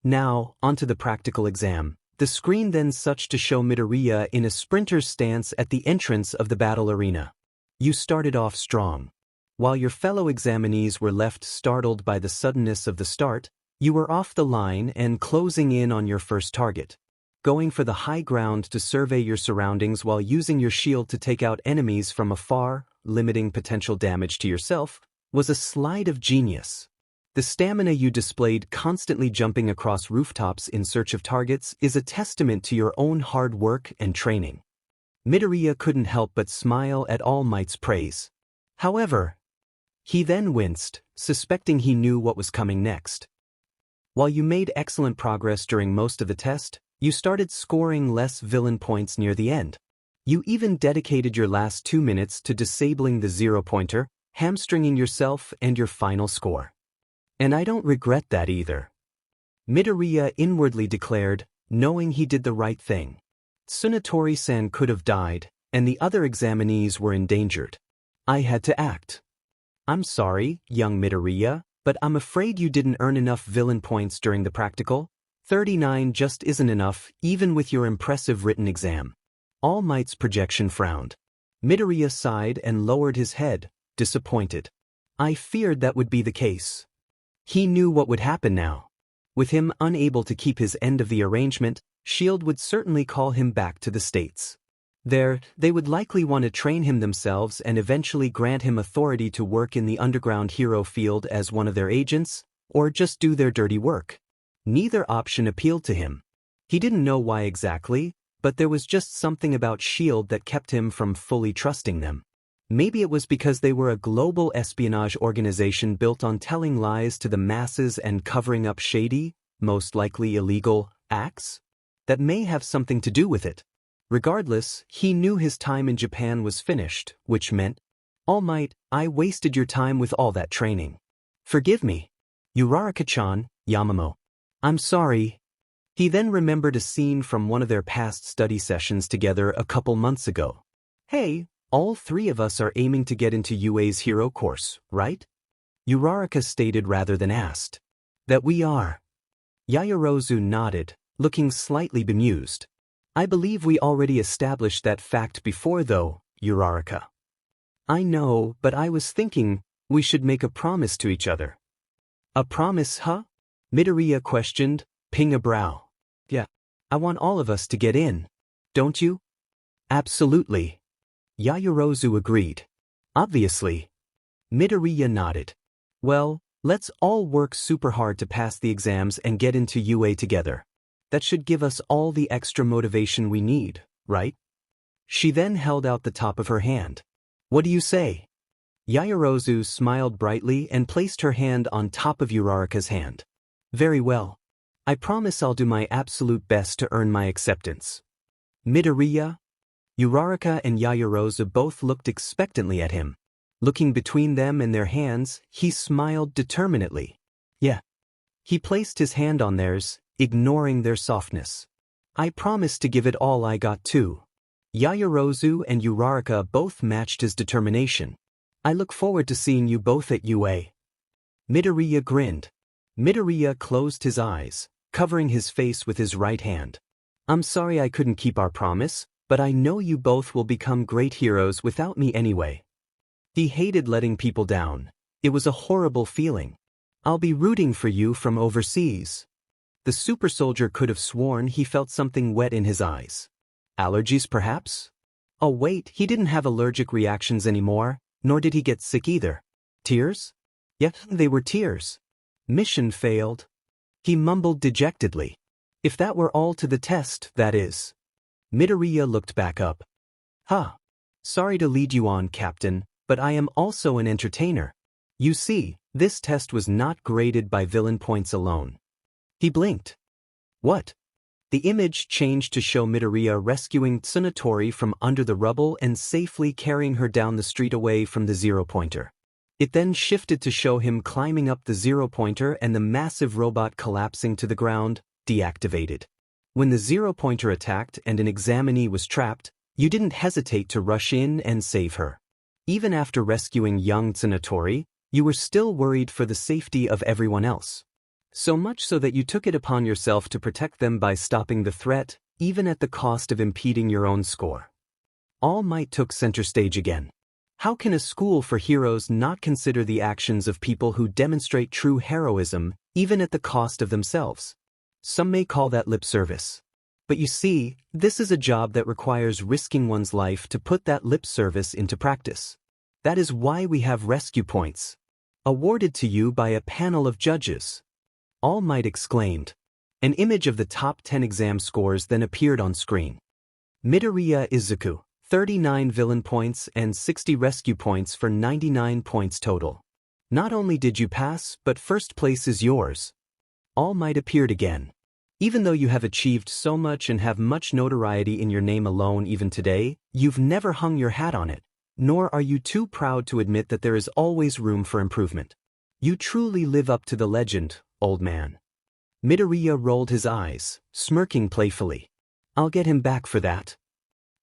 Now, onto the practical exam. The screen then switched to show Midoriya in a sprinter's stance at the entrance of the battle arena. You started off strong. While your fellow examinees were left startled by the suddenness of the start, you were off the line and closing in on your first target. Going for the high ground to survey your surroundings while using your shield to take out enemies from afar, limiting potential damage to yourself, was a slide of genius. The stamina you displayed constantly jumping across rooftops in search of targets is a testament to your own hard work and training. Midoriya couldn't help but smile at All Might's praise. However, he then winced, suspecting he knew what was coming next. While you made excellent progress during most of the test, you started scoring less villain points near the end. You even dedicated your last 2 minutes to disabling the zero-pointer, hamstringing yourself and your final score. And I don't regret that either. Midoriya inwardly declared, knowing he did the right thing. Tsunatori-san could have died, and the other examinees were endangered. I had to act. I'm sorry, young Midoriya, but I'm afraid you didn't earn enough villain points during the practical. 39 just isn't enough, even with your impressive written exam. All Might's projection frowned. Midoriya sighed and lowered his head, disappointed. I feared that would be the case. He knew what would happen now. With him unable to keep his end of the arrangement, S.H.I.E.L.D. would certainly call him back to the States. There, they would likely want to train him themselves and eventually grant him authority to work in the underground hero field as one of their agents, or just do their dirty work. Neither option appealed to him. He didn't know why exactly, but there was just something about S.H.I.E.L.D. that kept him from fully trusting them. Maybe it was because they were a global espionage organization built on telling lies to the masses and covering up shady, most likely illegal, acts? That may have something to do with it. Regardless, he knew his time in Japan was finished, which meant, All Might, I wasted your time with all that training. Forgive me. Uraraka-chan, Yamamo. I'm sorry. He then remembered a scene from one of their past study sessions together a couple months ago. Hey, all three of us are aiming to get into UA's hero course, right? Uraraka stated rather than asked. That we are. Yaoyorozu nodded, looking slightly bemused. I believe we already established that fact before though, Uraraka. I know, but I was thinking, we should make a promise to each other. A promise, huh? Midoriya questioned, ping a brow. Yeah. I want all of us to get in. Don't you? Absolutely. Yaoyorozu agreed. Obviously. Midoriya nodded. Well, let's all work super hard to pass the exams and get into UA together. That should give us all the extra motivation we need, right? She then held out the top of her hand. What do you say? Yaoyorozu smiled brightly and placed her hand on top of Uraraka's hand. Very well. I promise I'll do my absolute best to earn my acceptance. Midoriya? Uraraka and Yaoyorozu both looked expectantly at him. Looking between them and their hands, he smiled determinedly. Yeah. He placed his hand on theirs, ignoring their softness. I promised to give it all I got too. Yaoyorozu and Uraraka both matched his determination. I look forward to seeing you both at UA. Midoriya grinned. Midoriya closed his eyes, covering his face with his right hand. I'm sorry I couldn't keep our promise, but I know you both will become great heroes without me anyway. He hated letting people down. It was a horrible feeling. I'll be rooting for you from overseas. The super soldier could have sworn he felt something wet in his eyes. Allergies, perhaps? Oh wait, he didn't have allergic reactions anymore, nor did he get sick either. Tears? Yep, they were tears. Mission failed. He mumbled dejectedly. If that were all to the test, that is. Midoriya looked back up. Huh. Sorry to lead you on, Captain, but I am also an entertainer. You see, this test was not graded by villain points alone. He blinked. What? The image changed to show Midoriya rescuing Tsunatori from under the rubble and safely carrying her down the street away from the zero-pointer. It then shifted to show him climbing up the zero-pointer and the massive robot collapsing to the ground, deactivated. When the zero-pointer attacked and an examinee was trapped, you didn't hesitate to rush in and save her. Even after rescuing young Tsunatori, you were still worried for the safety of everyone else. So much so that you took it upon yourself to protect them by stopping the threat, even at the cost of impeding your own score. All Might took center stage again. How can a school for heroes not consider the actions of people who demonstrate true heroism, even at the cost of themselves? Some may call that lip service. But you see, this is a job that requires risking one's life to put that lip service into practice. That is why we have rescue points. Awarded to you by a panel of judges. All Might exclaimed. An image of the top 10 exam scores then appeared on screen. Midoriya Izuku, 39 villain points and 60 rescue points for 99 points total. Not only did you pass, but first place is yours. All Might appeared again. Even though you have achieved so much and have much notoriety in your name alone even today, you've never hung your hat on it, nor are you too proud to admit that there is always room for improvement. You truly live up to the legend, old man. Midoriya rolled his eyes, smirking playfully. I'll get him back for that.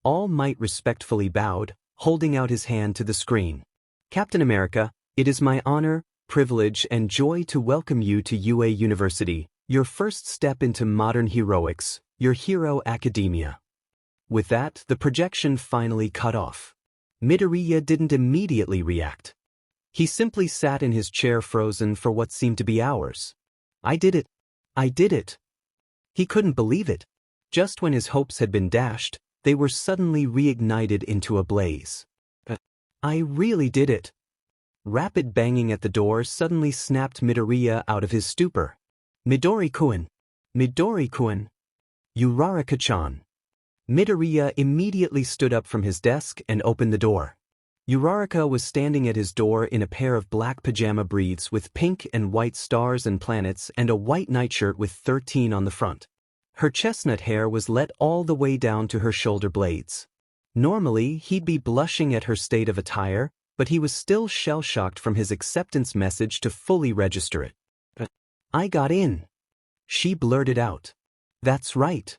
All Might respectfully bowed, holding out his hand to the screen. Captain America, it is my honor, privilege and joy to welcome you to UA University, your first step into modern heroics, your hero academia. With that, the projection finally cut off. Midoriya didn't immediately react. He simply sat in his chair frozen for what seemed to be hours. I did it. I did it. He couldn't believe it. Just when his hopes had been dashed, they were suddenly reignited into a blaze. I really did it. Rapid banging at the door suddenly snapped Midoriya out of his stupor. Midori-kun! Midori-kun! Uraraka-chan! Midoriya immediately stood up from his desk and opened the door. Uraraka was standing at his door in a pair of black pajama briefs with pink and white stars and planets and a white nightshirt with 13 on the front. Her chestnut hair was let all the way down to her shoulder blades. Normally, he'd be blushing at her state of attire, but he was still shell-shocked from his acceptance message to fully register it. I got in. She blurted out. That's right.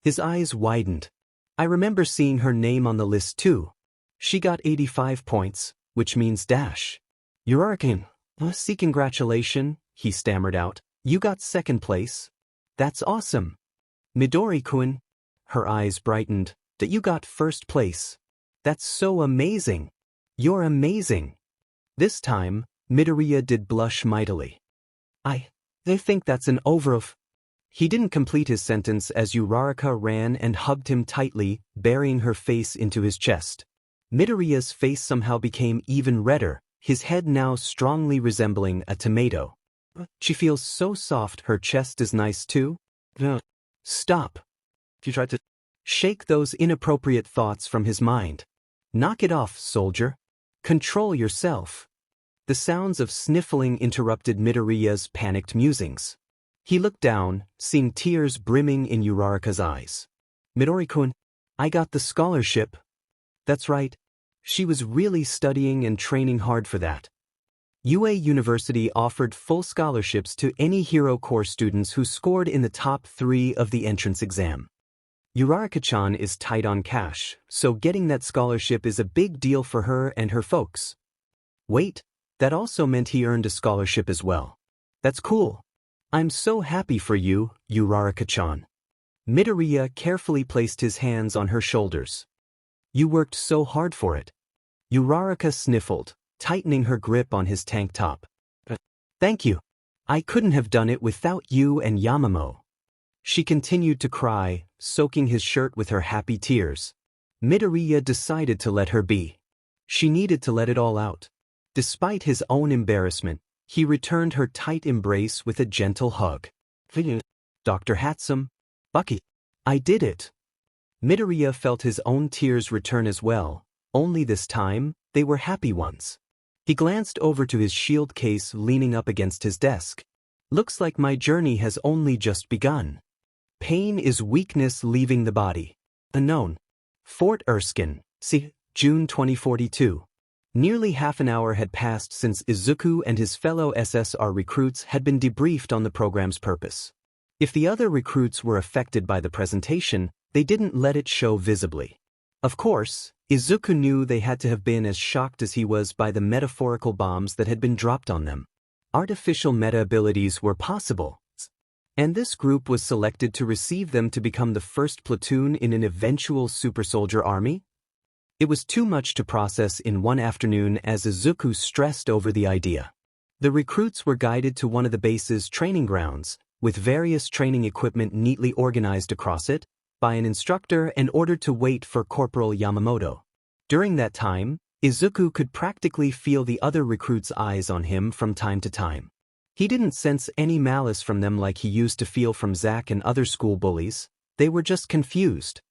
His eyes widened. I remember seeing her name on the list too. She got 85 points, which means dash. Uraraka, see congratulation, he stammered out. You got second place. That's awesome. Midori-kun, her eyes brightened, that you got first place. That's so amazing. You're amazing. This time, Midoriya did blush mightily. They think that's an overof. He didn't complete his sentence as Uraraka ran and hugged him tightly, burying her face into his chest. Midoriya's face somehow became even redder, his head now strongly resembling a tomato. She feels so soft, her chest is nice too. Stop. You tried to shake those inappropriate thoughts from his mind. Knock it off, soldier. Control yourself. The sounds of sniffling interrupted Midoriya's panicked musings. He looked down, seeing tears brimming in Uraraka's eyes. Midori-kun, I got the scholarship. That's right. She was really studying and training hard for that. UA University offered full scholarships to any Hero Corps students who scored in the top 3 of the entrance exam. Uraraka-chan is tight on cash, so getting that scholarship is a big deal for her and her folks. Wait, that also meant he earned a scholarship as well. That's cool. I'm so happy for you, Uraraka-chan. Midoriya carefully placed his hands on her shoulders. You worked so hard for it. Uraraka sniffled, tightening her grip on his tank top. Thank you. I couldn't have done it without you and Yamamo. She continued to cry, soaking his shirt with her happy tears. Midoriya decided to let her be. She needed to let it all out. Despite his own embarrassment, he returned her tight embrace with a gentle hug. Dr. Hatsum, Bucky, I did it. Midoriya felt his own tears return as well, only this time, they were happy ones. He glanced over to his shield case leaning up against his desk. Looks like my journey has only just begun. Pain is weakness leaving the body. Unknown. Fort Erskine, see, June 2042. Nearly half an hour had passed since Izuku and his fellow SSR recruits had been debriefed on the program's purpose. If the other recruits were affected by the presentation, they didn't let it show visibly. Of course, Izuku knew they had to have been as shocked as he was by the metaphorical bombs that had been dropped on them. Artificial meta-abilities were possible, and this group was selected to receive them to become the first platoon in an eventual super soldier army? It was too much to process in one afternoon as Izuku stressed over the idea. The recruits were guided to one of the base's training grounds, with various training equipment neatly organized across it, by an instructor and ordered to wait for Corporal Yamamoto. During that time, Izuku could practically feel the other recruits' eyes on him from time to time. He didn't sense any malice from them like he used to feel from Zack and other school bullies, they were just confused.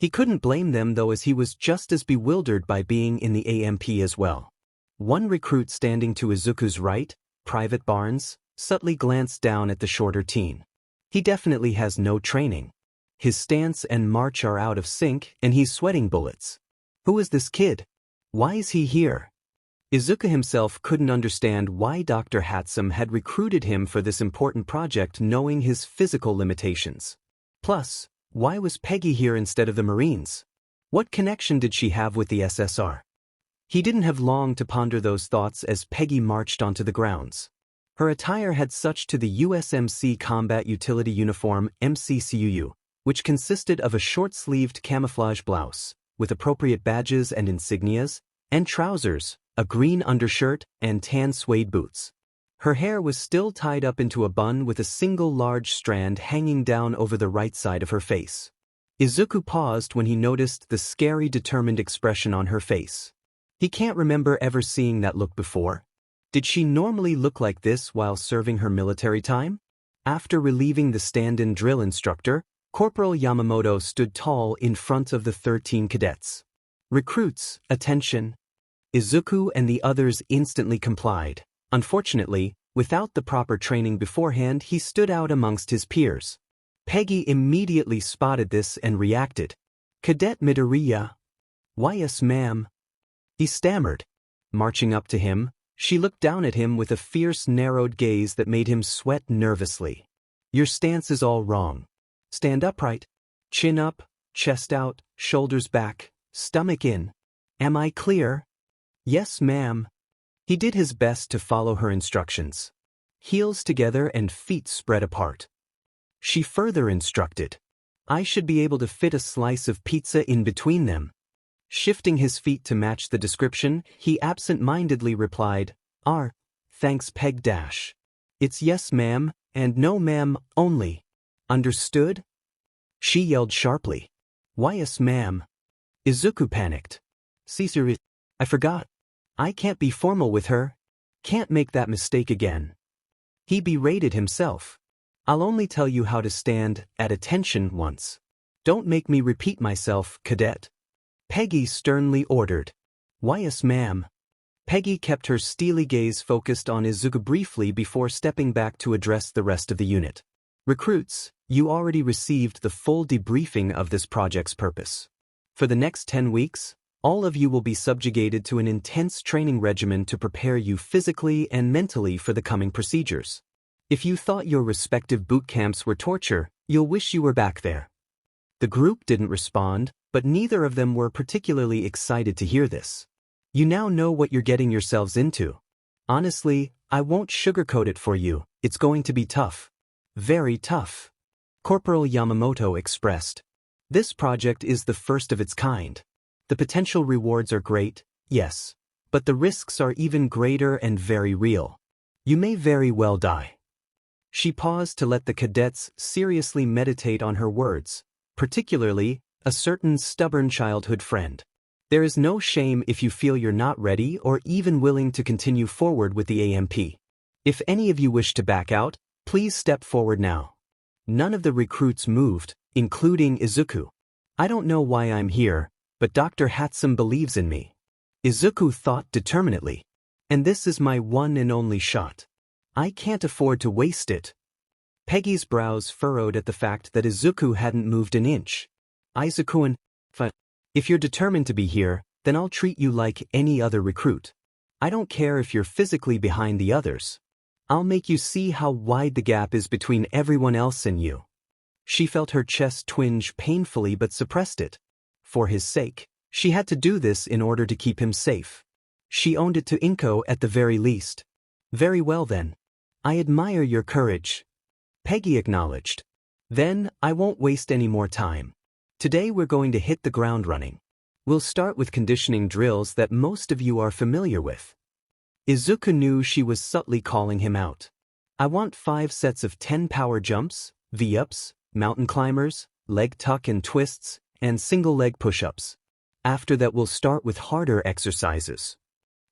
He couldn't blame them though, as he was just as bewildered by being in the AMP as well. One recruit standing to Izuku's right, Private Barnes, subtly glanced down at the shorter teen. He definitely has no training. His stance and march are out of sync, and he's sweating bullets. Who is this kid? Why is he here? Izuku himself couldn't understand why Dr. Hatsum had recruited him for this important project, knowing his physical limitations. Plus, why was Peggy here instead of the Marines? What connection did she have with the SSR? He didn't have long to ponder those thoughts as Peggy marched onto the grounds. Her attire had such to the USMC Combat Utility Uniform MCCUU, which consisted of a short-sleeved camouflage blouse, with appropriate badges and insignias, and trousers, a green undershirt, and tan suede boots. Her hair was still tied up into a bun with a single large strand hanging down over the right side of her face. Izuku paused when he noticed the scary, determined expression on her face. He can't remember ever seeing that look before. Did she normally look like this while serving her military time? After relieving the stand-in drill instructor, Corporal Yamamoto stood tall in front of the 13 cadets. "Recruits, attention." Izuku and the others instantly complied. Unfortunately, without the proper training beforehand, he stood out amongst his peers. Peggy immediately spotted this and reacted. "Cadet Midoriya." "Why, yes, ma'am." He stammered. Marching up to him, she looked down at him with a fierce, narrowed gaze that made him sweat nervously. "Your stance is all wrong. Stand upright. Chin up, chest out, shoulders back, stomach in. Am I clear?" "Yes, ma'am." He did his best to follow her instructions. Heels together and feet spread apart. She further instructed. "I should be able to fit a slice of pizza in between them." Shifting his feet to match the description, he absent-mindedly replied, Thanks, Peg Dash. It's yes, ma'am, and no, ma'am, only. Understood?" She yelled sharply. "Why, yes, ma'am." Izuku panicked. "Caesar, I forgot. I can't be formal with her. Can't make that mistake again." He berated himself. "I'll only tell you how to stand at attention once. Don't make me repeat myself, cadet." Peggy sternly ordered. "Why, yes, ma'am." Peggy kept her steely gaze focused on Izuku briefly before stepping back to address the rest of the unit. "Recruits, you already received the full debriefing of this project's purpose. For the next 10 weeks, all of you will be subjugated to an intense training regimen to prepare you physically and mentally for the coming procedures. If you thought your respective boot camps were torture, you'll wish you were back there." The group didn't respond, but neither of them were particularly excited to hear this. "You now know what you're getting yourselves into. Honestly, I won't sugarcoat it for you, it's going to be tough. Very tough." Corporal Yamamoto expressed. "This project is the first of its kind. The potential rewards are great, yes, but the risks are even greater and very real. You may very well die." She paused to let the cadets seriously meditate on her words, particularly a certain stubborn childhood friend. "There is no shame if you feel you're not ready or even willing to continue forward with the AMP. If any of you wish to back out, please step forward now." None of the recruits moved, including Izuku. "I don't know why I'm here, but Dr. Hatsum believes in me." Izuku thought determinedly. "And this is my one and only shot. I can't afford to waste it." Peggy's brows furrowed at the fact that Izuku hadn't moved an inch. "Izuku, if you're determined to be here, then I'll treat you like any other recruit. I don't care if you're physically behind the others. I'll make you see how wide the gap is between everyone else and you." She felt her chest twinge painfully but suppressed it. For his sake, she had to do this in order to keep him safe. She owned it to Inko at the very least. "Very well then. I admire your courage," Peggy acknowledged. "Then, I won't waste any more time. Today we're going to hit the ground running. We'll start with conditioning drills that most of you are familiar with." Izuku knew she was subtly calling him out. "I want 5 sets of 10 power jumps, V-ups, mountain climbers, leg tuck and twists, and single leg push-ups. After that we'll start with harder exercises."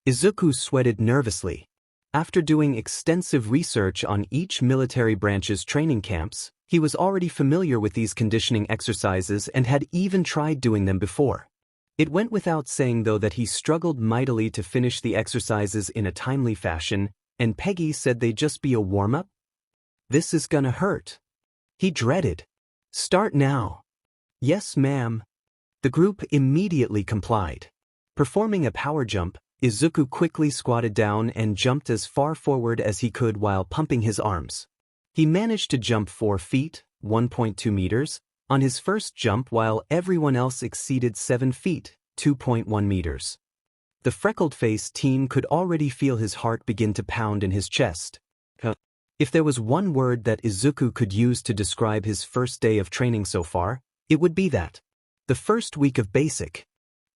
Izuku sweated nervously. After doing extensive research on each military branch's training camps, He was already familiar with these conditioning exercises and had even tried doing them before. It went without saying though that he struggled mightily to finish the exercises in a timely fashion, and Peggy said they'd just be a warm-up. This is gonna hurt. He dreaded. Start now. Yes, ma'am. The group immediately complied. Performing a power jump, Izuku quickly squatted down and jumped as far forward as he could while pumping his arms. He managed to jump 4 feet, 1.2 meters, on his first jump while everyone else exceeded 7 feet, 2.1 meters. The freckled-faced teen could already feel his heart begin to pound in his chest. If there was one word that Izuku could use to describe his first day of training so far, it would be that. The first week of basic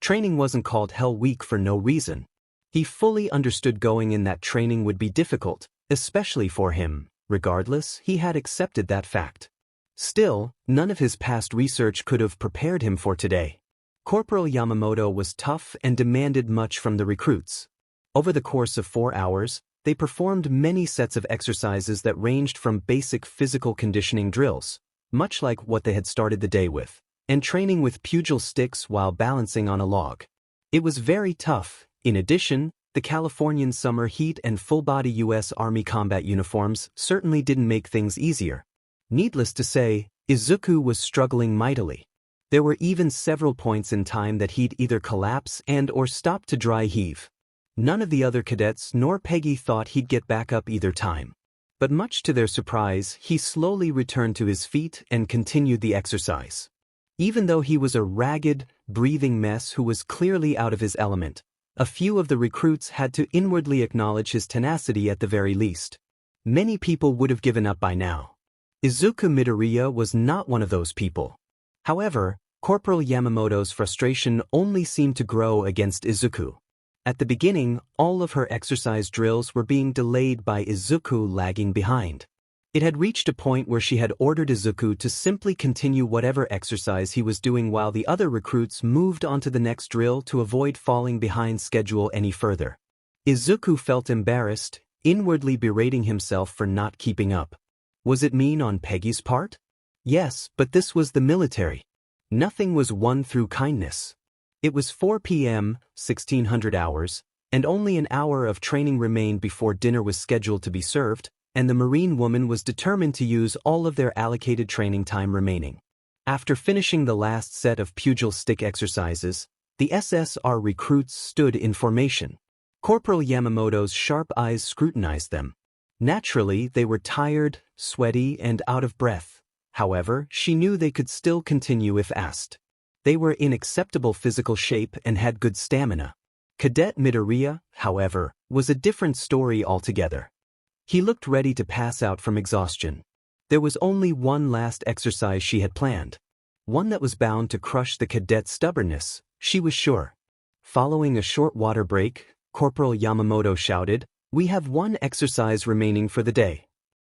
training wasn't called Hell Week for no reason. He fully understood going in that training would be difficult, especially for him. Regardless, he had accepted that fact. Still, none of his past research could have prepared him for today. Corporal Yamamoto was tough and demanded much from the recruits. Over the course of 4 hours, they performed many sets of exercises that ranged from basic physical conditioning drills, much like what they had started the day with, and training with pugil sticks while balancing on a log. It was very tough. In addition, the Californian summer heat and full-body U.S. Army combat uniforms certainly didn't make things easier. Needless to say, Izuku was struggling mightily. There were even several points in time that he'd either collapse and/or stop to dry heave. None of the other cadets nor Peggy thought he'd get back up either time. But much to their surprise, he slowly returned to his feet and continued the exercise. Even though he was a ragged, breathing mess who was clearly out of his element, a few of the recruits had to inwardly acknowledge his tenacity at the very least. Many people would have given up by now. Izuku Midoriya was not one of those people. However, Corporal Yamamoto's frustration only seemed to grow against Izuku. At the beginning, all of her exercise drills were being delayed by Izuku lagging behind. It had reached a point where she had ordered Izuku to simply continue whatever exercise he was doing while the other recruits moved on to the next drill to avoid falling behind schedule any further. Izuku felt embarrassed, inwardly berating himself for not keeping up. Was it mean on Peggy's part? Yes, but this was the military. Nothing was won through kindness. It was 4 p.m., 1600 hours, and only an hour of training remained before dinner was scheduled to be served, and the Marine woman was determined to use all of their allocated training time remaining. After finishing the last set of pugil stick exercises, the SSR recruits stood in formation. Corporal Yamamoto's sharp eyes scrutinized them. Naturally, they were tired, sweaty, and out of breath. However, she knew they could still continue if asked. They were in acceptable physical shape and had good stamina. Cadet Midoriya, however, was a different story altogether. He looked ready to pass out from exhaustion. There was only one last exercise she had planned. One that was bound to crush the cadet's stubbornness, she was sure. Following a short water break, Corporal Yamamoto shouted, "We have one exercise remaining for the day."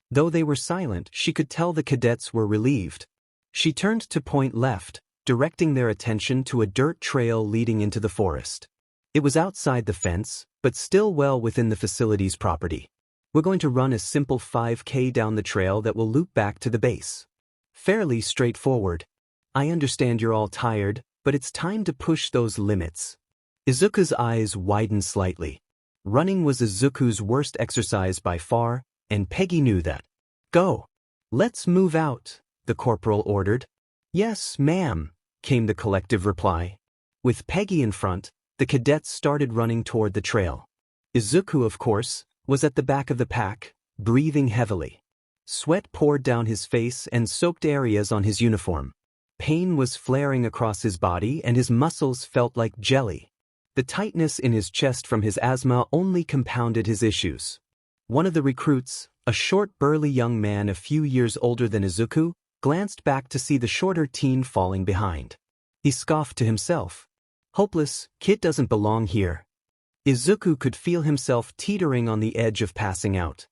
Though they were silent, she could tell the cadets were relieved. She turned to point left, directing their attention to a dirt trail leading into the forest. It was outside the fence, but still well within the facility's property. "We're going to run a simple 5K down the trail that will loop back to the base. Fairly straightforward. I understand you're all tired, but it's time to push those limits." Izuku's eyes widened slightly. Running was Izuku's worst exercise by far, and Peggy knew that. "Go. Let's move out," the corporal ordered. "Yes, ma'am," came the collective reply. With Peggy in front, the cadets started running toward the trail. Izuku, of course, was at the back of the pack, breathing heavily. Sweat poured down his face and soaked areas on his uniform. Pain was flaring across his body and his muscles felt like jelly. The tightness in his chest from his asthma only compounded his issues. One of the recruits, a short burly young man a few years older than Izuku, glanced back to see the shorter teen falling behind. He scoffed to himself. "Hopeless, kid doesn't belong here." Izuku could feel himself teetering on the edge of passing out.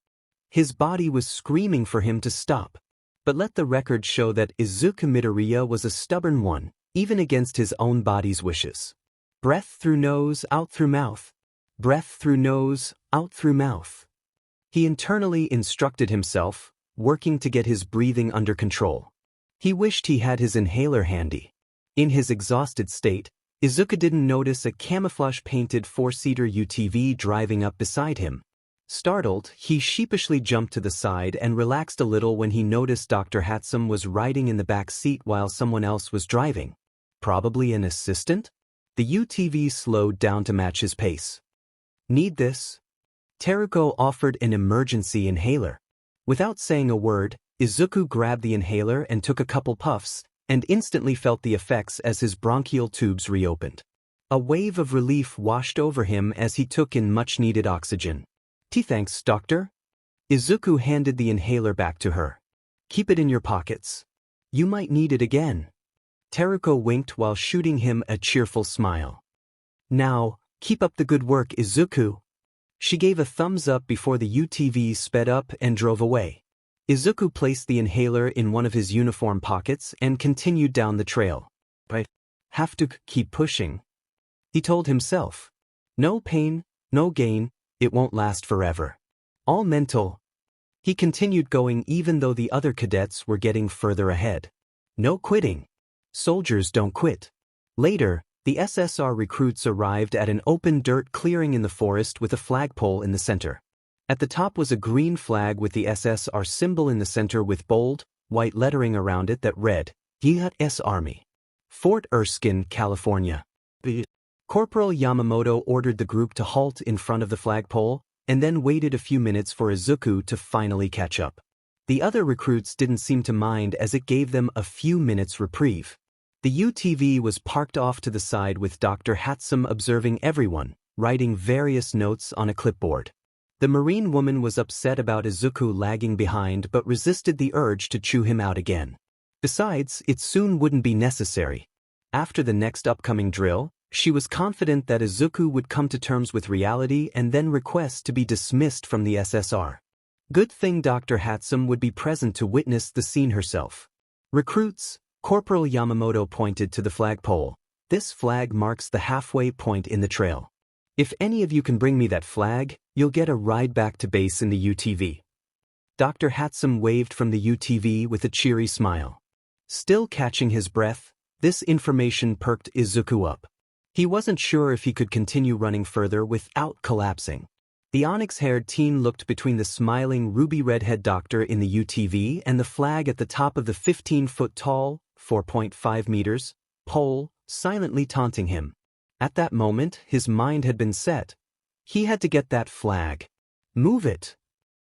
His body was screaming for him to stop. But let the record show that Izuku Midoriya was a stubborn one, even against his own body's wishes. Breath through nose, out through mouth. Breath through nose, out through mouth. He internally instructed himself, working to get his breathing under control. He wished he had his inhaler handy. In his exhausted state, Izuku didn't notice a camouflage-painted four-seater UTV driving up beside him. Startled, he sheepishly jumped to the side and relaxed a little when he noticed Dr. Hatsum was riding in the back seat while someone else was driving. Probably an assistant? The UTV slowed down to match his pace. Need this? Teruko offered an emergency inhaler. Without saying a word, Izuku grabbed the inhaler and took a couple puffs, and instantly felt the effects as his bronchial tubes reopened. A wave of relief washed over him as he took in much-needed oxygen. Thanks, doctor. Izuku handed the inhaler back to her. Keep it in your pockets. You might need it again. Teruko winked while shooting him a cheerful smile. Now, keep up the good work, Izuku. She gave a thumbs up before the UTV sped up and drove away. Izuku placed the inhaler in one of his uniform pockets and continued down the trail. I have to keep pushing, he told himself. No pain, no gain, it won't last forever. All mental. He continued going even though the other cadets were getting further ahead. No quitting. Soldiers don't quit. Later, the SSR recruits arrived at an open dirt clearing in the forest with a flagpole in the center. At the top was a green flag with the SSR symbol in the center with bold, white lettering around it that read, U.S. Army. Fort Erskine, California. Corporal Yamamoto ordered the group to halt in front of the flagpole, and then waited a few minutes for Izuku to finally catch up. The other recruits didn't seem to mind as it gave them a few minutes reprieve. The UTV was parked off to the side with Dr. Hatsum observing everyone, writing various notes on a clipboard. The Marine woman was upset about Izuku lagging behind but resisted the urge to chew him out again. Besides, it soon wouldn't be necessary. After the next upcoming drill, she was confident that Izuku would come to terms with reality and then request to be dismissed from the SSR. Good thing Dr. Hatsum would be present to witness the scene herself. Recruits, Corporal Yamamoto pointed to the flagpole. This flag marks the halfway point in the trail. If any of you can bring me that flag, you'll get a ride back to base in the UTV. Dr. Hatsum waved from the UTV with a cheery smile. Still catching his breath, this information perked Izuku up. He wasn't sure if he could continue running further without collapsing. The onyx-haired teen looked between the smiling ruby redhead doctor in the UTV and the flag at the top of the 15-foot-tall, 4.5 meters, pole, silently taunting him. At that moment, his mind had been set. He had to get that flag. Move it!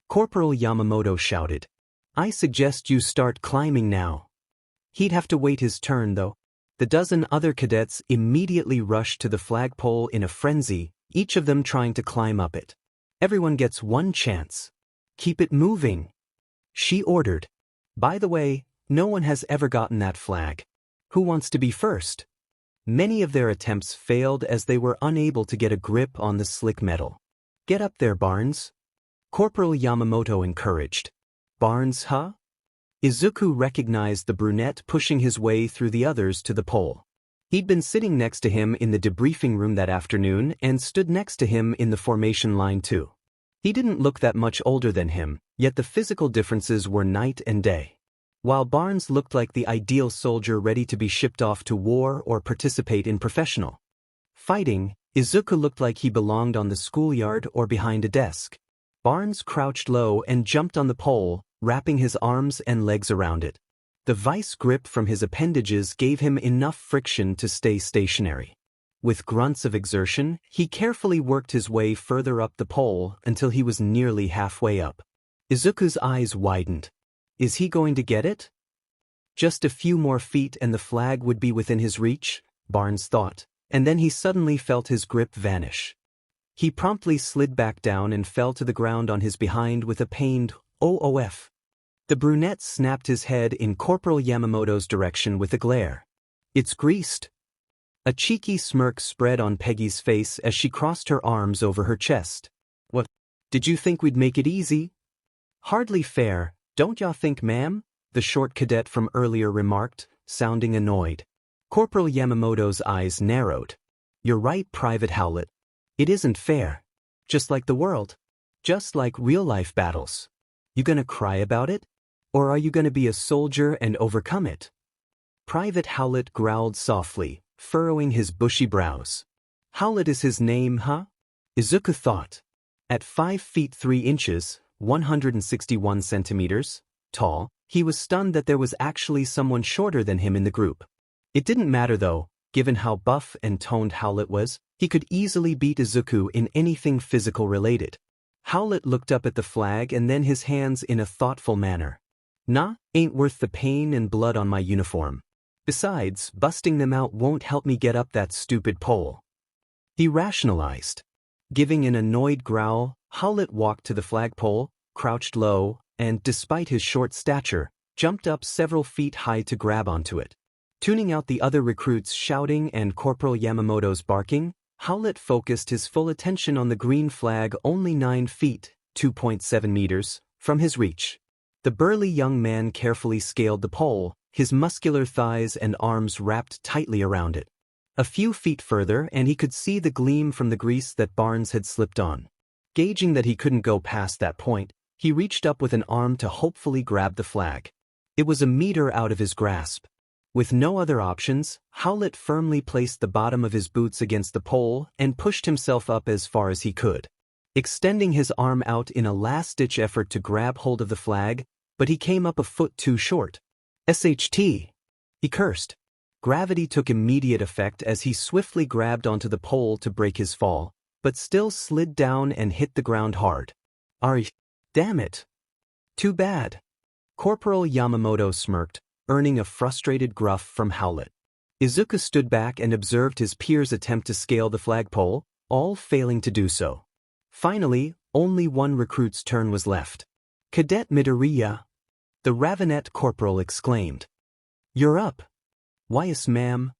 Corporal Yamamoto shouted. I suggest you start climbing now. He'd have to wait his turn, though. The dozen other cadets immediately rushed to the flagpole in a frenzy, each of them trying to climb up it. Everyone gets one chance. Keep it moving, she ordered. By the way, no one has ever gotten that flag. Who wants to be first? Many of their attempts failed as they were unable to get a grip on the slick metal. Get up there, Barnes. Corporal Yamamoto encouraged. Barnes, huh? Izuku recognized the brunette pushing his way through the others to the pole. He'd been sitting next to him in the debriefing room that afternoon and stood next to him in the formation line too. He didn't look that much older than him, yet the physical differences were night and day. While Barnes looked like the ideal soldier ready to be shipped off to war or participate in professional fighting, Izuku looked like he belonged on the schoolyard or behind a desk. Barnes crouched low and jumped on the pole, wrapping his arms and legs around it. The vice grip from his appendages gave him enough friction to stay stationary. With grunts of exertion, he carefully worked his way further up the pole until he was nearly halfway up. Izuku's eyes widened. Is he going to get it? Just a few more feet and the flag would be within his reach, Barnes thought, and then he suddenly felt his grip vanish. He promptly slid back down and fell to the ground on his behind with a pained "OOF." The brunette snapped his head in Corporal Yamamoto's direction with a glare. It's greased. A cheeky smirk spread on Peggy's face as she crossed her arms over her chest. What? Did you think we'd make it easy? Hardly fair, don't y'all think, ma'am? The short cadet from earlier remarked, sounding annoyed. Corporal Yamamoto's eyes narrowed. You're right, Private Howlett. It isn't fair. Just like the world. Just like real-life battles. You gonna cry about it? Or are you gonna be a soldier and overcome it? Private Howlett growled softly, furrowing his bushy brows. Howlett is his name, huh? Izuku thought. At 5 feet 3 inches, 161 centimeters, tall, he was stunned that there was actually someone shorter than him in the group. It didn't matter though, given how buff and toned Howlett was, he could easily beat Izuku in anything physical related. Howlett looked up at the flag and then his hands in a thoughtful manner. Nah, ain't worth the pain and blood on my uniform. Besides, busting them out won't help me get up that stupid pole. He rationalized. Giving an annoyed growl, Howlett walked to the flagpole, crouched low, and, despite his short stature, jumped up several feet high to grab onto it. Tuning out the other recruits shouting and Corporal Yamamoto's barking, Howlett focused his full attention on the green flag only 9 feet, 2.7 meters, from his reach. The burly young man carefully scaled the pole, his muscular thighs and arms wrapped tightly around it. A few feet further and he could see the gleam from the grease that Barnes had slipped on. Gauging that he couldn't go past that point, he reached up with an arm to hopefully grab the flag. It was a meter out of his grasp. With no other options, Howlett firmly placed the bottom of his boots against the pole and pushed himself up as far as he could. Extending his arm out in a last-ditch effort to grab hold of the flag, but he came up a foot too short. SHT! He cursed. Gravity took immediate effect as he swiftly grabbed onto the pole to break his fall, but still slid down and hit the ground hard. Damn it. Too bad. Corporal Yamamoto smirked, earning a frustrated gruff from Howlett. Izuku stood back and observed his peers attempt to scale the flagpole, all failing to do so. Finally, only one recruit's turn was left. Cadet Midoriya. The Ravenet corporal exclaimed. You're up. Why yes, ma'am?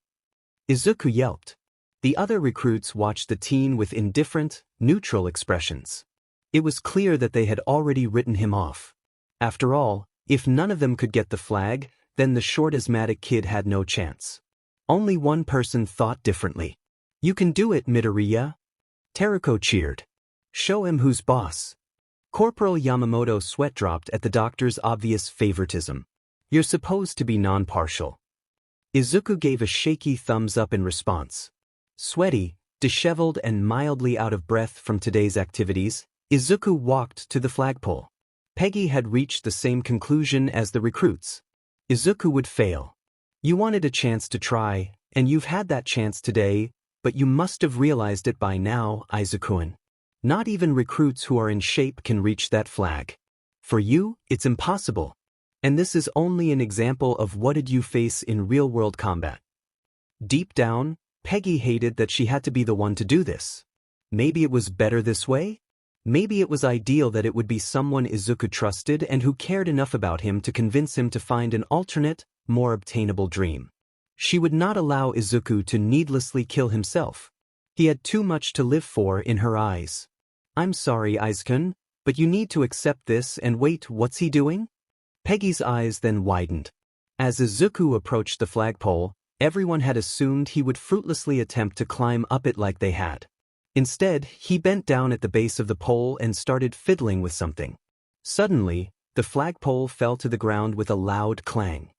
Izuku yelped. The other recruits watched the teen with indifferent, neutral expressions. It was clear that they had already written him off. After all, if none of them could get the flag, then the short asthmatic kid had no chance. Only one person thought differently. You can do it, Midoriya. Teruko cheered. Show him who's boss. Corporal Yamamoto sweat-dropped at the doctor's obvious favoritism. You're supposed to be non-partial. Izuku gave a shaky thumbs up in response. Sweaty, disheveled and mildly out of breath from today's activities, Izuku walked to the flagpole. Peggy had reached the same conclusion as the recruits. Izuku would fail. You wanted a chance to try, and you've had that chance today, but you must have realized it by now, Izuku-an. Not even recruits who are in shape can reach that flag. For you, it's impossible. And this is only an example of what did you face in real-world combat. Deep down, Peggy hated that she had to be the one to do this. Maybe it was better this way? Maybe it was ideal that it would be someone Izuku trusted and who cared enough about him to convince him to find an alternate, more obtainable dream. She would not allow Izuku to needlessly kill himself. He had too much to live for in her eyes. I'm sorry, Izuku, but you need to accept this and wait, what's he doing? Peggy's eyes then widened. As Izuku approached the flagpole, everyone had assumed he would fruitlessly attempt to climb up it like they had. Instead, he bent down at the base of the pole and started fiddling with something. Suddenly, the flagpole fell to the ground with a loud clang.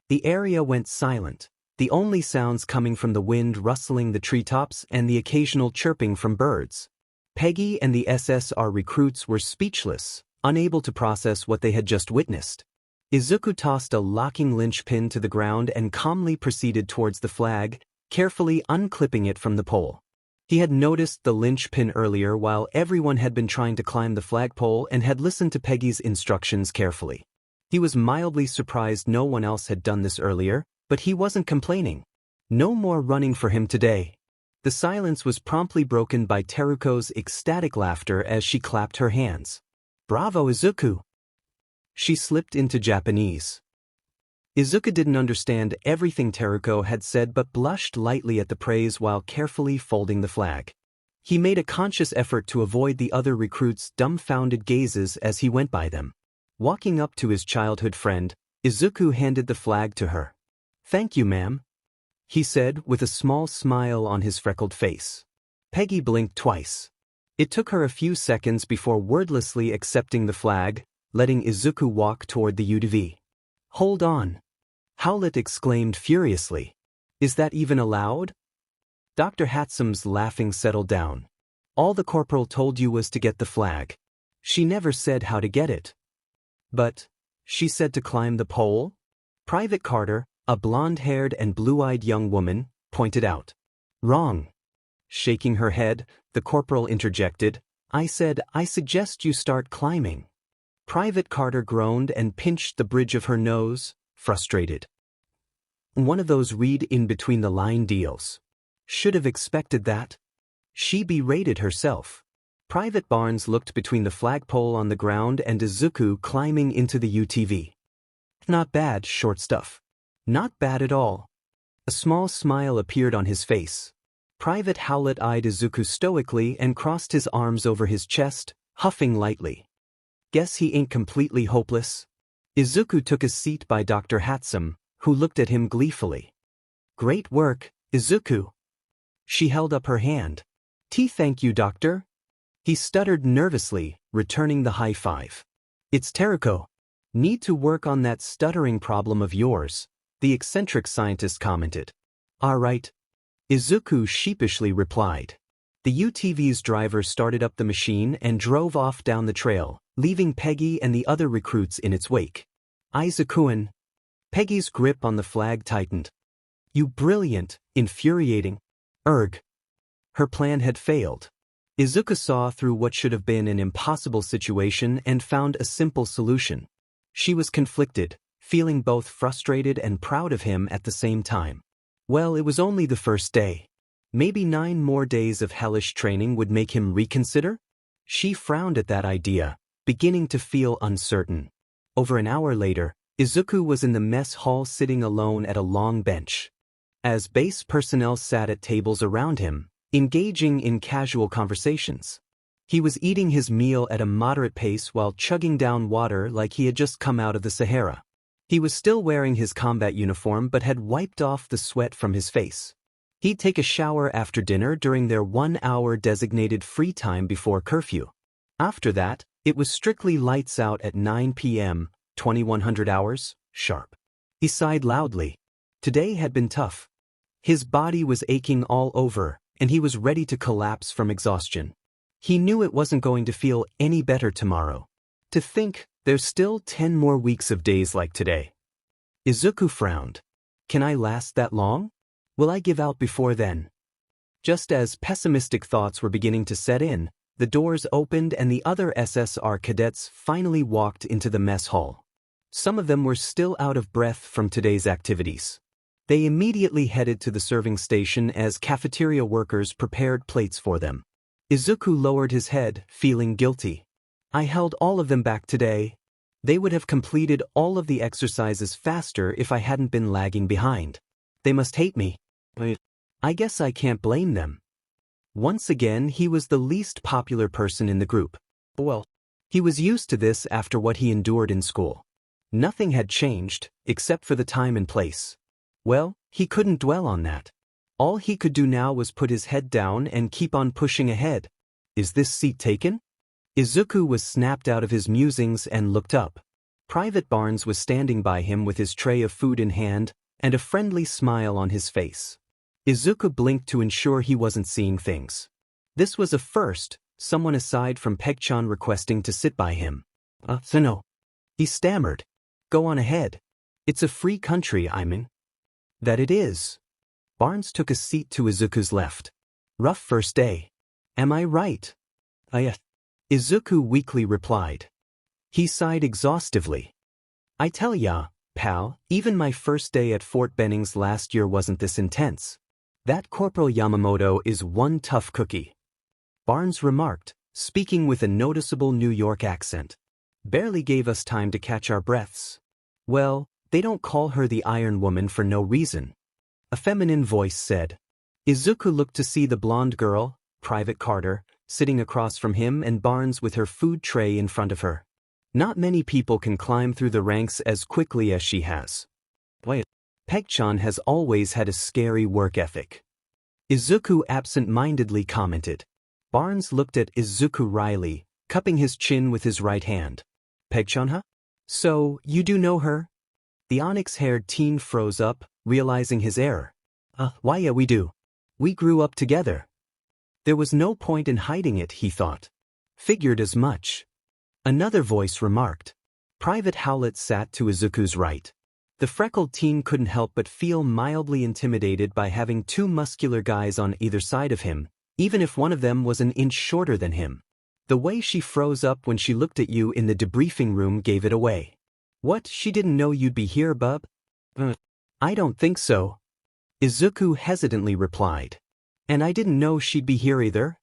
The area went silent, the only sounds coming from the wind rustling the treetops and the occasional chirping from birds. Peggy and the SSR recruits were speechless, unable to process what they had just witnessed. Izuku tossed a locking linchpin to the ground and calmly proceeded towards the flag, carefully unclipping it from the pole. He had noticed the linchpin earlier while everyone had been trying to climb the flagpole and had listened to Peggy's instructions carefully. He was mildly surprised no one else had done this earlier, but he wasn't complaining. No more running for him today. The silence was promptly broken by Teruko's ecstatic laughter as she clapped her hands. Bravo, Izuku! She slipped into Japanese. Izuku didn't understand everything Teruko had said but blushed lightly at the praise while carefully folding the flag. He made a conscious effort to avoid the other recruits' dumbfounded gazes as he went by them. Walking up to his childhood friend, Izuku handed the flag to her. Thank you, ma'am, he said with a small smile on his freckled face. Peggy blinked twice. It took her a few seconds before wordlessly accepting the flag, letting Izuku walk toward the UTV. Hold on. Howlett exclaimed furiously. Is that even allowed? Dr. Hatsum's laughing settled down. All the corporal told you was to get the flag. She never said how to get it. But, she said to climb the pole? Private Carter, a blonde-haired and blue-eyed young woman, pointed out. Wrong. Shaking her head, the corporal interjected, I said, I suggest you start climbing. Private Carter groaned and pinched the bridge of her nose, frustrated. One of those read-in-between-the-line deals. Should have expected that. She berated herself. Private Barnes looked between the flagpole on the ground and Izuku climbing into the UTV. Not bad, short stuff. Not bad at all. A small smile appeared on his face. Private Howlett eyed Izuku stoically and crossed his arms over his chest, huffing lightly. Guess he ain't completely hopeless. Izuku took a seat by Dr. Hatsum, who looked at him gleefully. Great work, Izuku. She held up her hand. Thank you, doctor. He stuttered nervously, returning the high five. It's Teruko. Need to work on that stuttering problem of yours, the eccentric scientist commented. All right. Izuku sheepishly replied. The UTV's driver started up the machine and drove off down the trail, leaving Peggy and the other recruits in its wake. Izuku-an. Peggy's grip on the flag tightened. You brilliant, infuriating. Erg. Her plan had failed. Izuku saw through what should have been an impossible situation and found a simple solution. She was conflicted, feeling both frustrated and proud of him at the same time. Well, it was only the first day. Maybe 9 more days of hellish training would make him reconsider? She frowned at that idea, beginning to feel uncertain. Over an hour later, Izuku was in the mess hall sitting alone at a long bench. As base personnel sat at tables around him, engaging in casual conversations. He was eating his meal at a moderate pace while chugging down water like he had just come out of the Sahara. He was still wearing his combat uniform but had wiped off the sweat from his face. He'd take a shower after dinner during their 1-hour designated free time before curfew. After that, it was strictly lights out at 9 p.m., 2100 hours, sharp. He sighed loudly. Today had been tough. His body was aching all over, and he was ready to collapse from exhaustion. He knew it wasn't going to feel any better tomorrow. To think, there's still 10 more weeks of days like today. Izuku frowned. Can I last that long? Will I give out before then? Just as pessimistic thoughts were beginning to set in, the doors opened and the other SSR cadets finally walked into the mess hall. Some of them were still out of breath from today's activities. They immediately headed to the serving station as cafeteria workers prepared plates for them. Izuku lowered his head, feeling guilty. I held all of them back today. They would have completed all of the exercises faster if I hadn't been lagging behind. They must hate me. I guess I can't blame them. Once again, he was the least popular person in the group. Well, he was used to this after what he endured in school. Nothing had changed, except for the time and place. Well, he couldn't dwell on that. All he could do now was put his head down and keep on pushing ahead. Is this seat taken? Izuku was snapped out of his musings and looked up. Private Barnes was standing by him with his tray of food in hand and a friendly smile on his face. Izuku blinked to ensure he wasn't seeing things. This was a first, someone aside from Peg-chan requesting to sit by him. No. He stammered. Go on ahead. It's a free country, I'm in. That it is. Barnes took a seat to Izuku's left. Rough first day. Am I right? Izuku weakly replied. He sighed exhaustively. I tell ya, pal, even my first day at Fort Bennings last year wasn't this intense. That Corporal Yamamoto is one tough cookie. Barnes remarked, speaking with a noticeable New York accent. Barely gave us time to catch our breaths. Well, they don't call her the Iron Woman for no reason. A feminine voice said. Izuku looked to see the blonde girl, Private Carter, sitting across from him and Barnes with her food tray in front of her. Not many people can climb through the ranks as quickly as she has. Peg-chan has always had a scary work ethic. Izuku absent-mindedly commented. Barnes looked at Izuku wryly, cupping his chin with his right hand. Pegchan, huh? So, you do know her? The onyx-haired teen froze up, realizing his error. Why yeah, we do. We grew up together. There was no point in hiding it, he thought. Figured as much. Another voice remarked. Private Howlett sat to Izuku's right. The freckled teen couldn't help but feel mildly intimidated by having two muscular guys on either side of him, even if one of them was an inch shorter than him. The way she froze up when she looked at you in the debriefing room gave it away. What, she didn't know you'd be here, bub? I don't think so. Izuku hesitantly replied. And I didn't know she'd be here either.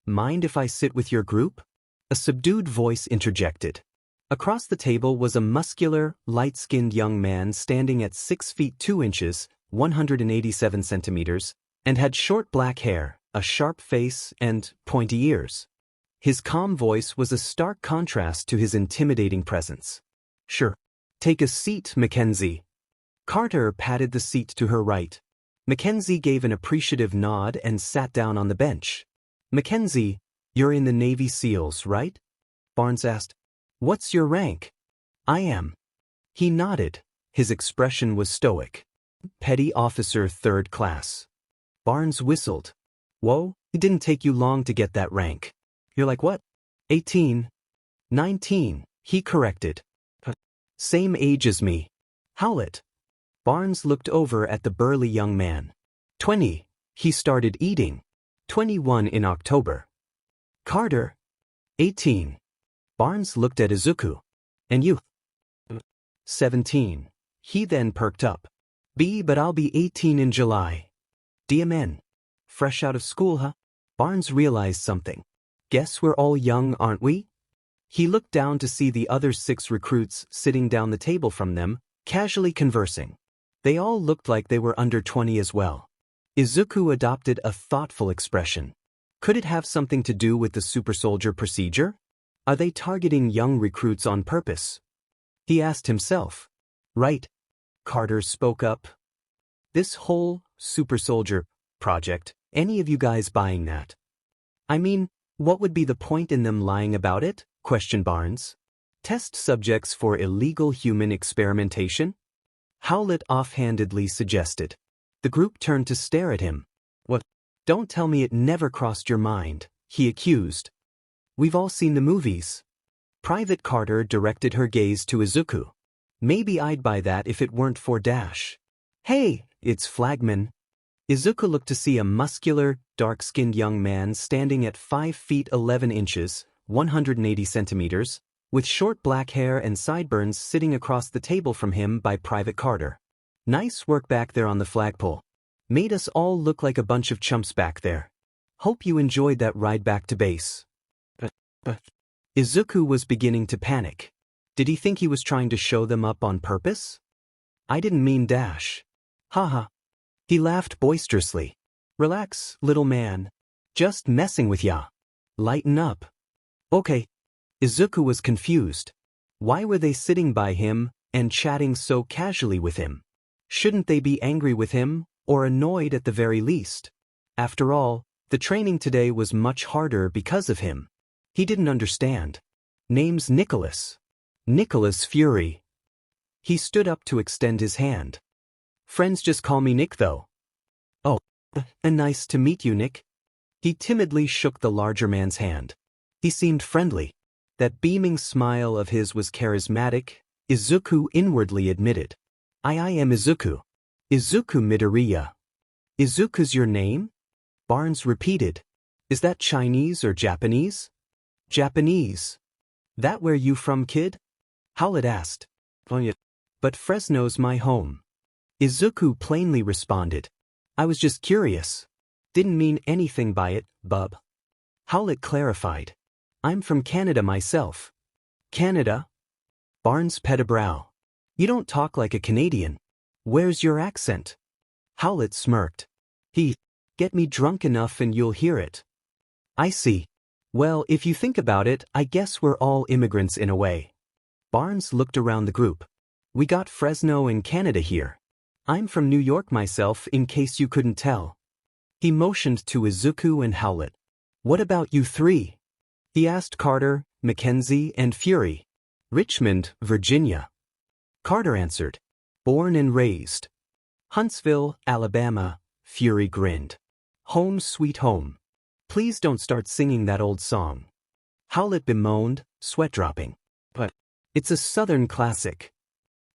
Mind if I sit with your group? A subdued voice interjected. Across the table was a muscular, light-skinned young man standing at 6 feet 2 inches, 187 centimeters, and had short black hair, a sharp face, and pointy ears. His calm voice was a stark contrast to his intimidating presence. Sure. Take a seat, Mackenzie. Carter patted the seat to her right. Mackenzie gave an appreciative nod and sat down on the bench. Mackenzie, you're in the Navy SEALs, right? Barnes asked. What's your rank? I am. He nodded. His expression was stoic. Petty Officer 3rd Class. Barnes whistled. Whoa, it didn't take you long to get that rank. You're like what? 18. 19, he corrected. Same age as me. Howlett. Barnes looked over at the burly young man. 20, he started eating. 21 in October. Carter. 18. Barnes looked at Izuku. And you? 17. He then perked up. But I'll be 18 in July. DMN. Fresh out of school, huh? Barnes realized something. Guess we're all young, aren't we? He looked down to see the other 6 recruits sitting down the table from them, casually conversing. They all looked like they were under 20 as well. Izuku adopted a thoughtful expression. Could it have something to do with the super soldier procedure? Are they targeting young recruits on purpose? He asked himself. Right. Carter spoke up. This whole super soldier project, any of you guys buying that? I mean, what would be the point in them lying about it? Questioned Barnes. Test subjects for illegal human experimentation? Howlett offhandedly suggested. The group turned to stare at him. What? Don't tell me it never crossed your mind, he accused. We've all seen the movies. Private Carter directed her gaze to Izuku. Maybe I'd buy that if it weren't for Dash. Hey, it's Flagman. Izuku looked to see a muscular, dark-skinned young man standing at 5 feet 11 inches, 180 centimeters, with short black hair and sideburns sitting across the table from him by Private Carter. Nice work back there on the flagpole. Made us all look like a bunch of chumps back there. Hope you enjoyed that ride back to base. But Izuku was beginning to panic. Did he think he was trying to show them up on purpose? I didn't mean Dash. Haha. He laughed boisterously. Relax, little man. Just messing with ya. Lighten up. Okay. Izuku was confused. Why were they sitting by him and chatting so casually with him? Shouldn't they be angry with him, or annoyed at the very least? After all, the training today was much harder because of him. He didn't understand. Name's Nicholas. Nicholas Fury. He stood up to extend his hand. Friends just call me Nick, though. Oh, nice to meet you, Nick. He timidly shook the larger man's hand. He seemed friendly. That beaming smile of his was charismatic, Izuku inwardly admitted. I am Izuku. Izuku Midoriya. Izuku's your name? Barnes repeated. Is that Chinese or Japanese? Japanese. That where you from, kid? Howlett asked. Oh, yeah. But Fresno's my home. Izuku plainly responded. I was just curious. Didn't mean anything by it, bub. Howlett clarified. I'm from Canada myself. Canada? Barnes pet a brow. You don't talk like a Canadian. Where's your accent? Howlett smirked. Get me drunk enough and you'll hear it. I see. Well, if you think about it, I guess we're all immigrants in a way. Barnes looked around the group. We got Fresno and Canada here. I'm from New York myself, in case you couldn't tell. He motioned to Izuku and Howlett. What about you three? He asked Carter, Mackenzie, and Fury. Richmond, Virginia. Carter answered. Born and raised. Huntsville, Alabama. Fury grinned. Home sweet home. Please don't start singing that old song. Howlett bemoaned, sweat dropping. But it's a Southern classic.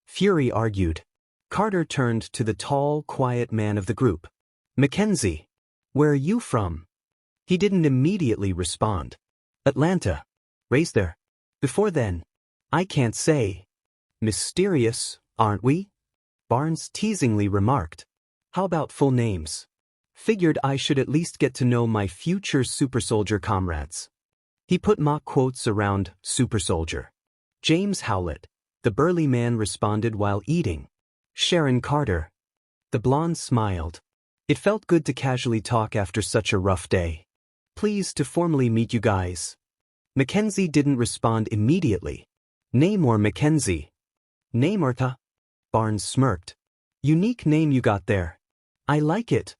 Fury argued. Carter turned to the tall, quiet man of the group. Mackenzie. Where are you from? He didn't immediately respond. Atlanta. Raised there. Before then. I can't say. Mysterious, aren't we? Barnes teasingly remarked. How about full names? Figured I should at least get to know my future super soldier comrades. He put mock quotes around super soldier. James Howlett. The burly man responded while eating. Sharon Carter. The blonde smiled. It felt good to casually talk after such a rough day. Pleased to formally meet you guys. Mackenzie didn't respond immediately. Namor Mackenzie. Namortha. Barnes smirked. Unique name you got there. I like it.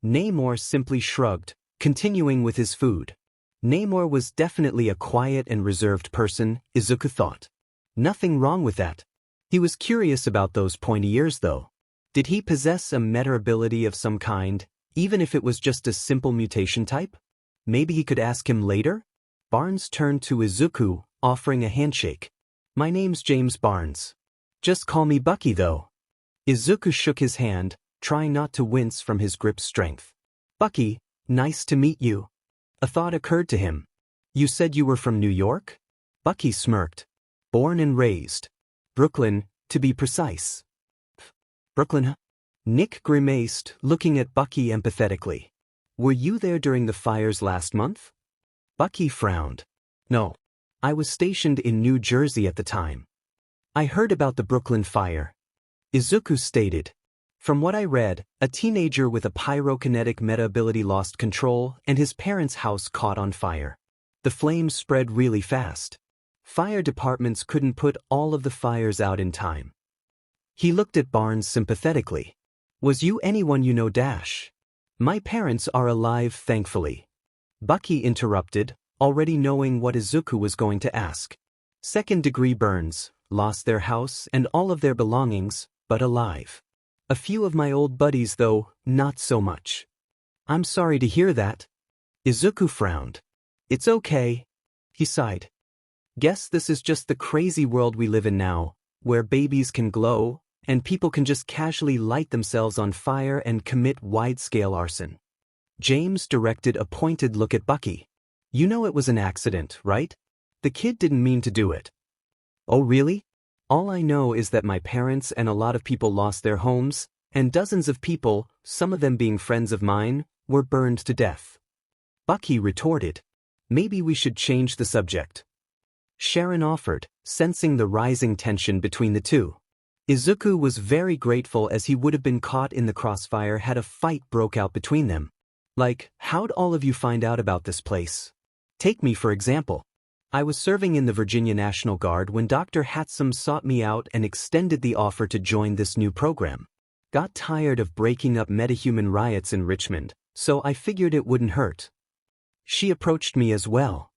Namor simply shrugged, continuing with his food. Namor was definitely a quiet and reserved person, Izuku thought. Nothing wrong with that. He was curious about those pointy ears though. Did he possess a meta ability of some kind, even if it was just a simple mutation type? Maybe he could ask him later? Barnes turned to Izuku, offering a handshake. My name's James Barnes. Just call me Bucky though. Izuku shook his hand, trying not to wince from his grip strength. Bucky, nice to meet you. A thought occurred to him. You said you were from New York? Bucky smirked. Born and raised. Brooklyn, to be precise. Brooklyn, huh? Nick grimaced, looking at Bucky empathetically. Were you there during the fires last month? Bucky frowned. No. I was stationed in New Jersey at the time. I heard about the Brooklyn fire. Izuku stated. From what I read, a teenager with a pyrokinetic meta ability lost control and his parents' house caught on fire. The flames spread really fast. Fire departments couldn't put all of the fires out in time. He looked at Barnes sympathetically. Was you anyone you know dash? My parents are alive thankfully. Bucky interrupted, already knowing what Izuku was going to ask. Second-degree burns, lost their house and all of their belongings, but alive. A few of my old buddies though, not so much. I'm sorry to hear that. Izuku frowned. It's okay. He sighed. Guess this is just the crazy world we live in now, where babies can glow, and people can just casually light themselves on fire and commit wide-scale arson. James directed a pointed look at Bucky. You know it was an accident, right? The kid didn't mean to do it. Oh really? All I know is that my parents and a lot of people lost their homes, and dozens of people, some of them being friends of mine, were burned to death. Bucky retorted. Maybe we should change the subject. Sharon offered, sensing the rising tension between the two. Izuku was very grateful as he would have been caught in the crossfire had a fight broke out between them. Like, how'd all of you find out about this place? Take me for example. I was serving in the Virginia National Guard when Dr. Hatsum sought me out and extended the offer to join this new program. Got tired of breaking up metahuman riots in Richmond, so I figured it wouldn't hurt. She approached me as well.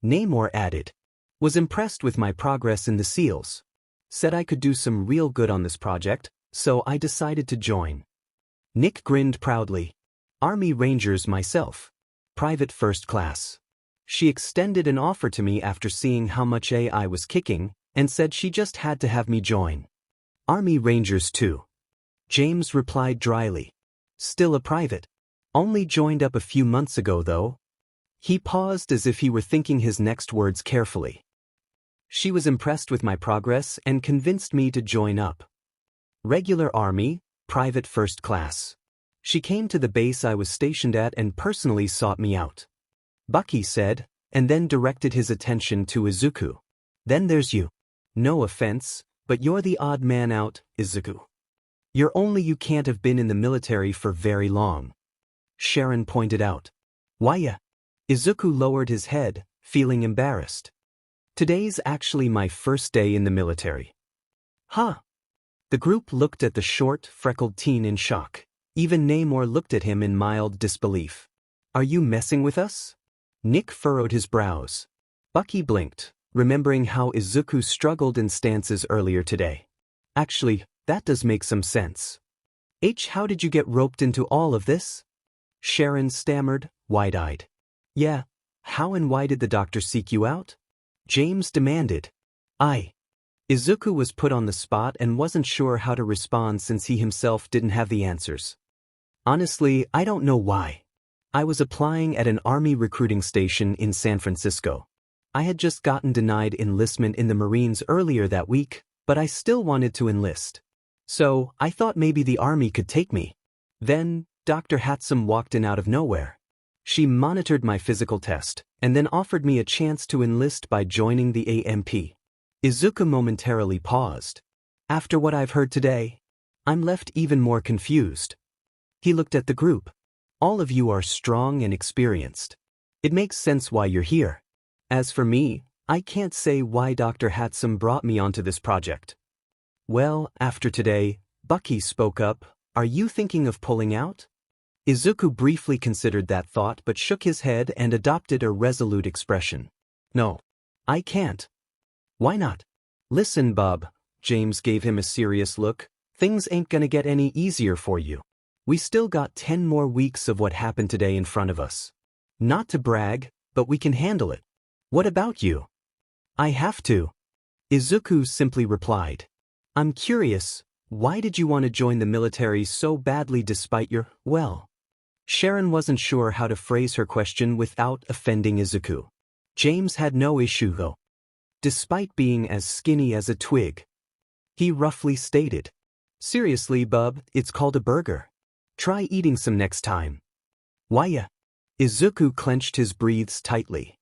Namor added. Was impressed with my progress in the SEALs. Said I could do some real good on this project, so I decided to join. Nick grinned proudly. Army Rangers myself. Private first class. She extended an offer to me after seeing how much I was kicking, and said she just had to have me join. Army Rangers too. James replied dryly. Still a private. Only joined up a few months ago though. He paused as if he were thinking his next words carefully. She was impressed with my progress and convinced me to join up. Regular Army, private first class. She came to the base I was stationed at and personally sought me out. Bucky said, and then directed his attention to Izuku. Then there's you. No offense, but you're the odd man out, Izuku. You're only you can't have been in the military for very long. Sharon pointed out. Why ya? Izuku lowered his head, feeling embarrassed. Today's actually my first day in the military. Huh? The group looked at the short, freckled teen in shock. Even Namor looked at him in mild disbelief. Are you messing with us? Nick furrowed his brows. Bucky blinked, remembering how Izuku struggled in stances earlier today. Actually, that does make some sense. How did you get roped into all of this? Sharon stammered, wide-eyed. Yeah, how and why did the doctor seek you out? James demanded. Izuku was put on the spot and wasn't sure how to respond since he himself didn't have the answers. Honestly, I don't know why. I was applying at an army recruiting station in San Francisco. I had just gotten denied enlistment in the Marines earlier that week, but I still wanted to enlist. So, I thought maybe the army could take me. Then, Dr. Hatsum walked in out of nowhere. She monitored my physical test, and then offered me a chance to enlist by joining the AMP. Izuku momentarily paused. After what I've heard today, I'm left even more confused. He looked at the group. All of you are strong and experienced. It makes sense why you're here. As for me, I can't say why Dr. Hatsum brought me onto this project. Well, after today, Bucky spoke up. Are you thinking of pulling out? Izuku briefly considered that thought but shook his head and adopted a resolute expression. No, I can't. Why not? Listen, bub, James gave him a serious look. Things ain't gonna get any easier for you. We still got 10 more weeks of what happened today in front of us. Not to brag, but we can handle it. What about you? I have to. Izuku simply replied. I'm curious, why did you want to join the military so badly despite your, well? Sharon wasn't sure how to phrase her question without offending Izuku. James had no issue though. Despite being as skinny as a twig. He roughly stated. Seriously, bub, it's called a burger. Try eating some next time. Why? Izuku clenched his breaths tightly.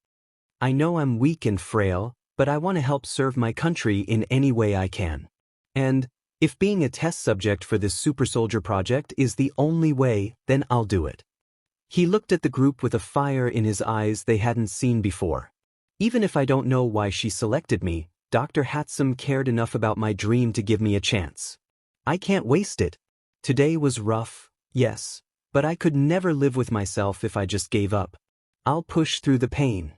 I know I'm weak and frail, but I want to help serve my country in any way I can. And, if being a test subject for this super soldier project is the only way, then I'll do it. He looked at the group with a fire in his eyes they hadn't seen before. Even if I don't know why she selected me, Dr. Hatsum cared enough about my dream to give me a chance. I can't waste it. Today was rough, yes, but I could never live with myself if I just gave up. I'll push through the pain.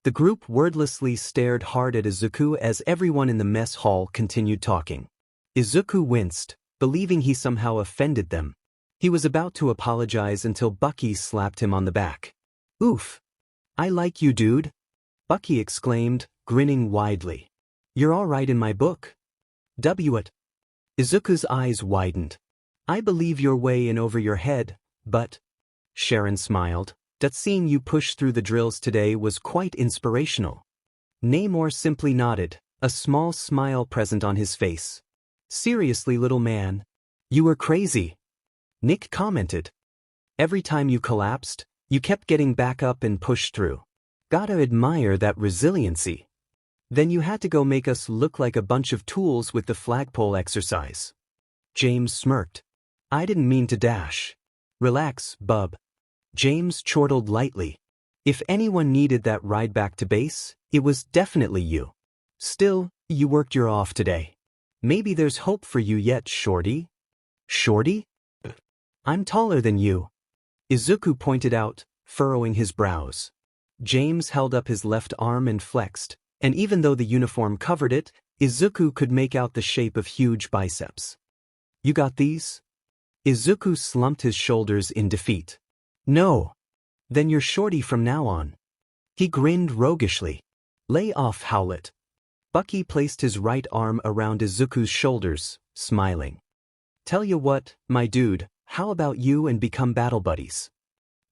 The group wordlessly stared hard at Izuku as everyone in the mess hall continued talking. Izuku winced, believing he somehow offended them. He was about to apologize until Bucky slapped him on the back. Oof. I like you, dude. Bucky exclaimed, grinning widely. You're all right in my book. It. Izuku's eyes widened. I believe you're way in over your head, but... Sharon smiled. That seeing you push through the drills today was quite inspirational. Namor simply nodded, a small smile present on his face. Seriously, little man. You were crazy. Nick commented. Every time you collapsed, you kept getting back up and pushed through. Gotta admire that resiliency. Then you had to go make us look like a bunch of tools with the flagpole exercise. James smirked. I didn't mean to dash. Relax, bub. James chortled lightly. If anyone needed that ride back to base, it was definitely you. Still, you worked your off today. Maybe there's hope for you yet, shorty. Shorty? I'm taller than you. Izuku pointed out, furrowing his brows. James held up his left arm and flexed, and even though the uniform covered it, Izuku could make out the shape of huge biceps. You got these? Izuku slumped his shoulders in defeat. No. Then you're shorty from now on. He grinned roguishly. Lay off, Howlett. Bucky placed his right arm around Izuku's shoulders, smiling. Tell you what, my dude, how about you and become battle buddies?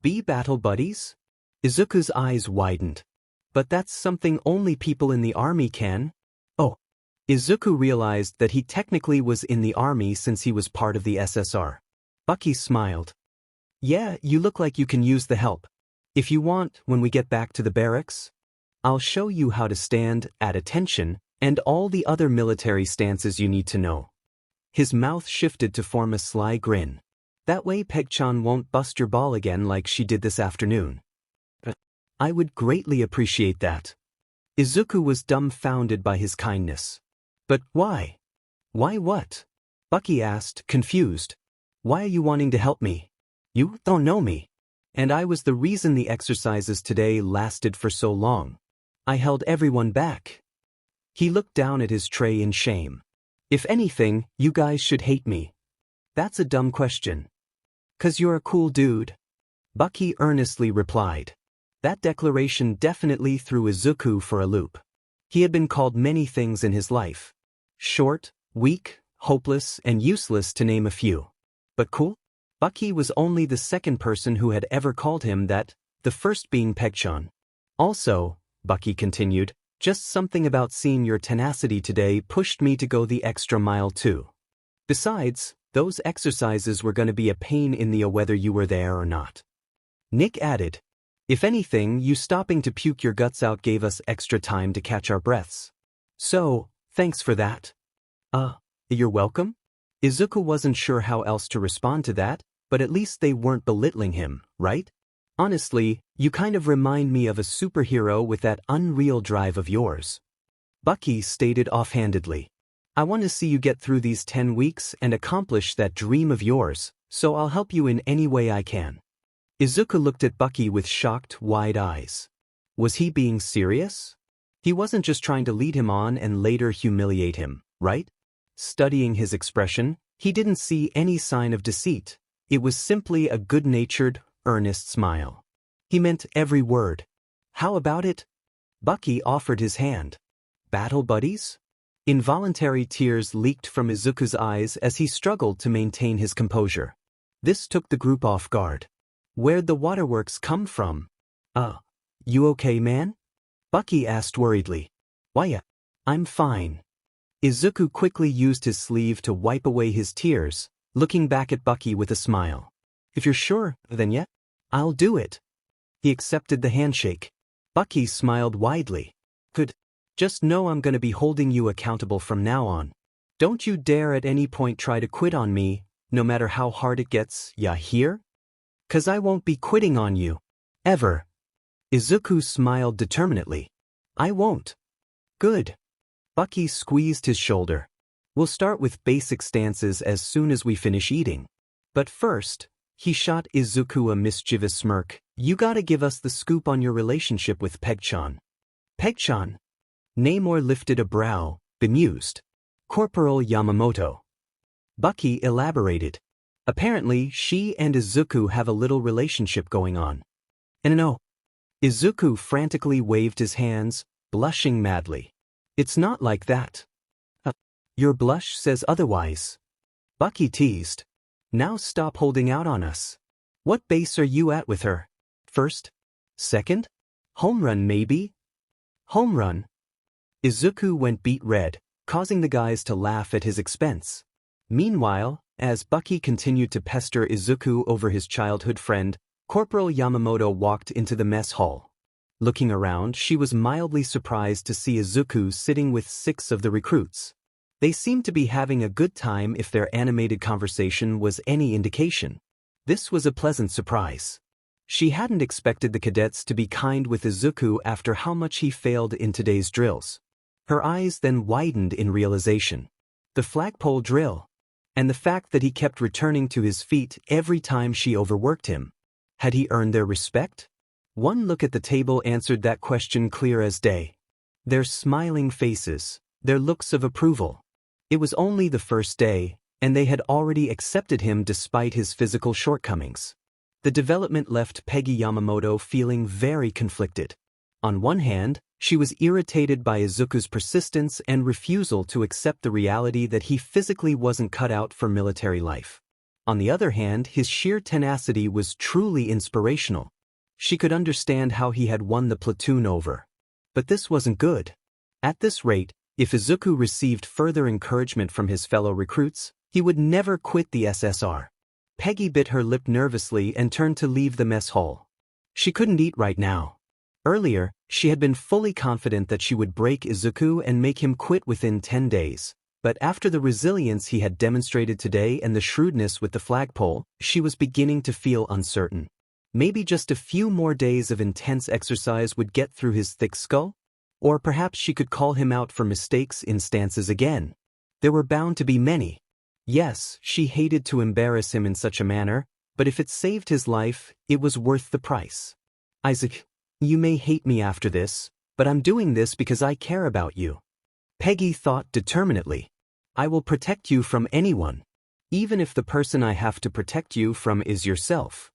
Be battle buddies? Izuku's eyes widened. But that's something only people in the army can. Oh. Izuku realized that he technically was in the army since he was part of the SSR. Bucky smiled. Yeah, you look like you can use the help. If you want, when we get back to the barracks, I'll show you how to stand, at attention, and all the other military stances you need to know. His mouth shifted to form a sly grin. That way Peg-chan won't bust your ball again like she did this afternoon. I would greatly appreciate that. Izuku was dumbfounded by his kindness. But why? Why what? Bucky asked, confused. Why are you wanting to help me? You don't know me. And I was the reason the exercises today lasted for so long. I held everyone back. He looked down at his tray in shame. If anything, you guys should hate me. That's a dumb question. 'Cause you're a cool dude. Bucky earnestly replied. That declaration definitely threw Izuku for a loop. He had been called many things in his life. Short, weak, hopeless, and useless to name a few. But cool? Bucky was only the second person who had ever called him that, the first being Pegchan. Also, Bucky continued, just something about seeing your tenacity today pushed me to go the extra mile too. Besides, those exercises were going to be a pain in the whether you were there or not. Nick added, if anything, you stopping to puke your guts out gave us extra time to catch our breaths. So, thanks for that. You're welcome? Izuku wasn't sure how else to respond to that, but at least they weren't belittling him, right? Honestly, you kind of remind me of a superhero with that unreal drive of yours. Bucky stated offhandedly. I want to see you get through these 10 weeks and accomplish that dream of yours, so I'll help you in any way I can. Izuku looked at Bucky with shocked, wide eyes. Was he being serious? He wasn't just trying to lead him on and later humiliate him, right? Studying his expression, he didn't see any sign of deceit. It was simply a good-natured, earnest smile. He meant every word. How about it? Bucky offered his hand. Battle buddies? Involuntary tears leaked from Izuku's eyes as he struggled to maintain his composure. This took the group off guard. Where'd the waterworks come from? You okay, man? Bucky asked worriedly. Why, I'm fine. Izuku quickly used his sleeve to wipe away his tears, looking back at Bucky with a smile. If you're sure, then yeah, I'll do it. He accepted the handshake. Bucky smiled widely. Good. Just know I'm gonna be holding you accountable from now on. Don't you dare at any point try to quit on me, no matter how hard it gets, ya hear? 'Cause I won't be quitting on you. Ever. Izuku smiled determinedly. I won't. Good. Bucky squeezed his shoulder. We'll start with basic stances as soon as we finish eating. But first, he shot Izuku a mischievous smirk. You gotta give us the scoop on your relationship with Pegchan. Pegchan? Namor lifted a brow, bemused. Corporal Yamamoto. Bucky elaborated. Apparently, she and Izuku have a little relationship going on. And no. Izuku frantically waved his hands, blushing madly. It's not like that. Your blush says otherwise. Bucky teased. Now stop holding out on us. What base are you at with her? First? Second? Home run maybe? Home run. Izuku went beet red, causing the guys to laugh at his expense. Meanwhile, as Bucky continued to pester Izuku over his childhood friend, Corporal Yamamoto walked into the mess hall. Looking around, she was mildly surprised to see Izuku sitting with 6 of the recruits. They seemed to be having a good time if their animated conversation was any indication. This was a pleasant surprise. She hadn't expected the cadets to be kind with Izuku after how much he failed in today's drills. Her eyes then widened in realization. The flagpole drill. And the fact that he kept returning to his feet every time she overworked him. Had he earned their respect? One look at the table answered that question clear as day. Their smiling faces, their looks of approval. It was only the first day, and they had already accepted him despite his physical shortcomings. The development left Peggy Yamamoto feeling very conflicted. On one hand, she was irritated by Izuku's persistence and refusal to accept the reality that he physically wasn't cut out for military life. On the other hand, his sheer tenacity was truly inspirational. She could understand how he had won the platoon over. But this wasn't good. At this rate, if Izuku received further encouragement from his fellow recruits, he would never quit the SSR. Peggy bit her lip nervously and turned to leave the mess hall. She couldn't eat right now. Earlier, she had been fully confident that she would break Izuku and make him quit within 10 days. But after the resilience he had demonstrated today and the shrewdness with the flagpole, she was beginning to feel uncertain. Maybe just a few more days of intense exercise would get through his thick skull? Or perhaps she could call him out for mistakes in stances again. There were bound to be many. Yes, she hated to embarrass him in such a manner, but if it saved his life, it was worth the price. Isaac, you may hate me after this, But I'm doing this because I care about you. Peggy thought determinedly. I will protect you from anyone. Even if the person I have to protect you from is yourself.